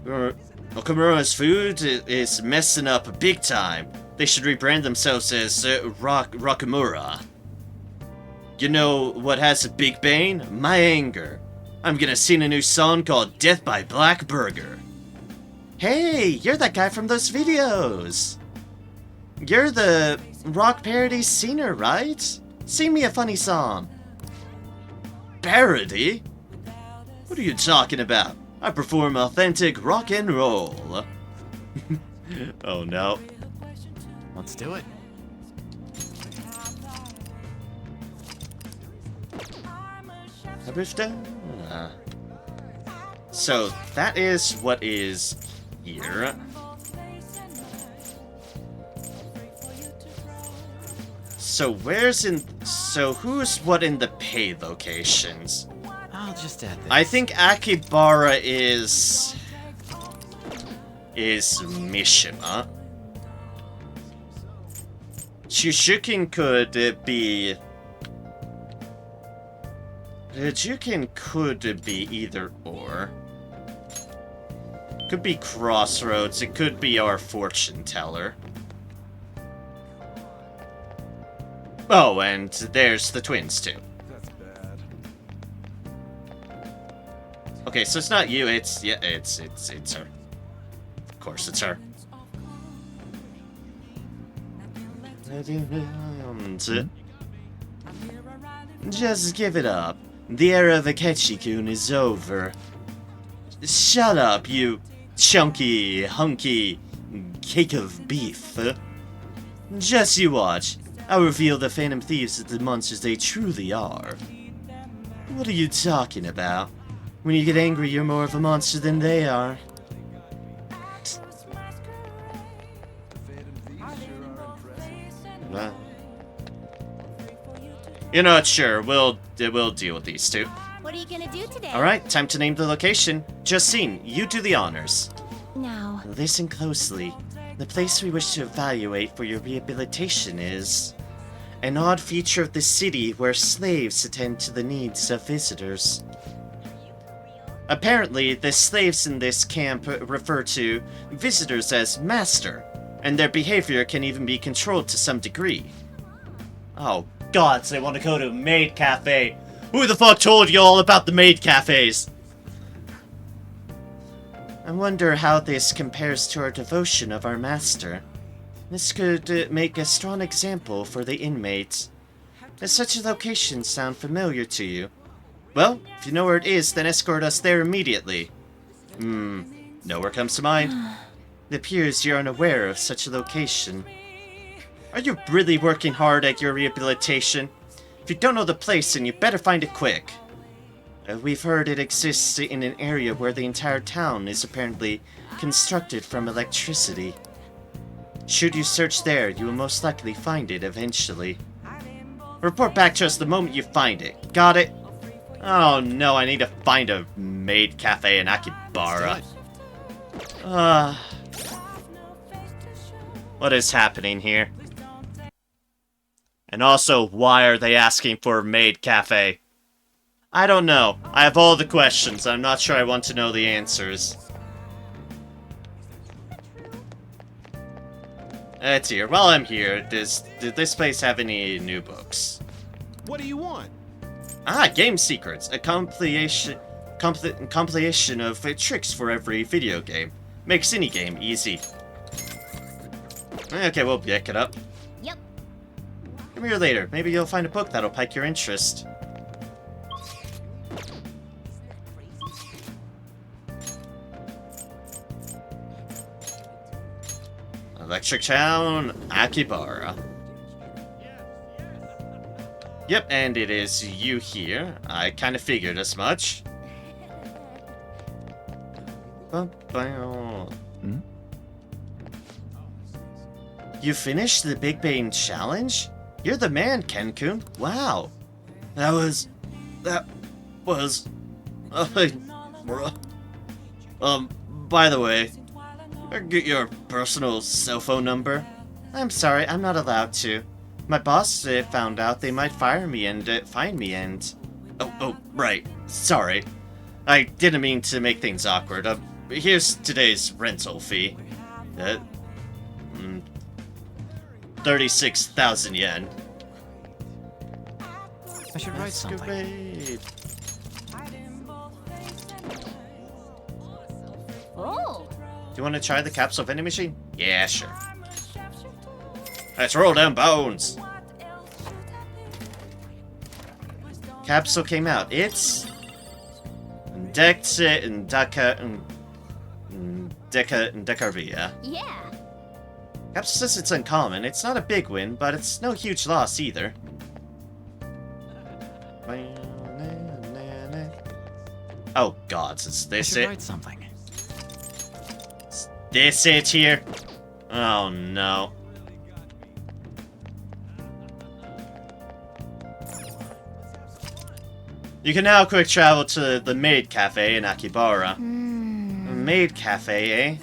Okamura's food is messing up big time. They should rebrand themselves as Rockamura. You know what has a big bane? My anger. I'm gonna sing a new song called Death by Black Burger. Hey, you're that guy from those videos. You're the rock parody singer, right? Sing me a funny song. Parody? What are you talking about? I perform authentic rock and roll. Oh no. Let's do it. So that is what is here. So who's what in the pay locations? I'll just add this. I think Akibara is Mishima. Chushukin could be... Jukin could be either or. Could be Crossroads, it could be our fortune teller. Oh, and there's the twins too. That's bad. Okay, so it's not you, it's her. Of course it's her. Just give it up. The era of Akechi-kun is over. Shut up, you chunky, hunky cake of beef. Just you watch. I'll reveal the Phantom Thieves as the monsters they truly are. What are you talking about? When you get angry, you're more of a monster than they are. You know what, sure, we'll deal with these two. What are you gonna do today? Alright, time to name the location. Justine, you do the honors. Now, Listen closely. The place we wish to evaluate for your rehabilitation is an odd feature of the city where slaves attend to the needs of visitors. Apparently, the slaves in this camp refer to visitors as master, and their behavior can even be controlled to some degree. Oh, gods, they want to go to a maid cafe. Who the fuck told you all about the maid cafes? I wonder how this compares to our devotion of our master. This could make a strong example for the inmates. Does such a location sound familiar to you? Well, if you know where it is, then escort us there immediately. Nowhere comes to mind. It appears you're unaware of such a location. Are you really working hard at your rehabilitation? If you don't know the place, then you better find it quick. We've heard it exists in an area where the entire town is apparently constructed from electricity. Should you search there, you will most likely find it eventually. Report back to us the moment you find it. Got it? Oh no, I need to find a maid cafe in Akihabara. What is happening here? And also, why are they asking for a maid cafe? I don't know. I have all the questions. I'm not sure I want to know the answers. It's here. While I'm here, did this place have any new books? What do you want? Ah, Game Secrets. A compilation of tricks for every video game. Makes any game easy. Okay, we'll pick it up. Yep. Come here later. Maybe you'll find a book that'll pique your interest. Electric Town, Akihabara. Yep, and it is you here. I kind of figured as much. You finished the Big Bang Challenge? You're the man, Ken-kun. Wow. That was... by the way, I can get your personal cell phone number? I'm sorry, I'm not allowed to. My boss found out they might fire me and fine me and... Oh, right. Sorry. I didn't mean to make things awkward. Here's today's rental fee. 36,000 yen. I should write something. Great. Oh. Do you want to try the capsule vending machine? Yeah, sure. Let's roll down bones. Capsule came out. It's Decaria. Yeah. Capsule says it's uncommon. It's not a big win, but it's no huge loss either. Oh gods, is this I should it? write something. Is this it here? Oh no. You can now quick travel to the Maid Cafe in Akihabara. Maid Cafe, eh?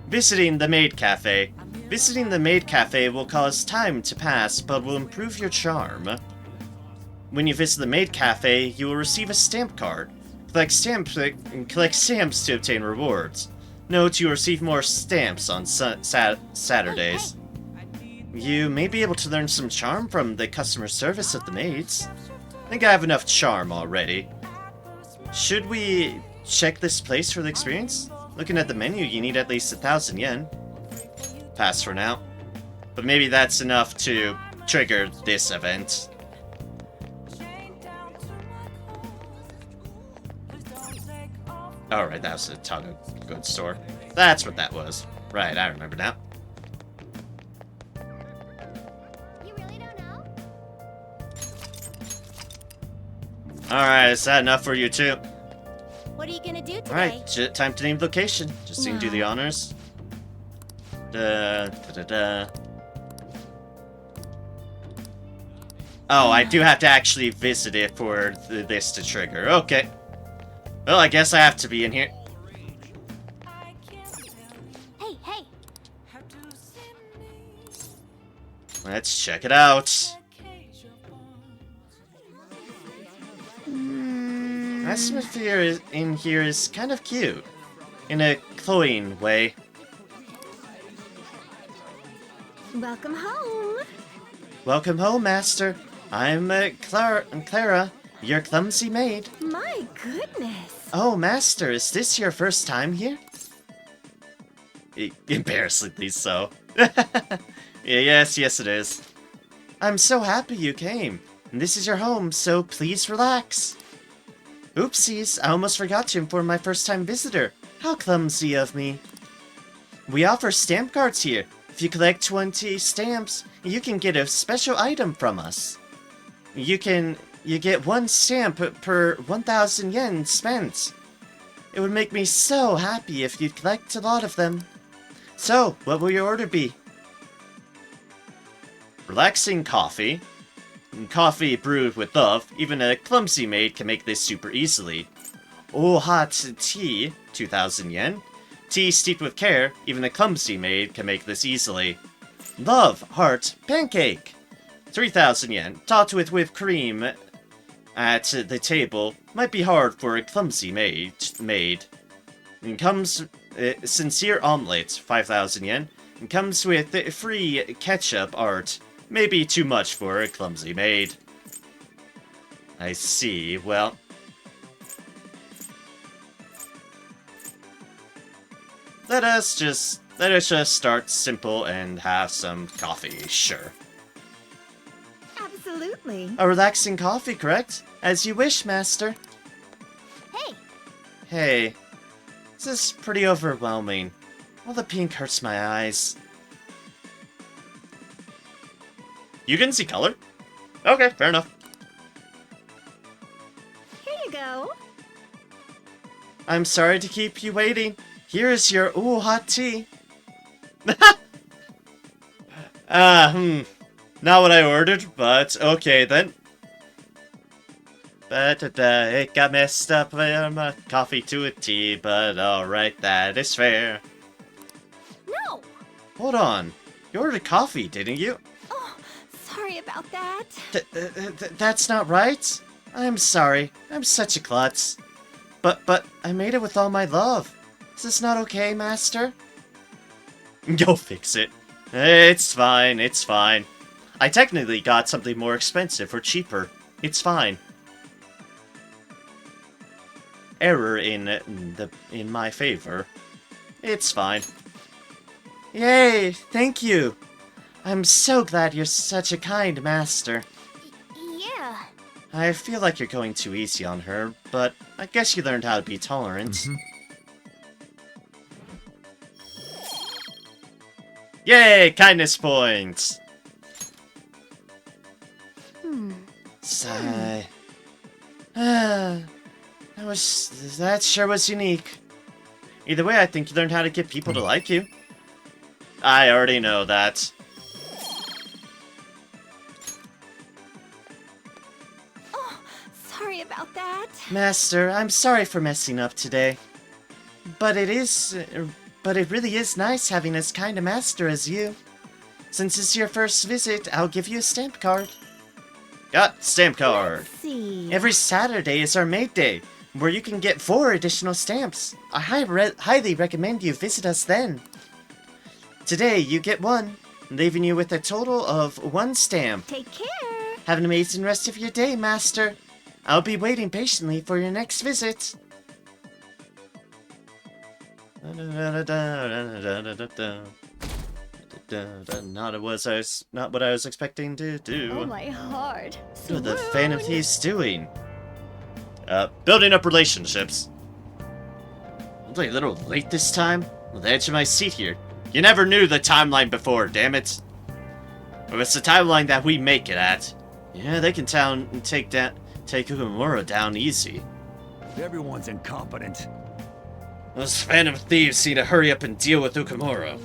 Visiting the Maid Cafe. Visiting the Maid Cafe will cause time to pass, but will improve your charm. When you visit the Maid Cafe, you will receive a stamp card. Collect stamps to obtain rewards. Note you receive more stamps on Saturdays. You may be able to learn some charm from the customer service of the maids. I think I have enough charm already. Should we check this place for the experience? Looking at the menu, you need at least 1,000 yen. Pass for now. But maybe that's enough to trigger this event. Alright, that was a Taco goods store. That's what that was. Right, I remember now. You really don't know? Alright, is that enough for you too? What are you gonna do today? Alright, time to name the location. Just need to do the honors. Oh, I do have to actually visit it for this to trigger. Okay. Well, I guess I have to be in here. Hey, hey. Let's check it out. Atmosphere in here is kind of cute. In a cloying way. Welcome home. Welcome home, Master. I'm Clara, your clumsy maid. My goodness. Oh, Master, is this your first time here? Embarrassingly so. Yes, it is. I'm so happy you came. And this is your home, so please relax. Oopsies, I almost forgot to inform my first-time visitor. How clumsy of me. We offer stamp cards here. If you collect 20 stamps, you can get a special item from us. You get 1 stamp per 1,000 yen spent. It would make me so happy if you'd collect a lot of them. So, what will your order be? Relaxing coffee. Coffee brewed with love. Even a clumsy maid can make this super easily. Oh, hot tea. 2,000 yen. Tea steeped with care. Even a clumsy maid can make this easily. Love, heart, pancake. 3,000 yen. Topped with whipped cream at the table. Might be hard for a clumsy maid. And comes sincere omelette. 5,000 yen. And comes with free ketchup art. Maybe too much for a clumsy maid. I see. Well, let us just start simple and have some coffee. Sure. Absolutely. A relaxing coffee, correct? As you wish, master. Hey, Hey, this is pretty overwhelming. All the pink hurts my eyes. You can see color? Okay, fair enough. Here you go. I'm sorry to keep you waiting. Here is your hot tea. Not what I ordered, but okay then. It got messed up from a coffee to a tea, but alright, that is fair. No! Hold on. You ordered coffee, didn't you? Oh, sorry about that. That's not right. I'm sorry. I'm such a klutz. But I made it with all my love. Is this not okay, master? Go fix it. It's fine, it's fine. I technically got something more expensive for cheaper. It's fine. Error in my favor. It's fine. Yay, thank you. I'm so glad you're such a kind master. yeah. I feel like you're going too easy on her, but I guess you learned how to be tolerant. Yay, kindness points! Sigh. That sure was unique. Either way, I think you learned how to get people to like you. I already know that. Oh, sorry about that. Master, I'm sorry for messing up today. But it really is nice having as kind a master as you. Since it's your first visit, I'll give you a stamp card. Got stamp card. Let's see. Every Saturday is our maid day, where you can get 4 additional stamps. I highly recommend you visit us then. Today, you get 1, leaving you with a total of 1 stamp. Take care. Have an amazing rest of your day, master. I'll be waiting patiently for your next visit. Not what I was expecting to do. Oh, my heart. What are the Phantom Thieves doing? Building up relationships. I'm a little late this time. On the edge of my seat here. You never knew the timeline before, damn it. Well, it's the timeline that we make it at. Yeah, they can take Ukamura down easy. Everyone's incompetent. Those Phantom Thieves need to hurry up and deal with Ukamura.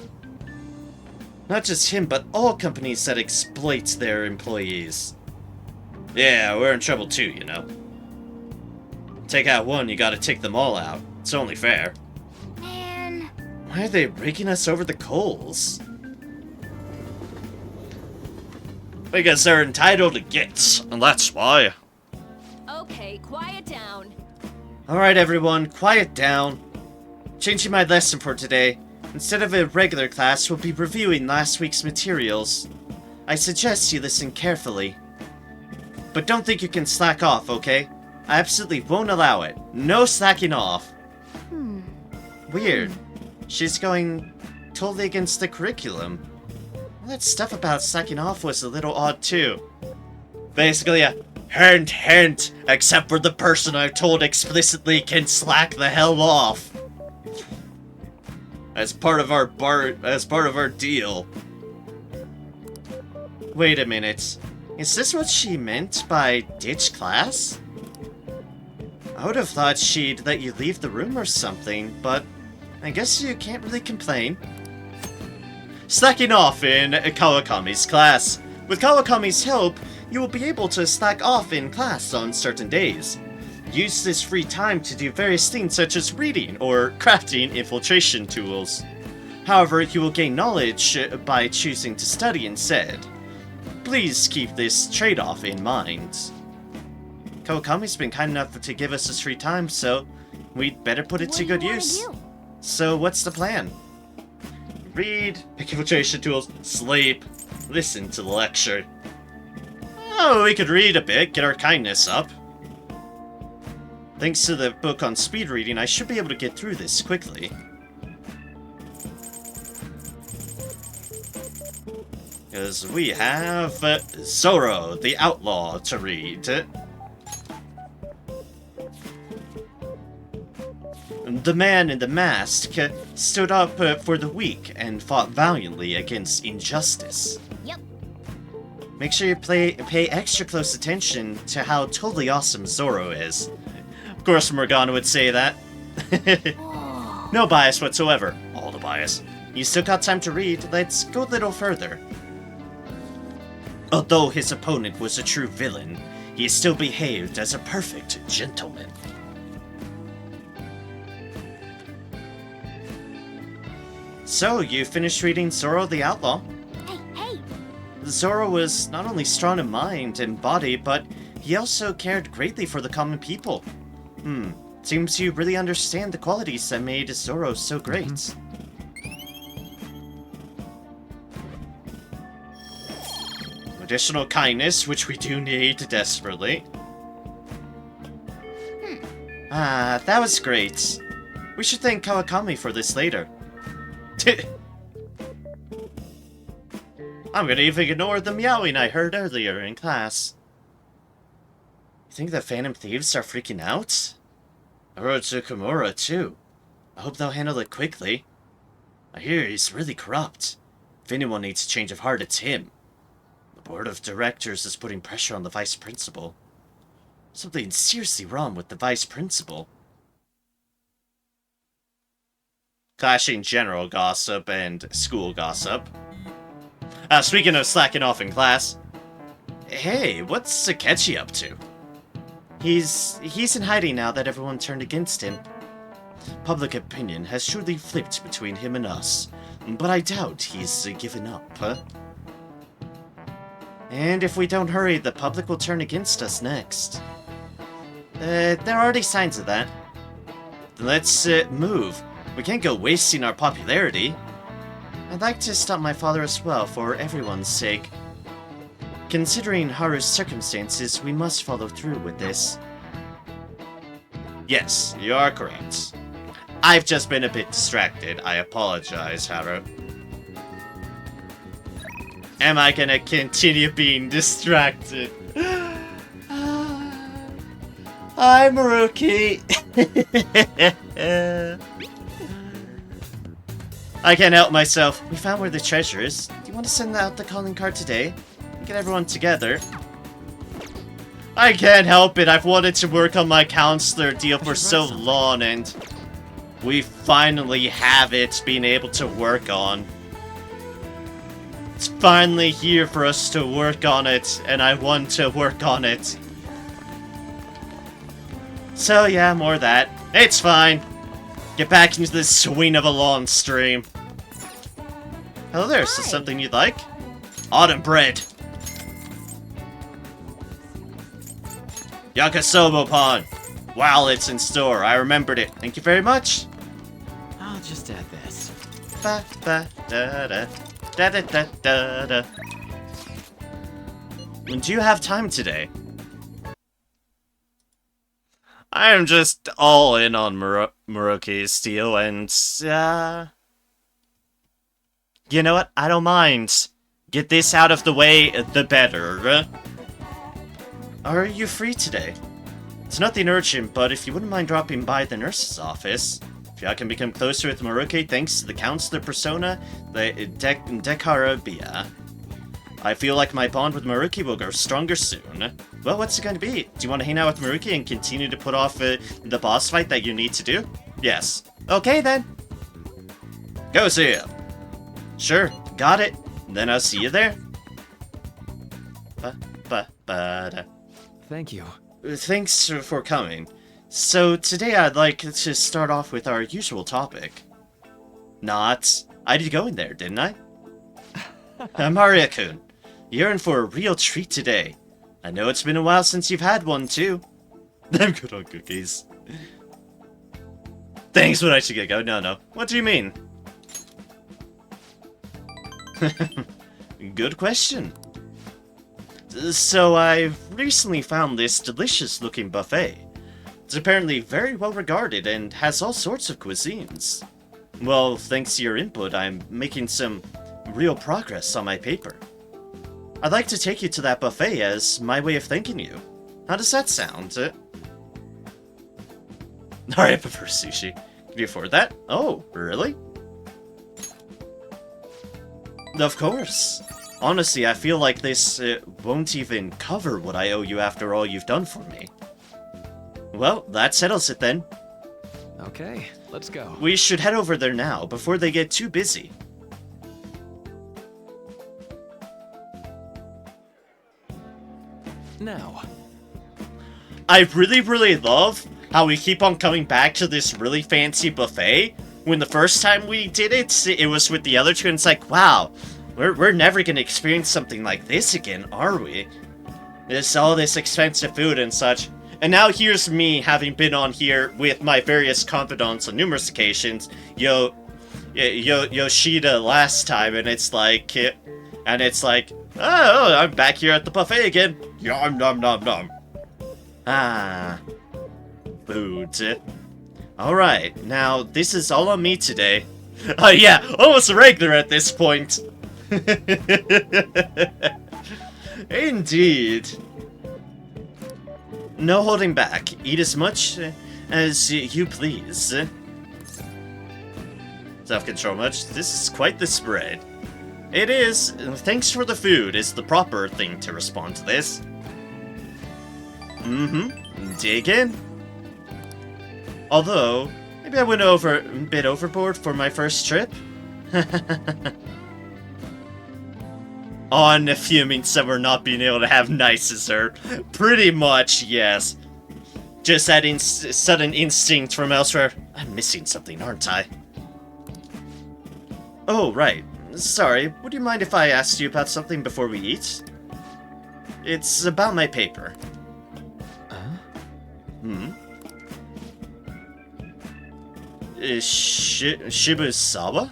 Not just him, but all companies that exploit their employees. Yeah, we're in trouble too, you know. Take out one, you gotta take them all out. It's only fair. Man. Why are they raking us over the coals? Because they're entitled to gifts, and that's why. Okay, quiet down. Alright everyone, quiet down. Changing my lesson for today. Instead of a regular class, we'll be reviewing last week's materials. I suggest you listen carefully. But don't think you can slack off, okay? I absolutely won't allow it. No slacking off. Weird. She's going totally against the curriculum. That stuff about slacking off was a little odd too. Basically a hint hint, except for the person I told explicitly can slack the hell off. As part of our deal. Wait a minute. Is this what she meant by ditch class? I would have thought she'd let you leave the room or something, but I guess you can't really complain. Slacking off in Kawakami's class. With Kawakami's help, you will be able to slack off in class on certain days. Use this free time to do various things such as reading or crafting infiltration tools. However, you will gain knowledge by choosing to study instead. Please keep this trade-off in mind. Kawakami's been kind enough to give us this free time, so we'd better put it to good use. So what's the plan? Read, pick infiltration tools, sleep, listen to the lecture. Oh, we could read a bit, get our kindness up. Thanks to the book on speed reading, I should be able to get through this quickly. Because we have Zoro, the Outlaw, to read. The man in the mask stood up for the weak and fought valiantly against injustice. Yep. Make sure you pay extra close attention to how totally awesome Zoro is. Of course Morgana would say that. No bias whatsoever. All the bias. You still got time to read, let's go a little further. Although his opponent was a true villain, he still behaved as a perfect gentleman. So, you finished reading Zoro the Outlaw? Hey! Zoro was not only strong in mind and body, but he also cared greatly for the common people. Seems you really understand the qualities that made Zoro so great. Additional kindness, which we do need desperately. Ah, that was great. We should thank Kawakami for this later. I'm gonna even ignore the meowing I heard earlier in class. You think the Phantom Thieves are freaking out? Orochimaru too. I hope they'll handle it quickly. I hear he's really corrupt. If anyone needs a change of heart, it's him. The board of directors is putting pressure on the vice principal. Something seriously wrong with the vice principal. Clashing general gossip and school gossip. Speaking of slacking off in class. Hey, what's Sakechi up to? He's in hiding now that everyone turned against him. Public opinion has surely flipped between him and us, but I doubt he's given up, huh? And if we don't hurry, the public will turn against us next. There are already signs of that. Let's move. We can't go wasting our popularity. I'd like to stop my father as well, for everyone's sake. Considering Haru's circumstances, we must follow through with this. Yes, you are correct. I've just been a bit distracted. I apologize, Haru. Am I gonna continue being distracted? Hi, Maruki. I can't help myself. We found where the treasure is. Do you want to send out the calling card today? Get everyone together. I can't help it. I've wanted to work on my counselor deal for so long, and we finally have it being able to work on. It's finally here for us to work on it, and I want to work on it. So yeah, more of that. It's fine. Get back into the swing of a long stream. Hello there, is this something you'd like? Autumn bread. Yakisoba Pon. Wow, it's in store. I remembered it. Thank you very much. I'll just add this. Ba ba da da da da da da da. Do you have time today? I am just all in on Maruki's steel, and you know what? I don't mind. Get this out of the way, the better. Are you free today? It's nothing urgent, but if you wouldn't mind dropping by the nurse's office, if I can become closer with Maruki thanks to the counselor persona, the Dekarabia. I feel like my bond with Maruki will grow stronger soon. Well, what's it going to be? Do you want to hang out with Maruki and continue to put off the boss fight that you need to do? Yes. Okay, then. Go see him. Sure, got it. Then I'll see you there. Thank you. Thanks for coming. So today I'd like to start off with our usual topic. Not. I did go in there, didn't I? Maria-kun, you're in for a real treat today. I know it's been a while since you've had one, too. I'm good on cookies. Thanks, but I should get going. No. What do you mean? Good question. So I've recently found this delicious-looking buffet. It's apparently very well regarded and has all sorts of cuisines. Well, thanks to your input, I'm making some real progress on my paper. I'd like to take you to that buffet as my way of thanking you. How does that sound? Alright, I prefer sushi. Can you afford that? Oh, really? Of course. Honestly, I feel like this won't even cover what I owe you after all you've done for me. Well, that settles it then. Okay, let's go. We should head over there now, before they get too busy. Now. I really love how we keep on coming back to this really fancy buffet. When the first time we did it, it was with the other two, and it's like, wow, we're never gonna experience something like this again, are we? There's all this expensive food and such. And now here's me having been on here with my various confidants on numerous occasions. Yoshida last time, and it's like, oh, I'm back here at the buffet again. Yum nom nom nom. Ah, food. Alright, now this is all on me today. Oh yeah, almost a regular at this point. Indeed. No holding back. Eat as much as you please. Self-control much? This is quite the spread. It is. Thanks for the food is the proper thing to respond to this. Dig in. Although, maybe I went a bit overboard for my first trip. On fuming summer not being able to have nice dessert. Pretty much, yes. Just that sudden instinct from elsewhere. I'm missing something, aren't I? Oh, right. Sorry, would you mind if I asked you about something before we eat? It's about my paper. Shibusawa?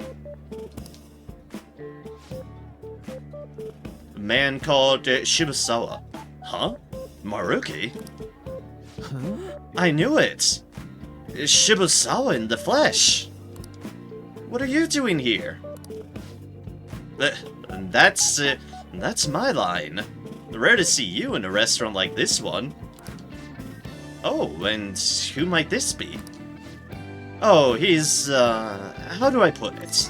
A man called Shibusawa. Huh? Maruki? Huh? I knew it! Shibusawa in the flesh! What are you doing here? That's my line. Rare to see you in a restaurant like this one. Oh, and who might this be? Oh, he's, how do I put it?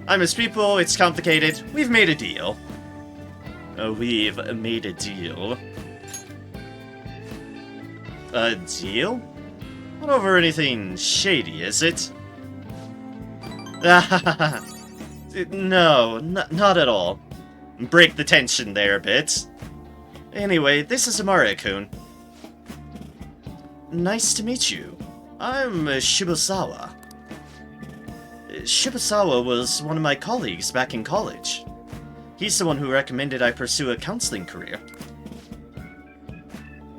I miss people, it's complicated. We've made a deal. We've made a deal. A deal? Not over anything shady, is it? No, not at all. Break the tension there a bit. Anyway, this is Maria-kun. Nice to meet you. I'm Shibusawa. Shibusawa was one of my colleagues back in college. He's the one who recommended I pursue a counseling career.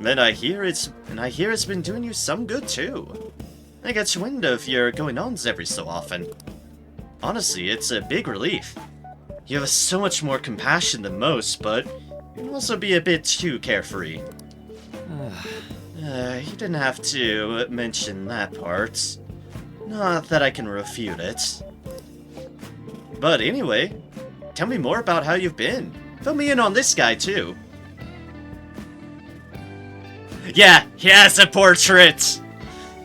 And I hear it's been doing you some good too. I get wind of your going-ons every so often. Honestly, it's a big relief. You have so much more compassion than most, but you can also be a bit too carefree. You didn't have to mention that part. Not that I can refute it. But anyway, tell me more about how you've been. Fill me in on this guy, too. Yeah, he has a portrait!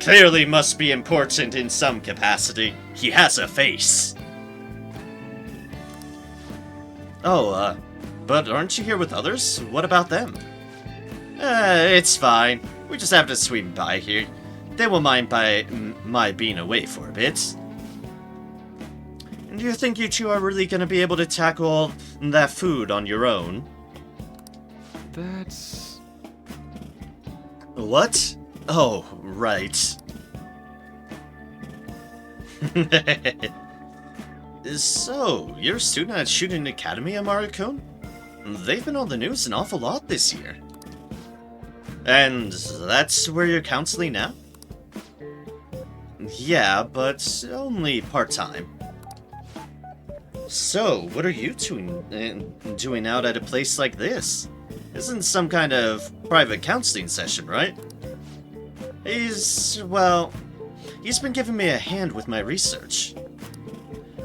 Clearly must be important in some capacity. He has a face. Oh, but aren't you here with others? What about them? It's fine. We just have to swing by here. They won't mind by my being away for a bit. Do you think you two are really gonna be able to tackle all that food on your own? That's... What? Oh, right. So, you're a student at Shooting Academy, Amari-kun? They've been on the news an awful lot this year. And that's where you're counseling now? Yeah, but only part-time. So, what are you doing out at a place like this? Isn't some kind of private counseling session, right? He's been giving me a hand with my research.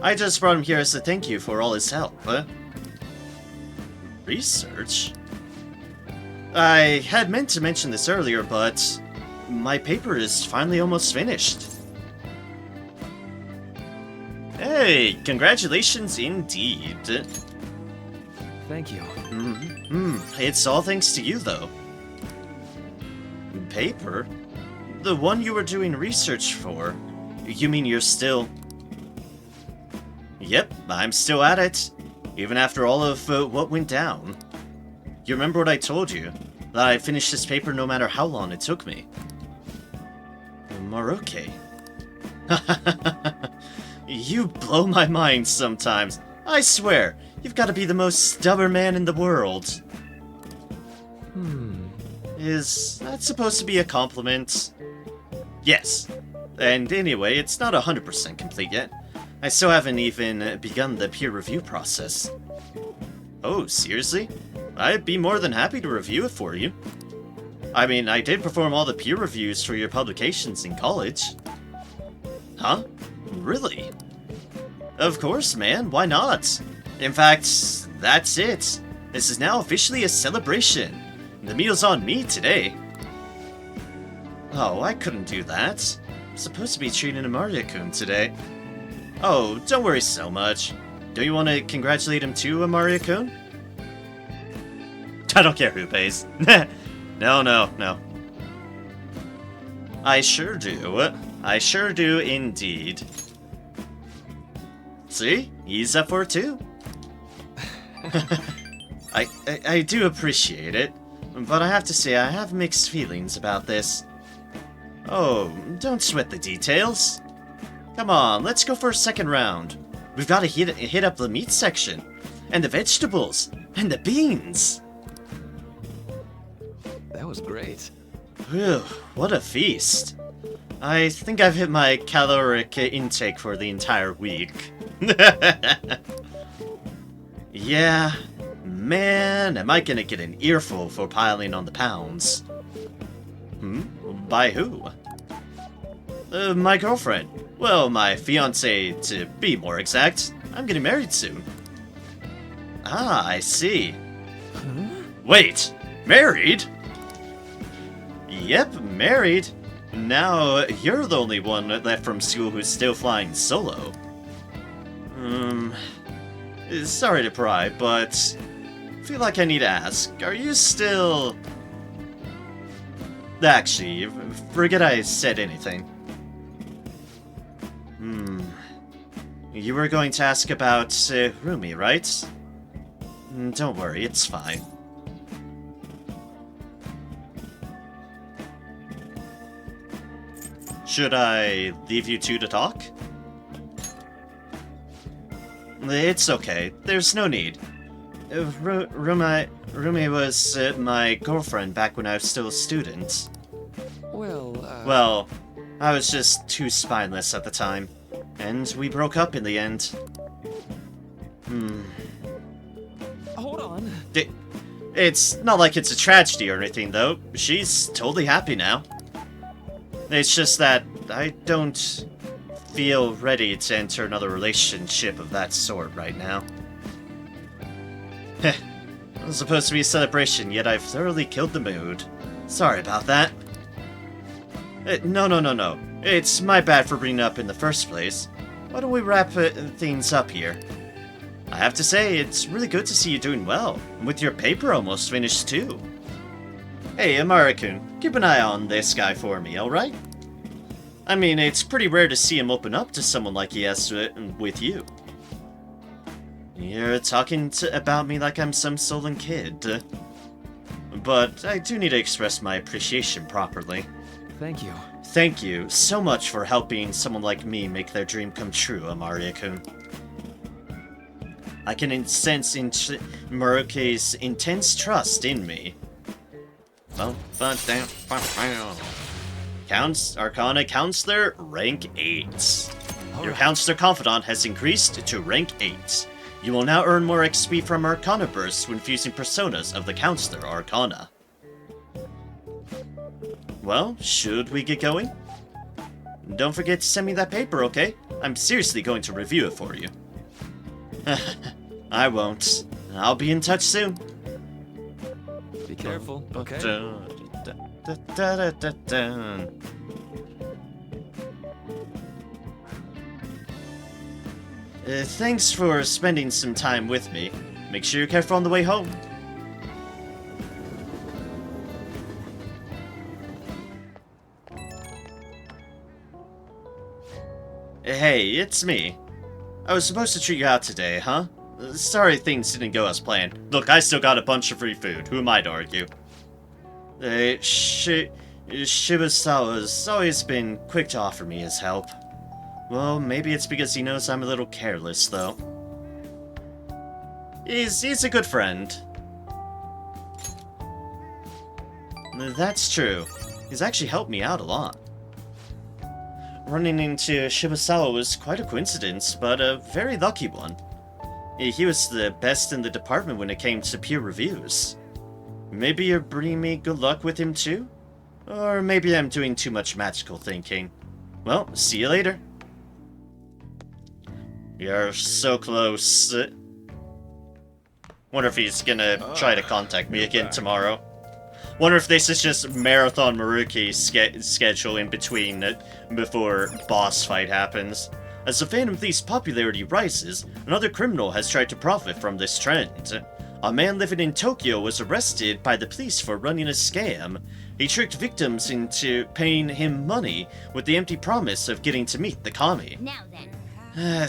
I just brought him here as a thank you for all his help, Research? I had meant to mention this earlier, but my paper is finally almost finished. Hey, congratulations indeed. Thank you. It's all thanks to you, though. Paper? The one you were doing research for? You mean you're still... Yep, I'm still at it. Even after all of what went down. You remember what I told you? That I'd finish this paper no matter how long it took me. Maruke. You blow my mind sometimes. I swear, you've got to be the most stubborn man in the world. Is that supposed to be a compliment? Yes. And anyway, it's not 100% complete yet. I still haven't even begun the peer review process. Oh, seriously? I'd be more than happy to review it for you. I mean, I did perform all the peer reviews for your publications in college. Huh? Really? Of course, man. Why not? In fact, that's it. This is now officially a celebration. The meal's on me today. Oh, I couldn't do that. I'm supposed to be treating Amari-kun today. Oh, don't worry so much. Don't you want to congratulate him too, Amari-kun? I don't care who pays. No. I sure do. I sure do indeed. See? He's up for it too. I do appreciate it, but I have to say I have mixed feelings about this. Oh, don't sweat the details. Come on, let's go for a second round. We've got to hit up the meat section, and the vegetables, and the beans. That was great. Whew, what a feast. I think I've hit my caloric intake for the entire week. Yeah, man, am I gonna get an earful for piling on the pounds. By who? My girlfriend. Well, my fiancé, to be more exact. I'm getting married soon. Ah, I see. Wait, married? Yep, married. Now, you're the only one left from school who's still flying solo. Sorry to pry, but I feel like I need to ask. Are you still... Actually, forget I said anything. You were going to ask about Rumi, right? Don't worry, it's fine. Should I leave you two to talk? It's okay. There's no need. Rumi was my girlfriend back when I was still a student. Well, I was just too spineless at the time, and we broke up in the end. Hold on. It's not like it's a tragedy or anything, though. She's totally happy now. It's just that I don't feel ready to enter another relationship of that sort right now. Heh. It was supposed to be a celebration, yet I've thoroughly killed the mood. Sorry about that. No. It's my bad for bringing it up in the first place. Why don't we wrap things up here? I have to say, it's really good to see you doing well, and with your paper almost finished too. Hey, Amara-kun, keep an eye on this guy for me, alright? I mean, it's pretty rare to see him open up to someone like he has with you. You're talking about me like I'm some stolen kid. But I do need to express my appreciation properly. Thank you. Thank you so much for helping someone like me make their dream come true, Amaria-kun. I can sense Muroki's intense trust in me. Arcana Counselor, rank 8. Your Counselor Confidant has increased to rank 8. You will now earn more XP from Arcana Bursts when fusing personas of the Counselor Arcana. Well, should we get going? Don't forget to send me that paper, okay? I'm seriously going to review it for you. I won't. I'll be in touch soon. Be careful, okay? Thanks for spending some time with me. Make sure you're careful on the way home. Hey, it's me. I was supposed to treat you out today, huh? Sorry things didn't go as planned. Look, I still got a bunch of free food. Who am I to argue? Shibusawa's always been quick to offer me his help. Well, maybe it's because he knows I'm a little careless, though. He's a good friend. That's true. He's actually helped me out a lot. Running into Shibusawa was quite a coincidence, but a very lucky one. He was the best in the department when it came to peer reviews. Maybe you're bringing me good luck with him too? Or maybe I'm doing too much magical thinking. Well, see you later. You're so close. Wonder if he's gonna try to contact me again tomorrow. Wonder if this is just Marathon Maruki's schedule in between before boss fight happens. As the Phantom Thief's popularity rises, another criminal has tried to profit from this trend. A man living in Tokyo was arrested by the police for running a scam. He tricked victims into paying him money with the empty promise of getting to meet the kami. Now then.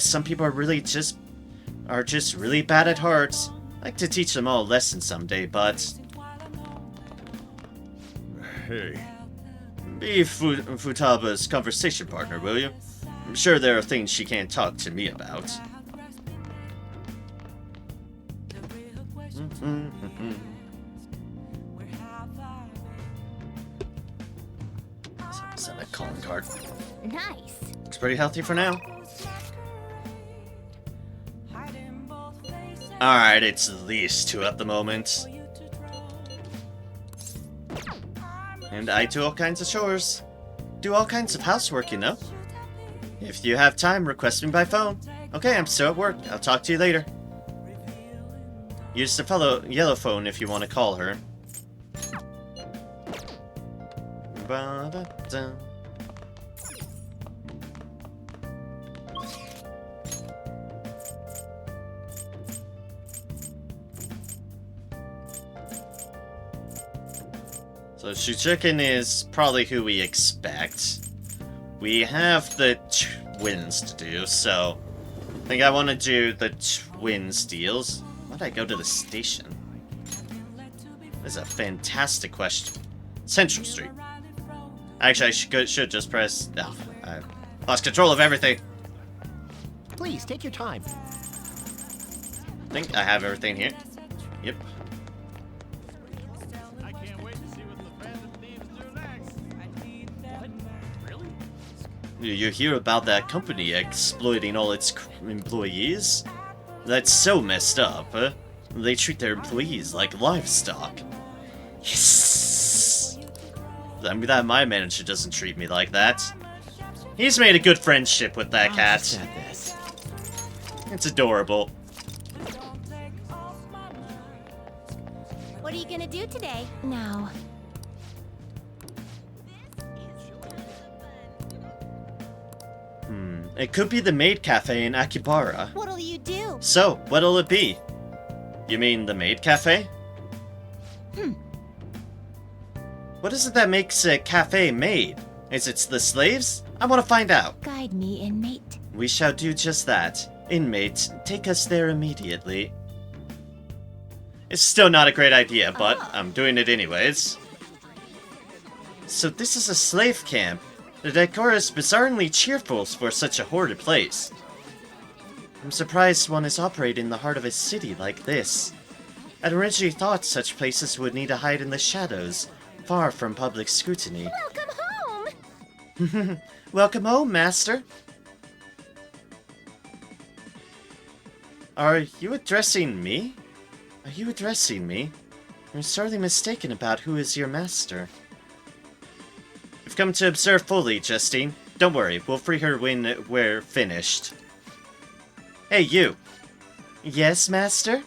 Some people are just really bad at heart. I'd like to teach them all a lesson someday, but... Hey. Be Futaba's conversation partner, will you? I'm sure there are things she can't talk to me about. Send a calling card. Nice. Looks pretty healthy for now. Alright, it's these two at the moment. And I do all kinds of chores. Do all kinds of housework, you know. If you have time, request me by phone. Okay, I'm still at work. I'll talk to you later. Use the yellow phone if you want to call her. Ba-da-da. So Shuchiken is probably who we expect. We have the twins to do, so I think I want to do the twins deals. Why did I go to the station? This is a fantastic question. Central Street. Actually, I should just press... Oh, I lost control of everything. Please, take your time. I think I have everything here. Yep. You hear about that company exploiting all its employees? That's so messed up, huh? They treat their employees like livestock. Yes! I'm glad my manager doesn't treat me like that. He's made a good friendship with that cat. Just at this. It's adorable. What are you gonna do today? Now, It could be the maid cafe in Akihabara. What'll you do? So, what'll it be? You mean the maid cafe? What is it that makes a cafe maid? Is it the slaves? I want to find out. guide me, inmate. We shall do just that. Inmate, take us there immediately. It's still not a great idea, but I'm doing it anyways. So this is a slave camp. The decor is bizarrely cheerful for such a hoarded place. I'm surprised one is operating in the heart of a city like this. I'd originally thought such places would need to hide in the shadows, far from public scrutiny. Welcome home! Welcome home, master. Are you addressing me? Are you addressing me? You're sorely mistaken about who is your master. We've come to observe fully, Justine. Don't worry, we'll free her when we're finished. Hey, you. Yes, master?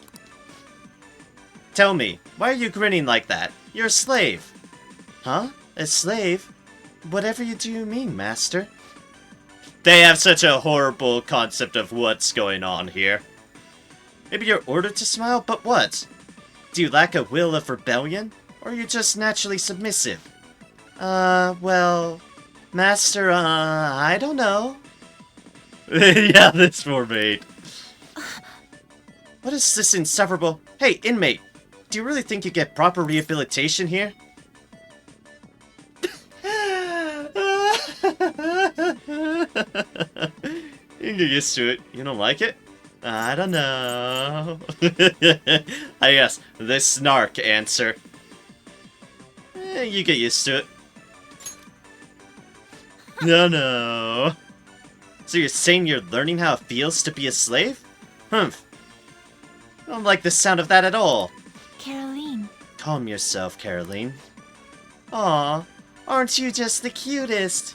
Tell me, why are you grinning like that? You're a slave. Huh? A slave? Whatever you do mean, master. They have such a horrible concept of what's going on here. Maybe you're ordered to smile, but what? Do you lack a will of rebellion? Or are you just naturally submissive? Well... Master, I don't know. Yeah, this poor maid. What is this insufferable... Hey, inmate! Do you really think you get proper rehabilitation here? You get used to it. You don't like it? I don't know. Ah, yes, the snark answer. You get used to it. No. So you're saying you're learning how it feels to be a slave? Humph. I don't like the sound of that at all. Caroline. Calm yourself, Caroline. Aw, aren't you just the cutest?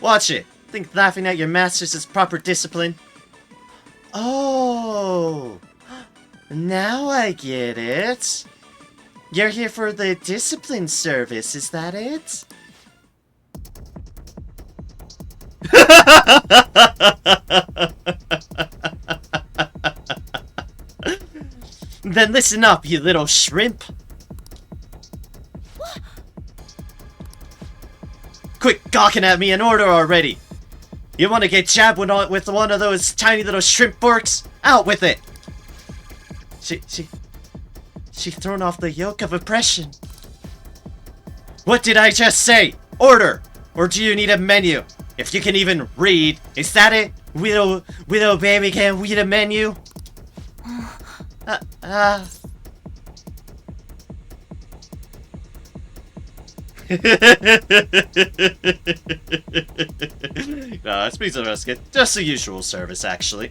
Watch it. Think laughing at your masters is proper discipline? Oh, now I get it. You're here for the discipline service, is that it? Then listen up, you little shrimp. Quit gawking at me in order already. You want to get jabbed with one of those tiny little shrimp forks? Out with it. She thrown off the yoke of oppression. What did I just say? Order! Or do you need a menu? If you can even read, is that it? Widow baby can't read a menu? No, it's Pizza Rescue. Just the usual service, actually.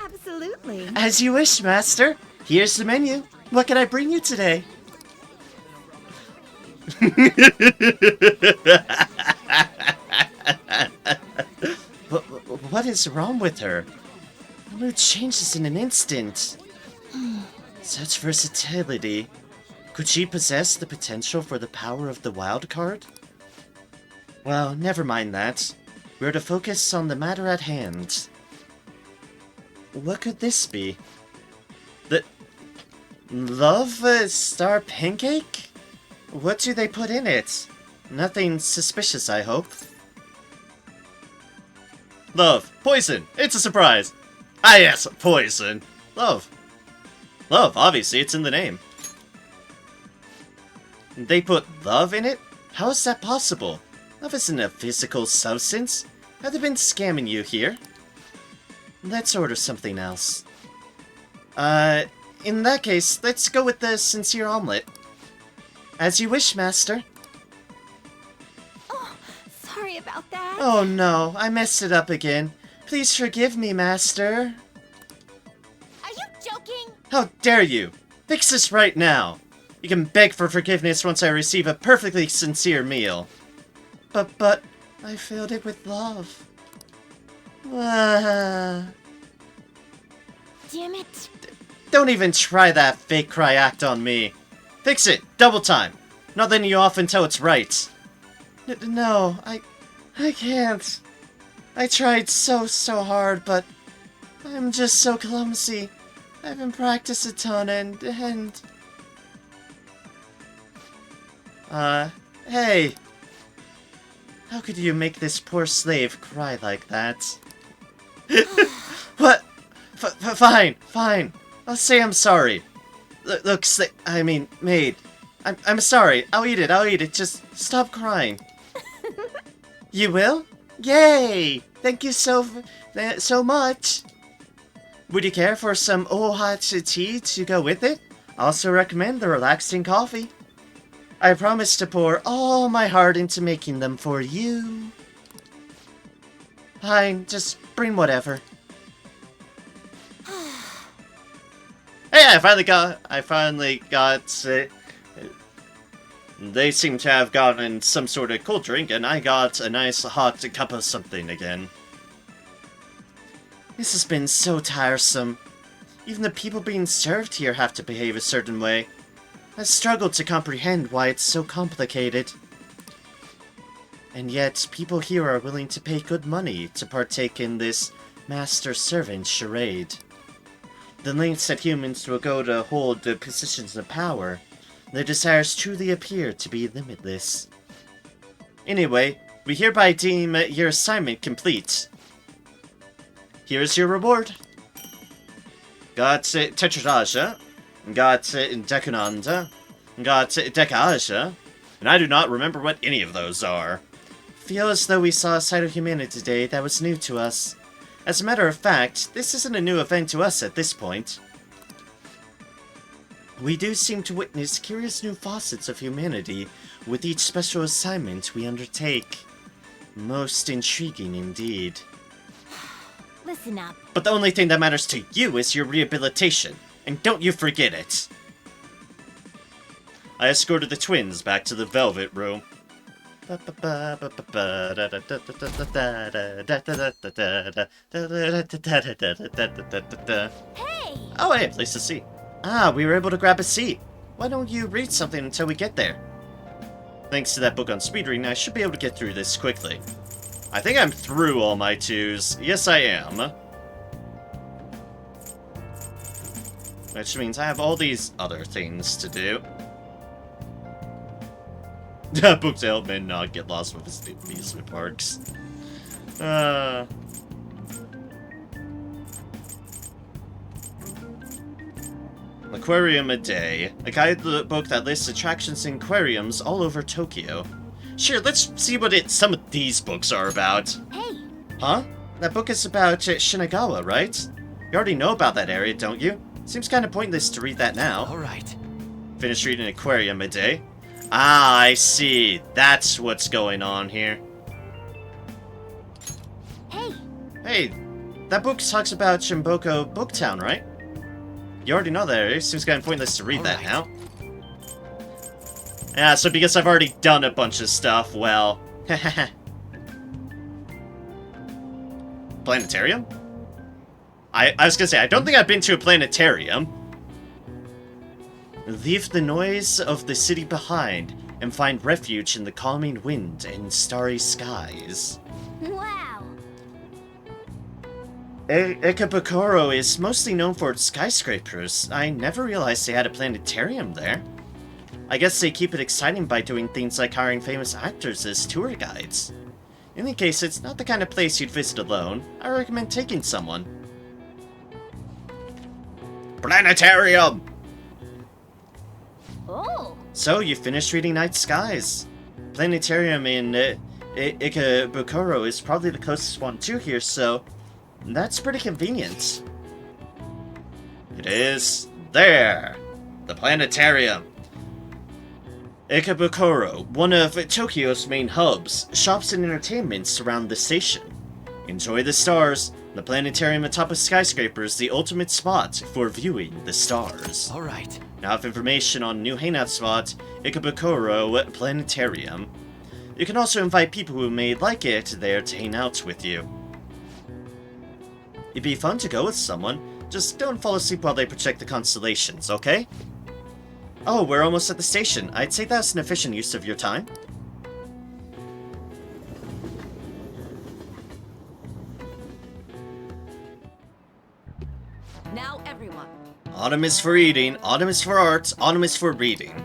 Absolutely. As you wish, master. Here's the menu. What can I bring you today? What is wrong with her? Her mood changes in an instant. Such versatility. Could she possess the potential for the power of the wild card? Well, never mind that. We're to focus on the matter at hand. What could this be? The... Love Star Pancake? What do they put in it? Nothing suspicious, I hope. Love. Poison. It's a surprise. Ah yes, poison. Love. Love, obviously, it's in the name. They put love in it? How is that possible? Love isn't a physical substance. Have they been scamming you here? Let's order something else. In that case, let's go with the sincere omelet. As you wish, master. Oh, sorry about that. Oh no, I messed it up again. Please forgive me, master. Are you joking? How dare you! Fix this right now! You can beg for forgiveness once I receive a perfectly sincere meal. But, I filled it with love. Damn it. Don't even try that fake cry act on me. Fix it, double time. Not letting you off until it's right. No, I can't. I tried so hard, but I'm just so clumsy. I haven't practiced a ton and... Hey! How could you make this poor slave cry like that? What? Fine. I'll say I'm sorry. Look, maid. I'm sorry. I'll eat it. Just stop crying. You will? Yay! Thank you so much. Would you care for some hot tea to go with it? I also recommend the relaxing coffee. I promise to pour all my heart into making them for you. Fine, just bring whatever. Hey, I finally got they seem to have gotten some sort of cold drink, and I got a nice hot cup of something again. This has been so tiresome. Even the people being served here have to behave a certain way. I struggle to comprehend why it's so complicated. And yet, people here are willing to pay good money to partake in this master-servant charade. The lengths that humans will go to hold the positions of power, their desires truly appear to be limitless. Anyway, we hereby deem your assignment complete. Here's your reward. Got Tetradaja, got Dekunanda, got Dekaja, and I do not remember what any of those are. Feel as though we saw a side of humanity today that was new to us. As a matter of fact, this isn't a new event to us at this point. We do seem to witness curious new facets of humanity with each special assignment we undertake. Most intriguing indeed. Listen up. But the only thing that matters to you is your rehabilitation, and don't you forget it! I escorted the twins back to the Velvet Room. Hey! Oh, hey, place to see. Ah, we were able to grab a seat. Why don't you read something until we get there? Thanks to that book on speed reading, I should be able to get through this quickly. I think I'm through all my 2s. Yes, I am. Which means I have all these other things to do. Book to help men not get lost with his amusement parks. Aquarium a Day. A guidebook that lists attractions and aquariums all over Tokyo. Sure, let's see what some of these books are about. Hey! Huh? That book is about Shinagawa, right? You already know about that area, don't you? Seems kind of pointless to read that now. Alright. Finish reading Aquarium a Day. Ah, I see. That's what's going on here. Hey! Hey, that book talks about Shimboko Booktown, right? You already know that area. Seems kind of pointless to read that now. Yeah, so because I've already done a bunch of stuff, well... Planetarium? I was gonna say, I don't think I've been to a planetarium. Leave the noise of the city behind and find refuge in the calming wind and starry skies. Wow! Ikebukuro is mostly known for its skyscrapers. I never realized they had a planetarium there. I guess they keep it exciting by doing things like hiring famous actors as tour guides. In any case, it's not the kind of place you'd visit alone. I recommend taking someone. Planetarium! Oh! So, you finished reading Night Skies. Planetarium in Ikebukuro is probably the closest one to here, so that's pretty convenient. It is there! The planetarium. Ikebukuro, one of Tokyo's main hubs, shops and entertainment surround the station. Enjoy the stars, The planetarium atop a skyscraper is the ultimate spot for viewing the stars. Alright. Now, for information on new hangout spot, Ikebukuro Planetarium. You can also invite people who may like it there to hang out with you. It'd be fun to go with someone, just don't fall asleep while they project the constellations, okay? Oh, we're almost at the station. I'd say that's an efficient use of your time. Now everyone. Autumn is for eating, autumn is for art, autumn is for reading.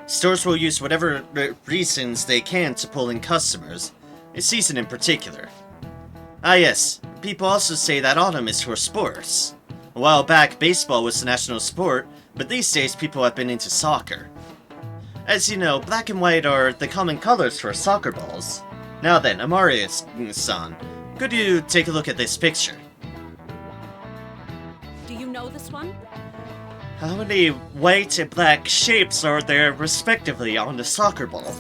Stores will use whatever reasons they can to pull in customers, this season in particular. Ah yes, people also say that autumn is for sports. A while back, baseball was the national sport, but these days people have been into soccer. As you know, black and white are the common colors for soccer balls. Now then, Amarius-san, could you take a look at this picture? Do you know this one? How many white and black shapes are there respectively on the soccer ball?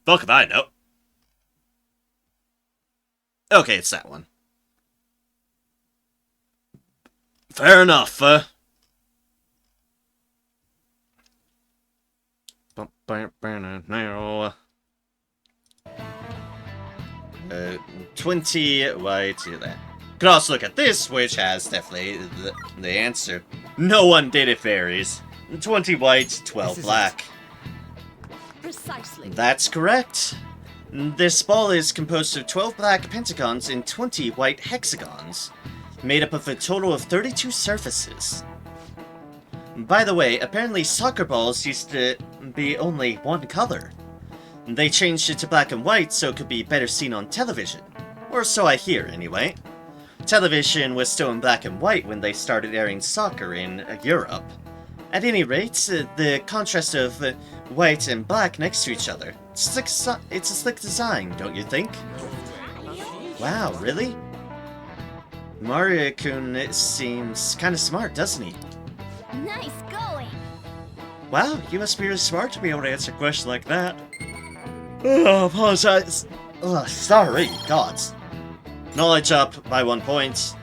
Fuck if I know. Okay, it's that one. Fair enough, 20 white, see that. Could also look at this, which has definitely the answer. No one did it, fairies. 20 white, 12 black. Precisely. That's correct. This ball is composed of 12 black pentagons and 20 white hexagons, made up of a total of 32 surfaces. By the way, apparently soccer balls used to be only one color. They changed it to black and white so it could be better seen on television. Or so I hear, anyway. Television was still in black and white when they started airing soccer in Europe. At any rate, the contrast of white and black next to each other. It's a slick design, don't you think? Wow, really? Mario-kun seems kinda smart, doesn't he? Nice going. Wow, you must be really smart to be able to answer a question like that. Oh, apologize. Ugh, sorry, gods. Knowledge up by 1 point.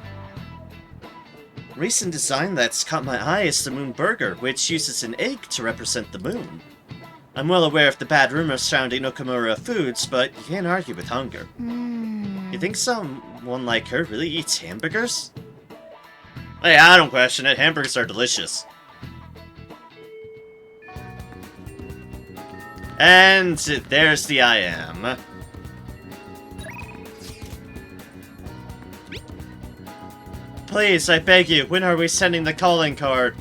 Recent design that's caught my eye is the Moon Burger, which uses an egg to represent the moon. I'm well aware of the bad rumors surrounding Okamura foods, but you can't argue with hunger. You think someone like her really eats hamburgers? Hey, I don't question it. Hamburgers are delicious. And there's the I am. Please, I beg you, when are we sending the calling card?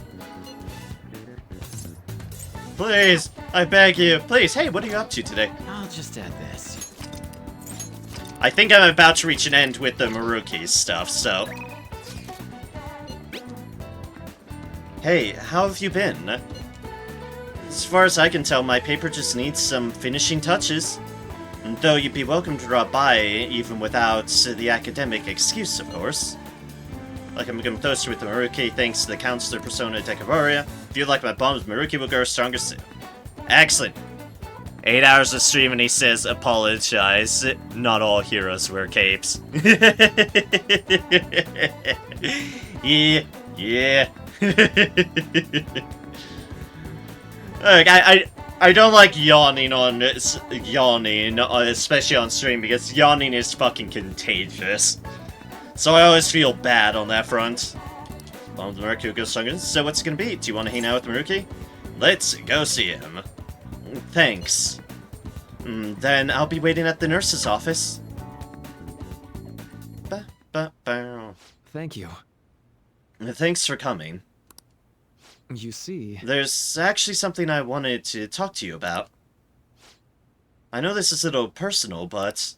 Please, I beg you. Please, hey, what are you up to today? I'll just add this. I think I'm about to reach an end with the Maruki stuff, so... Hey, how have you been? As far as I can tell, my paper just needs some finishing touches. Though you'd be welcome to drop by, even without the academic excuse, of course. Like I'm becoming closer with the Maruki thanks to the Counselor Persona Decavaria. If you like my bombs, Maruki will grow stronger soon. Excellent. 8 hours of stream and he says, apologize. Not all heroes wear capes. Yeah. Look, I don't like yawning, especially on stream, because yawning is fucking contagious. So I always feel bad on that front. Bomb the Maruki will go stronger. So what's it gonna be? Do you want to hang out with Maruki? Let's go see him. Thanks. Then I'll be waiting at the nurse's office. Thank you. Thanks for coming. You see... There's actually something I wanted to talk to you about. I know this is a little personal, but...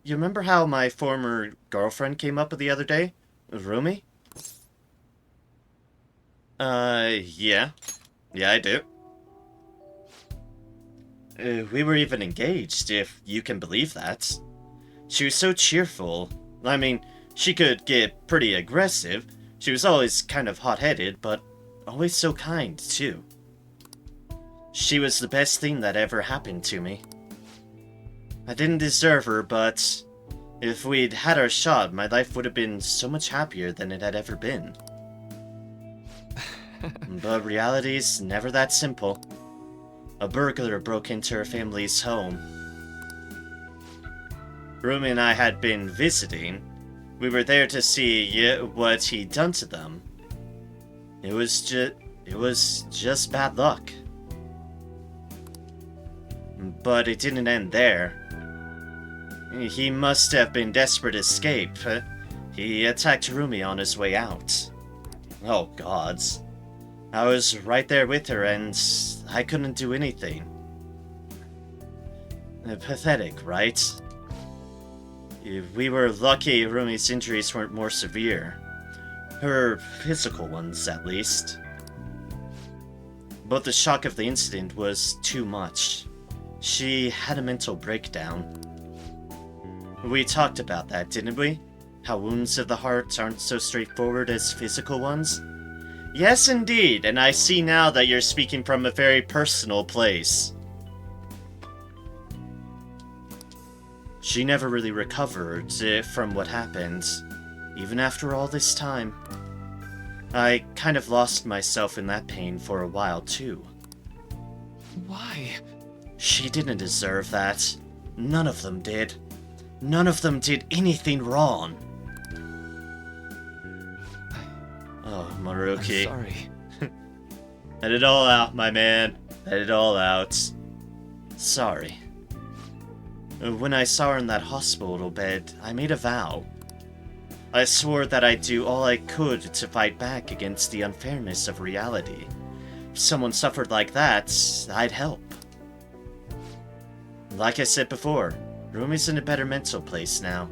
You remember how my former girlfriend came up the other day? Rumi? Yeah. Yeah, I do. We were even engaged, if you can believe that. She was so cheerful. I mean, she could get pretty aggressive. She was always kind of hot-headed, but always so kind, too. She was the best thing that ever happened to me. I didn't deserve her, but if we'd had our shot, my life would have been so much happier than it had ever been. But reality's never that simple. A burglar broke into her family's home. Rumi and I had been visiting. We were there to see what he'd done to them. It was just bad luck. But it didn't end there. He must have been desperate to escape. He attacked Rumi on his way out. Oh gods. I was right there with her and I couldn't do anything. Pathetic, right? We were lucky Rumi's injuries weren't more severe. Her physical ones, at least. But the shock of the incident was too much. She had a mental breakdown. We talked about that, didn't we? How wounds of the heart aren't so straightforward as physical ones? Yes, indeed, and I see now that you're speaking from a very personal place. She never really recovered from what happened, even after all this time. I kind of lost myself in that pain for a while, too. Why? She didn't deserve that. None of them did. None of them did anything wrong. Oh, Maruki. I'm sorry. Let it all out, my man. Let it all out. Sorry. When I saw her in that hospital bed, I made a vow. I swore that I'd do all I could to fight back against the unfairness of reality. If someone suffered like that, I'd help. Like I said before, Rumi's in a better mental place now.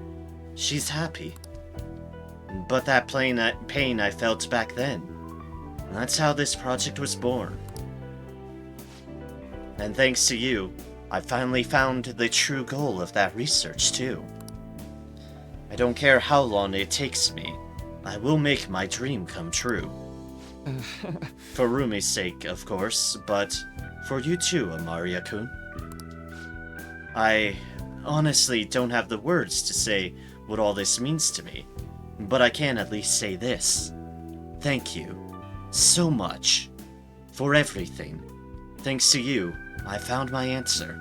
She's happy. But that pain I felt back then, that's how this project was born. And thanks to you, I finally found the true goal of that research, too. I don't care how long it takes me, I will make my dream come true. For Rumi's sake, of course, but for you too, Amaria-kun. I honestly don't have the words to say what all this means to me, but I can at least say this. Thank you so much for everything. Thanks to you, I found my answer.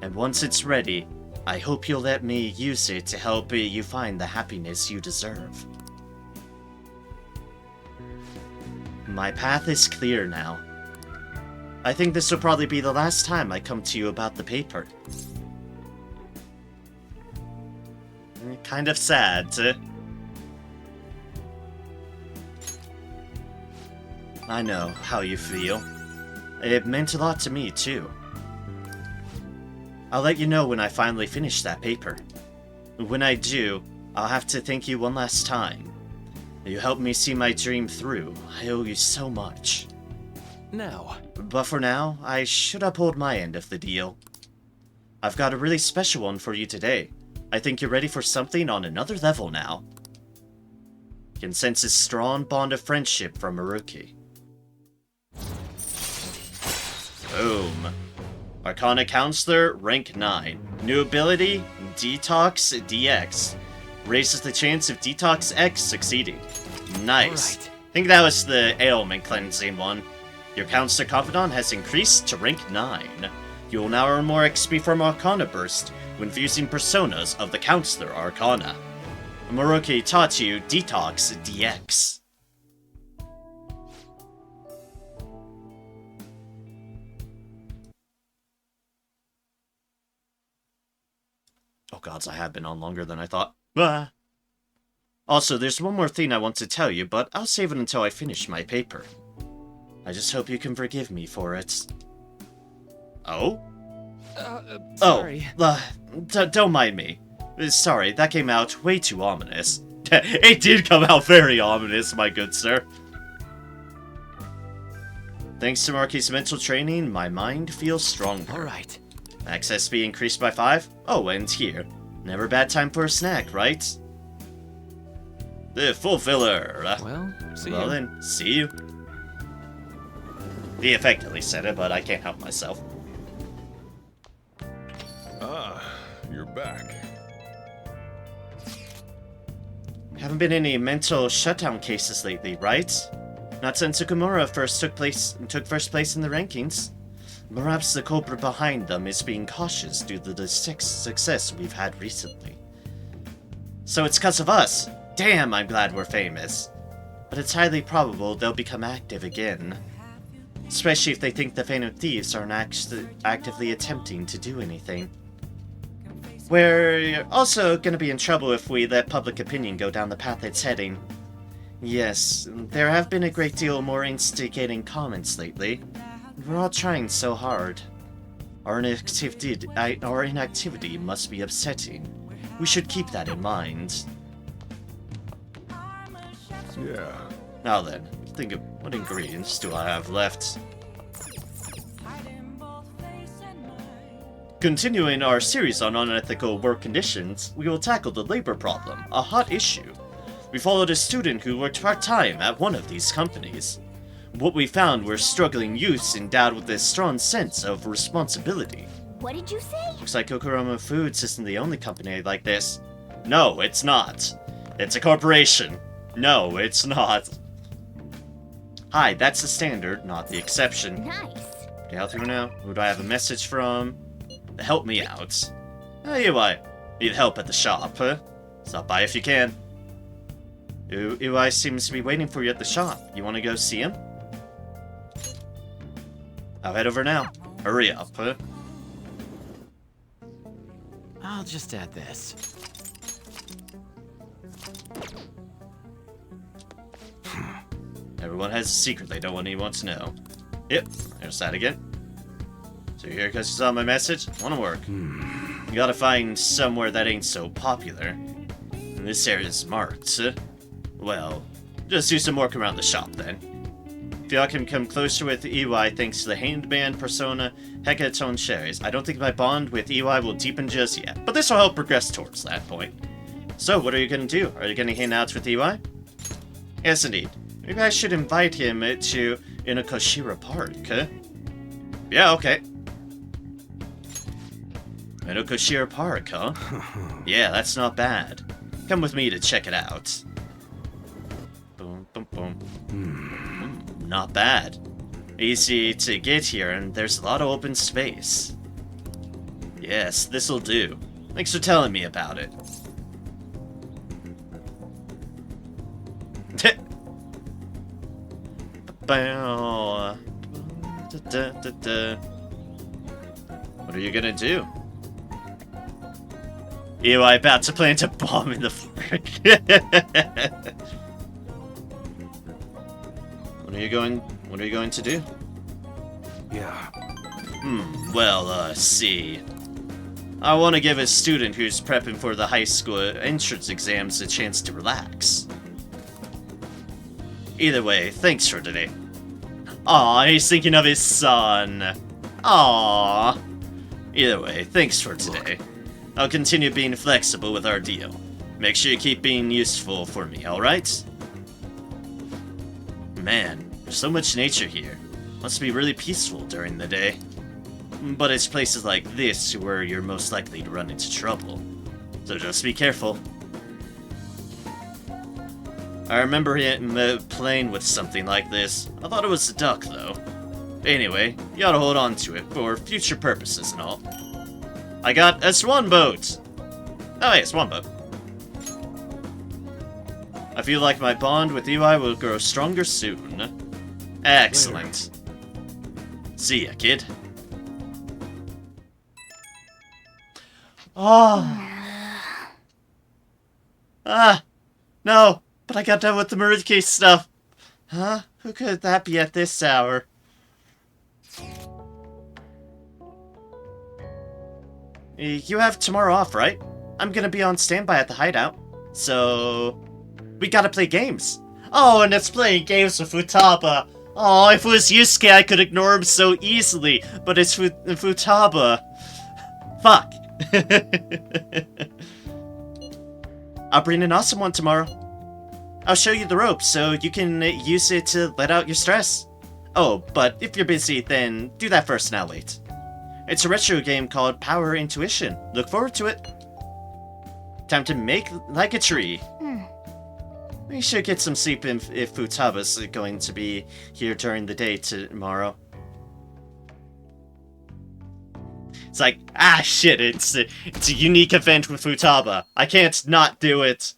And once it's ready, I hope you'll let me use it to help you find the happiness you deserve. My path is clear now. I think this will probably be the last time I come to you about the paper. Kind of sad. I know how you feel. It meant a lot to me, too. I'll let you know when I finally finish that paper. When I do, I'll have to thank you one last time. You helped me see my dream through. I owe you so much. Now. But for now, I should uphold my end of the deal. I've got a really special one for you today. I think you're ready for something on another level now. You can sense a strong bond of friendship from Maruki. Boom. Arcana Counselor, rank 9. New ability, Detox DX. Raises the chance of Detox X succeeding. Nice. Right. I think that was the ailment cleansing one. Your Counselor Confidant has increased to rank 9. You will now earn more XP from Arcana Burst when fusing personas of the Counselor Arcana. Maruki taught you Detox DX. Oh gods, I have been on longer than I thought. Ah. Also, there's one more thing I want to tell you, but I'll save it until I finish my paper. I just hope you can forgive me for it. Oh? Sorry. Oh, don't mind me. Sorry, that came out way too ominous. It did come out very ominous, my good sir. Thanks to Marky's mental training, my mind feels stronger. Alright. Max SP increased by 5? Oh, and here. Never a bad time for a snack, right? The Fulfiller. Well, see Well you. then, see you. He effectively said it, but I can't help myself. Ah, you're back. Haven't been any mental shutdown cases lately, right? Not since Okumura took first place in the rankings. Perhaps the culprit behind them is being cautious due to the success we've had recently. So it's 'cause of us. Damn, I'm glad we're famous. But it's highly probable they'll become active again. Especially if they think the Phantom Thieves aren't actively attempting to do anything. We're also gonna be in trouble if we let public opinion go down the path it's heading. Yes, there have been a great deal more instigating comments lately. We're all trying so hard. Our inactivity must be upsetting. We should keep that in mind. Yeah. Now then, think of what ingredients do I have left? Continuing our series on unethical work conditions, we will tackle the labor problem, a hot issue. We followed a student who worked part-time at one of these companies. What we found were struggling youths endowed with a strong sense of responsibility. What did you say? Looks like Kokoroma Foods isn't the only company like this. No, it's not. It's a corporation. No, it's not. Hi, that's the standard, not the exception. Nice. Okay, how through now? Who do I have a message from? Help me out. Iwai, need help at the shop, huh? Stop by if you can. Iwai seems to be waiting for you at the shop. You want to go see him? I'll head over now. Hurry up, huh? I'll just add this. Everyone has a secret they don't want anyone to know. Yep, there's that again. So you're here because you saw my message? Wanna work. You gotta find somewhere that ain't so popular. And this area's marked. Well, just do some work around the shop then. If y'all can come closer with EY thanks to the Handman persona Hecatone Cherries. I don't think my bond with EY will deepen just yet, but this will help progress towards that point. So, what are you gonna do? Are you gonna hang out with EY? Yes, indeed. Maybe I should invite him to Inakoshira Park, huh? Yeah, okay. Inakoshira Park, huh? Yeah, that's not bad. Come with me to check it out. Boom, boom, boom. Not bad. Easy to get here, and there's a lot of open space. Yes, this'll do. Thanks for telling me about it. What are you gonna do? EY about to plant a bomb in the frick. What are you going to do? Yeah. Well, see. I want to give a student who's prepping for the high school entrance exams a chance to relax. Either way, thanks for today. Aw, he's thinking of his son. Aw. Either way, thanks for today. I'll continue being flexible with our deal. Make sure you keep being useful for me, alright? Man, there's so much nature here. Must be really peaceful during the day. But it's places like this where you're most likely to run into trouble. So just be careful. I remember him playing with something like this. I thought it was a duck, though. Anyway, you ought to hold on to it for future purposes and all. I got a swan boat! Oh yeah, swan boat. I feel like my bond with EY will grow stronger soon. Excellent. See ya, kid. Oh. No. But I got done with the Maruki stuff. Huh? Who could that be at this hour? You have tomorrow off, right? I'm gonna be on standby at the hideout. So... we gotta play games. Oh, and it's playing games with Futaba. Oh, if it was Yusuke, I could ignore him so easily. But it's Futaba. Fuck. I'll bring an awesome one tomorrow. I'll show you the ropes so you can use it to let out your stress. Oh, but if you're busy, then do that first and I'll wait. It's a retro game called Power Intuition. Look forward to it. Time to make like a tree. We should get some sleep if Futaba's going to be here during the day tomorrow. It's like, ah shit, it's a unique event with Futaba. I can't not do it.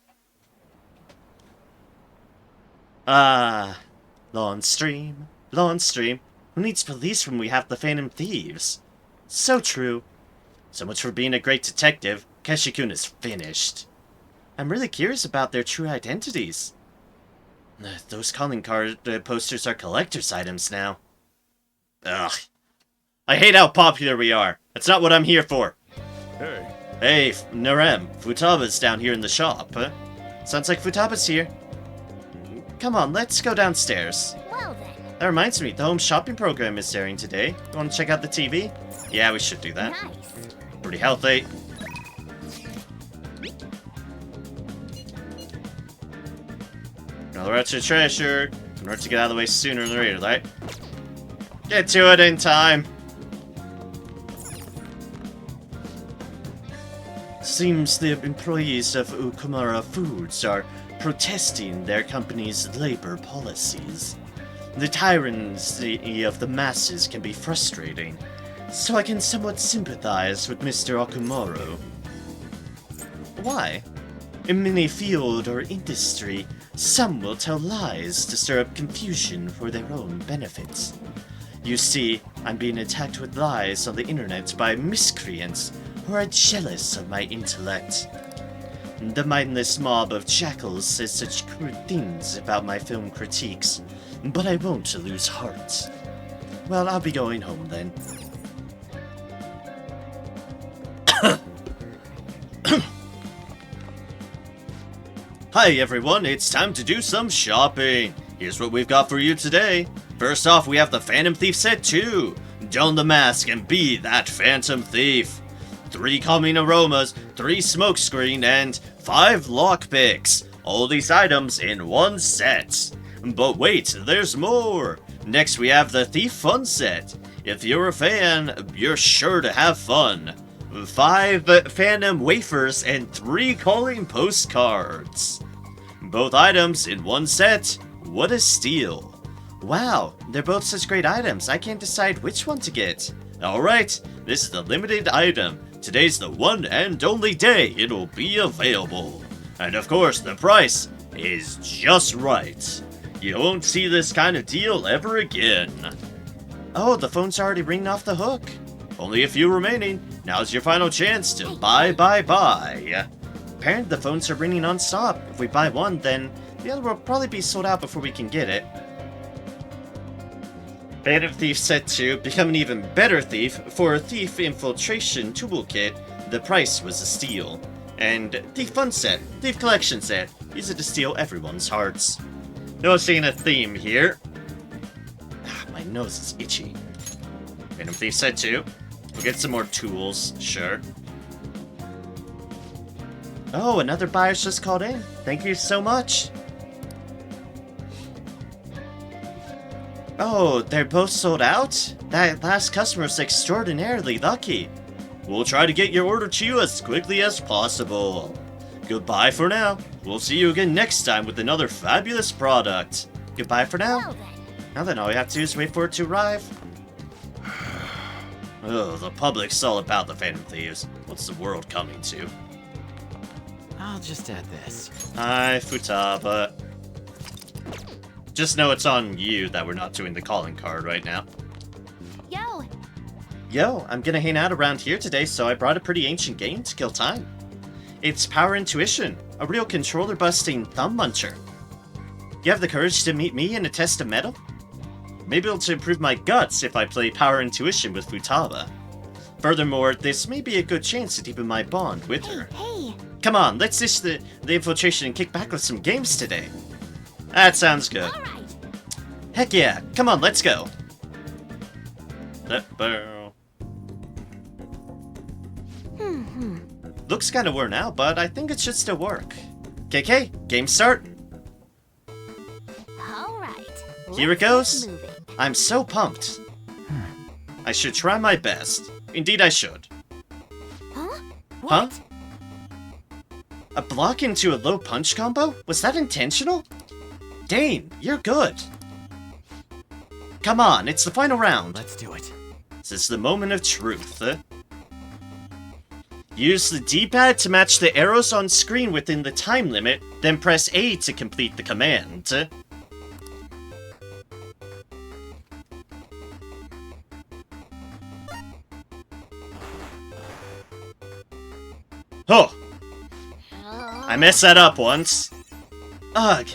Lawn Stream. Who needs police when we have the Phantom Thieves? So true. So much for being a great detective. Keshi-kun is finished. I'm really curious about their true identities. Those calling card posters are collector's items now. Ugh. I hate how popular we are. That's not what I'm here for. Hey, Narem. Futaba's down here in the shop. Sounds like Futaba's here. Come on, let's go downstairs. Well then. That reminds me, the home shopping program is airing today. You want to check out the TV? Yeah, we should do that. Nice. Pretty healthy. Another extra treasure. In order to get out of the way sooner than later, right? Get to it in time. Seems the employees of Okumura Foods are protesting their company's labor policies. The tyranny of the masses can be frustrating, so I can somewhat sympathize with Mr. Okumura. Why? In any field or industry, some will tell lies to stir up confusion for their own benefits. You see, I'm being attacked with lies on the internet by miscreants who are jealous of my intellect. The mindless mob of jackals says such crude things about my film critiques, but I won't lose heart. Well, I'll be going home then. Hi everyone, it's time to do some shopping. Here's what we've got for you today. First off, we have the Phantom Thief Set 2. Don the mask and be that Phantom Thief. 3 calming aromas, 3 smokescreen, and 5 lockpicks. All these items in one set. But wait, there's more. Next we have the Thief Fun Set. If you're a fan, you're sure to have fun. 5 Phantom Wafers and 3 calling postcards. Both items in one set. What a steal. Wow, they're both such great items, I can't decide which one to get. Alright, this is the limited item. Today's the one and only day it'll be available. And of course, the price is just right. You won't see this kind of deal ever again. Oh, the phone's already ringing off the hook. Only a few remaining. Now's your final chance to buy. Apparently the phones are ringing non-stop. If we buy one, then the other will probably be sold out before we can get it. Phantom Thief Set 2, become an even better thief. For a Thief Infiltration Toolkit, the price was a steal. And Thief Fun Set, Thief Collection Set, use it to steal everyone's hearts. Noticing a theme here. My nose is itchy. Phantom Thief Set 2. We'll get some more tools, sure. Oh, another buyer's just called in. Thank you so much. Oh, they're both sold out? That last customer's extraordinarily lucky. We'll try to get your order to you as quickly as possible. Goodbye for now. We'll see you again next time with another fabulous product. Goodbye for now. Well then. Now then, all we have to do is wait for it to arrive. Oh, the public's all about the Phantom Thieves. What's the world coming to? I'll just add this. Hi, Futaba. Just know it's on you that we're not doing the calling card right now. Yo, I'm gonna hang out around here today, so I brought a pretty ancient game to kill time. It's Power Intuition, a real controller-busting thumb muncher. You have the courage to meet me in a test of metal? Maybe it'll improve my guts if I play Power Intuition with Futaba. Furthermore, this may be a good chance to deepen my bond with her. Hey! Come on, let's ditch the infiltration and kick back with some games today. That sounds good. All right. Heck yeah, come on, let's go. Looks kinda worn out, but I think it should still work. KK, game start. All right. Here it goes. Moving. I'm so pumped. I should try my best. Indeed, I should. Huh? Huh? A block into a low punch combo? Was that intentional? Dane, you're good. Come on, it's the final round. Let's do it. This is the moment of truth. Use the D-pad to match the arrows on screen within the time limit, then press A to complete the command. Oh! I messed that up once. Ugh!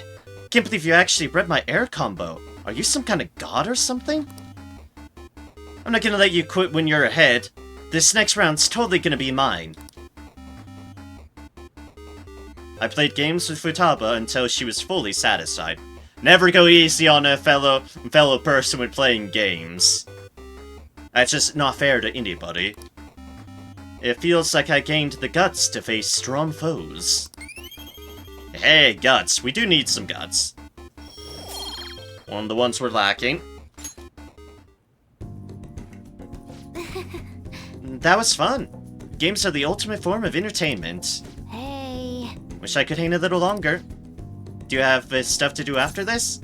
Can't believe you actually read my air combo. Are you some kind of god or something? I'm not gonna let you quit when you're ahead. This next round's totally gonna be mine. I played games with Futaba until she was fully satisfied. Never go easy on a fellow person when playing games. That's just not fair to anybody. It feels like I gained the guts to face strong foes. Hey, guts. We do need some guts. One of the ones we're lacking. That was fun. Games are the ultimate form of entertainment. Hey. Wish I could hang a little longer. Do you have stuff to do after this?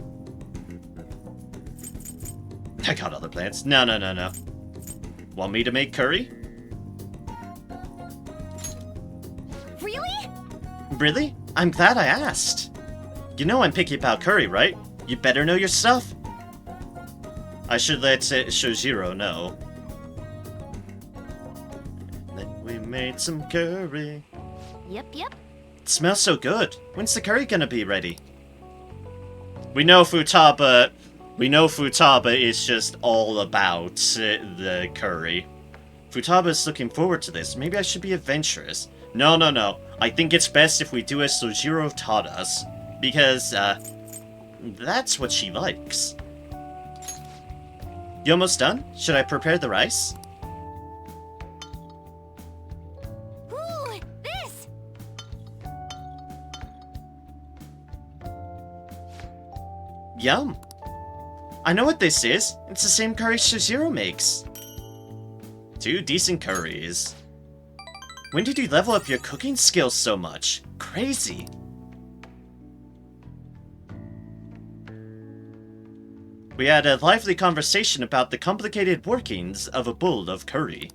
I got other plans. No. Want me to make curry? Really? Really? I'm glad I asked. You know I'm picky about curry, right? You better know your stuff. I should let Shojiro know. Then we made some curry. Yep. It smells so good. When's the curry gonna be ready? We know Futaba is just all about the curry. Futaba's looking forward to this. Maybe I should be adventurous. No. I think it's best if we do as Sojiro taught us. Because, that's what she likes. You almost done? Should I prepare the rice? Ooh, this! Yum. I know what this is. It's the same curry Sojiro makes. 2 decent curries. When did you level up your cooking skills so much? Crazy. We had a lively conversation about the complicated workings of a bowl of curry.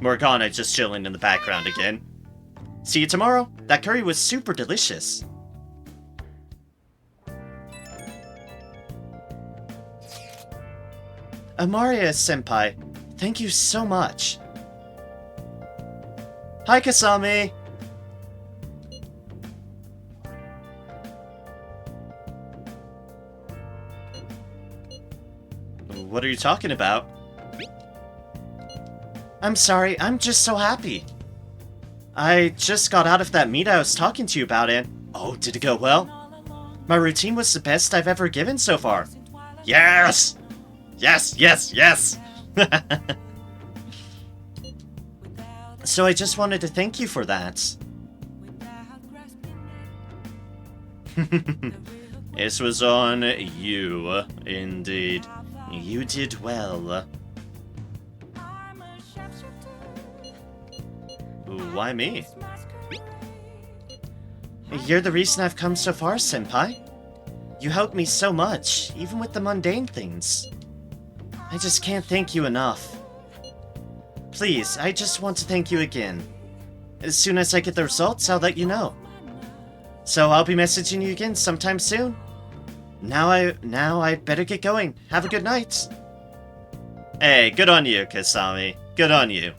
Morgana just chilling in the background again. See you tomorrow. That curry was super delicious. Amaria-senpai, thank you so much. Hi, Kasami! What are you talking about? I'm sorry, I'm just so happy. I just got out of that meet I was talking to you about and... Oh, did it go well? My routine was the best I've ever given so far. Yes! Yes! So I just wanted to thank you for that. This was on you, indeed. You did well. Why me? You're the reason I've come so far, senpai. You helped me so much, even with the mundane things. I just can't thank you enough. Please, I just want to thank you again. As soon as I get the results, I'll let you know. So I'll be messaging you again sometime soon. Now I better get going. Have a good night. Hey, good on you, Kasami. Good on you.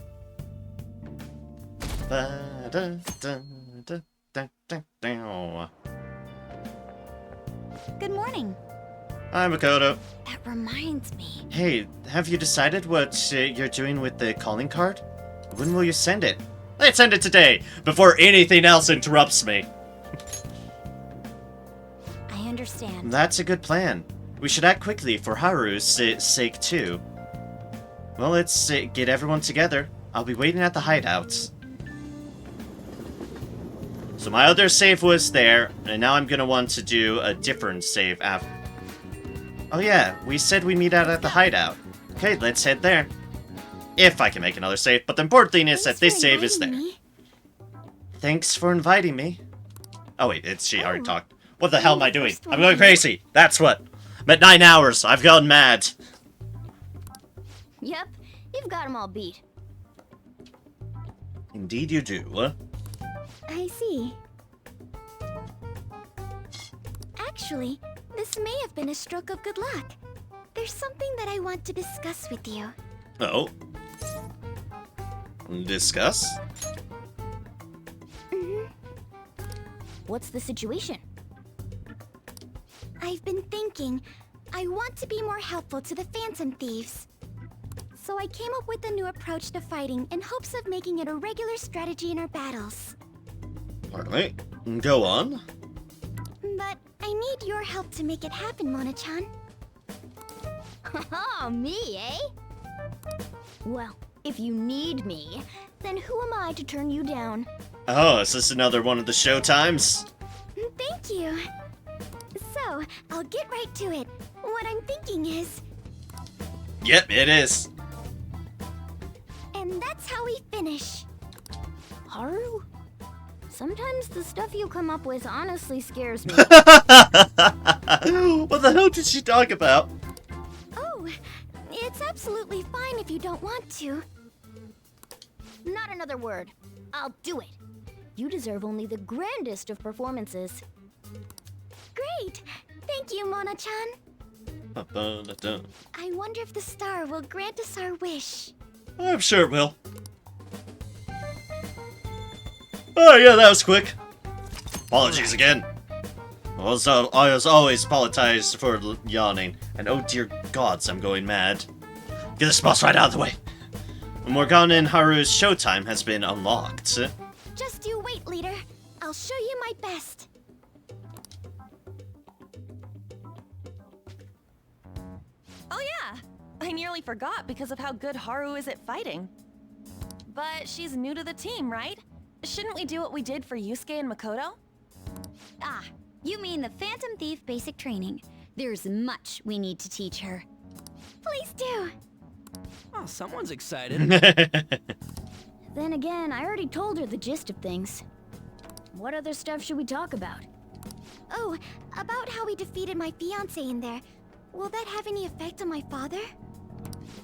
Good morning. Hi, Makoto. That reminds me. Hey, have you decided what you're doing with the calling card? When will you send it? Let's send it today, before anything else interrupts me. I understand. That's a good plan. We should act quickly for Haru's sake, too. Well, let's get everyone together. I'll be waiting at the hideouts. So my other save was there, and now I'm gonna want to do a different save after. Oh yeah, we said we meet out at the hideout. Okay, let's head there. If I can make another save, but the important thing is that this save is there. Thanks for inviting me. Oh wait, she already talked. What the hell am I doing? I'm going crazy. That's what. I'm at 9 hours. I've gone mad. Yep, you've got them all beat. Indeed you do. I see. Actually, this may have been a stroke of good luck. There's something that I want to discuss with you. Oh. Discuss? What's the situation? I've been thinking, I want to be more helpful to the Phantom Thieves. So I came up with a new approach to fighting in hopes of making it a regular strategy in our battles. Alright, go on. But I need your help to make it happen, Mona-chan. Oh, me, eh? Well, if you need me, then who am I to turn you down? Oh, is this another one of the show times? Thank you. So, I'll get right to it. What I'm thinking is... Yep, it is. And that's how we finish. Haru? Sometimes the stuff you come up with honestly scares me. What the hell did she talk about? Oh, it's absolutely fine if you don't want to. Not another word. I'll do it. You deserve only the grandest of performances. Great! Thank you, Mona-chan. I wonder if the star will grant us our wish. I'm sure it will. Oh yeah, that was quick. Apologies again. Also, I was always apologized for yawning. And oh dear gods, I'm going mad. Get this boss right out of the way. Morgana and Haru's showtime has been unlocked. Just you wait, leader. I'll show you my best. Oh yeah! I nearly forgot because of how good Haru is at fighting. But she's new to the team, right? Shouldn't we do what we did for Yusuke and Makoto? Ah, you mean the Phantom Thief basic training. There's much we need to teach her. Please do. Oh, someone's excited. Then again, I already told her the gist of things. What other stuff should we talk about? Oh, about how we defeated my fiancé in there. Will that have any effect on my father?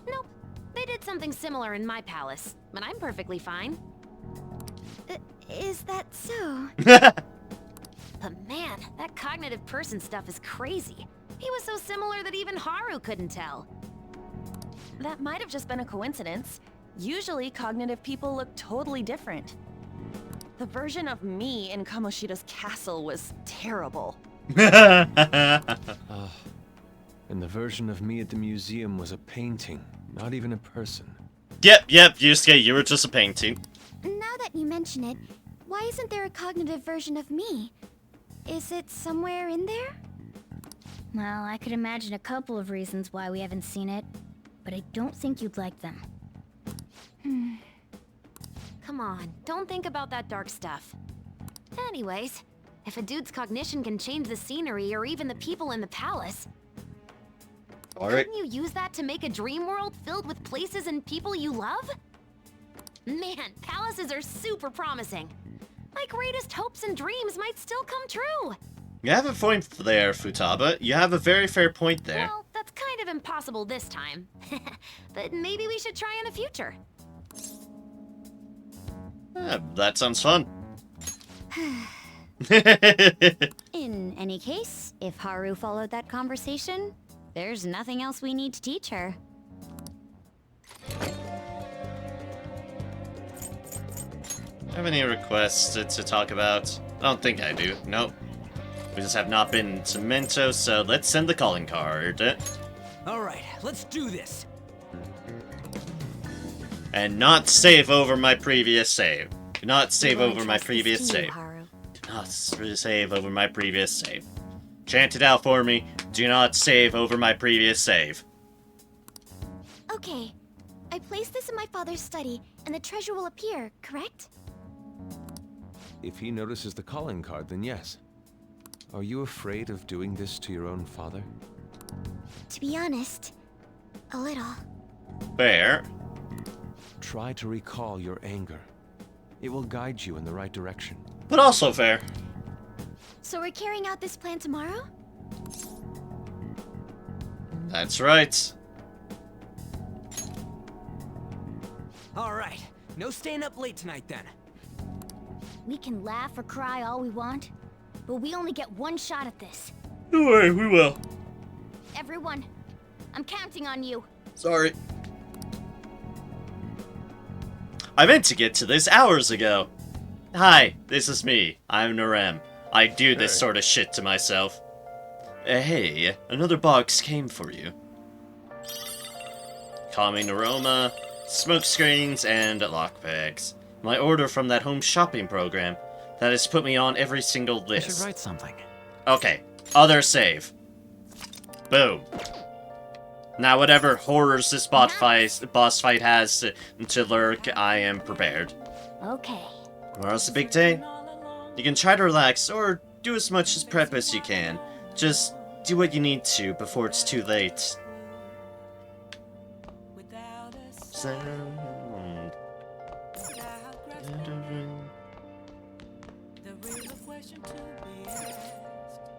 Nope. They did something similar in my palace, but I'm perfectly fine. Is that so? But man, that cognitive person stuff is crazy. He was so similar that even Haru couldn't tell. That might have just been a coincidence. Usually, cognitive people look totally different. The version of me in Kamoshida's castle was terrible. And the version of me at the museum was a painting, not even a person. Yep, Yusuke, you were just a painting. Now that you mention it, why isn't there a cognitive version of me? Is it somewhere in there? Well, I could imagine a couple of reasons why we haven't seen it, but I don't think you'd like them. Come on, don't think about that dark stuff. Anyways, if a dude's cognition can change the scenery or even the people in the palace, Alright. couldn't you use that to make a dream world filled with places and people you love? Man, palaces are super promising. My greatest hopes and dreams might still come true. You have a point there, Futaba. You have a very fair point there. Well, that's kind of impossible this time. But maybe we should try in the future. That sounds fun. In any case, if Haru followed that conversation, there's nothing else we need to teach her. Have any requests to talk about? I don't think I do. Nope. We just have not been to Mento, so let's send the calling card. Alright, let's do this. And not save over my previous save. Do not save over my previous save. Do not save over my previous save. Chant it out for me. Do not save over my previous save. Okay. I place this in my father's study, and the treasure will appear, correct? If he notices the calling card, then yes. Are you afraid of doing this to your own father? To be honest, a little. Fair. Try to recall your anger. It will guide you in the right direction. But also fair. So we're carrying out this plan tomorrow? That's right. Alright, no staying up late tonight then. We can laugh or cry all we want, but we only get one shot at this. Don't worry, we will. Everyone, I'm counting on you. Sorry. I meant to get to this hours ago. Hi, this is me. I'm Narem. I do this sort of shit to myself. Hey, another box came for you. Calming aroma, smoke screens, and lockpicks. My order from that home shopping program that has put me on every single I list. should write something. Okay, other save. Boom. Now whatever horrors this boss fight has to lurk, I am prepared. Okay. Tomorrow's a big day. You can try to relax, or do as much as prep as you can. Just do what you need to before it's too late. Sound.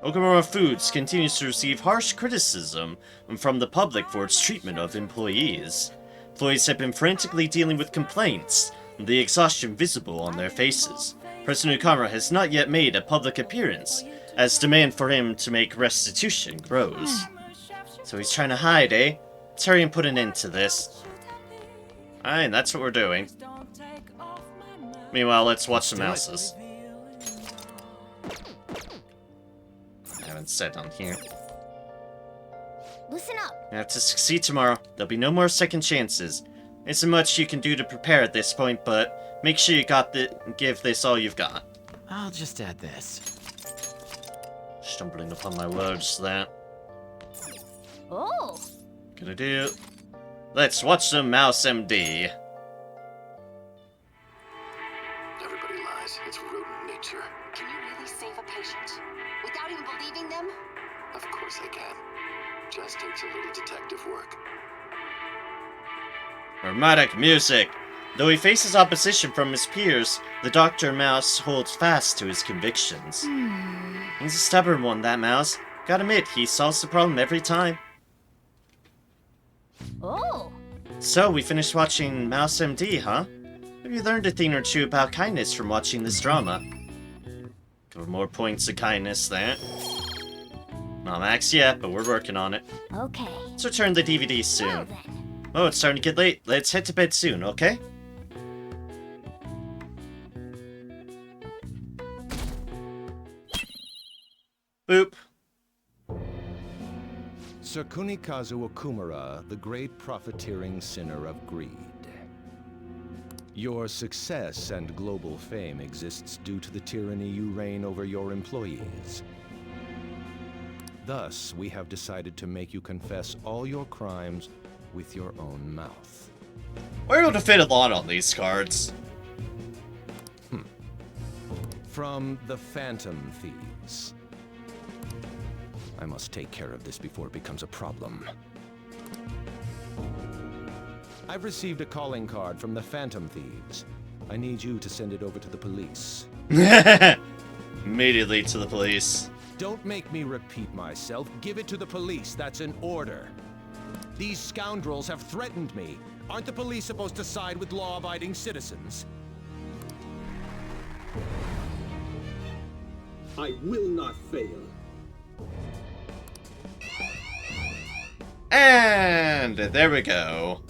Okamura Foods continues to receive harsh criticism from the public for its treatment of employees. Employees have been frantically dealing with complaints, the exhaustion visible on their faces. President Okamura has not yet made a public appearance, as demand for him to make restitution grows. So he's trying to hide, eh? Let's hurry and put an end to this. Alright, that's what we're doing. Meanwhile, let's watch the mouses. I haven't said on here. Listen up. You have to succeed tomorrow. There'll be no more second chances. Isn't much you can do to prepare at this point, but make sure you give this all you've got. I'll just add this. Stumbling upon my words there. Oh. Gonna do. Let's watch some Mouse MD. Everybody lies. It's rodent nature. Can you really save a patient? Without even believing them? Of course I can. Just takes a little detective work. Dramatic music. Though he faces opposition from his peers, the Dr. Mouse holds fast to his convictions. He's a stubborn one, that mouse. Gotta admit, he solves the problem every time. Oh. So, we finished watching Mouse MD, huh? Have you learned a thing or two about kindness from watching this drama? Couple more points of kindness there. Not max yet, but we're working on it. Okay. Let's return the DVD soon. Well, then. Oh, it's starting to get late. Let's head to bed soon, okay? Boop. Sir Kunikazu Okumura, the great profiteering sinner of greed. Your success and global fame exists due to the tyranny you reign over your employees. Thus, we have decided to make you confess all your crimes with your own mouth. We're able to fit a lot on these cards. From the Phantom Thieves. I must take care of this before it becomes a problem. I've received a calling card from the Phantom Thieves. I need you to send it over to the police. Immediately to the police. Don't make me repeat myself. Give it to the police. That's an order. These scoundrels have threatened me. Aren't the police supposed to side with law-abiding citizens? I will not fail. And there we go.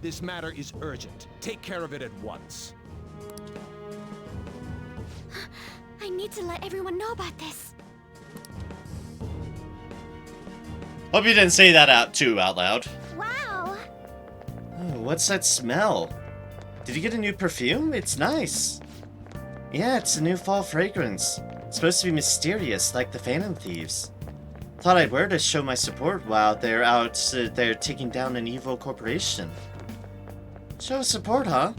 This matter is urgent. Take care of it at once. I need to let everyone know about this. Hope you didn't say that out loud. Wow. Oh, what's that smell? Did you get a new perfume? It's nice. Yeah, it's a new fall fragrance. It's supposed to be mysterious, like the Phantom Thieves. Thought I'd wear it to show my support while they're out there taking down an evil corporation. Show support, huh?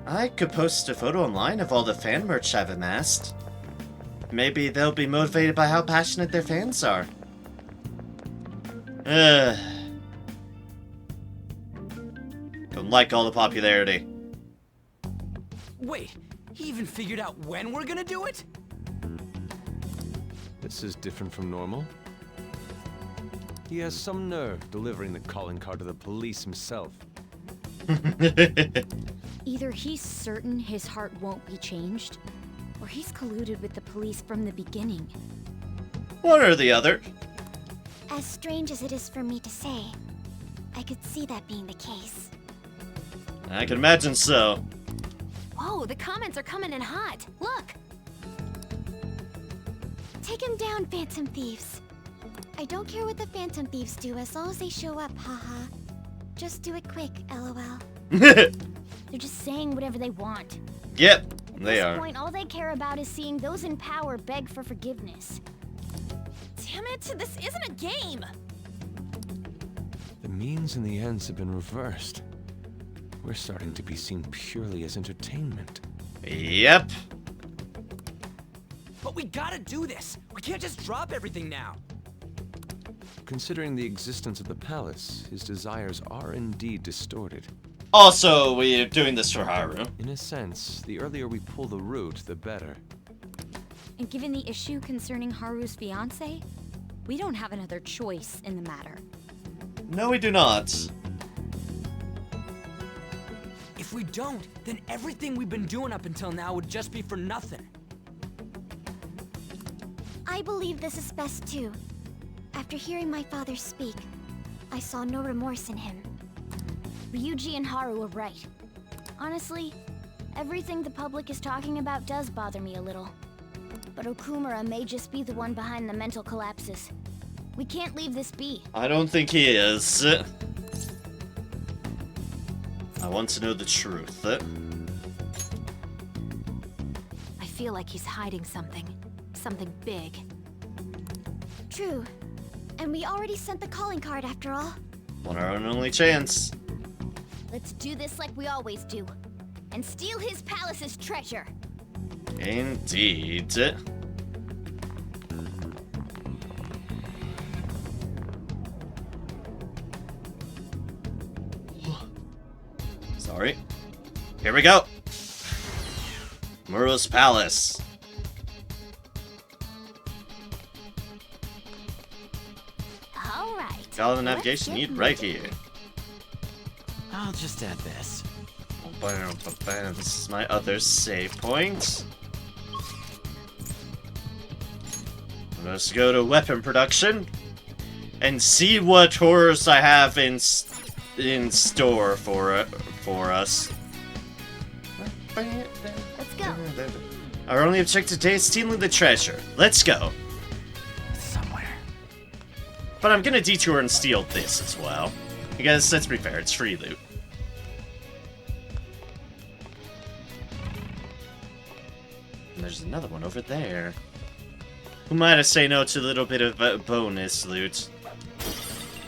I could post a photo online of all the fan merch I've amassed. maybe they'll be motivated by how passionate their fans are. Don't like all the popularity. Wait, he even figured out when we're gonna do it? This is different from normal. He has some nerve delivering the calling card to the police himself. Either he's certain his heart won't be changed, or he's colluded with the police from the beginning. One or the other. As strange as it is for me to say, I could see that being the case. I can imagine so. Whoa, the comments are coming in hot. Look! Take him down, Phantom Thieves. I don't care what the Phantom Thieves do as long as they show up, haha. Just do it quick, lol. They're just saying whatever they want. Yep, they At are. this point, all they care about is seeing those in power beg for forgiveness. Damn it, this isn't a game! The means and the ends have been reversed. We're starting to be seen purely as entertainment. Yep. But we gotta do this! We can't just drop everything now! Considering the existence of the palace, his desires are indeed distorted. Also, we're doing this for Haru. In a sense, the earlier we pull the root, the better. And given the issue concerning Haru's fiancé, we don't have another choice in the matter. No, we do not. If we don't, then everything we've been doing up until now would just be for nothing. I believe this is best too. After hearing my father speak, I saw no remorse in him. Ryuji and Haru are right. Honestly, everything the public is talking about does bother me a little. But Okumura may just be the one behind the mental collapses. We can't leave this be. I don't think he is. I want to know the truth. I feel like he's hiding something. Something big. True. And we already sent the calling card after all. On our only chance. Let's do this like we always do. And steal his palace's treasure. Indeed. Sorry. Here we go. Muro's Palace. All right. Got all the navigation need right here. I'll just add this. This is my other save point. Let's go to weapon production and see what horrors I have in store for us. Let's go. Our only objective today is stealing the treasure. Let's go. Somewhere. But I'm gonna detour and steal this as well. Because let's be fair, it's free loot. And there's another one over there. Who might have say no to a little bit of bonus loot?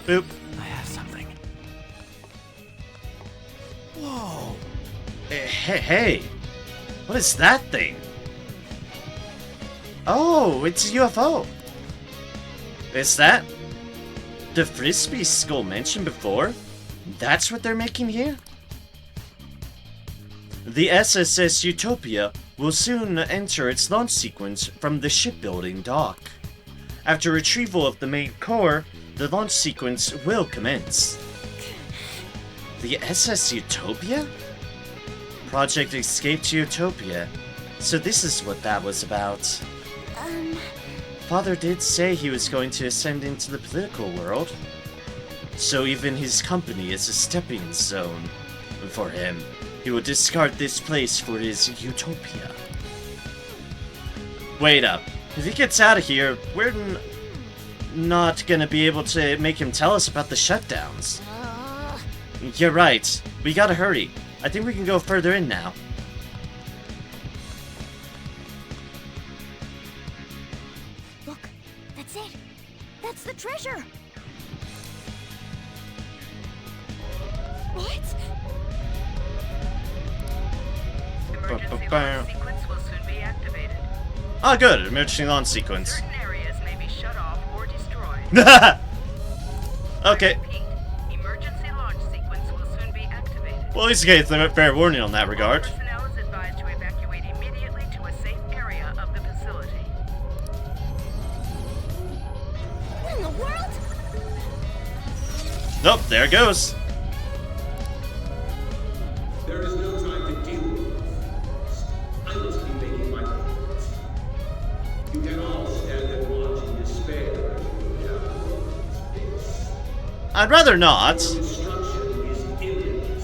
Boop. I have something. Whoa. Hey. What is that thing? Oh, it's a UFO. Is that the Frisbee skull mentioned before? That's what they're making here? The SSS Utopia will soon enter its launch sequence from the shipbuilding dock. After retrieval of the main core, the launch sequence will commence. The SS Utopia? Project Escape to Utopia. So this is what that was about. Father did say he was going to ascend into the political world. So even his company is a stepping stone for him. He will discard this place for his utopia. Wait up. If he gets out of here, we're not gonna be able to make him tell us about the shutdowns. You're right. We gotta hurry. I think we can go further in now. Look, that's it. That's the treasure. What? Emergency launch sequence will soon be activated. Ah, good. Emergency launch sequence. Certain areas may be shut off or destroyed. Okay. Emergency launch sequence will soon be activated. Well, at least you gave them fair warning on that regard. Personnel is advised to evacuate immediately to a safe area of the facility. What in the world? Nope, there it goes. There is no time to deal with this. I must be making my point. You can all stand and watch in despair. I'd rather not. Destruction is imminent.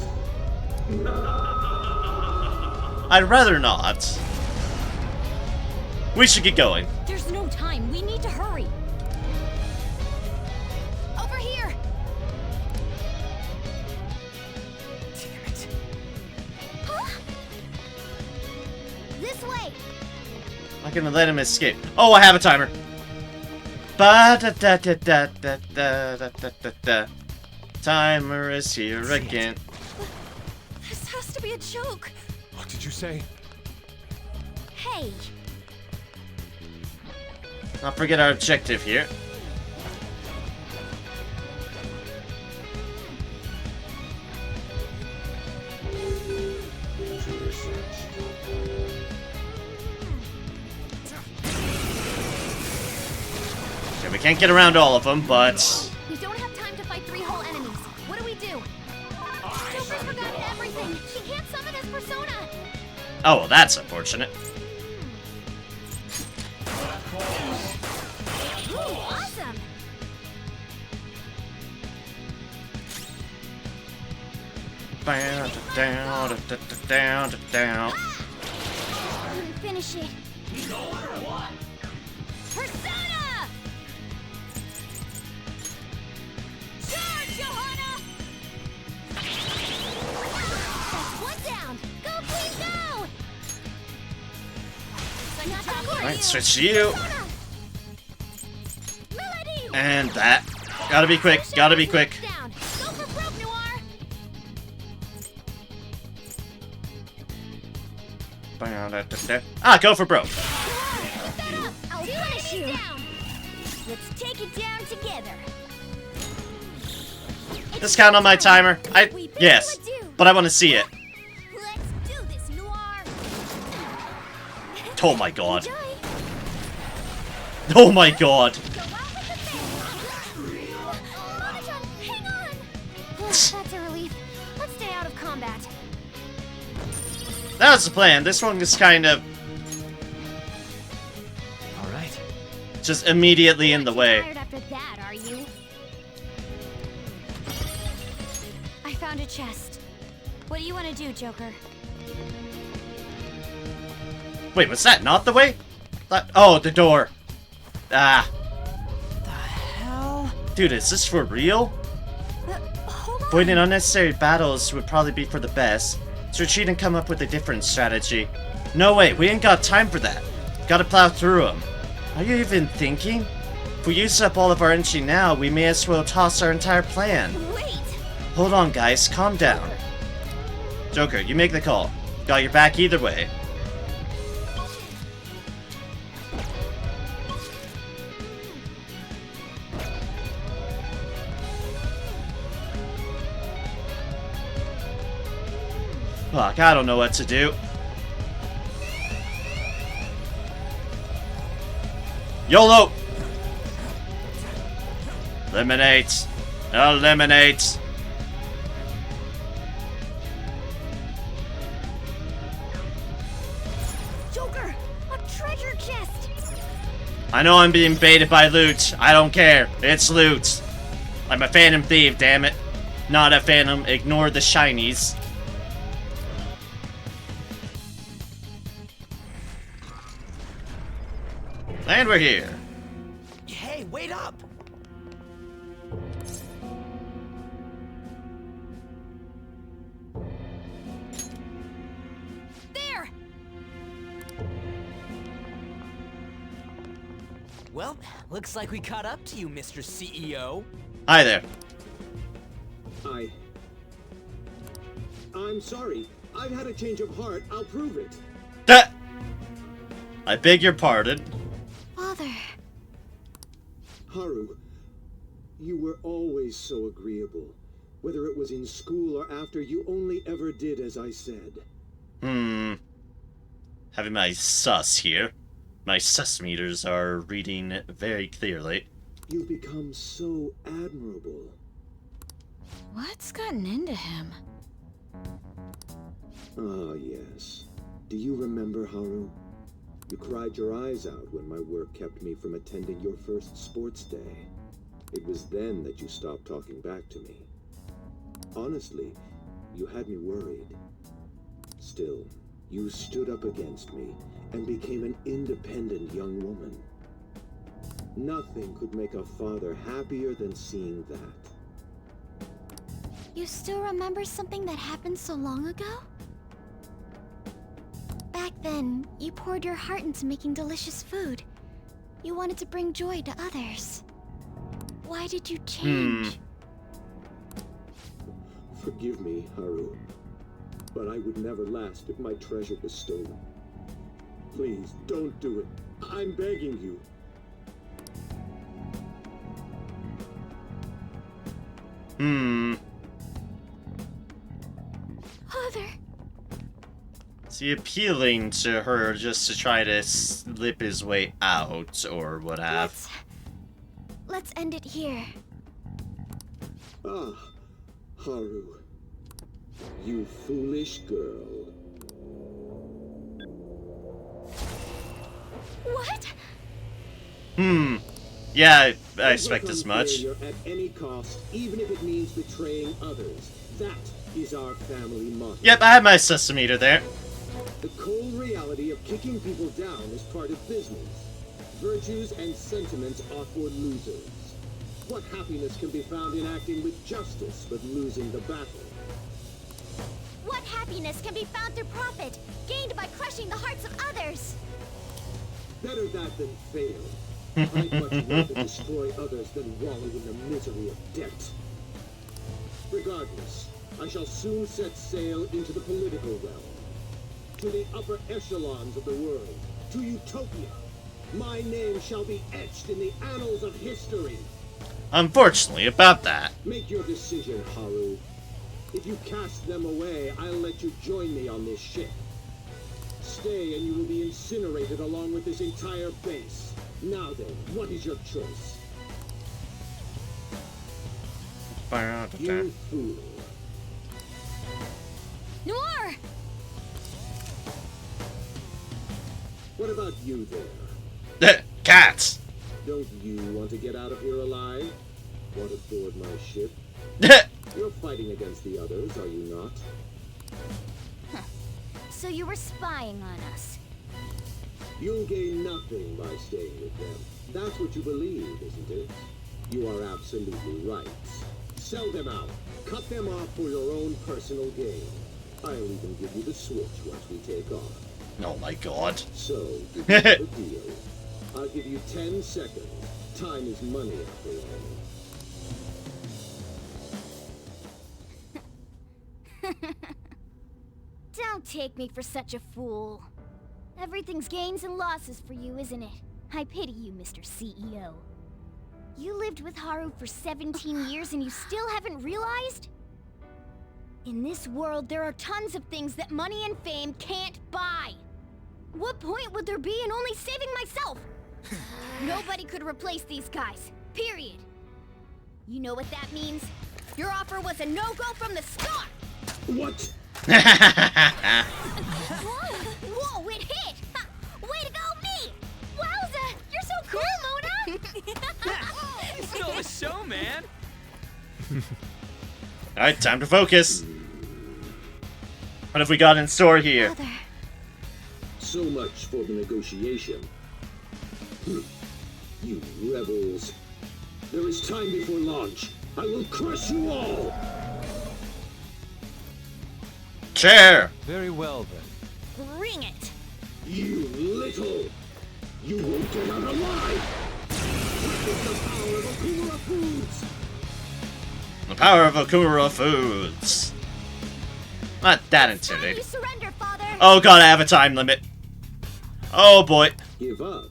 I'd rather not. We should get going. There's no time. We need to hurry. Over here! Damn it. Huh? This way! I'm not gonna let him escape. Oh, I have a timer. Ba da da da da da da da da da da. Timer is here again. This has to be a joke. What did you say? Hey! Not forget our objective here. Okay, we can't get around all of them, but We don't have time to fight 3 whole enemies. What do we do? Joker's forgotten everything. He can't summon his persona. oh, well, that's unfortunate. Ooh, awesome! Down, down, down, down. Couldn't finish it. Persona! Charge, Johanna! That's one down. Go, Queen, go! Not that quick. Alright, switch to you. Persona! Melody! And that. Gotta be quick, gotta be quick. Down. Go for broke, Noir. Ah, go for broke. I'll punish you. Let's take it down together. Discount count on my timer. Yes, but I want to see it. Let's do this, Noir. Oh my god. Oh my god. Monoton, hang on. That's a relief. Let's stay out of combat. That was the plan. This one was kind of Alright. just immediately in the way. Tired after that, are you? I found a chest. What do you want to do, Joker? Wait, was that not the way? Oh, the door. Ah. The hell? Dude, is this for real? Hold on. Avoiding unnecessary battles would probably be for the best. So retreat and come up with a different strategy. No way, we ain't got time for that. Gotta plow through them. Are you even thinking? If we use up all of our energy now, we may as well toss our entire plan. Wait. Hold on, guys, calm down. Joker, you make the call. Got your back either way. Fuck, I don't know what to do. YOLO! Eliminate. Eliminate. Joker, a treasure chest. I know I'm being baited by loot. I don't care. It's loot. I'm a phantom thief, damn it. Not a phantom. Ignore the shinies. And we're here. Hey, wait up! There. Well, looks like we caught up to you, Mr. CEO. Hi there. I'm sorry. I've had a change of heart. I'll prove it. I beg your pardon. Father. Haru, you were always so agreeable. Whether it was in school or after, you only ever did as I said. Having my sus here. My sus meters are reading very clearly. You've become so admirable. What's gotten into him? Ah, yes. Do you remember, Haru? You cried your eyes out when my work kept me from attending your first sports day. It was then that you stopped talking back to me. Honestly, you had me worried. Still, you stood up against me and became an independent young woman. Nothing could make a father happier than seeing that. You still remember something that happened so long ago? Back then, you poured your heart into making delicious food. You wanted to bring joy to others. Why did you change? Forgive me, Haru, but I would never last if my treasure was stolen. Please, don't do it. I'm begging you. Father. Is he appealing to her just to try to slip his way out, or what have? Let's end it here. Ah, Haru. You foolish girl. What? Yeah, I expect as much. Failure at any cost, even if it means betraying others. That is our family motto. Yep, I have my sus meter there. The cold reality of kicking people down is part of business. Virtues and sentiments are for losers. What happiness can be found in acting with justice but losing the battle? What happiness can be found through profit, gained by crushing the hearts of others? Better that than fail. I'd much rather destroy others than wallow in the misery of debt. Regardless, I shall soon set sail into the political realm. To the upper echelons of the world. To Utopia. My name shall be etched in the annals of history. Unfortunately, about that. Make your decision, Haru. If you cast them away, I'll let you join me on this ship. Stay and you will be incinerated along with this entire base. Now then, what is your choice? You fool. Noir! What about you there? Cats! Don't you want to get out of here alive? Want to board my ship? You're fighting against the others, are you not? So you were spying on us. You'll gain nothing by staying with them. That's what you believe, isn't it? You are absolutely right. Sell them out. Cut them off for your own personal gain. I'll even give you the switch once we take off. Oh my god. So, did you have a deal? I'll give you 10 seconds. Time is money after all. Don't take me for such a fool. Everything's gains and losses for you, isn't it? I pity you, Mr. CEO. You lived with Haru for 17 years and you still haven't realized? In this world, there are tons of things that money and fame can't buy. What point would there be in only saving myself? Nobody could replace these guys, period. You know what that means? Your offer was a no-go from the start! What? Whoa, it hit! Way to go, me! Wowza! You're so cool, Mona! You stole the show, man! Alright, time to focus. What have we got in store here? Mother. So much for the negotiation. You rebels. There is time before launch. I will crush you all! Chair! Very well, then. Bring it! You little! You won't get out alive! With the power of Okumura Foods! The power of Okumura Foods. Not that intimidating. You surrender, Father! Oh god, I have a time limit. Oh boy. Give up?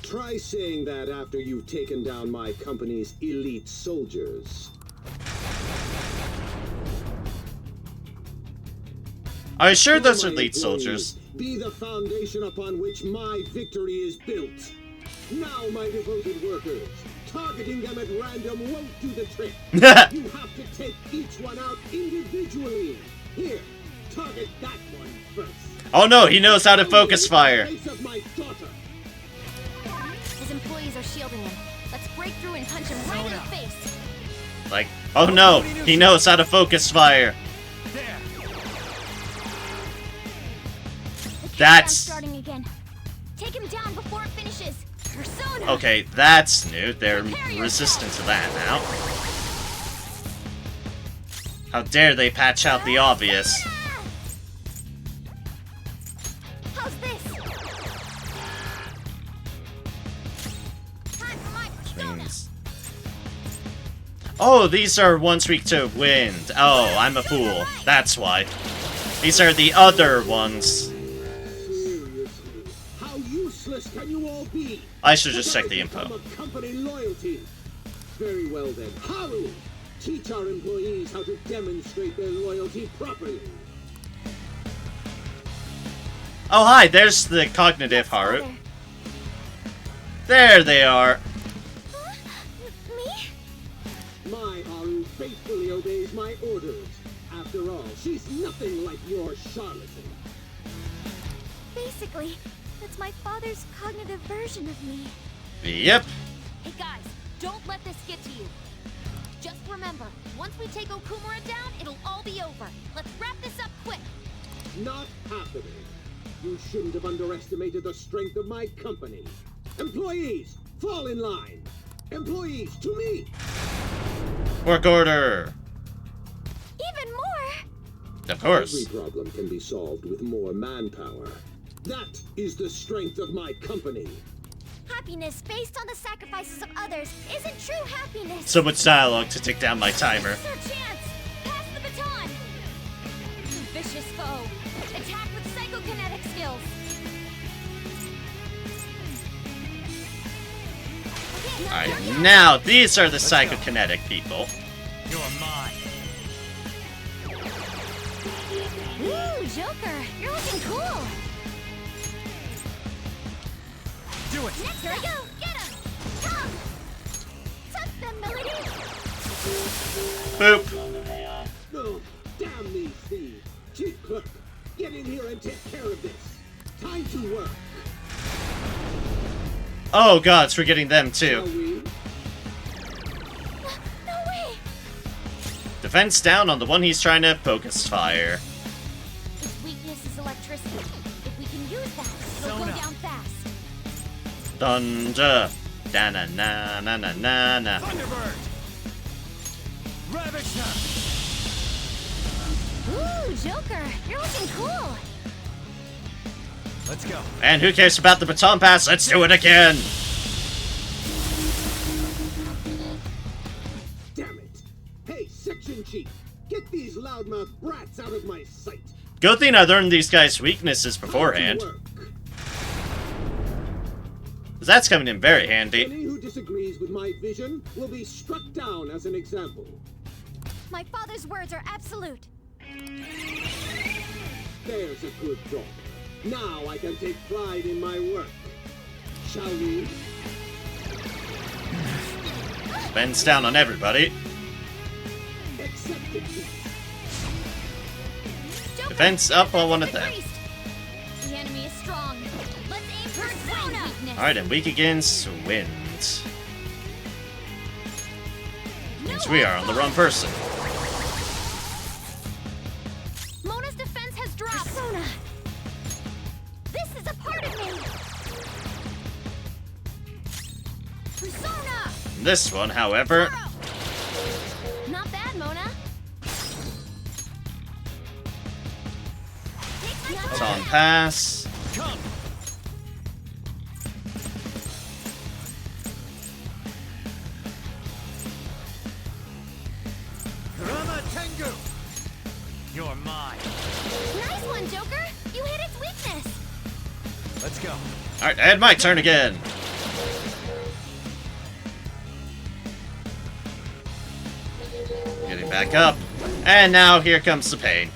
Try saying that after you've taken down my company's elite soldiers. Are you sure those are My elite employees, soldiers? Be the foundation upon which my victory is built. Now, my devoted workers, targeting them at random won't do the trick. You have to take each one out individually. Here, target that one first. Oh no, he knows how to focus fire. His employees are shielding him. Let's break through and punch him right in the face. Like, oh no, he knows how to focus fire. That's starting again. Take him down before it finishes. Persona. okay. That's new. They're resistant to that now. How dare they patch out the obvious? How's this? Time for my persona. Oh, these are ones weak to wind. Oh, I'm a fool. That's why. These are the other ones. How useless can you all be? I should just check the info. Company loyalty. Very well then. Haru, teach our employees how to demonstrate their loyalty properly. Oh, hi, there's the cognitive Haru. There they are. Me? My Haru faithfully obeys my orders. After all, she's nothing like your charlatan. Basically, that's my father's cognitive version of me. Yep. Hey guys, don't let this get to you. Just remember, once we take Okumura down, it'll all be over. Let's wrap this up quick. Not happening. You shouldn't have underestimated the strength of my company. Employees, fall in line. Employees, to me. Work order. Even more? Of course. Every problem can be solved with more manpower. That is the strength of my company. Happiness based on the sacrifices of others isn't true happiness. So much dialogue to take down my timer. It's our chance. Pass the baton. Vicious foe. Attack with psychokinetic skills. Alright, now these are the psychokinetic people. You're mine. Ooh, Joker, you're looking cool. Do it. Next, here we go. Get him. Come. Tuck them, Melody. Boop. No, damn these thieves. Chief Clerk, get in here and take care of this. Time to work. Oh god, it's forgetting them too. No way. Defense down on the one he's trying to focus fire. Its weakness is electricity. If we can use that, it'll go down fast. Thunder. Da na na na na na na. Thunderbird. Ravage Ooh, Joker, you're looking cool. Let's go. And who cares about the baton pass? Let's do it again. Damn it. Hey, Section Chief, get these loudmouth brats out of my sight. Good thing I learned these guys' weaknesses beforehand. That's coming in very handy. Any who disagrees with my vision will be struck down as an example. My father's words are absolute. There's a good daughter. Now I can take pride in my work. Shall we? Bends down on everybody. Accept it. Defense up on one of them. The enemy is strong. Let's aim for Persona. Weakness. Alright, and weak against wind. Means we are on the wrong person. Mona's defense has dropped. Persona. This is a part of me. Persona. This one, however, Not bad, Mona. it's on pass. Come. Kurama Tengu. You're mine. Nice one, Joker. You hit its weakness. Let's go. Alright, and my turn again. Getting back up. And now here comes the pain.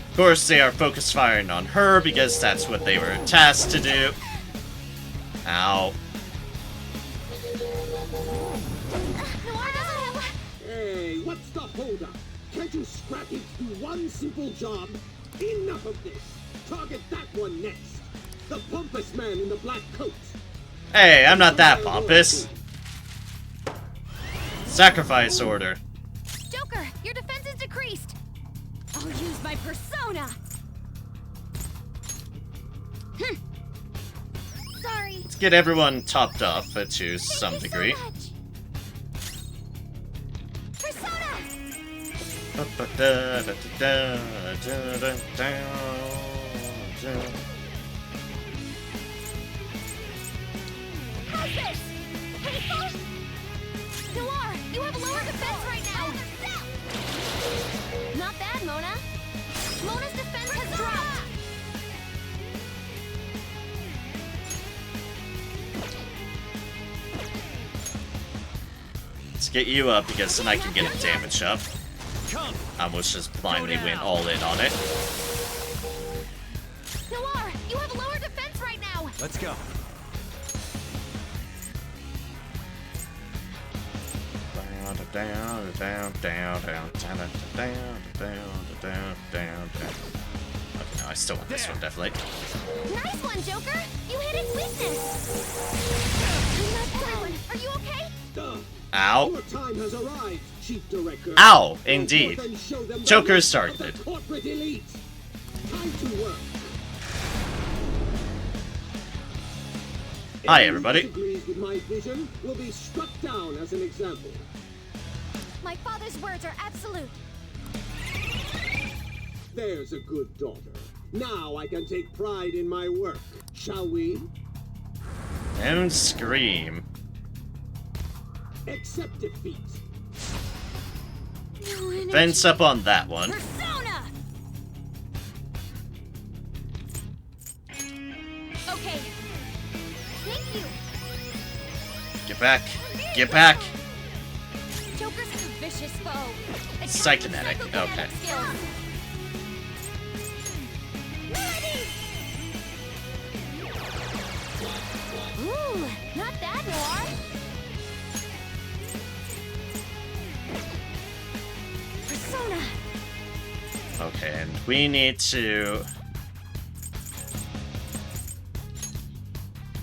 Of course, they are focus firing on her because that's what they were tasked to do. Ow. Hey, what's the holdup? Can't you scrap it to one simple job? Enough of this. Target that one next. The pompous man in the black coat. Hey, I'm not that pompous. Sacrifice order. Joker, your defense is decreased. I'll use my persona. Sorry. Let's get everyone topped off to some degree. How's this? Painful? Noir, you have lower defense right now. Not bad, Mona. Mona's defense has dropped. Let's get you up because then I can get a damage up. I almost just blindly went all in on it. Noir, you have lower defense right now. Let's go. Down, down, down, down, down, down, down, down, down. Okay, no, I still want this one, definitely. Nice one, Joker. You hit its weakness. I'm not done. Are you okay? Ow. Your time has arrived, Chief Director. Ow, indeed. Joker started. Corporate elite. Time to work. Hi, everybody. Anyone who disagrees with my vision will be struck down as an example. My father's words are absolute. There's a good daughter. Now I can take pride in my work. Shall we? And scream. Accept defeat. Fence up on that one. Persona! Okay. Thank you. Get back. Get back. Joker's a vicious foe. Psychonetic. Okay. Ooh, not bad, Noir. Persona. Okay, and we need to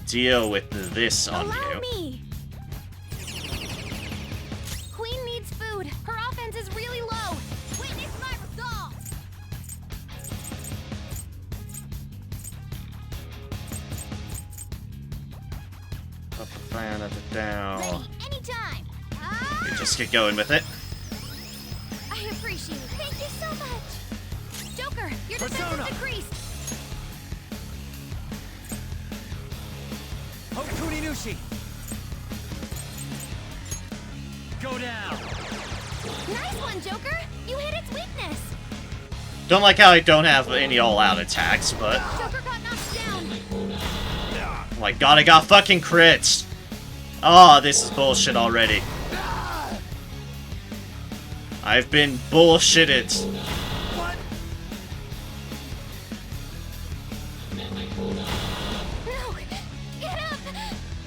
deal with this on Allow you. me. Queen needs food. Her offense is really low. Witness my resolve. Down. Ready, anytime. We just get going with it. I appreciate it. Thank you so much. Joker, your defense is decreased. Hokuninushi! Go down! Nice one, Joker. You hit its weakness. Don't like how I don't have any all-out attacks, but Joker got knocked down. oh my god, I got fucking crits. Oh, this is bullshit already. I've been bullshitted. What? No! Get up!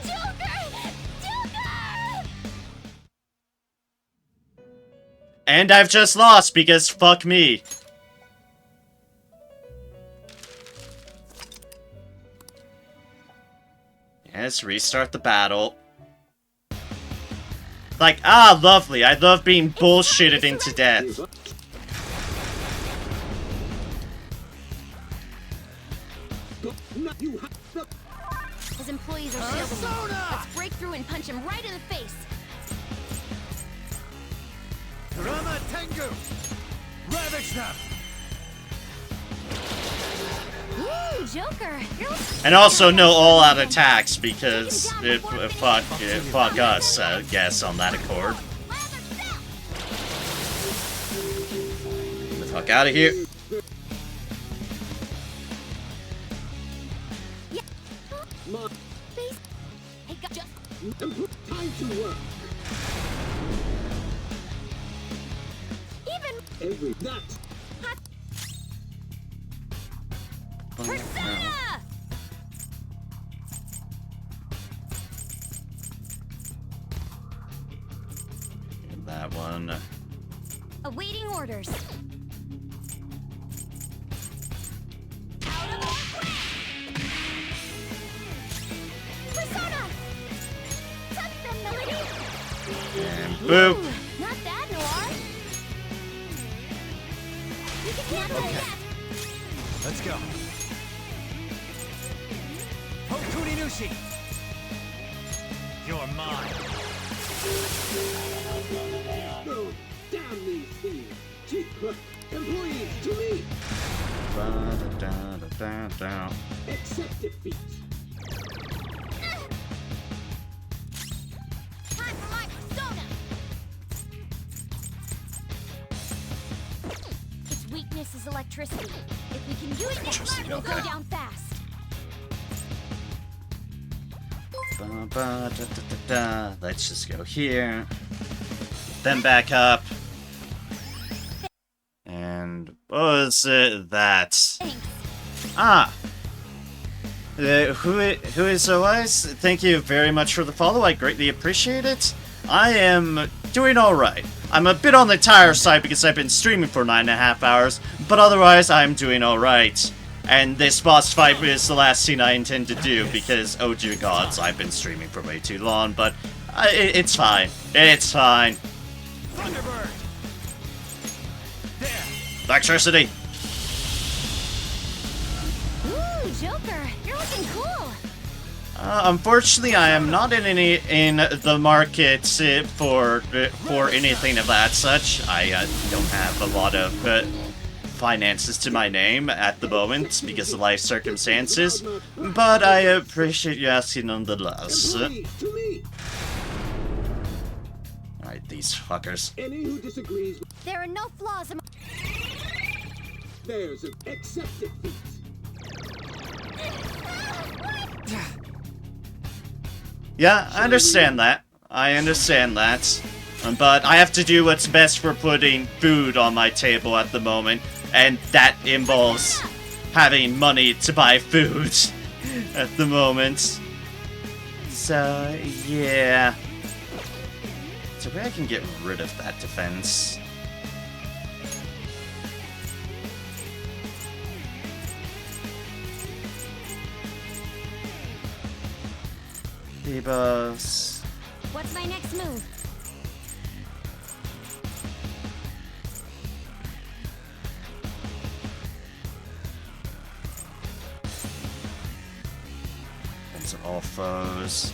Joker! Joker! And I've just lost because fuck me. Yes, restart the battle. Like, ah, lovely. I love being bullshitted into death. His employees are shielding him. Let's break through and punch him right in the face. Rama Tengu! Ravage them! Ooh, Joker! And also no all-out attacks because fuck us, I guess, on that accord. fuck out of here. Time to work. Even every that. Persona! That one. Awaiting orders. Persona! Touch them, Melody! And boop. Not bad, Noir. You can handle that. Let's go. Hokuni Nushi! You're mine. No, damn these thieves! Cheap clerk, employees, to me! Ba-da-da-da-da-da. Accept defeat. Time for my persona! Its weakness is electricity. If we can use it, we'll go down fast. Ba-ba-da-da-da-da. Let's just go here. Then back up. And what was that? Ah! Who is OIs? Thank you very much for the follow. I greatly appreciate it. I am doing alright. I'm a bit on the tired side because I've been streaming for 9.5 hours, but otherwise I'm doing alright. And this boss fight is the last scene I intend to do because, oh dear gods, I've been streaming for way too long, but it's fine. It's fine. Thunderbird! Electricity! Ooh, Joker, you're looking cool. Unfortunately, I am not in the market for anything of that such. I don't have a lot of finances to my name at the moment because of life circumstances, but I appreciate you asking nonetheless. Alright, these fuckers. Any who disagrees, There are no flaws in there's an accept defeat. Yeah, I understand that. I understand that. But I have to do what's best for putting food on my table at the moment, and that involves having money to buy food at the moment. So, yeah. So maybe I can get rid of that defense. Debuffs. What's my next move? Those are all foes.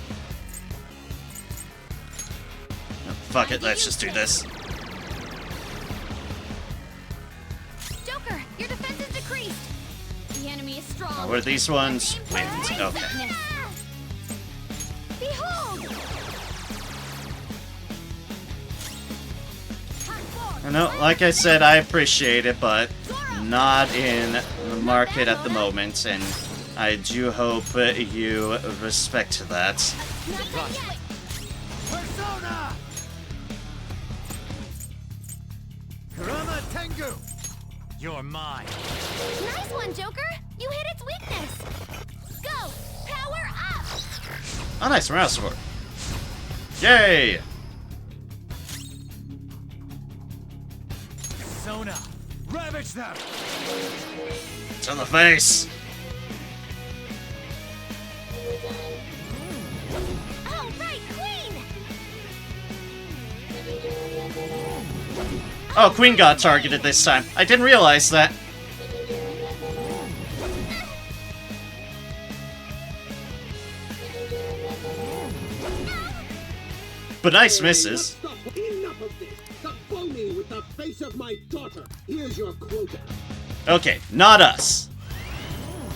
No, fuck it, let's just do this. Joker, your defense is decreased. The enemy is strong. What are these ones? Wind. Okay. Behold! I know, like I said, I appreciate it, but not in the market at the moment, and I do hope you respect that. Persona! Kurama Tengu! You're mine. Nice one, Joker! You hit its weakness! Go! Power up! Oh, nice, mouse sword. Yay! Persona! Ravage them! It's on the face! Oh, right, Queen! Oh, Queen got targeted this time. I didn't realize that. But nice misses. Enough of this! Stop foaming with the face of my daughter! Here's your quota. Okay, not us.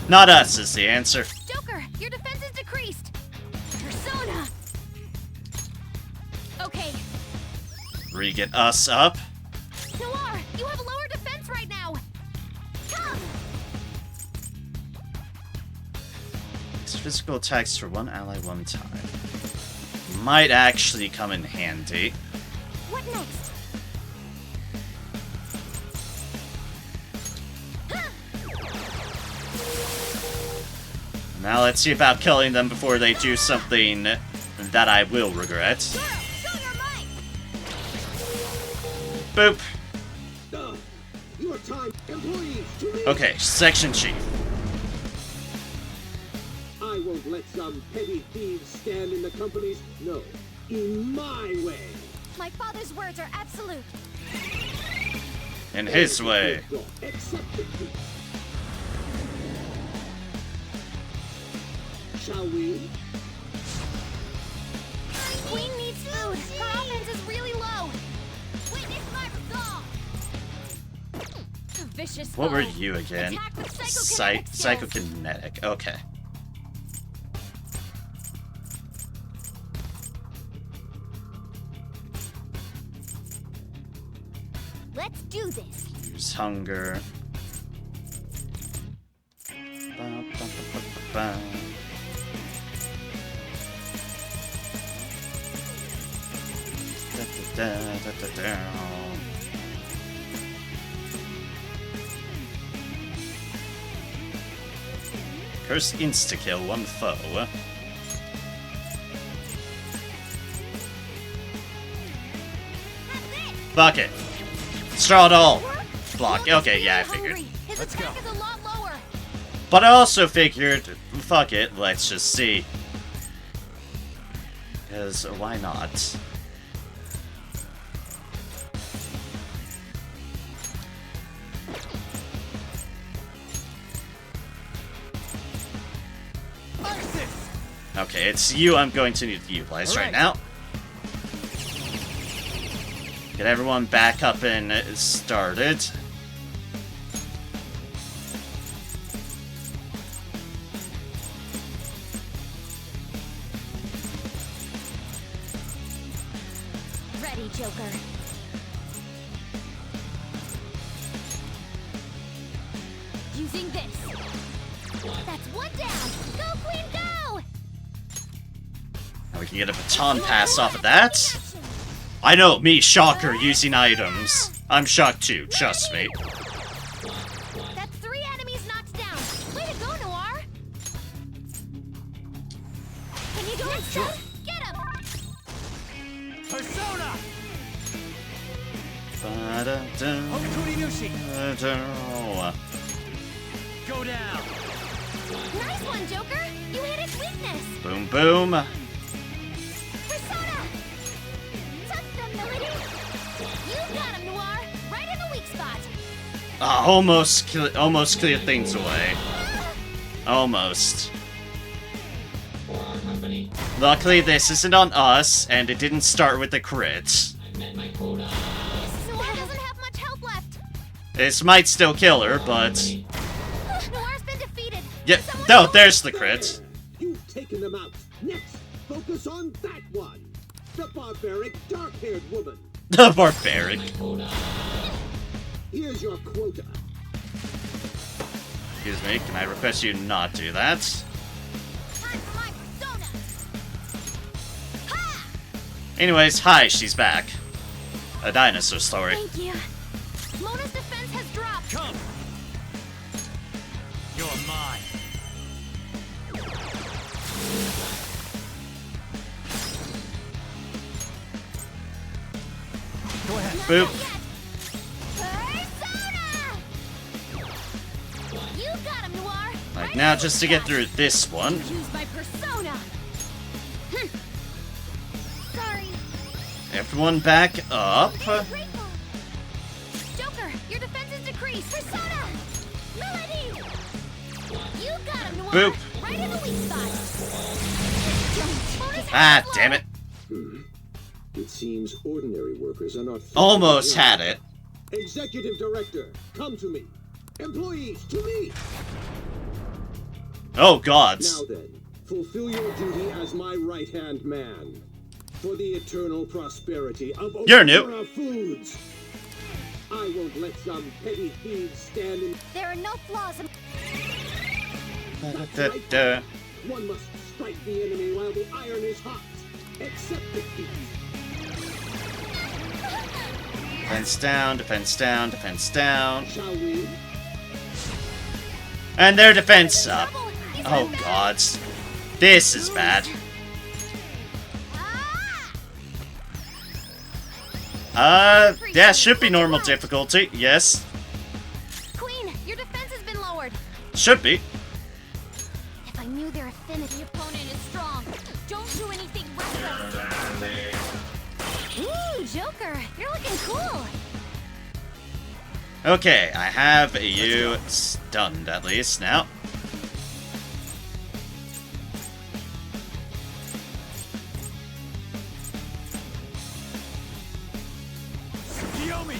Not us is the answer. Joker, your defense is decreased! Persona! Okay. Re-get us up. Noir, you have lower defense right now! Physical attacks for one ally one time. Might actually come in handy. What next? Now let's see about killing them before they do something that I will regret. Boop. Your time, employees, to me. Okay, Section Chief. I won't let some petty thieves stand in the company's... No, in my way. My father's words are absolute. In his way. Accept it. Shall we? Queen needs food. Her offense is really low. Witness my resolve. Vicious What were foe. you again? Attack with psychokinetic skills. Psychokinetic. Okay. Let's do this. Use hunger. Ba. Da. Curse insta-kill one foe. Fuck it. Straw it all. Block. Okay, yeah, I figured. Let's go. But I also figured, fuck it, let's just see. Because why not? Okay, it's you I'm going to need to utilize right now. Get everyone back up and started. Ready, Joker. Using this. That's one down. Go, Queen, go! Now we can get a baton pass off of that. I know, me, Shocker, using items. I'm shocked too, trust me. That's 3 enemies knocked down. Way to go, Noir. Can you go inside? Get him! Persona! Go down! Nice one, Joker! You hit its weakness! Boom, boom. Persona! Tuck them, Melody! You got him, Noir! Right in the weak spot! Almost clear things away. Almost. Luckily, this isn't on us, and it didn't start with a crit. Noir doesn't have much health left! This might still kill her, but... Noir's been defeated! Yeah, no, there's the crit. You've taken them out. Next, focus on that one. The barbaric, dark-haired woman. The barbaric. Here's your quota. Excuse me, can I request you not do that? Time for my persona! Anyways, hi, she's back. A dinosaur story. Thank you. Mona's defense has dropped! Come! You're mine. Go ahead. Boop. Persona! You got him, Noir! Like, now just to get through this one. Use my persona! Sorry. Everyone back up. Grateful. Joker, your defense is decreased. Persona! Melody! You got him, Noir! Boop. Right in the weak spot! Ah, damn it. It seems ordinary workers are not... Almost had it. Executive Director, come to me. Employees, to me. Oh, gods. Now then, fulfill your duty as my right-hand man. For the eternal prosperity of You're new. Okura Foods. I won't let some petty thieves stand in... There are no flaws in... One must strike the enemy while the iron is hot. Accept defeat. Defense down, defense down, defense down. Shall we? And their defense up. Oh god. This is bad. Yeah, should be normal difficulty, yes. Queen, your defense has been lowered. Should be. If I knew their affinity, opponent is strong. Don't do anything reckless. Ooh, Joker, you're looking cool. Okay, I have you stunned at least now. Yomi!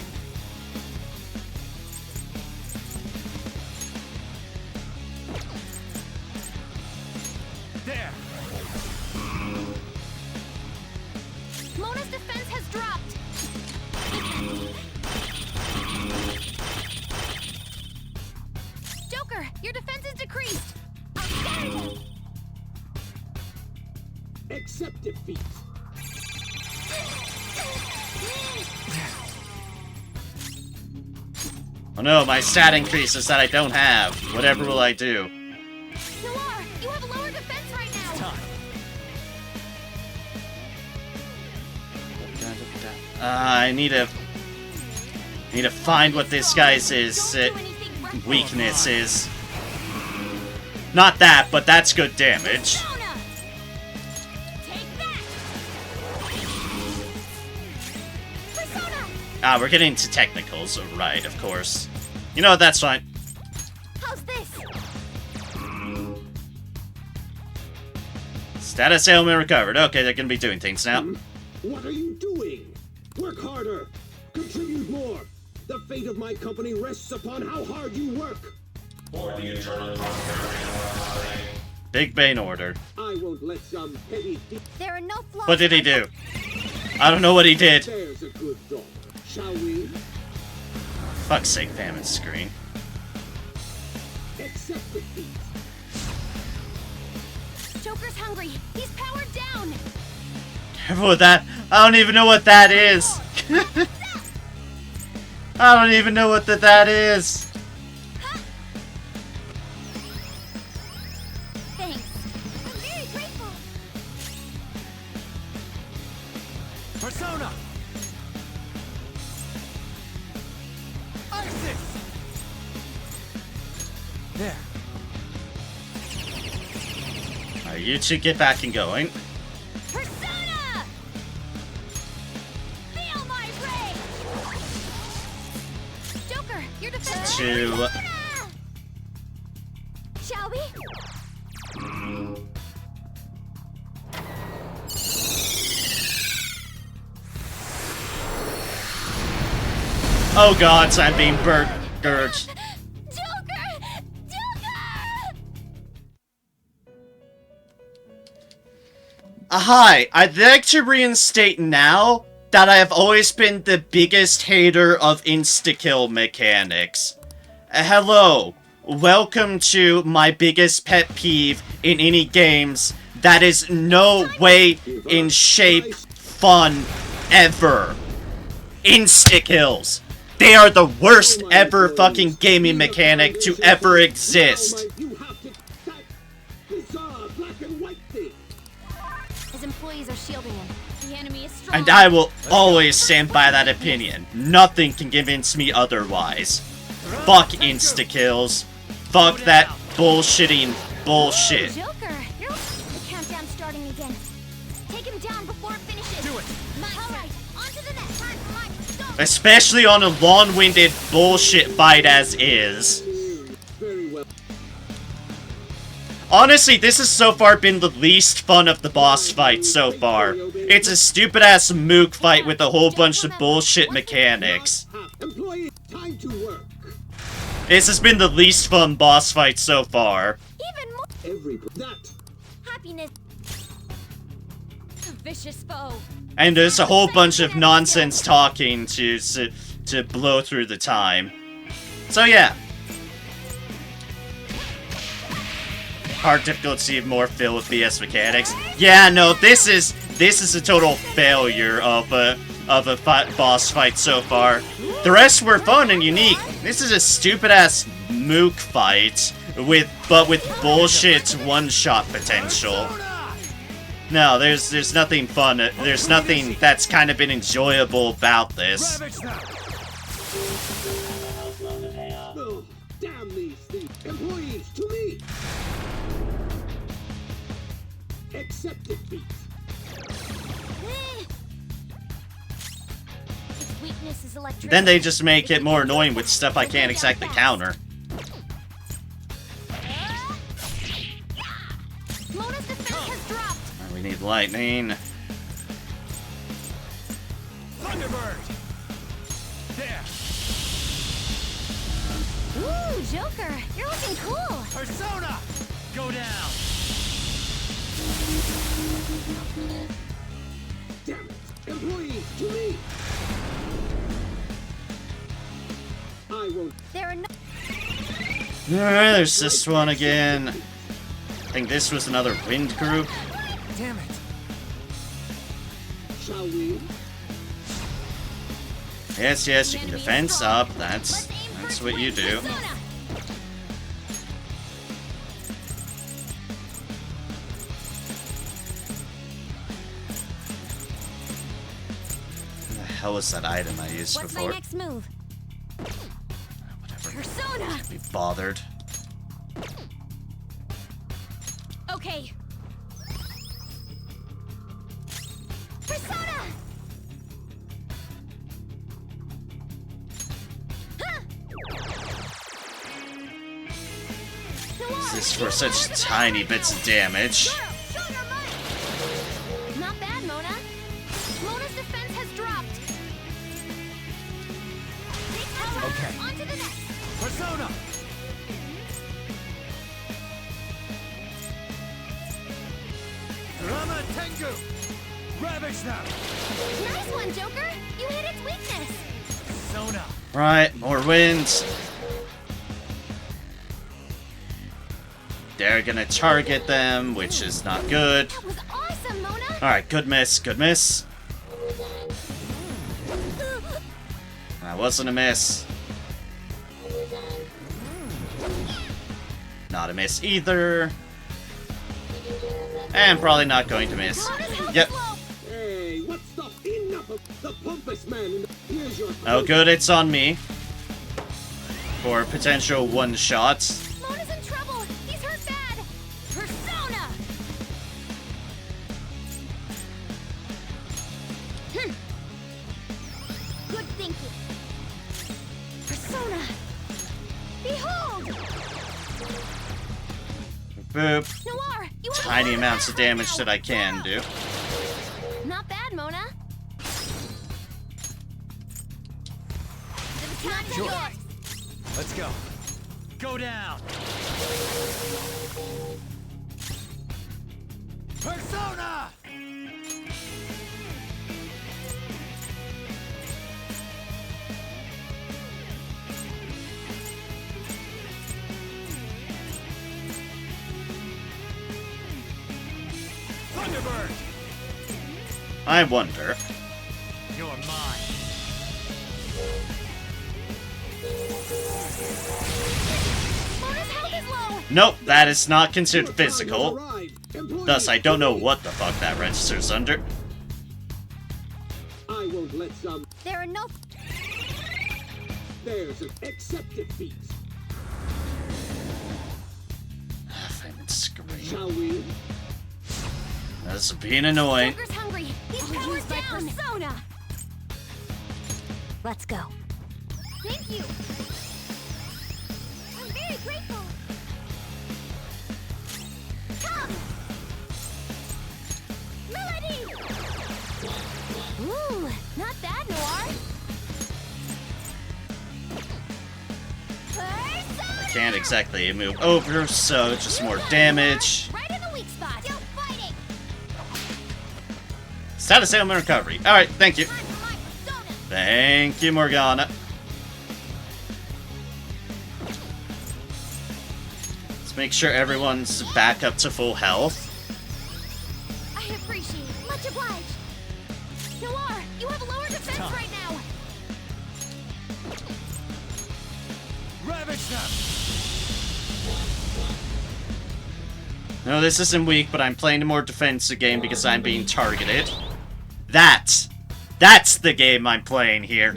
There! Mona's defense has dropped. Joker, your defense is decreased. Outstanding. Accept defeat. Oh no, my stat increases that I don't have. Whatever will I do? Pilar, you have lower defense right now. I need to find what this guy's weakness is. Not that, but that's good damage. Ah, we're getting to technicals, right, of course. You know what, that's fine. How's this? Status ailment recovered. Okay, they're gonna be doing things now. What are you doing? Work harder! Contribute more! The fate of my company rests upon how hard you work! For the eternal prosperity of our body. Big Bane order. I won't let some petty... There are no flaws. What did he do? I don't know what he did. There's a good daughter. Shall we? Fuck's sake, famine screen. Accept defeat. Joker's hungry. He's powered down. Careful with that. I don't even know what that is. I don't even know what that is. Thanks. I'm very grateful. Persona! Isis! There. Alright, you two get back and going. Persona! Feel my rage! Joker, your defense. To Shall we? oh god, I'm being burgered. Hi, I'd like to reinstate now that I have always been the biggest hater of insta-kill mechanics. Hello, welcome to my biggest pet peeve in any games that is no way in shape fun ever. Insta-kills. They are the worst ever fucking gaming mechanic to ever exist. His employees are shielding him. The enemy is strong. And I will always stand by that opinion. Nothing can convince me otherwise. Fuck insta-kills. Fuck that bullshitting bullshit. Joker, you're... The countdown's starting again. Take him down before it finishes. Do it. All right, on to the next. Time for mine. Go. Especially on a long-winded bullshit fight as is. Very well. Honestly, this has so far been the least fun of the boss fights so far. It's a stupid-ass mook fight with a whole bunch of bullshit mechanics. Employees, time to work. This has been the least fun boss fight so far. Even more. That. Happiness. A vicious foe. And there's a whole bunch of nonsense talking to blow through the time. So yeah. hard difficulty, more filled with BS mechanics. Yeah, no, this is a total failure of a boss fight so far. The rest were fun and unique. This is a stupid ass mook fight with bullshit one-shot potential. No, there's nothing fun. There's nothing that's kind of been enjoyable about this. Oh, damn these thieves! Employees, to me! Accepted feats. Its weakness is electricity. Then they just make it more annoying with stuff I can't exactly counter. Mona's defense has dropped. We need lightning. Thunderbird! There! Ooh, Joker, you're looking cool. Persona! Go down! Damn it! Employees, to me! I won't. There are no. There's this one again. I think this was another wind group. Damn it! Shall we? Yes, yes, you can defense up. That's what you do. What the hell was that item I used What's before? my next move? Whatever. Persona. Can't be bothered. Okay. Persona. This is for such tiny bits of damage. Not bad, Mona. Mona's defense has dropped. Okay. On to the next. Persona! Rama Tengu! Ravage them! Nice one, Joker. You hit its weakness. Persona! Right, more winds. They're gonna target them, which is not good. That was awesome, Mona. Alright, good miss, good miss. That wasn't a miss. Not a miss either. And probably not going to miss. Yep. Hey, what's the enough of the pompous man? In the, here's your. Oh, good, it's on me. For potential one shots. Mona's in trouble. He's hurt bad. Persona. Good thinking. Persona. Behold. Boop. Noir, you are Tiny the amounts of damage that I can do. Not bad, Mona. The baton's Sure. yours. Let's go. Go down! Persona! Thunderbird! I wonder. You're mine. Mona's health is low. Nope, that is not considered physical. Thus, I don't know what the fuck that registers under. I won't let some. There are no. There's an accepted feat. Shall we? That's being annoying. Joker's hungry. He's powered down. Persona. Let's go. Thank you. I'm very grateful. Come. Melody. Ooh, not bad, Noir. Persona. Can't exactly move over, so just more damage. Right in the weak spot. Still fighting. Status ailment recovery. Alright, thank you. Thank you, Morgana. Let's Make sure everyone's back up to full health. I appreciate it. Much obliged. Noir, you have a lower defense right now. Ravage them! No, this isn't weak, but I'm playing a more defensive game because I'm being targeted. That's the game I'm playing here.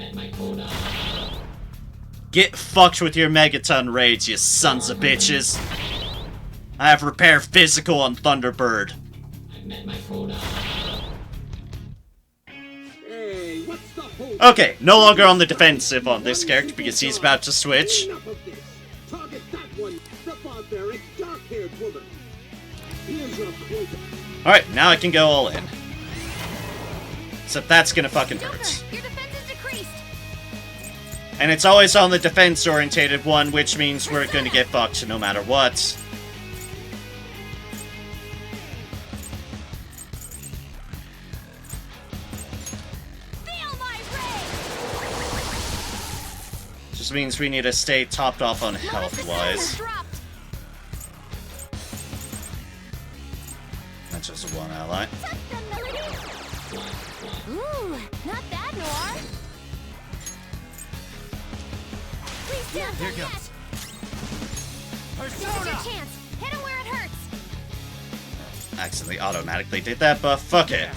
Get fucked with your Megaton raids, you sons of bitches. I have repair physical on Thunderbird. Okay, no longer on the defensive on this character because he's about to switch. Alright, now I can go all in. Except that's gonna fucking hurt. Your defense is decreased. And it's always on the defense-orientated one, which means we're gonna get fucked no matter what. Feel my rage. Just means we need to stay topped off on health-wise. That's just one ally. Ooh, not bad, Noir. Please stand Here for goes. This is your chance. Hit him where it hurts. Accidentally automatically did that, but fuck it.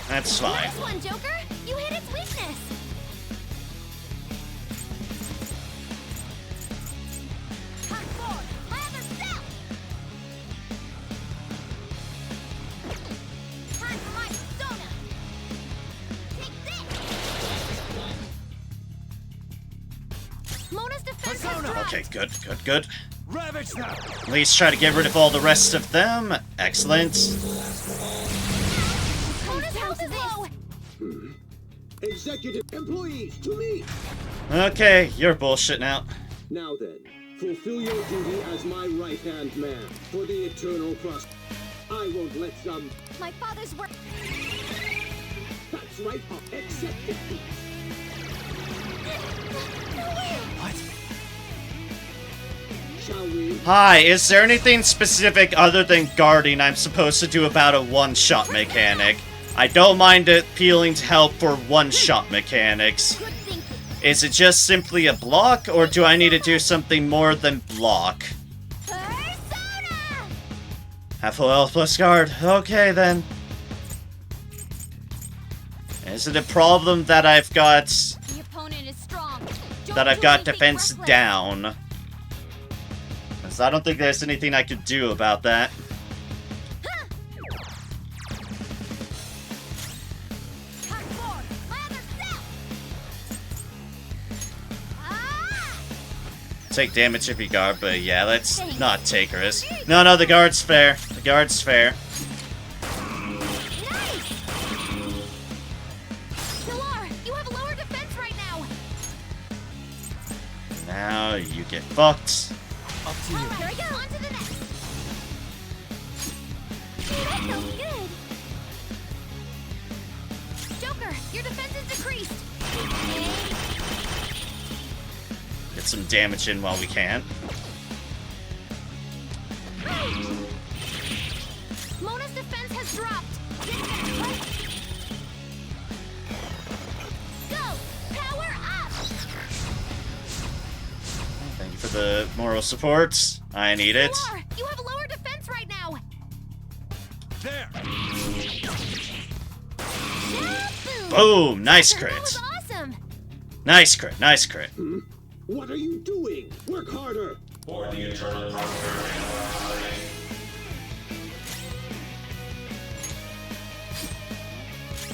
That's fine. Nice one, Joker. You hit its weakness. Come forward. Lather step. Time for my persona. Take this. Mona's defense has dropped. Okay, good. Ravage them! At least try to get rid of all the rest of them. Excellent. Mona's health is low. Executive employees, to me! Okay, you're bullshit now. Now then, fulfill your duty as my right-hand man for the eternal cross. I won't let some... My father's work. That's right, I'll accept defeat. What? Shall we? Hi, is there anything specific other than guarding I'm supposed to do about a one-shot mechanic? I don't mind appealing to help for one-shot mechanics. Is it just simply a block, or do I need to do something more than block? Have full health plus guard. Okay, then. Is it a problem that I've got... The opponent is strong. that I've got defense down? Because I don't think there's anything I could do about that. Take damage if you guard, but yeah, let's not take risk. No, the guard's fair. The guard's fair. Noir, you have a lower defense right now. Now you get fucked. Up to you. Here we go. On to the next. That felt good. Joker, your defense is decreased. Get some damage in while we can. Mona's defense has dropped. Go! Power up! Thank you for the moral support. I need it. Noir, you have a lower defense right now. There. Boom! Nice That crit. was awesome. Nice crit. Nice crit. What are you doing? Work harder! For the eternal prosperity.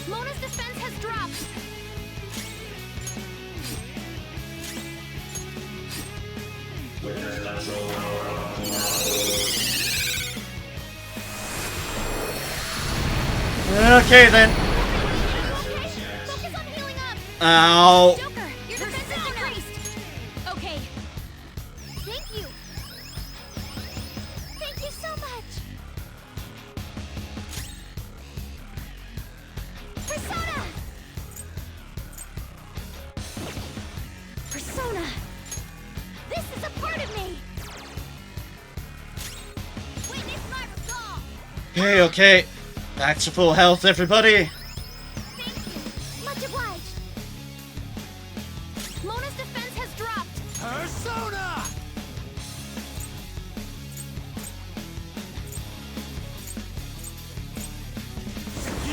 Mona's defense has dropped. Okay then. Focus on healing up. Ow. Joker, your defense is decreased. Okay. Thank you. Thank you so much. Persona. Persona. This is a part of me. Okay. Back to full health, everybody. Much obliged. Mona's defense has dropped. Persona!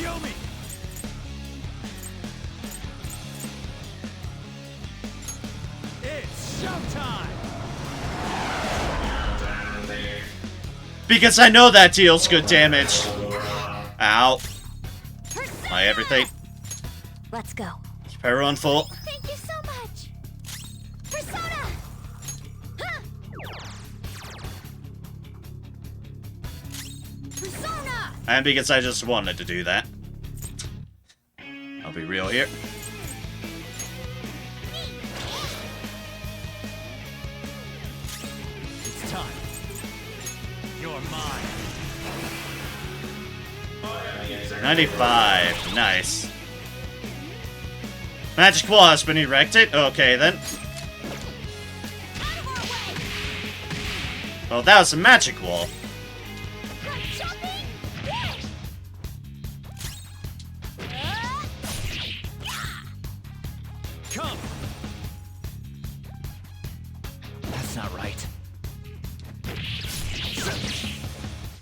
Yomi! It's showtime! Because I know that deals good damage. Ow. My everything. Let's go. Keep everyone full. Thank you so much. Persona! Huh. Persona! And because I just wanted to do that. I'll be real here. It's time. You're mine. 95. Nice. Magic wall has been erected. Okay, then. Well, that was a magic wall. Come! That's not right.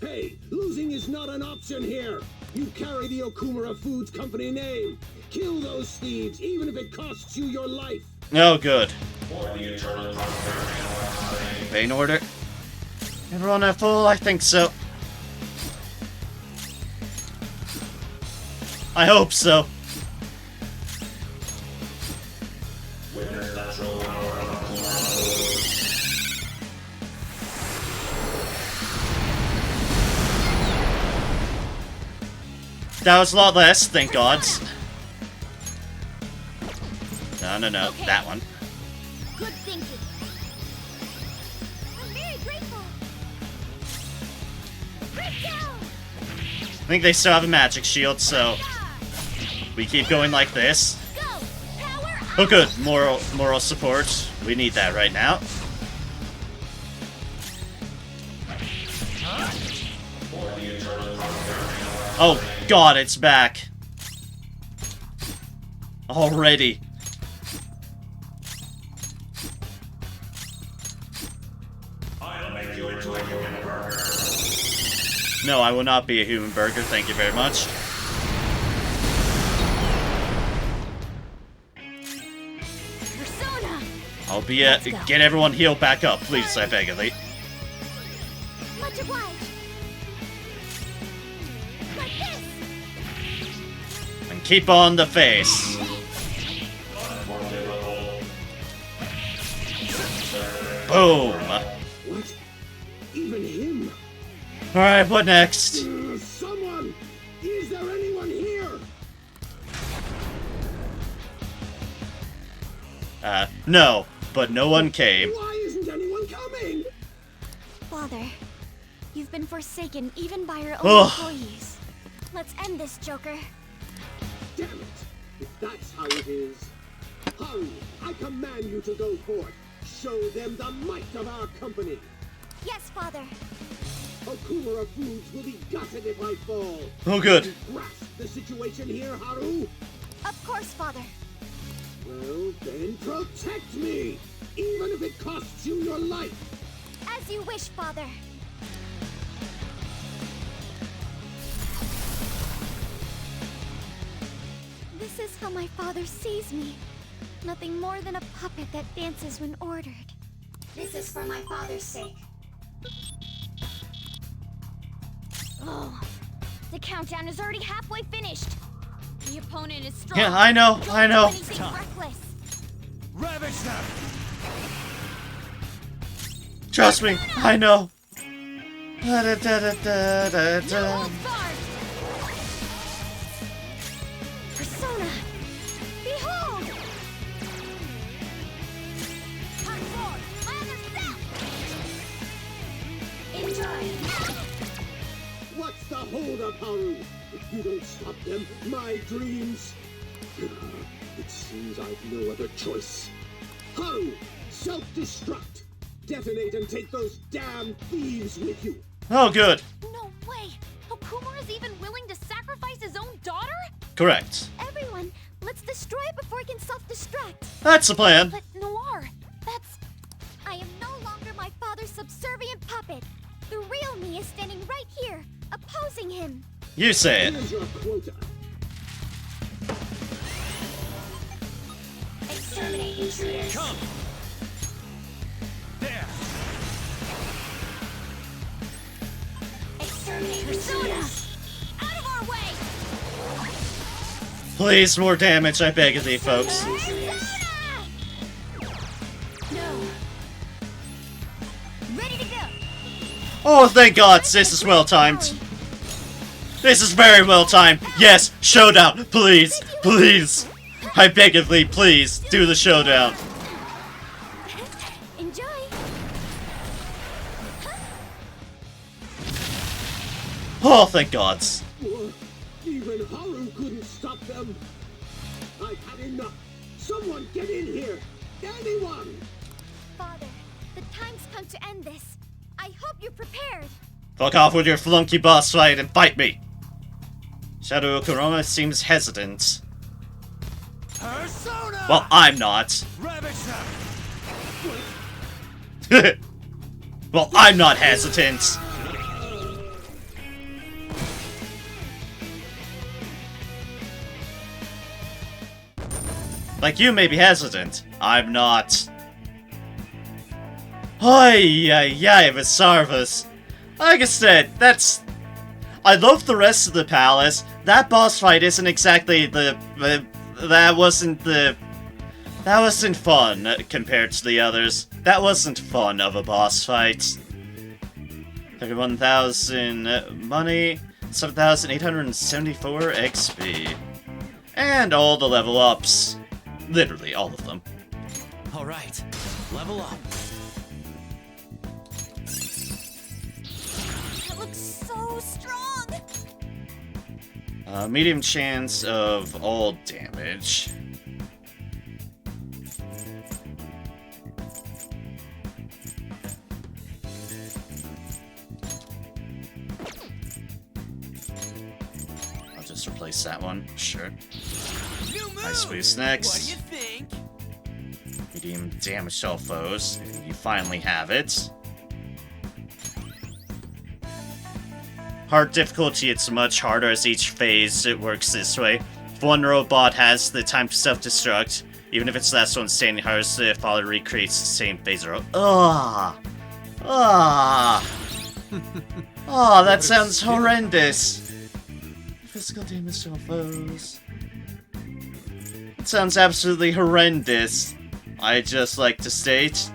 Hey, losing is not an option here. You carry the Okumura Foods Company name. Kill those thieves, even if it costs you your life. Oh, good. Bane order. Everyone at full? I think so. I hope so. That was a lot less, thank gods. No, Okay. that one. Good thinking. I'm very grateful. Breakdown! I think they still have a magic shield, so we keep going like this. Oh good, moral support. We need that right now. Oh god, it's back. Already. No, I will not be a human burger, thank you very much. Persona! Albeit, get everyone healed back up, please, I beg of thee. Much obliged. Like this! And keep on the face. Boom! What? Even him? Alright, what next? Someone! Is there anyone here? No, but no one came. Why isn't anyone coming? Father, you've been forsaken even by your own Ugh. employees. Let's end this, Joker. Damn it! If that's how it is. Haru, I command you to go forth. Show them the might of our company. Yes, Father. Okumura Foods will be gutted if I fall. Oh, good. You grasp the situation here, Haru? Of course, Father. Well, then protect me! Even if it costs you your life! As you wish, Father. This is how my father sees me. Nothing more than a puppet that dances when ordered. This is for my father's sake. Oh, the countdown is already halfway finished. The opponent is strong. Yeah, I know, Don't I know. do anything reckless. Ravage them! Trust me, I know. Persona! Behold! Enjoy! What's the holdup, Haru? If you don't stop them, my dreams... It seems I've no other choice. Haru! Self-destruct! Detonate and take those damn thieves with you! Oh, good. No way! Okumura Correct. Everyone, let's destroy it before it can self-destruct. That's the plan. But Noir, I am no longer my father's subservient puppet. The real me is standing right here, opposing him. You say it. Here's your quota. Exterminate intruders. Come! There! Exterminate Persona! intruders. Out of our way! Please, more damage, I beg of thee, folks. No. Ready to go. Oh, thank God, this is well timed. This is very well timed. Yes, showdown, please, please. I beg of thee, please, do the showdown. Enjoy. Oh, thank God. Even Haru couldn't stop them. I've had enough. Someone get in here. Anyone. Father, the time's come to end this. I hope you're prepared. Fuck off with your flunky boss fight and fight me. Shadow Kurama seems hesitant. Persona! Well, I'm not. Ravager! Well, I'm not hesitant. Like, you may be hesitant. I'm not. Ay, Visarvas. Like I said, that's... I love the rest of the palace. That boss fight isn't exactly that wasn't fun compared to the others. That wasn't fun of a boss fight. 31,000 money, 7,874 XP. And all the level ups. Literally all of them. Alright, level up. That looks so strong. Medium chance of all damage. I'll just replace that one, sure. Ice Boost next. What do you think? Medium damage to all foes. You finally have it. Hard difficulty, it's much harder as each phase it works this way. If one robot has the time to self-destruct, even if it's the last one standing, hardest to follow recreates the same phase row. Ah! Oh, that sounds horrendous. Physical damage to all foes. It sounds absolutely horrendous. I'd just like to state.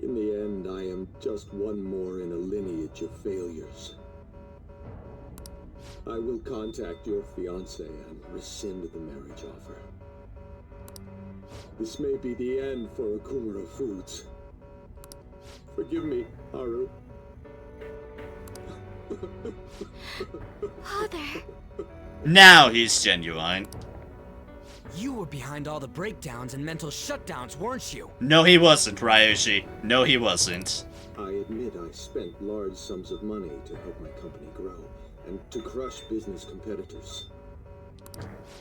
In the end, I am just one more in a lineage of failures. I will contact your fiancé and rescind the marriage offer. This may be the end for Okumura Foods. Forgive me, Haru. Father. Now he's genuine. You were behind all the breakdowns and mental shutdowns, weren't you? No, he wasn't, Ryoshi. No, he wasn't. I admit I spent large sums of money to help my company grow, and to crush business competitors.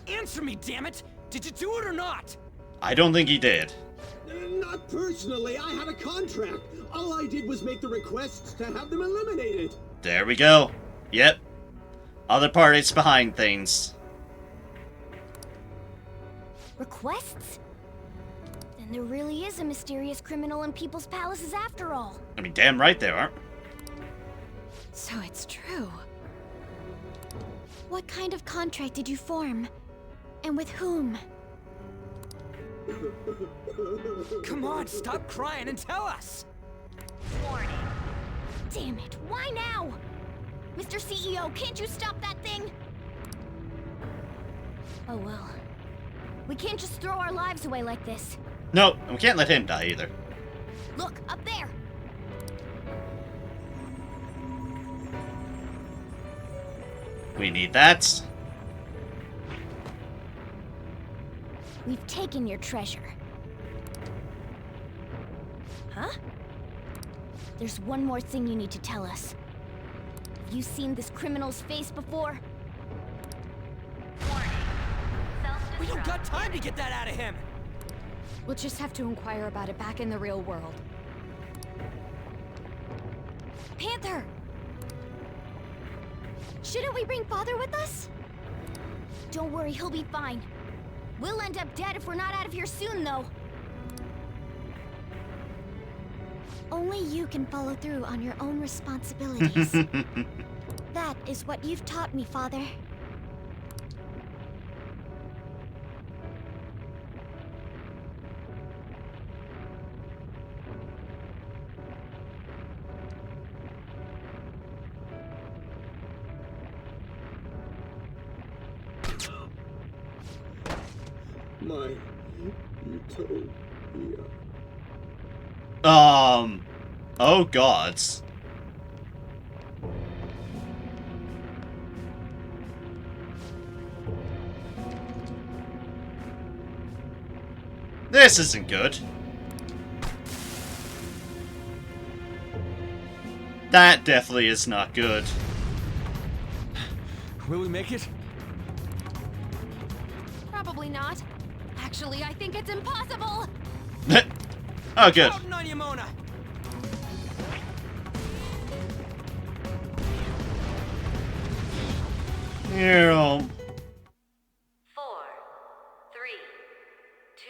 Answer me, damn it! Did you do it or not? I don't think he did. Not personally, I had a contract. All I did was make the requests to have them eliminated. There we go. Yep. Other parties behind things. Requests? Then there really is a mysterious criminal in people's palaces after all. I mean, damn right there are. So it's true. What kind of contract did you form? And with whom? Come on, stop crying and tell us! Warning. Damn it, why now? Mr. CEO, can't you stop that thing? Oh well. We can't just throw our lives away like this. No, and we can't let him die either. Look, up there! We need that. We've taken your treasure. Huh? There's one more thing you need to tell us. Have you seen this criminal's face before? We don't got time to get that out of him! We'll just have to inquire about it back in the real world. Panther! Shouldn't we bring Father with us? Don't worry, he'll be fine. We'll end up dead if we're not out of here soon, though. Only you can follow through on your own responsibilities. That is what you've taught me, Father. My utopia. Oh gods. This isn't good. That definitely is not good. Will we make it? Probably not. Actually, I think it's impossible! Oh, good. Counting on you, Mona! Yeah. 4, 3, 2,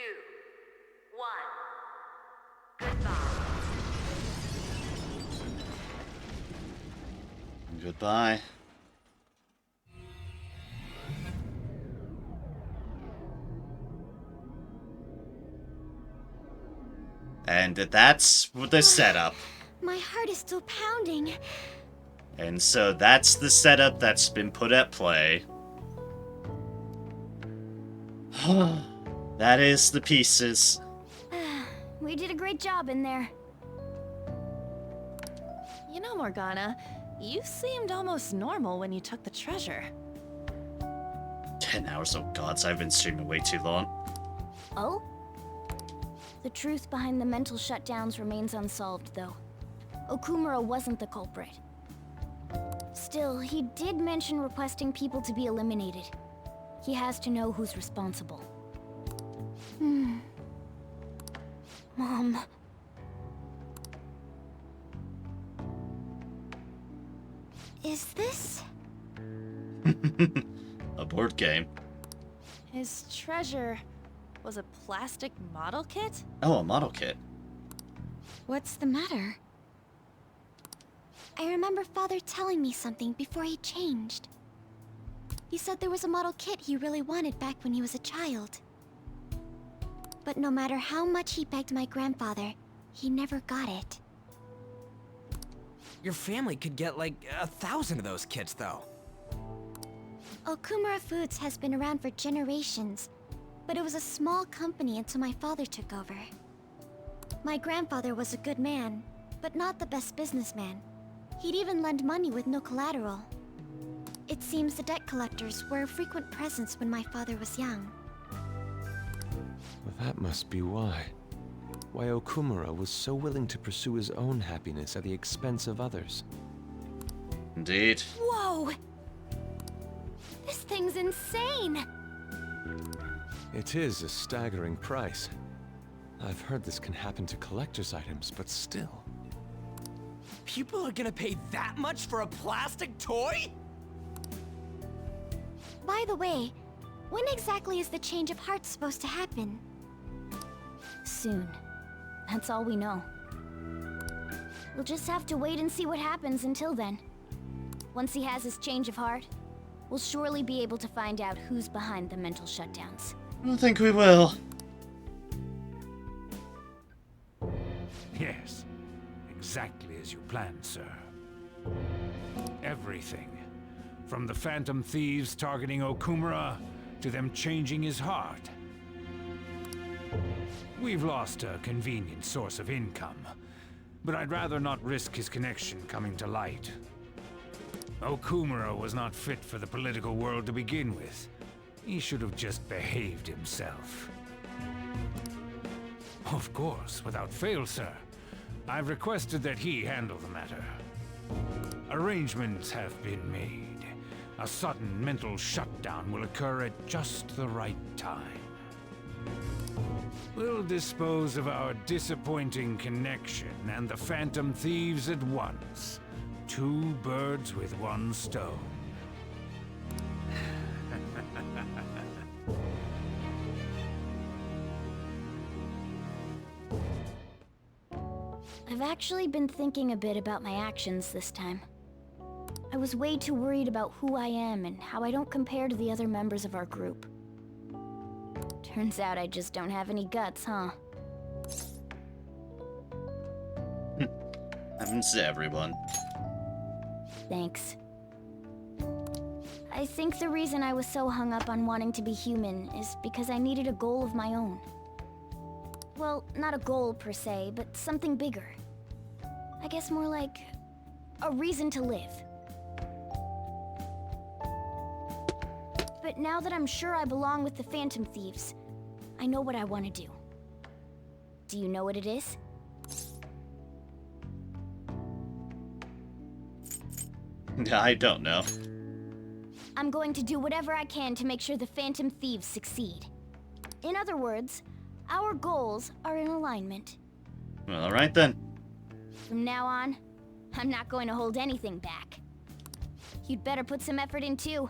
1. Goodbye. Goodbye. And that's the setup. My heart is still pounding. And so that's the setup that's been put at play. That is the pieces. We did a great job in there. You know, Morgana, you seemed almost normal when you took the treasure. 10 hours, oh gods, I've been streaming way too long. Oh? The truth behind the mental shutdowns remains unsolved, though. Okumura wasn't the culprit. Still, he did mention requesting people to be eliminated. He has to know who's responsible. Mom. Is this... A board game. His treasure was a plastic model kit? Oh, a model kit. What's the matter? I remember Father telling me something before he changed. He said there was a model kit he really wanted back when he was a child. But no matter how much he begged my grandfather, he never got it. Your family could get like 1,000 of those kits, though. Okumura Foods has been around for generations, but it was a small company until my father took over. My grandfather was a good man, but not the best businessman. He'd even lend money with no collateral. It seems the debt collectors were a frequent presence when my father was young. Well, that must be why. Why Okumura was so willing to pursue his own happiness at the expense of others. Indeed. Whoa! This thing's insane! It is a staggering price. I've heard this can happen to collector's items, but still. People are gonna pay that much for a plastic toy? By the way, when exactly is the change of heart supposed to happen? Soon. That's all we know. We'll just have to wait and see what happens until then. Once he has his change of heart, we'll surely be able to find out who's behind the mental shutdowns. I don't think we will. Yes, exactly as you planned, sir. Everything. From the Phantom Thieves targeting Okumura, to them changing his heart. We've lost a convenient source of income, but I'd rather not risk his connection coming to light. Okumura was not fit for the political world to begin with. He should have just behaved himself. Of course, without fail, sir. I've requested that he handle the matter. Arrangements have been made. A sudden mental shutdown will occur at just the right time. We'll dispose of our disappointing connection and the Phantom Thieves at once. 2 birds with 1 stone. I've actually been thinking a bit about my actions this time. I was way too worried about who I am and how I don't compare to the other members of our group. Turns out I just don't have any guts, huh? Happens to everyone. Thanks. I think the reason I was so hung up on wanting to be human is because I needed a goal of my own. Well, not a goal per se, but something bigger. I guess more like a reason to live. But now that I'm sure I belong with the Phantom Thieves, I know what I want to do. Do you know what it is? I don't know. I'm going to do whatever I can to make sure the Phantom Thieves succeed. In other words, our goals are in alignment. Well, alright then. From now on, I'm not going to hold anything back. You'd better put some effort in too.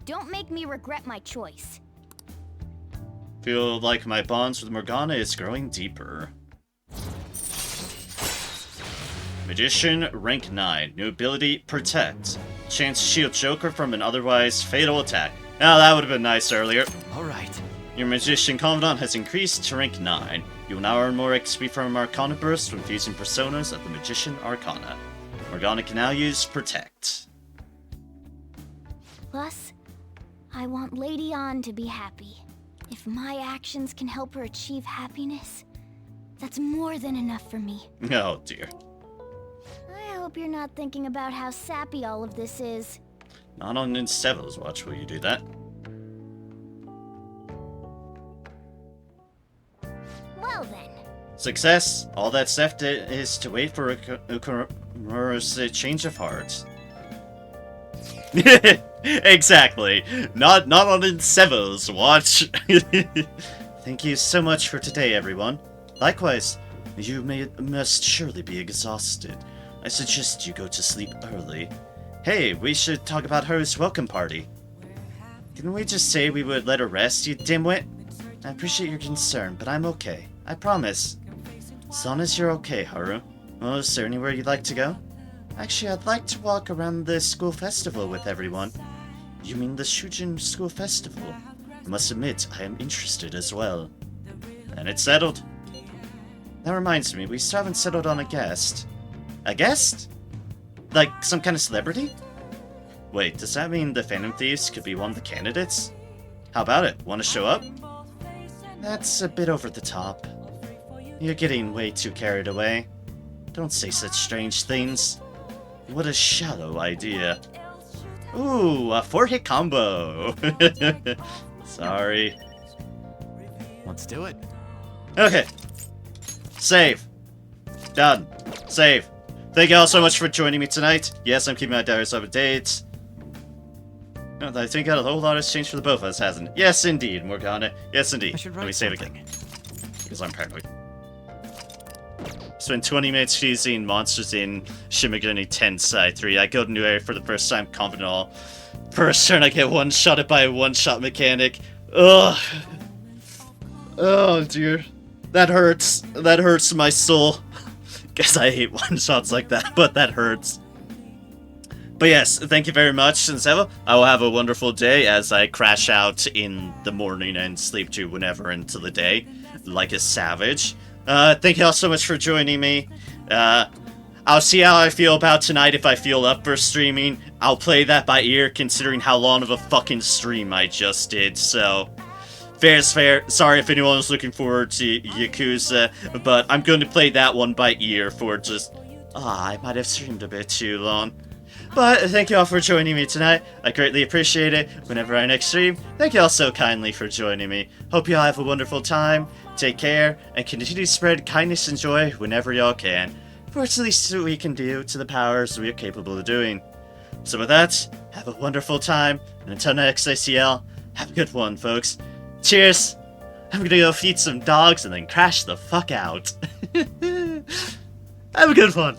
Don't make me regret my choice. Feel like my bonds with Morgana is growing deeper. Magician, rank 9. New ability, Protect. Chance to shield Joker from an otherwise fatal attack. Now that would have been nice earlier. Alright. Your Magician Confidant has increased to rank 9. You will now earn more XP from Arcana Burst when fusing personas of the Magician Arcana. Morgana can now use Protect. Plus, I want Lady Ann to be happy. If my actions can help her achieve happiness, that's more than enough for me. Oh dear. I hope you're not thinking about how sappy all of this is. Not on Ninsevo's watch will you do that. Well then. Success! All that's left is to wait for Ukumura's change of heart. Exactly. Not on Ninsevo's watch. Thank you so much for today, everyone. Likewise, you must surely be exhausted. I suggest you go to sleep early. Hey, we should talk about Haru's welcome party. Didn't we just say we would let her rest, you dimwit? I appreciate your concern, but I'm okay. I promise. As long as you're okay, Haru. Well, is there anywhere you'd like to go? Actually, I'd like to walk around the school festival with everyone. You mean the Shujin School Festival? I must admit, I am interested as well. And it's settled. That reminds me, we still haven't settled on a guest. A guest? Like some kind of celebrity? Wait, does that mean the Phantom Thieves could be one of the candidates? How about it? Want to show up? That's a bit over the top. You're getting way too carried away. Don't say such strange things. What a shallow idea. Ooh, a 4-hit combo. Sorry. Let's do it. Okay. Save. Done. Save. Thank you all so much for joining me tonight. Yes, I'm keeping my diaries up to date. No, I think a whole lot has changed for the both of us, hasn't it? Yes, indeed, Morgana. Yes, indeed. Let me save again. Because I'm paranoid. Spent 20 minutes fusing monsters in Shin Megami Tensei 3. I go to New Area for the first time, confident all. First turn, I get one-shotted by a one-shot mechanic. Ugh. Oh, dear. That hurts. That hurts my soul. Guess I hate one-shots like that, but that hurts. But yes, thank you very much, Ninsevo. I will have a wonderful day as I crash out in the morning and sleep to whenever into the day, like a savage. Thank you all so much for joining me. I'll see how I feel about tonight if I feel up for streaming. I'll play that by ear considering how long of a fucking stream I just did, so... Fair is fair. Sorry if anyone was looking forward to Yakuza, but I'm going to play that one by ear for just... I might have streamed a bit too long. But thank you all for joining me tonight. I greatly appreciate it. Whenever I next stream, thank you all so kindly for joining me. Hope you all have a wonderful time. Take care, and continue to spread kindness and joy whenever y'all can. For it's the least we can do to the powers we are capable of doing. So with that, have a wonderful time, and until next ICL, have a good one, folks. Cheers! I'm gonna go feed some dogs and then crash the fuck out. Have a good one.